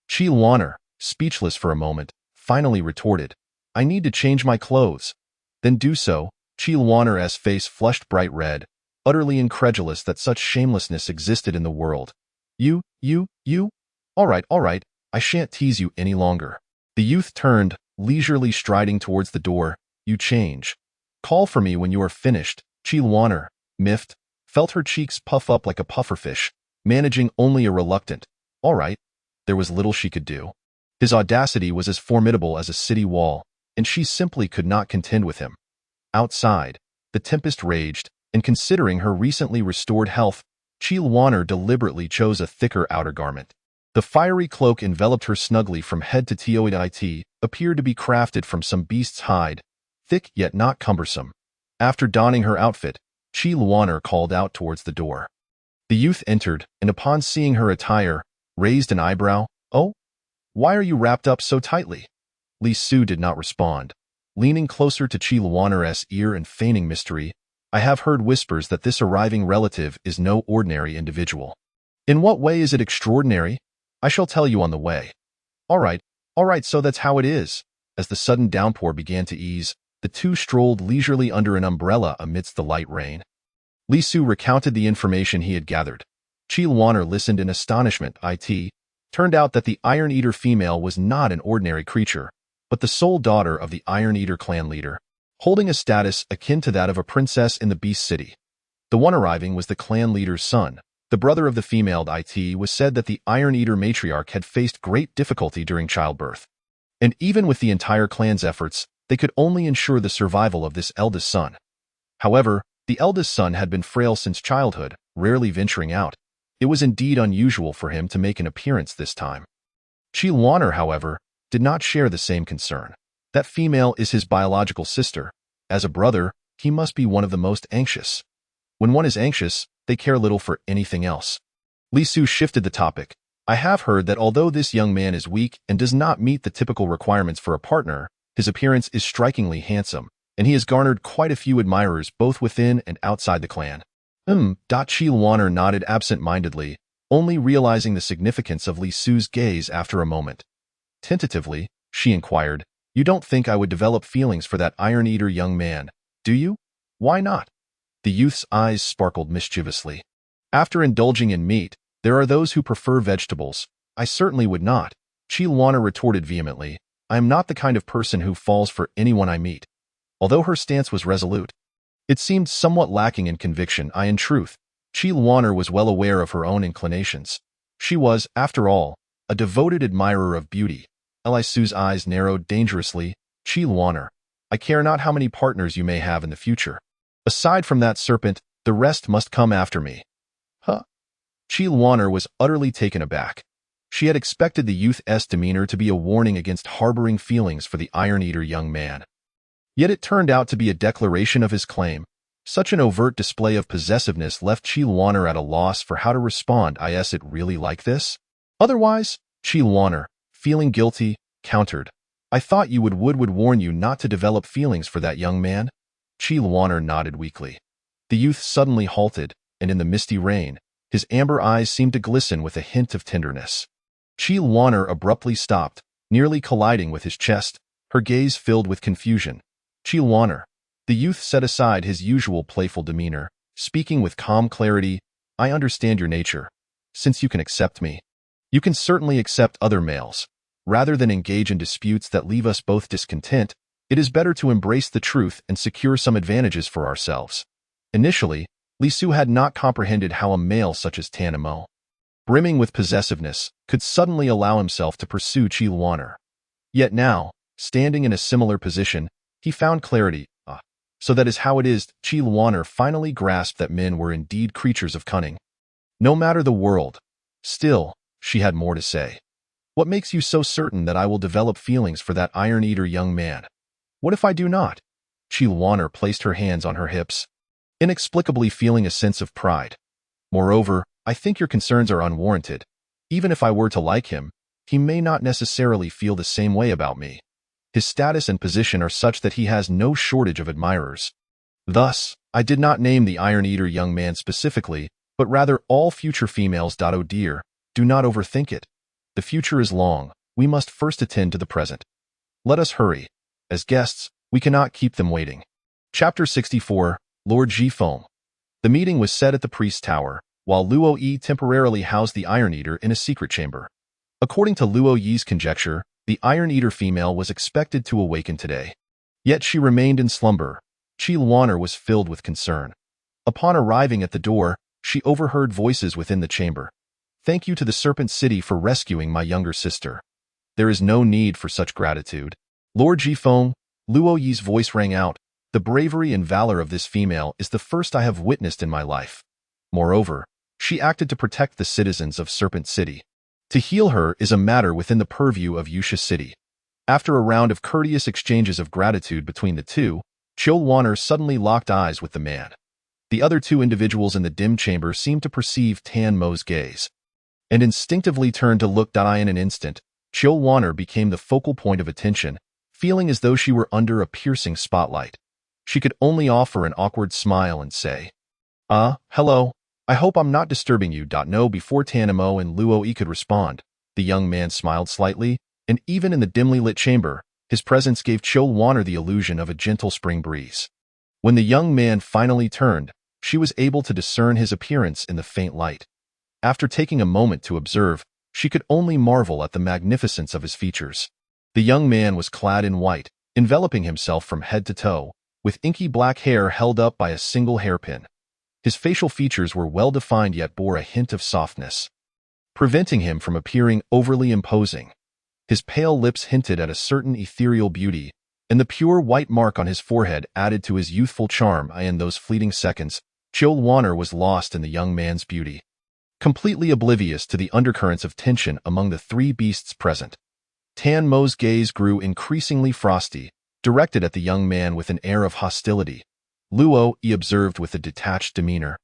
Chi Luaner, speechless for a moment, finally retorted, I need to change my clothes. Then do so. Chi Luaner's face flushed bright red, utterly incredulous that such shamelessness existed in the world. You? All right, I shan't tease you any longer. The youth turned, leisurely striding towards the door. You change. Call for me when you are finished. Chi Luaner, miffed, felt her cheeks puff up like a pufferfish, managing only a reluctant, all right. There was little she could do. His audacity was as formidable as a city wall, and she simply could not contend with him. Outside, the tempest raged, and considering her recently restored health, Chi Luaner deliberately chose a thicker outer garment. The fiery cloak enveloped her snugly from head to toe. It appeared to be crafted from some beast's hide, thick yet not cumbersome. After donning her outfit, Chi Luaner called out towards the door. The youth entered, and upon seeing her attire, raised an eyebrow. Oh? Why are you wrapped up so tightly? Li Su did not respond. Leaning closer to Chi Luaner's ear and feigning mystery, I have heard whispers that this arriving relative is no ordinary individual. In what way is it extraordinary? I shall tell you on the way. All right, so that's how it is. As the sudden downpour began to ease, the two strolled leisurely under an umbrella amidst the light rain. Li Su recounted the information he had gathered. Chi Luaner listened in astonishment. It turned out that the Iron-Eater female was not an ordinary creature, but the sole daughter of the Iron-Eater clan leader, holding a status akin to that of a princess in the Beast City. The one arriving was the clan leader's son. The brother of the female. It was said that the Iron-Eater matriarch had faced great difficulty during childbirth. And even with the entire clan's efforts, they could only ensure the survival of this eldest son. However, the eldest son had been frail since childhood, rarely venturing out. It was indeed unusual for him to make an appearance this time. Chi Luaner, however, did not share the same concern. That female is his biological sister. As a brother, he must be one of the most anxious. When one is anxious, they care little for anything else. Li Su shifted the topic. I have heard that although this young man is weak and does not meet the typical requirements for a partner, his appearance is strikingly handsome, and he has garnered quite a few admirers both within and outside the clan. Chi Luaner nodded absent-mindedly, only realizing the significance of Li Su's gaze after a moment. Tentatively, she inquired, You don't think I would develop feelings for that Iron-Eater young man, do you? Why not? The youth's eyes sparkled mischievously. After indulging in meat, there are those who prefer vegetables. I certainly would not. Chi Luaner retorted vehemently. I am not the kind of person who falls for anyone I meet. Although her stance was resolute, it seemed somewhat lacking in conviction. In truth, Chi Luaner was well aware of her own inclinations. She was, after all, a devoted admirer of beauty. Li Su's eyes narrowed dangerously. Chi Luaner, I care not how many partners you may have in the future. Aside from that serpent, the rest must come after me. Huh? Chi Luaner was utterly taken aback. She had expected the youth's demeanor to be a warning against harboring feelings for the Iron-Eater young man. Yet it turned out to be a declaration of his claim. Such an overt display of possessiveness left Chi Luaner at a loss for how to respond. Is it really like this? Otherwise, Chi Luaner, feeling guilty, countered. I thought you would warn you not to develop feelings for that young man? Chi Luaner nodded weakly. The youth suddenly halted, and in the misty rain, his amber eyes seemed to glisten with a hint of tenderness. Chi Luaner abruptly stopped, nearly colliding with his chest, her gaze filled with confusion. Chi Luaner. The youth set aside his usual playful demeanor, speaking with calm clarity. I understand your nature. Since you can accept me, you can certainly accept other males. Rather than engage in disputes that leave us both discontent, it is better to embrace the truth and secure some advantages for ourselves. Initially, Li Su had not comprehended how a male such as Tanamo brimming with possessiveness, could suddenly allow himself to pursue Luoner. Yet now, standing in a similar position, he found clarity. So that is how it is. Luoner finally grasped that men were indeed creatures of cunning. No matter the world. Still, she had more to say. What makes you so certain that I will develop feelings for that iron-eater young man? What if I do not? Luoner placed her hands on her hips, inexplicably feeling a sense of pride. Moreover, I think your concerns are unwarranted. Even if I were to like him, he may not necessarily feel the same way about me. His status and position are such that he has no shortage of admirers. Thus, I did not name the iron-eater young man specifically, but rather all future females. Oh dear, do not overthink it. The future is long. We must first attend to the present. Let us hurry. As guests, we cannot keep them waiting. Chapter 64, Lord Jifeng. The meeting was set at the priest's tower, while Luo Yi temporarily housed the iron-eater in a secret chamber. According to Luo Yi's conjecture, the iron-eater female was expected to awaken today. Yet she remained in slumber. Luoner was filled with concern. Upon arriving at the door, she overheard voices within the chamber. Thank you to the Serpent City for rescuing my younger sister. There is no need for such gratitude. Lord Jifeng, Luo Yi's voice rang out. The bravery and valor of this female is the first I have witnessed in my life. Moreover, she acted to protect the citizens of Serpent City. To heal her is a matter within the purview of Yusha City. After a round of courteous exchanges of gratitude between the two, Luoner suddenly locked eyes with the man. The other two individuals in the dim chamber seemed to perceive Tan Mo's gaze, and instinctively turned to look. In an instant, Luoner became the focal point of attention, feeling as though she were under a piercing spotlight. She could only offer an awkward smile and say, hello. I hope I'm not disturbing you. No, before Tan Mo and Luo Yi could respond, the young man smiled slightly, and even in the dimly lit chamber, his presence gave Luoner the illusion of a gentle spring breeze. When the young man finally turned, she was able to discern his appearance in the faint light. After taking a moment to observe, she could only marvel at the magnificence of his features. The young man was clad in white, enveloping himself from head to toe, with inky black hair held up by a single hairpin. His facial features were well-defined yet bore a hint of softness, preventing him from appearing overly imposing. His pale lips hinted at a certain ethereal beauty, and the pure white mark on his forehead added to his youthful charm. In those fleeting seconds, Luoner was lost in the young man's beauty, completely oblivious to the undercurrents of tension among the three beasts present. Tan Mo's gaze grew increasingly frosty, directed at the young man with an air of hostility. Luo Yi observed with a detached demeanor,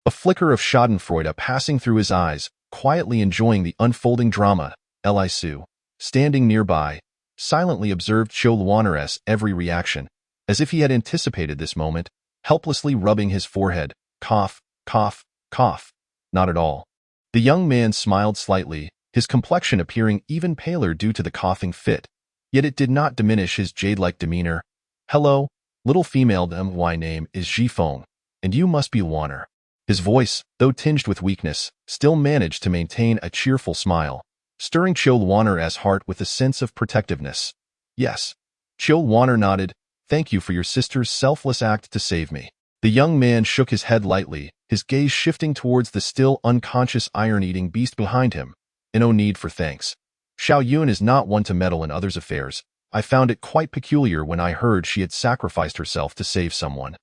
a flicker of schadenfreude passing through his eyes, quietly enjoying the unfolding drama. Li Su, standing nearby, silently observed Luoner's every reaction, as if he had anticipated this moment, helplessly rubbing his forehead. Cough, cough, cough. Not at all. The young man smiled slightly, his complexion appearing even paler due to the coughing fit, yet it did not diminish his jade-like demeanor. Hello, little female. My name is Jifeng, and you must be Luoner. His voice, though tinged with weakness, still managed to maintain a cheerful smile, stirring Luoner's heart with a sense of protectiveness. Yes. Luoner nodded. Thank you for your sister's selfless act to save me. The young man shook his head lightly, his gaze shifting towards the still unconscious iron-eating beast behind him. No need for thanks. Xiao Yun is not one to meddle in others' affairs. I found it quite peculiar when I heard she had sacrificed herself to save someone.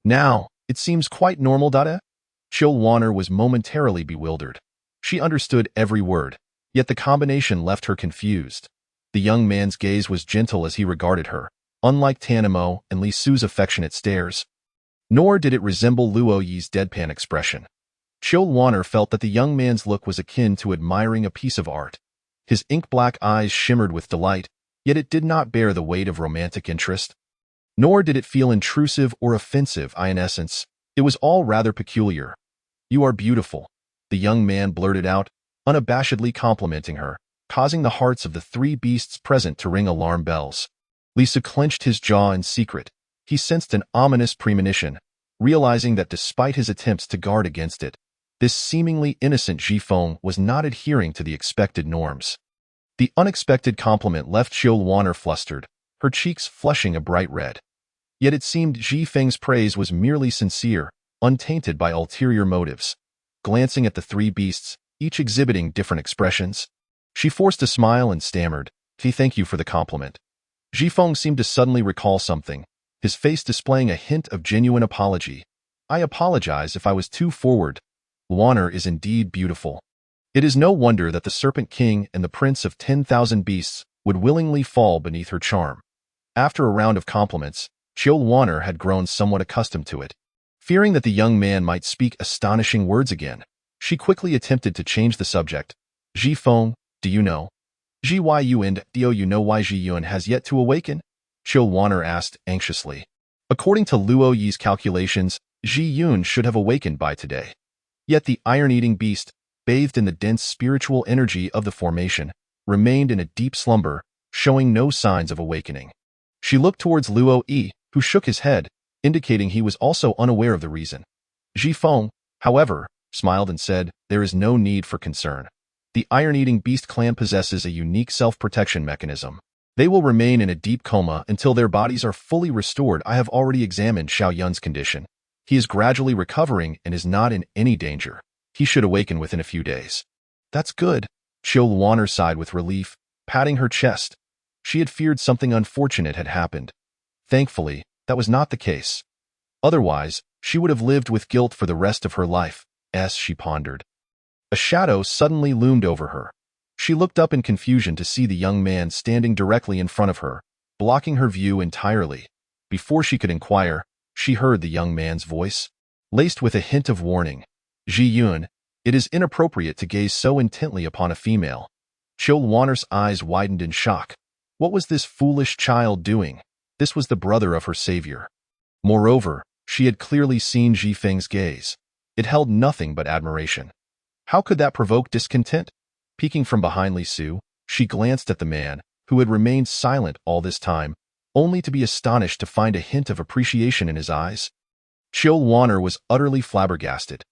Now, it seems quite normal. Luoner was momentarily bewildered. She understood every word, yet the combination left her confused. The young man's gaze was gentle as he regarded her, unlike Tan Mo and Li Su's affectionate stares. Nor did it resemble Luo Yi's deadpan expression. Luoner felt that the young man's look was akin to admiring a piece of art. His ink-black eyes shimmered with delight, yet it did not bear the weight of romantic interest. Nor did it feel intrusive or offensive. In essence, it was all rather peculiar. You are beautiful, the young man blurted out, unabashedly complimenting her, causing the hearts of the three beasts present to ring alarm bells. Lisa clenched his jaw in secret. He sensed an ominous premonition, realizing that despite his attempts to guard against it, this seemingly innocent Jifeng was not adhering to the expected norms. The unexpected compliment left Luoner flustered, her cheeks flushing a bright red. Yet it seemed Jifeng's praise was merely sincere, untainted by ulterior motives. Glancing at the three beasts, each exhibiting different expressions. She forced a smile and stammered, Thank you for the compliment." Jifeng seemed to suddenly recall something, his face displaying a hint of genuine apology. "I apologize if I was too forward. Luoner is indeed beautiful. It is no wonder that the Serpent King and the Prince of 10,000 Beasts would willingly fall beneath her charm." After a round of compliments, Luoner had grown somewhat accustomed to it. Fearing that the young man might speak astonishing words again, she quickly attempted to change the subject. "Jifeng, do you know? Do you know why Ji Yuan has yet to awaken?" Luoner asked anxiously. According to Luo Yi's calculations, Ji Yuan should have awakened by today. Yet the iron-eating beast, bathed in the dense spiritual energy of the formation, remained in a deep slumber, showing no signs of awakening. She looked towards Luo Yi, who shook his head, indicating he was also unaware of the reason. Jifeng, however, smiled and said, "There is no need for concern. The iron-eating beast clan possesses a unique self-protection mechanism. They will remain in a deep coma until their bodies are fully restored. I have already examined Xiao Yun's condition. He is gradually recovering and is not in any danger. He should awaken within a few days." "That's good." Luoner sighed with relief, patting her chest. She had feared something unfortunate had happened. Thankfully, that was not the case. Otherwise, she would have lived with guilt for the rest of her life, as she pondered. A shadow suddenly loomed over her. She looked up in confusion to see the young man standing directly in front of her, blocking her view entirely. Before she could inquire, she heard the young man's voice, laced with a hint of warning. "Ji Yuan, it is inappropriate to gaze so intently upon a female." Luoner's eyes widened in shock. What was this foolish child doing? This was the brother of her savior. Moreover, she had clearly seen Jifeng's gaze. It held nothing but admiration. How could that provoke discontent? Peeking from behind Li Su, she glanced at the man, who had remained silent all this time, only to be astonished to find a hint of appreciation in his eyes. Luoner was utterly flabbergasted.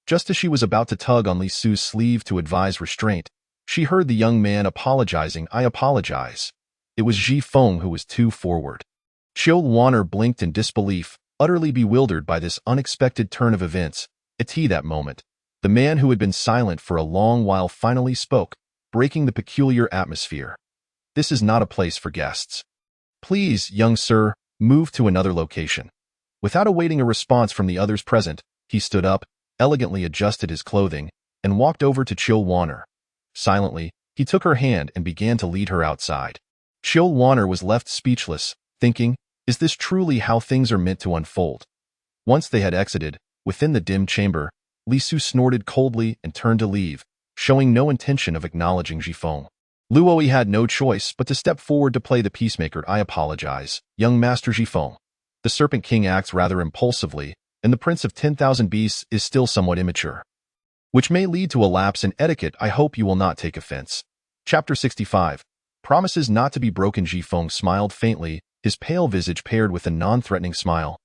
Just as she was about to tug on Li Su's sleeve to advise restraint, she heard the young man apologizing. "I apologize." It was Jifeng who was too forward. Luoner blinked in disbelief, utterly bewildered by this unexpected turn of events. At that moment, the man who had been silent for a long while finally spoke, breaking the peculiar atmosphere. "This is not a place for guests. Please, young sir, move to another location." Without awaiting a response from the others present, he stood up, elegantly adjusted his clothing, and walked over to Luoner. Silently, he took her hand and began to lead her outside. Luoner was left speechless, thinking, is this truly how things are meant to unfold? Once they had exited, within the dim chamber, Li Su snorted coldly and turned to leave, showing no intention of acknowledging Jifeng. Luo Yi had no choice but to step forward to play the peacemaker. "I apologize, young Master Jifeng. The Serpent King acts rather impulsively, and the Prince of 10,000 Beasts is still somewhat immature, which may lead to a lapse in etiquette. I hope you will not take offense." Chapter 65. Promises not to be broken. Jifeng smiled faintly, his pale visage paired with a non-threatening smile,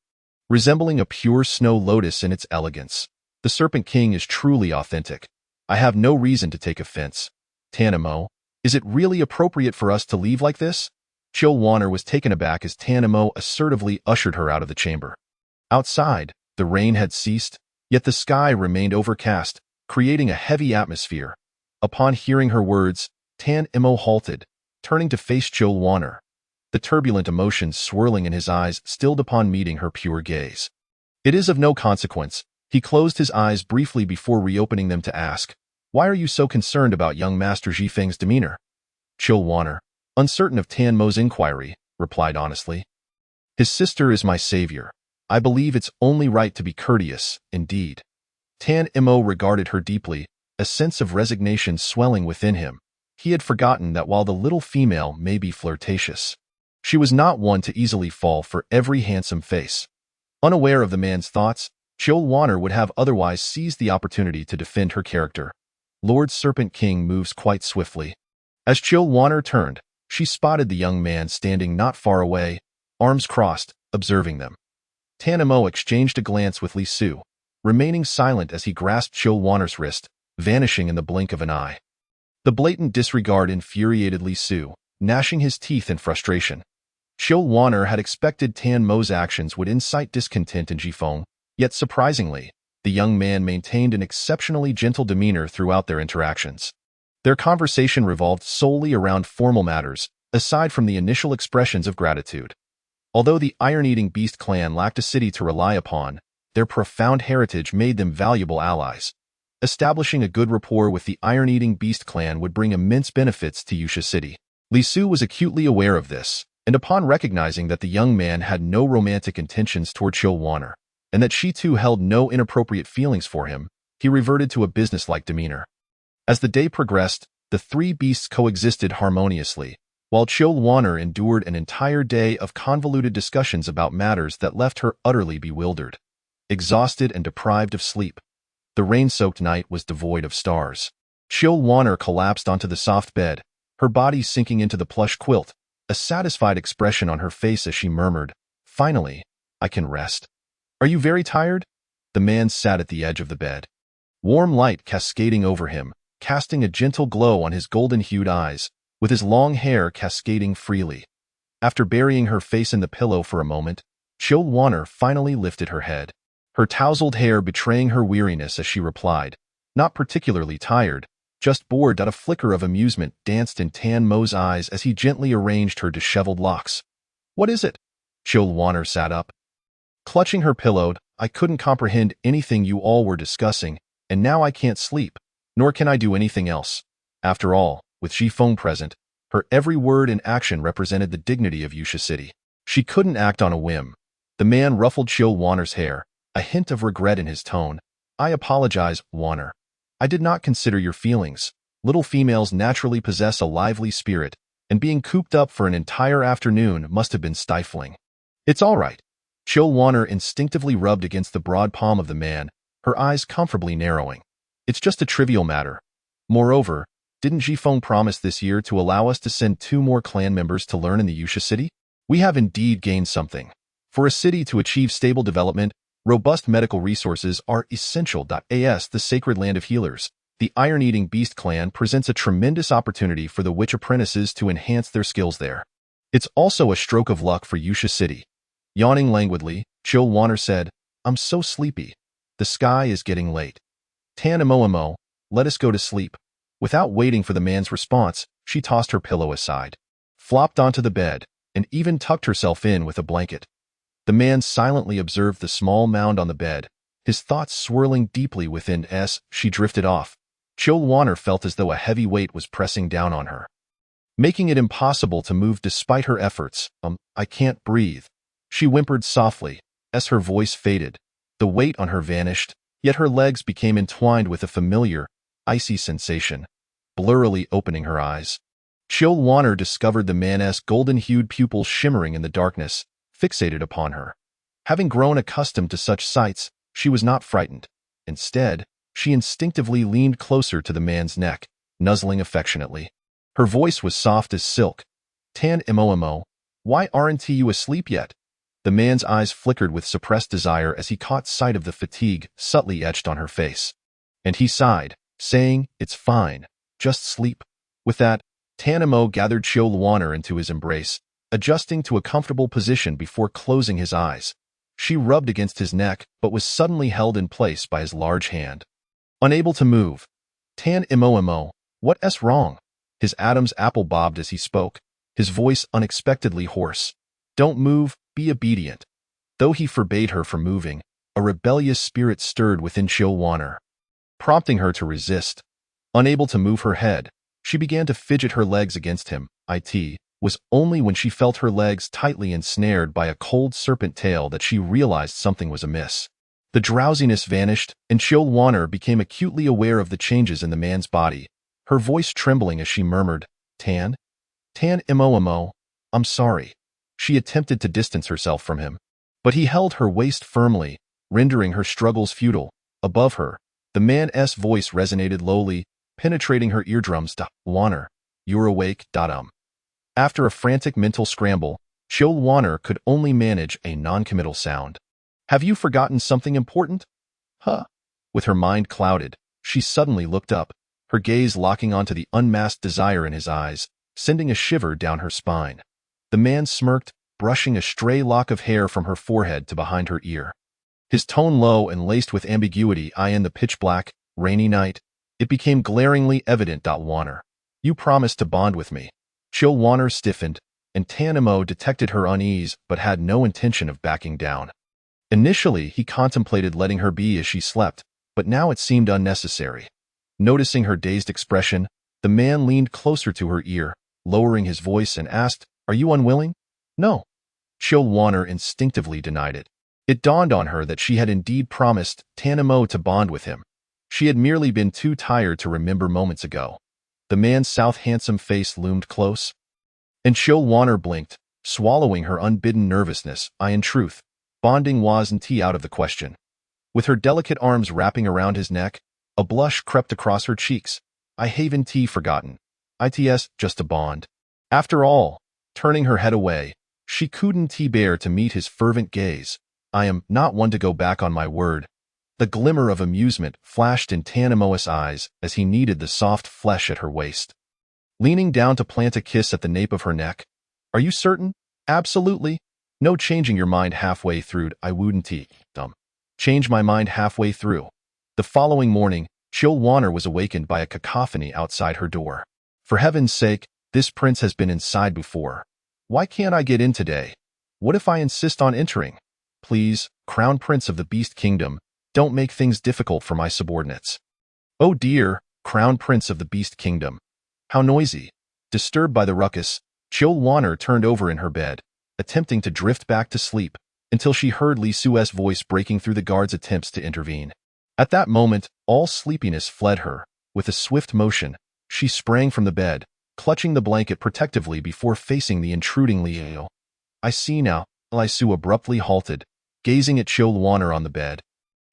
resembling a pure snow lotus in its elegance. "The Serpent King is truly authentic. I have no reason to take offense. Tanimo, is it really appropriate for us to leave like this?" Luoner was taken aback as Tanimo assertively ushered her out of the chamber. Outside, the rain had ceased, yet the sky remained overcast, creating a heavy atmosphere. Upon hearing her words, Tanimo halted, turning to face Luoner. The turbulent emotions swirling in his eyes stilled upon meeting her pure gaze. "It is of no consequence." He closed his eyes briefly before reopening them to ask, "Why are you so concerned about young Master Jifeng's demeanor?" Luoner, uncertain of Tanmo's inquiry, replied honestly, "His sister is my savior. I believe it's only right to be courteous, indeed." Tanmo regarded her deeply, a sense of resignation swelling within him. He had forgotten that while the little female may be flirtatious, she was not one to easily fall for every handsome face. Unaware of the man's thoughts, Luoner would have otherwise seized the opportunity to defend her character. Lord Serpent King moves quite swiftly. As Luoner turned, she spotted the young man standing not far away, arms crossed, observing them. Tanimo exchanged a glance with Li Su, remaining silent as he grasped Luoner's wrist, vanishing in the blink of an eye. The blatant disregard infuriated Li Su, gnashing his teeth in frustration. Luoner had expected Tanmo's actions would incite discontent in Jifeng, yet surprisingly, The young man maintained an exceptionally gentle demeanor throughout their interactions. Their conversation revolved solely around formal matters, aside from the initial expressions of gratitude. Although the Iron-Eating Beast clan lacked a city to rely upon, their profound heritage made them valuable allies. Establishing a good rapport with the Iron-Eating Beast clan would bring immense benefits to Yusha City. Li Su was acutely aware of this, and upon recognizing that the young man had no romantic intentions toward Chil Warner, and that she too held no inappropriate feelings for him, he reverted to a businesslike demeanor. As the day progressed, the three beasts coexisted harmoniously, while Chil Warner endured an entire day of convoluted discussions about matters that left her utterly bewildered. Exhausted and deprived of sleep, the rain-soaked night was devoid of stars. Chil Warner collapsed onto the soft bed, her body sinking into the plush quilt, a satisfied expression on her face as she murmured, "Finally, I can rest." "Are you very tired?" The man sat at the edge of the bed. Warm light cascading over him, casting a gentle glow on his golden-hued eyes, with his long hair cascading freely. After burying her face in the pillow for a moment, Chil Warner finally lifted her head, her tousled hair betraying her weariness as she replied, "Not particularly tired, just bored." A flicker of amusement danced in Tan Mo's eyes as he gently arranged her disheveled locks. "What is it?" Chil Warner sat up, clutching her pillow. "I couldn't comprehend anything you all were discussing, and now I can't sleep, nor can I do anything else." After all, with Jifeng present, her every word and action represented the dignity of Yusha City. She couldn't act on a whim. The man ruffled Chil Warner's hair, a hint of regret in his tone. "I apologize, Warner. I did not consider your feelings. Little females naturally possess a lively spirit, and being cooped up for an entire afternoon must have been stifling." "It's all right." Chil Warner instinctively rubbed against the broad palm of the man, her eyes comfortably narrowing. "It's just a trivial matter. Moreover, didn't Jifeng promise this year to allow us to send 2 more clan members to learn in the Yusha City? We have indeed gained something. For a city to achieve stable development, robust medical resources are essential. As the sacred land of healers, the Iron-Eating Beast clan presents a tremendous opportunity for the witch apprentices to enhance their skills there. It's also a stroke of luck for Yusha City." Yawning languidly, Chil Warner said, "I'm so sleepy. The sky is getting late. Tan Mo, let us go to sleep." Without waiting for the man's response, she tossed her pillow aside, flopped onto the bed, and even tucked herself in with a blanket. The man silently observed the small mound on the bed, his thoughts swirling deeply within as she drifted off. Chil Warner felt as though a heavy weight was pressing down on her, making it impossible to move despite her efforts. "I can't breathe," she whimpered softly, as her voice faded. The weight on her vanished, yet her legs became entwined with a familiar, icy sensation, blurrily opening her eyes. Chil Warner discovered the man's golden-hued pupils shimmering in the darkness, fixated upon her. Having grown accustomed to such sights, she was not frightened. Instead, she instinctively leaned closer to the man's neck, nuzzling affectionately. Her voice was soft as silk. "Tan Mo, why aren't you asleep yet?" The man's eyes flickered with suppressed desire as he caught sight of the fatigue subtly etched on her face. And he sighed, saying, "It's fine. Just sleep." With that, Tan Mo gathered Chil Warner into his embrace, adjusting to a comfortable position before closing his eyes. She rubbed against his neck but was suddenly held in place by his large hand. Unable to move. "Tan Mo, what's wrong?" His Adam's apple bobbed as he spoke, his voice unexpectedly hoarse. "Don't move, be obedient." Though he forbade her from moving, a rebellious spirit stirred within Chil Warner, prompting her to resist. Unable to move her head, she began to fidget her legs against him. It was only when she felt her legs tightly ensnared by a cold serpent tail that she realized something was amiss. The drowsiness vanished, and Chil Warner became acutely aware of the changes in the man's body, her voice trembling as she murmured, Tan Mo, I'm sorry." She attempted to distance herself from him, but he held her waist firmly, rendering her struggles futile. Above her, the man's voice resonated lowly, penetrating her eardrums. "Warner, you're awake." After a frantic mental scramble, Chil Warner could only manage a non-committal sound. "Have you forgotten something important?" "Huh?" With her mind clouded, she suddenly looked up, her gaze locking onto the unmasked desire in his eyes, sending a shiver down her spine. The man smirked, brushing a stray lock of hair from her forehead to behind her ear. His tone low and laced with ambiguity. In the pitch-black, rainy night, it became glaringly evident. Warner, you promised to bond with me. Chill Warner stiffened, and Tanamo detected her unease but had no intention of backing down. Initially, he contemplated letting her be as she slept, but now it seemed unnecessary. Noticing her dazed expression, the man leaned closer to her ear, lowering his voice and asked, "Are you unwilling?" "No." Chill Warner instinctively denied it. It dawned on her that she had indeed promised Tanamo to bond with him. She had merely been too tired to remember moments ago. The man's handsome face loomed close, and Chill Warner blinked, swallowing her unbidden nervousness. In truth, bonding wasn't out of the question. With her delicate arms wrapping around his neck, a blush crept across her cheeks. "I haven't forgotten. It's just a bond." After all, turning her head away, she couldn't bear to meet his fervent gaze. "I am not one to go back on my word." The glimmer of amusement flashed in Tanamo's eyes as he kneaded the soft flesh at her waist. Leaning down to plant a kiss at the nape of her neck, "Are you certain?" "Absolutely. No changing your mind halfway through." "I wouldn't change my mind halfway through." The following morning, Chill Warner was awakened by a cacophony outside her door. "For heaven's sake, this prince has been inside before. Why can't I get in today? What if I insist on entering? Please, Crown Prince of the Beast Kingdom, don't make things difficult for my subordinates." "Oh dear, Crown Prince of the Beast Kingdom. How noisy." Disturbed by the ruckus, Chill Warner turned over in her bed, attempting to drift back to sleep, until she heard Li Sue's voice breaking through the guard's attempts to intervene. At that moment, all sleepiness fled her. With a swift motion, she sprang from the bed, clutching the blanket protectively before facing the intruding Liu. "I see now." Li Sue abruptly halted, gazing at Chill Warner on the bed,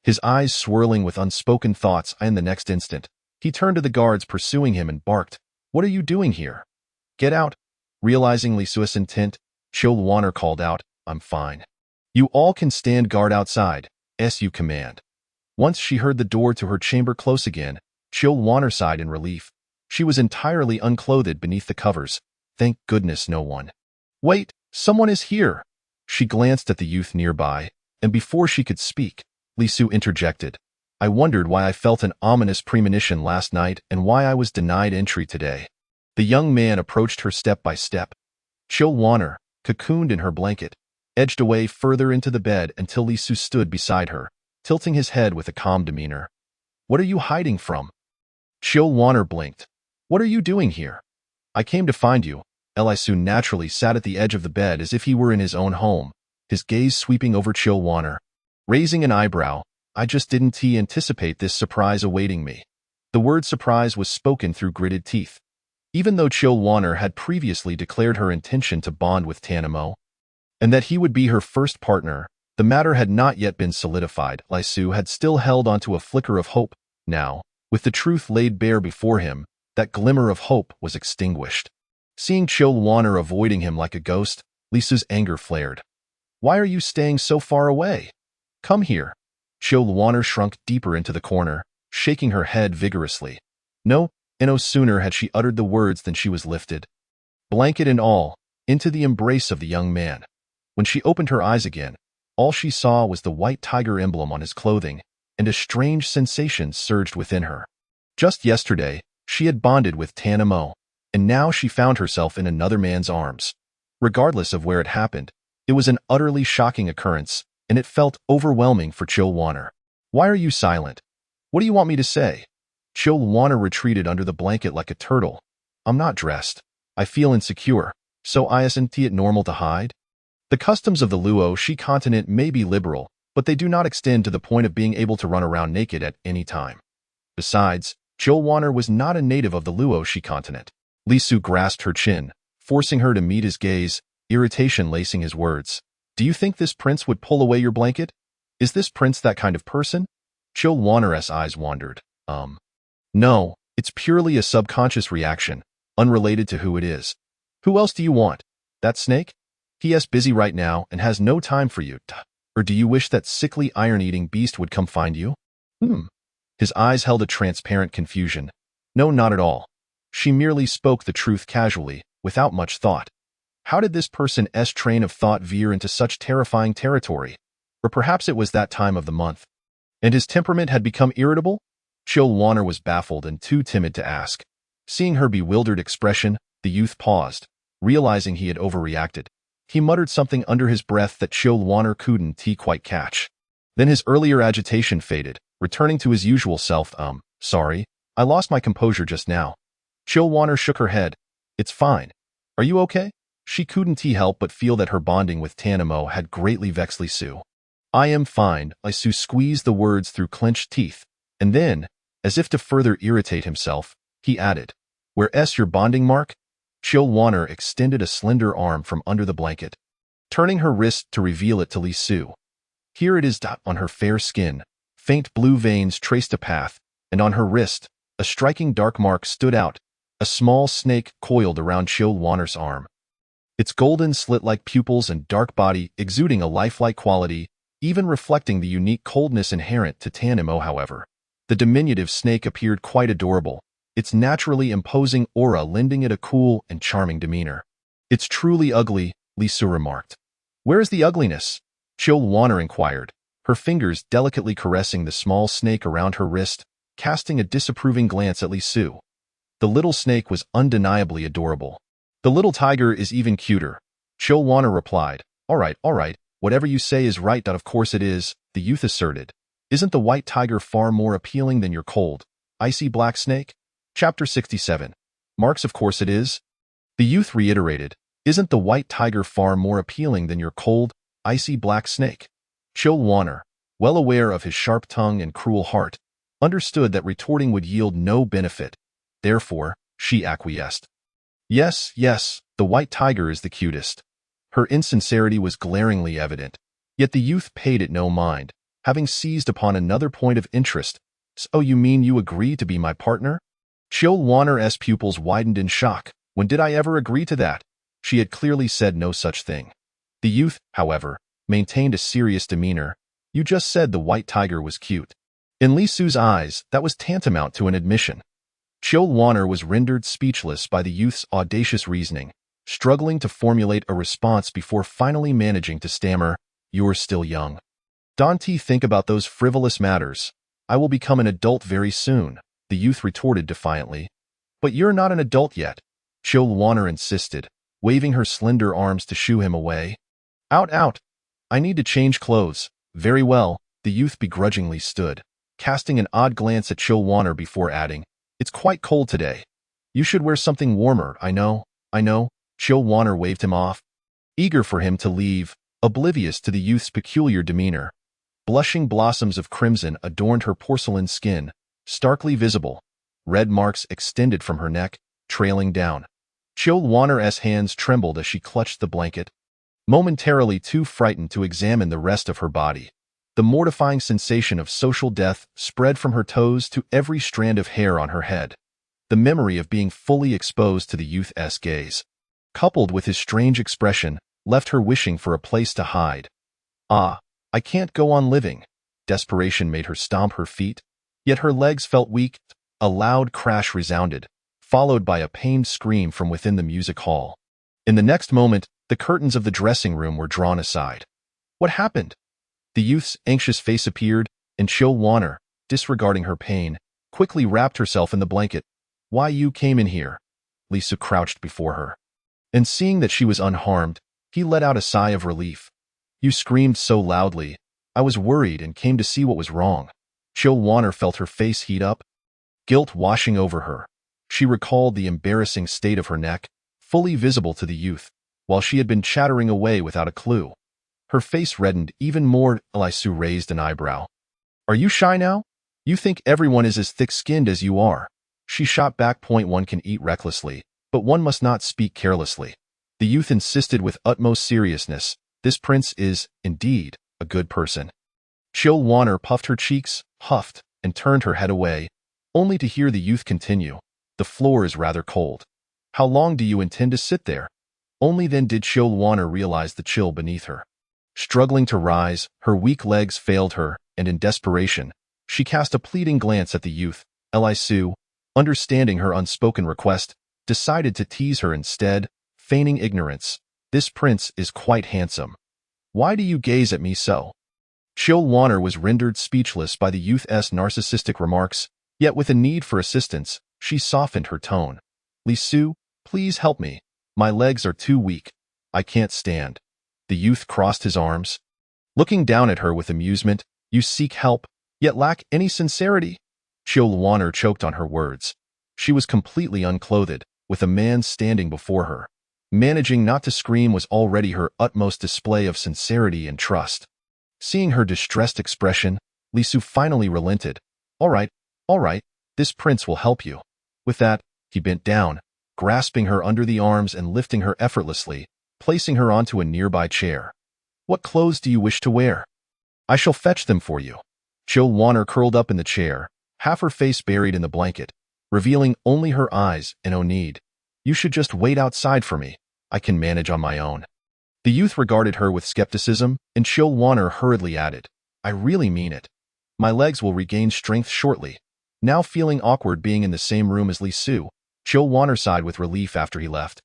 his eyes swirling with unspoken thoughts. In the next instant, he turned to the guards pursuing him and barked, "What are you doing here? Get out." Realizing Li Sue's intent, Chill Warner called out, "I'm fine. You all can stand guard outside, as you command." Once she heard the door to her chamber close again, Chill Warner sighed in relief. She was entirely unclothed beneath the covers. Thank goodness no one. "Wait, someone is here." She glanced at the youth nearby, and before she could speak, Li Sue interjected, "I wondered why I felt an ominous premonition last night and why I was denied entry today." The young man approached her step by step. Chill Warner, cocooned in her blanket, edged away further into the bed until Li Sue stood beside her, tilting his head with a calm demeanor. "What are you hiding from?" Chill Warner blinked. "What are you doing here?" "I came to find you." Li Sue naturally sat at the edge of the bed as if he were in his own home, his gaze sweeping over Chill Warner. Raising an eyebrow, "I just didn't anticipate this surprise awaiting me." The word surprise was spoken through gritted teeth. Even though Chill Warner had previously declared her intention to bond with Tanamo, and that he would be her first partner, the matter had not yet been solidified. Li Sue had still held onto a flicker of hope. Now, with the truth laid bare before him, that glimmer of hope was extinguished. Seeing Chill Warner avoiding him like a ghost, Li Sue's anger flared. "Why are you staying so far away? Come here." Chill Warner shrunk deeper into the corner, shaking her head vigorously. No sooner had she uttered the words than she was lifted, blanket and all, into the embrace of the young man. When she opened her eyes again, all she saw was the white tiger emblem on his clothing, and a strange sensation surged within her. Just yesterday, she had bonded with Tanamo, and now she found herself in another man's arms. Regardless of where it happened, it was an utterly shocking occurrence, and it felt overwhelming for Chill Warner. "Why are you silent? What do you want me to say?" Chill Warner retreated under the blanket like a turtle. "I'm not dressed. I feel insecure, so isn't it normal to hide?" The customs of the Luo-Shi continent may be liberal, but they do not extend to the point of being able to run around naked at any time. Besides, Chill Warner was not a native of the Luo-Shi continent. Li Sue grasped her chin, forcing her to meet his gaze, irritation lacing his words. "Do you think this prince would pull away your blanket? Is this prince that kind of person?" Chill Warner's eyes wandered. No, it's purely a subconscious reaction, unrelated to who it is. Who else do you want? That snake? He is busy right now and has no time for you. Or do you wish that sickly iron-eating beast would come find you?" His eyes held a transparent confusion. No, not at all. She merely spoke the truth casually, without much thought. How did this person's train of thought veer into such terrifying territory? Or perhaps it was that time of the month, and his temperament had become irritable? Chill Warner was baffled and too timid to ask. Seeing her bewildered expression, the youth paused, realizing he had overreacted. He muttered something under his breath that Chill Warner couldn't quite catch. Then his earlier agitation faded, returning to his usual self. Sorry, I lost my composure just now. Chill Warner shook her head. It's fine. Are you okay? She couldn't help but feel that her bonding with Tanamo had greatly vexed Li Su. I am fine, Li Su squeezed the words through clenched teeth, and then, as if to further irritate himself, he added, Where's your bonding mark? Chill Warner extended a slender arm from under the blanket, turning her wrist to reveal it to Li Su. Here it is. On her fair skin, faint blue veins traced a path, and on her wrist, a striking dark mark stood out, a small snake coiled around Chill Warner's arm. Its golden slit-like pupils and dark body exuding a lifelike quality, even reflecting the unique coldness inherent to Tanamo. However, the diminutive snake appeared quite adorable, its naturally imposing aura lending it a cool and charming demeanor. It's truly ugly, Li Su remarked. Where is the ugliness? Chill Warner inquired, her fingers delicately caressing the small snake around her wrist, casting a disapproving glance at Li Su. The little snake was undeniably adorable. The little tiger is even cuter, Chill Warner replied. All right, whatever you say is right. Of course it is, the youth asserted. Isn't the white tiger far more appealing than your cold, icy black snake? Chapter 67. Marks. Of course it is. The youth reiterated, Isn't the white tiger far more appealing than your cold, icy black snake? Chill Warner, well aware of his sharp tongue and cruel heart, understood that retorting would yield no benefit. Therefore, she acquiesced. Yes, the white tiger is the cutest. Her insincerity was glaringly evident, yet the youth paid it no mind, having seized upon another point of interest. So you mean you agree to be my partner? Chill Warner's pupils widened in shock. When did I ever agree to that? She had clearly said no such thing. The youth, however, maintained a serious demeanor. You just said the white tiger was cute. In Li Su's eyes, that was tantamount to an admission. Chill Warner was rendered speechless by the youth's audacious reasoning, struggling to formulate a response before finally managing to stammer, You're still young. Don't think about those frivolous matters. I will become an adult very soon, the youth retorted defiantly. But you're not an adult yet, Chill Warner insisted, waving her slender arms to shoo him away. Out. I need to change clothes. Very well, the youth begrudgingly stood, casting an odd glance at Chill Warner before adding, It's quite cold today. You should wear something warmer. I know. Chill Warner waved him off, eager for him to leave, oblivious to the youth's peculiar demeanor. Blushing blossoms of crimson adorned her porcelain skin, starkly visible. Red marks extended from her neck, trailing down. Chill Warner's hands trembled as she clutched the blanket, momentarily too frightened to examine the rest of her body. The mortifying sensation of social death spread from her toes to every strand of hair on her head. The memory of being fully exposed to the youth's gaze, coupled with his strange expression, left her wishing for a place to hide. I can't go on living. Desperation made her stomp her feet, yet her legs felt weak. A loud crash resounded, followed by a pained scream from within the music hall. In the next moment, the curtains of the dressing room were drawn aside. What happened? The youth's anxious face appeared, and Chill Warner, disregarding her pain, quickly wrapped herself in the blanket. Why you came in here? Li Su crouched before her. And seeing that she was unharmed, he let out a sigh of relief. You screamed so loudly. I was worried and came to see what was wrong. Chill Warner felt her face heat up, guilt washing over her. She recalled the embarrassing state of her neck, fully visible to the youth, while she had been chattering away without a clue. Her face reddened even more. Li Su raised an eyebrow. Are you shy now? You think everyone is as thick-skinned as you are. She shot back. One can eat recklessly, but one must not speak carelessly. The youth insisted with utmost seriousness. This prince is, indeed, a good person. Chill Warner puffed her cheeks, huffed, and turned her head away, only to hear the youth continue. The floor is rather cold. How long do you intend to sit there? Only then did Chill Warner realize the chill beneath her. Struggling to rise, her weak legs failed her, and in desperation, she cast a pleading glance at the youth. Li Su, understanding her unspoken request, decided to tease her instead, feigning ignorance. This prince is quite handsome. Why do you gaze at me so? Chill Warner was rendered speechless by the youth's narcissistic remarks, yet with a need for assistance, she softened her tone. "Lisu, please help me. My legs are too weak. I can't stand." The youth crossed his arms. Looking down at her with amusement, "You seek help, yet lack any sincerity?" Chill Warner choked on her words. She was completely unclothed, with a man standing before her. Managing not to scream was already her utmost display of sincerity and trust. Seeing her distressed expression, Lisu finally relented. All right, this prince will help you." With that, he bent down, grasping her under the arms and lifting her effortlessly, placing her onto a nearby chair. "What clothes do you wish to wear?" "I shall fetch them for you." Chill Warner curled up in the chair, half her face buried in the blanket, revealing only her eyes and Onid. "You should just wait outside for me. I can manage on my own." The youth regarded her with skepticism, and Chill Warner hurriedly added, "I really mean it. My legs will regain strength shortly." Now feeling awkward being in the same room as Lisu, Chill Warner sighed with relief after he left.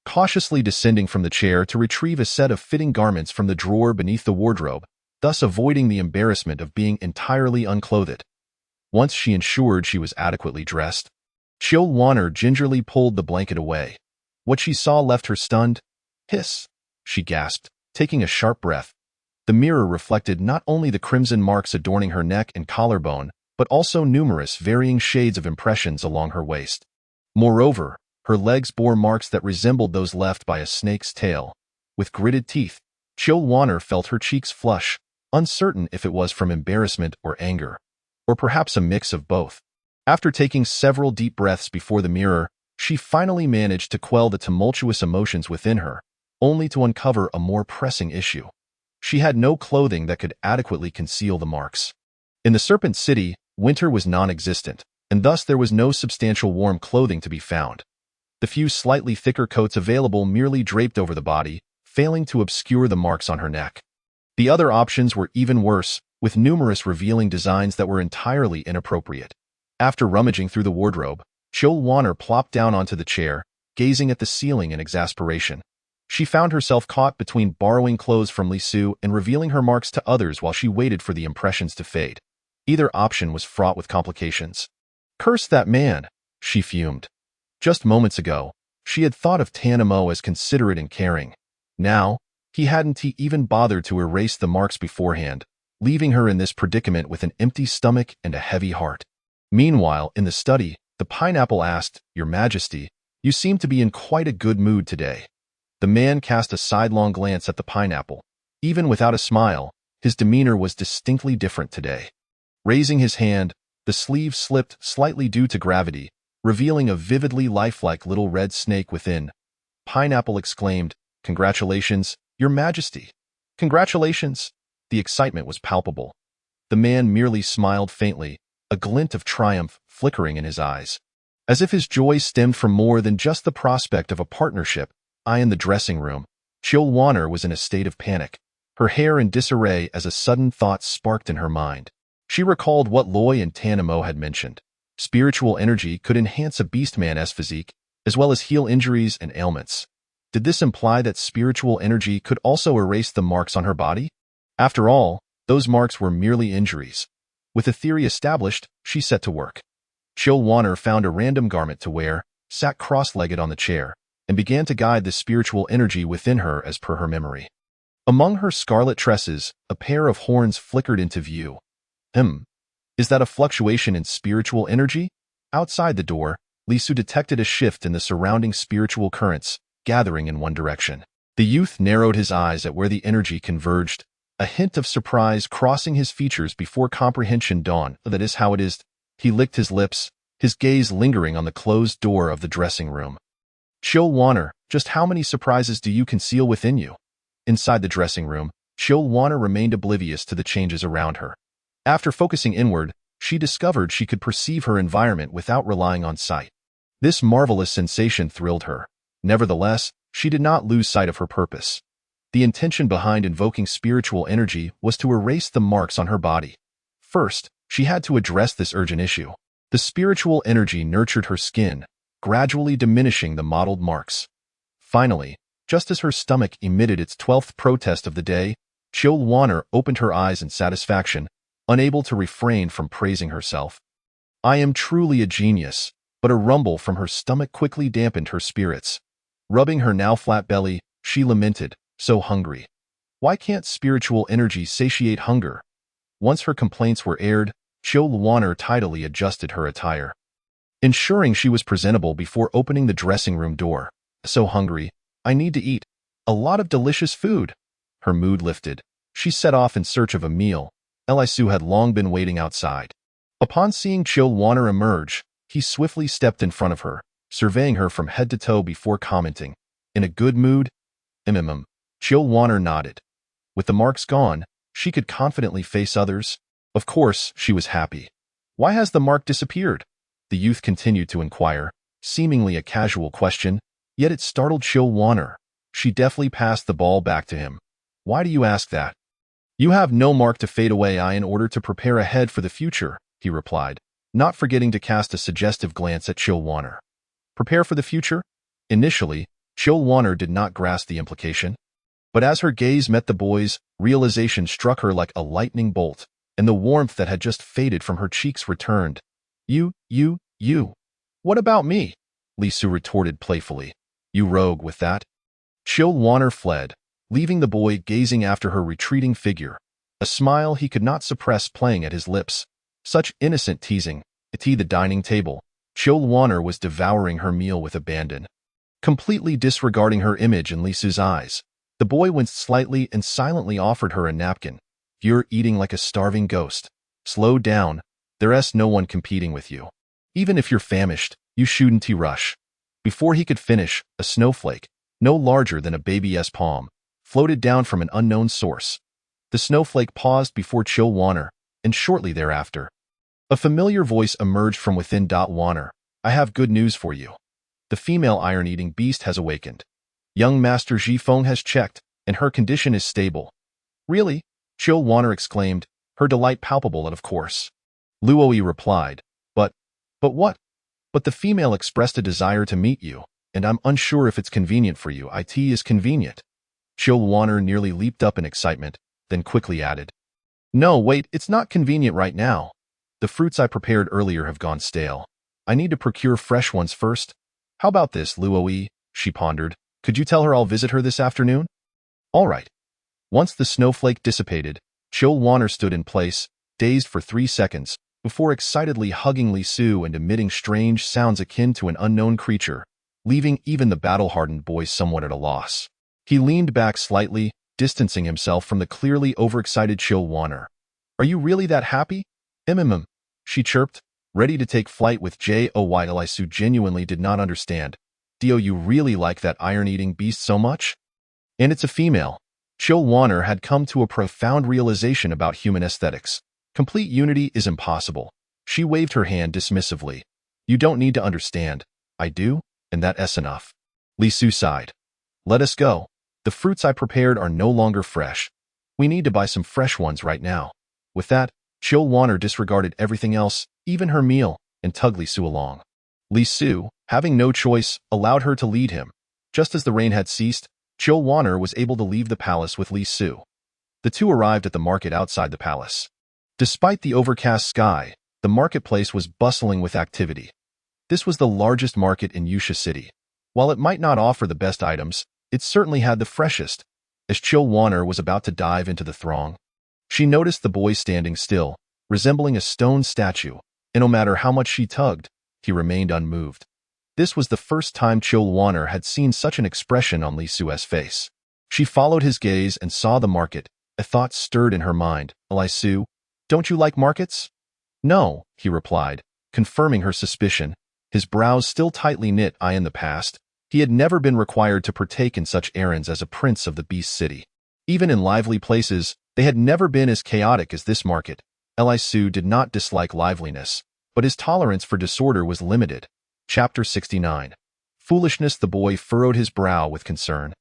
Cautiously descending from the chair to retrieve a set of fitting garments from the drawer beneath the wardrobe, thus avoiding the embarrassment of being entirely unclothed. Once she ensured she was adequately dressed, Chill Warner gingerly pulled the blanket away. What she saw left her stunned. "Hiss," she gasped, taking a sharp breath. The mirror reflected not only the crimson marks adorning her neck and collarbone, but also numerous varying shades of impressions along her waist. Moreover, her legs bore marks that resembled those left by a snake's tail. With gritted teeth, Chill Warner felt her cheeks flush, uncertain if it was from embarrassment or anger, or perhaps a mix of both. After taking several deep breaths before the mirror, she finally managed to quell the tumultuous emotions within her, only to uncover a more pressing issue. She had no clothing that could adequately conceal the marks. In the Serpent City, winter was non-existent, and thus there was no substantial warm clothing to be found. The few slightly thicker coats available merely draped over the body, failing to obscure the marks on her neck. The other options were even worse, with numerous revealing designs that were entirely inappropriate. After rummaging through the wardrobe, Chill Warner plopped down onto the chair, gazing at the ceiling in exasperation. She found herself caught between borrowing clothes from Lisu and revealing her marks to others while she waited for the impressions to fade. Either option was fraught with complications. "Curse that man," she fumed. Just moments ago, she had thought of Tanamo as considerate and caring. Now, he hadn't even bothered to erase the marks beforehand, leaving her in this predicament with an empty stomach and a heavy heart. Meanwhile, in the study, the pineapple asked, "Your Majesty, you seem to be in quite a good mood today." The man cast a sidelong glance at the pineapple. Even without a smile, his demeanor was distinctly different today. Raising his hand, the sleeve slipped slightly due to gravity, revealing a vividly lifelike little red snake within. Pineapple exclaimed, "Congratulations, Your Majesty." "Congratulations." The excitement was palpable. The man merely smiled faintly, a glint of triumph flickering in his eyes. As if his joy stemmed from more than just the prospect of a partnership, in the dressing room, Chill Warner was in a state of panic, her hair in disarray as a sudden thought sparked in her mind. She recalled what Loy and Tanamo had mentioned. Spiritual energy could enhance a beastman's physique, as well as heal injuries and ailments. Did this imply that spiritual energy could also erase the marks on her body? After all, those marks were merely injuries. With the theory established, she set to work. Chill Warner found a random garment to wear, sat cross-legged on the chair, and began to guide the spiritual energy within her as per her memory. Among her scarlet tresses, a pair of horns flickered into view. Is that a fluctuation in spiritual energy? Outside the door, Lisu detected a shift in the surrounding spiritual currents, gathering in one direction. The youth narrowed his eyes at where the energy converged, a hint of surprise crossing his features before comprehension dawned. "That is how it is." He licked his lips, his gaze lingering on the closed door of the dressing room. "Chill Warner, just how many surprises do you conceal within you?" Inside the dressing room, Chill Warner remained oblivious to the changes around her. After focusing inward, she discovered she could perceive her environment without relying on sight. This marvelous sensation thrilled her. Nevertheless, she did not lose sight of her purpose. The intention behind invoking spiritual energy was to erase the marks on her body. First, she had to address this urgent issue. The spiritual energy nurtured her skin, gradually diminishing the mottled marks. Finally, just as her stomach emitted its 12th protest of the day, Chill Warner opened her eyes in satisfaction, unable to refrain from praising herself. I am truly a genius, but a rumble from her stomach quickly dampened her spirits. Rubbing her now flat belly, she lamented, so hungry. Why can't spiritual energy satiate hunger? Once her complaints were aired, Chill Warner tidily adjusted her attire, ensuring she was presentable before opening the dressing room door. So hungry, I need to eat. A lot of delicious food. Her mood lifted. She set off in search of a meal. Elisu had long been waiting outside. Upon seeing Chill Warner emerge, he swiftly stepped in front of her, surveying her from head to toe before commenting, "In a good mood?" Chill Warner nodded. With the marks gone, she could confidently face others. Of course, she was happy. Why has the mark disappeared? The youth continued to inquire, seemingly a casual question, yet it startled Chill Warner. She deftly passed the ball back to him. Why do you ask that? You have no mark to fade away in order to prepare ahead for the future, he replied, not forgetting to cast a suggestive glance at Chill Warner. Prepare for the future? Initially, Chill Warner did not grasp the implication. But as her gaze met the boy's, realization struck her like a lightning bolt, and the warmth that had just faded from her cheeks returned. You. What about me? Lisu retorted playfully. You rogue with that? Chill Warner fled, leaving the boy gazing after her retreating figure, a smile he could not suppress playing at his lips. Such innocent teasing. At the dining table, Chill Warner was devouring her meal with abandon, completely disregarding her image in Lisu's eyes. The boy winced slightly and silently offered her a napkin. You're eating like a starving ghost. Slow down. There's no one competing with you. Even if you're famished, you shouldn't rush. Before he could finish, a snowflake, no larger than a baby's palm, floated down from an unknown source. The snowflake paused before Chill Warner, and shortly thereafter, a familiar voice emerged from within. Warner, I have good news for you. The female iron-eating beast has awakened. Young Master Jifeng has checked, and her condition is stable. Really? Chill Warner exclaimed, her delight palpable. Of course. Luoyi replied, But what? But the female expressed a desire to meet you, and I'm unsure if it's convenient for you. It is convenient. Chill Warner nearly leaped up in excitement, then quickly added, No, wait, it's not convenient right now. The fruits I prepared earlier have gone stale. I need to procure fresh ones first. How about this, Luoyi? She pondered. Could you tell her I'll visit her this afternoon? All right. Once the snowflake dissipated, Chill Warner stood in place, dazed for 3 seconds, before excitedly hugging Lisu and emitting strange sounds akin to an unknown creature, leaving even the battle-hardened boy somewhat at a loss. He leaned back slightly, distancing himself from the clearly overexcited Chill Warner. Are you really that happy? She chirped, ready to take flight with Joy. Lisu genuinely did not understand. Do you really like that iron-eating beast so much? And it's a female. Chill Warner had come to a profound realization about human aesthetics. Complete unity is impossible. She waved her hand dismissively. You don't need to understand. I do, and that's enough. Lisu sighed. Let us go. The fruits I prepared are no longer fresh. We need to buy some fresh ones right now. With that, Chill Warner disregarded everything else, even her meal, and tugged Lisu along. Lisu, having no choice, allowed her to lead him. Just as the rain had ceased, Chill Warner was able to leave the palace with Lisu. The two arrived at the market outside the palace. Despite the overcast sky, the marketplace was bustling with activity. This was the largest market in Yusha City. While it might not offer the best items, it certainly had the freshest. As Chill Warner was about to dive into the throng, she noticed the boy standing still, resembling a stone statue, and no matter how much she tugged, he remained unmoved. This was the first time Chill Warner had seen such an expression on Lisu's face. She followed his gaze and saw the market. A thought stirred in her mind. Lisu, don't you like markets? No, he replied, confirming her suspicion, his brows still tightly knit. In the past, he had never been required to partake in such errands as a prince of the Beast City. Even in lively places, they had never been as chaotic as this market. Lisu did not dislike liveliness, but his tolerance for disorder was limited. Chapter 69. Foolishness. The boy furrowed his brow with concern.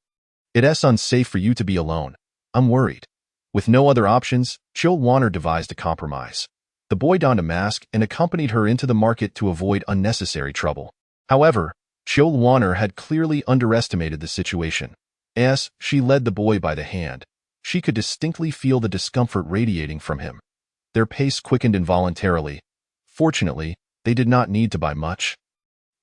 It's unsafe for you to be alone. I'm worried. With no other options, Chill Warner devised a compromise. The boy donned a mask and accompanied her into the market to avoid unnecessary trouble. However, Chill Warner had clearly underestimated the situation. As she led the boy by the hand, She could distinctly feel the discomfort radiating from him. Their pace quickened involuntarily. Fortunately, they did not need to buy much.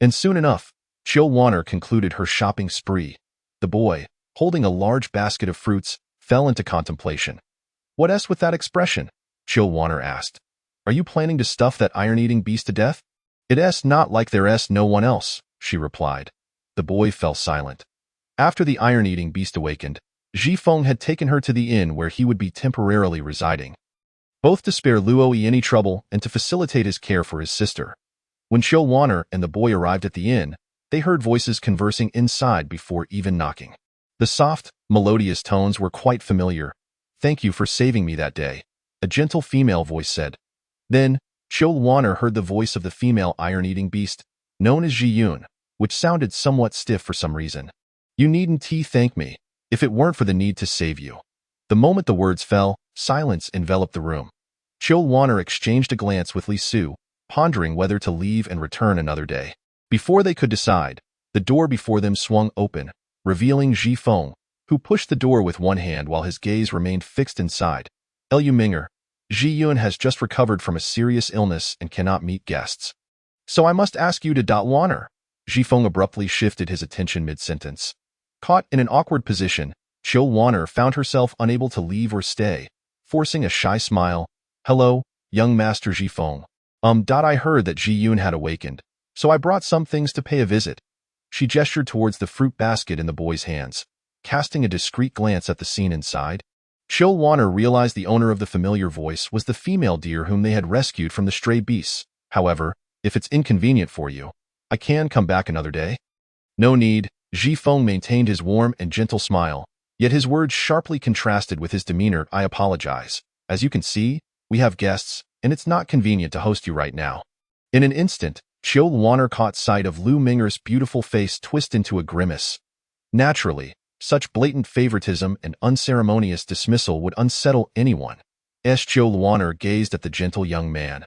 And soon enough, Chill Warner concluded her shopping spree. The boy, holding a large basket of fruits, fell into contemplation. "What s with that expression?" Chill Warner asked. "Are you planning to stuff that iron-eating beast to death?" "It's not like there's no one else," she replied. The boy fell silent. After the iron-eating beast awakened, Ji Feng had taken her to the inn where he would be temporarily residing, both to spare Luo Yi any trouble and to facilitate his care for his sister. When Chill Warner and the boy arrived at the inn, they heard voices conversing inside before even knocking. The soft, melodious tones were quite familiar. "Thank you for saving me that day," a gentle female voice said. Then, Chill Warner heard the voice of the female iron-eating beast, known as Ji Yun, which sounded somewhat stiff for some reason. "You needn't thank me, if it weren't for the need to save you." The moment the words fell, silence enveloped the room. Chill Warner exchanged a glance with Li Su, pondering whether to leave and return another day. Before they could decide, the door before them swung open, revealing Ji Feng, who pushed the door with one hand while his gaze remained fixed inside. "Lu Minger, Ji Yun has just recovered from a serious illness and cannot meet guests. So I must ask you to Warner." Ji Feng abruptly shifted his attention mid-sentence. Caught in an awkward position, Chill Warner found herself unable to leave or stay, forcing a shy smile. "Hello, young Master Ji Feng. I heard that Ji Yun had awakened, so I brought some things to pay a visit." She gestured towards the fruit basket in the boy's hands, casting a discreet glance at the scene inside. Chill Warner realized the owner of the familiar voice was the female deer whom they had rescued from the stray beasts. "However, if it's inconvenient for you, I can come back another day." "No need." Ji Feng maintained his warm and gentle smile, yet his words sharply contrasted with his demeanor. "I apologize. As you can see, we have guests, and it's not convenient to host you right now." In an instant, Chill Warner caught sight of Lu Minger's beautiful face twist into a grimace. Naturally, such blatant favoritism and unceremonious dismissal would unsettle anyone. Chill Warner gazed at the gentle young man.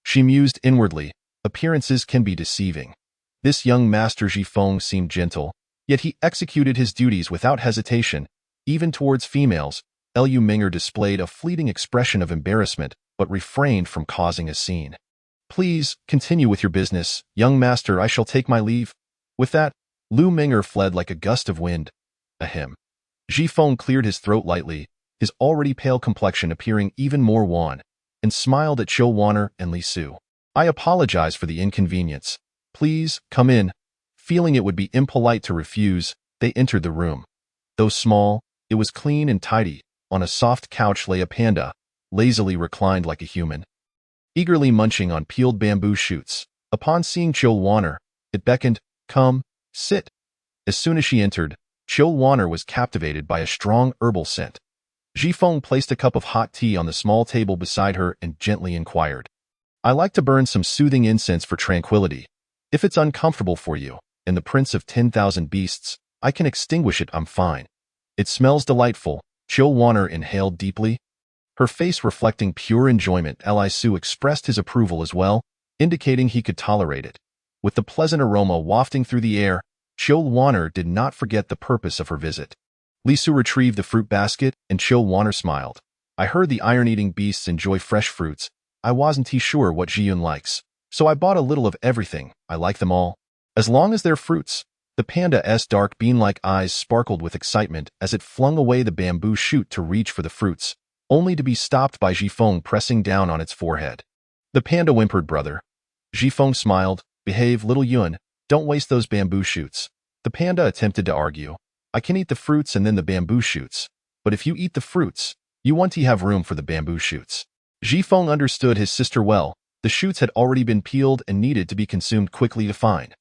She mused inwardly, appearances can be deceiving. This young Master Ji Feng seemed gentle, yet he executed his duties without hesitation, even towards females. Lu Minger displayed a fleeting expression of embarrassment, but refrained from causing a scene. "Please, continue with your business, young master. I shall take my leave." With that, Lu Minger fled like a gust of wind. Ahem. Ji Feng cleared his throat lightly, his already pale complexion appearing even more wan, and smiled at Chill Warner and Li Su. "I apologize for the inconvenience. Please, come in." Feeling it would be impolite to refuse, they entered the room. Though small, it was clean and tidy. On a soft couch lay a panda, lazily reclined like a human, eagerly munching on peeled bamboo shoots. Upon seeing Chill Warner, it beckoned, "Come, sit." As soon as she entered, Chill Warner was captivated by a strong herbal scent. Ji Feng placed a cup of hot tea on the small table beside her and gently inquired, "I like to burn some soothing incense for tranquility. If it's uncomfortable for you, and the Prince of 10,000 Beasts, I can extinguish it. I'm fine." "It smells delightful." Chill Warner inhaled deeply, her face reflecting pure enjoyment. Li Su expressed his approval as well, indicating he could tolerate it. With the pleasant aroma wafting through the air, Chill Warner did not forget the purpose of her visit. Li Su retrieved the fruit basket, and Chill Warner smiled. "I heard the iron-eating beasts enjoy fresh fruits. I wasn't sure what Ji Yun likes, so I bought a little of everything. I like them all, as long as they're fruits." The panda's dark bean-like eyes sparkled with excitement as it flung away the bamboo shoot to reach for the fruits, only to be stopped by Ji Feng pressing down on its forehead. The panda whimpered, "Brother." Ji Feng smiled. "Behave, little Yun. Don't waste those bamboo shoots." The panda attempted to argue. "I can eat the fruits and then the bamboo shoots. But if you eat the fruits, you want to have room for the bamboo shoots." Ji Feng understood his sister well. The shoots had already been peeled and needed to be consumed quickly to find.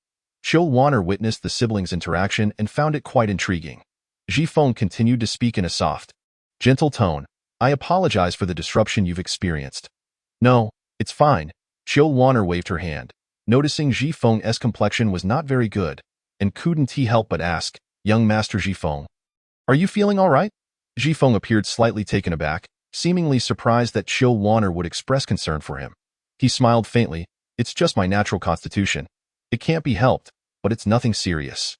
Chill Warner witnessed the siblings' interaction and found it quite intriguing. Ji Feng continued to speak in a soft, gentle tone. "I apologize for the disruption you've experienced." "No, it's fine." Chill Warner waved her hand, noticing Ji Feng's complexion was not very good, and couldn't he help but ask, "Young Master Ji Feng, are you feeling all right?" Ji Feng appeared slightly taken aback, seemingly surprised that Chill Warner would express concern for him. He smiled faintly. "It's just my natural constitution. It can't be helped, but it's nothing serious."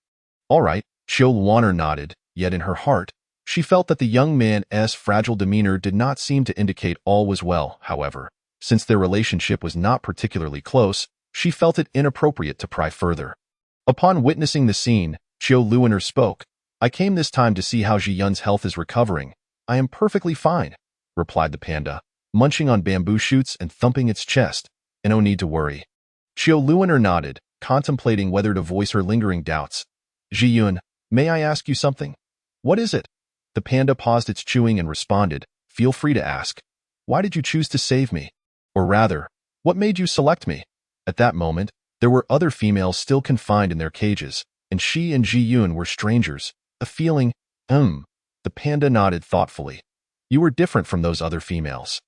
"All right," Chill Warner nodded, yet in her heart, She felt that the young man's fragile demeanor did not seem to indicate all was well, however. Since their relationship was not particularly close, she felt it inappropriate to pry further. Upon witnessing the scene, Qiu Luoner spoke. I came this time to see how Ji Yun's health is recovering. I am perfectly fine, replied the panda, munching on bamboo shoots and thumping its chest. And no need to worry. Qiu Luoner nodded, contemplating whether to voice her lingering doubts. Ji Yun, may I ask you something? What is it? The panda paused its chewing and responded, feel free to ask. Why did you choose to save me? Or rather, what made you select me? At that moment, there were other females still confined in their cages, and she and Ji Yun were strangers. A feeling, The panda nodded thoughtfully. You were different from those other females.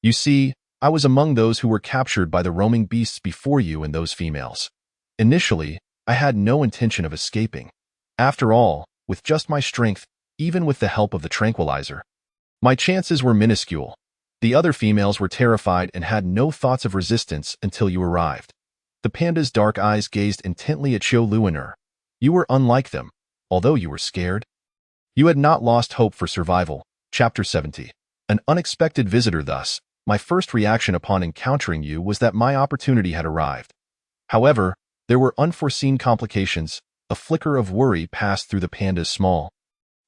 You see, I was among those who were captured by the roaming beasts before you and those females. Initially, I had no intention of escaping. After all, with just my strength, even with the help of the tranquilizer, my chances were minuscule. The other females were terrified and had no thoughts of resistance until you arrived. The panda's dark eyes gazed intently at Qiu Luoner. You were unlike them, although you were scared. You had not lost hope for survival. Chapter 70. An unexpected visitor thus. My first reaction upon encountering you was that my opportunity had arrived. However, there were unforeseen complications. A flicker of worry passed through the panda's small,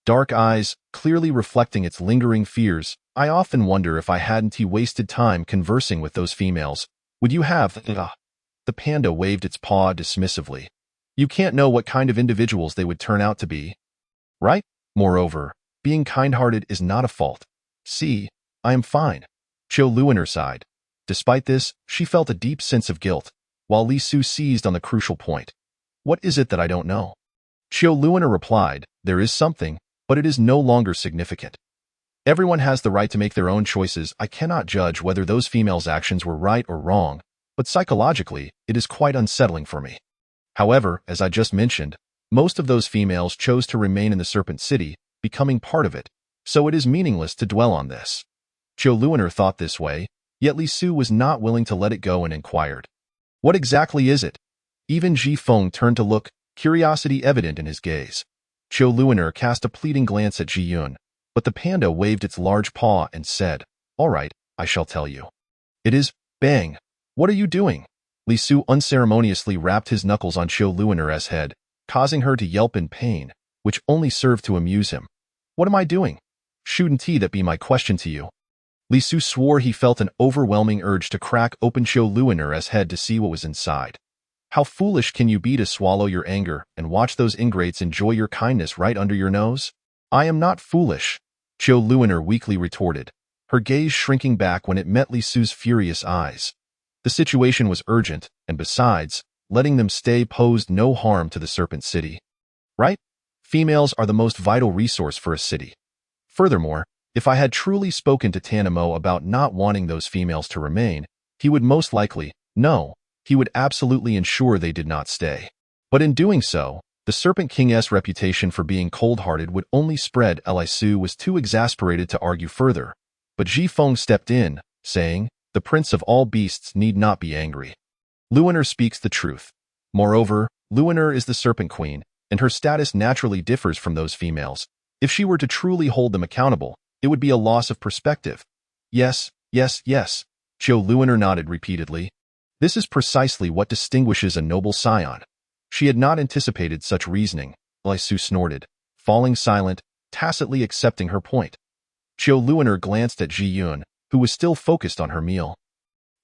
dark eyes, clearly reflecting its lingering fears. I often wonder if I hadn't wasted time conversing with those females. Would you have? The panda waved its paw dismissively. You can't know what kind of individuals they would turn out to be. Right? Moreover, being kind-hearted is not a fault. See, I am fine. Qiu Luoner sighed. Despite this, she felt a deep sense of guilt, while Li Su seized on the crucial point. What is it that I don't know? Qiu Luoner replied, there is something, but it is no longer significant. Everyone has the right to make their own choices. I cannot judge whether those females' actions were right or wrong, but psychologically, it is quite unsettling for me. However, as I just mentioned, most of those females chose to remain in the Serpent City, becoming part of it, so it is meaningless to dwell on this. Qiu Luoner thought this way, yet Li Su was not willing to let it go and inquired. What exactly is it? Even Ji Feng turned to look, curiosity evident in his gaze. Qiu Luoner cast a pleading glance at Ji Yun, but the panda waved its large paw and said, all right, I shall tell you. It is, bang. What are you doing? Li Su unceremoniously rapped his knuckles on Qiu Luoner's head, causing her to yelp in pain, which only served to amuse him. What am I doing? Shouldn't that be my question to you? Li Su swore he felt an overwhelming urge to crack open Qiu Luoner's head to see what was inside. How foolish can you be to swallow your anger and watch those ingrates enjoy your kindness right under your nose? I am not foolish, Qiu Luoner weakly retorted, her gaze shrinking back when it met Li Su's furious eyes. The situation was urgent, and besides, letting them stay posed no harm to the Serpent City. Right? Females are the most vital resource for a city. Furthermore, if I had truly spoken to Tanamo about not wanting those females to remain, he would most likely, no, he would absolutely ensure they did not stay. But in doing so, the Serpent King's reputation for being cold-hearted would only spread. Li Su was too exasperated to argue further, but Ji Feng stepped in, saying, the prince of all beasts need not be angry. Luoner speaks the truth. Moreover, Luoner is the Serpent Queen, and her status naturally differs from those females. If she were to truly hold them accountable, it would be a loss of perspective. Yes, yes, yes. Qiu Luoner nodded repeatedly. This is precisely what distinguishes a noble scion. She had not anticipated such reasoning. Li Su snorted, falling silent, tacitly accepting her point. Qiu Luoner glanced at Ji Yun, who was still focused on her meal,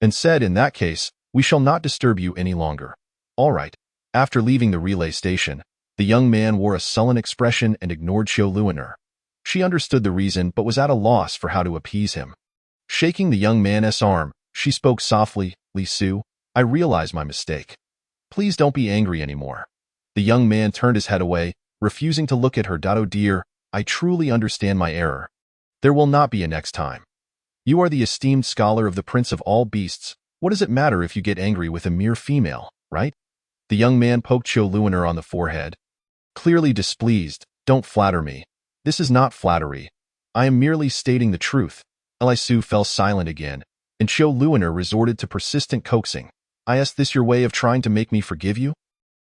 and said, in that case, we shall not disturb you any longer. All right. After leaving the relay station, the young man wore a sullen expression and ignored Qiu Luoner. She understood the reason but was at a loss for how to appease him. Shaking the young man's arm, she spoke softly, Li Su, I realize my mistake. Please don't be angry anymore. The young man turned his head away, refusing to look at her. Oh dear, I truly understand my error. There will not be a next time. You are the esteemed scholar of the Prince of all beasts. What does it matter if you get angry with a mere female, right? The young man poked Qiu Luoner on the forehead. Clearly displeased, don't flatter me. This is not flattery. I am merely stating the truth. Li Su fell silent again, and Qiu Luoner resorted to persistent coaxing. Is this your way of trying to make me forgive you?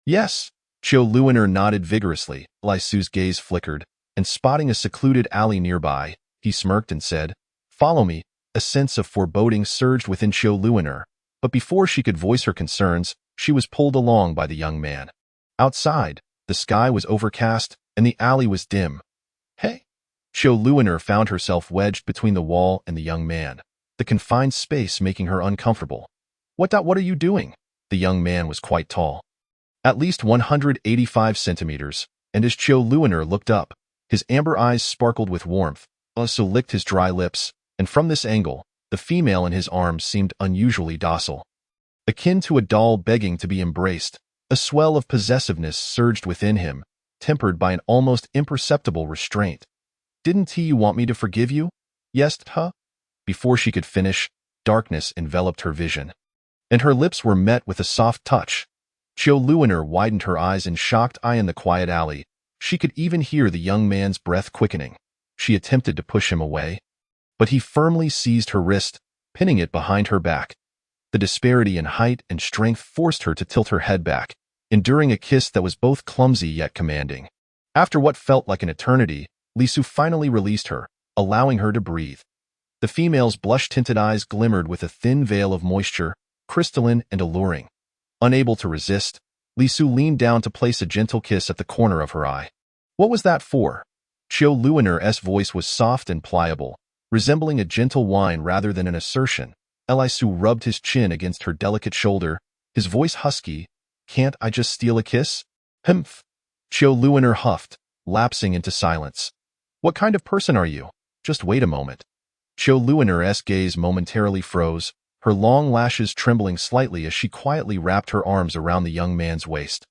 Yes. Qiu Luoner nodded vigorously. Li Su's gaze flickered, and spotting a secluded alley nearby, he smirked and said, "Follow me." A sense of foreboding surged within Qiu Luoner, but before she could voice her concerns, she was pulled along by the young man. Outside, the sky was overcast and the alley was dim. "Hey!" Qiu Luoner found herself wedged between the wall and the young man, the confined space making her uncomfortable. What are you doing?" The young man was quite tall, at least 185 centimeters, and as Qiu Luoner looked up, his amber eyes sparkled with warmth, also licked his dry lips, and from this angle, the female in his arms seemed unusually docile. Akin to a doll begging to be embraced, a swell of possessiveness surged within him, tempered by an almost imperceptible restraint. "Didn't you want me to forgive you?" "Yes, huh?" Before she could finish, darkness enveloped her vision, and her lips were met with a soft touch. Qiu Luoner widened her eyes in shocked eye in the quiet alley. She could even hear the young man's breath quickening. She attempted to push him away, but he firmly seized her wrist, pinning it behind her back. The disparity in height and strength forced her to tilt her head back, enduring a kiss that was both clumsy yet commanding. After what felt like an eternity, Li Su finally released her, allowing her to breathe. The female's blush-tinted eyes glimmered with a thin veil of moisture, crystalline and alluring. Unable to resist, Li Su leaned down to place a gentle kiss at the corner of her eye. "What was that for?" Qiu Luoner's voice was soft and pliable, resembling a gentle whine rather than an assertion. Li Su rubbed his chin against her delicate shoulder, his voice husky. "Can't I just steal a kiss?" "Humph." Qiu Luoner huffed, lapsing into silence. "What kind of person are you?" "Just wait a moment." Qiu Luoner's gaze momentarily froze, her long lashes trembling slightly as she quietly wrapped her arms around the young man's waist.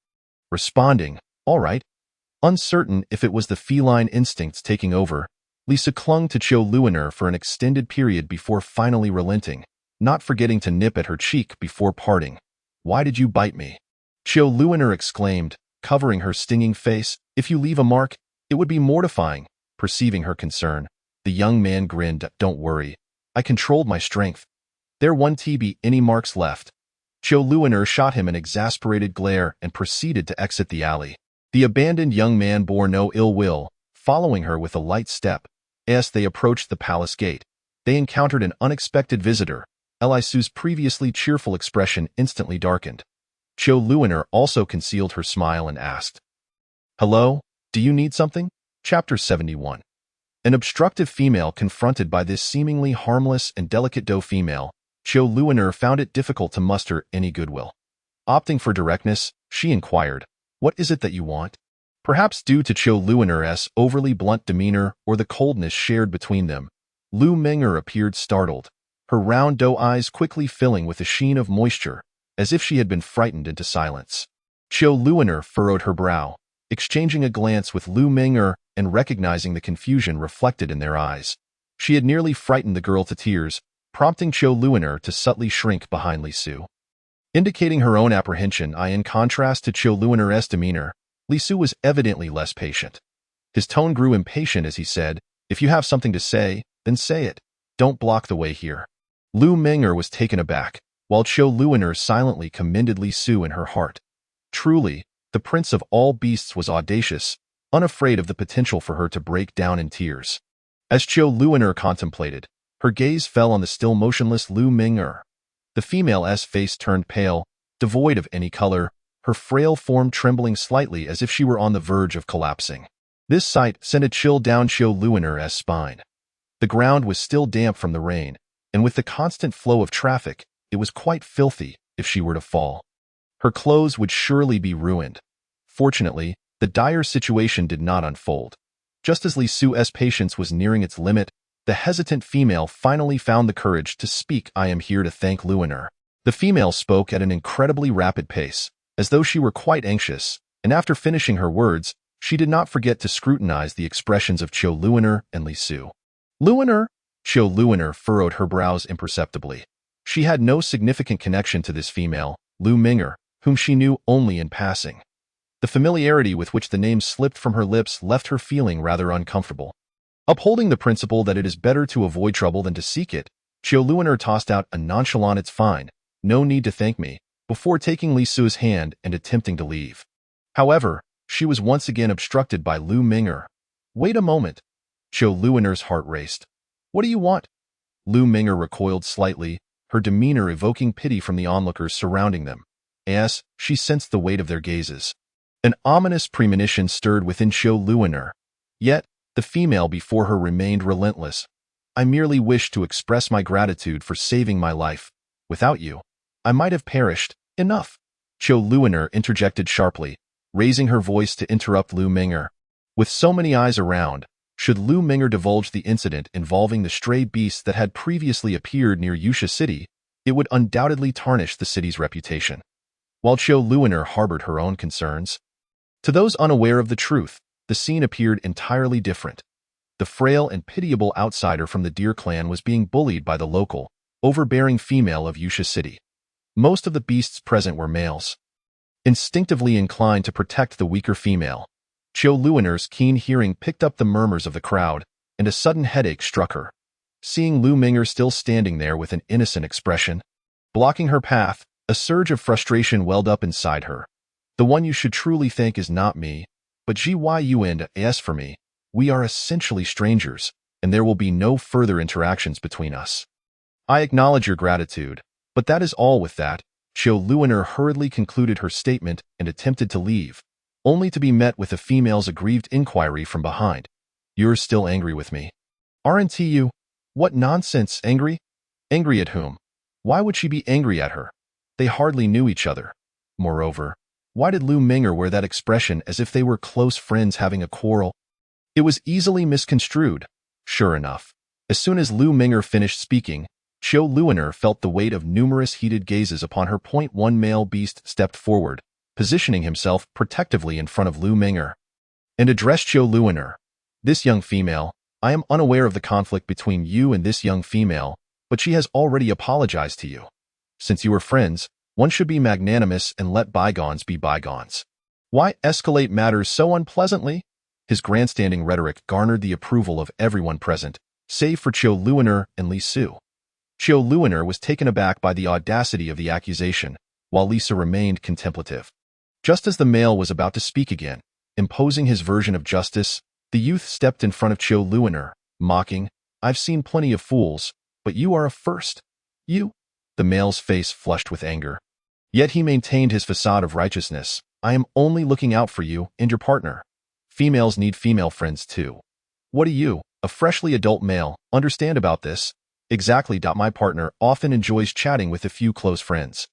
Responding, "All right." Uncertain if it was the feline instincts taking over, Lisa clung to Qiu Luoner for an extended period before finally relenting, not forgetting to nip at her cheek before parting. "Why did you bite me?" Qiu Luoner exclaimed, covering her stinging face. "If you leave a mark, it would be mortifying." Perceiving her concern, the young man grinned. "Don't worry. I controlled my strength. There won't be any marks left." Qiu Luoner shot him an exasperated glare and proceeded to exit the alley. The abandoned young man bore no ill will, following her with a light step. As they approached the palace gate, they encountered an unexpected visitor. Li Su's previously cheerful expression instantly darkened. Qiu Luoner also concealed her smile and asked, "Hello, do you need something?" Chapter 71. An obstructive female confronted by this seemingly harmless and delicate doe female, Qiu Luoner found it difficult to muster any goodwill. Opting for directness, she inquired, "What is it that you want?" Perhaps due to Qiu Luoner's overly blunt demeanor or the coldness shared between them, Lu Meng'er appeared startled, her round doe eyes quickly filling with a sheen of moisture, as if she had been frightened into silence. Qiu Luoner furrowed her brow, exchanging a glance with Lu Meng'er and recognizing the confusion reflected in their eyes. She had nearly frightened the girl to tears, prompting Qiu Luoner to subtly shrink behind Li Su. Indicating her own apprehension, in contrast to Qiu Luoner's demeanor, Li Su was evidently less patient. His tone grew impatient as he said, "If you have something to say, then say it. Don't block the way here." Lu Meng'er was taken aback, while Qiu Luoner silently commended Li Su in her heart. Truly, the prince of all beasts was audacious, unafraid of the potential for her to break down in tears. As Qiu Luoner contemplated, her gaze fell on the still motionless Lu Meng'er. The female's face turned pale, devoid of any color, her frail form trembling slightly as if she were on the verge of collapsing. This sight sent a chill down Qiu Luoner's spine. The ground was still damp from the rain, and with the constant flow of traffic, it was quite filthy if she were to fall. Her clothes would surely be ruined. Fortunately, the dire situation did not unfold. Just as Li Su's patience was nearing its limit, the hesitant female finally found the courage to speak. "I am here to thank Luoner." The female spoke at an incredibly rapid pace, as though she were quite anxious, and after finishing her words, she did not forget to scrutinize the expressions of Qiu Luoner and Li Su. "Luoner?" Qiu Luoner furrowed her brows imperceptibly. She had no significant connection to this female, Lu Meng'er, whom she knew only in passing. The familiarity with which the name slipped from her lips left her feeling rather uncomfortable. Upholding the principle that it is better to avoid trouble than to seek it, Qiu Luoner tossed out a nonchalant "It's fine, no need to thank me," before taking Li Su's hand and attempting to leave. However, she was once again obstructed by Lu Meng'er. Wait a moment. Zhou Luiner's heart raced. What do you want? Lu Ming'er recoiled slightly, her demeanor evoking pity from the onlookers surrounding them. As she sensed the weight of their gazes. An ominous premonition stirred within Zhou Luiner. Yet, the female before her remained relentless. I merely wished to express my gratitude for saving my life. Without you, I might have perished. Enough. Zhou Luiner interjected sharply, raising her voice to interrupt Lu Ming'er. With so many eyes around, should Lu Ming'er divulge the incident involving the stray beasts that had previously appeared near Yusha City, it would undoubtedly tarnish the city's reputation. While Zhou Luiner harbored her own concerns. To those unaware of the truth, the scene appeared entirely different. The frail and pitiable outsider from the Deer clan was being bullied by the local, overbearing female of Yusha City. Most of the beasts present were males. Instinctively inclined to protect the weaker female, Zhou Luiner's keen hearing picked up the murmurs of the crowd, and a sudden headache struck her. Seeing Lu Ming'er still standing there with an innocent expression, blocking her path, a surge of frustration welled up inside her. The one you should truly thank is not me, but Gyun for me. We are essentially strangers, and there will be no further interactions between us. I acknowledge your gratitude, but that is all with that. Zhou Luiner hurriedly concluded her statement and attempted to leave, only to be met with the female's aggrieved inquiry from behind. You're still angry with me. Aren't you? What nonsense, angry? Angry at whom? Why would she be angry at her? They hardly knew each other. Moreover, why did Lu Ming'er wear that expression as if they were close friends having a quarrel? It was easily misconstrued. Sure enough, as soon as Lu Ming'er finished speaking, Zhou Luiner felt the weight of numerous heated gazes upon her. One male beast stepped forward, positioning himself protectively in front of Lu Ming'er, and addressed Zhou Luiner. This young female, I am unaware of the conflict between you and this young female, but she has already apologized to you. Since you are friends, one should be magnanimous and let bygones be bygones. Why escalate matters so unpleasantly? His grandstanding rhetoric garnered the approval of everyone present, save for Zhou Luiner and Li Su. Zhou Luiner was taken aback by the audacity of the accusation, while Li Su remained contemplative. Just as the male was about to speak again, imposing his version of justice, the youth stepped in front of Zhou Luiner, mocking, I've seen plenty of fools, but you are a first. You? The male's face flushed with anger. Yet he maintained his facade of righteousness. I am only looking out for you and your partner. Females need female friends too. What do you, a freshly adult male, understand about this? Exactly. My partner often enjoys chatting with a few close friends.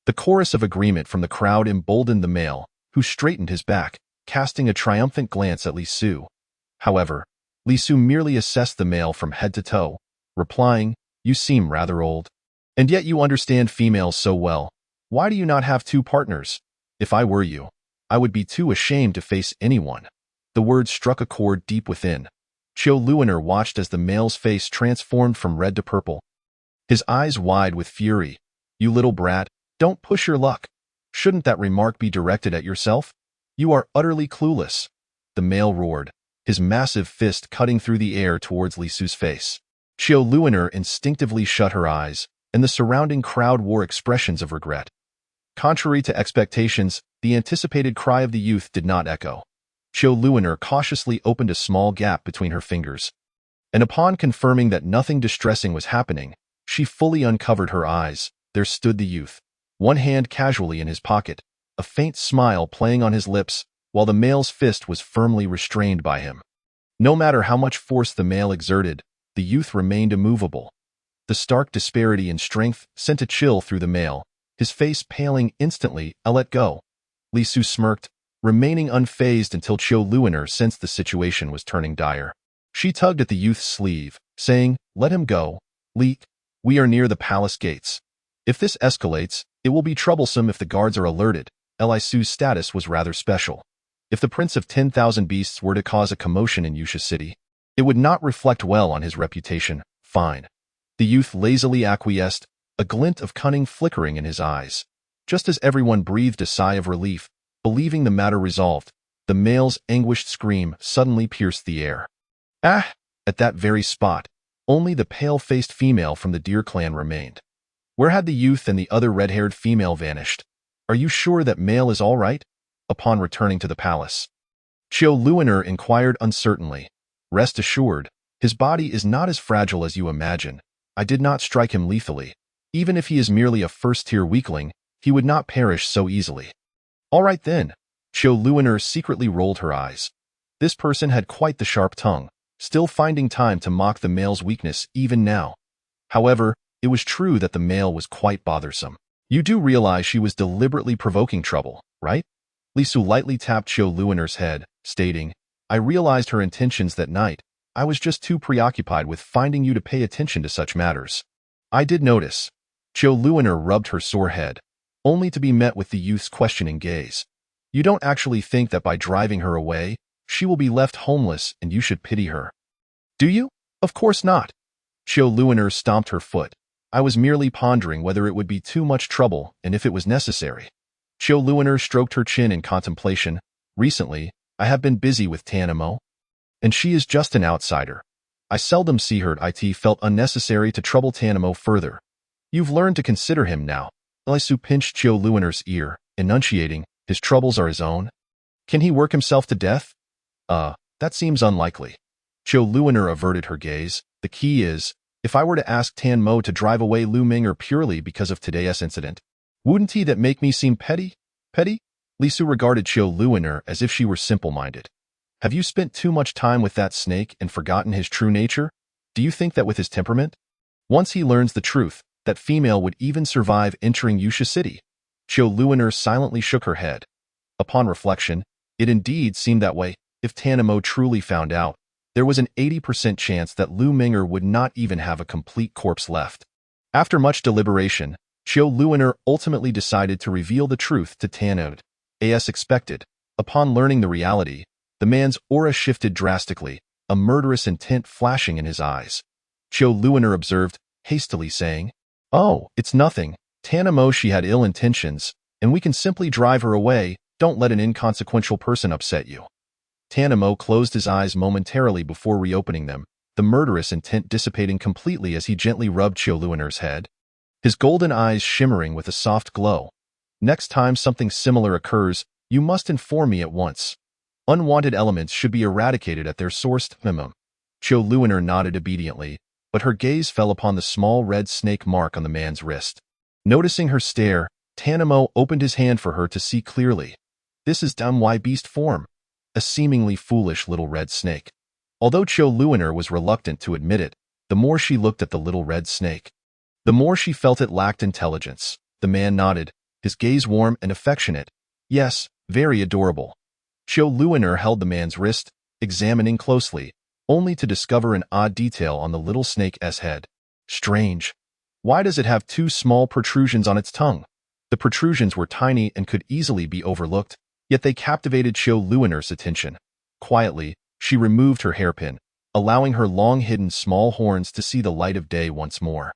The chorus of agreement from the crowd emboldened the male, who straightened his back, casting a triumphant glance at Li Su. However, Li Su merely assessed the male from head to toe, replying, You seem rather old. And yet you understand females so well. Why do you not have two partners? If I were you, I would be too ashamed to face anyone. The words struck a chord deep within. Zhou Luiner watched as the male's face transformed from red to purple. His eyes wide with fury. You little brat, don't push your luck. Shouldn't that remark be directed at yourself? You are utterly clueless. The male roared, his massive fist cutting through the air towards Li Su's face. Zhou Luiner instinctively shut her eyes, and the surrounding crowd wore expressions of regret. Contrary to expectations, the anticipated cry of the youth did not echo. Zhou Luiner cautiously opened a small gap between her fingers, and upon confirming that nothing distressing was happening, she fully uncovered her eyes. There stood the youth, one hand casually in his pocket, a faint smile playing on his lips, while the male's fist was firmly restrained by him. No matter how much force the male exerted, the youth remained immovable. The stark disparity in strength sent a chill through the male, his face paling instantly. I let go. Li Su smirked, remaining unfazed until Zhou Luiner sensed the situation was turning dire. She tugged at the youth's sleeve, saying, Let him go. Li, we are near the palace gates. If this escalates, it will be troublesome if the guards are alerted. Li Su's status was rather special. If the Prince of 10,000 Beasts were to cause a commotion in Yusha City, it would not reflect well on his reputation. Fine. The youth lazily acquiesced, a glint of cunning flickering in his eyes. Just as everyone breathed a sigh of relief, believing the matter resolved, the male's anguished scream suddenly pierced the air. Ah! At that very spot, only the pale-faced female from the Deer clan remained. Where had the youth and the other red-haired female vanished? Are you sure that male is all right? Upon returning to the palace, Zhou Luiner inquired uncertainly, Rest assured, his body is not as fragile as you imagine. I did not strike him lethally. Even if he is merely a first-tier weakling, he would not perish so easily. All right then. Qiu Luoner secretly rolled her eyes. This person had quite the sharp tongue, still finding time to mock the male's weakness even now. However, it was true that the male was quite bothersome. You do realize she was deliberately provoking trouble, right? Li Su lightly tapped Qiu Luoner's head, stating, I realized her intentions that night. I was just too preoccupied with finding you to pay attention to such matters. I did notice. Qiu Luoner rubbed her sore head, only to be met with the youth's questioning gaze. You don't actually think that by driving her away, she will be left homeless and you should pity her? Do you? Of course not. Qiu Luoner stomped her foot. I was merely pondering whether it would be too much trouble and if it was necessary. Qiu Luoner stroked her chin in contemplation. Recently, I have been busy with Tan Mo, and she is just an outsider. I seldom see her. It felt unnecessary to trouble Tan Mo further. You've learned to consider him now. Li Su pinched Qiu Luoner's ear, enunciating, his troubles are his own. Can he work himself to death? That seems unlikely. Qiu Luoner averted her gaze. The key is, if I were to ask Tan Mo to drive away Lu Ming'er purely because of today's incident, wouldn't he that make me seem petty? Petty? Li Su regarded Qiu Luoner as if she were simple-minded. Have you spent too much time with that snake and forgotten his true nature? Do you think that with his temperament, once he learns the truth, that female would even survive entering Yusha City? Qiu Luoner silently shook her head. Upon reflection, it indeed seemed that way. If Tan Mo truly found out, there was an 80% chance that Lu Ming'er would not even have a complete corpse left. After much deliberation, Qiu Luoner ultimately decided to reveal the truth to Tan Mo. As expected, upon learning the reality, the man's aura shifted drastically, a murderous intent flashing in his eyes. Qiu Luoner observed, hastily saying, Oh, it's nothing. Tan Mo, she had ill intentions, and we can simply drive her away. Don't let an inconsequential person upset you. Tan Mo closed his eyes momentarily before reopening them, the murderous intent dissipating completely as he gently rubbed Qiu Luoner's head, his golden eyes shimmering with a soft glow. Next time something similar occurs, you must inform me at once. Unwanted elements should be eradicated at their source. Qiu Luoner nodded obediently, but her gaze fell upon the small red snake mark on the man's wrist. Noticing her stare, Tan Mo opened his hand for her to see clearly. This is dumb beast form. A seemingly foolish little red snake. Although Qiu Luoner was reluctant to admit it, the more she looked at the little red snake, the more she felt it lacked intelligence. The man nodded, his gaze warm and affectionate. Yes, very adorable. Qiu Luoner held the man's wrist, examining closely, only to discover an odd detail on the little snake's head. Strange. Why does it have two small protrusions on its tongue? The protrusions were tiny and could easily be overlooked, yet they captivated Qiu Luoner's attention. Quietly, she removed her hairpin, allowing her long-hidden small horns to see the light of day once more.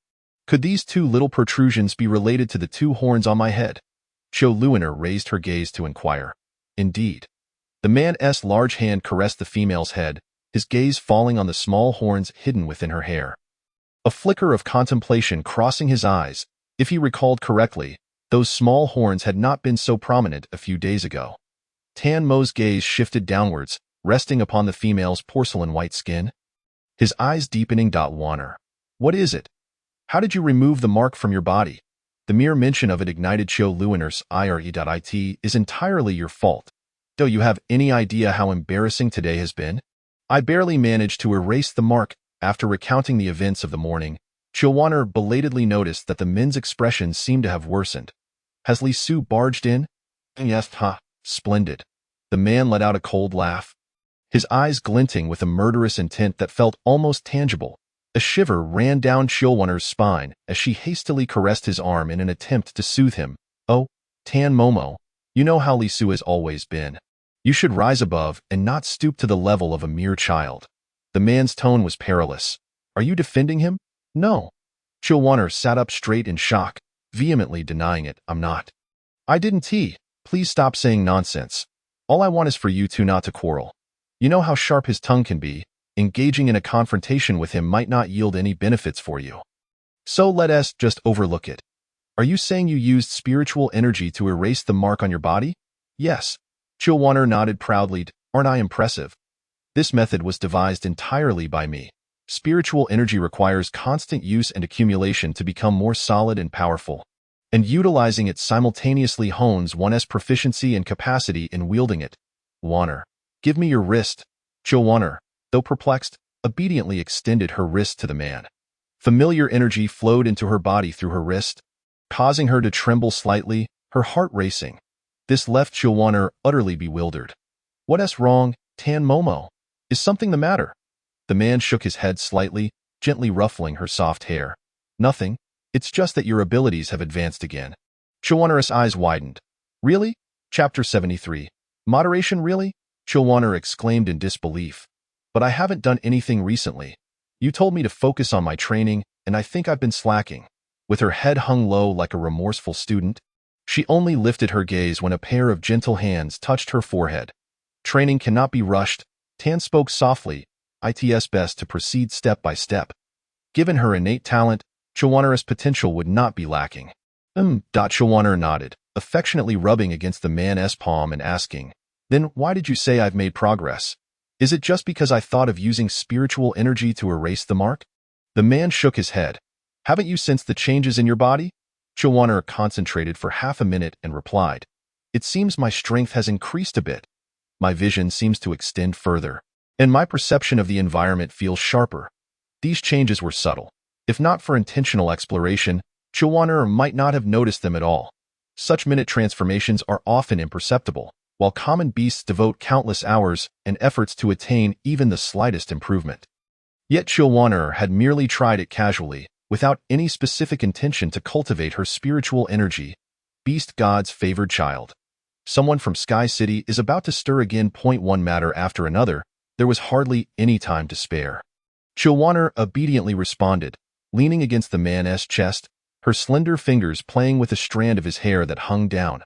Could these two little protrusions be related to the two horns on my head? Qiu Luoner raised her gaze to inquire. Indeed. The man's large hand caressed the female's head, his gaze falling on the small horns hidden within her hair. A flicker of contemplation crossing his eyes. If he recalled correctly, those small horns had not been so prominent a few days ago. Tan Mo's gaze shifted downwards, resting upon the female's porcelain white skin. His eyes deepening. Luoner. What is it? How did you remove the mark from your body? The mere mention of it ignited Qiu Luoner's ire. It is entirely your fault. Do you have any idea how embarrassing today has been? I barely managed to erase the mark. After recounting the events of the morning, Qiu Luoner belatedly noticed that the men's expressions seemed to have worsened. Has Li Su barged in? Yes, splendid. The man let out a cold laugh, his eyes glinting with a murderous intent that felt almost tangible. A shiver ran down Qiu Luoner's spine as she hastily caressed his arm in an attempt to soothe him. Oh, Tan Momo, you know how Li Su has always been. You should rise above and not stoop to the level of a mere child. The man's tone was perilous. Are you defending him? No. Qiu Luoner sat up straight in shock, vehemently denying it. I'm not. I didn't. Please stop saying nonsense. All I want is for you two not to quarrel. You know how sharp his tongue can be. Engaging in a confrontation with him might not yield any benefits for you. So let us just overlook it. Are you saying you used spiritual energy to erase the mark on your body? Yes. Qiu Luoner nodded proudly. Aren't I impressive? This method was devised entirely by me. Spiritual energy requires constant use and accumulation to become more solid and powerful, and utilizing it simultaneously hones one's proficiency and capacity in wielding it. Wanner, give me your wrist. Wanner, though perplexed, obediently extended her wrist to the man. Familiar energy flowed into her body through her wrist, causing her to tremble slightly, her heart racing. This left Wanner utterly bewildered. What's wrong, Tan Momo? Is something the matter? The man shook his head slightly, gently ruffling her soft hair. Nothing. It's just that your abilities have advanced again. Wanner's eyes widened. Really? Chapter 73. Moderation, really? Wanner exclaimed in disbelief. But I haven't done anything recently. You told me to focus on my training, and I think I've been slacking. With her head hung low like a remorseful student, she only lifted her gaze when a pair of gentle hands touched her forehead. Training cannot be rushed, Tan spoke softly. It's best to proceed step by step. Given her innate talent, Wanner's potential would not be lacking. Wanner nodded, affectionately rubbing against the man's palm and asking, Then why did you say I've made progress? Is it just because I thought of using spiritual energy to erase the mark? The man shook his head. Haven't you sensed the changes in your body? Wanner concentrated for half a minute and replied, It seems my strength has increased a bit. My vision seems to extend further, and my perception of the environment feels sharper. These changes were subtle. If not for intentional exploration, Wanner might not have noticed them at all. Such minute transformations are often imperceptible, while common beasts devote countless hours and efforts to attain even the slightest improvement. Yet Wanner had merely tried it casually, without any specific intention to cultivate her spiritual energy. Beast God's favored child. Someone from Sky City is about to stir again. One matter after another, there was hardly any time to spare. Wanner obediently responded, leaning against the man's chest, her slender fingers playing with a strand of his hair that hung down.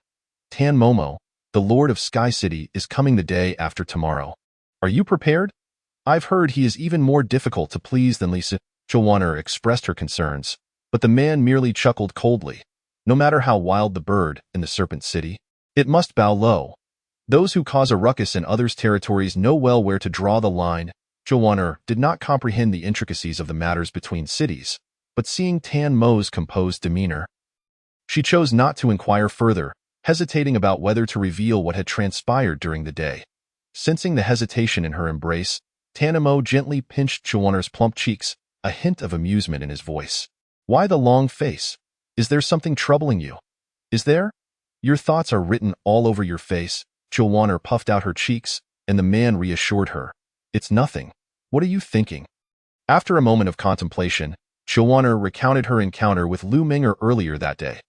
Tan Momo, the Lord of Sky City, is coming the day after tomorrow. Are you prepared? I've heard he is even more difficult to please than Lisa. Wanner expressed her concerns, but the man merely chuckled coldly. No matter how wild the bird in the Serpent City, it must bow low. Those who cause a ruckus in others' territories know well where to draw the line. Wanner did not comprehend the intricacies of the matters between cities, but seeing Tan Mo's composed demeanor, she chose not to inquire further, hesitating about whether to reveal what had transpired during the day. Sensing the hesitation in her embrace, Tan Mo gently pinched Wanner's plump cheeks, a hint of amusement in his voice. Why the long face? Is there something troubling you? Is there? Your thoughts are written all over your face. Wanner puffed out her cheeks, and the man reassured her. It's nothing. What are you thinking? After a moment of contemplation, Wanner recounted her encounter with Lu Ming'er earlier that day.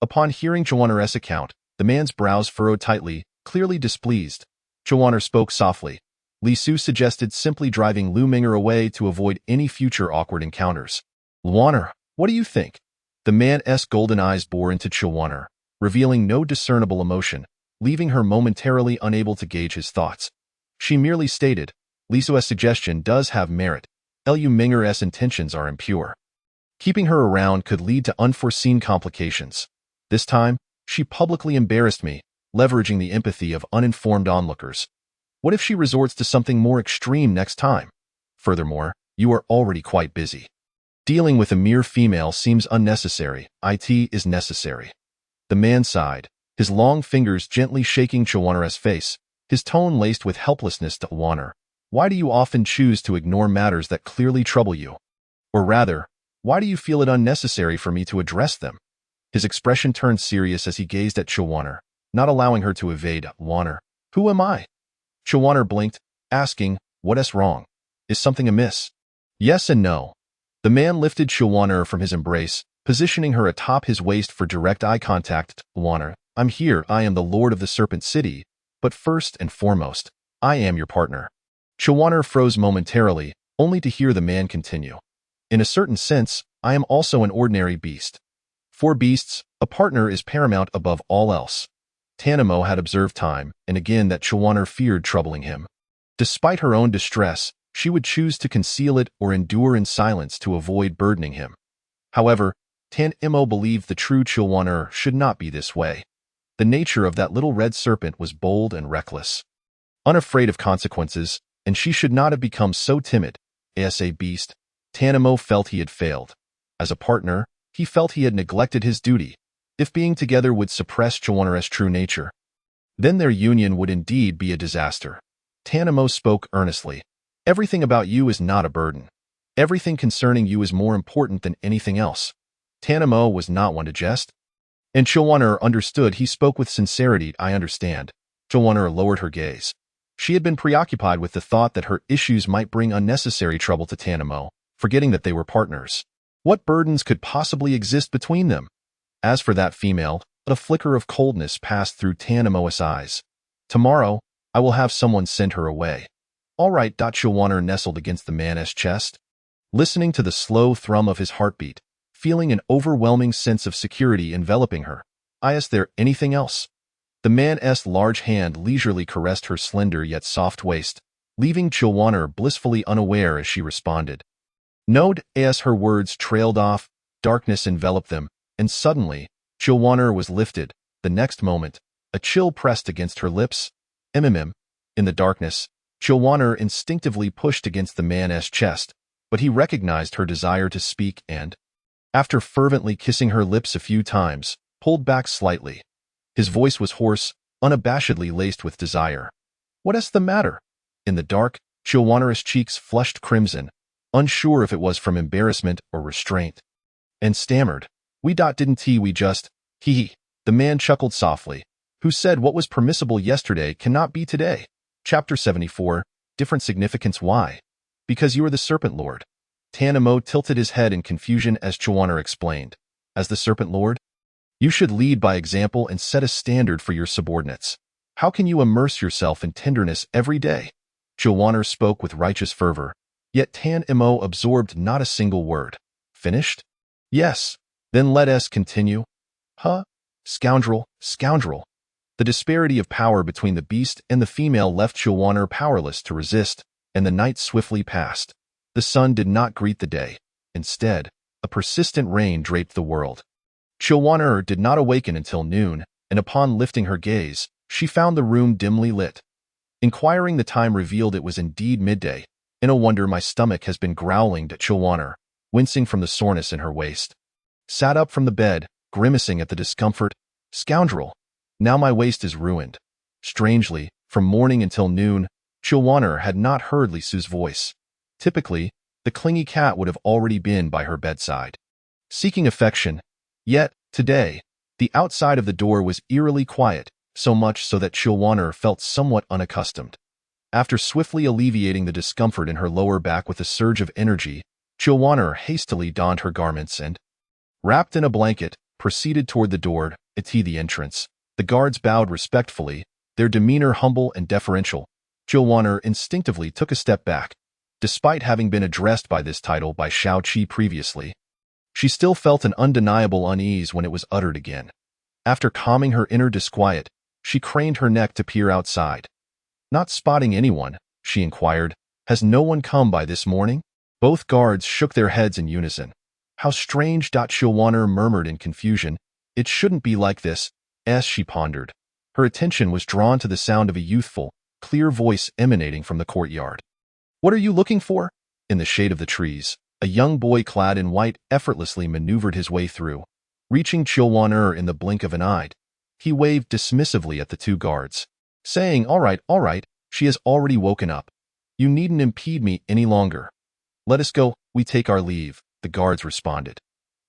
Upon hearing Wanner's account, the man's brows furrowed tightly, clearly displeased. Wanner spoke softly. Li Su suggested simply driving Lu Ming'er away to avoid any future awkward encounters. Wanner, what do you think? The man's golden eyes bored into Wanner, revealing no discernible emotion, leaving her momentarily unable to gauge his thoughts. She merely stated, Li Su's suggestion does have merit. Lu Ming'er's intentions are impure. Keeping her around could lead to unforeseen complications. This time, she publicly embarrassed me, leveraging the empathy of uninformed onlookers. What if she resorts to something more extreme next time? Furthermore, you are already quite busy. Dealing with a mere female seems unnecessary. It is necessary. The man sighed, his long fingers gently shaking Wanner's face, his tone laced with helplessness. To Wanner, why do you often choose to ignore matters that clearly trouble you? Or rather, why do you feel it unnecessary for me to address them? His expression turned serious as he gazed at Wanner, not allowing her to evade. Wanner, who am I? Wanner blinked, asking, What's wrong? Is something amiss? Yes and no. The man lifted Wanner from his embrace, positioning her atop his waist for direct eye contact. Wanner, I'm here. I am the Lord of the Serpent City, but first and foremost, I am your partner. Wanner froze momentarily, only to hear the man continue. In a certain sense, I am also an ordinary beast. For beasts, a partner is paramount above all else. Tan Mo had observed time and again that Wanner feared troubling him. Despite her own distress, she would choose to conceal it or endure in silence to avoid burdening him. However, Tan Mo believed the true Wanner should not be this way. The nature of that little red serpent was bold and reckless. Unafraid of consequences, and she should not have become so timid. As a beast, Tanamo felt he had failed. As a partner, he felt he had neglected his duty. If being together would suppress Chawana's true nature, then their union would indeed be a disaster. Tanamo spoke earnestly. Everything about you is not a burden. Everything concerning you is more important than anything else. Tanamo was not one to jest, and Chawana understood he spoke with sincerity. I understand. Chawana lowered her gaze. She had been preoccupied with the thought that her issues might bring unnecessary trouble to Tanamo, forgetting that they were partners. What burdens could possibly exist between them? As for that female, a flicker of coldness passed through Tanamo's eyes. Tomorrow, I will have someone send her away. All right. Chawana nestled against the man's chest, listening to the slow thrum of his heartbeat, feeling an overwhelming sense of security enveloping her. Is there anything else? The man's large hand leisurely caressed her slender yet soft waist, leaving Chawana blissfully unaware as she responded. No. As her words trailed off, darkness enveloped them, and suddenly, Chawana was lifted. The next moment, a chill pressed against her lips. In the darkness, Chawana instinctively pushed against the man's chest, but he recognized her desire to speak and, after fervently kissing her lips a few times, pulled back slightly. His voice was hoarse, unabashedly laced with desire. What is the matter? In the dark, Chawana's cheeks flushed crimson, unsure if it was from embarrassment or restraint, and stammered, we just, he. The man chuckled softly. Who said what was permissible yesterday cannot be today? Chapter 74, Different Significance. Why? Because you are the Serpent Lord. Tanamo tilted his head in confusion as Chawana explained. As the Serpent Lord, you should lead by example and set a standard for your subordinates. How can you immerse yourself in tenderness every day? Chawana spoke with righteous fervor, yet Tanamo absorbed not a single word. Finished? Yes. Then let us continue. Huh? Scoundrel, scoundrel. The disparity of power between the beast and the female left Chawana powerless to resist, and the night swiftly passed. The sun did not greet the day. Instead, a persistent rain draped the world. Chawana did not awaken until noon, and upon lifting her gaze, she found the room dimly lit. Inquiring the time revealed it was indeed midday. No wonder my stomach has been growling, Chawana, wincing from the soreness in her waist. Sat up from the bed, grimacing at the discomfort. Scoundrel! Now my waist is ruined. Strangely, from morning until noon, Chawana had not heard Lisu's voice. Typically, the clingy cat would have already been by her bedside, seeking affection. Yet, today, the outside of the door was eerily quiet, so much so that Chawana felt somewhat unaccustomed. After swiftly alleviating the discomfort in her lower back with a surge of energy, Chawana hastily donned her garments and, wrapped in a blanket, proceeded toward the door. The entrance. The guards bowed respectfully, their demeanor humble and deferential. Chawana instinctively took a step back. Despite having been addressed by this title by Shao Qi previously, she still felt an undeniable unease when it was uttered again. After calming her inner disquiet, she craned her neck to peer outside. Not spotting anyone, she inquired, has no one come by this morning? Both guards shook their heads in unison. How strange! Chawana murmured in confusion. It shouldn't be like this, as she pondered. Her attention was drawn to the sound of a youthful, clear voice emanating from the courtyard. What are you looking for? In the shade of the trees, a young boy clad in white effortlessly maneuvered his way through, reaching Chawana in the blink of an eye. He waved dismissively at the two guards, saying, all right, she has already woken up. You needn't impede me any longer. Let us go, we take our leave, the guards responded.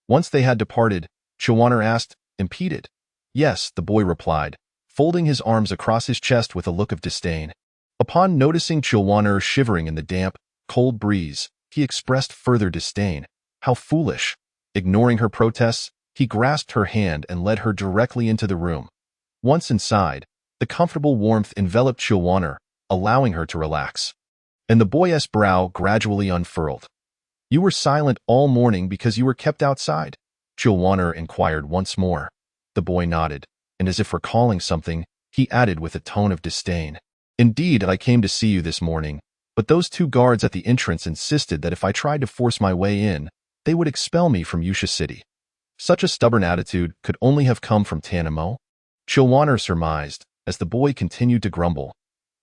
Once they had departed, Chawana asked, impeded? Yes, the boy replied, folding his arms across his chest with a look of disdain. Upon noticing Chawana shivering in the damp, cold breeze, he expressed further disdain. How foolish! Ignoring her protests, he grasped her hand and led her directly into the room. Once inside, the comfortable warmth enveloped Chawana, allowing her to relax. And the boy's brow gradually unfurled. You were silent all morning because you were kept outside? Chawana inquired once more. The boy nodded, and as if recalling something, he added with a tone of disdain. Indeed, I came to see you this morning, but those two guards at the entrance insisted that if I tried to force my way in, they would expel me from Yusha City. Such a stubborn attitude could only have come from Tanamo? Chawana surmised, as the boy continued to grumble.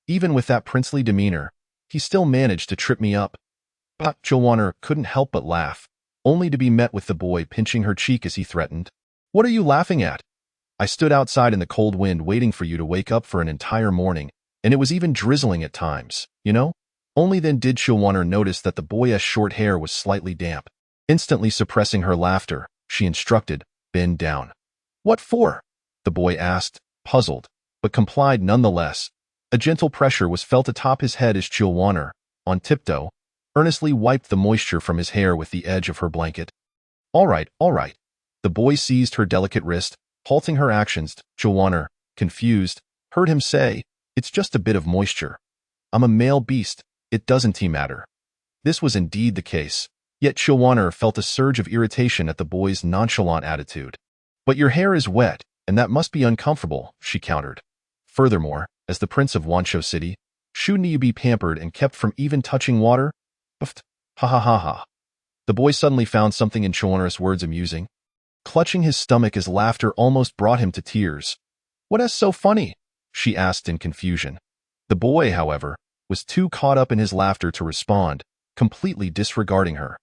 Even with that princely demeanor, He still managed to trip me up. But Joanna couldn't help but laugh, only to be met with the boy pinching her cheek as he threatened. What are you laughing at? I stood outside in the cold wind waiting for you to wake up for an entire morning, and it was even drizzling at times, you know? Only then did Joanna notice that the boy's short hair was slightly damp. Instantly suppressing her laughter, she instructed, "Bend down." What for? The boy asked, puzzled, but complied nonetheless. A gentle pressure was felt atop his head as Joanna, on tiptoe, earnestly wiped the moisture from his hair with the edge of her blanket. All right, all right. The boy seized her delicate wrist, halting her actions. Joanna, confused, heard him say, "It's just a bit of moisture. I'm a male beast, it doesn't matter." This was indeed the case, yet Joanna felt a surge of irritation at the boy's nonchalant attitude. But your hair is wet, and that must be uncomfortable, she countered. Furthermore, as the prince of Wancho City, shouldn't you be pampered and kept from even touching water? Pft, ha ha ha ha. The boy suddenly found something in Joanna's words amusing, clutching his stomach as laughter almost brought him to tears. What is so funny? She asked in confusion. The boy, however, was too caught up in his laughter to respond, completely disregarding her.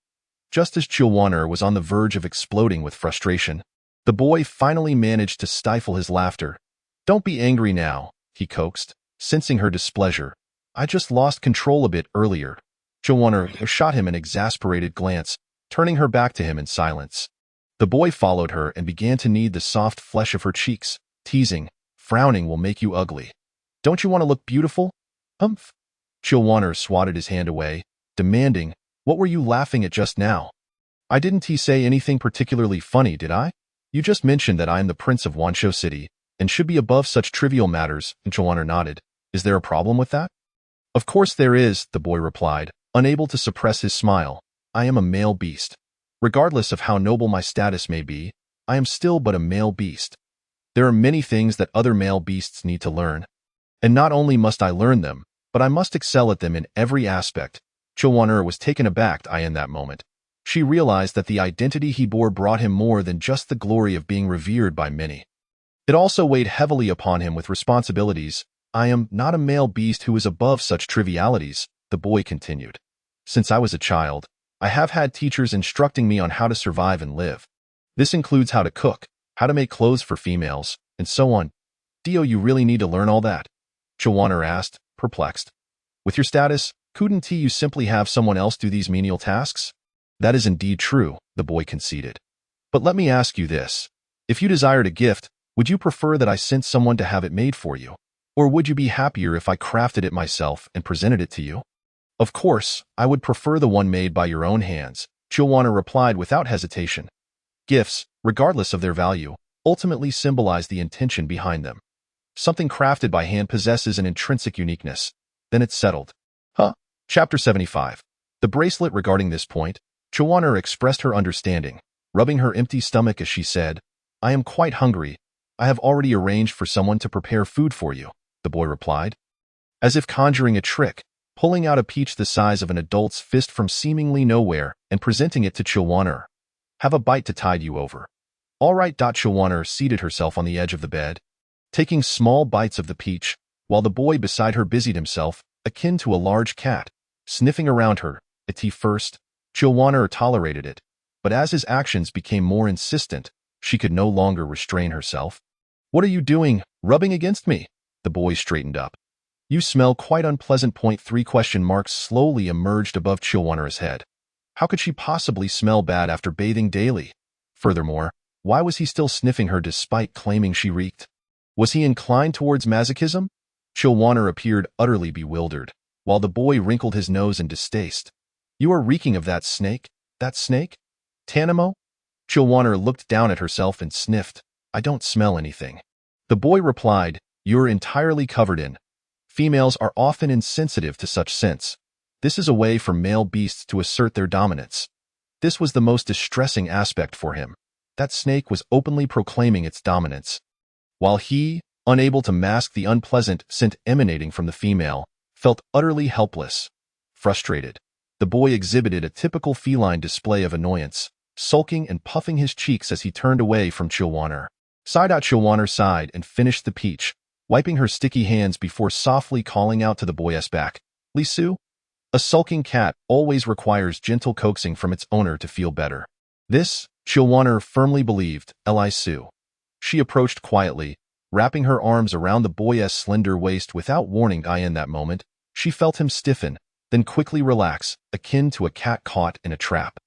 Just as Joanna was on the verge of exploding with frustration, the boy finally managed to stifle his laughter. Don't be angry now, he coaxed, sensing her displeasure. I just lost control a bit earlier. Joanna shot him an exasperated glance, turning her back to him in silence. The boy followed her and began to knead the soft flesh of her cheeks, teasing, "Frowning will make you ugly. Don't you want to look beautiful?" Humph. Joanna swatted his hand away, demanding, "What were you laughing at just now? I didn't say anything particularly funny, did I? You just mentioned that I am the prince of Wancho City, and should be above such trivial matters." Joanna nodded. Is there a problem with that? Of course there is, the boy replied, unable to suppress his smile. I am a male beast. Regardless of how noble my status may be, I am still but a male beast. There are many things that other male beasts need to learn. And not only must I learn them, but I must excel at them in every aspect. Joanna was taken aback in that moment. She realized that the identity he bore brought him more than just the glory of being revered by many. It also weighed heavily upon him with responsibilities. I am not a male beast who is above such trivialities, the boy continued. Since I was a child, I have had teachers instructing me on how to survive and live. This includes how to cook, how to make clothes for females, and so on. Do you really need to learn all that? Joanna asked, perplexed. With your status, couldn't you simply have someone else do these menial tasks? That is indeed true, the boy conceded. But let me ask you this. If you desired a gift, would you prefer that I sent someone to have it made for you? Or would you be happier if I crafted it myself and presented it to you? Of course, I would prefer the one made by your own hands, Joanna replied without hesitation. Gifts, regardless of their value, ultimately symbolize the intention behind them. Something crafted by hand possesses an intrinsic uniqueness. Then it's settled. Huh? Chapter 75. The bracelet. Regarding this point, Joanna expressed her understanding, rubbing her empty stomach as she said, I am quite hungry. I have already arranged for someone to prepare food for you, the boy replied. As if conjuring a trick, pulling out a peach the size of an adult's fist from seemingly nowhere and presenting it to Joanna. Have a bite to tide you over. All right. Joanna seated herself on the edge of the bed, taking small bites of the peach, while the boy beside her busied himself, akin to a large cat, sniffing around her. At first, Joanna tolerated it, but as his actions became more insistent, she could no longer restrain herself. What are you doing, rubbing against me? The boy straightened up. You smell quite unpleasant. Question marks slowly emerged above Joanna's head. How could she possibly smell bad after bathing daily? Furthermore, why was he still sniffing her despite claiming she reeked? Was he inclined towards masochism? Joanna appeared utterly bewildered, while the boy wrinkled his nose in distaste. You are reeking of that snake? That snake? Tanimo? Joanna looked down at herself and sniffed. I don't smell anything. The boy replied, You're entirely covered in. Females are often insensitive to such scents. This is a way for male beasts to assert their dominance. This was the most distressing aspect for him. That snake was openly proclaiming its dominance, while he, unable to mask the unpleasant scent emanating from the female, felt utterly helpless. Frustrated, the boy exhibited a typical feline display of annoyance, sulking and puffing his cheeks as he turned away from Joanna. Joanna sighed and finished the peach, wiping her sticky hands before softly calling out to the boy's back. Lisu, A sulking cat always requires gentle coaxing from its owner to feel better. This, Chilwaner firmly believed, Li Su. She approached quietly, wrapping her arms around the boy's slender waist without warning. In that moment, she felt him stiffen, then quickly relax, akin to a cat caught in a trap.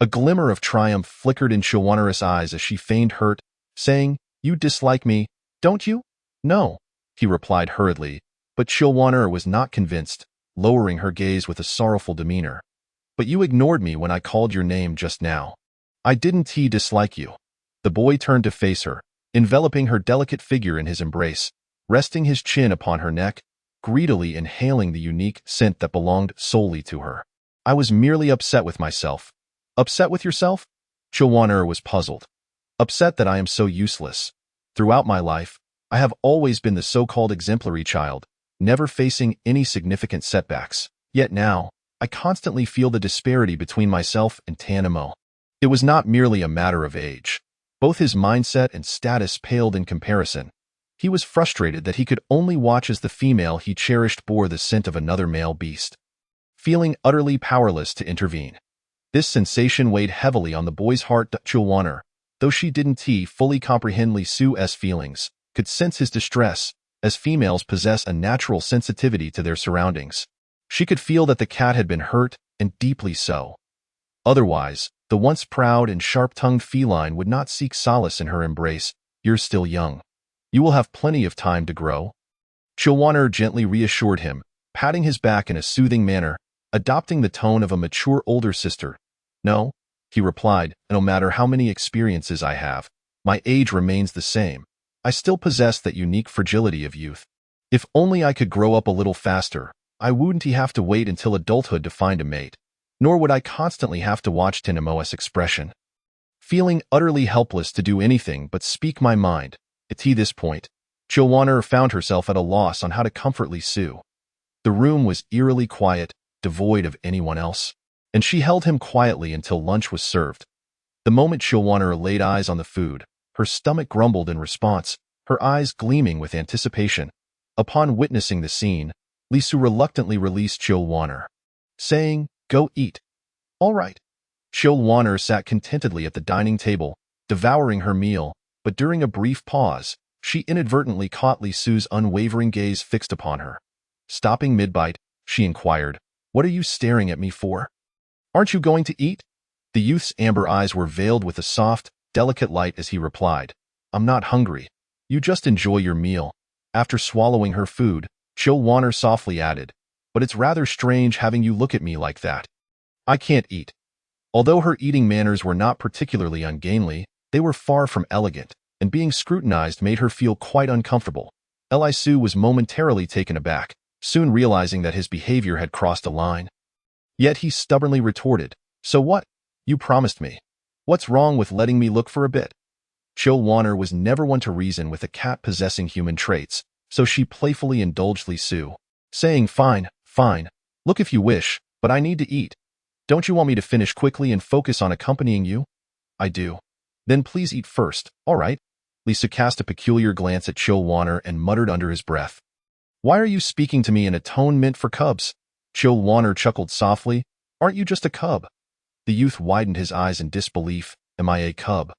A glimmer of triumph flickered in Chilwaner's eyes as she feigned hurt, saying, "You dislike me, don't you?" "No," he replied hurriedly, but Chilwaner was not convinced, lowering her gaze with a sorrowful demeanor. "But you ignored me when I called your name just now." "I didn't dislike you." The boy turned to face her, enveloping her delicate figure in his embrace, resting his chin upon her neck, greedily inhaling the unique scent that belonged solely to her. "I was merely upset with myself." "Upset with yourself?" Chilwaner was puzzled. "Upset that I am so useless. Throughout my life, I have always been the so-called exemplary child, never facing any significant setbacks. Yet now, I constantly feel the disparity between myself and Tanimo." It was not merely a matter of age. Both his mindset and status paled in comparison. He was frustrated that he could only watch as the female he cherished bore the scent of another male beast, feeling utterly powerless to intervene. This sensation weighed heavily on the boy's heart. Chilwaner, though she didn't fully comprehend Li Su's feelings, could sense his distress, as females possess a natural sensitivity to their surroundings. She could feel that the cat had been hurt, and deeply so. Otherwise, the once proud and sharp-tongued feline would not seek solace in her embrace. "You're still young. You will have plenty of time to grow." Chilwaner gently reassured him, patting his back in a soothing manner, adopting the tone of a mature older sister. "No," he replied, "no matter how many experiences I have, my age remains the same. I still possess that unique fragility of youth. If only I could grow up a little faster, I wouldn't have to wait until adulthood to find a mate, nor would I constantly have to watch Tanimo's expression." Feeling utterly helpless to do anything but speak my mind, at this point, Chilwaner found herself at a loss on how to comfort Li Su. The room was eerily quiet, devoid of anyone else, and she held him quietly until lunch was served. The moment Chilwaner laid eyes on the food, her stomach grumbled in response, her eyes gleaming with anticipation. Upon witnessing the scene, Li Su reluctantly released Chilwaner, saying, "Go eat." "All right." Chilwaner sat contentedly at the dining table, devouring her meal, but during a brief pause, she inadvertently caught Li Su's unwavering gaze fixed upon her. Stopping mid-bite, she inquired, "What are you staring at me for? Aren't you going to eat?" The youth's amber eyes were veiled with a soft, delicate light as he replied, "I'm not hungry. You just enjoy your meal." After swallowing her food, Chilwaner softly added, "But it's rather strange having you look at me like that." "I can't eat." Although her eating manners were not particularly ungainly, they were far from elegant, and being scrutinized made her feel quite uncomfortable. Li Su was momentarily taken aback, soon realizing that his behavior had crossed a line. Yet he stubbornly retorted, "So what? You promised me. What's wrong with letting me look for a bit?" Chilwaner was never one to reason with a cat possessing human traits, so she playfully indulged Li Su, saying, "Fine, fine. Look if you wish, but I need to eat. Don't you want me to finish quickly and focus on accompanying you?" "I do." "Then please eat first, all right?" Li Su cast a peculiar glance at Chilwaner and muttered under his breath, "Why are you speaking to me in a tone meant for cubs?" Chilwaner chuckled softly, "Aren't you just a cub?" The youth widened his eyes in disbelief. "Am I a cub?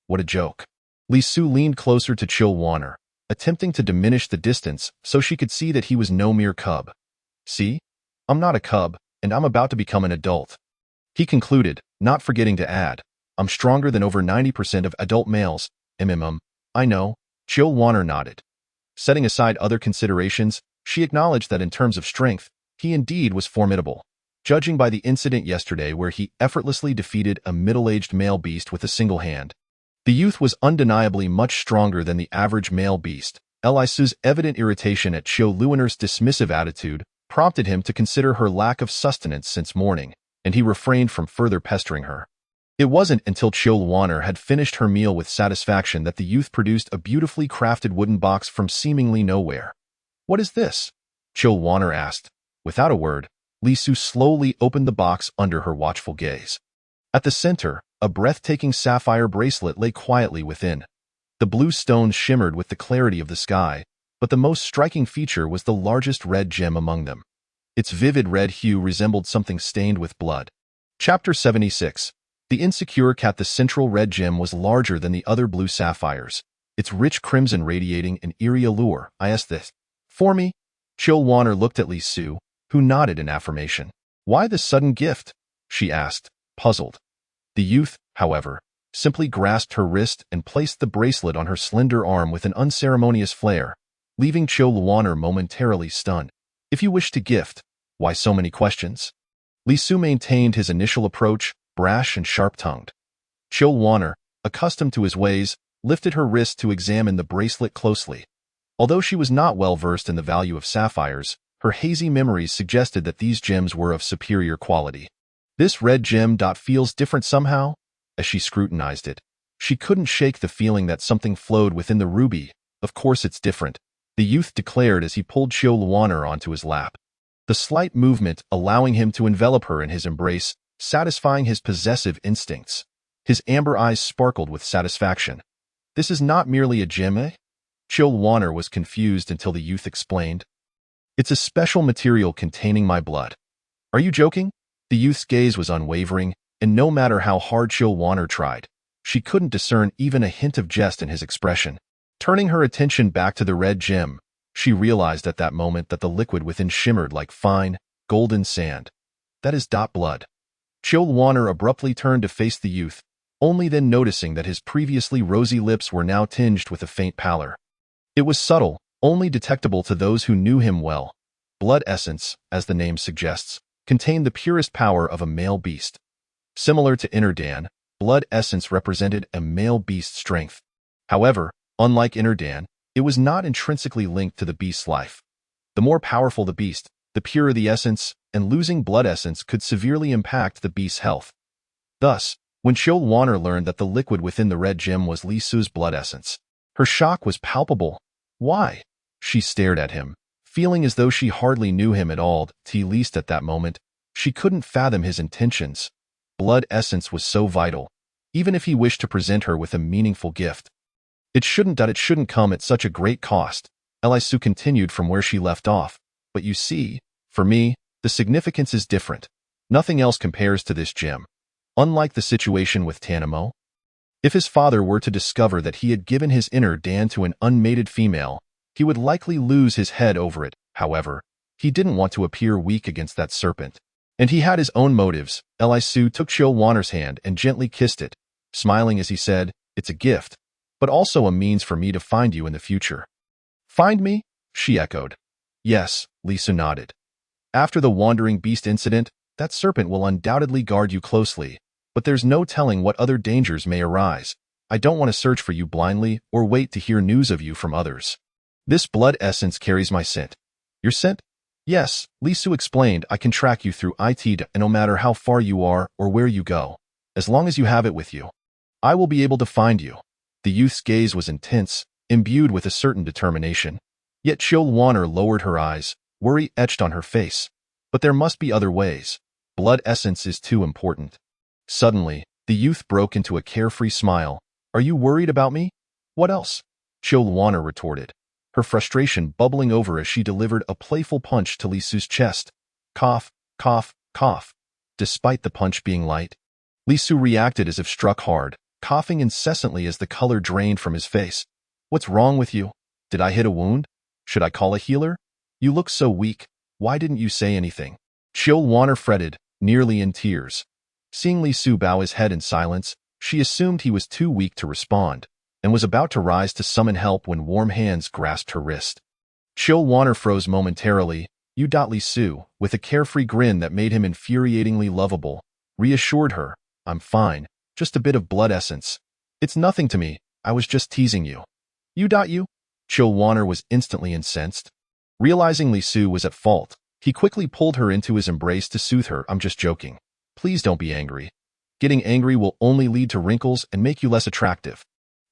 What a joke." Li Su leaned closer to Chilwaner, attempting to diminish the distance so she could see that he was no mere cub. "See? I'm not a cub, and I'm about to become an adult," he concluded, not forgetting to add, "I'm stronger than over 90% of adult males." I know." Chilwaner nodded. Setting aside other considerations, she acknowledged that in terms of strength, he indeed was formidable, judging by the incident yesterday where he effortlessly defeated a middle-aged male beast with a single hand. The youth was undeniably much stronger than the average male beast. Li Su's evident irritation at Chilwaner's dismissive attitude prompted him to consider her lack of sustenance since morning, and he refrained from further pestering her. It wasn't until Chilwaner had finished her meal with satisfaction that the youth produced a beautifully crafted wooden box from seemingly nowhere. "What is this?" Chilwaner asked. Without a word, Li Su slowly opened the box under her watchful gaze. At the center, a breathtaking sapphire bracelet lay quietly within. The blue stones shimmered with the clarity of the sky, but the most striking feature was the largest red gem among them. Its vivid red hue resembled something stained with blood. Chapter 76. The insecure cat. The central red gem was larger than the other blue sapphires, its rich crimson radiating an eerie allure. I asked this. For me? Chil Wanner looked at Li Su, who nodded in affirmation. Why this sudden gift? She asked, puzzled. The youth, however, simply grasped her wrist and placed the bracelet on her slender arm with an unceremonious flair, leaving Chil Wanner momentarily stunned. If you wish to gift, why so many questions? Li Su maintained his initial approach, brash and sharp-tongued. Chil Wanner, accustomed to his ways, lifted her wrist to examine the bracelet closely. Although she was not well versed in the value of sapphires, her hazy memories suggested that these gems were of superior quality. This red gem feels different somehow. As she scrutinized it, she couldn't shake the feeling that something flowed within the ruby. Of course it's different, the youth declared as he pulled Chil Wanner onto his lap. The slight movement allowing him to envelop her in his embrace, satisfying his possessive instincts. His amber eyes sparkled with satisfaction. This is not merely a gem, eh? Chil Wanner was confused until the youth explained. It's a special material containing my blood. Are you joking? The youth's gaze was unwavering, and no matter how hard Chil Wanner tried, she couldn't discern even a hint of jest in his expression. Turning her attention back to the red gem, she realized at that moment that the liquid within shimmered like fine, golden sand. That is blood. Chil Wanner abruptly turned to face the youth, only then noticing that his previously rosy lips were now tinged with a faint pallor. It was subtle, only detectable to those who knew him well. Blood essence, as the name suggests, contained the purest power of a male beast. Similar to Inner Dan, blood essence represented a male beast's strength. However, unlike Inner Dan, it was not intrinsically linked to the beast's life. The more powerful the beast, the purer the essence, and losing blood essence could severely impact the beast's health. Thus, when Chil Wanner learned that the liquid within the red gem was Li Su's blood essence, her shock was palpable. Why? She stared at him, feeling as though she hardly knew him at all, at least at that moment. She couldn't fathom his intentions. Blood essence was so vital, even if he wished to present her with a meaningful gift. It shouldn't come at such a great cost, Li Su continued from where she left off. But you see, for me, the significance is different. Nothing else compares to this gem. Unlike the situation with Tanamo, if his father were to discover that he had given his Inner Dan to an unmated female, he would likely lose his head over it. However, he didn't want to appear weak against that serpent. And he had his own motives. Li Su took Chil Wanner's hand and gently kissed it, smiling as he said, "It's a gift, but also a means for me to find you in the future." "Find me?" she echoed. "Yes," Li Su nodded. "After the wandering beast incident, that serpent will undoubtedly guard you closely, but there's no telling what other dangers may arise. I don't want to search for you blindly or wait to hear news of you from others. This blood essence carries my scent." "Your scent?" "Yes," Li Su explained. "I can track you through it, and no matter how far you are or where you go, as long as you have it with you, I will be able to find you." The youth's gaze was intense, imbued with a certain determination. Yet Chil Wanner lowered her eyes, worry etched on her face. But there must be other ways. Blood essence is too important. Suddenly, the youth broke into a carefree smile. "Are you worried about me?" "What else?" Chil Wanner retorted, her frustration bubbling over as she delivered a playful punch to Li Su's chest. Cough, cough, cough. Despite the punch being light, Li Su reacted as if struck hard, coughing incessantly as the color drained from his face. "What's wrong with you? Did I hit a wound? Should I call a healer? You look so weak. Why didn't you say anything?" Chil Wanner fretted, nearly in tears. Seeing Li Su bow his head in silence, she assumed he was too weak to respond, and was about to rise to summon help when warm hands grasped her wrist. Chil Wanner froze momentarily. "You." Li Su, with a carefree grin that made him infuriatingly lovable, reassured her. "I'm fine, just a bit of blood essence. It's nothing to me, I was just teasing you." You." Chil Wanner was instantly incensed. Realizing Li Su was at fault, he quickly pulled her into his embrace to soothe her. "I'm just joking. Please don't be angry. Getting angry will only lead to wrinkles and make you less attractive."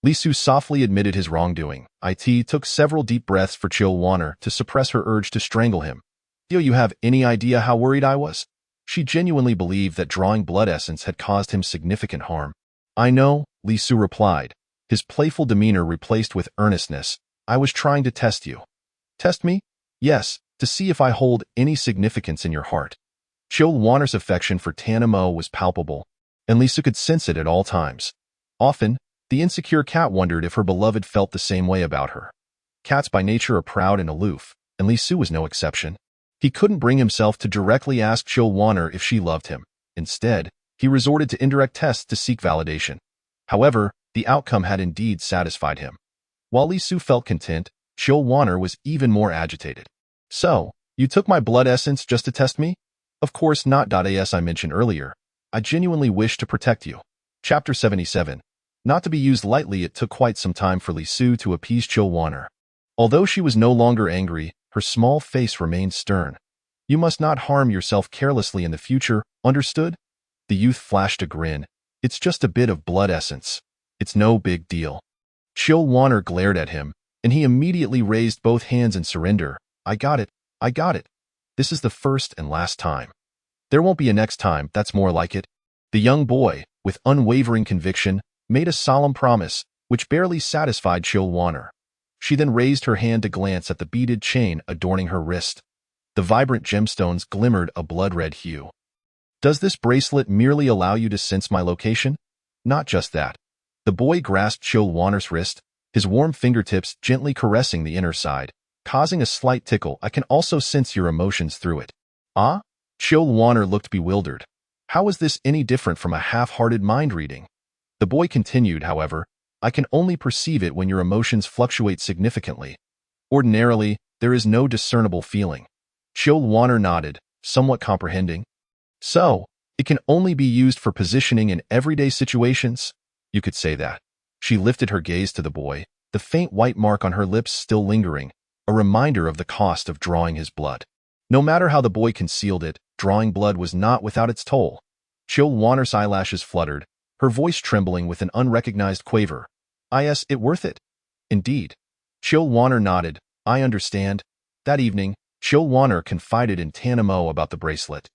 Li Su softly admitted his wrongdoing. It took several deep breaths for Chil Wanner to suppress her urge to strangle him. "Do you have any idea how worried I was?" She genuinely believed that drawing blood essence had caused him significant harm. "I know," Li Su replied, his playful demeanor replaced with earnestness. "I was trying to test you." "Test me?" "Yes, to see if I hold any significance in your heart. Chill Wanner's affection for Tan Mo was palpable, and Li Su could sense it at all times. Often, the insecure cat wondered if her beloved felt the same way about her. Cats by nature are proud and aloof, and Li Su was no exception. He couldn't bring himself to directly ask Chill Wanner if she loved him. Instead, he resorted to indirect tests to seek validation. However, the outcome had indeed satisfied him. While Li Su felt content, Chill Wanner was even more agitated. So, you took my blood essence just to test me? Of course not. As I mentioned earlier, I genuinely wish to protect you. Chapter 77. Not to be used lightly, it took quite some time for Li Su to appease Chill Wanner. Although she was no longer angry, her small face remained stern. You must not harm yourself carelessly in the future, understood? The youth flashed a grin. It's just a bit of blood essence. It's no big deal. Chill Wanner glared at him, and he immediately raised both hands in surrender. I got it. I got it. This is the first and last time. There won't be a next time, that's more like it. The young boy, with unwavering conviction, made a solemn promise, which barely satisfied Chill Wanner. She then raised her hand to glance at the beaded chain adorning her wrist. The vibrant gemstones glimmered a blood-red hue. Does this bracelet merely allow you to sense my location? Not just that. The boy grasped Chill Wanner's wrist, his warm fingertips gently caressing the inner side, causing a slight tickle. I can also sense your emotions through it. Ah? Chill Wanner looked bewildered. How is this any different from a half-hearted mind reading? The boy continued, however, I can only perceive it when your emotions fluctuate significantly. Ordinarily, there is no discernible feeling. Chill Wanner nodded, somewhat comprehending. So, it can only be used for positioning in everyday situations? You could say that. She lifted her gaze to the boy, the faint white mark on her lips still lingering, a reminder of the cost of drawing his blood. No matter how the boy concealed it, drawing blood was not without its toll. Chill Wanner's eyelashes fluttered, her voice trembling with an unrecognized quaver. Is it worth it? Indeed. Chill Wanner nodded. I understand. That evening, Chill Wanner confided in Tan Mo about the bracelet.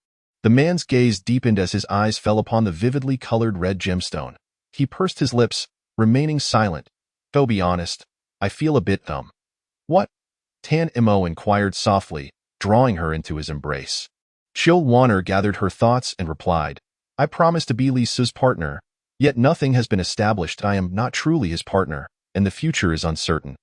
The man's gaze deepened as his eyes fell upon the vividly colored red gemstone. He pursed his lips, remaining silent. To be honest, I feel a bit dumb. What? Tan Mo inquired softly, drawing her into his embrace. Chill Wanner gathered her thoughts and replied, I promise to be Li Su's partner, yet nothing has been established. I am not truly his partner, and the future is uncertain.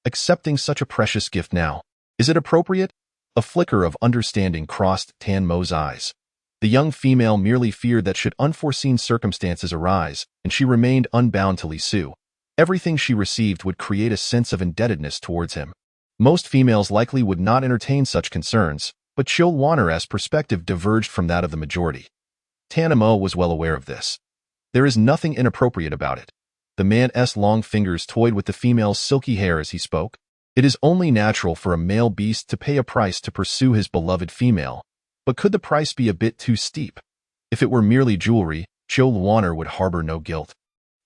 Accepting such a precious gift now, is it appropriate? A flicker of understanding crossed Tan Mo's eyes. The young female merely feared that should unforeseen circumstances arise, and she remained unbound to Li Su, everything she received would create a sense of indebtedness towards him. Most females likely would not entertain such concerns, but Chill Wanner's perspective diverged from that of the majority. Tan Mo was well aware of this. There is nothing inappropriate about it. The man's long fingers toyed with the female's silky hair as he spoke. It is only natural for a male beast to pay a price to pursue his beloved female. But could the price be a bit too steep? If it were merely jewelry, Chill Wanner would harbor no guilt.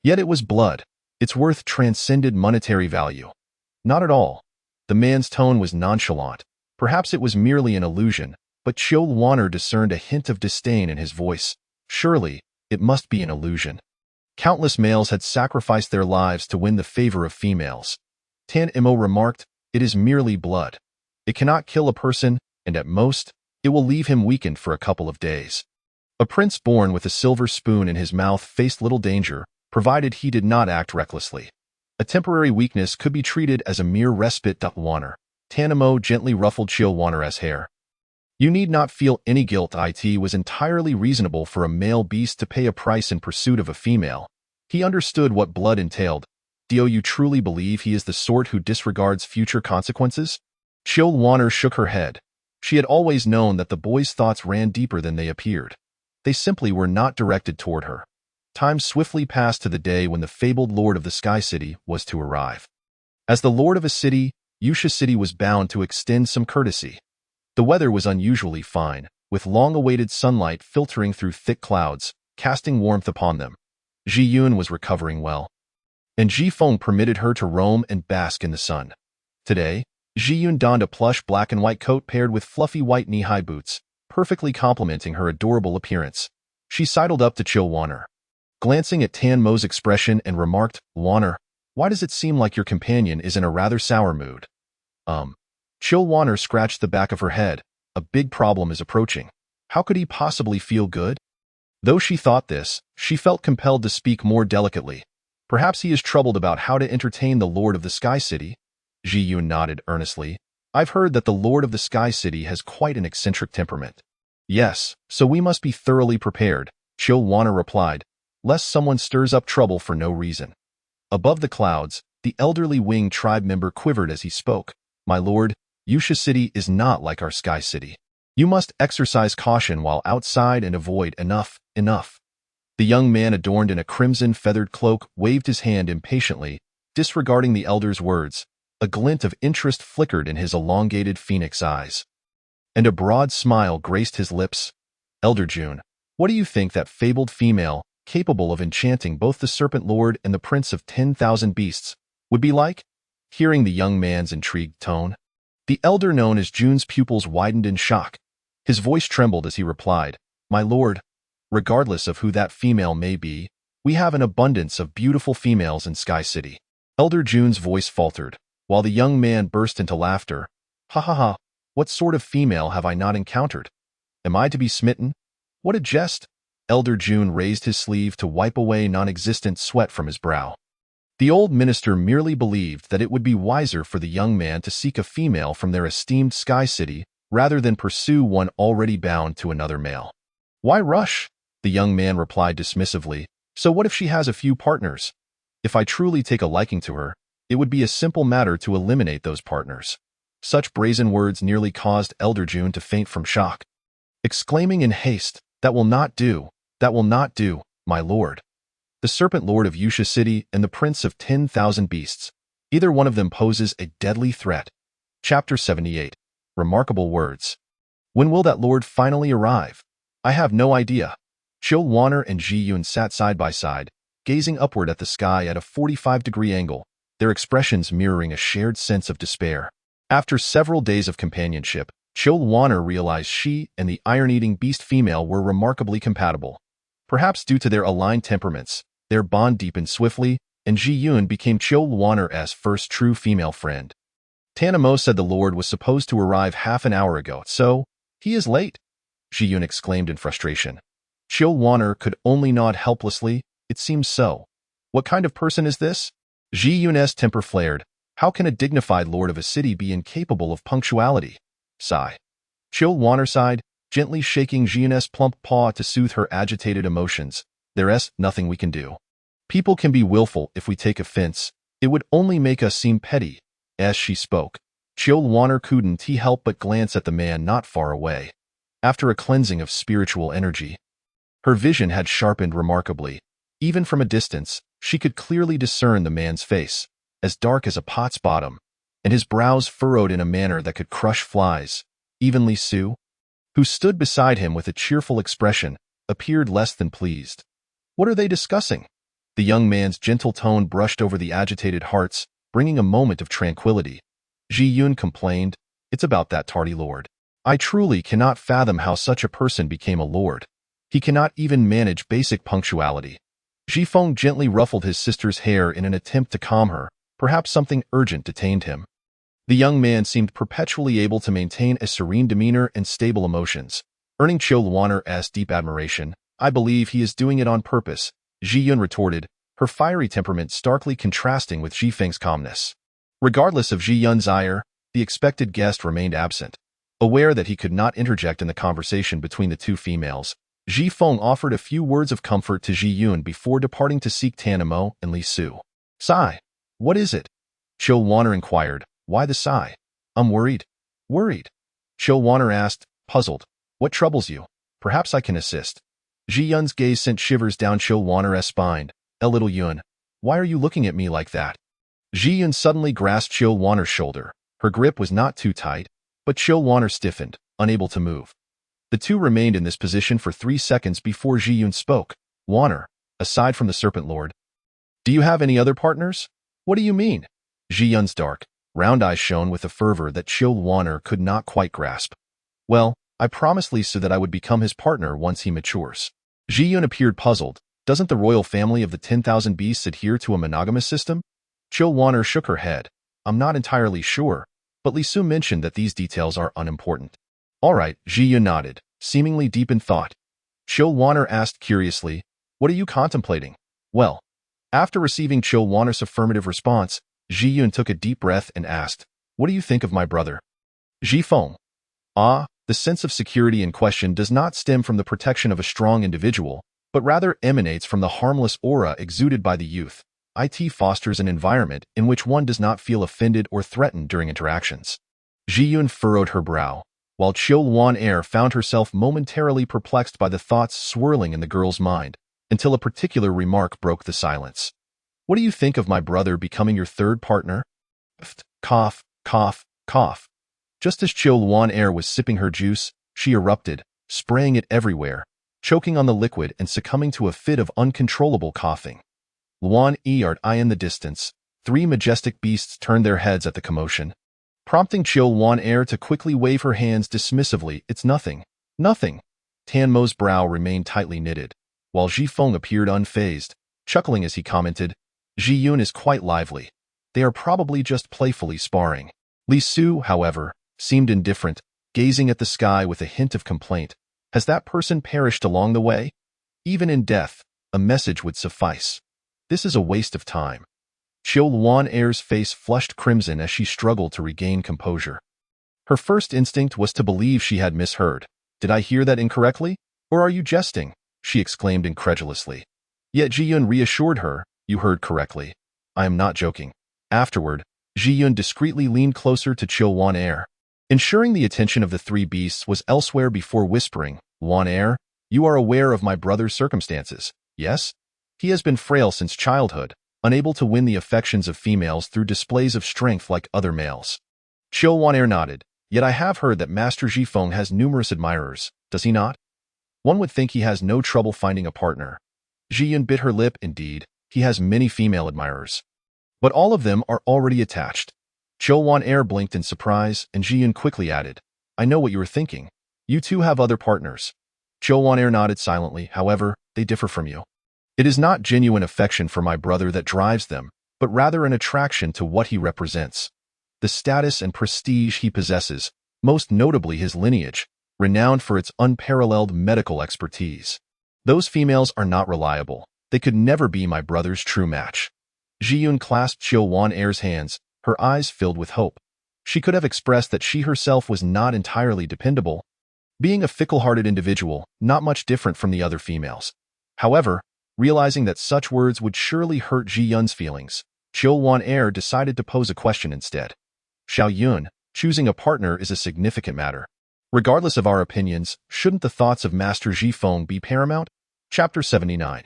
Yet it was blood. Its worth transcended monetary value. Not at all. The man's tone was nonchalant. Perhaps it was merely an illusion, but Chill Wanner discerned a hint of disdain in his voice. Surely, it must be an illusion. Countless males had sacrificed their lives to win the favor of females. Tan Mo remarked, it is merely blood. It cannot kill a person, and at most, it will leave him weakened for a couple of days. A prince born with a silver spoon in his mouth faced little danger, provided he did not act recklessly. A temporary weakness could be treated as a mere respite. Wanner. Tan Mo gently ruffled Chill Wanner's hair. You need not feel any guilt. It was entirely reasonable for a male beast to pay a price in pursuit of a female. He understood what blood entailed. Do you truly believe he is the sort who disregards future consequences? Chill Wanner shook her head. She had always known that the boy's thoughts ran deeper than they appeared. They simply were not directed toward her. Time swiftly passed to the day when the fabled Lord of the Sky City was to arrive. As the Lord of a city, Yusha City was bound to extend some courtesy. The weather was unusually fine, with long-awaited sunlight filtering through thick clouds, casting warmth upon them. Ji Yun was recovering well, and Ji Feng permitted her to roam and bask in the sun. Today, Ji Yun donned a plush black and white coat paired with fluffy white knee-high boots, perfectly complementing her adorable appearance. She sidled up to Chill Wanner, glancing at Tan Mo's expression and remarked, Wanner, why does it seem like your companion is in a rather sour mood? Chil Wanner scratched the back of her head. A big problem is approaching. How could he possibly feel good? Though she thought this, she felt compelled to speak more delicately. Perhaps he is troubled about how to entertain the Lord of the Sky City. Ji Yun nodded earnestly. I've heard that the Lord of the Sky City has quite an eccentric temperament. Yes, so we must be thoroughly prepared, Chil Wanner replied, lest someone stirs up trouble for no reason. Above the clouds, the elderly Wing tribe member quivered as he spoke. My lord, Yusha City is not like our Sky City. You must exercise caution while outside and avoid enough. The young man adorned in a crimson feathered cloak waved his hand impatiently, disregarding the elder's words. A glint of interest flickered in his elongated phoenix eyes, and a broad smile graced his lips. Elder June, what do you think that fabled female, capable of enchanting both the Serpent Lord and the Prince of 10,000 Beasts, would be like? Hearing the young man's intrigued tone, the elder known as June's pupils widened in shock. His voice trembled as he replied, My lord, regardless of who that female may be, we have an abundance of beautiful females in Sky City. Elder June's voice faltered, while the young man burst into laughter. Ha ha ha, what sort of female have I not encountered? Am I to be smitten? What a jest! Elder June raised his sleeve to wipe away non-existent sweat from his brow. The old minister merely believed that it would be wiser for the young man to seek a female from their esteemed Sky City rather than pursue one already bound to another male. Why rush? The young man replied dismissively. So what if she has a few partners? If I truly take a liking to her, it would be a simple matter to eliminate those partners. Such brazen words nearly caused Elder June to faint from shock. Exclaiming in haste, That will not do, my lord. The Serpent Lord of Yusha City and the Prince of 10,000 Beasts. Either one of them poses a deadly threat. Chapter 78. Remarkable Words. When will that lord finally arrive? I have no idea. Chil Wanner and Ji Yun sat side by side, gazing upward at the sky at a 45-degree angle, their expressions mirroring a shared sense of despair. After several days of companionship, Chil Wanner realized she and the iron-eating beast female were remarkably compatible. Perhaps due to their aligned temperaments, their bond deepened swiftly, and Ji Yun became Chil Wanner's first true female friend. Tanamo said the Lord was supposed to arrive half an hour ago, so he is late, Ji Yun exclaimed in frustration. Chil Wanner could only nod helplessly. It seems so. What kind of person is this? Ji Yun's temper flared. How can a dignified lord of a city be incapable of punctuality? Sigh. Chil Wanner sighed, gently shaking Ji Yun's plump paw to soothe her agitated emotions. There's nothing we can do. People can be willful if we take offense. It would only make us seem petty. As she spoke, Chil Wanner couldn't help but glance at the man not far away. After a cleansing of spiritual energy, her vision had sharpened remarkably. Even from a distance, she could clearly discern the man's face, as dark as a pot's bottom, and his brows furrowed in a manner that could crush flies. Even Li Su, who stood beside him with a cheerful expression, appeared less than pleased. What are they discussing? The young man's gentle tone brushed over the agitated hearts, bringing a moment of tranquility. Ji Yun complained, It's about that tardy lord. I truly cannot fathom how such a person became a lord. He cannot even manage basic punctuality. Ji Feng gently ruffled his sister's hair in an attempt to calm her. Perhaps something urgent detained him. The young man seemed perpetually able to maintain a serene demeanor and stable emotions, earning Chil Wanner's deep admiration. I believe he is doing it on purpose, Ji Yun retorted, her fiery temperament starkly contrasting with Ji Feng's calmness. Regardless of Ji Yun's ire, the expected guest remained absent. Aware that he could not interject in the conversation between the two females, Ji Feng offered a few words of comfort to Ji Yun before departing to seek Tanamo and Li Su. Sigh. What is it? Chil Wanner inquired. Why the sigh? I'm worried. Worried? Chil Wanner asked, puzzled. What troubles you? Perhaps I can assist. Ji Yun's gaze sent shivers down Chil Wanner's spine. Little Yun, why are you looking at me like that? Ji Yun suddenly grasped Chil Wanner's shoulder. Her grip was not too tight, but Chil Wanner stiffened, unable to move. The two remained in this position for 3 seconds before Ji Yun spoke. Wanner, aside from the Serpent Lord, do you have any other partners? What do you mean? Ji Yun's dark, round eyes shone with a fervor that Chil Wanner could not quite grasp. Well, I promised Li Su that I would become his partner once he matures. Ji Yun appeared puzzled. Doesn't the royal family of the 10,000 beasts adhere to a monogamous system? Chil Wanner shook her head. I'm not entirely sure, but Li Su mentioned that these details are unimportant. All right, Ji Yun nodded, seemingly deep in thought. Cho Wanner asked curiously, what are you contemplating? Well, after receiving Cho Wanner's affirmative response, Ji Yun took a deep breath and asked, what do you think of my brother? Ji Feng. The sense of security in question does not stem from the protection of a strong individual, but rather emanates from the harmless aura exuded by the youth. It fosters an environment in which one does not feel offended or threatened during interactions. Ji Yun furrowed her brow, while Chiu Wan-er found herself momentarily perplexed by the thoughts swirling in the girl's mind, until a particular remark broke the silence. What do you think of my brother becoming your third partner? Cough, cough, cough. Just as Chiu Wan-er was sipping her juice, she erupted, spraying it everywhere, choking on the liquid and succumbing to a fit of uncontrollable coughing. Luan-er in the distance, three majestic beasts turned their heads at the commotion, prompting Chiu Wan-er to quickly wave her hands dismissively. It's nothing. Nothing. Tan Mo's brow remained tightly knitted, while Ji Feng appeared unfazed, chuckling as he commented, Ji Yun is quite lively. They are probably just playfully sparring. Li Su, however, seemed indifferent, gazing at the sky with a hint of complaint. Has that person perished along the way? Even in death, a message would suffice. This is a waste of time. Chiu Wan-er's face flushed crimson as she struggled to regain composure. Her first instinct was to believe she had misheard. Did I hear that incorrectly? Or are you jesting? She exclaimed incredulously. Yet Ji Yun reassured her, you heard correctly. I am not joking. Afterward, Ji Yun discreetly leaned closer to Chiu Wan-er, ensuring the attention of the three beasts was elsewhere before whispering, Wan-er, you are aware of my brother's circumstances, yes? He has been frail since childhood, unable to win the affections of females through displays of strength like other males. Chiu Wan-er nodded, yet I have heard that Master Ji Feng has numerous admirers, does he not? One would think he has no trouble finding a partner. Ji Yun bit her lip. Indeed, he has many female admirers. But all of them are already attached. Chiu Wan-er blinked in surprise, and Ji Yun quickly added, I know what you were thinking. You too have other partners. Chiu Wan-er nodded silently. However, they differ from you. It is not genuine affection for my brother that drives them, but rather an attraction to what he represents. The status and prestige he possesses, most notably his lineage, renowned for its unparalleled medical expertise. Those females are not reliable. They could never be my brother's true match. Ji Yun clasped Chiu Wan-er's hands, her eyes filled with hope. She could have expressed that she herself was not entirely dependable, being a fickle-hearted individual, not much different from the other females. However, realizing that such words would surely hurt Ji Yun's feelings, Chiu Wan-er decided to pose a question instead. Xiao Yun, choosing a partner is a significant matter. Regardless of our opinions, shouldn't the thoughts of Master Ji Feng be paramount? Chapter 79.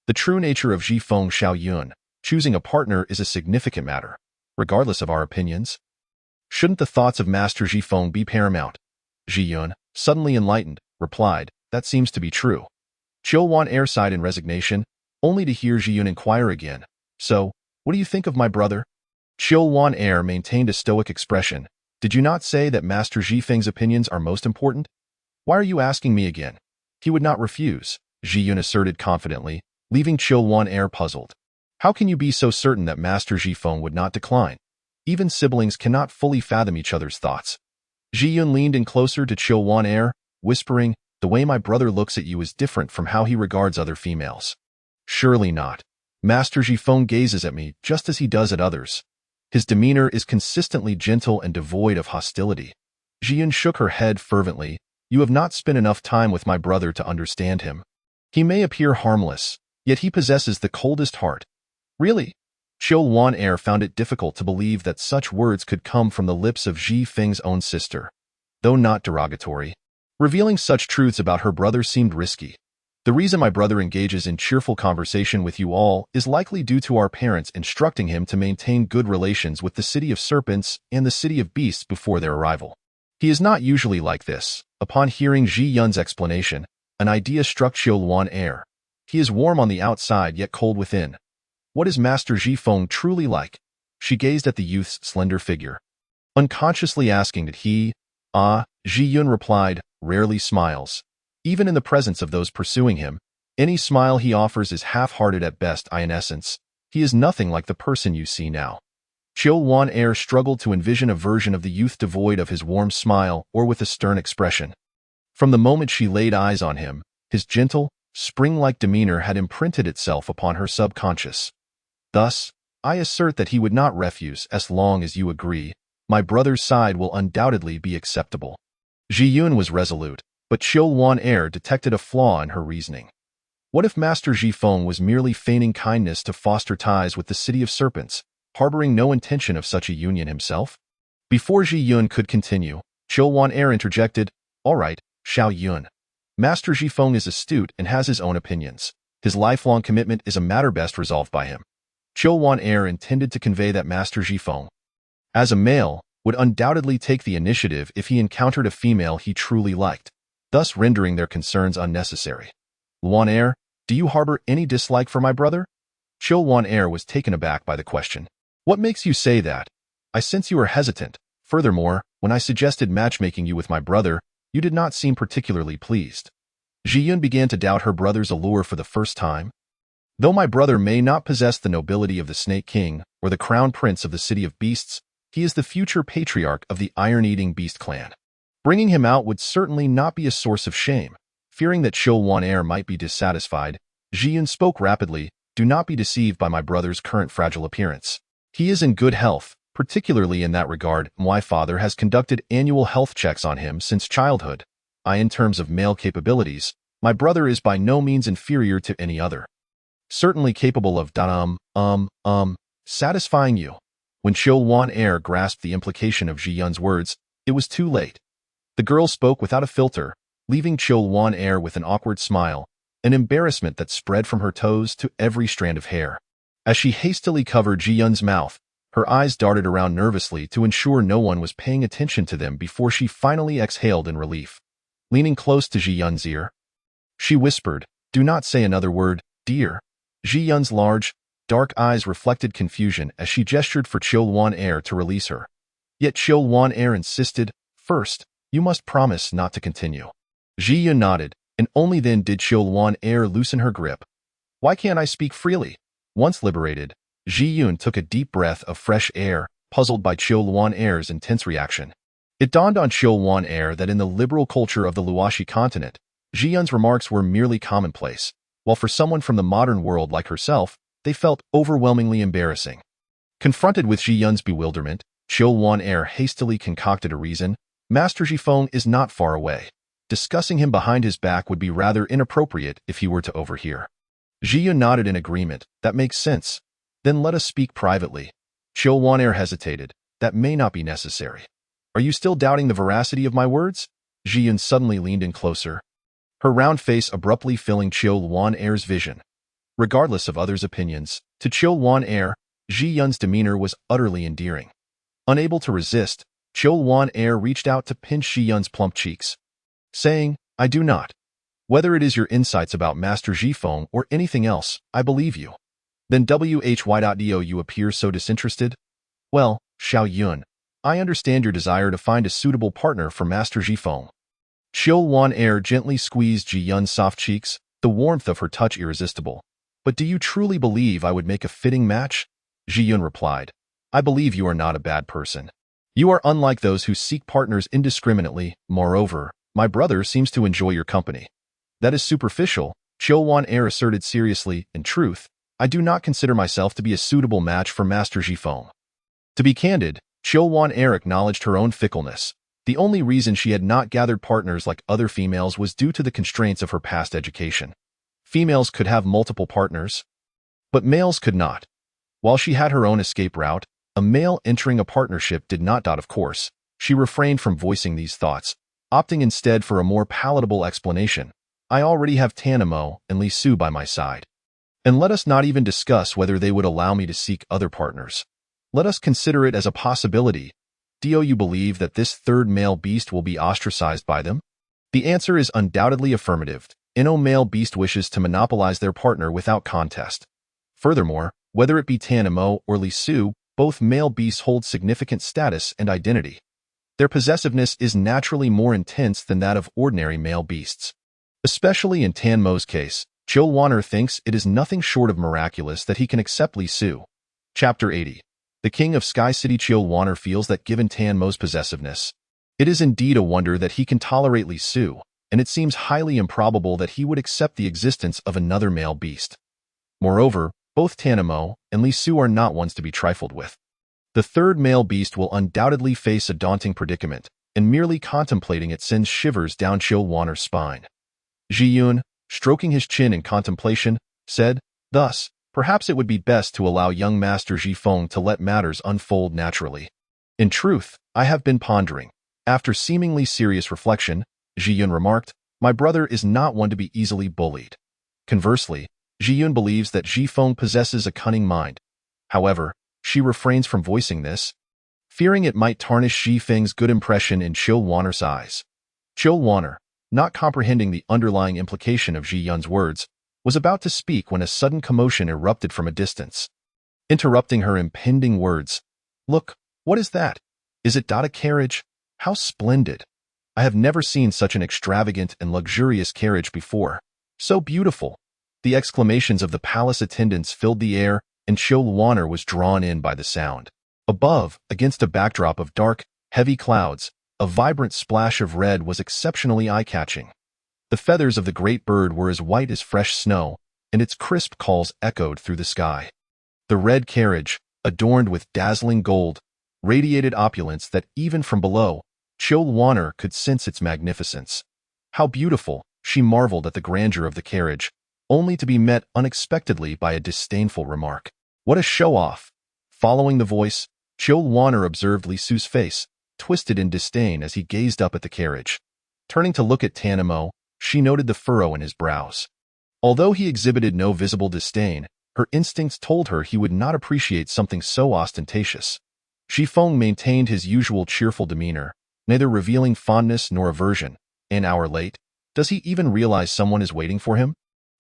The true nature of Ji Feng. Xiao Yun, choosing a partner is a significant matter. Regardless of our opinions, shouldn't the thoughts of Master Ji Feng be paramount? Ji Yun, suddenly enlightened, replied, that seems to be true. Chiu Wan-er sighed in resignation, only to hear Ji Yun inquire again. So, what do you think of my brother? Chiu Wan-er maintained a stoic expression. Did you not say that Master Ji Feng's opinions are most important? Why are you asking me again? He would not refuse, Ji Yun asserted confidently, leaving Chiu Wan-er puzzled. How can you be so certain that Master Ji Feng would not decline? Even siblings cannot fully fathom each other's thoughts. Ji Yun leaned in closer to Chiu Wan-er, whispering, the way my brother looks at you is different from how he regards other females. Surely not. Master Ji Feng gazes at me just as he does at others. His demeanor is consistently gentle and devoid of hostility. Ji Yun shook her head fervently. You have not spent enough time with my brother to understand him. He may appear harmless, yet he possesses the coldest heart. Really? Chiu Wan-er found it difficult to believe that such words could come from the lips of Ji Feng's own sister. Though not derogatory, revealing such truths about her brother seemed risky. The reason my brother engages in cheerful conversation with you all is likely due to our parents instructing him to maintain good relations with the city of serpents and the city of beasts before their arrival. He is not usually like this. Upon hearing Ji Yun's explanation, an idea struck Chiu Wan-er. He is warm on the outside yet cold within. What is Master Ji Feng truly like? She gazed at the youth's slender figure, unconsciously asking that he, Ji Yun replied, rarely smiles. Even in the presence of those pursuing him, any smile he offers is half-hearted at best. In essence, he is nothing like the person you see now. Chill Wan Air struggled to envision a version of the youth devoid of his warm smile or with a stern expression. From the moment she laid eyes on him, his gentle, spring-like demeanor had imprinted itself upon her subconscious. Thus, I assert that he would not refuse as long as you agree. My brother's side will undoubtedly be acceptable. Ji Yun was resolute, but Chill Wan Air detected a flaw in her reasoning. What if Master Ji Feng was merely feigning kindness to foster ties with the City of Serpents, harboring no intention of such a union himself? Before Ji Yun could continue, Chill Wan Air interjected, "All right, Xiao Yun. Master Ji Feng is astute and has his own opinions. His lifelong commitment is a matter best resolved by him." Chill Wan Air intended to convey that Master Ji Feng, as a male, would undoubtedly take the initiative if he encountered a female he truly liked, thus rendering their concerns unnecessary. "Wan Air, do you harbor any dislike for my brother?" Chill Wan Air was taken aback by the question. "What makes you say that? I sense you are hesitant. Furthermore, when I suggested matchmaking you with my brother, you did not seem particularly pleased." Ji Yun began to doubt her brother's allure for the first time. "Though my brother may not possess the nobility of the Snake King or the Crown Prince of the City of Beasts, he is the future patriarch of the Iron-Eating Beast clan. Bringing him out would certainly not be a source of shame." Fearing that Chill Wan Air might be dissatisfied, Ji Yun spoke rapidly, "Do not be deceived by my brother's current fragile appearance. He is in good health, particularly in that regard. My father has conducted annual health checks on him since childhood. In terms of male capabilities, my brother is by no means inferior to any other. Certainly capable of satisfying you." When Chill Wan Air grasped the implication of Ji Yun's words, it was too late. The girl spoke without a filter, leaving Chill Wan Air with an awkward smile, an embarrassment that spread from her toes to every strand of hair. As she hastily covered Ji Yun's mouth, her eyes darted around nervously to ensure no one was paying attention to them before she finally exhaled in relief. Leaning close to Ji Yun's ear, she whispered, "Do not say another word, dear." Ji Yun's large, dark eyes reflected confusion as she gestured for Chill Wan Air to release her. Yet Chill Wan Air insisted, "First, you must promise not to continue." Ji Yun nodded, and only then did Chill Wan Air loosen her grip. "Why can't I speak freely?" Once liberated, Ji Yun took a deep breath of fresh air, puzzled by Chill Wan Air's intense reaction. It dawned on Chill Wan Air that in the liberal culture of the Luoxi continent, Ji Yun's remarks were merely commonplace, while for someone from the modern world like herself, they felt overwhelmingly embarrassing. Confronted with Ji Yun's bewilderment, Chill Wan Air hastily concocted a reason. "Master Ji Feng is not far away. Discussing him behind his back would be rather inappropriate if he were to overhear." Ji Yun nodded in agreement. "That makes sense. Then let us speak privately." Chill Wan Air hesitated. "That may not be necessary." "Are you still doubting the veracity of my words?" Ji Yun suddenly leaned in closer, her round face abruptly filling Chill Wan Air's vision. Regardless of others' opinions, to Chill Wan Air, Ji Yun's demeanor was utterly endearing. Unable to resist, Chill Wan Air reached out to pinch Ji Yun's plump cheeks, saying, "I do not. Whether it is your insights about Master Ji Feng or anything else, I believe you." "Then why do you appear so disinterested?" "Well, Xiao Yun, I understand your desire to find a suitable partner for Master Ji Feng." Chill Wan Air gently squeezed Ji Yun's soft cheeks, the warmth of her touch irresistible. "But do you truly believe I would make a fitting match?" Ji Yun replied, "I believe you are not a bad person. You are unlike those who seek partners indiscriminately. Moreover, my brother seems to enjoy your company." "That is superficial," Chill Wan Air asserted seriously. "In truth, I do not consider myself to be a suitable match for Master Ji Feng." To be candid, Chill Wan Air acknowledged her own fickleness. The only reason she had not gathered partners like other females was due to the constraints of her past education. Females could have multiple partners, but males could not. While she had her own escape route, a male entering a partnership did not. Of course, she refrained from voicing these thoughts, opting instead for a more palatable explanation. "I already have Tanamo and Li Su by my side. And let us not even discuss whether they would allow me to seek other partners. Let us consider it as a possibility. Do you believe that this third male beast will be ostracized by them?" The answer is undoubtedly affirmative. No male beast wishes to monopolize their partner without contest. Furthermore, whether it be Tanamo or Li Su, both male beasts hold significant status and identity. Their possessiveness is naturally more intense than that of ordinary male beasts. Especially in Tanmo's case, Chill Wan Air thinks it is nothing short of miraculous that he can accept Li Su. Chapter 80. The king of Sky City Chill Wanner feels that given Tan Mo's possessiveness, it is indeed a wonder that he can tolerate Li Su, and it seems highly improbable that he would accept the existence of another male beast. Moreover, both Tan Mo and Li Su are not ones to be trifled with. The third male beast will undoubtedly face a daunting predicament, and merely contemplating it sends shivers down Chill Wanner's spine. Ji Yun, stroking his chin in contemplation, said, "Thus, perhaps it would be best to allow young Master Ji Feng to let matters unfold naturally. In truth, I have been pondering." After seemingly serious reflection, Ji Yun remarked, "My brother is not one to be easily bullied." Conversely, Ji Yun believes that Ji Feng possesses a cunning mind. However, she refrains from voicing this, fearing it might tarnish Ji Feng's good impression in Chill Wanner's eyes. Chill Wanner, not comprehending the underlying implication of Ji Yun's words, was about to speak when a sudden commotion erupted from a distance. Interrupting her impending words, "Look, what is that? Is it a carriage? How splendid! I have never seen such an extravagant and luxurious carriage before. So beautiful!" The exclamations of the palace attendants filled the air, and Chill Wanner was drawn in by the sound. Above, against a backdrop of dark, heavy clouds, a vibrant splash of red was exceptionally eye-catching. The feathers of the great bird were as white as fresh snow, and its crisp calls echoed through the sky. The red carriage, adorned with dazzling gold, radiated opulence that even from below, Chill Wanner could sense its magnificence. How beautiful, she marveled at the grandeur of the carriage, only to be met unexpectedly by a disdainful remark. "What a show-off!" Following the voice, Chill Wanner observed Li Su's face, twisted in disdain as he gazed up at the carriage. Turning to look at Tan Mo, she noted the furrow in his brows. Although he exhibited no visible disdain, her instincts told her he would not appreciate something so ostentatious. Ji Feng maintained his usual cheerful demeanor, neither revealing fondness nor aversion. An hour late, does he even realize someone is waiting for him?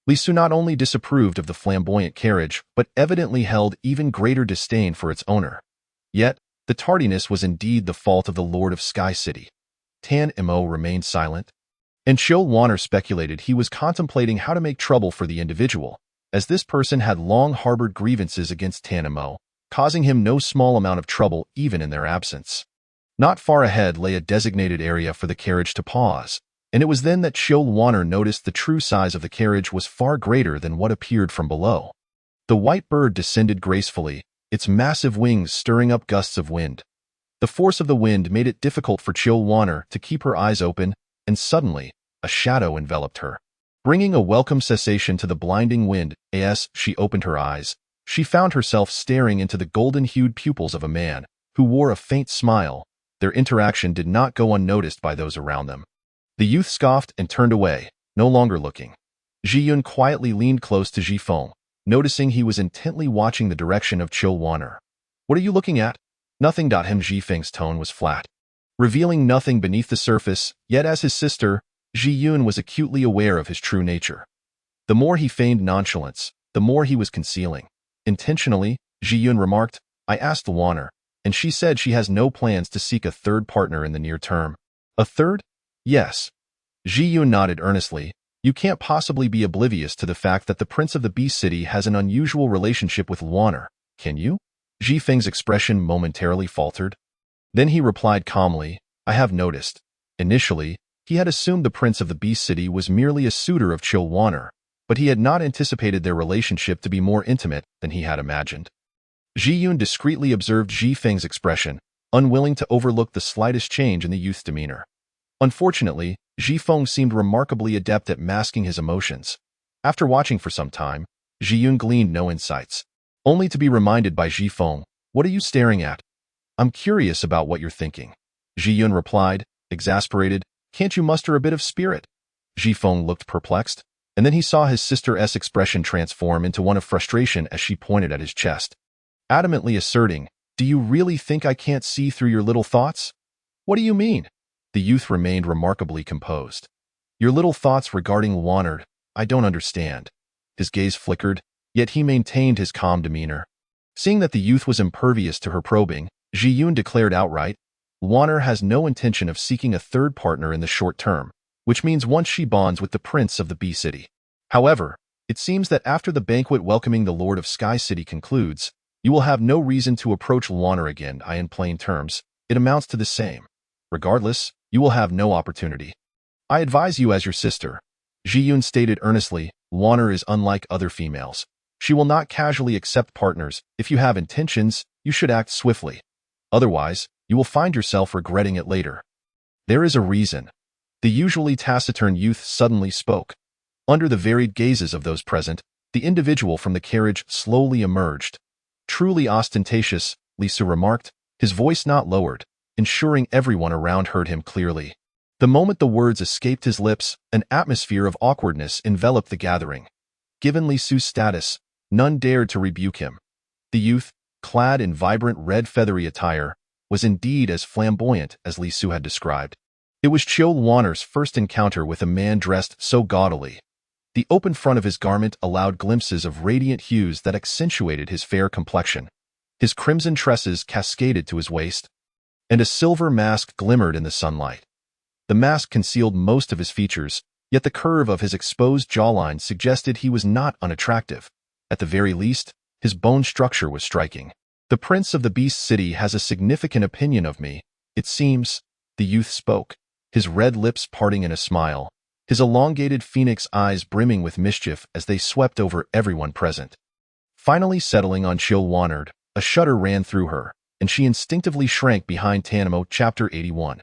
Li Su not only disapproved of the flamboyant carriage, but evidently held even greater disdain for its owner. Yet, the tardiness was indeed the fault of the Lord of Sky City. Tan Mo remained silent, and Chill Wanner speculated he was contemplating how to make trouble for the individual, as this person had long harbored grievances against Tan Mo, causing him no small amount of trouble even in their absence. Not far ahead lay a designated area for the carriage to pause, and it was then that Chill Wanner noticed the true size of the carriage was far greater than what appeared from below. The white bird descended gracefully, its massive wings stirring up gusts of wind. The force of the wind made it difficult for Chill Wanner to keep her eyes open, and suddenly, a shadow enveloped her. Bringing a welcome cessation to the blinding wind, as she opened her eyes, she found herself staring into the golden-hued pupils of a man, who wore a faint smile. Their interaction did not go unnoticed by those around them. The youth scoffed and turned away, no longer looking. Ji Yun quietly leaned close to Ji Feng, noticing he was intently watching the direction of Chill Wanner. "What are you looking at?" "Nothing." Him Ji Feng's tone was flat, revealing nothing beneath the surface, yet as his sister, Ji Yun was acutely aware of his true nature. The more he feigned nonchalance, the more he was concealing. Intentionally, Ji Yun remarked, "I asked Wanner, and she said she has no plans to seek a third partner in the near term." "A third?" "Yes." Ji Yun nodded earnestly. "You can't possibly be oblivious to the fact that the Prince of the Beast City has an unusual relationship with Wanner, can you?" Ji Feng's expression momentarily faltered. Then he replied calmly, "I have noticed." Initially, he had assumed the Prince of the Beast City was merely a suitor of Chill Wanner, but he had not anticipated their relationship to be more intimate than he had imagined. Ji Yun discreetly observed Ji Feng's expression, unwilling to overlook the slightest change in the youth's demeanor. Unfortunately, Ji Feng seemed remarkably adept at masking his emotions. After watching for some time, Ji Yun gleaned no insights, only to be reminded by Ji Feng, "What are you staring at?" "I'm curious about what you're thinking." Ji Yun replied, exasperated, "Can't you muster a bit of spirit?" Ji Feng looked perplexed, and then he saw his sister's expression transform into one of frustration as she pointed at his chest, adamantly asserting, "Do you really think I can't see through your little thoughts?" "What do you mean?" The youth remained remarkably composed. "Your little thoughts regarding Wanner, I don't understand." His gaze flickered, yet he maintained his calm demeanor. Seeing that the youth was impervious to her probing, Ji Yun declared outright, "Wanner has no intention of seeking a third partner in the short term, which means once she bonds with the Prince of the Bee City. However, it seems that after the banquet welcoming the Lord of Sky City concludes, You will have no reason to approach Luaner again. In plain terms, it amounts to the same. Regardless, you will have no opportunity. I advise you as your sister. Ji-Yun stated earnestly, Luaner is unlike other females. She will not casually accept partners. If you have intentions, you should act swiftly. Otherwise, you will find yourself regretting it later. There is a reason. The usually taciturn youth suddenly spoke. Under the varied gazes of those present, the individual from the carriage slowly emerged. Truly ostentatious, Li Su remarked, his voice not lowered, ensuring everyone around heard him clearly. The moment the words escaped his lips, an atmosphere of awkwardness enveloped the gathering. Given Li Su's status, none dared to rebuke him. The youth, clad in vibrant red feathery attire, was indeed as flamboyant as Li Su had described. It was Chiu Luaner's first encounter with a man dressed so gaudily. The open front of his garment allowed glimpses of radiant hues that accentuated his fair complexion. His crimson tresses cascaded to his waist, and a silver mask glimmered in the sunlight. The mask concealed most of his features, yet the curve of his exposed jawline suggested he was not unattractive. At the very least, his bone structure was striking. The prince of the beast city has a significant opinion of me, it seems, the youth spoke, his red lips parting in a smile, his elongated phoenix eyes brimming with mischief as they swept over everyone present. Finally settling on Chiu Luaner, a shudder ran through her, and she instinctively shrank behind Tanamo. Chapter 81.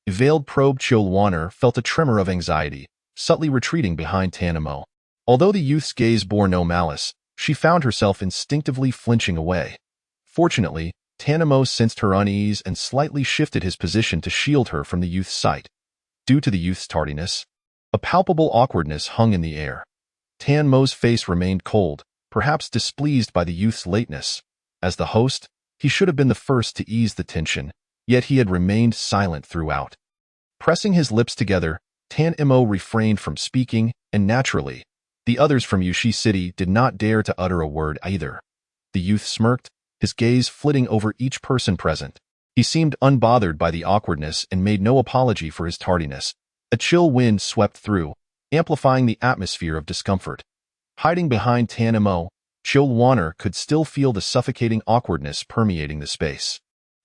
A veiled probe Chiu Luaner felt a tremor of anxiety, subtly retreating behind Tanamo. Although the youth's gaze bore no malice, she found herself instinctively flinching away. Fortunately, Tanamo sensed her unease and slightly shifted his position to shield her from the youth's sight. Due to the youth's tardiness, a palpable awkwardness hung in the air. Tan Mo's face remained cold, perhaps displeased by the youth's lateness. As the host, he should have been the first to ease the tension, yet he had remained silent throughout. Pressing his lips together, Tan Mo refrained from speaking, and naturally, the others from Yushi City did not dare to utter a word either. The youth smirked, his gaze flitting over each person present. He seemed unbothered by the awkwardness and made no apology for his tardiness. A chill wind swept through, amplifying the atmosphere of discomfort. Hiding behind Tan Mo, Chiu Luaner could still feel the suffocating awkwardness permeating the space.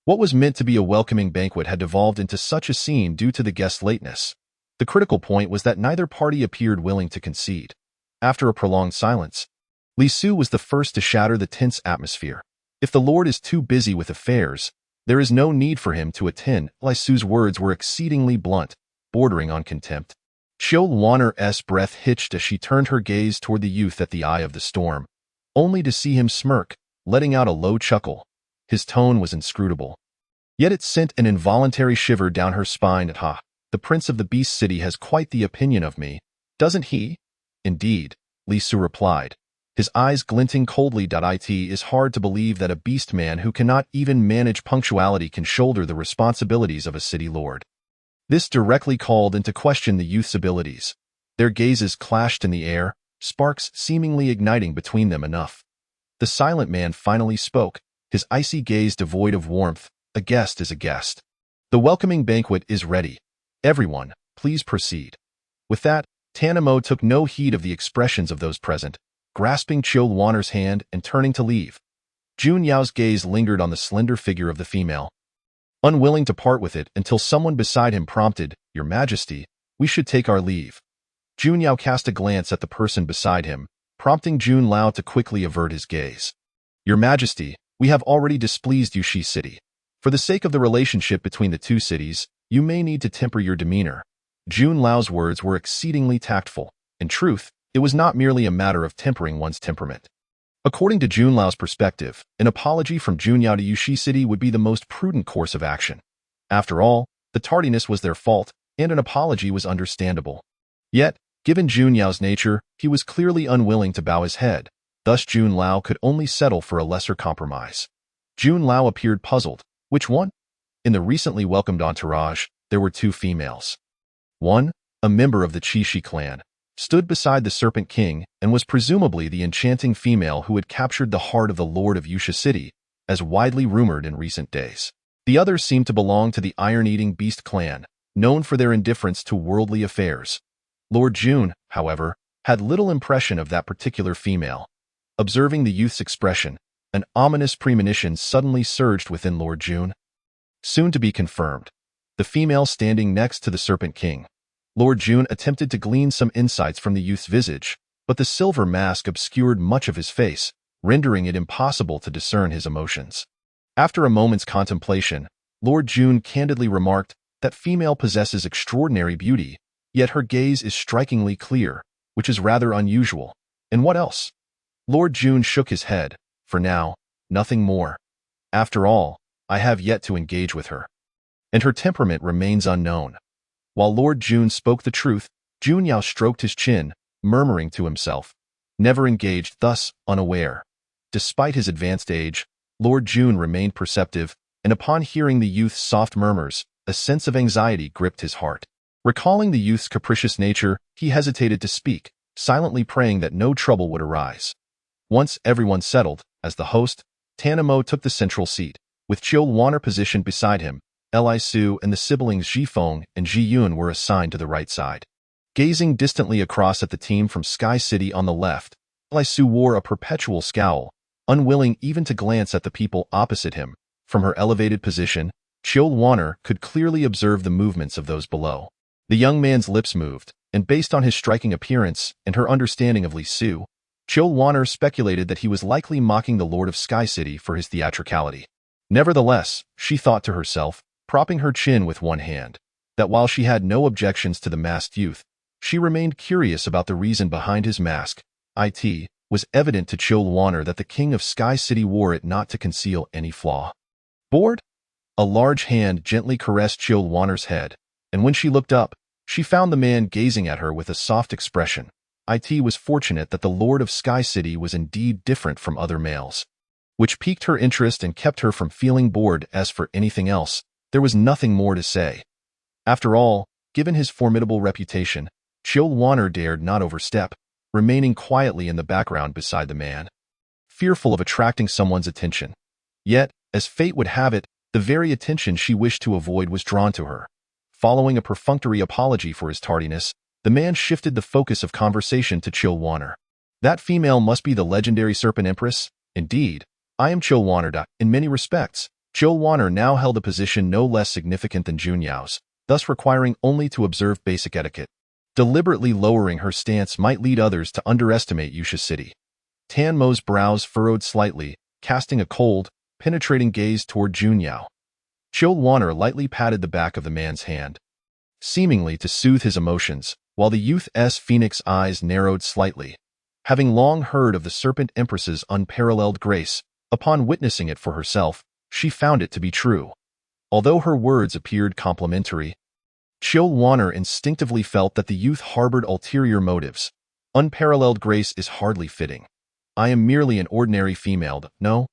What was meant to be a welcoming banquet had devolved into such a scene due to the guest's lateness. The critical point was that neither party appeared willing to concede. After a prolonged silence, Li Su was the first to shatter the tense atmosphere. If the Lord is too busy with affairs, there is no need for him to attend. Li Su's words were exceedingly blunt, bordering on contempt. Chiu Luaner's breath hitched as she turned her gaze toward the youth at the eye of the storm, only to see him smirk, letting out a low chuckle. His tone was inscrutable. Yet it sent an involuntary shiver down her spine. Ha! The prince of the beast city has quite the opinion of me, doesn't he? Indeed, Li Su replied, his eyes glinting coldly. It is hard to believe that a beast man who cannot even manage punctuality can shoulder the responsibilities of a city lord. This directly called into question the youth's abilities. Their gazes clashed in the air, sparks seemingly igniting between them enough. The silent man finally spoke, his icy gaze devoid of warmth. A guest is a guest. The welcoming banquet is ready. Everyone, please proceed. With that, Tan Mo took no heed of the expressions of those present, grasping Chiu Luaner's hand and turning to leave. Jun Yao's gaze lingered on the slender figure of the female, unwilling to part with it until someone beside him prompted, Your Majesty, we should take our leave. Jun Yao cast a glance at the person beside him, prompting Jun Lao to quickly avert his gaze. Your Majesty, we have already displeased Yushi City. For the sake of the relationship between the two cities, you may need to temper your demeanor. Jun Lao's words were exceedingly tactful. In truth, it was not merely a matter of tempering one's temperament. According to Jun Lao's perspective, an apology from Jun Yao to Yushi City would be the most prudent course of action. After all, the tardiness was their fault, and an apology was understandable. Yet, given Jun Yao's nature, he was clearly unwilling to bow his head. Thus Jun Lao could only settle for a lesser compromise. Jun Lao appeared puzzled. Which one? In the recently welcomed entourage, there were two females. One, a member of the Qixi clan, stood beside the Serpent King and was presumably the enchanting female who had captured the heart of the Lord of Yushi City, as widely rumored in recent days. The other seemed to belong to the Iron-Eating Beast clan, known for their indifference to worldly affairs. Lord Jun, however, had little impression of that particular female. Observing the youth's expression, An ominous premonition suddenly surged within Lord June. Soon to be confirmed. The female standing next to the Serpent King. Lord June attempted to glean some insights from the youth's visage, but the silver mask obscured much of his face, rendering it impossible to discern his emotions. After a moment's contemplation, Lord June candidly remarked that female possesses extraordinary beauty, yet her gaze is strikingly clear, which is rather unusual. And what else? Lord June shook his head. For now, nothing more. After all, I have yet to engage with her. And her temperament remains unknown. While Lord June spoke the truth, Jun Yao stroked his chin, murmuring to himself, never engaged, thus unaware. Despite his advanced age, Lord June remained perceptive, and upon hearing the youth's soft murmurs, a sense of anxiety gripped his heart. Recalling the youth's capricious nature, he hesitated to speak, silently praying that no trouble would arise. Once everyone settled, as the host, Tanamo took the central seat, with Chiu Waner positioned beside him. Li Su and the siblings Ji Feng and Ji Yun were assigned to the right side. Gazing distantly across at the team from Sky City on the left, Li Su wore a perpetual scowl, unwilling even to glance at the people opposite him. From her elevated position, Chiu Waner could clearly observe the movements of those below. The young man's lips moved, and based on his striking appearance and her understanding of Li Su, Chiu Waner speculated that he was likely mocking the Lord of Sky City for his theatricality. Nevertheless, she thought to herself, propping her chin with one hand, that while she had no objections to the masked youth, she remained curious about the reason behind his mask. It was evident to Chiu Waner that the king of Sky City wore it not to conceal any flaw. Bored? A large hand gently caressed Chiu Waner's head, and when she looked up, she found the man gazing at her with a soft expression. It was fortunate that the Lord of Sky City was indeed different from other males, which piqued her interest and kept her from feeling bored. As for anything else, there was nothing more to say. After all, given his formidable reputation, Chiu Waner dared not overstep, remaining quietly in the background beside the man, fearful of attracting someone's attention. Yet, as fate would have it, the very attention she wished to avoid was drawn to her. Following a perfunctory apology for his tardiness, the man shifted the focus of conversation to Chiu Waner. That female must be the legendary Serpent Empress? Indeed, I am Chiu Waner. In many respects, Chiu Waner now held a position no less significant than Jun Yao's, thus requiring only to observe basic etiquette. Deliberately lowering her stance might lead others to underestimate Yusha City. Tan Mo's brows furrowed slightly, casting a cold, penetrating gaze toward Jun Yao. Chiu Waner lightly patted the back of the man's hand, seemingly to soothe his emotions, while the youth's phoenix eyes narrowed slightly. Having long heard of the Serpent Empress's unparalleled grace, upon witnessing it for herself, she found it to be true. Although her words appeared complimentary, Chiu Waner instinctively felt that the youth harbored ulterior motives. Unparalleled grace is hardly fitting. I am merely an ordinary female. No.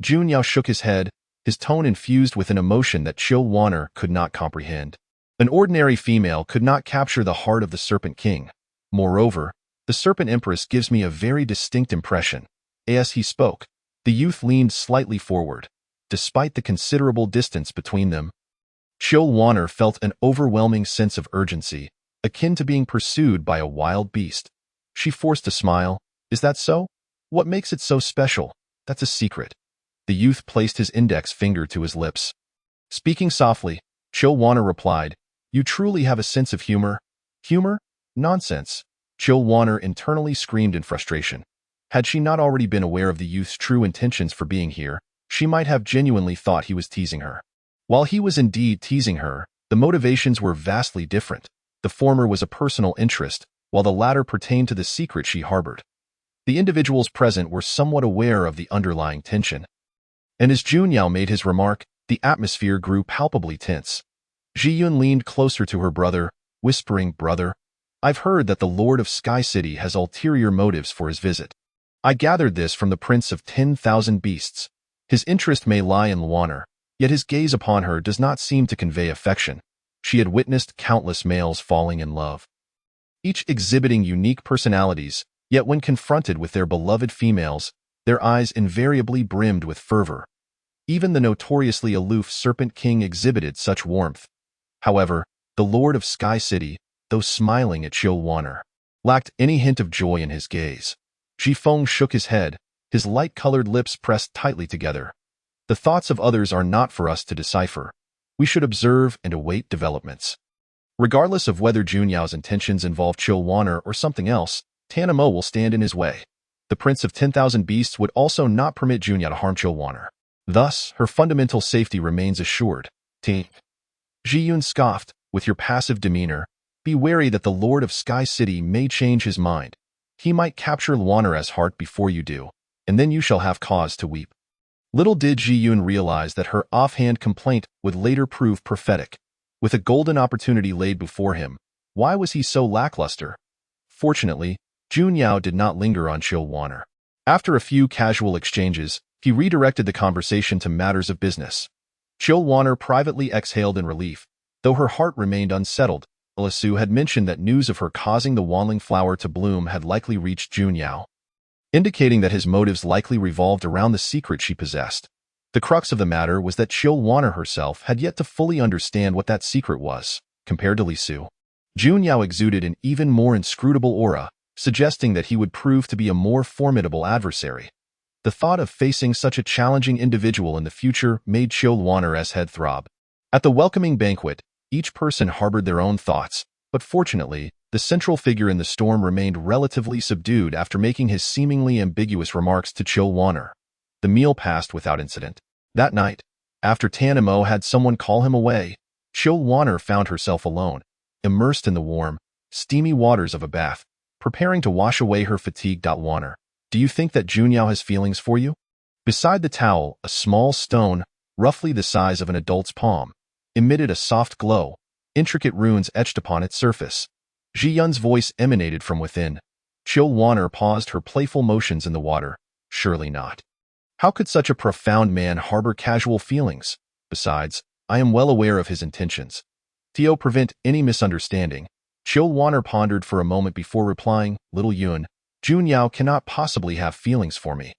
Jun Yao shook his head, his tone infused with an emotion that Chiu Waner could not comprehend. An ordinary female could not capture the heart of the Serpent King. Moreover, the Serpent Empress gives me a very distinct impression. As he spoke, the youth leaned slightly forward. Despite the considerable distance between them, Chiu Waner felt an overwhelming sense of urgency, akin to being pursued by a wild beast. She forced a smile. Is that so? What makes it so special? That's a secret. The youth placed his index finger to his lips. Speaking softly, Chiu Waner replied, You truly have a sense of humor. Humor? Nonsense. Chiu Waner internally screamed in frustration. Had she not already been aware of the youth's true intentions for being here, she might have genuinely thought he was teasing her. While he was indeed teasing her, the motivations were vastly different. The former was a personal interest, while the latter pertained to the secret she harbored. The individuals present were somewhat aware of the underlying tension. And as Jun Yao made his remark, the atmosphere grew palpably tense. Ji Yun leaned closer to her brother, whispering, Brother, I've heard that the Lord of Sky City has ulterior motives for his visit. I gathered this from the Prince of 10,000 Beasts. His interest may lie in Waner, yet his gaze upon her does not seem to convey affection. She had witnessed countless males falling in love, each exhibiting unique personalities, yet when confronted with their beloved females, their eyes invariably brimmed with fervor. Even the notoriously aloof Serpent King exhibited such warmth. However, the Lord of Sky City, though smiling at Chiu Waner, lacked any hint of joy in his gaze. Ji Feng shook his head, his light-colored lips pressed tightly together. The thoughts of others are not for us to decipher. We should observe and await developments. Regardless of whether Junyao's intentions involve Chilwaner or something else, Tana Mo will stand in his way. The Prince of 10,000 Beasts would also not permit Junya to harm Chilwaner. Thus, her fundamental safety remains assured. Ji Yun scoffed, with your passive demeanor. Be wary that the Lord of Sky City may change his mind. He might capture Luana's heart before you do, and then you shall have cause to weep. Little did Ji Yun realize that her offhand complaint would later prove prophetic. With a golden opportunity laid before him, why was he so lackluster? Fortunately, Junyao did not linger on Chilwaner. After a few casual exchanges, he redirected the conversation to matters of business. Chilwaner privately exhaled in relief, though her heart remained unsettled. Alisu had mentioned that news of her causing the wanling flower to bloom had likely reached Junyao, indicating that his motives likely revolved around the secret she possessed. The crux of the matter was that Chilwaner herself had yet to fully understand what that secret was. Compared to Lisu, Junyao exuded an even more inscrutable aura, suggesting that he would prove to be a more formidable adversary. The thought of facing such a challenging individual in the future made Chilwaner's head throb. At the welcoming banquet, each person harbored their own thoughts, but fortunately, the central figure in the storm remained relatively subdued after making his seemingly ambiguous remarks to Chilwaner. The meal passed without incident. That night, after Tana Mo had someone call him away, Chilwaner found herself alone, immersed in the warm, steamy waters of a bath, preparing to wash away her fatigue. Waner, do you think that Junyao has feelings for you? Beside the towel, a small stone, roughly the size of an adult's palm, emitted a soft glow, intricate runes etched upon its surface. Ji Yun's voice emanated from within. Chilwaner paused her playful motions in the water. Surely not. How could such a profound man harbor casual feelings? Besides, I am well aware of his intentions. To prevent any misunderstanding, Chilwaner pondered for a moment before replying, Little Yun, Junyao cannot possibly have feelings for me.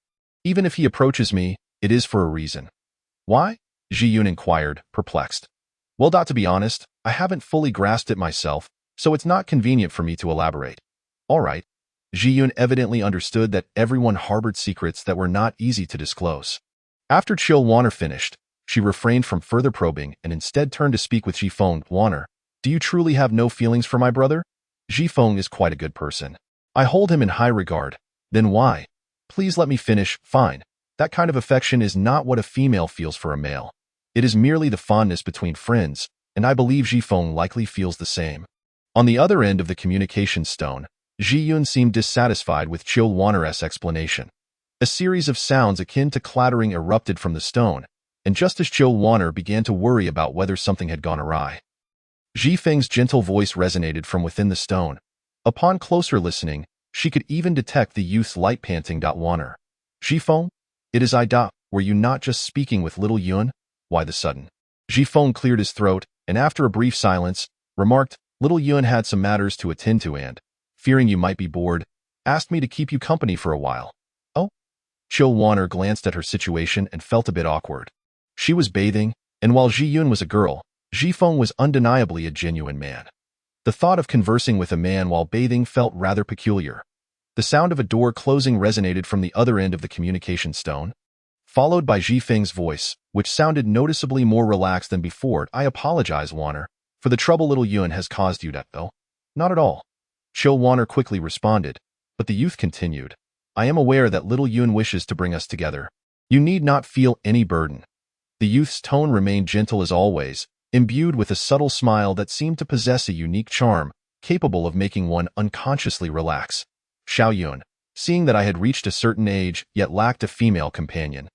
Even if he approaches me, it is for a reason. Why? Ji Yun inquired, perplexed. Well, to be honest, I haven't fully grasped it myself, so it's not convenient for me to elaborate. All right. Ji Yun evidently understood that everyone harbored secrets that were not easy to disclose. After Chilwaner finished, she refrained from further probing and instead turned to speak with Ji Feng. Waner, do you truly have no feelings for my brother? Ji Feng is quite a good person. I hold him in high regard. Then why? Please let me finish. Fine. That kind of affection is not what a female feels for a male. It is merely the fondness between friends, and I believe Ji Feng likely feels the same. On the other end of the communication stone, Ji Yun seemed dissatisfied with Chilwaner's explanation. A series of sounds akin to clattering erupted from the stone, and just as Chilwaner began to worry about whether something had gone awry, Ji Feng's gentle voice resonated from within the stone. Upon closer listening, she could even detect the youth's light panting. Waner, Ji Feng? It is I. Were you not just speaking with Little Yun? Why the sudden? Ji Feng cleared his throat, and after a brief silence, remarked, Little Yun had some matters to attend to and, fearing you might be bored, asked me to keep you company for a while. Oh? Chilwaner glanced at her situation and felt a bit awkward. She was bathing, and while Ji Yun was a girl, Ji Feng was undeniably a genuine man. The thought of conversing with a man while bathing felt rather peculiar. The sound of a door closing resonated from the other end of the communication stone, followed by Ji Feng's voice, which sounded noticeably more relaxed than before. I apologize, Waner, for the trouble Little Yun has caused you. Oh, not at all. Chilwaner quickly responded, but the youth continued. I am aware that Little Yun wishes to bring us together. You need not feel any burden. The youth's tone remained gentle as always, imbued with a subtle smile that seemed to possess a unique charm, capable of making one unconsciously relax. Xiao Yun, seeing that I had reached a certain age yet lacked a female companion,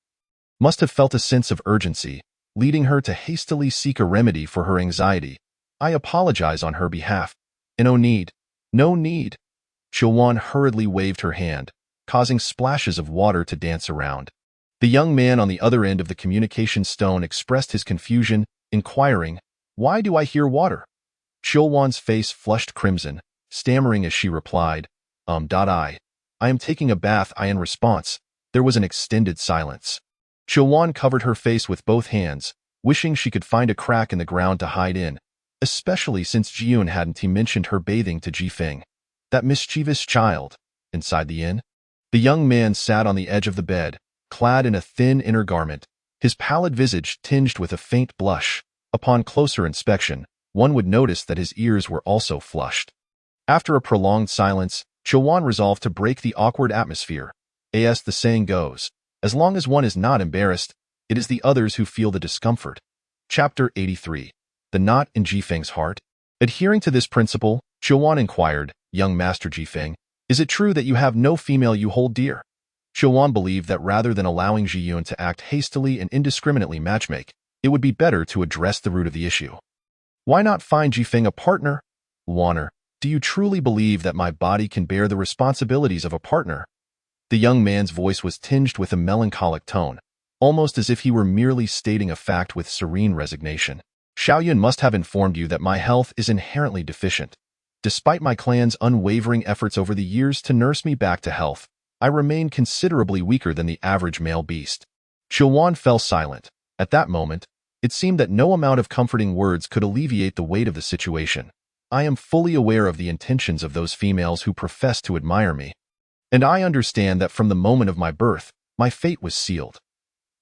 must have felt a sense of urgency, leading her to hastily seek a remedy for her anxiety. I apologize on her behalf. No need. No need. Chilwan hurriedly waved her hand, causing splashes of water to dance around. The young man on the other end of the communication stone expressed his confusion, inquiring, Why do I hear water? Chilwan's face flushed crimson, stammering as she replied, I am taking a bath. In response, there was an extended silence. Chilwan covered her face with both hands, wishing she could find a crack in the ground to hide in, especially since Ji-Yun hadn't mentioned her bathing to Ji Feng. That mischievous child, inside the inn? The young man sat on the edge of the bed, clad in a thin inner garment, his pallid visage tinged with a faint blush. Upon closer inspection, one would notice that his ears were also flushed. After a prolonged silence, Chilwan resolved to break the awkward atmosphere. As the saying goes, as long as one is not embarrassed, it is the others who feel the discomfort. Chapter 83. The Knot in Jifeng's Heart. Adhering to this principle, Chilwan inquired, "Young Master Jifeng, is it true that you have no female you hold dear?" Chilwan believed that rather than allowing Jiyun to act hastily and indiscriminately matchmake, it would be better to address the root of the issue. "Why not find Jifeng a partner? Wanner, do you truly believe that my body can bear the responsibilities of a partner?" The young man's voice was tinged with a melancholic tone, almost as if he were merely stating a fact with serene resignation. "Xiaoyun must have informed you that my health is inherently deficient. Despite my clan's unwavering efforts over the years to nurse me back to health, I remain considerably weaker than the average male beast." Chilwan fell silent. At that moment, it seemed that no amount of comforting words could alleviate the weight of the situation. "I am fully aware of the intentions of those females who profess to admire me, and I understand that from the moment of my birth, my fate was sealed."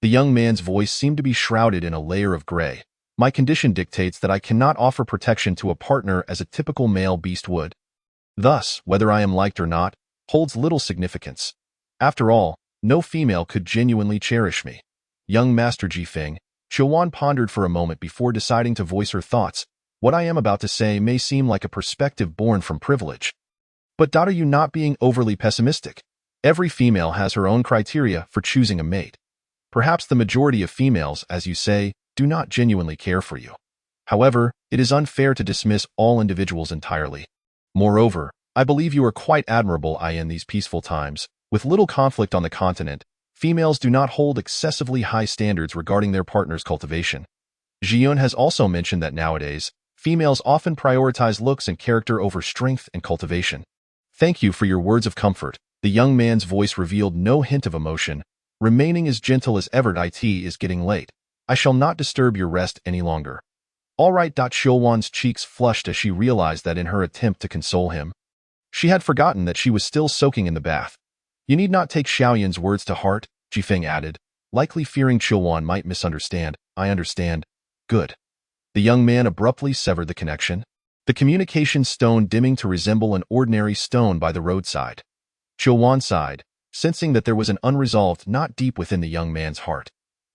The young man's voice seemed to be shrouded in a layer of gray. "My condition dictates that I cannot offer protection to a partner as a typical male beast would. Thus, whether I am liked or not, holds little significance. After all, no female could genuinely cherish me." "Young Master Jifeng," Chilwan pondered for a moment before deciding to voice her thoughts. "What I am about to say may seem like a perspective born from privilege. But are you not being overly pessimistic? Every female has her own criteria for choosing a mate. Perhaps the majority of females, as you say, do not genuinely care for you. However, it is unfair to dismiss all individuals entirely. Moreover, I believe you are quite admirable in these peaceful times. With little conflict on the continent, females do not hold excessively high standards regarding their partner's cultivation. Jiyun has also mentioned that nowadays, females often prioritize looks and character over strength and cultivation." "Thank you for your words of comfort." The young man's voice revealed no hint of emotion, remaining as gentle as ever. "It is getting late. I shall not disturb your rest any longer." "All right." Chilwan's cheeks flushed as she realized that in her attempt to console him, she had forgotten that she was still soaking in the bath. "You need not take Xiaoyun's words to heart," Jifeng added, likely fearing Chilwan might misunderstand. "I understand." "Good." The young man abruptly severed the connection, the communication stone dimming to resemble an ordinary stone by the roadside. Chilwan sighed, sensing that there was an unresolved knot deep within the young man's heart.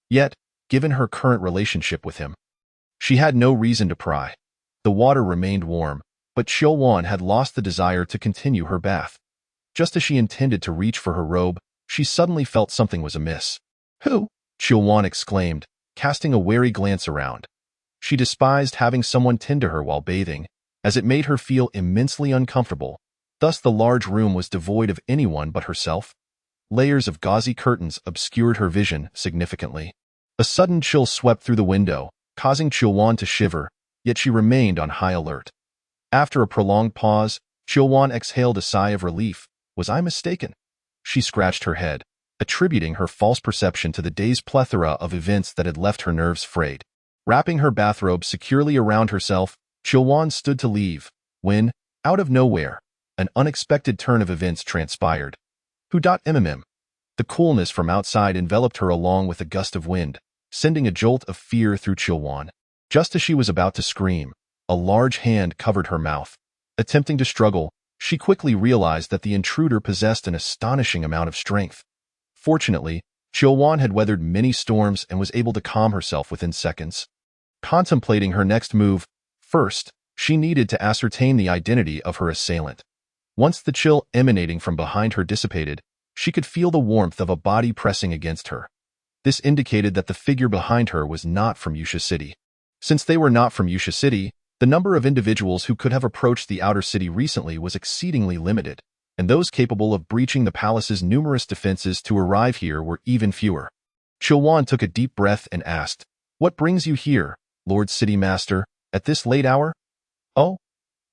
Yet, given her current relationship with him, she had no reason to pry. The water remained warm, but Chilwan had lost the desire to continue her bath. Just as she intended to reach for her robe, she suddenly felt something was amiss. "Who?" Chilwan exclaimed, casting a wary glance around. She despised having someone tend to her while bathing, as it made her feel immensely uncomfortable. Thus the large room was devoid of anyone but herself. Layers of gauzy curtains obscured her vision significantly. A sudden chill swept through the window, causing Chilwan to shiver, yet she remained on high alert. After a prolonged pause, Chilwan exhaled a sigh of relief. "Was I mistaken?" She scratched her head, attributing her false perception to the day's plethora of events that had left her nerves frayed. Wrapping her bathrobe securely around herself, Chilwan stood to leave, when, out of nowhere, an unexpected turn of events transpired. The coolness from outside enveloped her along with a gust of wind, sending a jolt of fear through Chilwan. Just as she was about to scream, a large hand covered her mouth. Attempting to struggle, she quickly realized that the intruder possessed an astonishing amount of strength. Fortunately, Chilwan had weathered many storms and was able to calm herself within seconds. Contemplating her next move, first, she needed to ascertain the identity of her assailant. Once the chill emanating from behind her dissipated, she could feel the warmth of a body pressing against her. This indicated that the figure behind her was not from Yusha City. Since they were not from Yusha City, the number of individuals who could have approached the outer city recently was exceedingly limited, and those capable of breaching the palace's numerous defenses to arrive here were even fewer. Chilwan took a deep breath and asked, "What brings you here, Lord City Master, at this late hour?" "Oh?"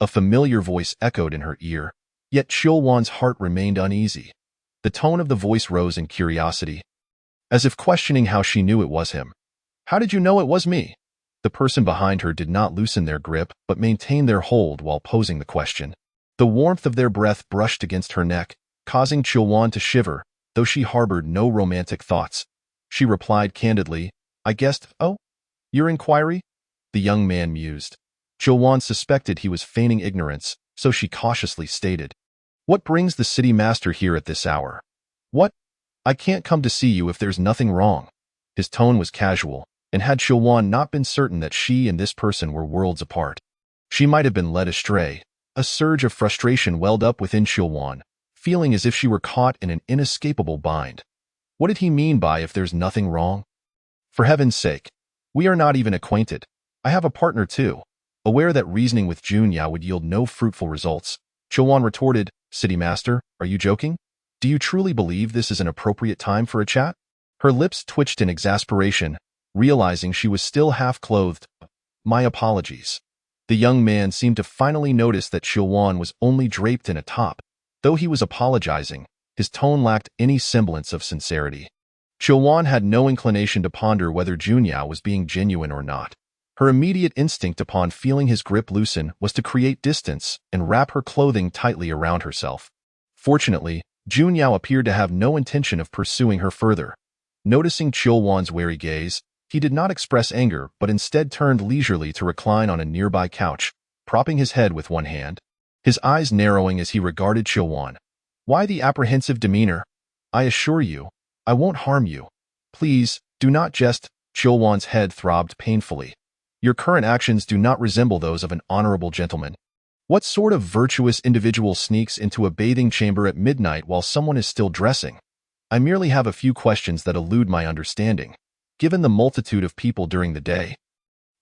A familiar voice echoed in her ear, yet Chilwan's heart remained uneasy. The tone of the voice rose in curiosity, as if questioning how she knew it was him. "How did you know it was me?" The person behind her did not loosen their grip but maintained their hold while posing the question. The warmth of their breath brushed against her neck, causing Chilwan to shiver, though she harbored no romantic thoughts. She replied candidly, "I guessed, oh, your inquiry?" The young man mused. Chilwan suspected he was feigning ignorance, so she cautiously stated, "What brings the city master here at this hour?" "What? I can't come to see you if there's nothing wrong." His tone was casual, and had Chilwan not been certain that she and this person were worlds apart, she might have been led astray. A surge of frustration welled up within Chilwan, feeling as if she were caught in an inescapable bind. What did he mean by "if there's nothing wrong"? For heaven's sake, we are not even acquainted. I have a partner too. Aware that reasoning with Junyao would yield no fruitful results, Chilwan retorted, "City master, are you joking? Do you truly believe this is an appropriate time for a chat?" Her lips twitched in exasperation, realizing she was still half-clothed. "My apologies." The young man seemed to finally notice that Chilwan was only draped in a top. Though he was apologizing, his tone lacked any semblance of sincerity. Chilwan had no inclination to ponder whether Junyao was being genuine or not. Her immediate instinct upon feeling his grip loosen was to create distance and wrap her clothing tightly around herself. Fortunately, Junyao appeared to have no intention of pursuing her further. Noticing Chilwan's wary gaze, he did not express anger but instead turned leisurely to recline on a nearby couch, propping his head with one hand, his eyes narrowing as he regarded Chilwan. "Why the apprehensive demeanor? I assure you, I won't harm you. Please, do not jest." Chilwan's head throbbed painfully. "Your current actions do not resemble those of an honorable gentleman. What sort of virtuous individual sneaks into a bathing chamber at midnight while someone is still dressing? I merely have a few questions that elude my understanding, given the multitude of people during the day."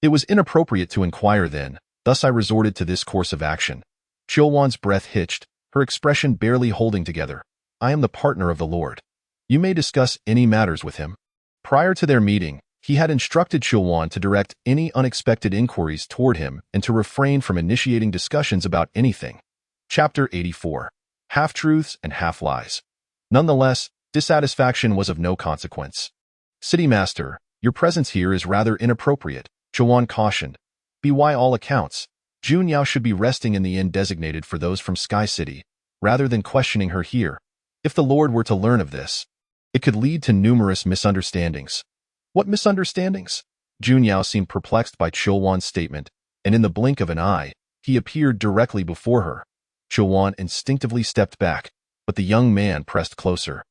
It was inappropriate to inquire then, thus I resorted to this course of action. Chilwan's breath hitched, her expression barely holding together. "I am the partner of the Lord. You may discuss any matters with him." Prior to their meeting, he had instructed Chilwan to direct any unexpected inquiries toward him and to refrain from initiating discussions about anything. Chapter 84. Half-Truths and Half-Lies. Nonetheless, dissatisfaction was of no consequence. "City master, your presence here is rather inappropriate," Chilwan cautioned. "By all accounts, Junyao should be resting in the inn designated for those from Sky City, rather than questioning her here. If the Lord were to learn of this, it could lead to numerous misunderstandings." "What misunderstandings?" Junyao seemed perplexed by Chilwan's statement, and in the blink of an eye, he appeared directly before her. Chilwan instinctively stepped back, but the young man pressed closer.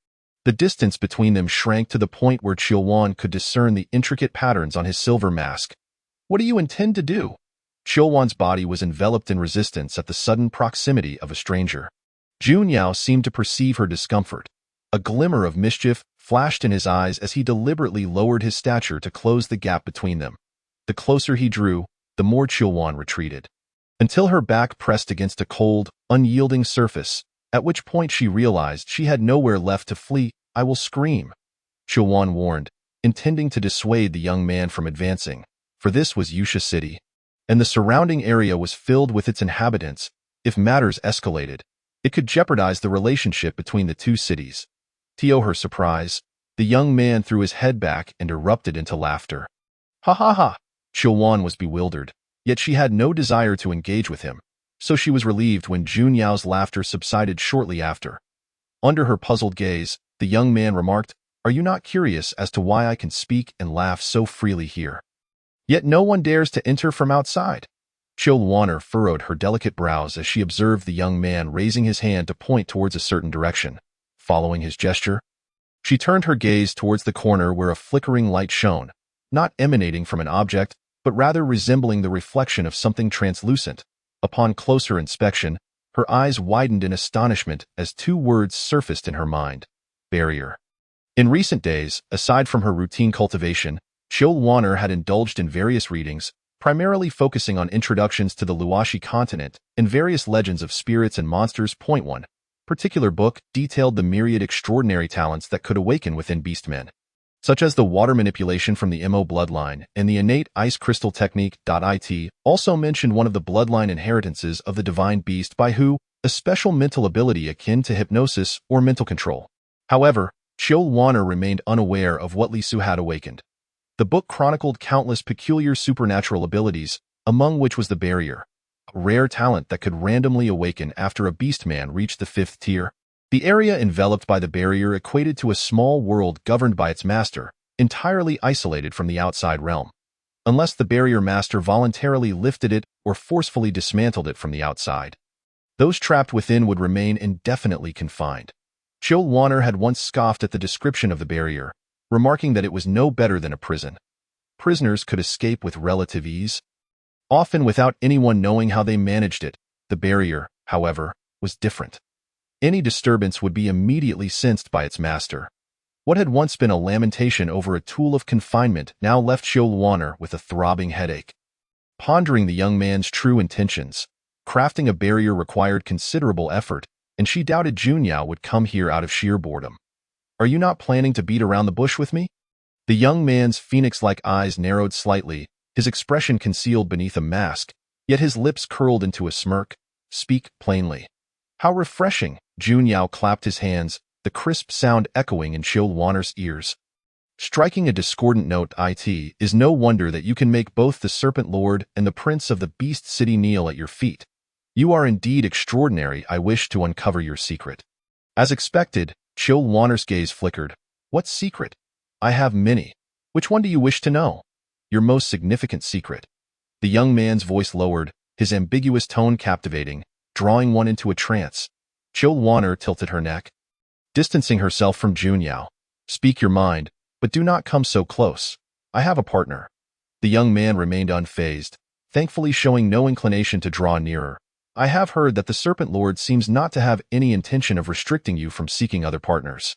The distance between them shrank to the point where Chilwan could discern the intricate patterns on his silver mask. "What do you intend to do?" Chilwan's body was enveloped in resistance at the sudden proximity of a stranger. Junyao seemed to perceive her discomfort. A glimmer of mischief flashed in his eyes as he deliberately lowered his stature to close the gap between them. The closer he drew, the more Chilwan retreated, until her back pressed against a cold, unyielding surface, at which point she realized she had nowhere left to flee. "I will scream," Chilwan warned, intending to dissuade the young man from advancing, for this was Yusha City, and the surrounding area was filled with its inhabitants. If matters escalated, it could jeopardize the relationship between the two cities. To her surprise, the young man threw his head back and erupted into laughter. "Ha ha ha!" Chilwan was bewildered, yet she had no desire to engage with him, so she was relieved when Junyao's laughter subsided shortly after. Under her puzzled gaze, the young man remarked, "Are you not curious as to why I can speak and laugh so freely here? Yet no one dares to enter from outside." Chilwan furrowed her delicate brows as she observed the young man raising his hand to point towards a certain direction. Following his gesture, she turned her gaze towards the corner where a flickering light shone, not emanating from an object, but rather resembling the reflection of something translucent. Upon closer inspection, her eyes widened in astonishment as two words surfaced in her mind: barrier. In recent days, aside from her routine cultivation, Chilwan had indulged in various readings, primarily focusing on introductions to the Luoshi continent and various legends of spirits and monsters. Point 1. Particular book detailed the myriad extraordinary talents that could awaken within beastmen, such as the water manipulation from the Mo bloodline and the innate ice crystal technique. It also mentioned one of the bloodline inheritances of the divine beast by who, a special mental ability akin to hypnosis or mental control. However, Chilwan remained unaware of what Li Su had awakened. The book chronicled countless peculiar supernatural abilities, among which was the barrier, a rare talent that could randomly awaken after a beastman reached the 5th tier. The area enveloped by the barrier equated to a small world governed by its master, entirely isolated from the outside realm, unless the barrier master voluntarily lifted it or forcefully dismantled it from the outside. Those trapped within would remain indefinitely confined. Chill Warner had once scoffed at the description of the barrier, remarking that it was no better than a prison. Prisoners could escape with relative ease, often without anyone knowing how they managed it. The barrier, however, was different. Any disturbance would be immediately sensed by its master. What had once been a lamentation over a tool of confinement now left Chill Warner with a throbbing headache. Pondering the young man's true intentions, crafting a barrier required considerable effort, and she doubted Junyao would come here out of sheer boredom. "Are you not planning to beat around the bush with me?" The young man's phoenix-like eyes narrowed slightly, his expression concealed beneath a mask, yet his lips curled into a smirk. "Speak plainly." "How refreshing!" Junyao clapped his hands, the crisp sound echoing in Chill Warner's ears. Striking a discordant note, "It is no wonder that you can make both the Serpent Lord and the Prince of the Beast City kneel at your feet. You are indeed extraordinary. I wish to uncover your secret." As expected, Chill Warner's gaze flickered. "What secret?" "I have many. Which one do you wish to know?" "Your most significant secret." The young man's voice lowered, his ambiguous tone captivating, drawing one into a trance. Chill Warner tilted her neck, distancing herself from Junyao. "Speak your mind, but do not come so close. I have a partner." The young man remained unfazed, thankfully showing no inclination to draw nearer. "I have heard that the Serpent Lord seems not to have any intention of restricting you from seeking other partners."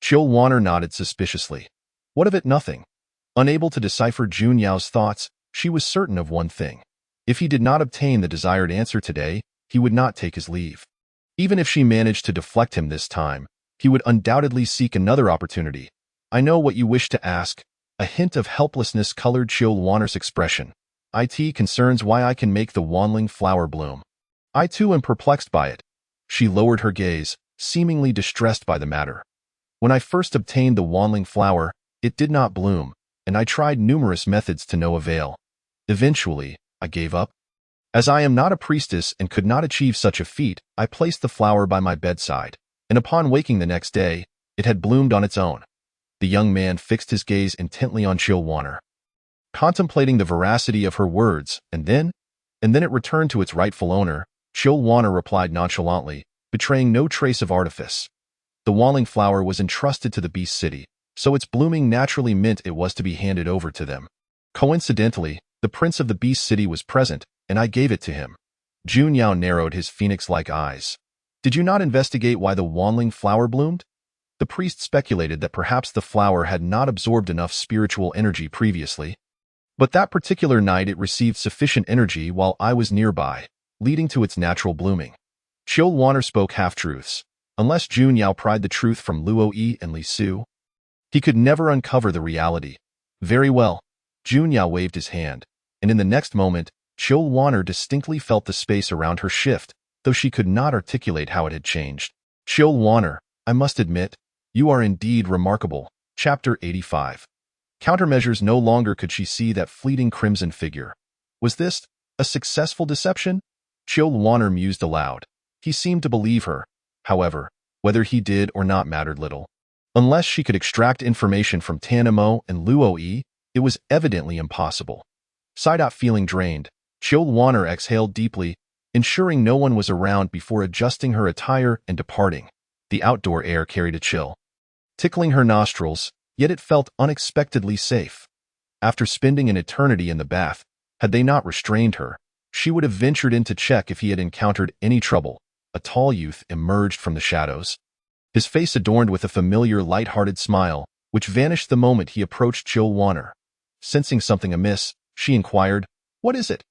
Chill Warner nodded suspiciously. "What of it? Nothing." Unable to decipher Junyao's thoughts, she was certain of one thing. If he did not obtain the desired answer today, he would not take his leave. Even if she managed to deflect him this time, he would undoubtedly seek another opportunity. "I know what you wish to ask." A hint of helplessness colored Chill Warner's expression. "It concerns why I can make the wanling flower bloom. I too am perplexed by it." She lowered her gaze, seemingly distressed by the matter. "When I first obtained the wanling flower, it did not bloom, and I tried numerous methods to no avail. Eventually, I gave up. As I am not a priestess and could not achieve such a feat, I placed the flower by my bedside, and upon waking the next day, it had bloomed on its own." The young man fixed his gaze intently on Chill Warner, contemplating the veracity of her words, and then it returned to its rightful owner. Chill Warner replied nonchalantly, betraying no trace of artifice. "The wanling flower was entrusted to the Beast City, so its blooming naturally meant it was to be handed over to them. Coincidentally, the Prince of the Beast City was present, and I gave it to him." Junyao narrowed his phoenix-like eyes. "Did you not investigate why the wanling flower bloomed?" The priest speculated that perhaps the flower had not absorbed enough spiritual energy previously. "But that particular night it received sufficient energy while I was nearby, leading to its natural blooming." Chill Warner spoke half-truths. Unless Junyao pried the truth from Luo Yi and Li Su, he could never uncover the reality. "Very well." Junyao waved his hand, and in the next moment, Chill Warner distinctly felt the space around her shift, though she could not articulate how it had changed. "Chill Warner, I must admit, you are indeed remarkable." Chapter 85. Countermeasures. No longer could she see that fleeting crimson figure. Was this a successful deception? Chill Warner mused aloud. He seemed to believe her. However, whether he did or not mattered little. Unless she could extract information from Tanamo and Luo Yi, it was evidently impossible. Feeling drained, Chill Warner exhaled deeply, ensuring no one was around before adjusting her attire and departing. The outdoor air carried a chill, tickling her nostrils, yet it felt unexpectedly safe. After spending an eternity in the bath, had they not restrained her, she would have ventured in to check if he had encountered any trouble. A tall youth emerged from the shadows, his face adorned with a familiar light-hearted smile, which vanished the moment he approached Chill Warner. Sensing something amiss, she inquired, "What is it?"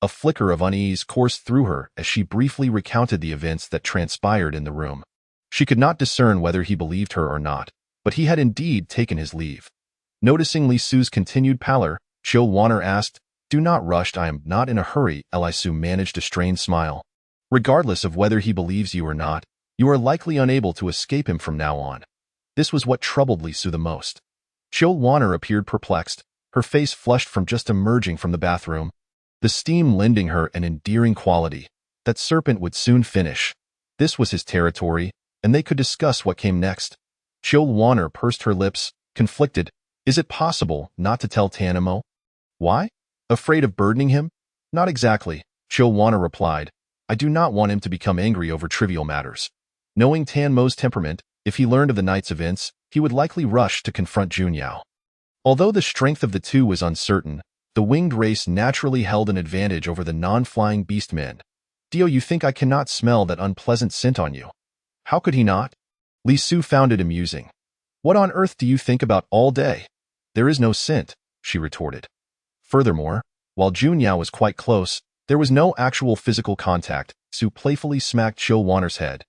A flicker of unease coursed through her as she briefly recounted the events that transpired in the room. She could not discern whether he believed her or not, but he had indeed taken his leave. Noticing Li Su's continued pallor, Chill Warner asked, "Do not rush. I am not in a hurry." Li Su managed a strained smile. "Regardless of whether he believes you or not, you are likely unable to escape him from now on." This was what troubled Li Su the most. Chill Warner appeared perplexed, her face flushed from just emerging from the bathroom, the steam lending her an endearing quality. That serpent would soon finish. This was his territory, and they could discuss what came next. Chill Warner pursed her lips, conflicted. Is it possible not to tell Tanamo? Why? Afraid of burdening him? Not exactly, Chill Warner replied. I do not want him to become angry over trivial matters. Knowing Tanmo's temperament, if he learned of the night's events, he would likely rush to confront Junyao. Although the strength of the two was uncertain, the winged race naturally held an advantage over the non-flying beastmen. Dio, you think I cannot smell that unpleasant scent on you? How could he not? Li Su found it amusing. What on earth do you think about all day? There is no scent, she retorted. Furthermore, while Junyao was quite close, there was no actual physical contact. Su playfully smacked Chill Warner's head.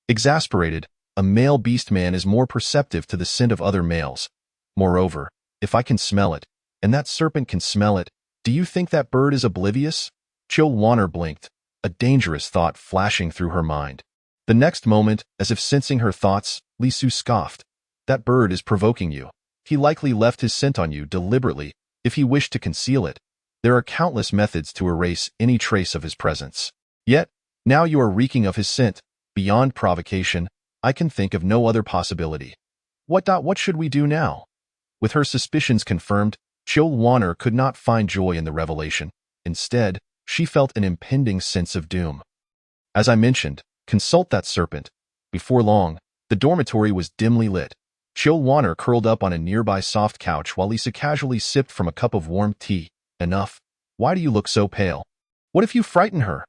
Exasperated, a male beastman is more perceptive to the scent of other males. Moreover, if I can smell it, and that serpent can smell it, do you think that bird is oblivious? Chill Warner blinked, a dangerous thought flashing through her mind. The next moment, as if sensing her thoughts, Li Su scoffed. That bird is provoking you. He likely left his scent on you deliberately, if he wished to conceal it. There are countless methods to erase any trace of his presence. Yet, now you are reeking of his scent. Beyond provocation, I can think of no other possibility. What should we do now? With her suspicions confirmed, Chill Warner could not find joy in the revelation. Instead, she felt an impending sense of doom. As I mentioned, consult that serpent. Before long, the dormitory was dimly lit. Chill Warner curled up on a nearby soft couch while Lisa casually sipped from a cup of warm tea. Enough. Why do you look so pale? What if you frighten her?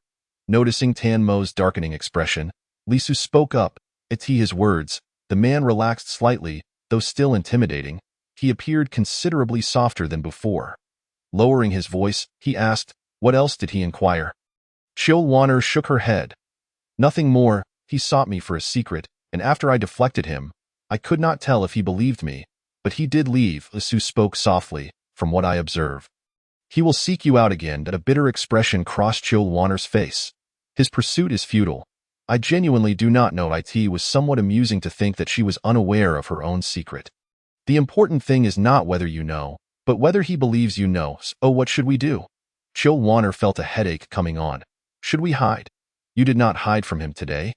Noticing Tanmo's darkening expression, Lisu spoke up. At his words, the man relaxed slightly, though still intimidating. He appeared considerably softer than before. Lowering his voice, he asked, what else did he inquire? Chill Warner shook her head. Nothing more. He sought me for a secret, and after I deflected him, I could not tell if he believed me, but he did leave, Lisu spoke softly, from what I observe. He will seek you out again. That a bitter expression crossed Chill Warner's face. His pursuit is futile. I genuinely do not know. It was somewhat amusing to think that she was unaware of her own secret. The important thing is not whether you know, but whether he believes you know. So what should we do? Chill Warner felt a headache coming on. Should we hide? You did not hide from him today.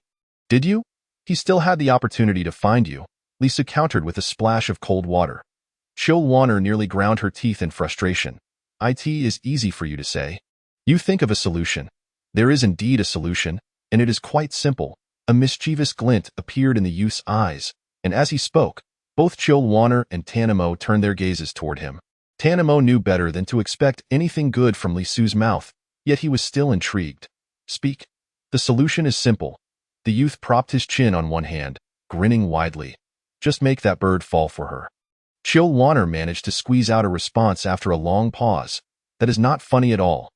Did you? He still had the opportunity to find you, Lisa countered with a splash of cold water. Chill Warner nearly ground her teeth in frustration. It is easy for you to say. You think of a solution. There is indeed a solution, and it is quite simple. A mischievous glint appeared in the youth's eyes, and as he spoke, both Chill Warner and Tanamo turned their gazes toward him. Tanamo knew better than to expect anything good from Lisu's mouth, yet he was still intrigued. Speak. The solution is simple. The youth propped his chin on one hand, grinning widely. Just make that bird fall for her. Chill Warner managed to squeeze out a response after a long pause. That is not funny at all.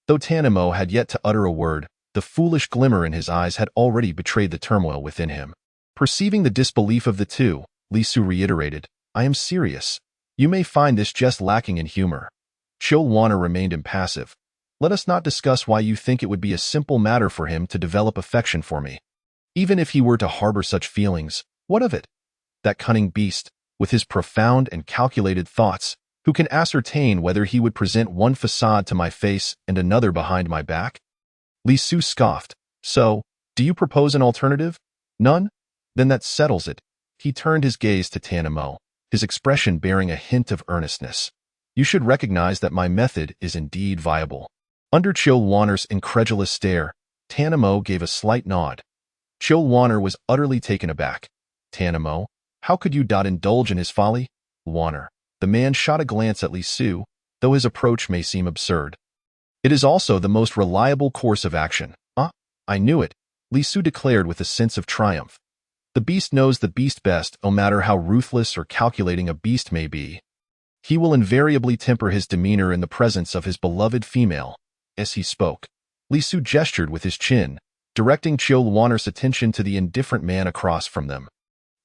Though Tanamo had yet to utter a word, the foolish glimmer in his eyes had already betrayed the turmoil within him. Perceiving the disbelief of the two, Lisu reiterated, I am serious. You may find this jest lacking in humor. Chill Warner remained impassive. Let us not discuss why you think it would be a simple matter for him to develop affection for me. Even if he were to harbor such feelings, what of it? That cunning beast, with his profound and calculated thoughts, who can ascertain whether he would present one facade to my face and another behind my back? Lisu scoffed. So, do you propose an alternative? None? Then that settles it. He turned his gaze to Tanamo, his expression bearing a hint of earnestness. You should recognize that my method is indeed viable. Under Chill Warner's incredulous stare, Tanamo gave a slight nod. Chill Warner was utterly taken aback. Tanamo, how could you indulge in his folly? Warner. The man shot a glance at Lisu, though his approach may seem absurd. It is also the most reliable course of action. I knew it, Lisu declared with a sense of triumph. The beast knows the beast best, no matter how ruthless or calculating a beast may be. He will invariably temper his demeanor in the presence of his beloved female. As he spoke, Lisu gestured with his chin, directing Chill Warner's attention to the indifferent man across from them.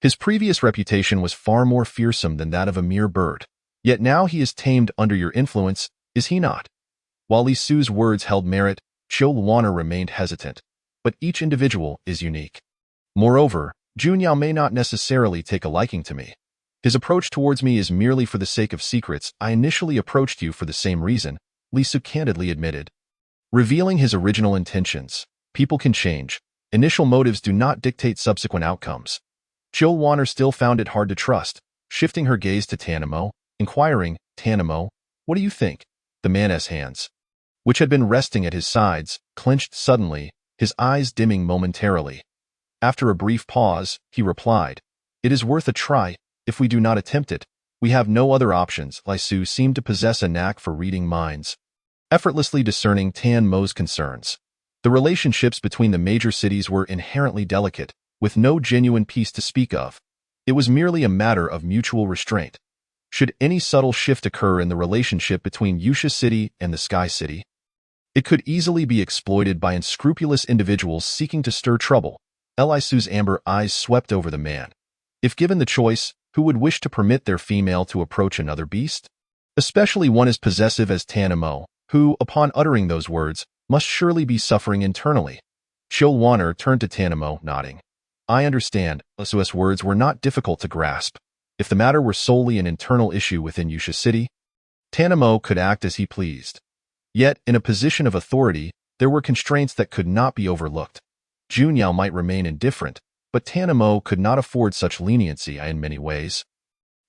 His previous reputation was far more fearsome than that of a mere bird. Yet now he is tamed under your influence, is he not? While Lisu's words held merit, Chill Warner remained hesitant. But each individual is unique. Moreover, Junyao may not necessarily take a liking to me. His approach towards me is merely for the sake of secrets. I initially approached you for the same reason, Lisu candidly admitted. Revealing his original intentions, people can change. Initial motives do not dictate subsequent outcomes. Jill Warner still found it hard to trust, shifting her gaze to Tanamo, inquiring, Tanamo, what do you think? The man's hands, which had been resting at his sides, clenched suddenly, his eyes dimming momentarily. After a brief pause, he replied, it is worth a try. If we do not attempt it, we have no other options. Lisu seemed to possess a knack for reading minds, effortlessly discerning Tan Mo's concerns. The relationships between the major cities were inherently delicate, with no genuine peace to speak of. It was merely a matter of mutual restraint. Should any subtle shift occur in the relationship between Yusha City and the Sky City, it could easily be exploited by unscrupulous individuals seeking to stir trouble. Lisu's amber eyes swept over the man. If given the choice, who would wish to permit their female to approach another beast? Especially one as possessive as Tanamo, who, upon uttering those words, must surely be suffering internally. Jill Warner turned to Tanamo, nodding. I understand. Lisu's words were not difficult to grasp. If the matter were solely an internal issue within Yusha City, Tanamo could act as he pleased. Yet, in a position of authority, there were constraints that could not be overlooked. Junyao might remain indifferent, but Tanamo could not afford such leniency in many ways.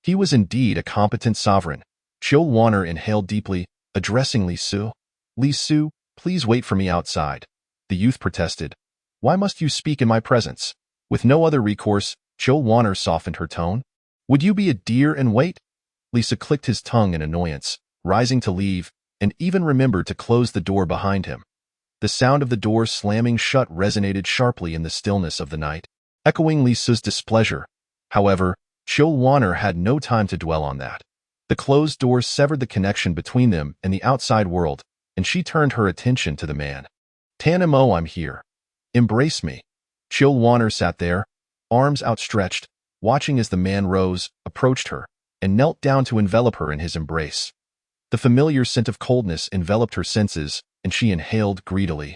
He was indeed a competent sovereign. Jill Warner inhaled deeply, addressing Lisu. Lisu, please wait for me outside. The youth protested. Why must you speak in my presence? With no other recourse, Jill Warner softened her tone. Would you be a dear and wait? Lisa clicked his tongue in annoyance, rising to leave, and even remembered to close the door behind him. The sound of the door slamming shut resonated sharply in the stillness of the night, echoing Lisa's displeasure. However, Jill Warner had no time to dwell on that. The closed door severed the connection between them and the outside world, and she turned her attention to the man. Tanamo, I'm here. Embrace me. Jill Warner sat there, arms outstretched, watching as the man rose, approached her, and knelt down to envelop her in his embrace. The familiar scent of coldness enveloped her senses, and she inhaled greedily.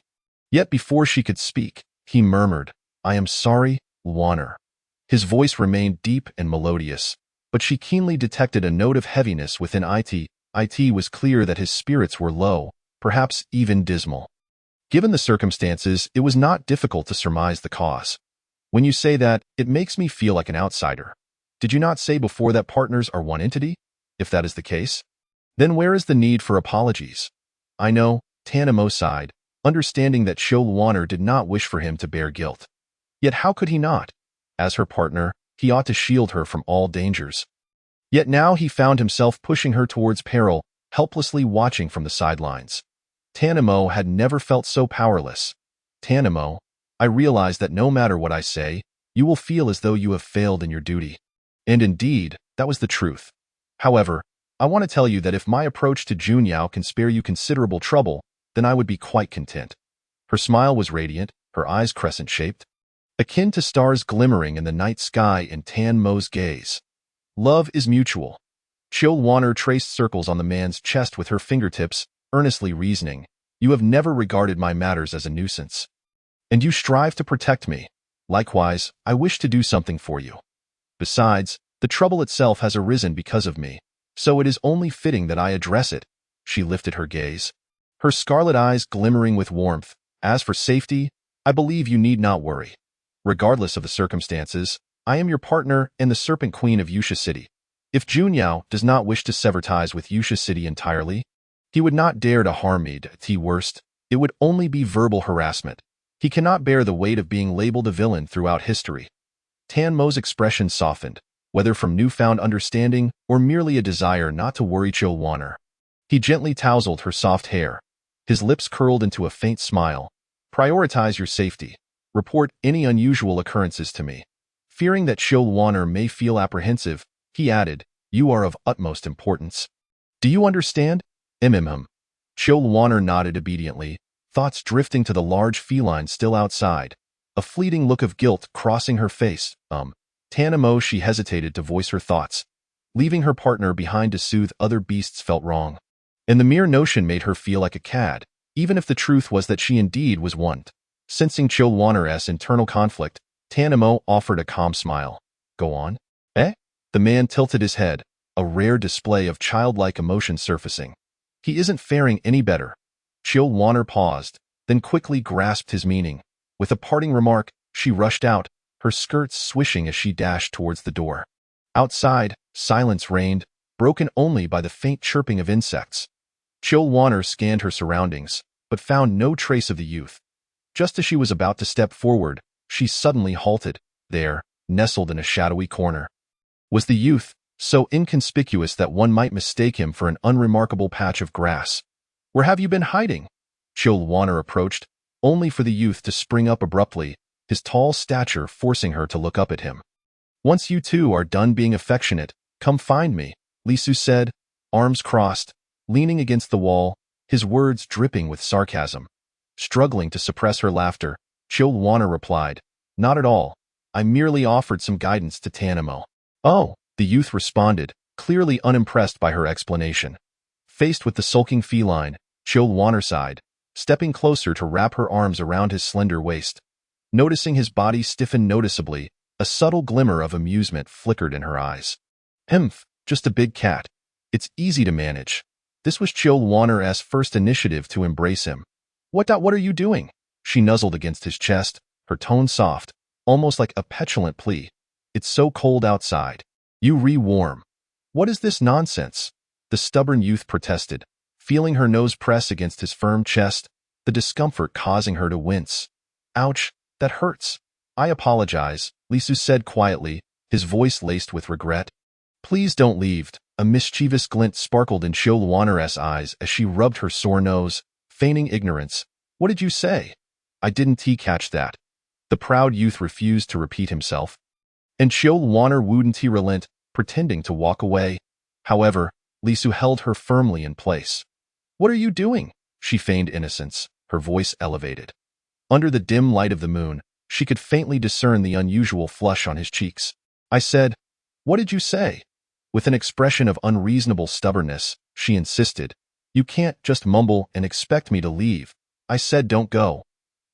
Yet before she could speak, he murmured, I am sorry, Warner. His voice remained deep and melodious, but she keenly detected a note of heaviness within it. It was clear that his spirits were low, perhaps even dismal. Given the circumstances, it was not difficult to surmise the cause. When you say that, it makes me feel like an outsider. Did you not say before that partners are one entity? If that is the case, then where is the need for apologies? I know, Tanamo sighed, understanding that Jill Warner did not wish for him to bear guilt. Yet how could he not? As her partner, he ought to shield her from all dangers. Yet now he found himself pushing her towards peril, helplessly watching from the sidelines. Tanamo had never felt so powerless. Tanamo, I realize that no matter what I say, you will feel as though you have failed in your duty. And indeed, that was the truth. However, I want to tell you that if my approach to Junyao can spare you considerable trouble, then I would be quite content. Her smile was radiant, her eyes crescent-shaped, akin to stars glimmering in the night sky in Tan Mo's gaze. Love is mutual. Jill Warner traced circles on the man's chest with her fingertips, earnestly reasoning, you have never regarded my matters as a nuisance. And you strive to protect me. Likewise, I wish to do something for you. Besides, the trouble itself has arisen because of me, so it is only fitting that I address it. She lifted her gaze, her scarlet eyes glimmering with warmth. As for safety, I believe you need not worry. Regardless of the circumstances, I am your partner and the Serpent Queen of Yusha City. If Junyao does not wish to sever ties with Yusha City entirely, he would not dare to harm me. At worst, it would only be verbal harassment. He cannot bear the weight of being labeled a villain throughout history. Tan Mo's expression softened, whether from newfound understanding or merely a desire not to worry Jill Warner. He gently tousled her soft hair. His lips curled into a faint smile. Prioritize your safety. Report any unusual occurrences to me. Fearing that Jill Warner may feel apprehensive, he added, you are of utmost importance. Do you understand? Jill Warner nodded obediently, thoughts drifting to the large feline still outside. A fleeting look of guilt crossing her face. Tanamo, she hesitated to voice her thoughts. Leaving her partner behind to soothe other beasts felt wrong. And the mere notion made her feel like a cad, even if the truth was that she indeed was one. Sensing Jill Warner's internal conflict, Tanamo offered a calm smile. Go on. Eh? The man tilted his head, a rare display of childlike emotion surfacing. He isn't faring any better. Jill Warner paused, then quickly grasped his meaning. With a parting remark, she rushed out, her skirts swishing as she dashed towards the door. Outside, silence reigned, broken only by the faint chirping of insects. Chill Warner scanned her surroundings, but found no trace of the youth. Just as she was about to step forward, she suddenly halted, there, nestled in a shadowy corner. Was the youth, so inconspicuous that one might mistake him for an unremarkable patch of grass? Where have you been hiding? Chill Warner approached, only for the youth to spring up abruptly, his tall stature forcing her to look up at him. Once you two are done being affectionate, come find me, Lisu said, arms crossed, leaning against the wall, his words dripping with sarcasm. Struggling to suppress her laughter, Chill Warner replied, not at all. I merely offered some guidance to Tanimo. Oh, the youth responded, clearly unimpressed by her explanation. Faced with the sulking feline, Chill Warner sighed, stepping closer to wrap her arms around his slender waist. Noticing his body stiffen noticeably, a subtle glimmer of amusement flickered in her eyes. Just a big cat. It's easy to manage. This was Chill Warner's first initiative to embrace him. What are you doing? She nuzzled against his chest, her tone soft, almost like a petulant plea. It's so cold outside. You re-warm. What is this nonsense? The stubborn youth protested, feeling her nose press against his firm chest, the discomfort causing her to wince. Ouch, that hurts. I apologize, Lisu said quietly, his voice laced with regret. Please don't leave. A mischievous glint sparkled in Chill Warner's eyes as she rubbed her sore nose, feigning ignorance. What did you say? I didn't catch that. The proud youth refused to repeat himself. And Chill Warner wouldn't relent, pretending to walk away. However, Lisu held her firmly in place. What are you doing? She feigned innocence, her voice elevated. Under the dim light of the moon, she could faintly discern the unusual flush on his cheeks. I said, what did you say? With an expression of unreasonable stubbornness, she insisted, you can't just mumble and expect me to leave. I said don't go.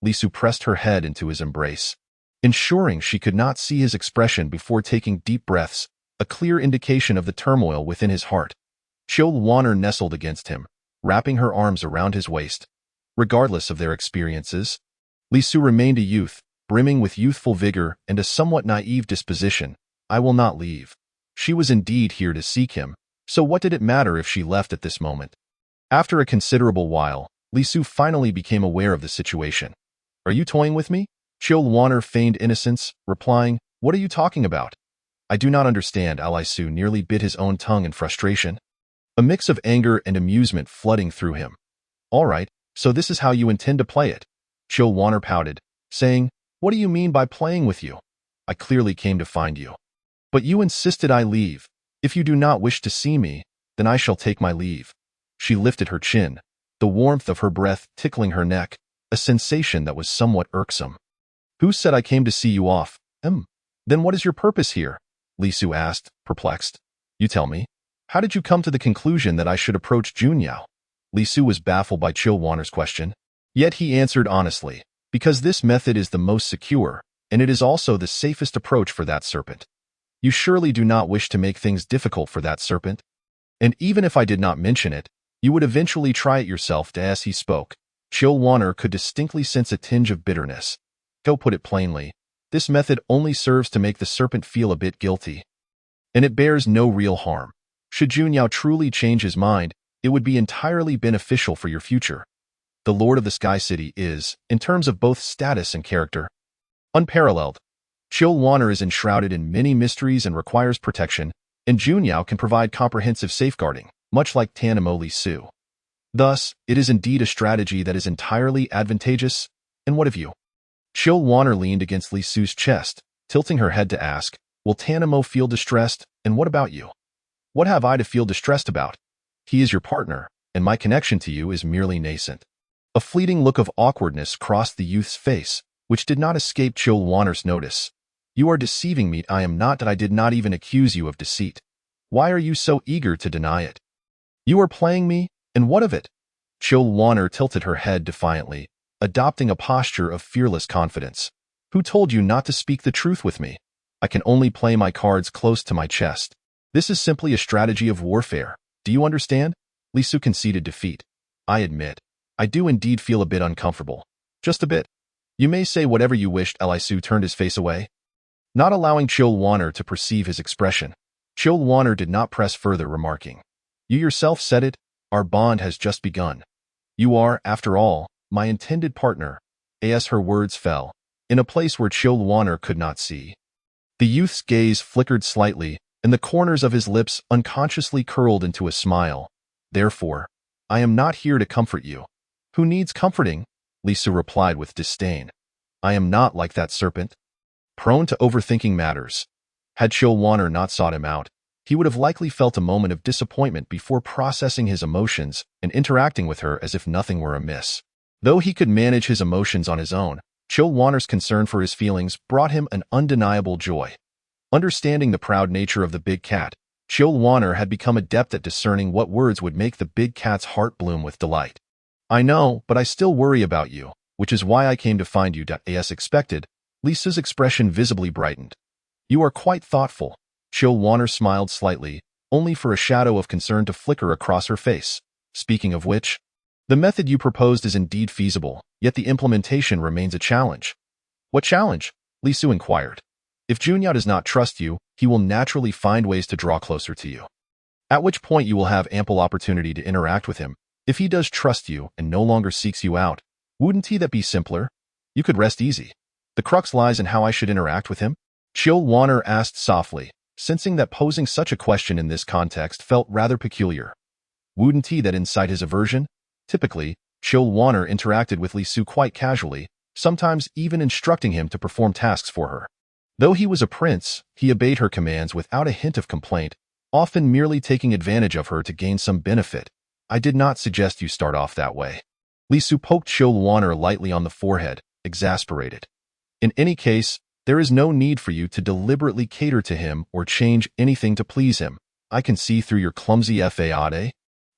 Lisu pressed her head into his embrace. Ensuring she could not see his expression before taking deep breaths, a clear indication of the turmoil within his heart. Chill Warner nestled against him, wrapping her arms around his waist. Regardless of their experiences, Lisu remained a youth, brimming with youthful vigor and a somewhat naive disposition. I will not leave. She was indeed here to seek him, so what did it matter if she left at this moment? After a considerable while, Lisu finally became aware of the situation. Are you toying with me? Chill Warner feigned innocence, replying, what are you talking about? I do not understand. Lisu nearly bit his own tongue in frustration. A mix of anger and amusement flooding through him. All right, so this is how you intend to play it. Chill Warner pouted, saying, what do you mean by playing with you? I clearly came to find you. But you insisted I leave. If you do not wish to see me, then I shall take my leave. She lifted her chin, the warmth of her breath tickling her neck, a sensation that was somewhat irksome. Who said I came to see you off? Then what is your purpose here? Lisu asked, perplexed. You tell me. How did you come to the conclusion that I should approach Junyao? Lisu was baffled by Chill Warner's question. Yet he answered honestly, because this method is the most secure, and it is also the safest approach for that serpent. You surely do not wish to make things difficult for that serpent? And even if I did not mention it, you would eventually try it yourself. As he spoke, Chill Warner could distinctly sense a tinge of bitterness. Go put it plainly, this method only serves to make the serpent feel a bit guilty. And it bears no real harm. Should Junyao truly change his mind, it would be entirely beneficial for your future. The Lord of the Sky City is, in terms of both status and character, unparalleled. Chill Warner is enshrouded in many mysteries and requires protection, and Junyao can provide comprehensive safeguarding, much like Tanimo Lisu. Thus, it is indeed a strategy that is entirely advantageous. And what of you? Chill Warner leaned against Lisu's chest, tilting her head to ask, will Tanimo feel distressed, and what about you? What have I to feel distressed about? He is your partner, and my connection to you is merely nascent. A fleeting look of awkwardness crossed the youth's face, which did not escape Chill Warner's notice. You are deceiving me. I am not. That I did not even accuse you of deceit. Why are you so eager to deny it? You are playing me, and what of it? Chill Warner tilted her head defiantly, adopting a posture of fearless confidence. Who told you not to speak the truth with me? I can only play my cards close to my chest. This is simply a strategy of warfare. Do you understand? Lisu conceded defeat. I admit, I do indeed feel a bit uncomfortable. Just a bit. You may say whatever you wished. Li Su turned his face away, not allowing Chil Wanner to perceive his expression. Chil Wanner did not press further, remarking, "You yourself said it, our bond has just begun. You are, after all, my intended partner." As her words fell, in a place where Chil Wanner could not see. The youth's gaze flickered slightly, and the corners of his lips unconsciously curled into a smile. "Therefore, I am not here to comfort you." "Who needs comforting?" Li Su replied with disdain. "I am not like that serpent, prone to overthinking matters." Had Chil Wanner not sought him out, he would have likely felt a moment of disappointment before processing his emotions and interacting with her as if nothing were amiss. Though he could manage his emotions on his own, Chil Wanner's concern for his feelings brought him an undeniable joy. Understanding the proud nature of the big cat, Chil Wanner had become adept at discerning what words would make the big cat's heart bloom with delight. "I know, but I still worry about you, which is why I came to find you." As expected, Li Su's expression visibly brightened. "You are quite thoughtful." Chil Wanner smiled slightly, only for a shadow of concern to flicker across her face. "Speaking of which, the method you proposed is indeed feasible, yet the implementation remains a challenge." "What challenge?" Li Su inquired. "If Junyao does not trust you, he will naturally find ways to draw closer to you. At which point you will have ample opportunity to interact with him. If he does trust you and no longer seeks you out, wouldn't that be simpler? You could rest easy. The crux lies in how I should interact with him?" Chil Wanner asked softly, sensing that posing such a question in this context felt rather peculiar. Wouldn't that incite his aversion? Typically, Chil Wanner interacted with Li Su quite casually, sometimes even instructing him to perform tasks for her. Though he was a prince, he obeyed her commands without a hint of complaint, often merely taking advantage of her to gain some benefit. "I did not suggest you start off that way." Li Su poked Chil Wanner lightly on the forehead, exasperated. "In any case, there is no need for you to deliberately cater to him or change anything to please him. I can see through your clumsy facade,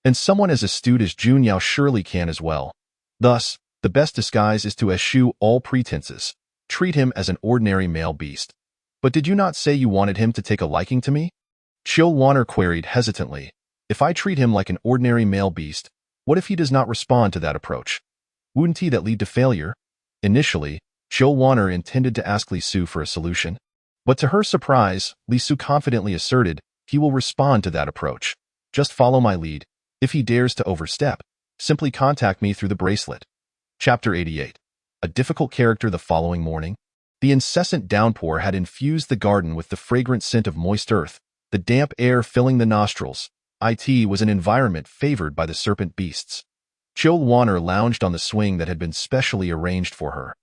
and someone as astute as Junyao surely can as well. Thus, the best disguise is to eschew all pretenses. Treat him as an ordinary male beast." "But did you not say you wanted him to take a liking to me?" Chil Wanner queried hesitantly. "If I treat him like an ordinary male beast, what if he does not respond to that approach? Wouldn't that lead to failure?" Initially, Chil Wanner intended to ask Li Su for a solution, but to her surprise, Li Su confidently asserted, "He will respond to that approach. Just follow my lead. If he dares to overstep, simply contact me through the bracelet." Chapter 88. A difficult character. The following morning, the incessant downpour had infused the garden with the fragrant scent of moist earth, the damp air filling the nostrils. It was an environment favored by the serpent beasts. Chil Wanner lounged on the swing that had been specially arranged for her,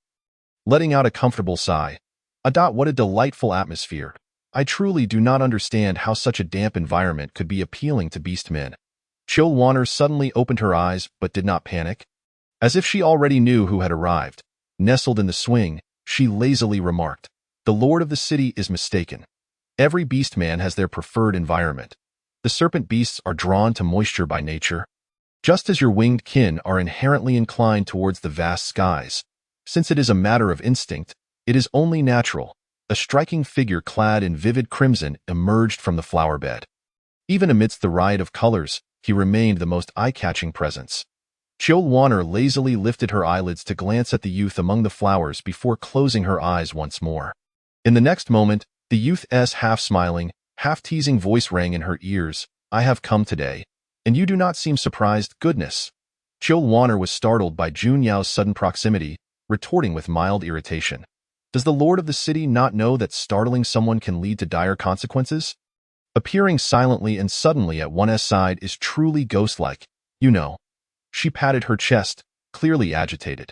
letting out a comfortable sigh. What a delightful atmosphere. I truly do not understand how such a damp environment could be appealing to beastmen." Chil Wanner suddenly opened her eyes but did not panic. As if she already knew who had arrived, nestled in the swing, she lazily remarked, "The lord of the city is mistaken. Every beastman has their preferred environment. The serpent beasts are drawn to moisture by nature, just as your winged kin are inherently inclined towards the vast skies. Since it is a matter of instinct, it is only natural." A striking figure clad in vivid crimson emerged from the flower bed. Even amidst the riot of colors, he remained the most eye-catching presence. Chil Wanner lazily lifted her eyelids to glance at the youth among the flowers before closing her eyes once more. In the next moment, the youth's half-smiling, half-teasing voice rang in her ears, "I have come today, and you do not seem surprised." "Goodness." Chil Wanner was startled by Junyao's sudden proximity, retorting with mild irritation. "Does the lord of the city not know that startling someone can lead to dire consequences? Appearing silently and suddenly at one's side is truly ghost-like, you know." She patted her chest, clearly agitated.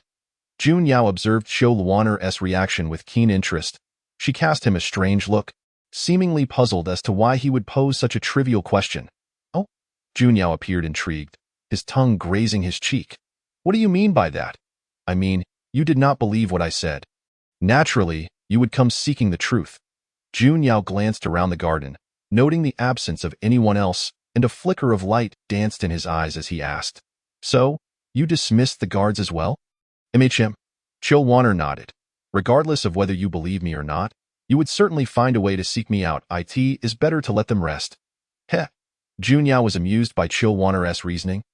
Junyao observed Chil Wanner's reaction with keen interest. She cast him a strange look, seemingly puzzled as to why he would pose such a trivial question. "Oh?" Junyao appeared intrigued, his tongue grazing his cheek. "What do you mean by that?" "I mean, you did not believe what I said. Naturally, you would come seeking the truth." Junyao glanced around the garden, noting the absence of anyone else, and a flicker of light danced in his eyes as he asked, "So, you dismissed the guards as well?" "MHM." Chil Wanner nodded. "Regardless of whether you believe me or not, you would certainly find a way to seek me out. It is better to let them rest." "Heh." Junyao was amused by Chil Wanner's reasoning.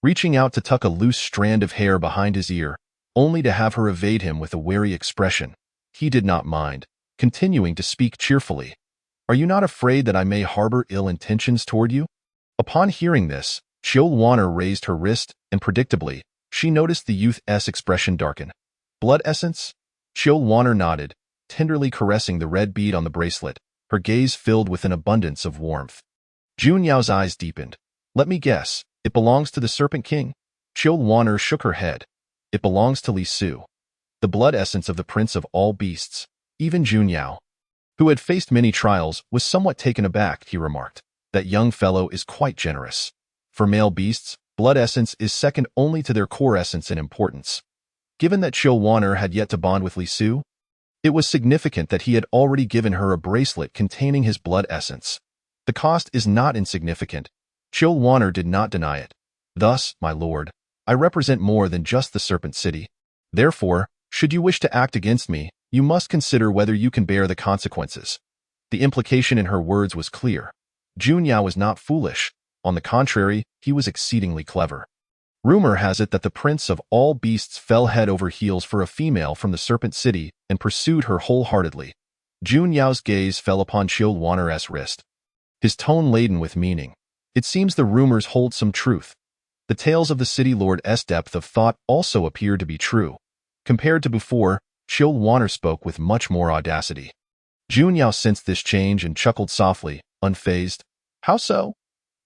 Reaching out to tuck a loose strand of hair behind his ear, only to have her evade him with a wary expression. He did not mind, continuing to speak cheerfully. "Are you not afraid that I may harbor ill intentions toward you?" Upon hearing this, Chilwanner raised her wrist, and predictably, she noticed the youth's expression darken. "Blood essence?" Chilwanner nodded, tenderly caressing the red bead on the bracelet, her gaze filled with an abundance of warmth. Jun Yao's eyes deepened. "Let me guess, it belongs to the Serpent King?" Chilwanner shook her head. "It belongs to Li Su, the blood essence of the Prince of all beasts." Even Jun Yao, who had faced many trials, was somewhat taken aback. He remarked, "That young fellow is quite generous. For male beasts, blood essence is second only to their core essence in importance." Given that Chilwanner had yet to bond with Li Su, it was significant that he had already given her a bracelet containing his blood essence. The cost is not insignificant. Chilwanner did not deny it. "Thus, my lord, I represent more than just the Serpent City. Therefore, should you wish to act against me, you must consider whether you can bear the consequences." The implication in her words was clear. Jun Yao was not foolish. On the contrary, he was exceedingly clever. Rumor has it that the Prince of all beasts fell head over heels for a female from the Serpent City and pursued her wholeheartedly. Jun Yao's gaze fell upon Chilwanner's wrist, his tone laden with meaning. "It seems the rumors hold some truth. The tales of the city lord's depth of thought also appear to be true." Compared to before, Chilwanner spoke with much more audacity. Jun Yao sensed this change and chuckled softly, unfazed. "How so?"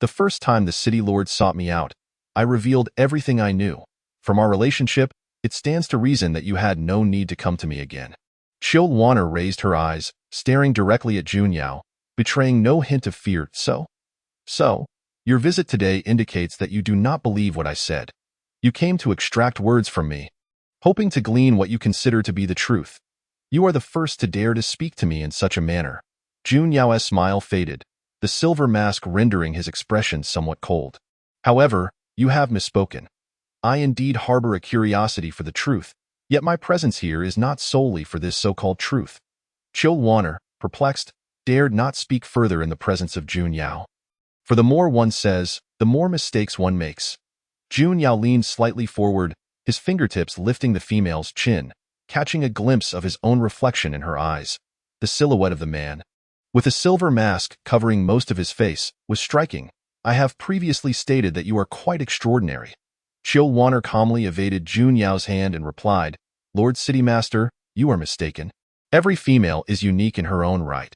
"The first time the city lord sought me out, I revealed everything I knew. From our relationship, it stands to reason that you had no need to come to me again." Chilwanner raised her eyes, staring directly at Jun Yao, betraying no hint of fear. So, your visit today indicates that you do not believe what I said. You came to extract words from me, hoping to glean what you consider to be the truth. You are the first to dare to speak to me in such a manner." Jun Yao's smile faded, the silver mask rendering his expression somewhat cold. "However, you have misspoken. I indeed harbor a curiosity for the truth, yet my presence here is not solely for this so-called truth." Chilwanner, perplexed, dared not speak further in the presence of Jun Yao. For the more one says, the more mistakes one makes. Jun Yao leaned slightly forward, his fingertips lifting the female's chin, catching a glimpse of his own reflection in her eyes. The silhouette of the man, with a silver mask covering most of his face, was striking. "I have previously stated that you are quite extraordinary." Chilwanner calmly evaded Jun Yao's hand and replied, "Lord City Master, you are mistaken. Every female is unique in her own right.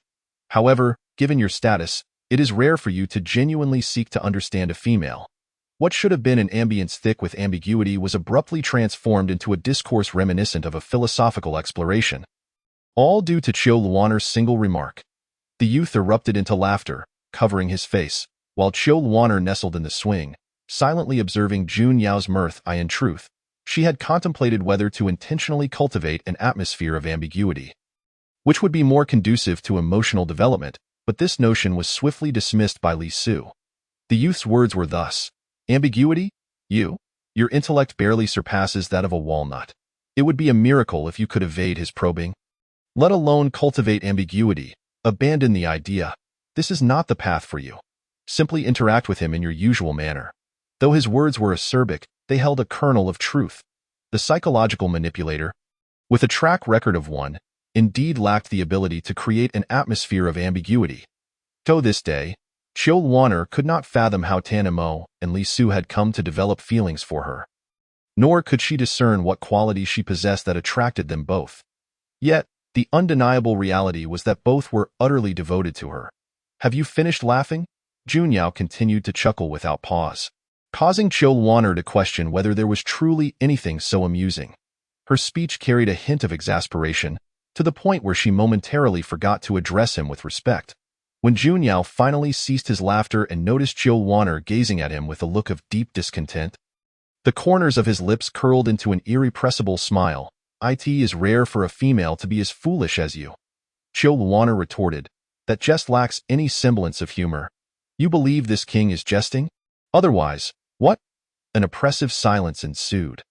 However, given your status, it is rare for you to genuinely seek to understand a female." What should have been an ambience thick with ambiguity was abruptly transformed into a discourse reminiscent of a philosophical exploration. All due to Chilwanner's single remark. The youth erupted into laughter, covering his face, while Chilwanner nestled in the swing, silently observing Jun Yao's mirth. In truth, she had contemplated whether to intentionally cultivate an atmosphere of ambiguity, which would be more conducive to emotional development, but this notion was swiftly dismissed by Li Su. The youth's words were thus, "Ambiguity? Your intellect barely surpasses that of a walnut. It would be a miracle if you could evade his probing. Let alone cultivate ambiguity. Abandon the idea. This is not the path for you. Simply interact with him in your usual manner." Though his words were acerbic, they held a kernel of truth. The psychological manipulator, with a track record of one, indeed lacked the ability to create an atmosphere of ambiguity. To this day, Chilwanner could not fathom how Tan Mo and Li Su had come to develop feelings for her. Nor could she discern what qualities she possessed that attracted them both. Yet, the undeniable reality was that both were utterly devoted to her. "Have you finished laughing?" Jun Yao continued to chuckle without pause, causing Chilwanner to question whether there was truly anything so amusing. Her speech carried a hint of exasperation, to the point where she momentarily forgot to address him with respect. When Jun Yao finally ceased his laughter and noticed Chilwanner gazing at him with a look of deep discontent, the corners of his lips curled into an irrepressible smile. "It is rare for a female to be as foolish as you." Chilwanner retorted, "That jest lacks any semblance of humor. You believe this king is jesting? Otherwise, what?" An oppressive silence ensued.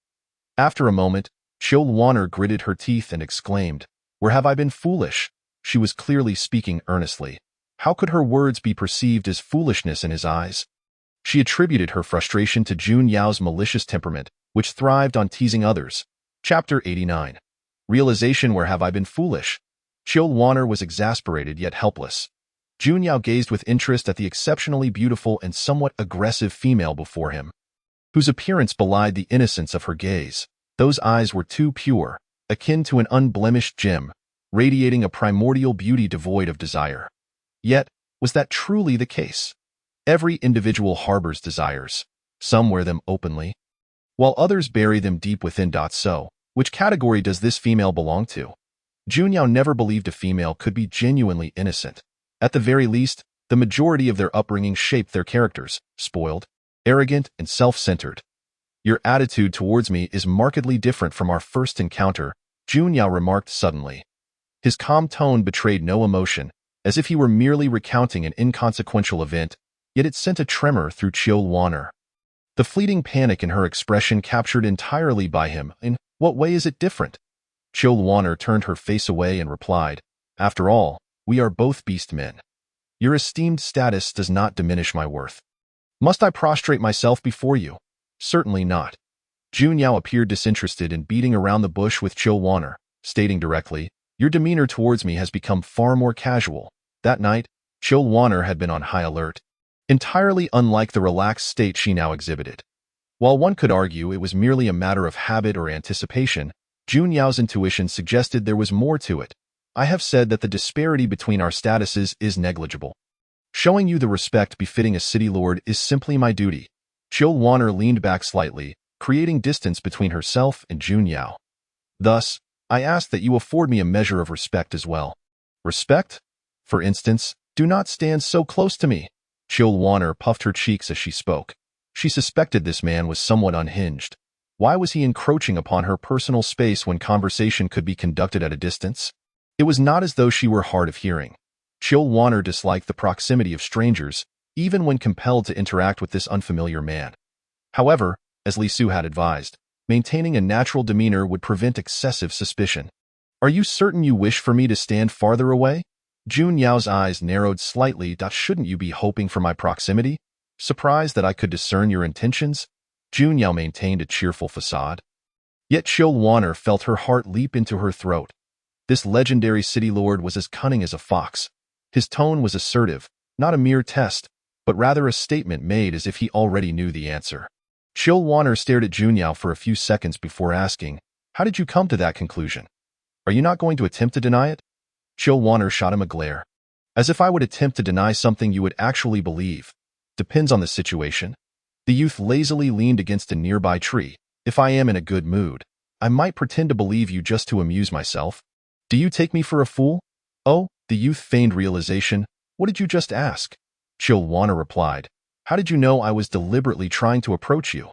After a moment, Chilwanner gritted her teeth and exclaimed, "Where have I been foolish?" She was clearly speaking earnestly. How could her words be perceived as foolishness in his eyes? She attributed her frustration to Jun Yao's malicious temperament, which thrived on teasing others. Chapter 89. Realization. Where have I been foolish? Chill Warner was exasperated yet helpless. Junyao gazed with interest at the exceptionally beautiful and somewhat aggressive female before him, whose appearance belied the innocence of her gaze. Those eyes were too pure, akin to an unblemished gem, radiating a primordial beauty devoid of desire. Yet, was that truly the case? Every individual harbors desires. Some wear them openly, while others bury them deep within. So, which category does this female belong to? Junyao never believed a female could be genuinely innocent. At the very least, the majority of their upbringing shaped their characters, spoiled, arrogant, and self-centered. Your attitude towards me is markedly different from our first encounter, Junyao remarked suddenly. His calm tone betrayed no emotion, as if he were merely recounting an inconsequential event, yet it sent a tremor through Chill Warner. The fleeting panic in her expression captured entirely by him. In what way is it different? Chill Warner turned her face away and replied, "After all, we are both beast men. Your esteemed status does not diminish my worth. Must I prostrate myself before you? Certainly not." Junyao appeared disinterested in beating around the bush with Chill Warner, stating directly, "Your demeanor towards me has become far more casual." That night, Chill Warner had been on high alert, entirely unlike the relaxed state she now exhibited. While one could argue it was merely a matter of habit or anticipation, Junyao's intuition suggested there was more to it. "I have said that the disparity between our statuses is negligible. Showing you the respect befitting a city lord is simply my duty." Chill Warner leaned back slightly, creating distance between herself and Junyao. "Thus, I ask that you afford me a measure of respect as well." "Respect? For instance, do not stand so close to me." Chill Warner puffed her cheeks as she spoke. She suspected this man was somewhat unhinged. Why was he encroaching upon her personal space when conversation could be conducted at a distance? It was not as though she were hard of hearing. Chill Warner disliked the proximity of strangers, even when compelled to interact with this unfamiliar man. However, as Li Su had advised, maintaining a natural demeanor would prevent excessive suspicion. "Are you certain you wish for me to stand farther away?" Junyao's eyes narrowed slightly. "Shouldn't you be hoping for my proximity? Surprised that I could discern your intentions?" Junyao maintained a cheerful facade. Yet Chill Warner felt her heart leap into her throat. This legendary city lord was as cunning as a fox. His tone was assertive, not a mere test, but rather a statement made as if he already knew the answer. Chill Warner stared at Junyao for a few seconds before asking, "How did you come to that conclusion? Are you not going to attempt to deny it?" Chill Warner shot him a glare. "As if I would attempt to deny something you would actually believe. Depends on the situation." The youth lazily leaned against a nearby tree. "If I am in a good mood, I might pretend to believe you just to amuse myself. Do you take me for a fool?" "Oh," the youth feigned realization. "What did you just ask?" Chill Warner replied, "How did you know I was deliberately trying to approach you?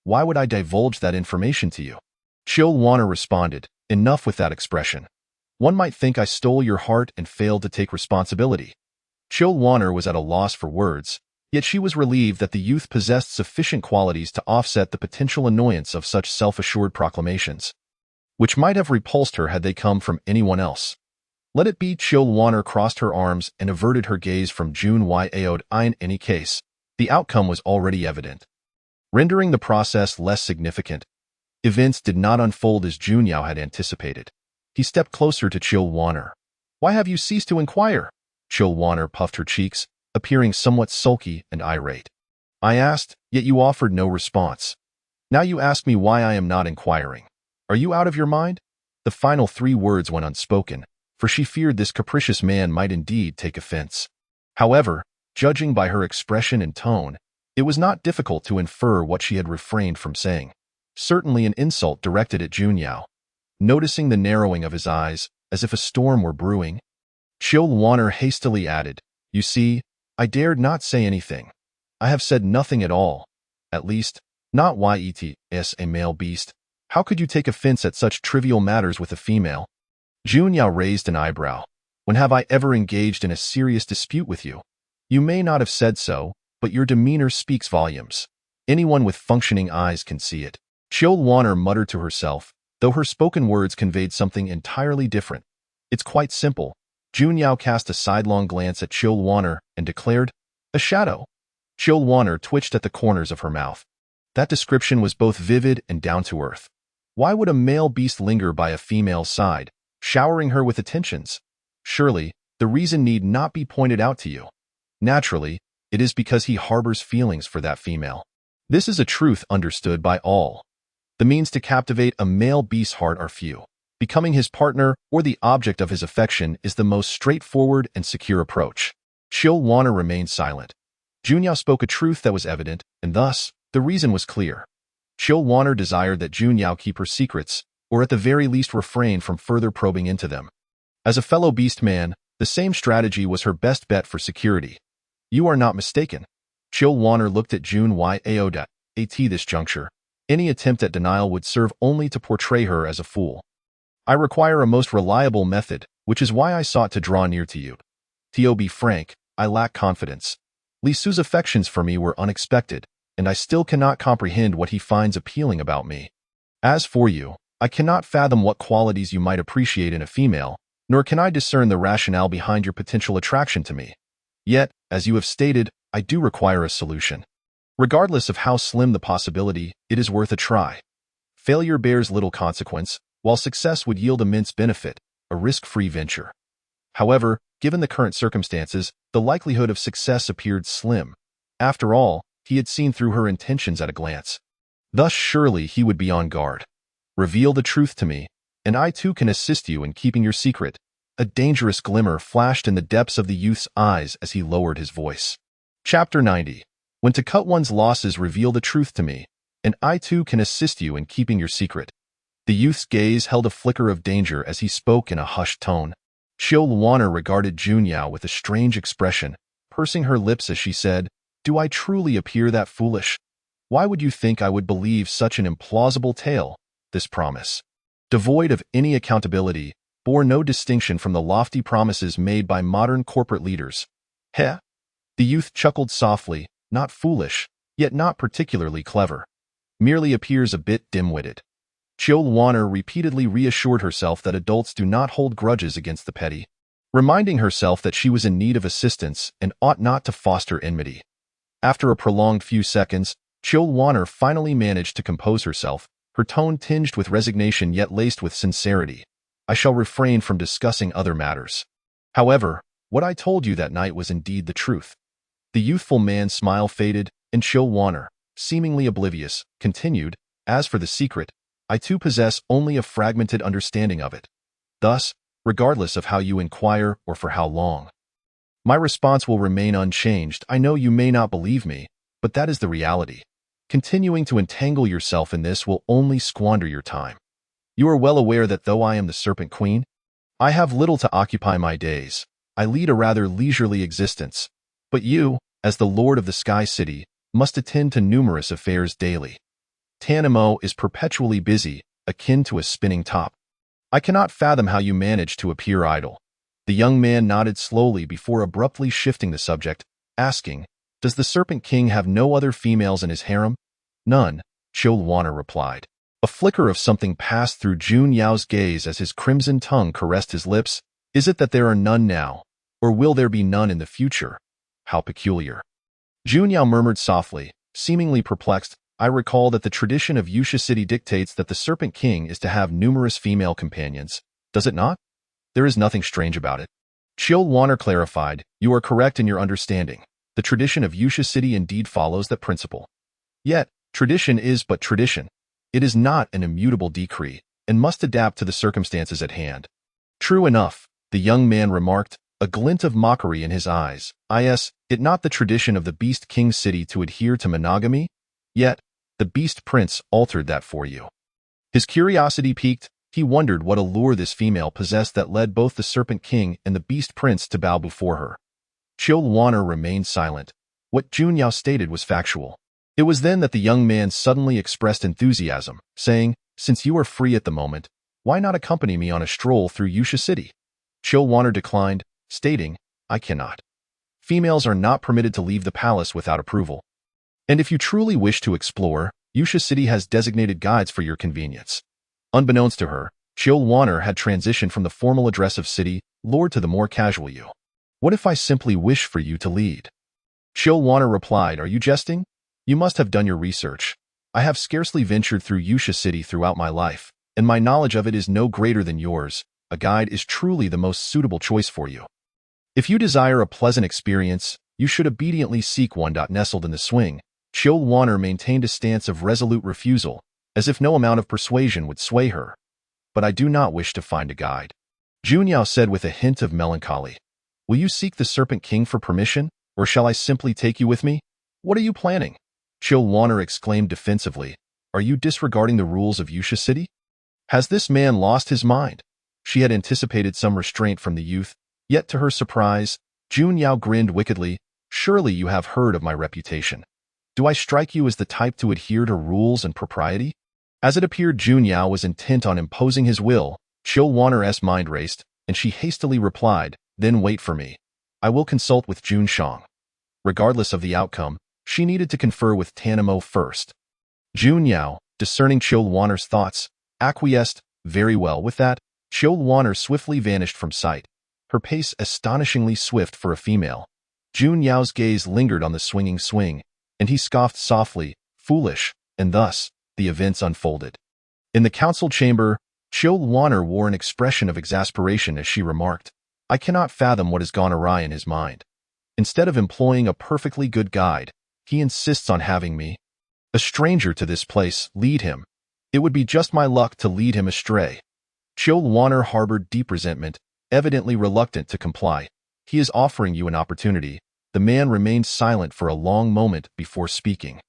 Why would I divulge that information to you?" Chill Warner responded, "Enough with that expression. One might think I stole your heart and failed to take responsibility." Chill Warner was at a loss for words, yet she was relieved that the youth possessed sufficient qualities to offset the potential annoyance of such self-assured proclamations, which might have repulsed her had they come from anyone else. Let it be. Chill Warner crossed her arms and averted her gaze from Junyao. In any case, the outcome was already evident, rendering the process less significant. Events did not unfold as Junyao had anticipated. He stepped closer to Chill Warner. "Why have you ceased to inquire?" Chill Warner puffed her cheeks, appearing somewhat sulky and irate. "I asked, yet you offered no response. Now you ask me why I am not inquiring. Are you out of your mind?" The final 3 words went unspoken, for she feared this capricious man might indeed take offense. However, judging by her expression and tone, it was not difficult to infer what she had refrained from saying. Certainly an insult directed at Junyao. Noticing the narrowing of his eyes, as if a storm were brewing, Chill Warner hastily added, "You see, I dared not say anything. I have said nothing at all. At least, not yet a male beast. How could you take offense at such trivial matters with a female?" Junyao raised an eyebrow. "When have I ever engaged in a serious dispute with you? You may not have said so, but your demeanor speaks volumes. Anyone with functioning eyes can see it." Chill Warner muttered to herself, though her spoken words conveyed something entirely different. "It's quite simple." Junyao cast a sidelong glance at Chill Warner and declared, "A shadow." Chill Warner twitched at the corners of her mouth. That description was both vivid and down to earth. Why would a male beast linger by a female's side, showering her with attentions? Surely, the reason need not be pointed out to you. Naturally, it is because he harbors feelings for that female. This is a truth understood by all. The means to captivate a male beast's heart are few. Becoming his partner or the object of his affection is the most straightforward and secure approach. Chill Wanner remained silent. Junyao spoke a truth that was evident, and thus, the reason was clear. Chill Wanner desired that Junyao keep her secrets, or at the very least refrain from further probing into them. As a fellow beast man, the same strategy was her best bet for security. You are not mistaken. Chill Wanner looked at Junyao. At this juncture, any attempt at denial would serve only to portray her as a fool. I require a most reliable method, which is why I sought to draw near to you. To be frank, I lack confidence. Li Su's affections for me were unexpected, and I still cannot comprehend what he finds appealing about me. As for you, I cannot fathom what qualities you might appreciate in a female, nor can I discern the rationale behind your potential attraction to me. Yet, as you have stated, I do require a solution. Regardless of how slim the possibility, it is worth a try. Failure bears little consequence, while success would yield immense benefit, a risk-free venture. However, given the current circumstances, the likelihood of success appeared slim. After all, he had seen through her intentions at a glance. Thus surely he would be on guard. Reveal the truth to me, and I too can assist you in keeping your secret. A dangerous glimmer flashed in the depths of the youth's eyes as he lowered his voice. Chapter 90. When to cut one's losses, reveal the truth to me, and I too can assist you in keeping your secret. The youth's gaze held a flicker of danger as he spoke in a hushed tone. Chill Wanner regarded Junyao with a strange expression, pursing her lips as she said, "Do I truly appear that foolish? Why would you think I would believe such an implausible tale?" This promise, devoid of any accountability, bore no distinction from the lofty promises made by modern corporate leaders. Heh? The youth chuckled softly, not foolish, yet not particularly clever. Merely appears a bit dim-witted. Chill Wanner repeatedly reassured herself that adults do not hold grudges against the petty, reminding herself that she was in need of assistance and ought not to foster enmity. After a prolonged few seconds, Chill Wanner finally managed to compose herself, her tone tinged with resignation yet laced with sincerity. I shall refrain from discussing other matters. However, what I told you that night was indeed the truth. The youthful man's smile faded, and Chill Wanner, seemingly oblivious, continued, as for the secret, I too possess only a fragmented understanding of it. Thus, regardless of how you inquire or for how long, my response will remain unchanged. I know you may not believe me, but that is the reality. Continuing to entangle yourself in this will only squander your time. You are well aware that though I am the Serpent Queen, I have little to occupy my days. I lead a rather leisurely existence. But you, as the Lord of the Sky City, must attend to numerous affairs daily. Tanamo is perpetually busy, akin to a spinning top. I cannot fathom how you manage to appear idle. The young man nodded slowly before abruptly shifting the subject, asking, Does the Serpent King have no other females in his harem? None, Chill Wanner replied. A flicker of something passed through Junyao's gaze as his crimson tongue caressed his lips. Is it that there are none now, or will there be none in the future? How peculiar. Junyao murmured softly, seemingly perplexed. I recall that the tradition of Yusha City dictates that the Serpent King is to have numerous female companions, does it not? There is nothing strange about it. Chill Wanner clarified, You are correct in your understanding. The tradition of Yusha City indeed follows that principle. Yet, tradition is but tradition. It is not an immutable decree, and must adapt to the circumstances at hand. True enough, the young man remarked, a glint of mockery in his eyes. Is it not the tradition of the Beast King City to adhere to monogamy? Yet, the Beast Prince altered that for you. His curiosity piqued. He wondered what allure this female possessed that led both the Serpent King and the Beast Prince to bow before her. Chill Wanner remained silent. What Junyao stated was factual. It was then that the young man suddenly expressed enthusiasm, saying, Since you are free at the moment, why not accompany me on a stroll through Yusha City? Chill Wanner declined, stating, I cannot. Females are not permitted to leave the palace without approval. And if you truly wish to explore, Yusha City has designated guides for your convenience. Unbeknownst to her, Chill Wanner had transitioned from the formal address of City Lord to the more casual you. What if I simply wish for you to lead? Chill Wanner replied, Are you jesting? You must have done your research. I have scarcely ventured through Yusha City throughout my life, and my knowledge of it is no greater than yours. A guide is truly the most suitable choice for you. If you desire a pleasant experience, you should obediently seek one. Nestled in the swing, Chill Warner maintained a stance of resolute refusal, as if no amount of persuasion would sway her. But I do not wish to find a guide, Junyao said with a hint of melancholy. Will you seek the Serpent King for permission, or shall I simply take you with me? What are you planning? Chill Warner exclaimed defensively. Are you disregarding the rules of Yusha City? Has this man lost his mind? She had anticipated some restraint from the youth, yet to her surprise, Junyao grinned wickedly. Surely you have heard of my reputation. Do I strike you as the type to adhere to rules and propriety? As it appeared Junyao was intent on imposing his will, Chill Warner's mind raced, and she hastily replied, Then wait for me. I will consult with Jun Shang. Regardless of the outcome, she needed to confer with Tanamo first. Junyao, discerning Chill Warner's thoughts, acquiesced. Very well. With that, Chill Warner swiftly vanished from sight, her pace astonishingly swift for a female. Junyao's gaze lingered on the swinging swing, and he scoffed softly, foolish, and thus, the events unfolded. In the council chamber, Chill Warner wore an expression of exasperation as she remarked, I cannot fathom what has gone awry in his mind. Instead of employing a perfectly good guide, he insists on having me, a stranger to this place, lead him. It would be just my luck to lead him astray. Chill Warner harbored deep resentment, evidently reluctant to comply. He is offering you an opportunity. The man remained silent for a long moment before speaking.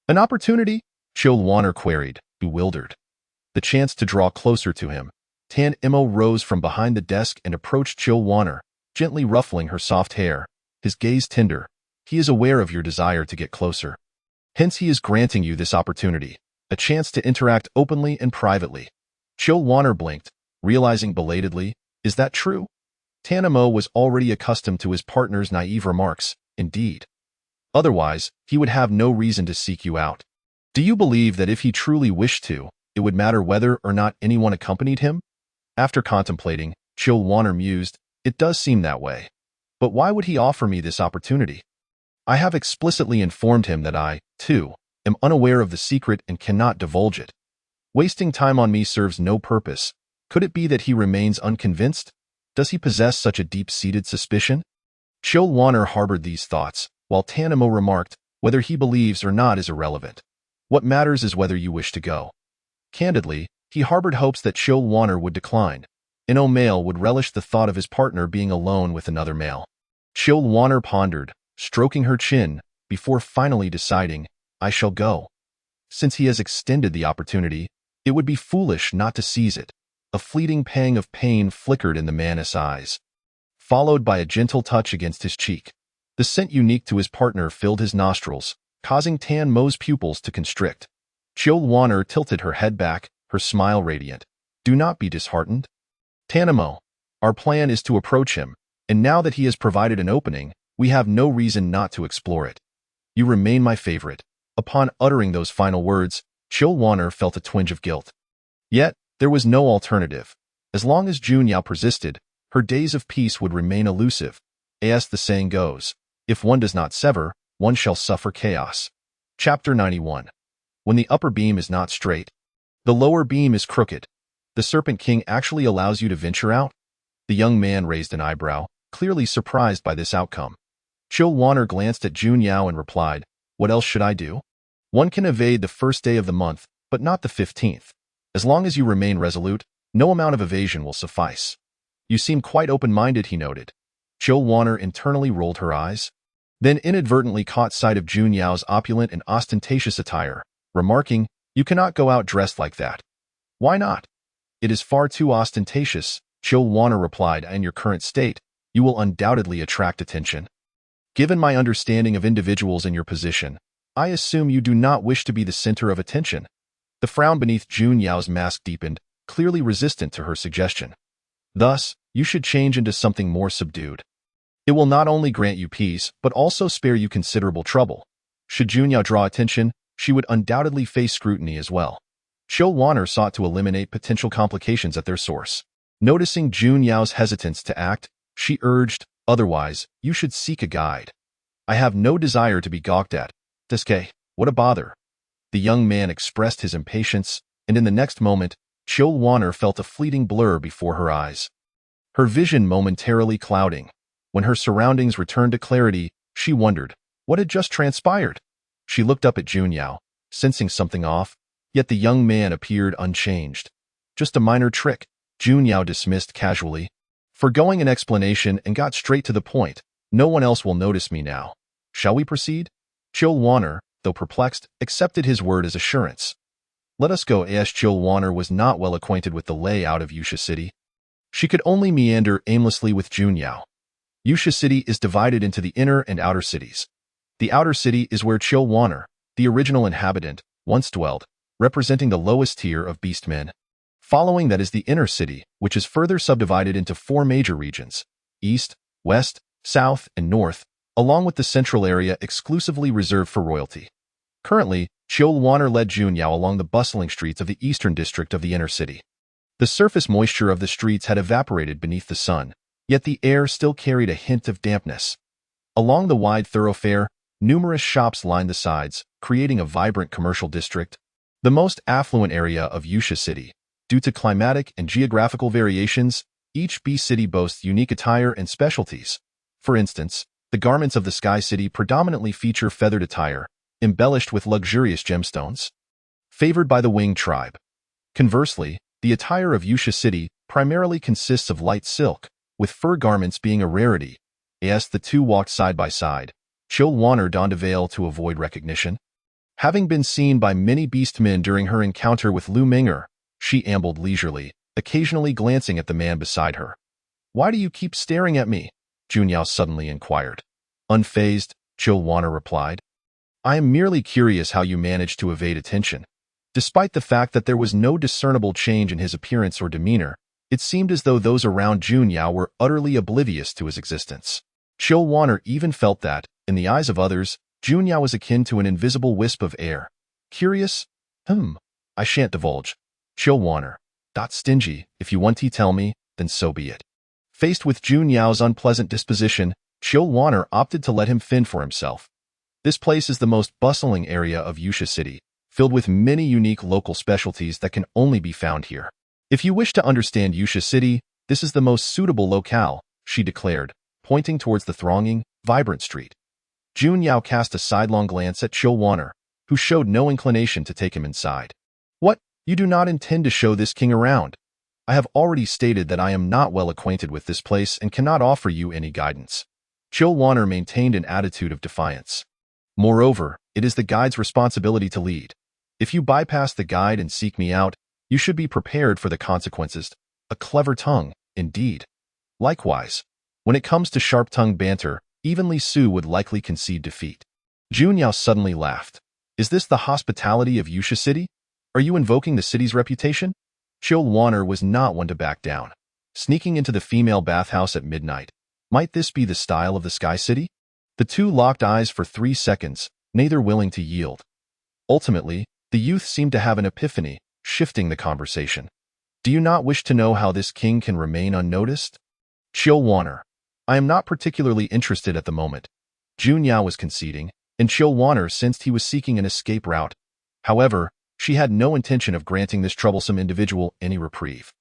An opportunity? Chill Warner queried, bewildered. The chance to draw closer to him. Tan Imo rose from behind the desk and approached Chill Warner, gently ruffling her soft hair, his gaze tender. He is aware of your desire to get closer. Hence he is granting you this opportunity, a chance to interact openly and privately. Chill Warner blinked, realizing belatedly, is that true? Tanamo was already accustomed to his partner's naive remarks, indeed. Otherwise, he would have no reason to seek you out. Do you believe that if he truly wished to, it would matter whether or not anyone accompanied him? After contemplating, Chill Warner mused, it does seem that way. But why would he offer me this opportunity? I have explicitly informed him that I, too, am unaware of the secret and cannot divulge it. Wasting time on me serves no purpose. Could it be that he remains unconvinced? Does he possess such a deep-seated suspicion? Chill Warner harbored these thoughts, while Tanamo remarked, whether he believes or not is irrelevant. What matters is whether you wish to go. Candidly, he harbored hopes that Chill Warner would decline. An male would relish the thought of his partner being alone with another male. Chill Warner pondered, stroking her chin, before finally deciding, I shall go. Since he has extended the opportunity, it would be foolish not to seize it. A fleeting pang of pain flickered in the man's eyes, followed by a gentle touch against his cheek. The scent unique to his partner filled his nostrils, causing Tan Mo's pupils to constrict. Chill Warner tilted her head back, her smile radiant. Do not be disheartened. Tanamo, our plan is to approach him, and now that he has provided an opening, we have no reason not to explore it. You remain my favorite. Upon uttering those final words, Chill Warner felt a twinge of guilt. Yet, there was no alternative. As long as Junyao persisted, her days of peace would remain elusive. As the saying goes, if one does not sever, one shall suffer chaos. Chapter 91. When the upper beam is not straight, the lower beam is crooked. The Serpent King actually allows you to venture out? The young man raised an eyebrow, clearly surprised by this outcome. Chill Warner glanced at Junyao and replied, what else should I do? One can evade the first day of the month, but not the 15th. As long as you remain resolute, no amount of evasion will suffice. You seem quite open-minded, he noted. Chill Warner internally rolled her eyes, then inadvertently caught sight of Junyao's opulent and ostentatious attire, remarking, you cannot go out dressed like that. Why not? It is far too ostentatious, Chill Warner replied. In your current state, you will undoubtedly attract attention. Given my understanding of individuals in your position, I assume you do not wish to be the center of attention. The frown beneath Junyao's mask deepened, clearly resistant to her suggestion. Thus, you should change into something more subdued. It will not only grant you peace, but also spare you considerable trouble. Should Junyao draw attention, she would undoubtedly face scrutiny as well. Chill Warner sought to eliminate potential complications at their source. Noticing Junyao's hesitance to act, she urged, otherwise, you should seek a guide. I have no desire to be gawked at. Deske, what a bother. The young man expressed his impatience, and in the next moment, Chill Wanner felt a fleeting blur before her eyes. Her vision momentarily clouding. When her surroundings returned to clarity, she wondered, what had just transpired? She looked up at Junyao, sensing something off, yet the young man appeared unchanged. Just a minor trick, Junyao dismissed casually. Forgoing an explanation and got straight to the point. No one else will notice me now. Shall we proceed? Chill Wanner, though perplexed, accepted his word as assurance. Let us go. As Chill Wanner was not well acquainted with the layout of Yusha City. She could only meander aimlessly with Junyao. Yusha City is divided into the inner and outer cities. The outer city is where Chill Wanner, the original inhabitant, once dwelled, representing the lowest tier of beastmen. Following that is the inner city, which is further subdivided into 4 major regions, east, west, south, and north, along with the central area exclusively reserved for royalty. Currently, Chill Wanner led Junyao along the bustling streets of the eastern district of the inner city. The surface moisture of the streets had evaporated beneath the sun, yet the air still carried a hint of dampness. Along the wide thoroughfare, numerous shops lined the sides, creating a vibrant commercial district. The most affluent area of Yusha City. Due to climatic and geographical variations, each beast city boasts unique attire and specialties. For instance, the garments of the Sky City predominantly feature feathered attire, embellished with luxurious gemstones, favored by the Wing tribe. Conversely, the attire of Yusha City primarily consists of light silk, with fur garments being a rarity. As the two walked side by side, Chill Wanner donned a veil to avoid recognition. Having been seen by many beastmen during her encounter with Lu Ming'er, she ambled leisurely, occasionally glancing at the man beside her. Why do you keep staring at me? Junyao suddenly inquired. Unfazed, Chill Wanner replied. I am merely curious how you managed to evade attention. Despite the fact that there was no discernible change in his appearance or demeanor, it seemed as though those around Junyao were utterly oblivious to his existence. Chill Wanner even felt that, in the eyes of others, Junyao was akin to an invisible wisp of air. Curious? I shan't divulge. Chill Wanner. Stingy, if you want to tell me, then so be it. Faced with Junyao's unpleasant disposition, Chill Wanner opted to let him fend for himself. This place is the most bustling area of Yusha City, filled with many unique local specialties that can only be found here. If you wish to understand Yusha City, this is the most suitable locale, she declared, pointing towards the thronging, vibrant street. Junyao cast a sidelong glance at Chill Wanner, who showed no inclination to take him inside. What? You do not intend to show this king around? I have already stated that I am not well acquainted with this place and cannot offer you any guidance. Chill Wanner maintained an attitude of defiance. Moreover, it is the guide's responsibility to lead. If you bypass the guide and seek me out, you should be prepared for the consequences. A clever tongue, indeed. Likewise, when it comes to sharp-tongued banter, even Li Su would likely concede defeat. Junyao suddenly laughed. Is this the hospitality of Yusha City? Are you invoking the city's reputation? Chill Wanner was not one to back down. Sneaking into the female bathhouse at midnight. Might this be the style of the Sky City? The two locked eyes for 3 seconds, neither willing to yield. Ultimately, the youth seemed to have an epiphany, shifting the conversation. Do you not wish to know how this king can remain unnoticed? Chill Wanner. I am not particularly interested at the moment. Junyao was conceding, and Chill Wanner sensed he was seeking an escape route. However, she had no intention of granting this troublesome individual any reprieve.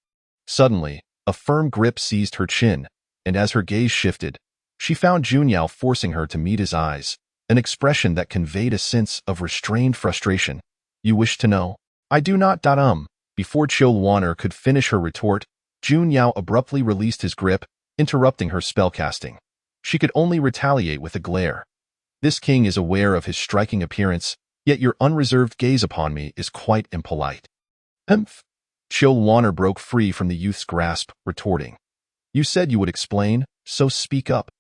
Suddenly, a firm grip seized her chin, and as her gaze shifted, she found Junyao forcing her to meet his eyes, an expression that conveyed a sense of restrained frustration. You wish to know? I do not. Before Chill Wanner could finish her retort, Junyao abruptly released his grip, interrupting her spellcasting. She could only retaliate with a glare. This king is aware of his striking appearance, yet your unreserved gaze upon me is quite impolite. Chill Wanner broke free from the youth's grasp, retorting. You said you would explain, so speak up.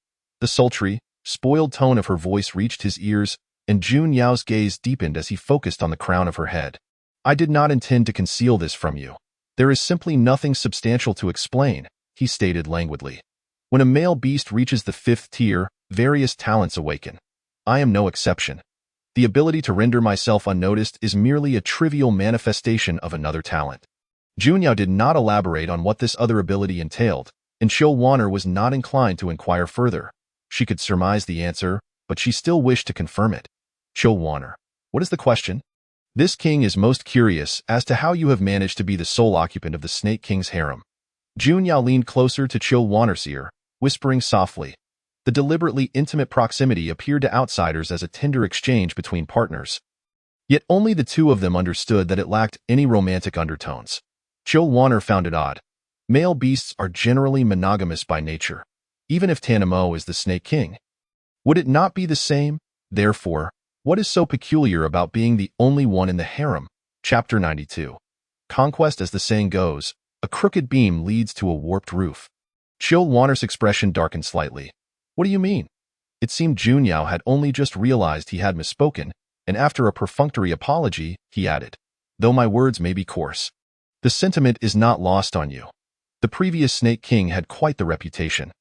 The sultry, spoiled tone of her voice reached his ears, and Junyao's gaze deepened as he focused on the crown of her head. I did not intend to conceal this from you. There is simply nothing substantial to explain, he stated languidly. When a male beast reaches the 5th tier, various talents awaken. I am no exception. The ability to render myself unnoticed is merely a trivial manifestation of another talent. Junyao did not elaborate on what this other ability entailed, and Chill Wanner was not inclined to inquire further. She could surmise the answer, but she still wished to confirm it. Chill Wanner. What is the question? This king is most curious as to how you have managed to be the sole occupant of the Snake King's harem. Jun Yao leaned closer to Chil Wanner's ear, whispering softly. The deliberately intimate proximity appeared to outsiders as a tender exchange between partners. Yet only the two of them understood that it lacked any romantic undertones. Chil Wanner found it odd. Male beasts are generally monogamous by nature, even if Tanamo is the Snake King. Would it not be the same, therefore? What is so peculiar about being the only one in the harem? Chapter 92. Conquest. As the saying goes, a crooked beam leads to a warped roof. Chil Wanner's expression darkened slightly. What do you mean? It seemed Jun Yao had only just realized he had misspoken, and after a perfunctory apology, he added, though my words may be coarse, the sentiment is not lost on you. The previous Snake King had quite the reputation.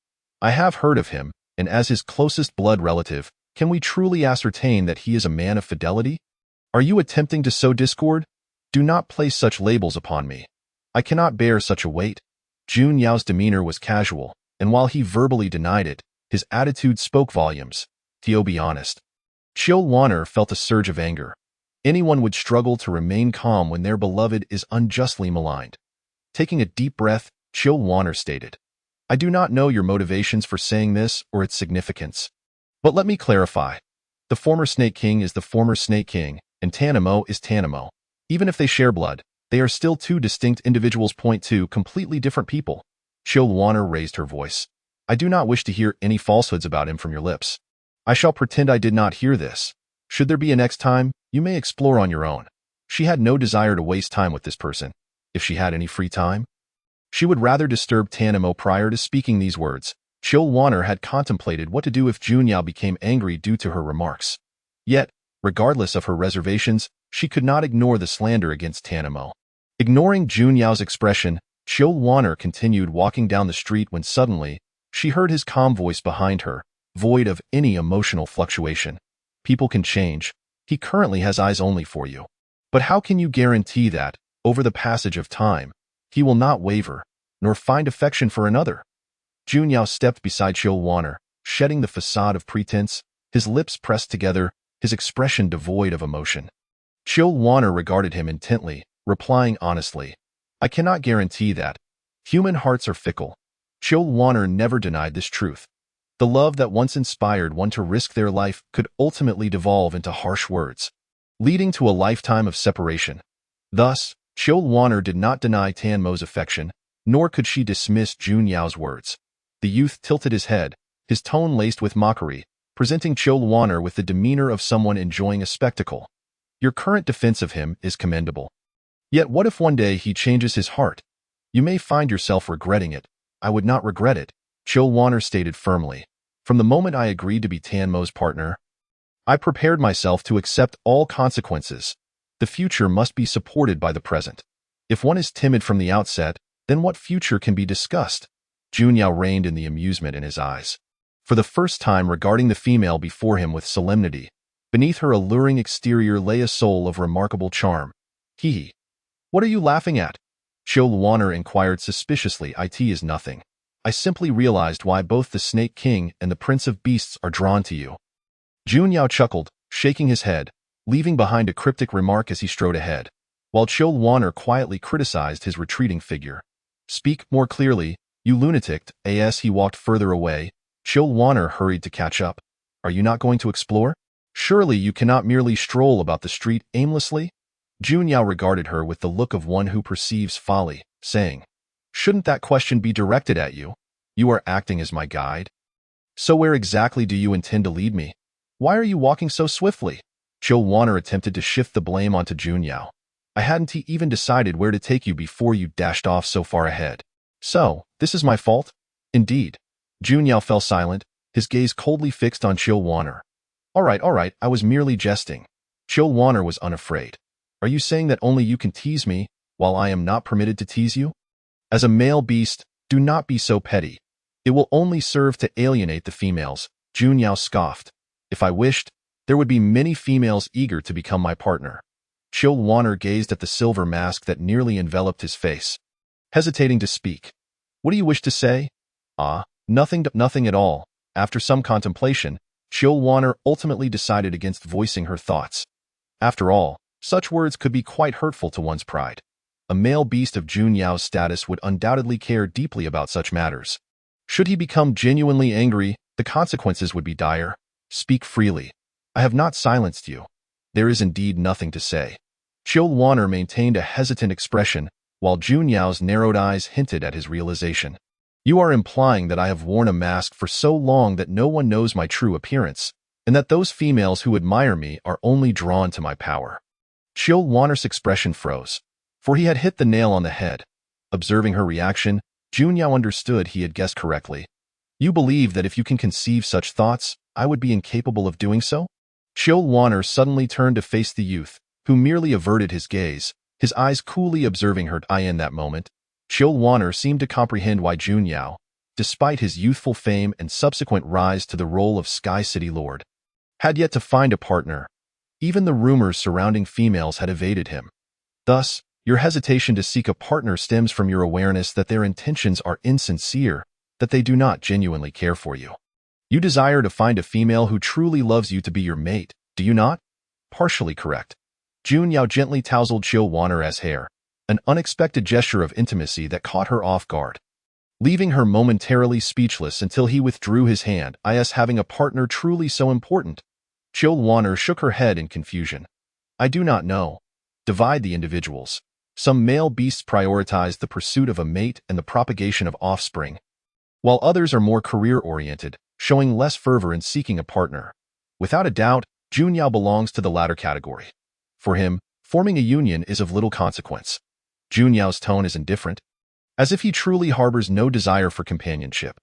I have heard of him, and as his closest blood relative, can we truly ascertain that he is a man of fidelity? Are you attempting to sow discord? Do not place such labels upon me. I cannot bear such a weight. Jun Yao's demeanor was casual, and while he verbally denied it, his attitude spoke volumes. To be honest. Chil Wanner felt a surge of anger. Anyone would struggle to remain calm when their beloved is unjustly maligned. Taking a deep breath, Chil Wanner stated, I do not know your motivations for saying this or its significance. But let me clarify. The former Snake King is the former Snake King, and Tanamo is Tanamo. Even if they share blood, they are still two distinct individuals. Point two completely different people. Chil Wanner raised her voice. I do not wish to hear any falsehoods about him from your lips. I shall pretend I did not hear this. Should there be a next time, you may explore on your own. She had no desire to waste time with this person. If she had any free time, she would rather disturb Tanamo. Prior to speaking these words, Chil Wanner had contemplated what to do if Jun Yao became angry due to her remarks. Yet, regardless of her reservations, she could not ignore the slander against Tanamo. Ignoring Jun Yao's expression, Chil Wanner continued walking down the street when suddenly, she heard his calm voice behind her, void of any emotional fluctuation. People can change. He currently has eyes only for you. But how can you guarantee that, over the passage of time, he will not waver, nor find affection for another? Jun Yao stepped beside Chil Wanner, shedding the facade of pretense, his lips pressed together, his expression devoid of emotion. Chil Wanner regarded him intently, replying honestly, I cannot guarantee that. Human hearts are fickle. Chil Wanner never denied this truth. The love that once inspired one to risk their life could ultimately devolve into harsh words, leading to a lifetime of separation. Thus, Chil Wanner did not deny Tanmo's affection, nor could she dismiss Jun Yao's words. The youth tilted his head, his tone laced with mockery, presenting Chil Wanner with the demeanor of someone enjoying a spectacle. Your current defense of him is commendable. Yet what if one day he changes his heart? You may find yourself regretting it. I would not regret it, Chil Wanner stated firmly. From the moment I agreed to be Tanmo's partner, I prepared myself to accept all consequences. The future must be supported by the present. If one is timid from the outset, then what future can be discussed? Jun Yao reined in the amusement in his eyes. For the first time regarding the female before him with solemnity, beneath her alluring exterior lay a soul of remarkable charm. He. What are you laughing at? Chil Wanner inquired suspiciously. It is nothing. I simply realized why both the Snake King and the Prince of Beasts are drawn to you. Jun Yao chuckled, shaking his head, leaving behind a cryptic remark as he strode ahead, while Chil Wanner quietly criticized his retreating figure. Speak more clearly, you lunatic. As he walked further away, Chil Wanner hurried to catch up. Are you not going to explore? Surely you cannot merely stroll about the street aimlessly? Jun Yao regarded her with the look of one who perceives folly, saying, Shouldn't that question be directed at you? You are acting as my guide. So where exactly do you intend to lead me? Why are you walking so swiftly? Chil Wanner attempted to shift the blame onto Jun Yao. I hadn't even decided where to take you before you dashed off so far ahead. So, this is my fault? Indeed. Jun Yao fell silent, his gaze coldly fixed on Chil Wanner. All right, I was merely jesting. Chil Wanner was unafraid. Are you saying that only you can tease me, while I am not permitted to tease you? As a male beast, do not be so petty. It will only serve to alienate the females, Jun Yao scoffed. If I wished, there would be many females eager to become my partner. Chil Wanner gazed at the silver mask that nearly enveloped his face, hesitating to speak. What do you wish to say? Nothing at all. After some contemplation, Chil Wanner ultimately decided against voicing her thoughts. After all, Such words could be quite hurtful to one's pride. A male beast of Jun Yao's status would undoubtedly care deeply about such matters. Should he become genuinely angry, the consequences would be dire. Speak freely. I have not silenced you. There is indeed nothing to say. Chiu Wanner maintained a hesitant expression, while Jun Yao's narrowed eyes hinted at his realization. You are implying that I have worn a mask for so long that no one knows my true appearance, and that those females who admire me are only drawn to my power. Chiu Wanner's expression froze, for he had hit the nail on the head. Observing her reaction, Jun Yao understood he had guessed correctly. You believe that if you can conceive such thoughts, I would be incapable of doing so? Chiu Wanner suddenly turned to face the youth, who merely averted his gaze, his eyes coolly observing her eye in that moment. Chiu Wanner seemed to comprehend why Jun Yao, despite his youthful fame and subsequent rise to the role of Sky City Lord, had yet to find a partner. Even the rumors surrounding females had evaded him. Thus, your hesitation to seek a partner stems from your awareness that their intentions are insincere, that they do not genuinely care for you. You desire to find a female who truly loves you to be your mate, do you not? Partially correct. Jun Yao gently tousled Chiu Wanner's hair, an unexpected gesture of intimacy that caught her off guard, leaving her momentarily speechless until he withdrew his hand. Is having a partner truly so important? Chiu Wanner shook her head in confusion. I do not know. Divide the individuals. Some male beasts prioritize the pursuit of a mate and the propagation of offspring, while others are more career-oriented, showing less fervor in seeking a partner. Without a doubt, Jun Yao belongs to the latter category. For him, forming a union is of little consequence. Jun Yao's tone is indifferent, as if he truly harbors no desire for companionship.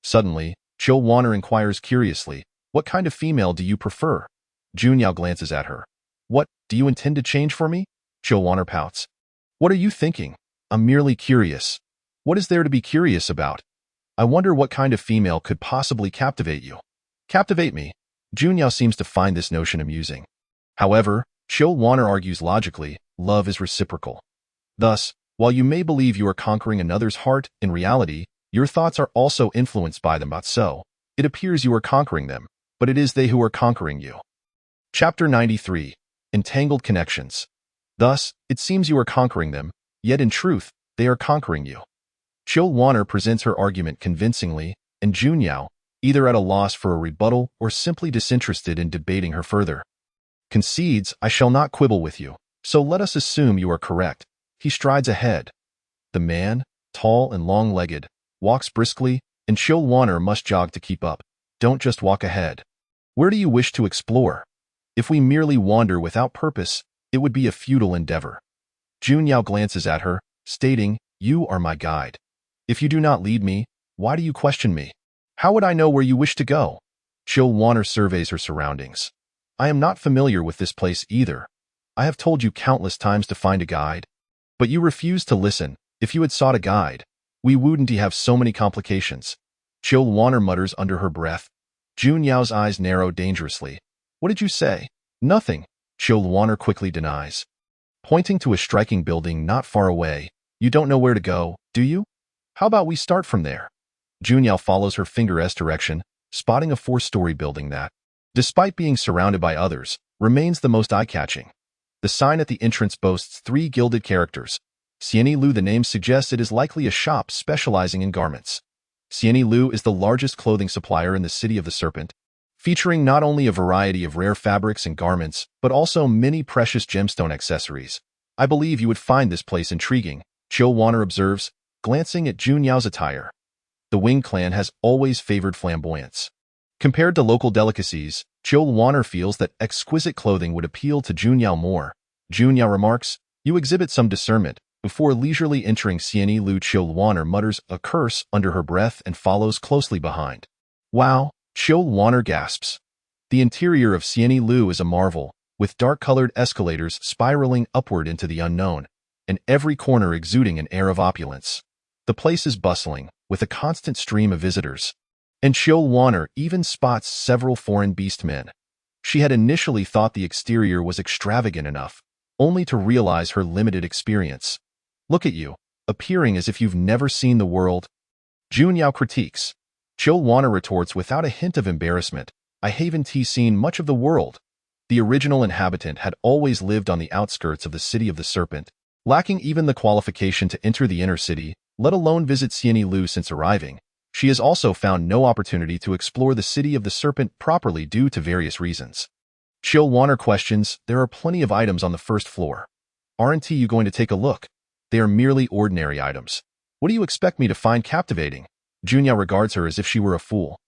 Suddenly, Chiu Wanner inquires curiously, what kind of female do you prefer? Jun Yao glances at her. What, do you intend to change for me? Chiu Wanner pouts. What are you thinking? I'm merely curious. What is there to be curious about? I wonder what kind of female could possibly captivate you. Captivate me? Jun Yao seems to find this notion amusing. However, Chiu Wanner argues logically, love is reciprocal. Thus, while you may believe you are conquering another's heart, in reality, your thoughts are also influenced by them. So, it appears you are conquering them, but it is they who are conquering you. Chapter 93. Entangled Connections. Thus, it seems you are conquering them, yet in truth, they are conquering you. Chiu Wanner presents her argument convincingly, and Jun Yao, either at a loss for a rebuttal or simply disinterested in debating her further, concedes, I shall not quibble with you, so let us assume you are correct. He strides ahead. The man, tall and long-legged, walks briskly, and Chiu Wanner must jog to keep up. Don't just walk ahead. Where do you wish to explore? If we merely wander without purpose, it would be a futile endeavor. Jun Yao glances at her, stating, You are my guide. If you do not lead me, why do you question me? How would I know where you wish to go? Chiu Wanner surveys her surroundings. I am not familiar with this place either. I have told you countless times to find a guide, but you refuse to listen. If you had sought a guide, we wouldn't have so many complications. Chiu Wanner mutters under her breath. Jun Yao's eyes narrow dangerously. What did you say? Nothing, Chiu Wanner quickly denies. Pointing to a striking building not far away, you don't know where to go, do you? How about we start from there? Jun Yao follows her finger's direction, spotting a 4-story building that, despite being surrounded by others, remains the most eye-catching. The sign at the entrance boasts 3 gilded characters. Xianyi Lu. The name suggests it is likely a shop specializing in garments. Xianyi Lu is the largest clothing supplier in the city of the Serpent, featuring not only a variety of rare fabrics and garments, but also many precious gemstone accessories. I believe you would find this place intriguing, Chiu Wanner observes, glancing at Jun Yao's attire. The Wing clan has always favored flamboyance. Compared to local delicacies, Chiu Wanner feels that exquisite clothing would appeal to Jun Yao more. Jun Yao remarks, You exhibit some discernment. Before leisurely entering Xianyi Lu, Chiu Wanner mutters a curse under her breath and follows closely behind. Wow, Chiu Wanner gasps. The interior of Xianyi Lu is a marvel, with dark-colored escalators spiraling upward into the unknown, and every corner exuding an air of opulence. The place is bustling, with a constant stream of visitors, and Chiu Wanner even spots several foreign beastmen. She had initially thought the exterior was extravagant enough, only to realize her limited experience. Look at you, appearing as if you've never seen the world. Jun Yao critiques. Chiu Wanner retorts without a hint of embarrassment, I haven't seen much of the world. the original inhabitant had always lived on the outskirts of the city of the serpent, lacking even the qualification to enter the inner city, let alone visit Xianyi Lu since arriving. She has also found no opportunity to explore the city of the serpent properly due to various reasons. Chill Wanner questions, there are plenty of items on the first floor. Aren't you going to take a look? They are merely ordinary items. What do you expect me to find captivating? Junyao regards her as if she were a fool.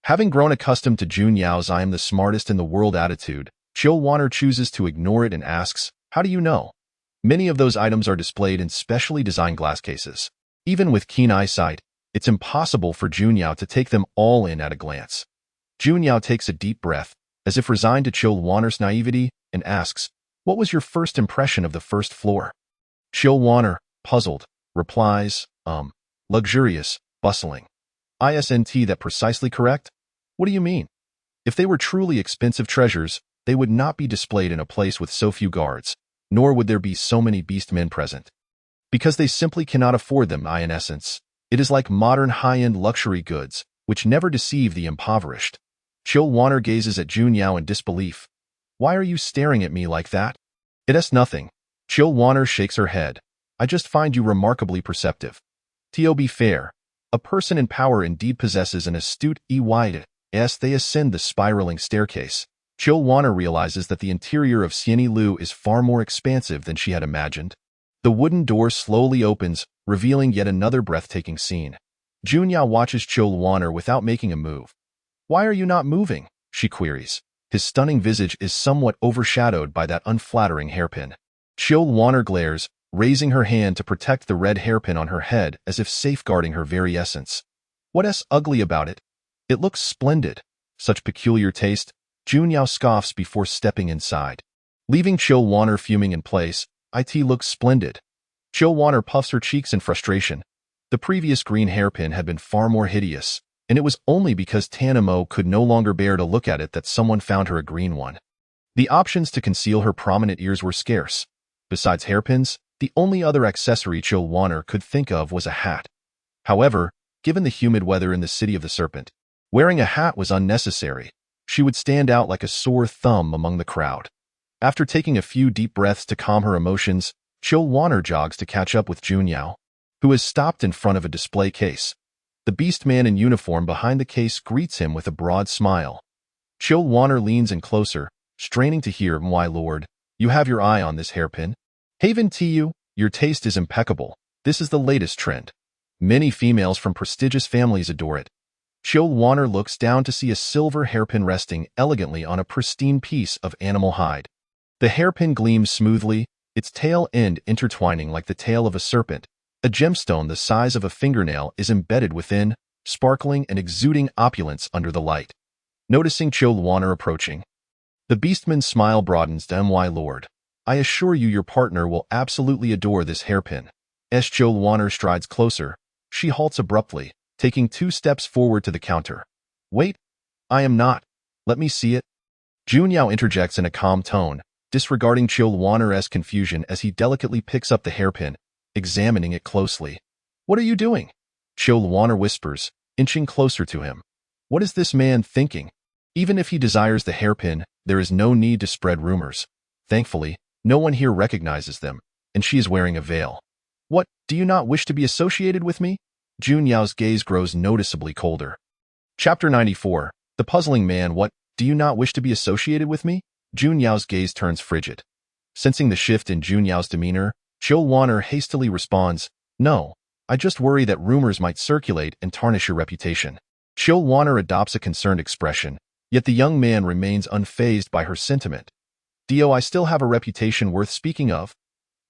Having grown accustomed to Junyao's I am the smartest in the world attitude, Chill Wanner chooses to ignore it and asks, how do you know? Many of those items are displayed in specially designed glass cases. Even with keen eyesight, it's impossible for Junyao to take them all in at a glance. Junyao takes a deep breath, as if resigned to Chill Wanner's naivety, and asks, what was your first impression of the first floor? Chill Wanner, puzzled, replies, luxurious, bustling. Isn't that precisely correct? What do you mean? If they were truly expensive treasures, they would not be displayed in a place with so few guards, nor would there be so many beastmen present. Because they simply cannot afford them, in essence. It is like modern high-end luxury goods, which never deceive the impoverished. Chill Wanner gazes at Junyao in disbelief. Why are you staring at me like that? It's nothing. Chill Wanner shakes her head. I just find you remarkably perceptive. To be fair, a person in power indeed possesses an astute eye. As they ascend the spiraling staircase, Chill Wanner realizes that the interior of Xianyi Lu is far more expansive than she had imagined. The wooden door slowly opens, revealing yet another breathtaking scene. Junyao watches Chill Wanner without making a move. Why are you not moving? She queries. His stunning visage is somewhat overshadowed by that unflattering hairpin. Chill Wanner glares, raising her hand to protect the red hairpin on her head as if safeguarding her very essence. What's ugly about it? It looks splendid. Such peculiar taste. Junyao scoffs before stepping inside. Leaving Chill Wanner fuming in place, it looks splendid. Chill Wanner puffs her cheeks in frustration. The previous green hairpin had been far more hideous, and it was only because Tanamo could no longer bear to look at it that someone found her a green one. The options to conceal her prominent ears were scarce. Besides hairpins, the only other accessory Chill Wanner could think of was a hat. However, given the humid weather in the city of the serpent, wearing a hat was unnecessary. She would stand out like a sore thumb among the crowd. After taking a few deep breaths to calm her emotions, Chill Wanner jogs to catch up with Junyao, who has stopped in front of a display case. The beast man in uniform behind the case greets him with a broad smile. Chill Wanner leans in closer, straining to hear, my lord, you have your eye on this hairpin? Haven to you, your taste is impeccable. This is the latest trend. Many females from prestigious families adore it. Chill Wanner looks down to see a silver hairpin resting elegantly on a pristine piece of animal hide. The hairpin gleams smoothly, its tail end intertwining like the tail of a serpent. A gemstone the size of a fingernail is embedded within, sparkling and exuding opulence under the light. Noticing Chill Wanner approaching, the beastman's smile broadens. My lord, I assure you your partner will absolutely adore this hairpin. As Chill Wanner strides closer, she halts abruptly, taking 2 steps forward to the counter. Wait, I am not. Let me see it. Junyao interjects in a calm tone, disregarding Chill Wanner's confusion as he delicately picks up the hairpin, examining it closely. What are you doing? Chill Wanner whispers, inching closer to him. What is this man thinking? Even if he desires the hairpin, there is no need to spread rumors. Thankfully, no one here recognizes them, and she is wearing a veil. What, do you not wish to be associated with me? Junyao's gaze grows noticeably colder. Chapter 94. The Puzzling Man. What, do you not wish to be associated with me? Junyao's gaze turns frigid. Sensing the shift in Junyao's demeanor, Chill Wanner hastily responds, no, I just worry that rumors might circulate and tarnish your reputation. Chill Wanner adopts a concerned expression, yet the young man remains unfazed by her sentiment. I still have a reputation worth speaking of.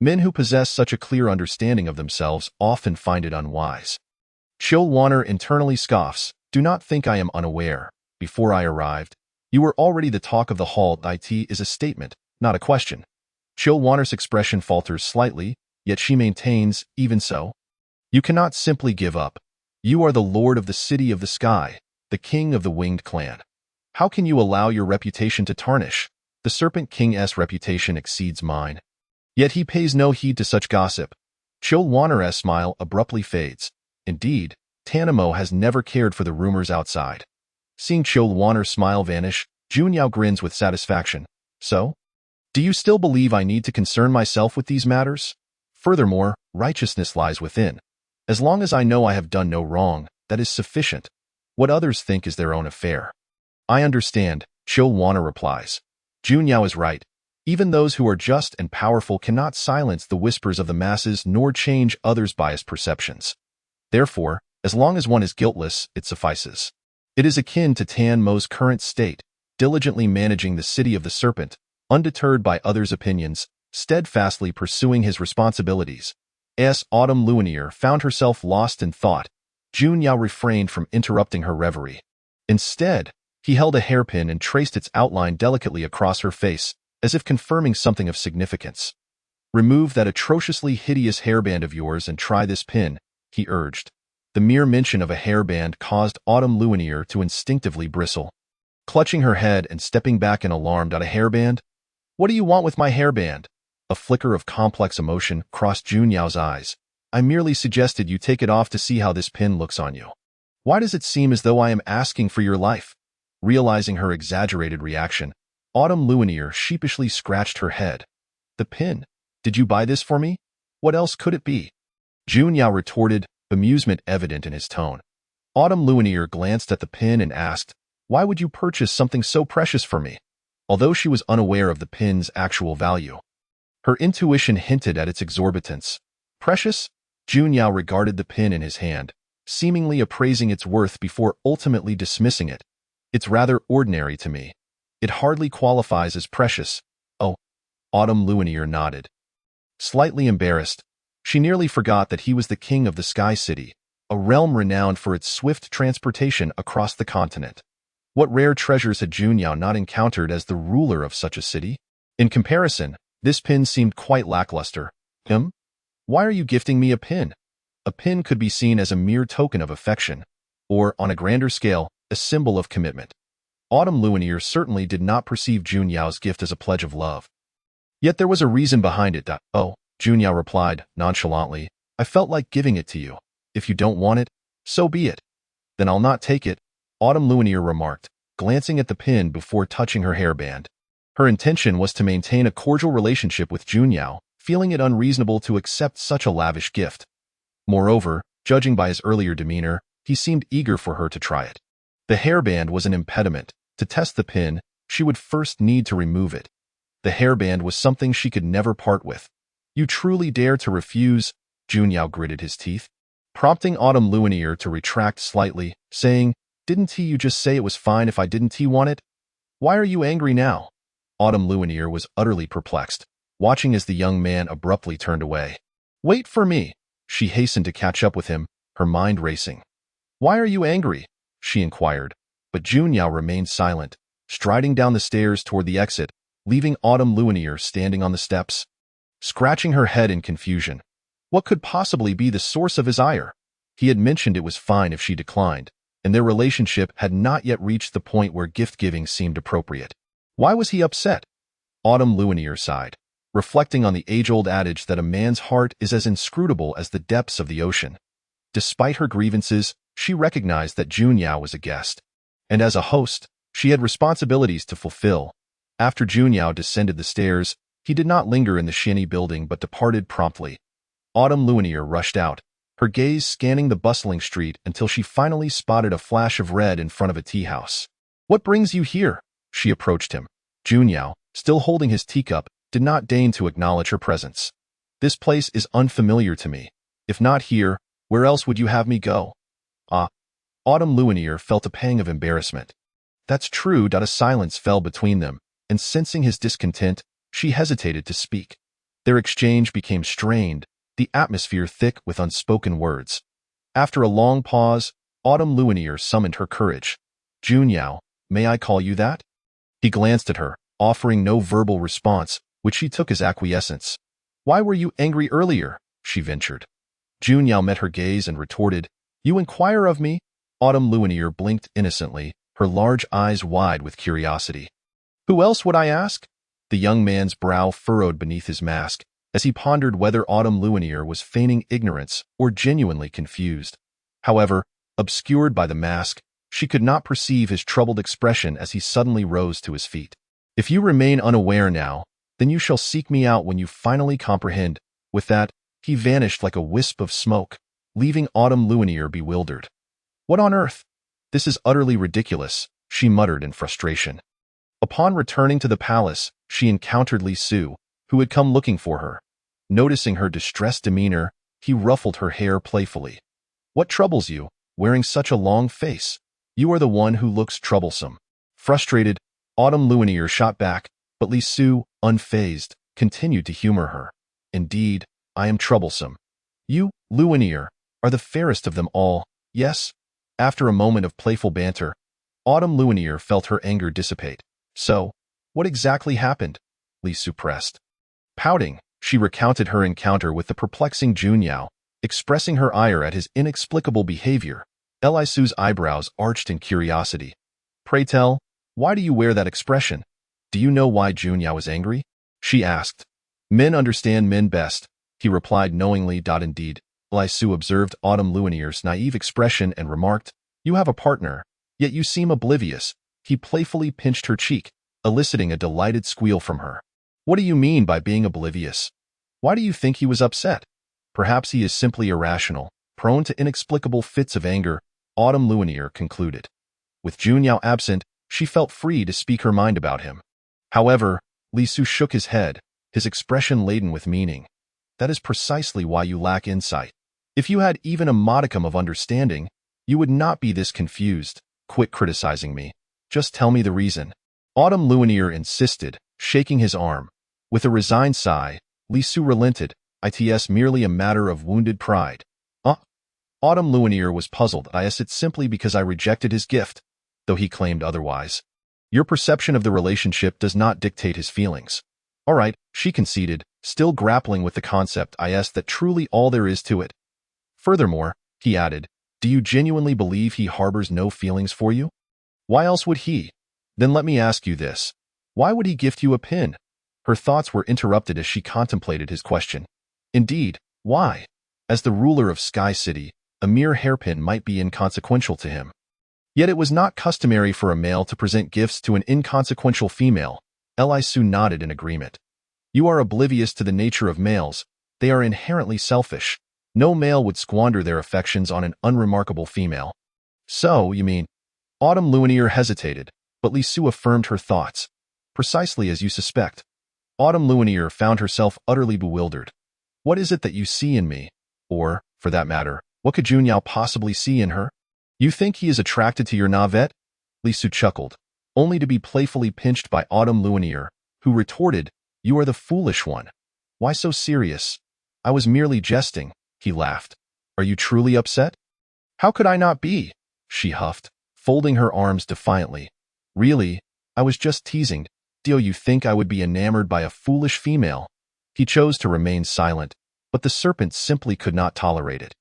Men who possess such a clear understanding of themselves often find it unwise. Chill Wanner internally scoffs, do not think I am unaware. Before I arrived, you were already the talk of the hall. It is a statement, not a question. Chill Wanner's expression falters slightly, yet she maintains, even so. You cannot simply give up. You are the lord of the city of the sky, the king of the winged clan. How can you allow your reputation to tarnish? The Serpent King's reputation exceeds mine. Yet he pays no heed to such gossip. Chill Wanner's smile abruptly fades. Indeed, Tanamo has never cared for the rumors outside. Seeing Chill Wanner's smile vanish, Junyao grins with satisfaction. So? Do you still believe I need to concern myself with these matters? Furthermore, righteousness lies within. As long as I know I have done no wrong, that is sufficient. What others think is their own affair. I understand, Wana replies. Junyao is right. Even those who are just and powerful cannot silence the whispers of the masses nor change others' biased perceptions. Therefore, as long as one is guiltless, it suffices. It is akin to Tan Mo's current state, diligently managing the city of the serpent, undeterred by others' opinions, steadfastly pursuing his responsibilities. As Autumn Luinier found herself lost in thought, Junyao refrained from interrupting her reverie. Instead, he held a hairpin and traced its outline delicately across her face, as if confirming something of significance. Remove that atrociously hideous hairband of yours and try this pin, he urged. The mere mention of a hairband caused Autumn Luinier to instinctively bristle. Clutching her head and stepping back in alarm, a hairband? What do you want with my hairband? A flicker of complex emotion crossed Junyao's eyes. I merely suggested you take it off to see how this pin looks on you. Why does it seem as though I am asking for your life? Realizing her exaggerated reaction, Autumn Luinier sheepishly scratched her head. The pin? Did you buy this for me? What else could it be? Junyao retorted, amusement evident in his tone. Autumn Luinier glanced at the pin and asked, why would you purchase something so precious for me? Although she was unaware of the pin's actual value, her intuition hinted at its exorbitance. Precious? Junyao regarded the pin in his hand, seemingly appraising its worth before ultimately dismissing it. It's rather ordinary to me. It hardly qualifies as precious. Oh, Autumn Luinier nodded. Slightly embarrassed, she nearly forgot that he was the king of the Sky City, a realm renowned for its swift transportation across the continent. What rare treasures had Junyao not encountered as the ruler of such a city? In comparison, this pin seemed quite lackluster. Why are you gifting me a pin? A pin could be seen as a mere token of affection, or, on a grander scale, a symbol of commitment. Autumn Luinier certainly did not perceive Junyao's gift as a pledge of love. Yet there was a reason behind it. Oh, Junyao replied, nonchalantly, I felt like giving it to you. If you don't want it, so be it. Then I'll not take it, Autumn Luinier remarked, glancing at the pin before touching her hairband. Her intention was to maintain a cordial relationship with Junyao, feeling it unreasonable to accept such a lavish gift. Moreover, judging by his earlier demeanor, he seemed eager for her to try it. The hairband was an impediment. To test the pin, she would first need to remove it. The hairband was something she could never part with. You truly dare to refuse? Junyao gritted his teeth, prompting Autumn Luinier to retract slightly, saying, Didn't you just say it was fine if I didn't want it? Why are you angry now? Autumn Luinier was utterly perplexed, watching as the young man abruptly turned away. Wait for me, she hastened to catch up with him, her mind racing. Why are you angry? She inquired, but Junyao remained silent, striding down the stairs toward the exit, leaving Autumn Luinier standing on the steps, scratching her head in confusion. What could possibly be the source of his ire? He had mentioned it was fine if she declined, and their relationship had not yet reached the point where gift-giving seemed appropriate. Why was he upset? Autumn Luinier sighed, reflecting on the age-old adage that a man's heart is as inscrutable as the depths of the ocean. Despite her grievances, she recognized that Junyao was a guest, and as a host, she had responsibilities to fulfill. After Junyao descended the stairs, he did not linger in the shiny building but departed promptly. Autumn Luinier rushed out, her gaze scanning the bustling street until she finally spotted a flash of red in front of a tea house. What brings you here? She approached him. Junyao, still holding his teacup, did not deign to acknowledge her presence. This place is unfamiliar to me. If not here, where else would you have me go? Autumn Luinier felt a pang of embarrassment. That's true. A silence fell between them, and sensing his discontent, she hesitated to speak. Their exchange became strained, the atmosphere thick with unspoken words. After a long pause, Autumn Luinier summoned her courage. Junyao, may I call you that? He glanced at her, offering no verbal response, which she took as acquiescence. Why were you angry earlier? She ventured. Junyao met her gaze and retorted, You inquire of me? Autumn Luinier blinked innocently, her large eyes wide with curiosity. Who else would I ask? The young man's brow furrowed beneath his mask, as he pondered whether Autumn Luinier was feigning ignorance or genuinely confused. However, obscured by the mask, she could not perceive his troubled expression as he suddenly rose to his feet. If you remain unaware now, then you shall seek me out when you finally comprehend. With that, he vanished like a wisp of smoke, leaving Autumn Luinier bewildered. What on earth? This is utterly ridiculous, she muttered in frustration. Upon returning to the palace, she encountered Li Su, who had come looking for her. Noticing her distressed demeanor, he ruffled her hair playfully. What troubles you, wearing such a long face? You are the one who looks troublesome. Frustrated, Autumn Luinier shot back, but Li Su, unfazed, continued to humor her. Indeed, I am troublesome. You, Luinier, are the fairest of them all, yes? After a moment of playful banter, Autumn Luinier felt her anger dissipate. So, what exactly happened? Li Su pressed. Pouting, she recounted her encounter with the perplexing Junyao, expressing her ire at his inexplicable behavior. Li Su's eyebrows arched in curiosity. Pray tell, why do you wear that expression? Do you know why Junyao is angry? She asked. Men understand men best, he replied knowingly. Indeed, Li Su observed Autumn Luinier's naive expression and remarked, You have a partner, yet you seem oblivious. He playfully pinched her cheek, eliciting a delighted squeal from her. What do you mean by being oblivious? Why do you think he was upset? Perhaps he is simply irrational, prone to inexplicable fits of anger, Autumn Luinier concluded. With Junyao absent, she felt free to speak her mind about him. However, Li Su shook his head, his expression laden with meaning. That is precisely why you lack insight. If you had even a modicum of understanding, you would not be this confused. Quit criticizing me. Just tell me the reason. Autumn Luinier insisted, shaking his arm. With a resigned sigh, Li Su relented. It's merely a matter of wounded pride. Autumn Luinier was puzzled. It's simply because I rejected his gift, though he claimed otherwise. Your perception of the relationship does not dictate his feelings. All right, she conceded, still grappling with the concept that truly all there is to it. Furthermore, he added, do you genuinely believe he harbors no feelings for you? Why else would he? Then let me ask you this. Why would he gift you a pin? Her thoughts were interrupted as she contemplated his question. Indeed, why? As the ruler of Sky City, a mere hairpin might be inconsequential to him. Yet it was not customary for a male to present gifts to an inconsequential female. Li Su nodded in agreement. You are oblivious to the nature of males. They are inherently selfish. No male would squander their affections on an unremarkable female. So, you mean? Autumn Luinier hesitated, but Li Su affirmed her thoughts. Precisely as you suspect. Autumn Luinier found herself utterly bewildered. What is it that you see in me? Or, for that matter, what could Junyao possibly see in her? You think he is attracted to your Navette? Li Su chuckled, only to be playfully pinched by Autumn Luinier, who retorted, You are the foolish one. Why so serious? I was merely jesting, he laughed. Are you truly upset? How could I not be? She huffed, folding her arms defiantly. Really, I was just teasing. Do you think I would be enamored by a foolish female? He chose to remain silent, but the serpent simply could not tolerate it.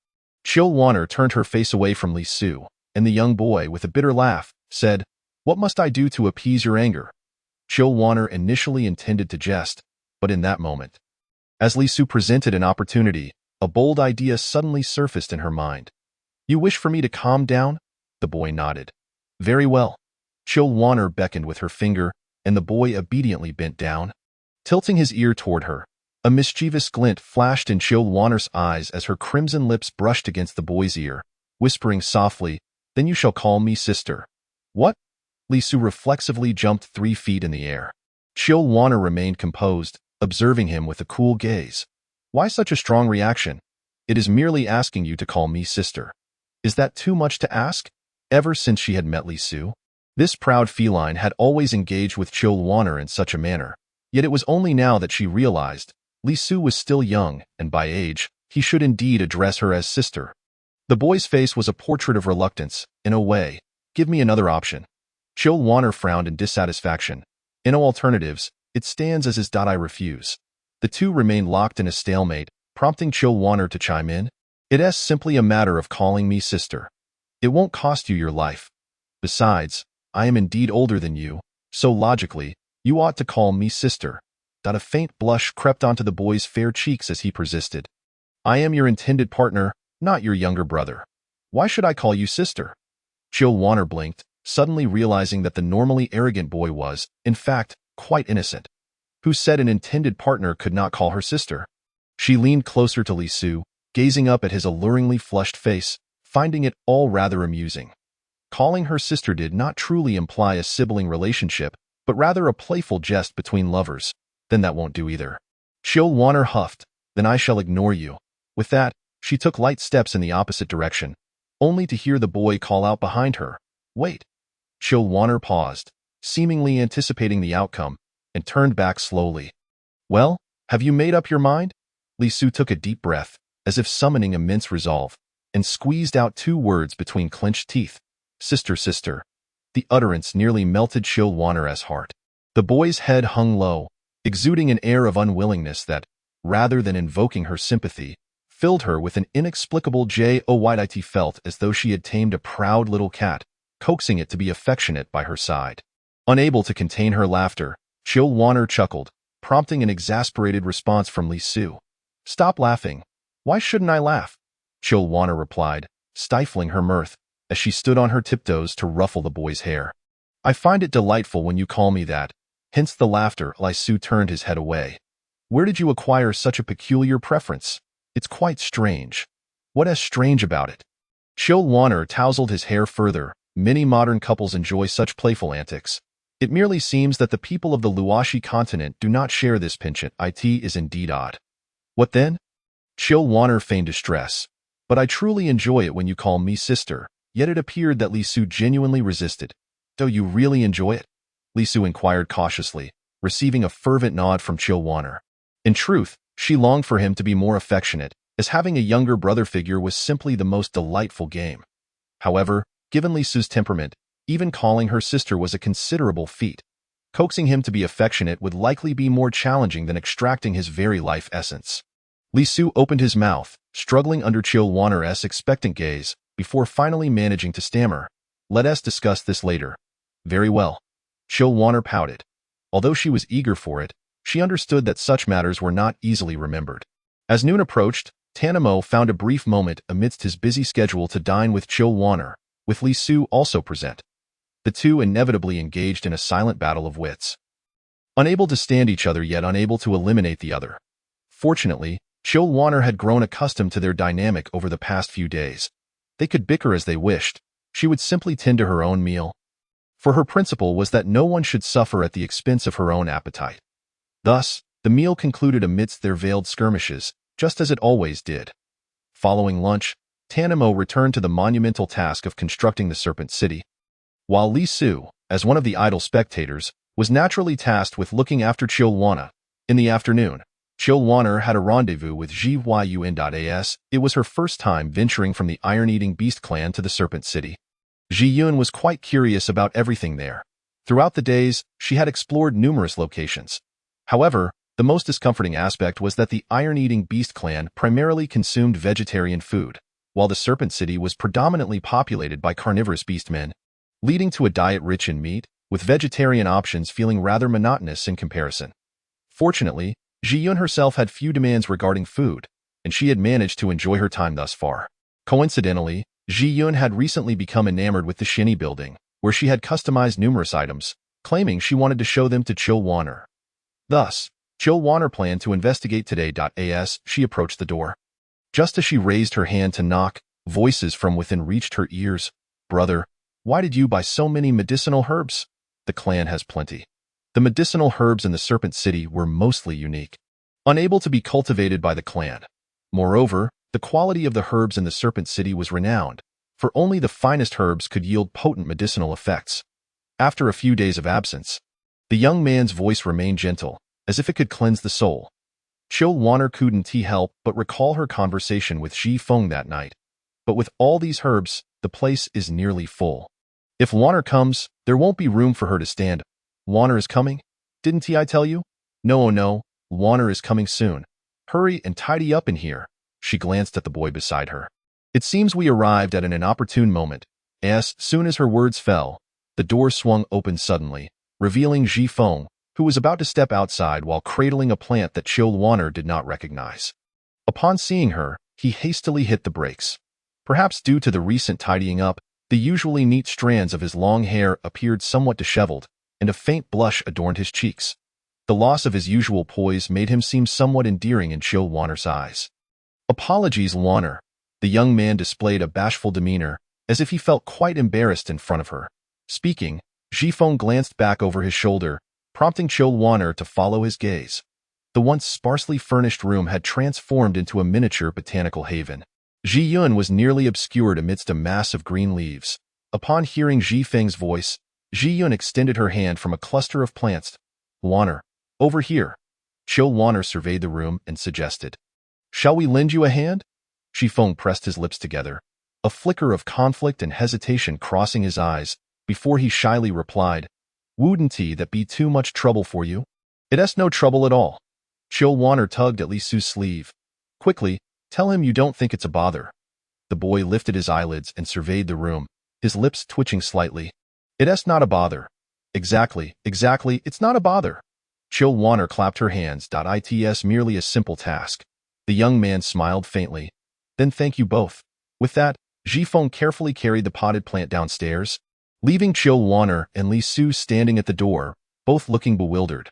Chill Wanner turned her face away from Li Su, and the young boy, with a bitter laugh, said, What must I do to appease your anger? Chill Wanner initially intended to jest, but in that moment, as Li Su presented an opportunity, a bold idea suddenly surfaced in her mind. You wish for me to calm down? The boy nodded. Very well. Chill Wanner beckoned with her finger, and the boy obediently bent down. Tilting his ear toward her, a mischievous glint flashed in Chill Wanner's eyes as her crimson lips brushed against the boy's ear, whispering softly, Then you shall call me sister. What? Li Su reflexively jumped 3 feet in the air. Chill Wanner remained composed, observing him with a cool gaze. Why such a strong reaction? It is merely asking you to call me sister. Is that too much to ask? Ever since she had met Li Su, this proud feline had always engaged with Chill Wanner in such a manner, yet it was only now that she realized Li Su was still young, and by age, he should indeed address her as sister. The boy's face was a portrait of reluctance. In a way, give me another option. Chill Wanner frowned in dissatisfaction. In no alternatives, it stands as is. I refuse. The two remained locked in a stalemate, prompting Chill Wanner to chime in. It's simply a matter of calling me sister. It won't cost you your life. Besides, I am indeed older than you, so logically, you ought to call me sister. A faint blush crept onto the boy's fair cheeks as he persisted. I am your intended partner, not your younger brother. Why should I call you sister? Chill Wanner blinked, suddenly realizing that the normally arrogant boy was, in fact, quite innocent. Who said an intended partner could not call her sister? She leaned closer to Li Su, gazing up at his alluringly flushed face, finding it all rather amusing. Calling her sister did not truly imply a sibling relationship, but rather a playful jest between lovers. Then that won't do either. Chilwaner huffed, then I shall ignore you. With that, she took light steps in the opposite direction, only to hear the boy call out behind her, "Wait." Chilwaner paused, seemingly anticipating the outcome, and turned back slowly. "Well, have you made up your mind?" Li Su took a deep breath, as if summoning immense resolve, and squeezed out 2 words between clenched teeth. "Sister, sister." The utterance nearly melted Chilwaner's heart. The boy's head hung low, exuding an air of unwillingness that, rather than invoking her sympathy, filled her with an inexplicable joy. It felt as though she had tamed a proud little cat, coaxing it to be affectionate by her side. Unable to contain her laughter, Chilwaner chuckled, prompting an exasperated response from Li Su. "Stop laughing. Why shouldn't I laugh?" Chilwaner replied, stifling her mirth, as she stood on her tiptoes to ruffle the boy's hair. "I find it delightful when you call me that." Hence the laughter. Li Su turned his head away. "Where did you acquire such a peculiar preference? It's quite strange." "What is strange about it?" Chilwaner tousled his hair further. "Many modern couples enjoy such playful antics. It merely seems that the people of the Luoshi continent do not share this penchant. It is indeed odd." "What then?" Chilwaner feigned distress. "But I truly enjoy it when you call me sister." Yet it appeared that Li Su genuinely resisted. "Do you really enjoy it?" Li Su inquired cautiously, receiving a fervent nod from Chilwaner. In truth, she longed for him to be more affectionate, as having a younger brother figure was simply the most delightful game. However, given Li Su's temperament, even calling her sister was a considerable feat. Coaxing him to be affectionate would likely be more challenging than extracting his very life essence. Li Su opened his mouth, struggling under Chilwaner's expectant gaze, before finally managing to stammer, "Let us discuss this later." "Very well." Chilwaner pouted. Although she was eager for it, she understood that such matters were not easily remembered. As noon approached, Tanamo found a brief moment amidst his busy schedule to dine with Chilwaner, with Li Su also present. The two inevitably engaged in a silent battle of wits, unable to stand each other yet unable to eliminate the other. Fortunately, Chilwaner had grown accustomed to their dynamic over the past few days. They could bicker as they wished. She would simply tend to her own meal. For her principle was that no one should suffer at the expense of her own appetite. Thus, the meal concluded amidst their veiled skirmishes, just as it always did. Following lunch, Tanamo returned to the monumental task of constructing the Serpent City, while Li Su, as one of the idle spectators, was naturally tasked with looking after Chilwaner. In the afternoon, Chilwaner had a rendezvous with Ji Yun. It was her first time venturing from the iron-eating beast clan to the Serpent City. Ji Yun was quite curious about everything there. Throughout the days, she had explored numerous locations. However, the most discomforting aspect was that the iron-eating beast clan primarily consumed vegetarian food, while the Serpent City was predominantly populated by carnivorous beastmen, leading to a diet rich in meat, with vegetarian options feeling rather monotonous in comparison. Fortunately, Ji Yun herself had few demands regarding food, and she had managed to enjoy her time thus far. Coincidentally, Ji Yun had recently become enamored with the Shinny building, where she had customized numerous items, claiming she wanted to show them to Chilwaner. Thus, Chilwaner planned to investigate today. As she approached the door, just as she raised her hand to knock, voices from within reached her ears. "Brother, why did you buy so many medicinal herbs? The clan has plenty." The medicinal herbs in the Serpent City were mostly unique, unable to be cultivated by the clan. Moreover, the quality of the herbs in the Serpent City was renowned, for only the finest herbs could yield potent medicinal effects. After a few days of absence, the young man's voice remained gentle, as if it could cleanse the soul. Chilwaner couldn't help but recall her conversation with Ji Feng that night. "But with all these herbs, the place is nearly full. If Waner comes, there won't be room for her to stand." "Waner is coming? Didn't I tell you?" "No, oh no, Waner is coming soon. Hurry and tidy up in here." She glanced at the boy beside her. "It seems we arrived at an inopportune moment." As soon as her words fell, the door swung open suddenly, revealing Ji Feng, who was about to step outside while cradling a plant that Chilwaner did not recognize. Upon seeing her, he hastily hit the brakes. Perhaps due to the recent tidying up, the usually neat strands of his long hair appeared somewhat disheveled, and a faint blush adorned his cheeks. The loss of his usual poise made him seem somewhat endearing in Chill Wanner's eyes. "Apologies, Wanner." The young man displayed a bashful demeanor, as if he felt quite embarrassed in front of her. Speaking, Jifeng glanced back over his shoulder, prompting Chill Wanner to follow his gaze. The once sparsely furnished room had transformed into a miniature botanical haven. Ji Yun was nearly obscured amidst a mass of green leaves. Upon hearing Ji Feng's voice, Ji Yun extended her hand from a cluster of plants. "Wanner, over here." Chill Wanner surveyed the room and suggested. "Shall we lend you a hand?" Jifeng pressed his lips together, a flicker of conflict and hesitation crossing his eyes, before he shyly replied, "Wouldn't that be too much trouble for you?" "It's no trouble at all." Chill Wanner tugged at Li Su's sleeve. "Quickly, tell him you don't think it's a bother." The boy lifted his eyelids and surveyed the room, his lips twitching slightly. "It's not a bother." Exactly, it's not a bother." Chill Wanner clapped her hands. "It's merely a simple task." The young man smiled faintly. "Then thank you both." With that, Jifeng carefully carried the potted plant downstairs, leaving Chill Wanner and Li Su standing at the door, both looking bewildered.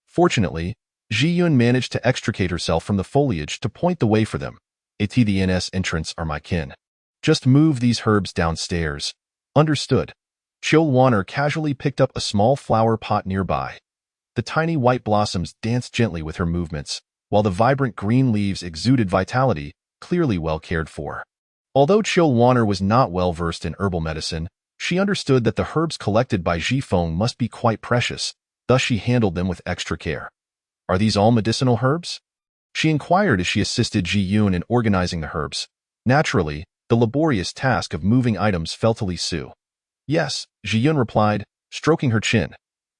Fortunately, Ji Yun managed to extricate herself from the foliage to point the way for them. "The NS entrance are my kin. Just move these herbs downstairs." "Understood." Chill Wanner casually picked up a small flower pot nearby. The tiny white blossoms danced gently with her movements, while the vibrant green leaves exuded vitality, clearly well cared for. Although Chill Wanner was not well versed in herbal medicine, she understood that the herbs collected by Jifeng must be quite precious, thus she handled them with extra care. "Are these all medicinal herbs?" she inquired as she assisted Ji Yun in organizing the herbs. Naturally, the laborious task of moving items fell to Li Su. "Yes," Ji Yun replied, stroking her chin.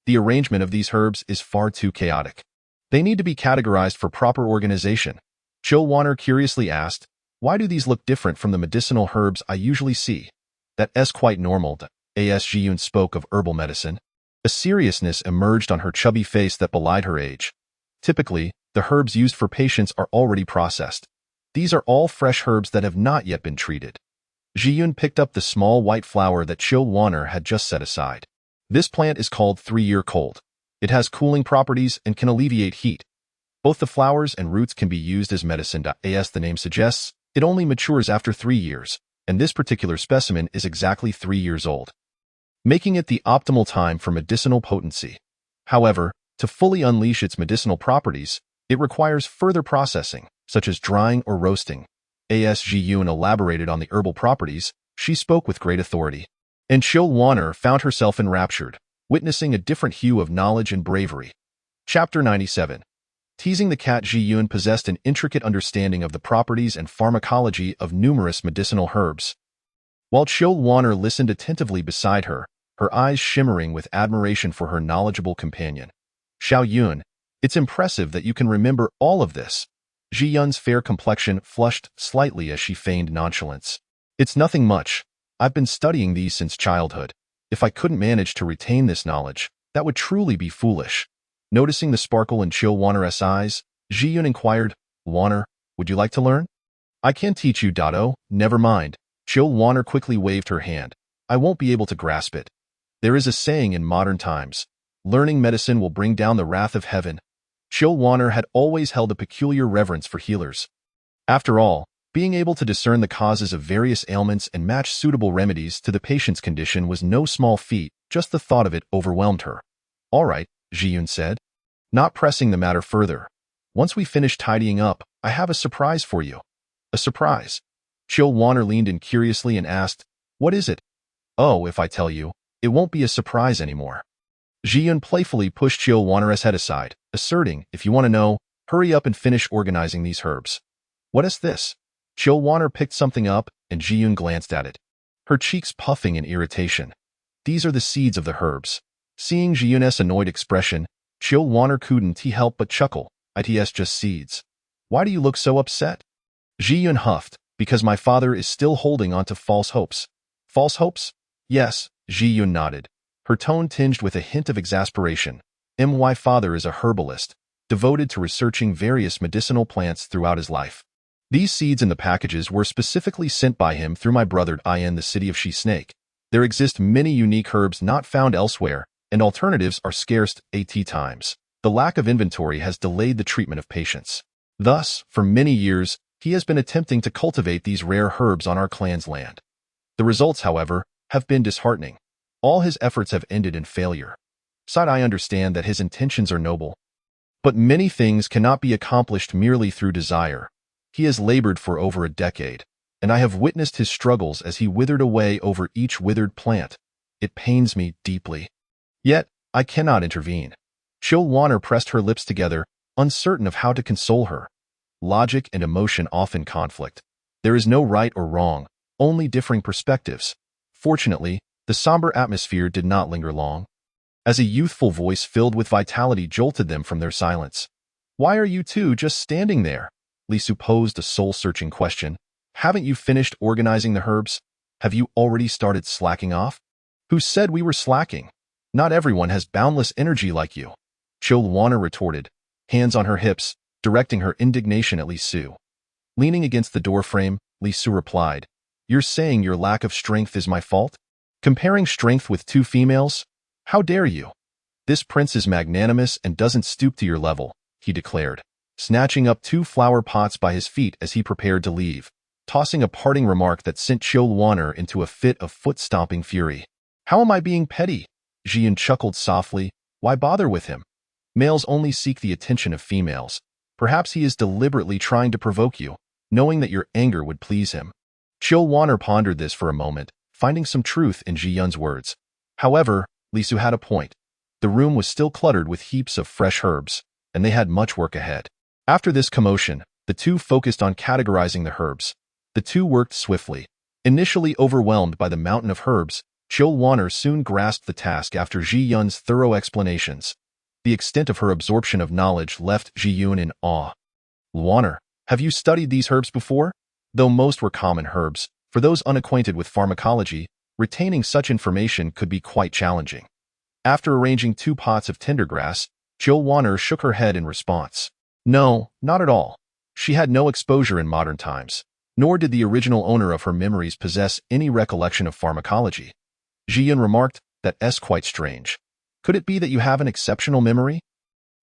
"The arrangement of these herbs is far too chaotic. They need to be categorized for proper organization." Chill Wanner curiously asked, "Why do these look different from the medicinal herbs I usually see?" "That's quite normal." As Ji Yun spoke of herbal medicine, a seriousness emerged on her chubby face that belied her age. "Typically, the herbs used for patients are already processed. These are all fresh herbs that have not yet been treated." Ji Yun picked up the small white flower that Chill Wanner had just set aside. "This plant is called 3-year cold. It has cooling properties and can alleviate heat. Both the flowers and roots can be used as medicine. As the name suggests, it only matures after 3 years, and this particular specimen is exactly 3 years old, making it the optimal time for medicinal potency. However, to fully unleash its medicinal properties, it requires further processing, such as drying or roasting." As Ji Yun elaborated on the herbal properties, she spoke with great authority, and Chill Wanner found herself enraptured, witnessing a different hue of knowledge and bravery. Chapter 97. Teasing the cat. Ji Yun possessed an intricate understanding of the properties and pharmacology of numerous medicinal herbs. While Chill Wanner listened attentively beside her, her eyes shimmering with admiration for her knowledgeable companion. "Xiao Yun, it's impressive that you can remember all of this." Ji Yun's fair complexion flushed slightly as she feigned nonchalance. "It's nothing much. I've been studying these since childhood. If I couldn't manage to retain this knowledge, that would truly be foolish." Noticing the sparkle in Chill Wanner's eyes, Ji Yun inquired, "Wanner, would you like to learn?" "I can teach you, Dado. Never mind." Chill Wanner quickly waved her hand. "I won't be able to grasp it. There is a saying in modern times, learning medicine will bring down the wrath of heaven." Chill Wanner had always held a peculiar reverence for healers. After all, being able to discern the causes of various ailments and match suitable remedies to the patient's condition was no small feat. Just the thought of it overwhelmed her. "All right," Ji Yun said, not pressing the matter further. "Once we finish tidying up, I have a surprise for you." "A surprise?" Chill Wanner leaned in curiously and asked, "What is it?" "Oh, if I tell you, it won't be a surprise anymore." Ji Yun playfully pushed Chill Wanner's head aside, asserting, "If you want to know, hurry up and finish organizing these herbs." "What is this?" Chill Wanner picked something up, and Ji Yun glanced at it, her cheeks puffing in irritation. "These are the seeds of the herbs." Seeing Ji Yun's annoyed expression, Chill Wanner couldn't help but chuckle. "It's just seeds. Why do you look so upset?" Ji Yun huffed, "Because my father is still holding on to false hopes." "False hopes?" "Yes," Ji Yun nodded, her tone tinged with a hint of exasperation. "My father is a herbalist, devoted to researching various medicinal plants throughout his life. These seeds in the packages were specifically sent by him through my brother in the city of She Snake. There exist many unique herbs not found elsewhere, and alternatives are scarce at times. The lack of inventory has delayed the treatment of patients. Thus, for many years, he has been attempting to cultivate these rare herbs on our clan's land. The results, however, have been disheartening. All his efforts have ended in failure. I understand that his intentions are noble, but many things cannot be accomplished merely through desire. He has labored for over a decade, and I have witnessed his struggles as he withered away over each withered plant. It pains me deeply. Yet, I cannot intervene. Chilwanner pressed her lips together, uncertain of how to console her. Logic and emotion often conflict. There is no right or wrong, only differing perspectives. Fortunately, the somber atmosphere did not linger long. As a youthful voice filled with vitality jolted them from their silence. "Why are you two just standing there?" Lisu posed a soul-searching question. "Haven't you finished organizing the herbs? Have you already started slacking off?" "Who said we were slacking? Not everyone has boundless energy like you," Chilwanner retorted, hands on her hips, directing her indignation at Lisu. Leaning against the doorframe, Lisu replied, "You're saying your lack of strength is my fault? Comparing strength with two females? How dare you? This prince is magnanimous and doesn't stoop to your level," he declared, snatching up 2 flower pots by his feet as he prepared to leave, tossing a parting remark that sent Chilwanner into a fit of foot-stomping fury. "How am I being petty?" Jian chuckled softly. "Why bother with him? Males only seek the attention of females. Perhaps he is deliberately trying to provoke you, knowing that your anger would please him." Chilwanner pondered this for a moment, finding some truth in Ji Yun's words. However, Lisu had a point. The room was still cluttered with heaps of fresh herbs, and they had much work ahead. After this commotion, the two focused on categorizing the herbs. The two worked swiftly. Initially overwhelmed by the mountain of herbs, Chilwanner soon grasped the task after Ji Yun's thorough explanations. The extent of her absorption of knowledge left Ji Yun in awe. "Wanner, have you studied these herbs before?" Though most were common herbs, for those unacquainted with pharmacology, retaining such information could be quite challenging. After arranging 2 pots of tendergrass, Chilwanner shook her head in response. No, not at all. She had no exposure in modern times, nor did the original owner of her memories possess any recollection of pharmacology. Ji Yun remarked, "That's quite strange. Could it be that you have an exceptional memory?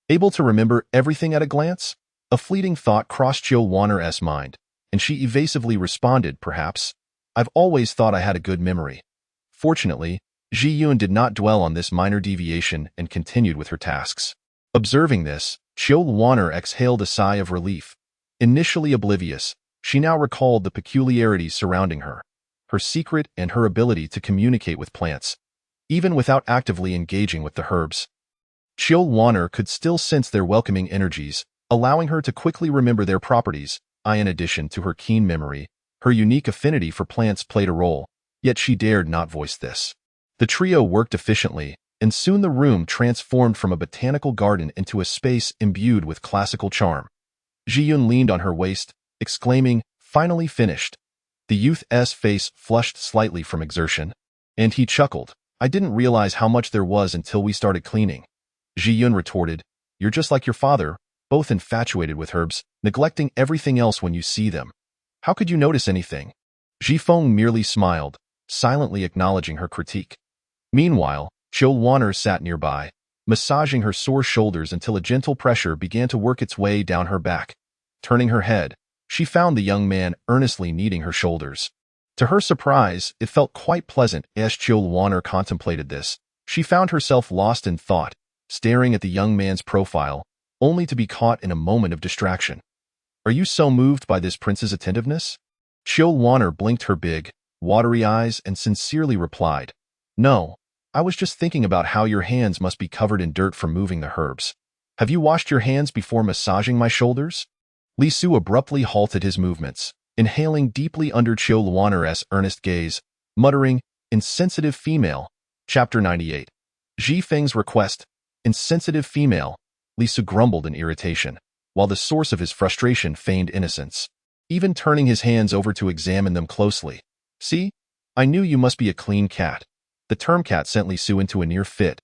Able to remember everything at a glance?" A fleeting thought crossed Chilwanner's mind, and she evasively responded, "Perhaps. I've always thought I had a good memory." Fortunately, Ji Yun did not dwell on this minor deviation and continued with her tasks. Observing this, Chilwanner exhaled a sigh of relief. Initially oblivious, she now recalled the peculiarities surrounding her, her secret and her ability to communicate with plants, even without actively engaging with the herbs. Chilwanner could still sense their welcoming energies, allowing her to quickly remember their properties. In addition to her keen memory, her unique affinity for plants played a role, yet she dared not voice this. The trio worked efficiently, and soon the room transformed from a botanical garden into a space imbued with classical charm. Ji Yun leaned on her waist, exclaiming, "Finally finished." The youth's face flushed slightly from exertion, and he chuckled. "I didn't realize how much there was until we started cleaning." Ji Yun retorted, "You're just like your father, both infatuated with herbs, neglecting everything else when you see them. How could you notice anything?" Ji Feng merely smiled, silently acknowledging her critique. Meanwhile, Chilwanner sat nearby, massaging her sore shoulders until a gentle pressure began to work its way down her back. Turning her head, she found the young man earnestly kneading her shoulders. To her surprise, it felt quite pleasant. As Chilwanner contemplated this, she found herself lost in thought, staring at the young man's profile, only to be caught in a moment of distraction. "Are you so moved by this prince's attentiveness?" Chilwanner blinked her big, watery eyes and sincerely replied, "No, I was just thinking about how your hands must be covered in dirt from moving the herbs. Have you washed your hands before massaging my shoulders?" Lisu abruptly halted his movements, inhaling deeply under Chilwanner's earnest gaze, muttering, "Insensitive female." Chapter 98. Ji Feng's request, "Insensitive female." Lisu grumbled in irritation, while the source of his frustration feigned innocence, even turning his hands over to examine them closely. "See? I knew you must be a clean cat." The term cat sent Lisu into a near fit.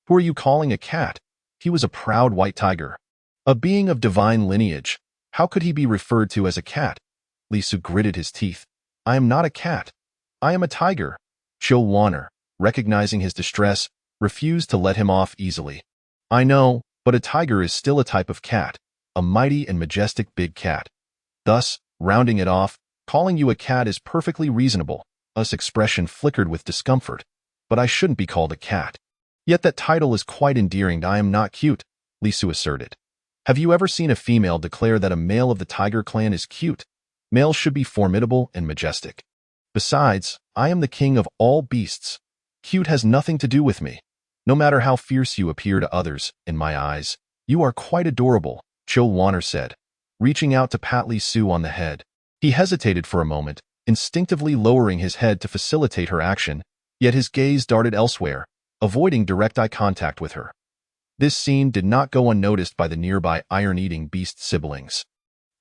Who are you calling a cat? He was a proud white tiger, a being of divine lineage. How could he be referred to as a cat? Lisu gritted his teeth. "I am not a cat. I am a tiger." Chilwanner, recognizing his distress, refused to let him off easily. I know, but a tiger is still a type of cat, a mighty and majestic big cat. Thus, rounding it off, calling you a cat is perfectly reasonable. Us expression flickered with discomfort, but I shouldn't be called a cat. Yet that title is quite endearing. I am not cute, Lisu asserted. Have you ever seen a female declare that a male of the tiger clan is cute? Males should be formidable and majestic. Besides, I am the king of all beasts. Cute has nothing to do with me. No matter how fierce you appear to others, in my eyes, you are quite adorable, Chil Wanner said, reaching out to pat Lisu on the head. He hesitated for a moment, instinctively lowering his head to facilitate her action, yet his gaze darted elsewhere, avoiding direct eye contact with her. This scene did not go unnoticed by the nearby iron-eating beast siblings.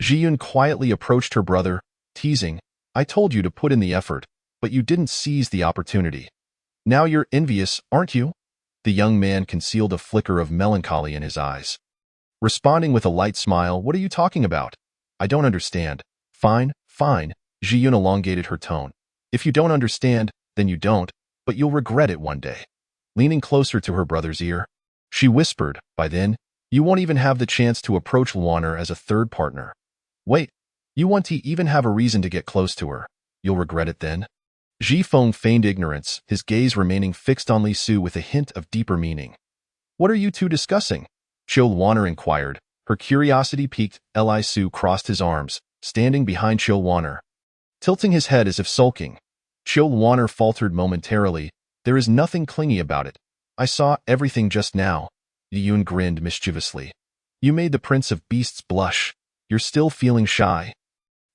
Ji-yun quietly approached her brother, teasing, I told you to put in the effort, but you didn't seize the opportunity. Now you're envious, aren't you? The young man concealed a flicker of melancholy in his eyes. Responding with a light smile, what are you talking about? I don't understand. Fine, fine, Ji-yun elongated her tone. If you don't understand, then you don't, but you'll regret it one day. Leaning closer to her brother's ear, she whispered, by then, you won't even have the chance to approach Luaner as a third partner. Wait, you want to even have a reason to get close to her. You'll regret it then? Ji Feng feigned ignorance, his gaze remaining fixed on Lisu with a hint of deeper meaning. What are you two discussing? Chil Wanner inquired, her curiosity piqued. Lisu crossed his arms, standing behind Chil Wanner. Tilting his head as if sulking, Chil Wanner faltered momentarily, there is nothing clingy about it. I saw everything just now. Yun grinned mischievously. You made the Prince of Beasts blush. You're still feeling shy.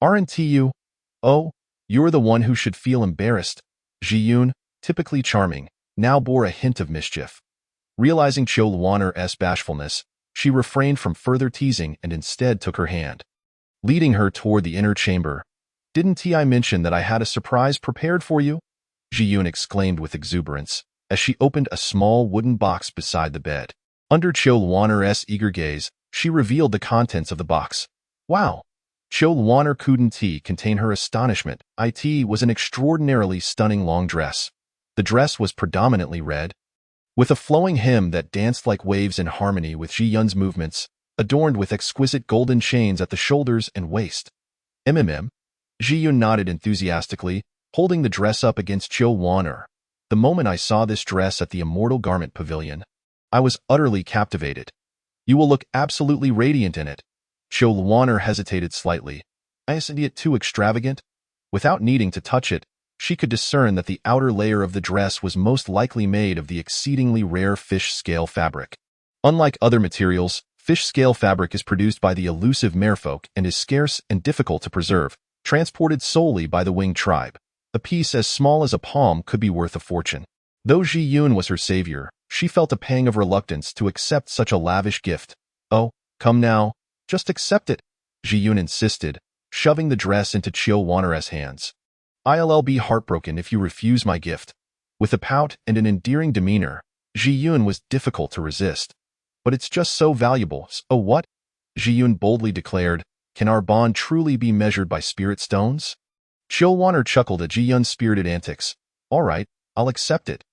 Aren't you? Oh, you're the one who should feel embarrassed. Ji-yun, typically charming, now bore a hint of mischief. Realizing Chil Wanner's bashfulness, she refrained from further teasing and instead took her hand, leading her toward the inner chamber. Didn't I mention that I had a surprise prepared for you? Ji-yun exclaimed with exuberance, as she opened a small wooden box beside the bed. Under Chil Wanner's eager gaze, she revealed the contents of the box. Wow! Chil Wanner couldn't contain her astonishment. It was an extraordinarily stunning long dress. The dress was predominantly red, with a flowing hem that danced like waves in harmony with Ji-yun's movements, adorned with exquisite golden chains at the shoulders and waist. Ji-yun nodded enthusiastically, holding the dress up against Chil Wanner. The moment I saw this dress at the Immortal Garment Pavilion, I was utterly captivated. You will look absolutely radiant in it. Chil Wanner hesitated slightly. Isn't it too extravagant? Without needing to touch it, she could discern that the outer layer of the dress was most likely made of the exceedingly rare fish scale fabric. Unlike other materials, fish scale fabric is produced by the elusive merfolk and is scarce and difficult to preserve, transported solely by the winged tribe. A piece as small as a palm could be worth a fortune. Though Ji-yun was her savior, she felt a pang of reluctance to accept such a lavish gift. Oh, come now, just accept it, Ji-yun insisted, shoving the dress into Chil Wanner's hands. I'll be heartbroken if you refuse my gift. With a pout and an endearing demeanor, Ji-yun was difficult to resist. But it's just so valuable. So what? Ji-yun boldly declared, can our bond truly be measured by spirit stones? Chil Wanner chuckled at Ji-yun's spirited antics. All right, I'll accept it.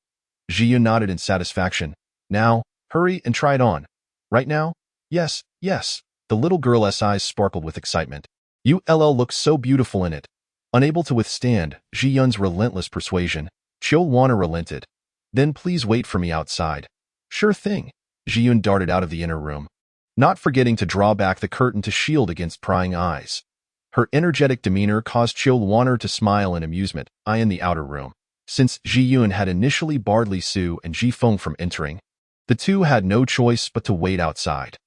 Ji-yun nodded in satisfaction. Now, hurry and try it on. Right now? Yes, yes. The little girl's eyes sparkled with excitement. You look so beautiful in it. Unable to withstand Ji-yun's relentless persuasion, Chil Wanner relented. Then please wait for me outside. Sure thing. Ji-yun darted out of the inner room, not forgetting to draw back the curtain to shield against prying eyes. Her energetic demeanor caused Chil Wanner to smile in amusement, in the outer room. Since Ji-yun had initially barred Lisu and Ji Feng from entering, the two had no choice but to wait outside.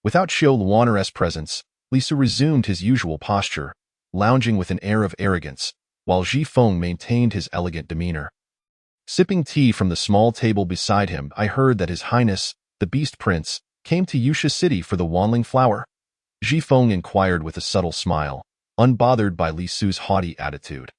Without Chil Wanner's presence, Lisu resumed his usual posture, lounging with an air of arrogance, while Ji Feng maintained his elegant demeanor. Sipping tea from the small table beside him, I heard that His Highness, the Beast Prince, came to Yusha City for the Wanling Flower. Ji Feng inquired with a subtle smile, unbothered by Lisu's haughty attitude.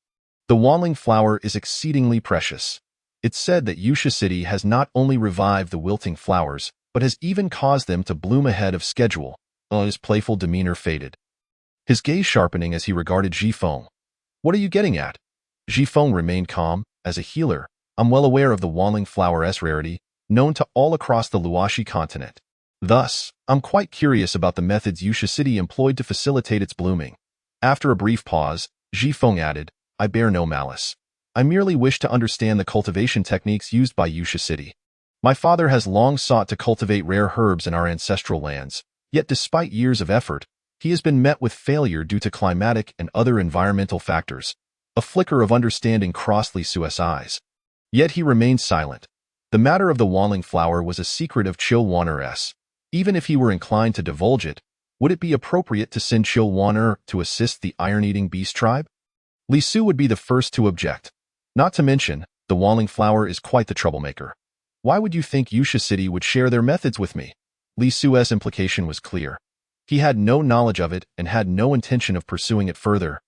The Wanling Flower is exceedingly precious. It's said that Yusha City has not only revived the wilting flowers, but has even caused them to bloom ahead of schedule. His playful demeanor faded, his gaze sharpening as he regarded Ji Feng. What are you getting at? Ji Feng remained calm. As a healer, I'm well aware of the Wanling Flower's rarity, known to all across the Luoshi continent. Thus, I'm quite curious about the methods Yusha City employed to facilitate its blooming. After a brief pause, Ji Feng added, I bear no malice. I merely wish to understand the cultivation techniques used by Yusha City. My father has long sought to cultivate rare herbs in our ancestral lands, yet despite years of effort, he has been met with failure due to climatic and other environmental factors. A flicker of understanding crossed Li Sue's eyes. Yet he remained silent. The matter of the Wanling flower was a secret of Chil Wan'er's. Even if he were inclined to divulge it, would it be appropriate to send Chil Wan'er to assist the iron-eating beast tribe? Li Su would be the first to object. Not to mention, the Wanling flower is quite the troublemaker. Why would you think Yusha City would share their methods with me? Li Sue's implication was clear. He had no knowledge of it and had no intention of pursuing it further.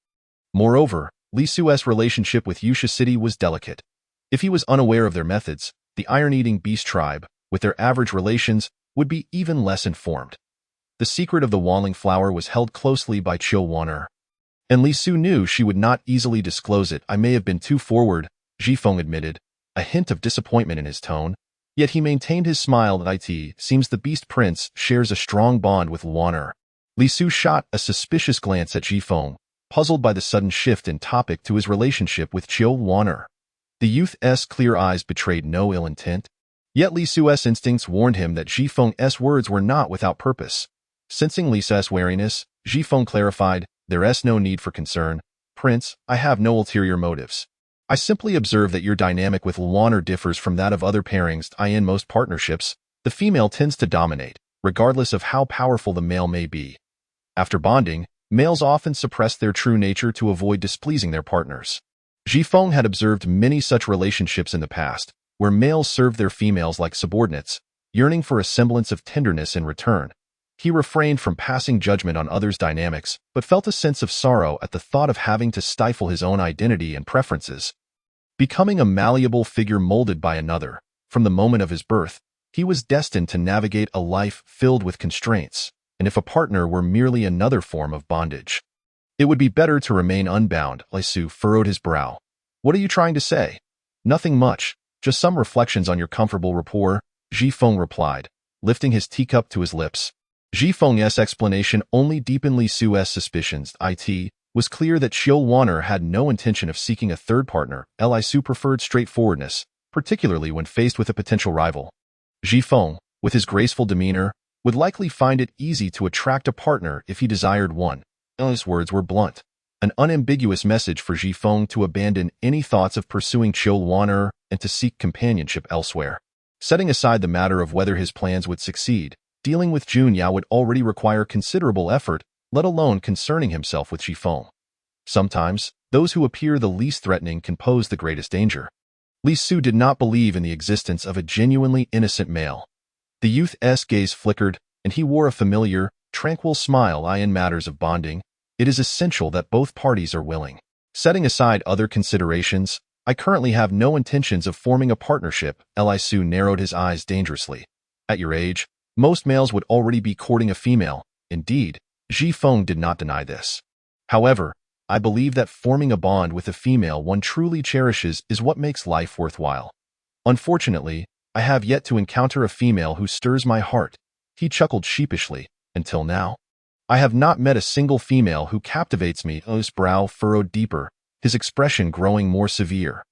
Moreover, Li Sue's relationship with Yusha City was delicate. If he was unaware of their methods, the iron-eating beast tribe, with their average relations, would be even less informed. The secret of the Wanling flower was held closely by Chil Wan'er, and Li Su knew she would not easily disclose it. I may have been too forward, Ji Feng admitted, a hint of disappointment in his tone. Yet he maintained his smile. It seems the Beast Prince shares a strong bond with Wan'er. Li Su shot a suspicious glance at Ji Feng, puzzled by the sudden shift in topic to his relationship with Chil Wan'er. The youth's clear eyes betrayed no ill intent. Yet Li Sue's instincts warned him that Ji Feng's words were not without purpose. Sensing Li Sue's wariness, Ji Feng clarified, There's no need for concern. Prince, I have no ulterior motives. I simply observe that your dynamic with Wan'er differs from that of other pairings. In most partnerships, the female tends to dominate, regardless of how powerful the male may be. After bonding, males often suppress their true nature to avoid displeasing their partners. Ji Feng had observed many such relationships in the past, where males served their females like subordinates, yearning for a semblance of tenderness in return. He refrained from passing judgment on others' dynamics, but felt a sense of sorrow at the thought of having to stifle his own identity and preferences. Becoming a malleable figure molded by another, from the moment of his birth, he was destined to navigate a life filled with constraints, and if a partner were merely another form of bondage, it would be better to remain unbound. Li Su furrowed his brow. What are you trying to say? Nothing much, just some reflections on your comfortable rapport, Ji Feng replied, lifting his teacup to his lips. Ji Feng's explanation only deepened Li Sue's suspicions. It was clear that Chil Wan'er had no intention of seeking a third partner. Li Su preferred straightforwardness, particularly when faced with a potential rival. Ji Feng, with his graceful demeanor, would likely find it easy to attract a partner if he desired one. His words were blunt, an unambiguous message for Ji Feng to abandon any thoughts of pursuing Chil Wan'er and to seek companionship elsewhere. Setting aside the matter of whether his plans would succeed, dealing with Jun Yao would already require considerable effort, let alone concerning himself with Ji Feng. Sometimes, those who appear the least threatening can pose the greatest danger. Li Su did not believe in the existence of a genuinely innocent male. The youth's gaze flickered, and he wore a familiar, tranquil smile. In matters of bonding, it is essential that both parties are willing. Setting aside other considerations, I currently have no intentions of forming a partnership. Li Su narrowed his eyes dangerously. At your age, most males would already be courting a female. Indeed, Ji Feng did not deny this. However, I believe that forming a bond with a female one truly cherishes is what makes life worthwhile. Unfortunately, I have yet to encounter a female who stirs my heart. He chuckled sheepishly. Until now, I have not met a single female who captivates me. His brow furrowed deeper, his expression growing more severe.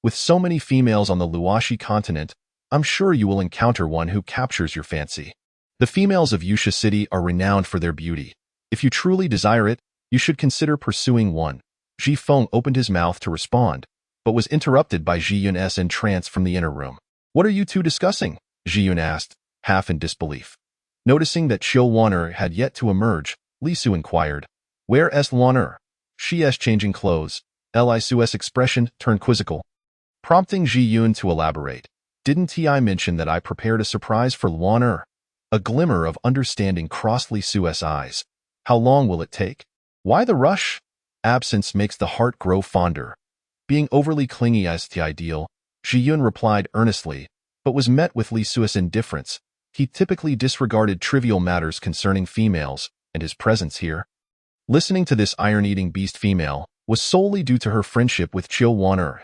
With so many females on the Luoshi continent, I'm sure you will encounter one who captures your fancy. The females of Yusha City are renowned for their beauty. If you truly desire it, you should consider pursuing one. Ji Feng opened his mouth to respond, but was interrupted by Ji Yun's entrance from the inner room. What are you two discussing? Ji Yun asked, half in disbelief. Noticing that Chil Wan'er had yet to emerge, Li Su inquired, Where est Wan'er? She is changing clothes. Li Su's expression turned quizzical, prompting Ji Yun to elaborate. Didn't I mention that I prepared a surprise for Wan'er? A glimmer of understanding crossed Li Su's eyes. How long will it take? Why the rush? Absence makes the heart grow fonder. Being overly clingy as the ideal, Ji Yun replied earnestly, but was met with Li Su's indifference. He typically disregarded trivial matters concerning females, and his presence here, listening to this iron-eating beast female, was solely due to her friendship with Chil Wan'er.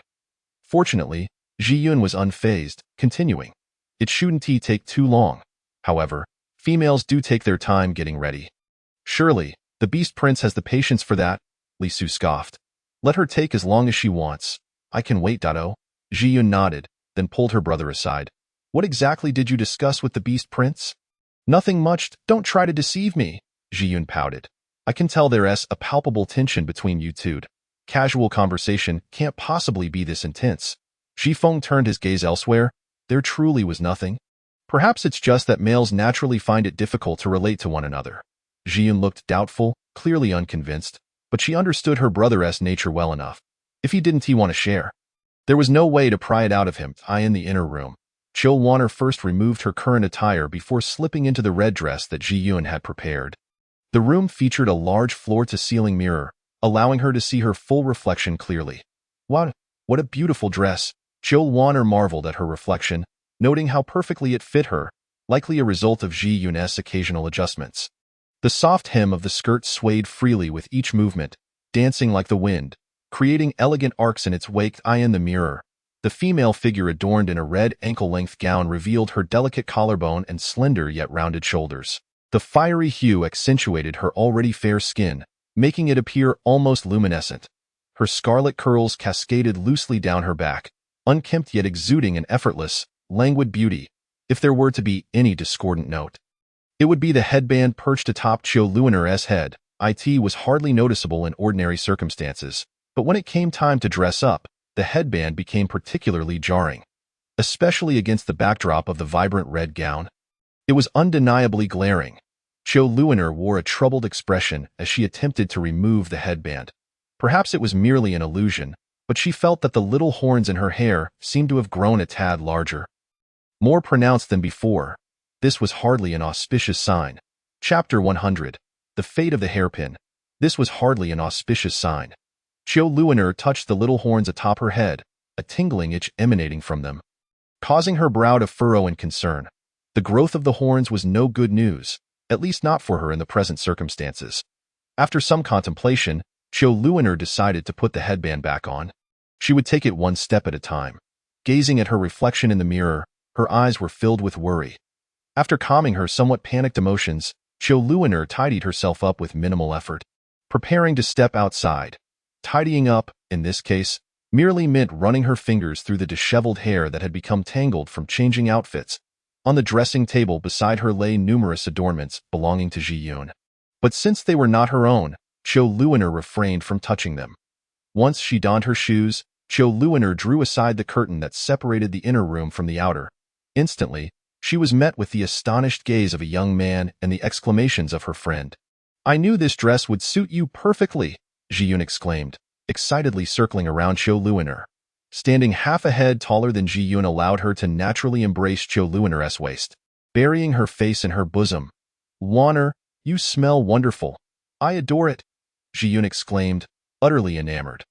Fortunately, Ji Yun was unfazed, continuing. It shouldn't take too long. However, females do take their time getting ready. Surely, the Beast Prince has the patience for that, Li Su scoffed. Let her take as long as she wants. I can wait, Dado. Ji Yun nodded, then pulled her brother aside. What exactly did you discuss with the Beast Prince? Nothing much, don't try to deceive me, Ji Yun pouted. I can tell there's a palpable tension between you two. Casual conversation can't possibly be this intense. Ji Feng turned his gaze elsewhere. There truly was nothing. Perhaps it's just that males naturally find it difficult to relate to one another. Ji Yun looked doubtful, clearly unconvinced, but she understood her brother's nature well enough. If he didn't want to share. There was no way to pry it out of him. In the inner room, Chil Wanner first removed her current attire before slipping into the red dress that Ji Yun had prepared. The room featured a large floor-to-ceiling mirror, allowing her to see her full reflection clearly. What a beautiful dress! Chil Wanner marveled at her reflection, noting how perfectly it fit her, likely a result of Ji Yun's occasional adjustments. The soft hem of the skirt swayed freely with each movement, dancing like the wind, creating elegant arcs in its wake. In the mirror, the female figure adorned in a red ankle-length gown revealed her delicate collarbone and slender yet rounded shoulders. The fiery hue accentuated her already fair skin, making it appear almost luminescent. Her scarlet curls cascaded loosely down her back, unkempt yet exuding an effortless, languid beauty. If there were to be any discordant note, it would be the headband perched atop Chio Luiner's head. It was hardly noticeable in ordinary circumstances, but when it came time to dress up, the headband became particularly jarring, especially against the backdrop of the vibrant red gown. It was undeniably glaring. Chio Luiner wore a troubled expression as she attempted to remove the headband. Perhaps it was merely an illusion, but she felt that the little horns in her hair seemed to have grown a tad larger, more pronounced than before. This was hardly an auspicious sign. Chapter 100. The Fate of the Hairpin. This was hardly an auspicious sign. Chio Luiner touched the little horns atop her head, a tingling itch emanating from them, causing her brow to furrow in concern. The growth of the horns was no good news, at least not for her in the present circumstances. After some contemplation, Chio Luiner decided to put the headband back on. She would take it one step at a time. Gazing at her reflection in the mirror, her eyes were filled with worry. After calming her somewhat panicked emotions, Chio Luiner tidied herself up with minimal effort, preparing to step outside. Tidying up, in this case, merely meant running her fingers through the disheveled hair that had become tangled from changing outfits. On the dressing table beside her lay numerous adornments belonging to Ji Yun. But since they were not her own, Chio Luiner refrained from touching them. Once she donned her shoes, Chio Luiner drew aside the curtain that separated the inner room from the outer. Instantly, she was met with the astonished gaze of a young man and the exclamations of her friend. I knew this dress would suit you perfectly, Ji Yun exclaimed, excitedly circling around Chio Luiner. Standing half a head taller than Ji Yun allowed her to naturally embrace Chio Luiner's waist, burying her face in her bosom. Wanner, you smell wonderful. I adore it, Ji Yun exclaimed, utterly enamored.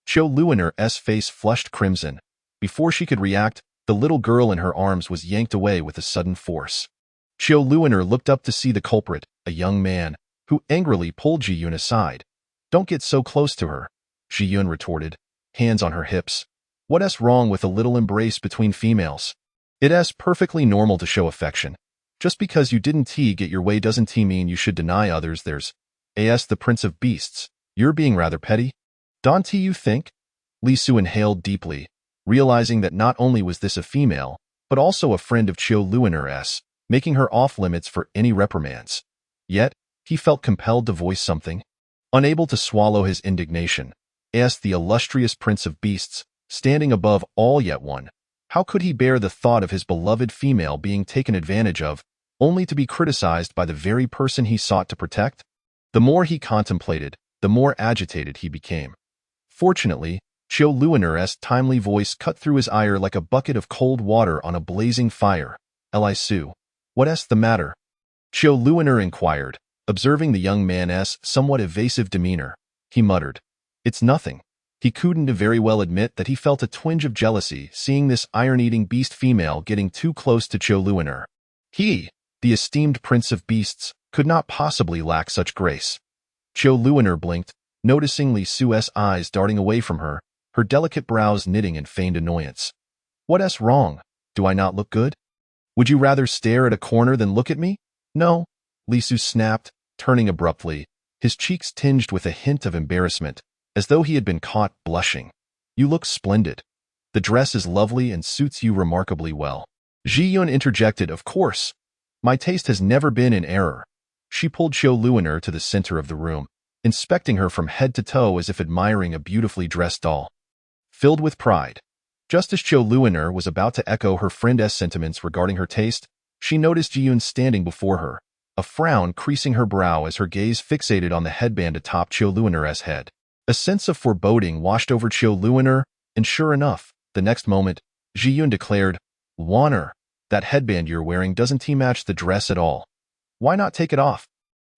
Chio Luiner's face flushed crimson. Before she could react, the little girl in her arms was yanked away with a sudden force. Chio Luiner looked up to see the culprit, a young man, who angrily pulled Ji Yun aside. Don't get so close to her, Ji Yun retorted, hands on her hips. What's wrong with a little embrace between females? It's perfectly normal to show affection. Just because you didn't get your way doesn't mean you should deny others theirs. The Prince of Beasts, you're being rather petty. Don't you think? Li Su inhaled deeply, realizing that not only was this a female, but also a friend of Chio Luiner's, making her off-limits for any reprimands. Yet, he felt compelled to voice something. Unable to swallow his indignation, asked the illustrious Prince of Beasts, standing above all yet one. How could he bear the thought of his beloved female being taken advantage of, only to be criticized by the very person he sought to protect? The more he contemplated, the more agitated he became. Fortunately, Chio Luiner's timely voice cut through his ire like a bucket of cold water on a blazing fire. Li Su, what's the matter? Chio Luiner inquired, observing the young man's somewhat evasive demeanor. He muttered, It's nothing. He couldn't very well admit that he felt a twinge of jealousy seeing this iron-eating beast female getting too close to Chio Luiner. He, the esteemed Prince of Beasts, could not possibly lack such grace. Chio Luiner blinked, noticing Li Su's eyes darting away from her, her delicate brows knitting in feigned annoyance. What's wrong? Do I not look good? Would you rather stare at a corner than look at me? No, Lisu snapped, turning abruptly, his cheeks tinged with a hint of embarrassment, as though he had been caught blushing. You look splendid. The dress is lovely and suits you remarkably well. Ji Yun interjected, of course. My taste has never been in error. She pulled Qiu Luoner to the center of the room, inspecting her from head to toe as if admiring a beautifully dressed doll. Filled with pride. Just as Qiu Luoner was about to echo her friend's sentiments regarding her taste, she noticed Ji Yun standing before her, a frown creasing her brow as her gaze fixated on the headband atop Qiu Luoner's head. A sense of foreboding washed over Qiu Luoner, and sure enough, the next moment, Ji Yun declared, Luoner, that headband you're wearing doesn't match the dress at all. Why not take it off?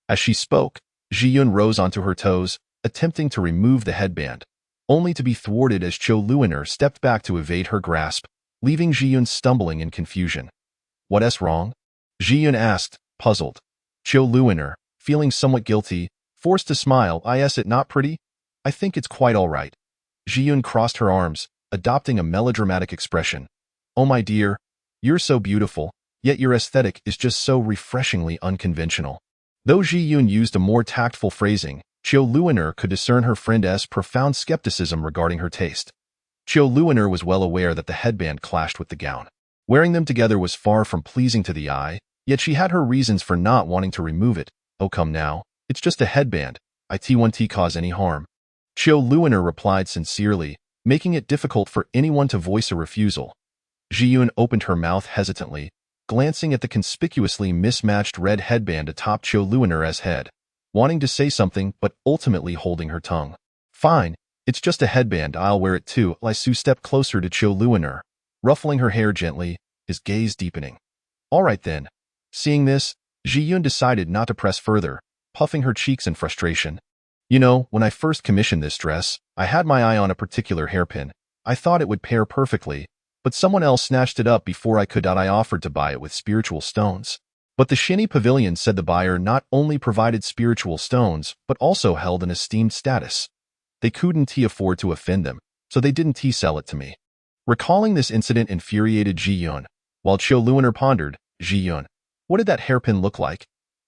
As she spoke, Ji Yun rose onto her toes, attempting to remove the headband, only to be thwarted as Qiu Luoner stepped back to evade her grasp, leaving Ji Yun stumbling in confusion. What's wrong? Ji Yun asked, puzzled. Qiu Luoner, feeling somewhat guilty, forced a smile. Is it not pretty? I think it's quite all right. Ji Yun crossed her arms, adopting a melodramatic expression. Oh my dear, you're so beautiful, yet your aesthetic is just so refreshingly unconventional. Though Ji Yun used a more tactful phrasing, Qiu Luoner could discern her friend's profound skepticism regarding her taste. Qiu Luoner was well aware that the headband clashed with the gown. Wearing them together was far from pleasing to the eye, yet she had her reasons for not wanting to remove it. Oh come now, it's just a headband. It won't cause any harm. Qiu Luoner replied sincerely, making it difficult for anyone to voice a refusal. Ji Yun opened her mouth hesitantly, glancing at the conspicuously mismatched red headband atop Qiu Luoner's head, wanting to say something but ultimately holding her tongue. Fine, it's just a headband, I'll wear it too. Lisu stepped closer to Qiu Luoner, ruffling her hair gently, his gaze deepening. All right then. Seeing this, Ji Yun decided not to press further, puffing her cheeks in frustration. You know, when I first commissioned this dress, I had my eye on a particular hairpin. I thought it would pair perfectly, but someone else snatched it up before I could. I offered to buy it with spiritual stones. But the Shinny Pavilion said the buyer not only provided spiritual stones, but also held an esteemed status. They couldn't afford to offend them, so they didn't sell it to me. Recalling this incident infuriated Ji Yun, while Qiu Luoner pondered, Ji Yun, what did that hairpin look like?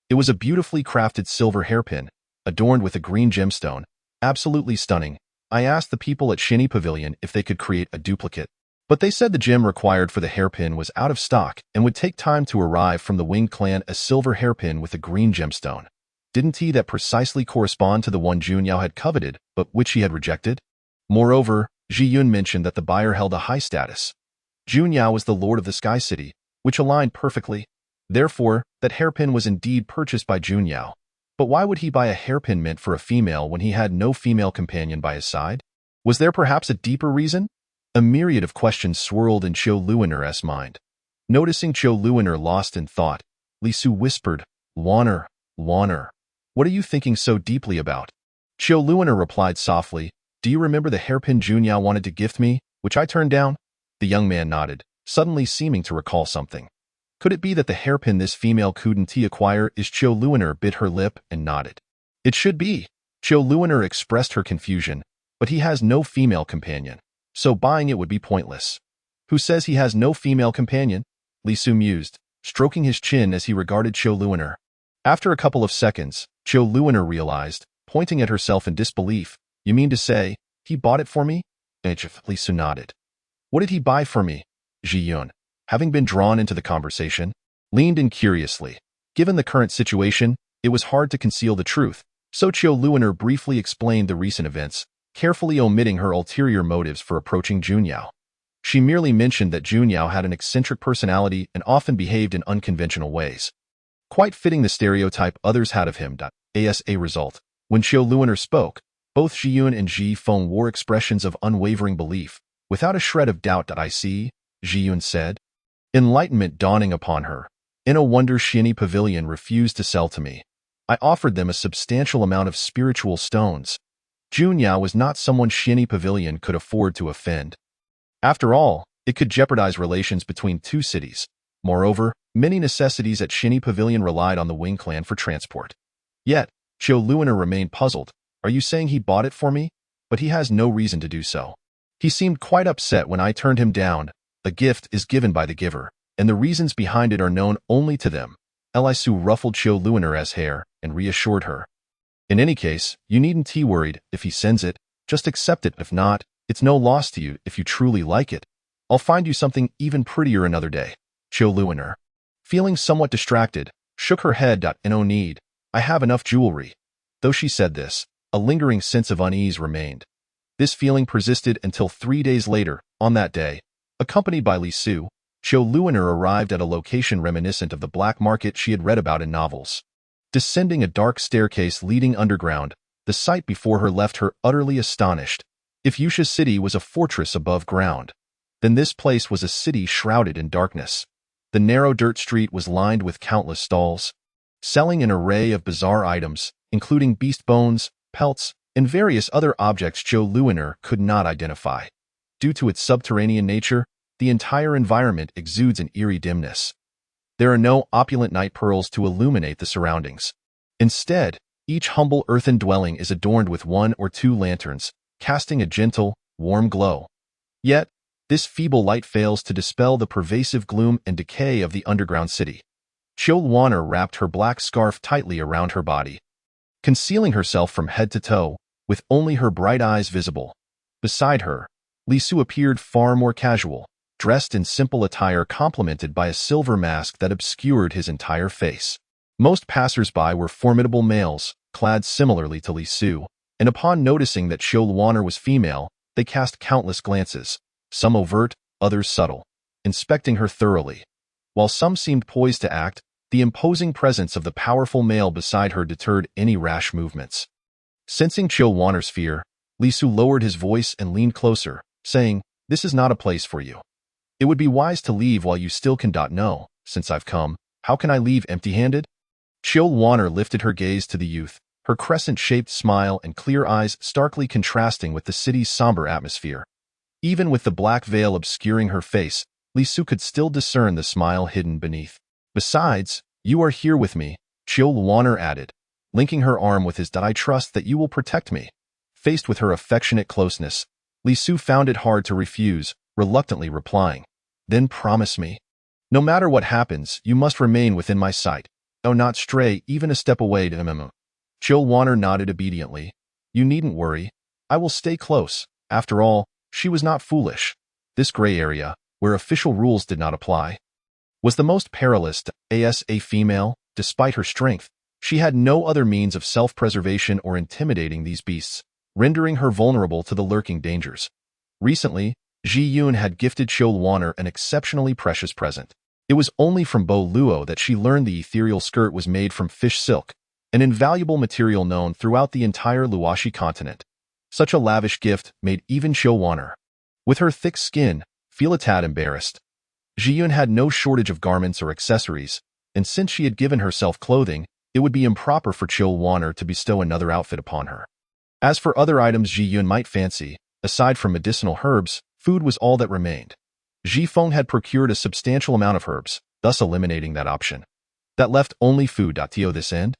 It was a beautifully crafted silver hairpin, adorned with a green gemstone, absolutely stunning. I asked the people at Shinny Pavilion if they could create a duplicate, but they said the gem required for the hairpin was out of stock and would take time to arrive from the Winged Clan. A silver hairpin with a green gemstone. Didn't that precisely correspond to the one Junyao had coveted, but which he had rejected? Moreover, Ji Yun mentioned that the buyer held a high status. Junyao was the lord of the Sky City, which aligned perfectly. Therefore, that hairpin was indeed purchased by Junyao. But why would he buy a hairpin meant for a female when he had no female companion by his side? Was there perhaps a deeper reason? A myriad of questions swirled in Qiu Luoner's mind. Noticing Qiu Luoner lost in thought, Lisu whispered, Luoner, Luoner, what are you thinking so deeply about? Qiu Luoner replied softly, do you remember the hairpin Junyao wanted to gift me, which I turned down? The young man nodded, suddenly seeming to recall something. Could it be that the hairpin this female couldn't acquire is? Qiu Luoner bit her lip and nodded. It should be. Qiu Luoner expressed her confusion, but he has no female companion, so buying it would be pointless. Who says he has no female companion? Lisu mused, stroking his chin as he regarded Qiu Luoner. After a couple of seconds, Qiu Luoner realized, pointing at herself in disbelief, you mean to say, he bought it for me? Lisu nodded. What did he buy for me? Ji Yun, having been drawn into the conversation, leaned in curiously. Given the current situation, it was hard to conceal the truth, so Qiu Luoner briefly explained the recent events, carefully omitting her ulterior motives for approaching Junyao. She merely mentioned that Junyao had an eccentric personality and often behaved in unconventional ways, quite fitting the stereotype others had of him. As a result, when Qiu Luoner spoke, both Ji Yun and Ji Feng wore expressions of unwavering belief, without a shred of doubt. I see, Ji Yun said, enlightenment dawning upon her. In a wonder Shinny Pavilion refused to sell to me. I offered them a substantial amount of spiritual stones. Junyao was not someone Shinny Pavilion could afford to offend. After all, it could jeopardize relations between two cities. Moreover, many necessities at Shinny Pavilion relied on the Wing Clan for transport. Yet, Qiu Luoner remained puzzled. Are you saying he bought it for me? But he has no reason to do so. He seemed quite upset when I turned him down. A gift is given by the giver. and the reasons behind it are known only to them. Lisu ruffled Qiu Luoner's hair and reassured her. In any case, you needn't be worried. If he sends it, just accept it. If not, it's no loss to you if you truly like it. I'll find you something even prettier another day. Qiu Luoner, feeling somewhat distracted, shook her head. No need. I have enough jewelry. Though she said this, a lingering sense of unease remained. This feeling persisted until 3 days later. On that day, accompanied by Lisu, Qiu Luoner arrived at a location reminiscent of the black market she had read about in novels. Descending a dark staircase leading underground, the sight before her left her utterly astonished. If Yusha City was a fortress above ground, then this place was a city shrouded in darkness. The narrow dirt street was lined with countless stalls, selling an array of bizarre items, including beast bones, pelts, and various other objects Qiu Luoner could not identify. Due to its subterranean nature, the entire environment exudes an eerie dimness. There are no opulent night pearls to illuminate the surroundings. Instead, each humble earthen dwelling is adorned with 1 or 2 lanterns, casting a gentle, warm glow. Yet, this feeble light fails to dispel the pervasive gloom and decay of the underground city. Qiu Luoner wrapped her black scarf tightly around her body, concealing herself from head to toe, with only her bright eyes visible. Beside her, Lisu appeared far more casual, dressed in simple attire complemented by a silver mask that obscured his entire face. Most passers-by were formidable males, clad similarly to Lisu, and upon noticing that Qiu Luoner was female, they cast countless glances, some overt, others subtle, inspecting her thoroughly. While some seemed poised to act, the imposing presence of the powerful male beside her deterred any rash movements. Sensing Qiu Luoner's fear, Lisu lowered his voice and leaned closer, saying, "This is not a place for you. It would be wise to leave while you still can. No, since I've come, how can I leave empty-handed?" Qiu Luoner lifted her gaze to the youth, her crescent-shaped smile and clear eyes starkly contrasting with the city's somber atmosphere. Even with the black veil obscuring her face, Lisu could still discern the smile hidden beneath. "Besides, you are here with me," Qiu Luoner added, linking her arm with his. "I trust that you will protect me." Faced with her affectionate closeness, Lisu found it hard to refuse, reluctantly replying, "Then promise me. No matter what happens, you must remain within my sight. Oh, not stray even a step away to him." Qiu Luoner nodded obediently. "You needn't worry. I will stay close." After all, she was not foolish. This gray area, where official rules did not apply, was the most perilous. As a female, despite her strength, she had no other means of self-preservation or intimidating these beasts, rendering her vulnerable to the lurking dangers. Recently, Ji Yun had gifted Qiu Luoner an exceptionally precious present. It was only from Bo Luo that she learned the ethereal skirt was made from fish silk, an invaluable material known throughout the entire Luoshi continent. Such a lavish gift made even Qiu Luoner, with her thick skin, feel a tad embarrassed. Ji Yun had no shortage of garments or accessories, and since she had given herself clothing, it would be improper for Qiu Luoner to bestow another outfit upon her. As for other items Ji Yun might fancy, aside from medicinal herbs, food was all that remained. Ji Feng had procured a substantial amount of herbs, thus eliminating that option. That left only food. To this end,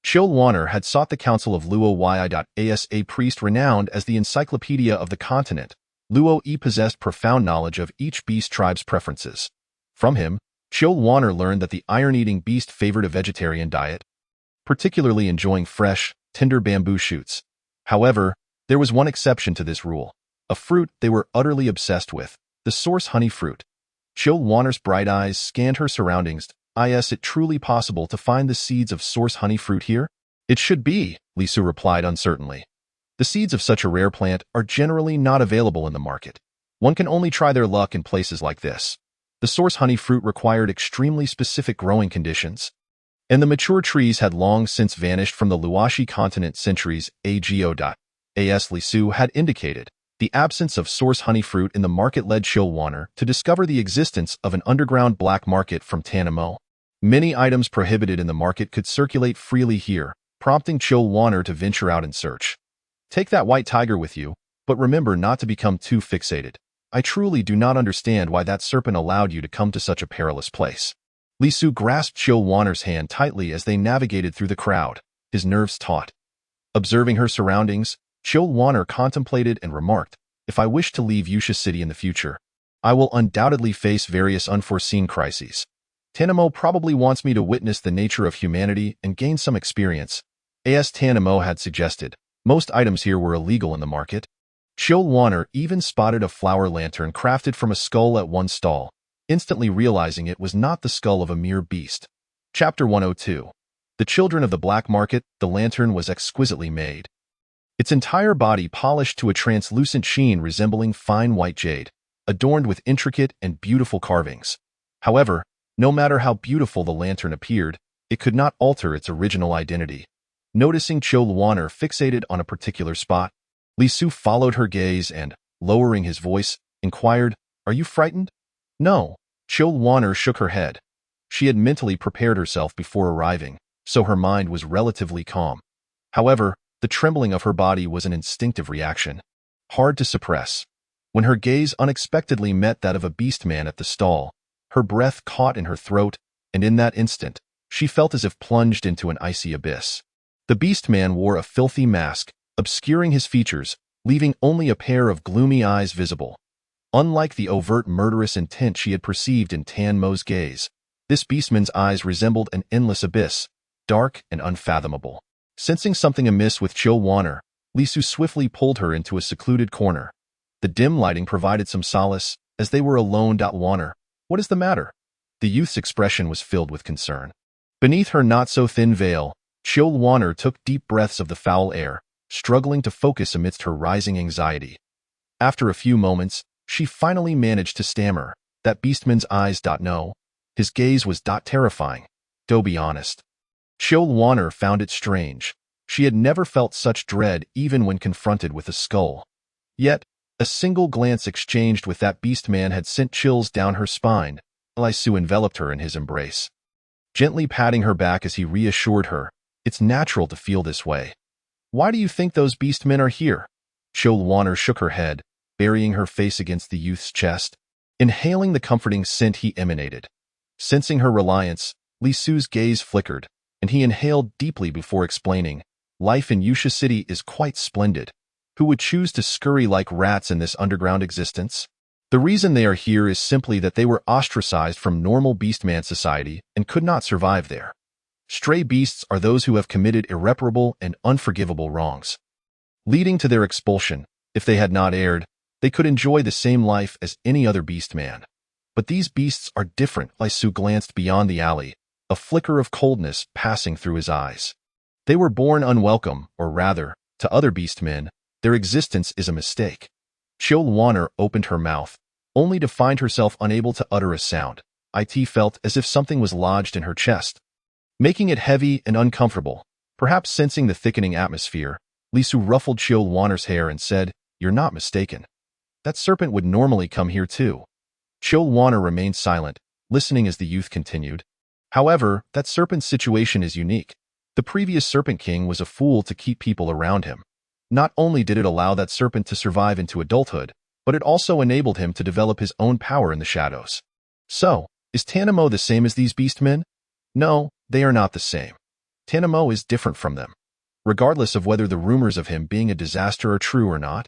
Qiu Luoner had sought the counsel of Luo Yi. As a priest renowned as the encyclopedia of the continent, Luo Yi possessed profound knowledge of each beast tribe's preferences. From him, Qiu Luoner learned that the iron-eating beast favored a vegetarian diet, particularly enjoying fresh, tender bamboo shoots. However, there was one exception to this rule, a fruit they were utterly obsessed with, the source honey fruit. Qiu Luoner's bright eyes scanned her surroundings. Is it truly possible to find the seeds of source honey fruit here? It should be, Lisu replied uncertainly. The seeds of such a rare plant are generally not available in the market. One can only try their luck in places like this. The source honey fruit required extremely specific growing conditions, and the mature trees had long since vanished from the Luoshi continent centuries ago. As Lisu had indicated, the absence of source honey fruit in the market led Qiu Luoner to discover the existence of an underground black market from Tanamo. Many items prohibited in the market could circulate freely here, prompting Qiu Luoner to venture out in search. Take that white tiger with you, but remember not to become too fixated. I truly do not understand why that serpent allowed you to come to such a perilous place. Lisu grasped Qiu Luoner's hand tightly as they navigated through the crowd, his nerves taut. Observing her surroundings, Qiu Luoner contemplated and remarked, "If I wish to leave Yusha City in the future, I will undoubtedly face various unforeseen crises. Tanamo probably wants me to witness the nature of humanity and gain some experience. As Tanamo had suggested, most items here were illegal in the market. Chilwanner even spotted a flower lantern crafted from a skull at one stall, instantly realizing it was not the skull of a mere beast. Chapter 102. The Children of the Black Market. The lantern was exquisitely made. Its entire body polished to a translucent sheen resembling fine white jade, adorned with intricate and beautiful carvings. However, no matter how beautiful the lantern appeared, it could not alter its original identity. Noticing Chilwanner fixated on a particular spot, Li Su followed her gaze and, lowering his voice, inquired, "Are you frightened?" "No." Chilwanner shook her head. She had mentally prepared herself before arriving, so her mind was relatively calm. However, the trembling of her body was an instinctive reaction, hard to suppress. When her gaze unexpectedly met that of a beastman at the stall, her breath caught in her throat, and in that instant, she felt as if plunged into an icy abyss. The beastman wore a filthy mask, obscuring his features, leaving only a pair of gloomy eyes visible. Unlike the overt murderous intent she had perceived in Tan Mo's gaze, this beastman's eyes resembled an endless abyss, dark and unfathomable. Sensing something amiss with Chilwanner, Li Su swiftly pulled her into a secluded corner. The dim lighting provided some solace, as they were alone. "Wanner, what is the matter?" The youth's expression was filled with concern. Beneath her not-so-thin veil, Chilwanner took deep breaths of the foul air, struggling to focus amidst her rising anxiety. After a few moments, she finally managed to stammer, "That beastman's eyes. No. His gaze was terrifying. To be honest." Chilwanner found it strange. She had never felt such dread even when confronted with a skull. Yet, a single glance exchanged with that beastman had sent chills down her spine. Li Su enveloped her in his embrace, gently patting her back as he reassured her, "It's natural to feel this way." "Why do you think those beastmen are here?" Chilwanner shook her head, burying her face against the youth's chest, inhaling the comforting scent he emanated. Sensing her reliance, Li Su's gaze flickered, and he inhaled deeply before explaining, "Life in Yusha City is quite splendid. Who would choose to scurry like rats in this underground existence? The reason they are here is simply that they were ostracized from normal beastman society and could not survive there. Stray beasts are those who have committed irreparable and unforgivable wrongs, leading to their expulsion. If they had not erred, they could enjoy the same life as any other beastman. But these beasts are different." Li Su glanced beyond the alley, a flicker of coldness passing through his eyes. "They were born unwelcome, or rather, to other beastmen, their existence is a mistake." Chilwanner opened her mouth, only to find herself unable to utter a sound. It felt as if something was lodged in her chest, making it heavy and uncomfortable. Perhaps sensing the thickening atmosphere, Li Su ruffled Chilwanner's hair and said, "You're not mistaken. That serpent would normally come here too." Chilwanner remained silent, listening as the youth continued. "However, that serpent's situation is unique. The previous Serpent King was a fool to keep people around him. Not only did it allow that serpent to survive into adulthood, but it also enabled him to develop his own power in the shadows." "So, is Tanamo the same as these beastmen?" "No, they are not the same. Tanamo is different from them. Regardless of whether the rumors of him being a disaster are true or not,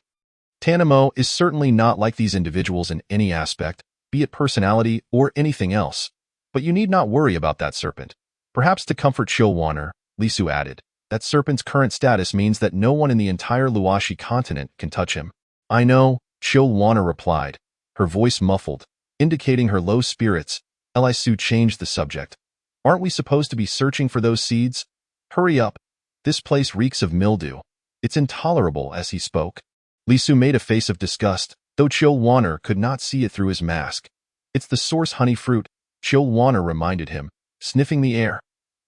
Tanamo is certainly not like these individuals in any aspect, be it personality or anything else. But you need not worry about that serpent." Perhaps to comfort Chilwanner, Li Su added, "That serpent's current status means that no one in the entire Luashi continent can touch him." "I know," Chilwanner replied, her voice muffled, indicating her low spirits. Li Su changed the subject. "Aren't we supposed to be searching for those seeds? Hurry up. This place reeks of mildew. It's intolerable." As he spoke, Li Su made a face of disgust, though Chilwanner could not see it through his mask. "It's the source honey fruit," Chilwanner reminded him, sniffing the air.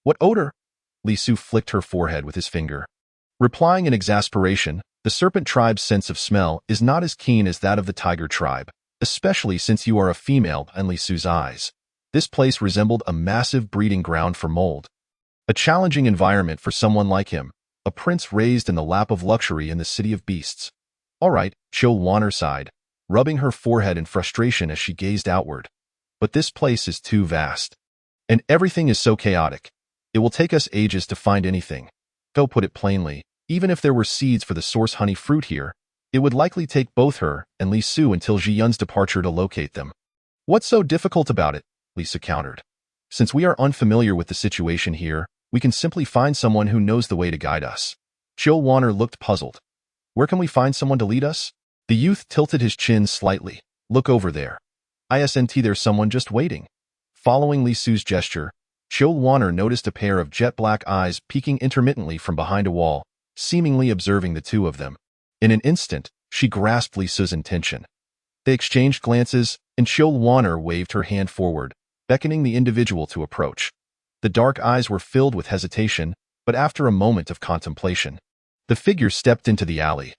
"What odor?" Li Su flicked her forehead with his finger, replying in exasperation, "The serpent tribe's sense of smell is not as keen as that of the tiger tribe, especially since you are a female." In Li Su's eyes, this place resembled a massive breeding ground for mold. A challenging environment for someone like him, a prince raised in the lap of luxury in the city of beasts. "All right," Chilwanner sighed, rubbing her forehead in frustration as she gazed outward. "But this place is too vast. And everything is so chaotic. It will take us ages to find anything. Go put it plainly, even if there were seeds for the source honey fruit here, It would likely take both her and Li Su until Ji Yun's departure to locate them. What's so difficult about it? Li Su countered. Since we are unfamiliar with the situation here, we can simply find someone who knows the way to guide us. Zhou Wan'er looked puzzled. Where can we find someone to lead us? The youth tilted his chin slightly. Look over there. Isn't there's someone just waiting. Following Li Su's gesture, Zhou Wan'er noticed a pair of jet-black eyes peeking intermittently from behind a wall, seemingly observing the two of them. In an instant, she grasped Li Su's intention. They exchanged glances, and Zhou Wan'er waved her hand forward, beckoning the individual to approach. The dark eyes were filled with hesitation, but after a moment of contemplation, the figure stepped into the alley.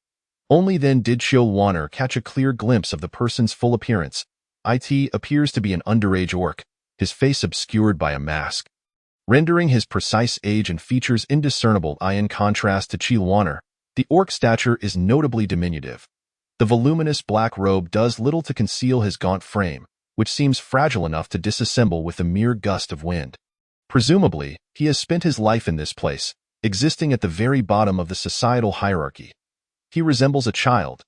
Only then did Zhou Wan'er catch a clear glimpse of the person's full appearance. It appears to be an underage orc, his face obscured by a mask, rendering his precise age and features indiscernible. In contrast to Zhou Wan'er, the orc's stature is notably diminutive. The voluminous black robe does little to conceal his gaunt frame, which seems fragile enough to disassemble with a mere gust of wind. Presumably, he has spent his life in this place, existing at the very bottom of the societal hierarchy. He resembles a child.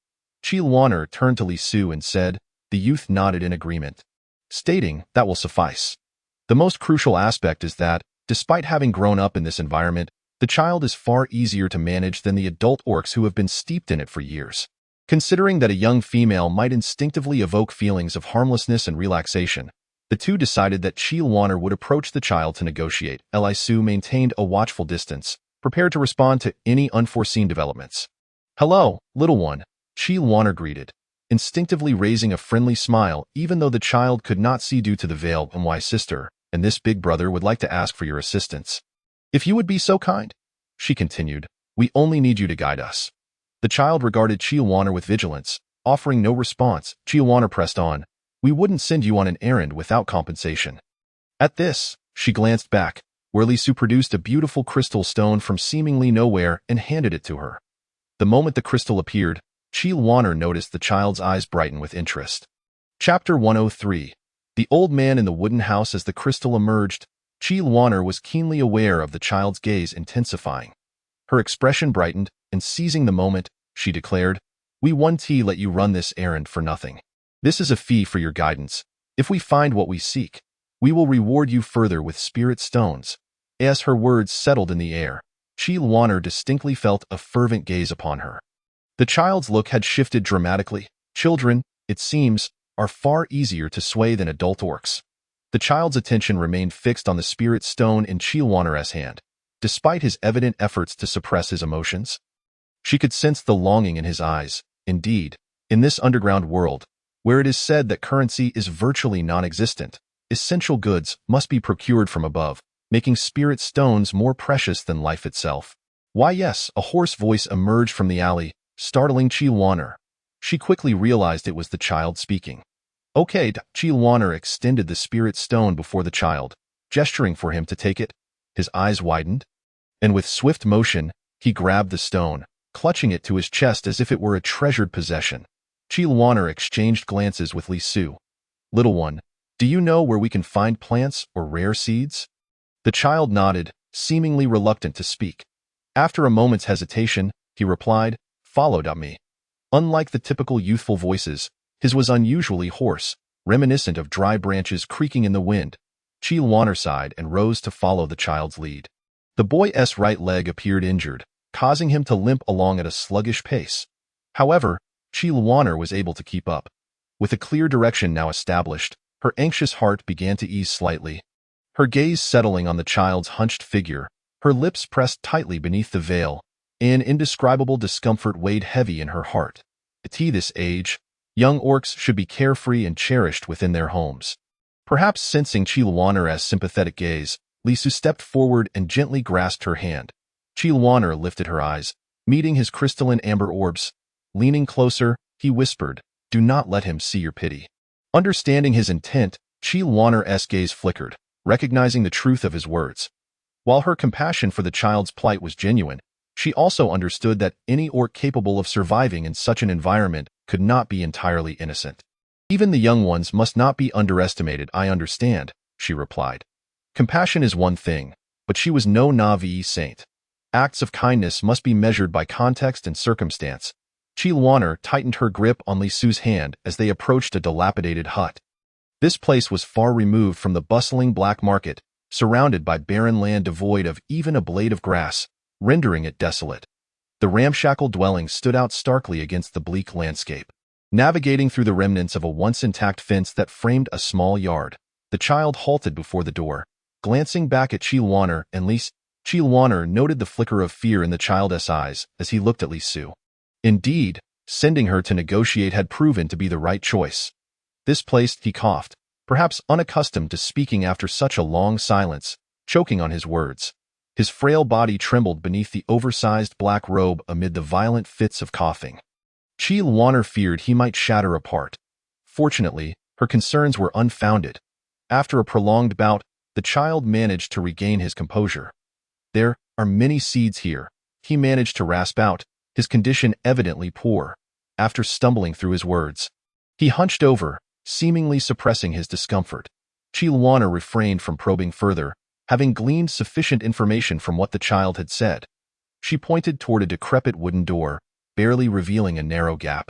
Zhou Wan'er turned to Li Su and said. The youth nodded in agreement, stating, that will suffice. The most crucial aspect is that, despite having grown up in this environment, the child is far easier to manage than the adult orcs who have been steeped in it for years. Considering that a young female might instinctively evoke feelings of harmlessness and relaxation, the two decided that Zhou Wan'er would approach the child to negotiate. Li Su maintained a watchful distance, prepared to respond to any unforeseen developments. Hello, little one, Zhou Wan'er greeted, instinctively raising a friendly smile even though the child could not see due to the veil. My sister and this big brother would like to ask for your assistance. If you would be so kind, she continued, we only need you to guide us. The child regarded Zhou Wan'er with vigilance, offering no response. Zhou Wan'er pressed on, we wouldn't send you on an errand without compensation. At this, she glanced back, where Li Su produced a beautiful crystal stone from seemingly nowhere and handed it to her. The moment the crystal appeared, Zhou Wan'er noticed the child's eyes brighten with interest. Chapter 103. The old man in the wooden house. As the crystal emerged, Zhou Wan'er was keenly aware of the child's gaze intensifying. Her expression brightened, and seizing the moment, she declared, we won't let you run this errand for nothing. This is a fee for your guidance. If we find what we seek, we will reward you further with spirit stones. As her words settled in the air, Zhou Wan'er distinctly felt a fervent gaze upon her. The child's look had shifted dramatically. Children, it seems, are far easier to sway than adult orcs. The child's attention remained fixed on the spirit stone in Zhou Wan'er's hand, despite his evident efforts to suppress his emotions. She could sense the longing in his eyes. Indeed, in this underground world, where it is said that currency is virtually non-existent, essential goods must be procured from above, making spirit stones more precious than life itself. Why yes, a hoarse voice emerged from the alley, startling Zhou Wan'er. She quickly realized it was the child speaking. Okay, Zhou Wan'er extended the spirit stone before the child, gesturing for him to take it. His eyes widened, and with swift motion, he grabbed the stone, clutching it to his chest as if it were a treasured possession. Zhou Wan'er exchanged glances with Li Su. Little one, do you know where we can find plants or rare seeds? The child nodded, seemingly reluctant to speak. After a moment's hesitation, he replied, followed up me. Unlike the typical youthful voices, his was unusually hoarse, reminiscent of dry branches creaking in the wind. Zhou Wan'er sighed and rose to follow the child's lead. The boy's right leg appeared injured, causing him to limp along at a sluggish pace. However, Zhou Wan'er was able to keep up. With a clear direction now established, her anxious heart began to ease slightly. Her gaze settling on the child's hunched figure, her lips pressed tightly beneath the veil, an indescribable discomfort weighed heavy in her heart. At this age, young orcs should be carefree and cherished within their homes. Perhaps sensing Zhou Wan'er's sympathetic gaze, Li Su stepped forward and gently grasped her hand. Zhou Wan'er lifted her eyes, meeting his crystalline amber orbs. Leaning closer, he whispered, do not let him see your pity. Understanding his intent, Zhou Wan'er's gaze flickered, recognizing the truth of his words. While her compassion for the child's plight was genuine, she also understood that any orc capable of surviving in such an environment could not be entirely innocent. Even the young ones must not be underestimated. I understand, she replied. Compassion is one thing, but she was no Na'vi saint. Acts of kindness must be measured by context and circumstance. Luaner tightened her grip on Li Su's hand as they approached a dilapidated hut. This place was far removed from the bustling black market, surrounded by barren land devoid of even a blade of grass, rendering it desolate. The ramshackle dwelling stood out starkly against the bleak landscape. Navigating through the remnants of a once intact fence that framed a small yard, the child halted before the door, glancing back at Luaner and Li Su. Luaner noted the flicker of fear in the child's eyes as he looked at Li Su. Indeed, sending her to negotiate had proven to be the right choice. This place, he coughed, perhaps unaccustomed to speaking after such a long silence, choking on his words. His frail body trembled beneath the oversized black robe amid the violent fits of coughing. Luaner feared he might shatter apart. Fortunately, her concerns were unfounded. After a prolonged bout, the child managed to regain his composure. There are many seeds here, he managed to rasp out, his condition evidently poor. After stumbling through his words, he hunched over, seemingly suppressing his discomfort. Luaner refrained from probing further, having gleaned sufficient information from what the child had said. She pointed toward a decrepit wooden door, barely revealing a narrow gap,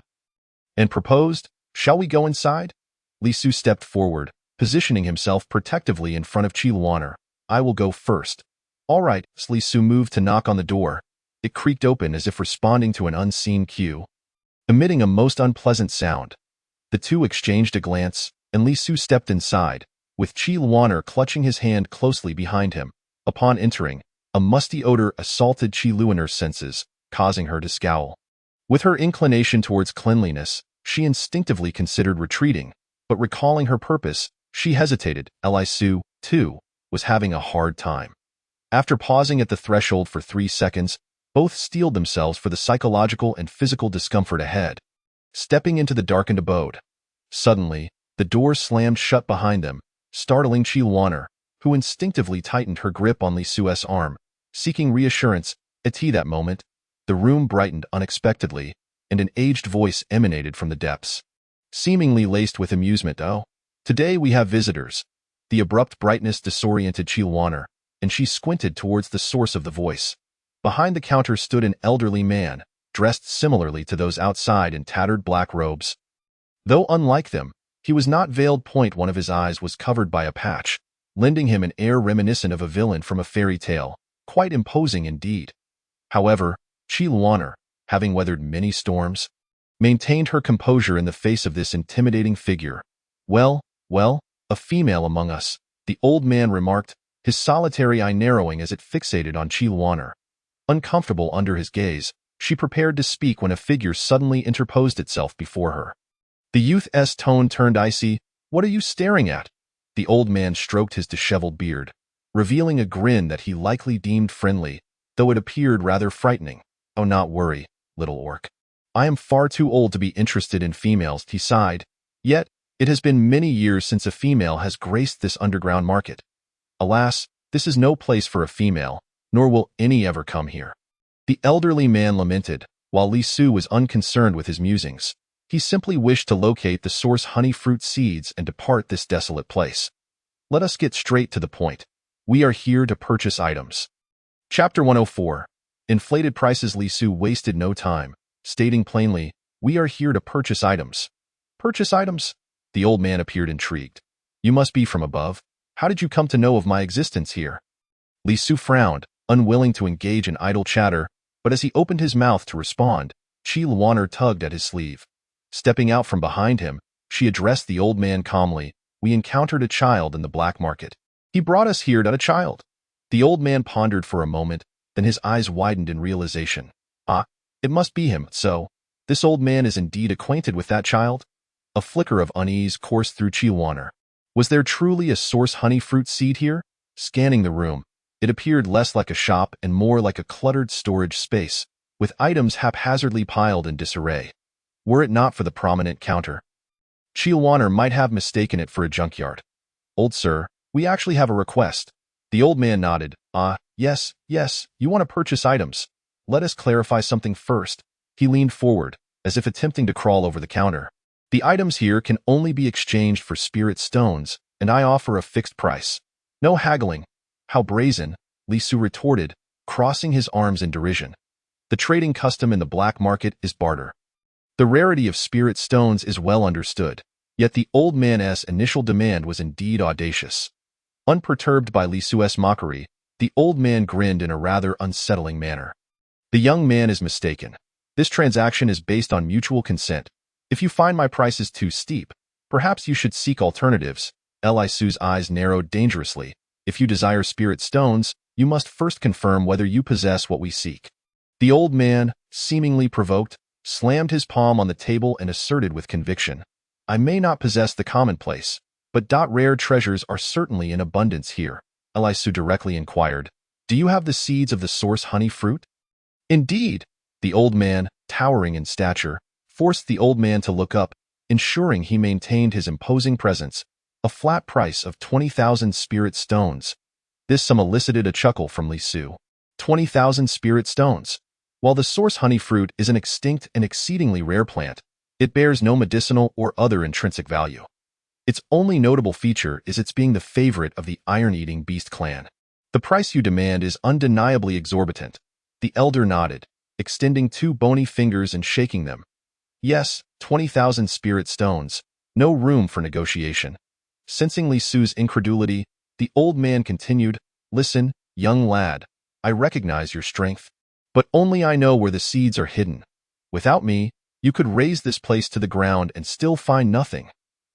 and proposed, "Shall we go inside?" Li Su stepped forward, positioning himself protectively in front of Luaner. "I will go first." "All right." Li Su moved to knock on the door. It creaked open as if responding to an unseen cue, emitting a most unpleasant sound. The two exchanged a glance, and Li Su stepped inside, with Luaner clutching his hand closely behind him. Upon entering, a musty odor assaulted Luaner's senses, causing her to scowl. With her inclination towards cleanliness, she instinctively considered retreating, but recalling her purpose, she hesitated. Li Su, too, was having a hard time. After pausing at the threshold for 3 seconds, both steeled themselves for the psychological and physical discomfort ahead. Stepping into the darkened abode. Suddenly, the door slammed shut behind them, startling Luaner, who instinctively tightened her grip on Li Su's arm, seeking reassurance. At that moment, the room brightened unexpectedly, and an aged voice emanated from the depths, seemingly laced with amusement. "Oh, today we have visitors." The abrupt brightness disoriented Luaner, and she squinted towards the source of the voice. Behind the counter stood an elderly man, dressed similarly to those outside in tattered black robes. Though unlike them, he was not veiled. One of his eyes was covered by a patch, lending him an air reminiscent of a villain from a fairy tale, quite imposing indeed. However, Luaner, having weathered many storms, maintained her composure in the face of this intimidating figure. Well, a female among us," the old man remarked, his solitary eye narrowing as it fixated on Luaner. Uncomfortable under his gaze, she prepared to speak when a figure suddenly interposed itself before her. The youth's tone turned icy. "What are you staring at?" The old man stroked his disheveled beard, revealing a grin that he likely deemed friendly, though it appeared rather frightening. "Oh, not worry, little orc. I am far too old to be interested in females," he sighed. "Yet, it has been many years since a female has graced this underground market. Alas, this is no place for a female, nor will any ever come here." The elderly man lamented, while Li Su was unconcerned with his musings. He simply wished to locate the source honey fruit seeds and depart this desolate place. Let us get straight to the point. We are here to purchase items. Chapter 104. Inflated prices. Li Su wasted no time, stating plainly, "We are here to purchase items." "Purchase items?" The old man appeared intrigued. "You must be from above. How did you come to know of my existence here?" Li Su frowned, unwilling to engage in idle chatter, but as he opened his mouth to respond, Luaner tugged at his sleeve. Stepping out from behind him, she addressed the old man calmly. "We encountered a child in the black market. He brought us here." "Not a child?" The old man pondered for a moment, then his eyes widened in realization. "Ah, it must be him. So, this old man is indeed acquainted with that child?" A flicker of unease coursed through Luaner. Was there truly a source honey fruit seed here? Scanning the room, it appeared less like a shop and more like a cluttered storage space, with items haphazardly piled in disarray. Were it not for the prominent counter, Luaner might have mistaken it for a junkyard. "Old sir, we actually have a request." The old man nodded. "Ah, yes, you want to purchase items. Let us clarify something first." He leaned forward, as if attempting to crawl over the counter. "The items here can only be exchanged for spirit stones, and I offer a fixed price. No haggling." "How brazen," Li Su retorted, crossing his arms in derision. "The trading custom in the black market is barter. The rarity of spirit stones is well understood, yet the old man's initial demand was indeed audacious. Unperturbed by Li Su's mockery, the old man grinned in a rather unsettling manner. The young man is mistaken. This transaction is based on mutual consent. If you find my prices too steep, perhaps you should seek alternatives. Li Su's eyes narrowed dangerously. If you desire spirit stones, you must first confirm whether you possess what we seek. The old man, seemingly provoked, slammed his palm on the table and asserted with conviction, I may not possess the commonplace, but rare treasures are certainly in abundance here. Li Su directly inquired, do you have the seeds of the source honey fruit? Indeed. The old man, towering in stature, forced the old man to look up, ensuring he maintained his imposing presence. A flat price of 20,000 spirit stones. This sum elicited a chuckle from Li Su. 20,000 spirit stones. While the source honey fruit is an extinct and exceedingly rare plant, it bears no medicinal or other intrinsic value. Its only notable feature is its being the favorite of the iron-eating beast clan. The price you demand is undeniably exorbitant. The elder nodded, extending 2 bony fingers and shaking them. Yes, 20,000 spirit stones. No room for negotiation. Sensing Li Su's incredulity, the old man continued, listen, young lad, I recognize your strength, but only I know where the seeds are hidden. Without me, you could raze this place to the ground and still find nothing.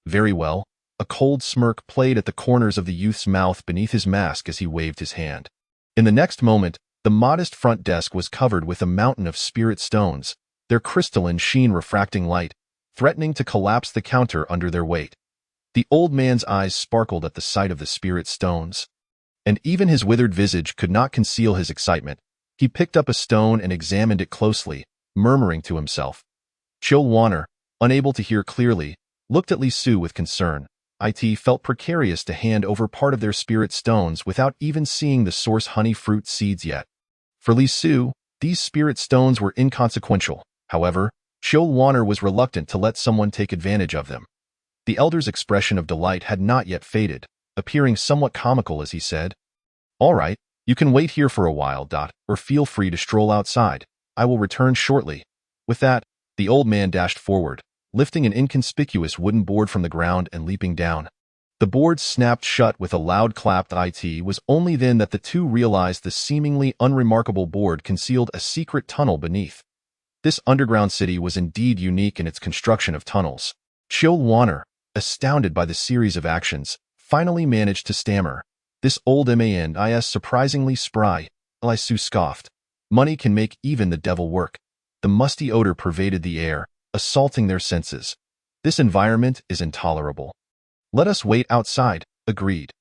Very well. A cold smirk played at the corners of the youth's mouth beneath his mask as he waved his hand. In the next moment, the modest front desk was covered with a mountain of spirit stones, their crystalline sheen refracting light, threatening to collapse the counter under their weight. The old man's eyes sparkled at the sight of the spirit stones, and even his withered visage could not conceal his excitement. He picked up a stone and examined it closely, murmuring to himself. Chil Wanner, unable to hear clearly, looked at Li Su with concern. It felt precarious to hand over part of their spirit stones without even seeing the source honey fruit seeds yet. For Li Su, these spirit stones were inconsequential. However, Chil Wanner was reluctant to let someone take advantage of them. The elder's expression of delight had not yet faded, appearing somewhat comical as he said, all right, you can wait here for a while, or feel free to stroll outside. I will return shortly. With that, the old man dashed forward, lifting an inconspicuous wooden board from the ground and leaping down. The board snapped shut with a loud clap. It was only then that the two realized the seemingly unremarkable board concealed a secret tunnel beneath. This underground city was indeed unique in its construction of tunnels. Chil Wanner, astounded by the series of actions, finally managed to stammer, this old man is surprisingly spry. Li Su scoffed. Money can make even the devil work. The musty odor pervaded the air, assaulting their senses. This environment is intolerable. Let us wait outside, agreed.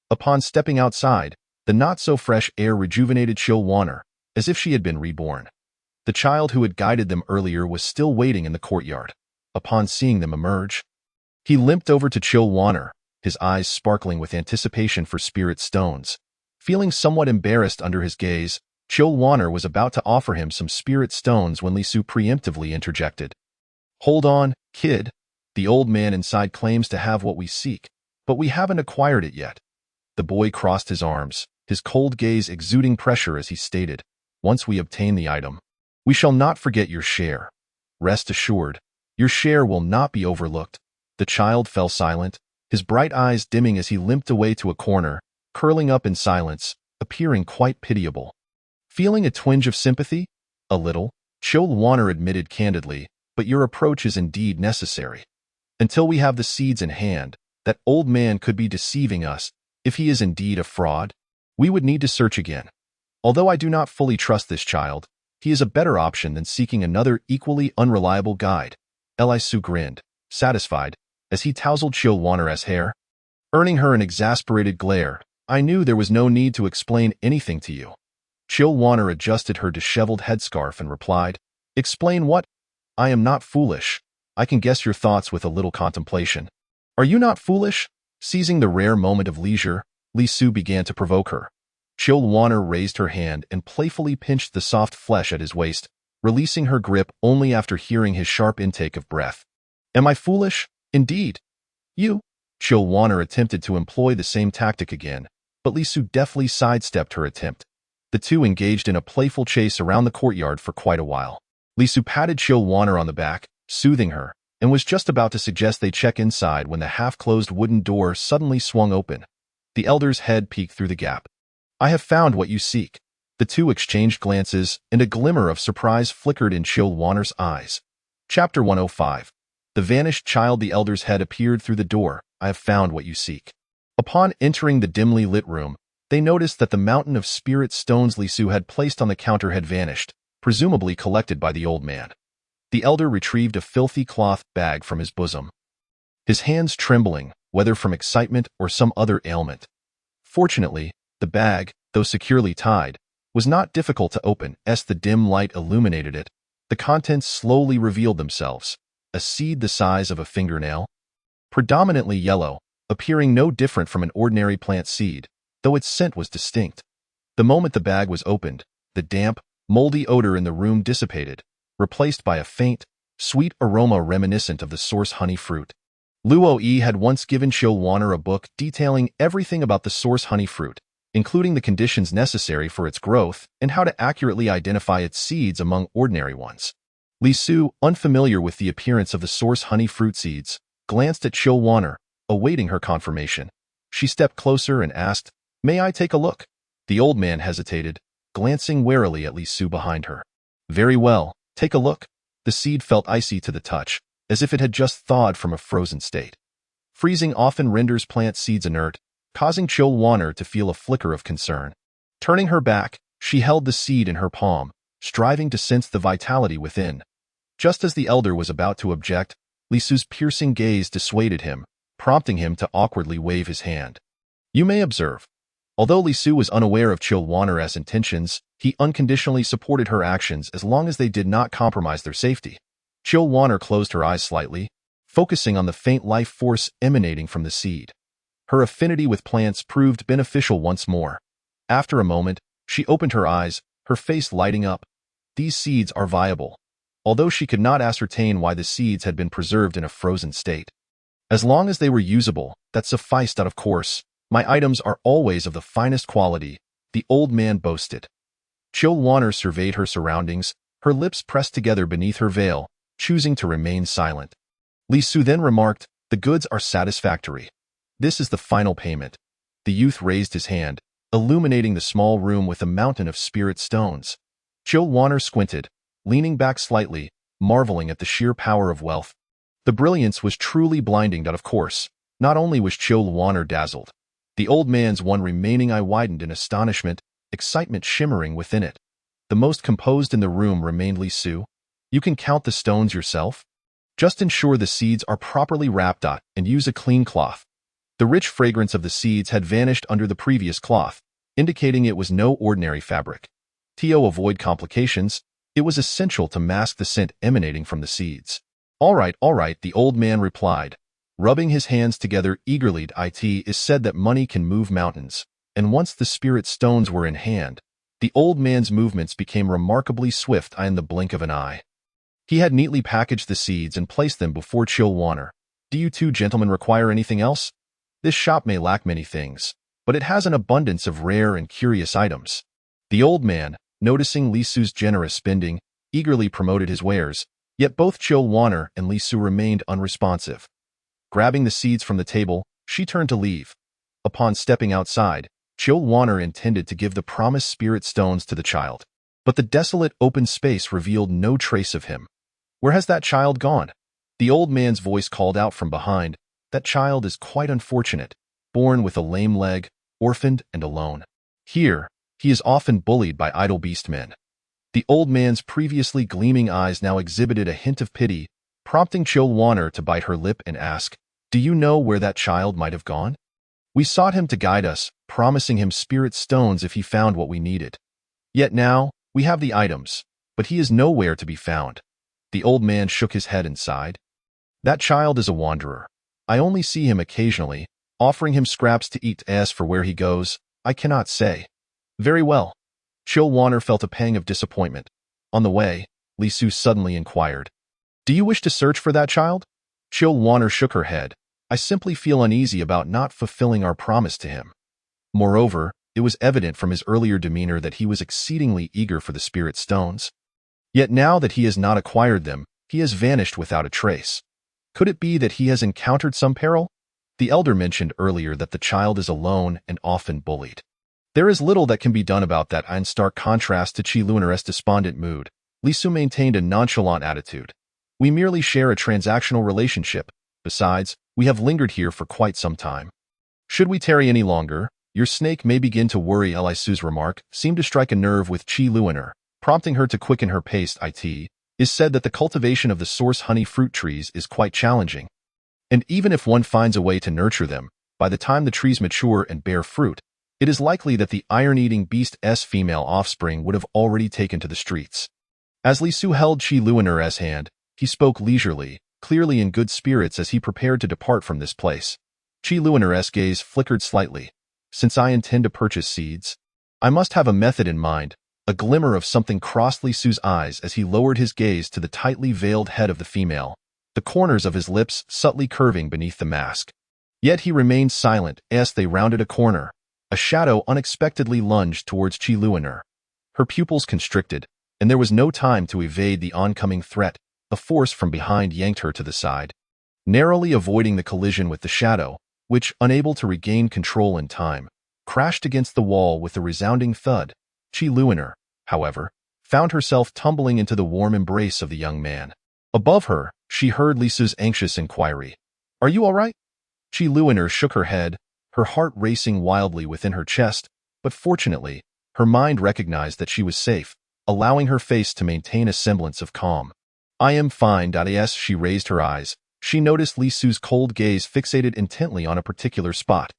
Upon stepping outside, the not-so-fresh air rejuvenated Chil Wanner, as if she had been reborn. The child who had guided them earlier was still waiting in the courtyard. Upon seeing them emerge, he limped over to Chil Wanner, his eyes sparkling with anticipation for spirit stones. Feeling somewhat embarrassed under his gaze, Chil Wanner was about to offer him some spirit stones when Li Su preemptively interjected. Hold on, kid. The old man inside claims to have what we seek, but we haven't acquired it yet. The boy crossed his arms, his cold gaze exuding pressure as he stated, once we obtain the item, we shall not forget your share. Rest assured, your share will not be overlooked. The child fell silent, his bright eyes dimming as he limped away to a corner, curling up in silence, appearing quite pitiable. Feeling a twinge of sympathy? A little, Chil Wanner admitted candidly, but your approach is indeed necessary. Until we have the seeds in hand, that old man could be deceiving us. If he is indeed a fraud, we would need to search again. Although I do not fully trust this child, he is a better option than seeking another equally unreliable guide. Li Su grinned, satisfied, as he tousled Chil Wanner's hair, earning her an exasperated glare. I knew there was no need to explain anything to you. Chil Wanner adjusted her disheveled headscarf and replied, explain what? I am not foolish. I can guess your thoughts with a little contemplation. Are you not foolish? Seizing the rare moment of leisure, Li Su began to provoke her. Chil Wanner raised her hand and playfully pinched the soft flesh at his waist, releasing her grip only after hearing his sharp intake of breath. Am I foolish? Indeed. You? Chil Wanner attempted to employ the same tactic again, but Li Su deftly sidestepped her attempt. The two engaged in a playful chase around the courtyard for quite a while. Li Su patted Chil Wanner on the back, soothing her, and was just about to suggest they check inside when the half-closed wooden door suddenly swung open. The elder's head peeked through the gap. "I have found what you seek." The two exchanged glances, and a glimmer of surprise flickered in Chillwaner's eyes. Chapter 105. The Vanished Child. The elder's head appeared through the door. "I have found what you seek." Upon entering the dimly lit room, they noticed that the mountain of spirit stones Lisu had placed on the counter had vanished, presumably collected by the old man. The elder retrieved a filthy cloth bag from his bosom, his hands trembling, whether from excitement or some other ailment. Fortunately, the bag, though securely tied, was not difficult to open. As the dim light illuminated it, the contents slowly revealed themselves. A seed the size of a fingernail, predominantly yellow, appearing no different from an ordinary plant seed, though its scent was distinct. The moment the bag was opened, the damp, moldy odor in the room dissipated, replaced by a faint, sweet aroma reminiscent of the source honey fruit. Luo Yi had once given Chillwaner a book detailing everything about the source honey fruit, including the conditions necessary for its growth and how to accurately identify its seeds among ordinary ones. Lisu, unfamiliar with the appearance of the source honey fruit seeds, glanced at Chillwaner, awaiting her confirmation. She stepped closer and asked, "May I take a look?" The old man hesitated, glancing warily at Lisu behind her. "Very well, take a look." The seed felt icy to the touch, as if it had just thawed from a frozen state. Freezing often renders plant seeds inert, causing Chillwaner to feel a flicker of concern. Turning her back, she held the seed in her palm, striving to sense the vitality within. Just as the elder was about to object, Lisu's piercing gaze dissuaded him, prompting him to awkwardly wave his hand. "You may observe." Although Lisu was unaware of Chillwaner's intentions, he unconditionally supported her actions as long as they did not compromise their safety. Chillwaner closed her eyes slightly, focusing on the faint life force emanating from the seed. Her affinity with plants proved beneficial once more. After a moment, she opened her eyes, her face lighting up. These seeds are viable, although she could not ascertain why the seeds had been preserved in a frozen state. As long as they were usable, that sufficed. Of course, my items are always of the finest quality, the old man boasted. Chillwaner surveyed her surroundings, her lips pressed together beneath her veil, choosing to remain silent. Lisu then remarked, "The goods are satisfactory. This is the final payment." The youth raised his hand, illuminating the small room with a mountain of spirit stones. Chillwaner squinted, leaning back slightly, marveling at the sheer power of wealth. The brilliance was truly blinding. Of course, not only was Chillwaner dazzled, the old man's one remaining eye widened in astonishment, excitement shimmering within it. The most composed in the room remained Lisu. "You can count the stones yourself? Just ensure the seeds are properly wrapped and use a clean cloth." The rich fragrance of the seeds had vanished under the previous cloth, indicating it was no ordinary fabric. To avoid complications, it was essential to mask the scent emanating from the seeds. All right, the old man replied, rubbing his hands together eagerly. It is said that money can move mountains, and once the spirit stones were in hand, the old man's movements became remarkably swift in the blink of an eye. He had neatly packaged the seeds and placed them before Chillwaner. "Do you two gentlemen require anything else? This shop may lack many things, but it has an abundance of rare and curious items." The old man, noticing Lisu's generous spending, eagerly promoted his wares, yet both Chillwaner and Lisu remained unresponsive. Grabbing the seeds from the table, she turned to leave. Upon stepping outside, Chillwaner intended to give the promised spirit stones to the child, but the desolate open space revealed no trace of him. "Where has that child gone?" The old man's voice called out from behind. "That child is quite unfortunate, born with a lame leg, orphaned and alone. Here, he is often bullied by idle beastmen." The old man's previously gleaming eyes now exhibited a hint of pity, prompting Chillwaner to bite her lip and ask, "Do you know where that child might have gone? We sought him to guide us, promising him spirit stones if he found what we needed. Yet now, we have the items, but he is nowhere to be found." The old man shook his head and sighed. "That child is a wanderer. I only see him occasionally, offering him scraps to eat. As for where he goes, I cannot say." "Very well." Chillwaner felt a pang of disappointment. On the way, Lisu suddenly inquired, "Do you wish to search for that child?" Chillwaner shook her head. "I simply feel uneasy about not fulfilling our promise to him." Moreover, it was evident from his earlier demeanor that he was exceedingly eager for the spirit stones. Yet now that he has not acquired them, He has vanished without a trace. Could it be that he has encountered some peril? The elder mentioned earlier that the child is alone and often bullied. There is little that can be done about that. In stark contrast to Chi Luna's despondent mood, Li Su maintained a nonchalant attitude. We merely share a transactional relationship. Besides, we have lingered here for quite some time. Should we tarry any longer, your snake may begin to worry. Li Su's remark seemed to strike a nerve with Chi Luna, prompting her to quicken her pace. It is said that the cultivation of the source honey fruit trees is quite challenging. And even if one finds a way to nurture them, by the time the trees mature and bear fruit, it is likely that the iron-eating beast's female offspring would have already taken to the streets. As Li Su held Chi Luna's hand, he spoke leisurely, clearly in good spirits as he prepared to depart from this place. Chi Luna's gaze flickered slightly. Since I intend to purchase seeds, I must have a method in mind. A glimmer of something crossed Li Su's eyes as he lowered his gaze to the tightly veiled head of the female, the corners of his lips subtly curving beneath the mask. Yet he remained silent as they rounded a corner. A shadow unexpectedly lunged towards Chi Luna. Her pupils constricted, and there was no time to evade the oncoming threat. A force from behind yanked her to the side. Narrowly avoiding the collision with the shadow, which, unable to regain control in time, crashed against the wall with a resounding thud, Chi Luna, however, found herself tumbling into the warm embrace of the young man. Above her, she heard Li Su's anxious inquiry. "Are you all right?" Chi Luna shook her head, her heart racing wildly within her chest, but fortunately, her mind recognized that she was safe, allowing her face to maintain a semblance of calm. "I am fine." As she raised her eyes, she noticed Li Su's cold gaze fixated intently on a particular spot.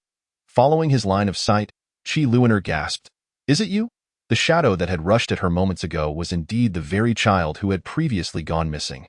Following his line of sight, Chi Luna gasped, "Is it you?" The shadow that had rushed at her moments ago was indeed the very child who had previously gone missing.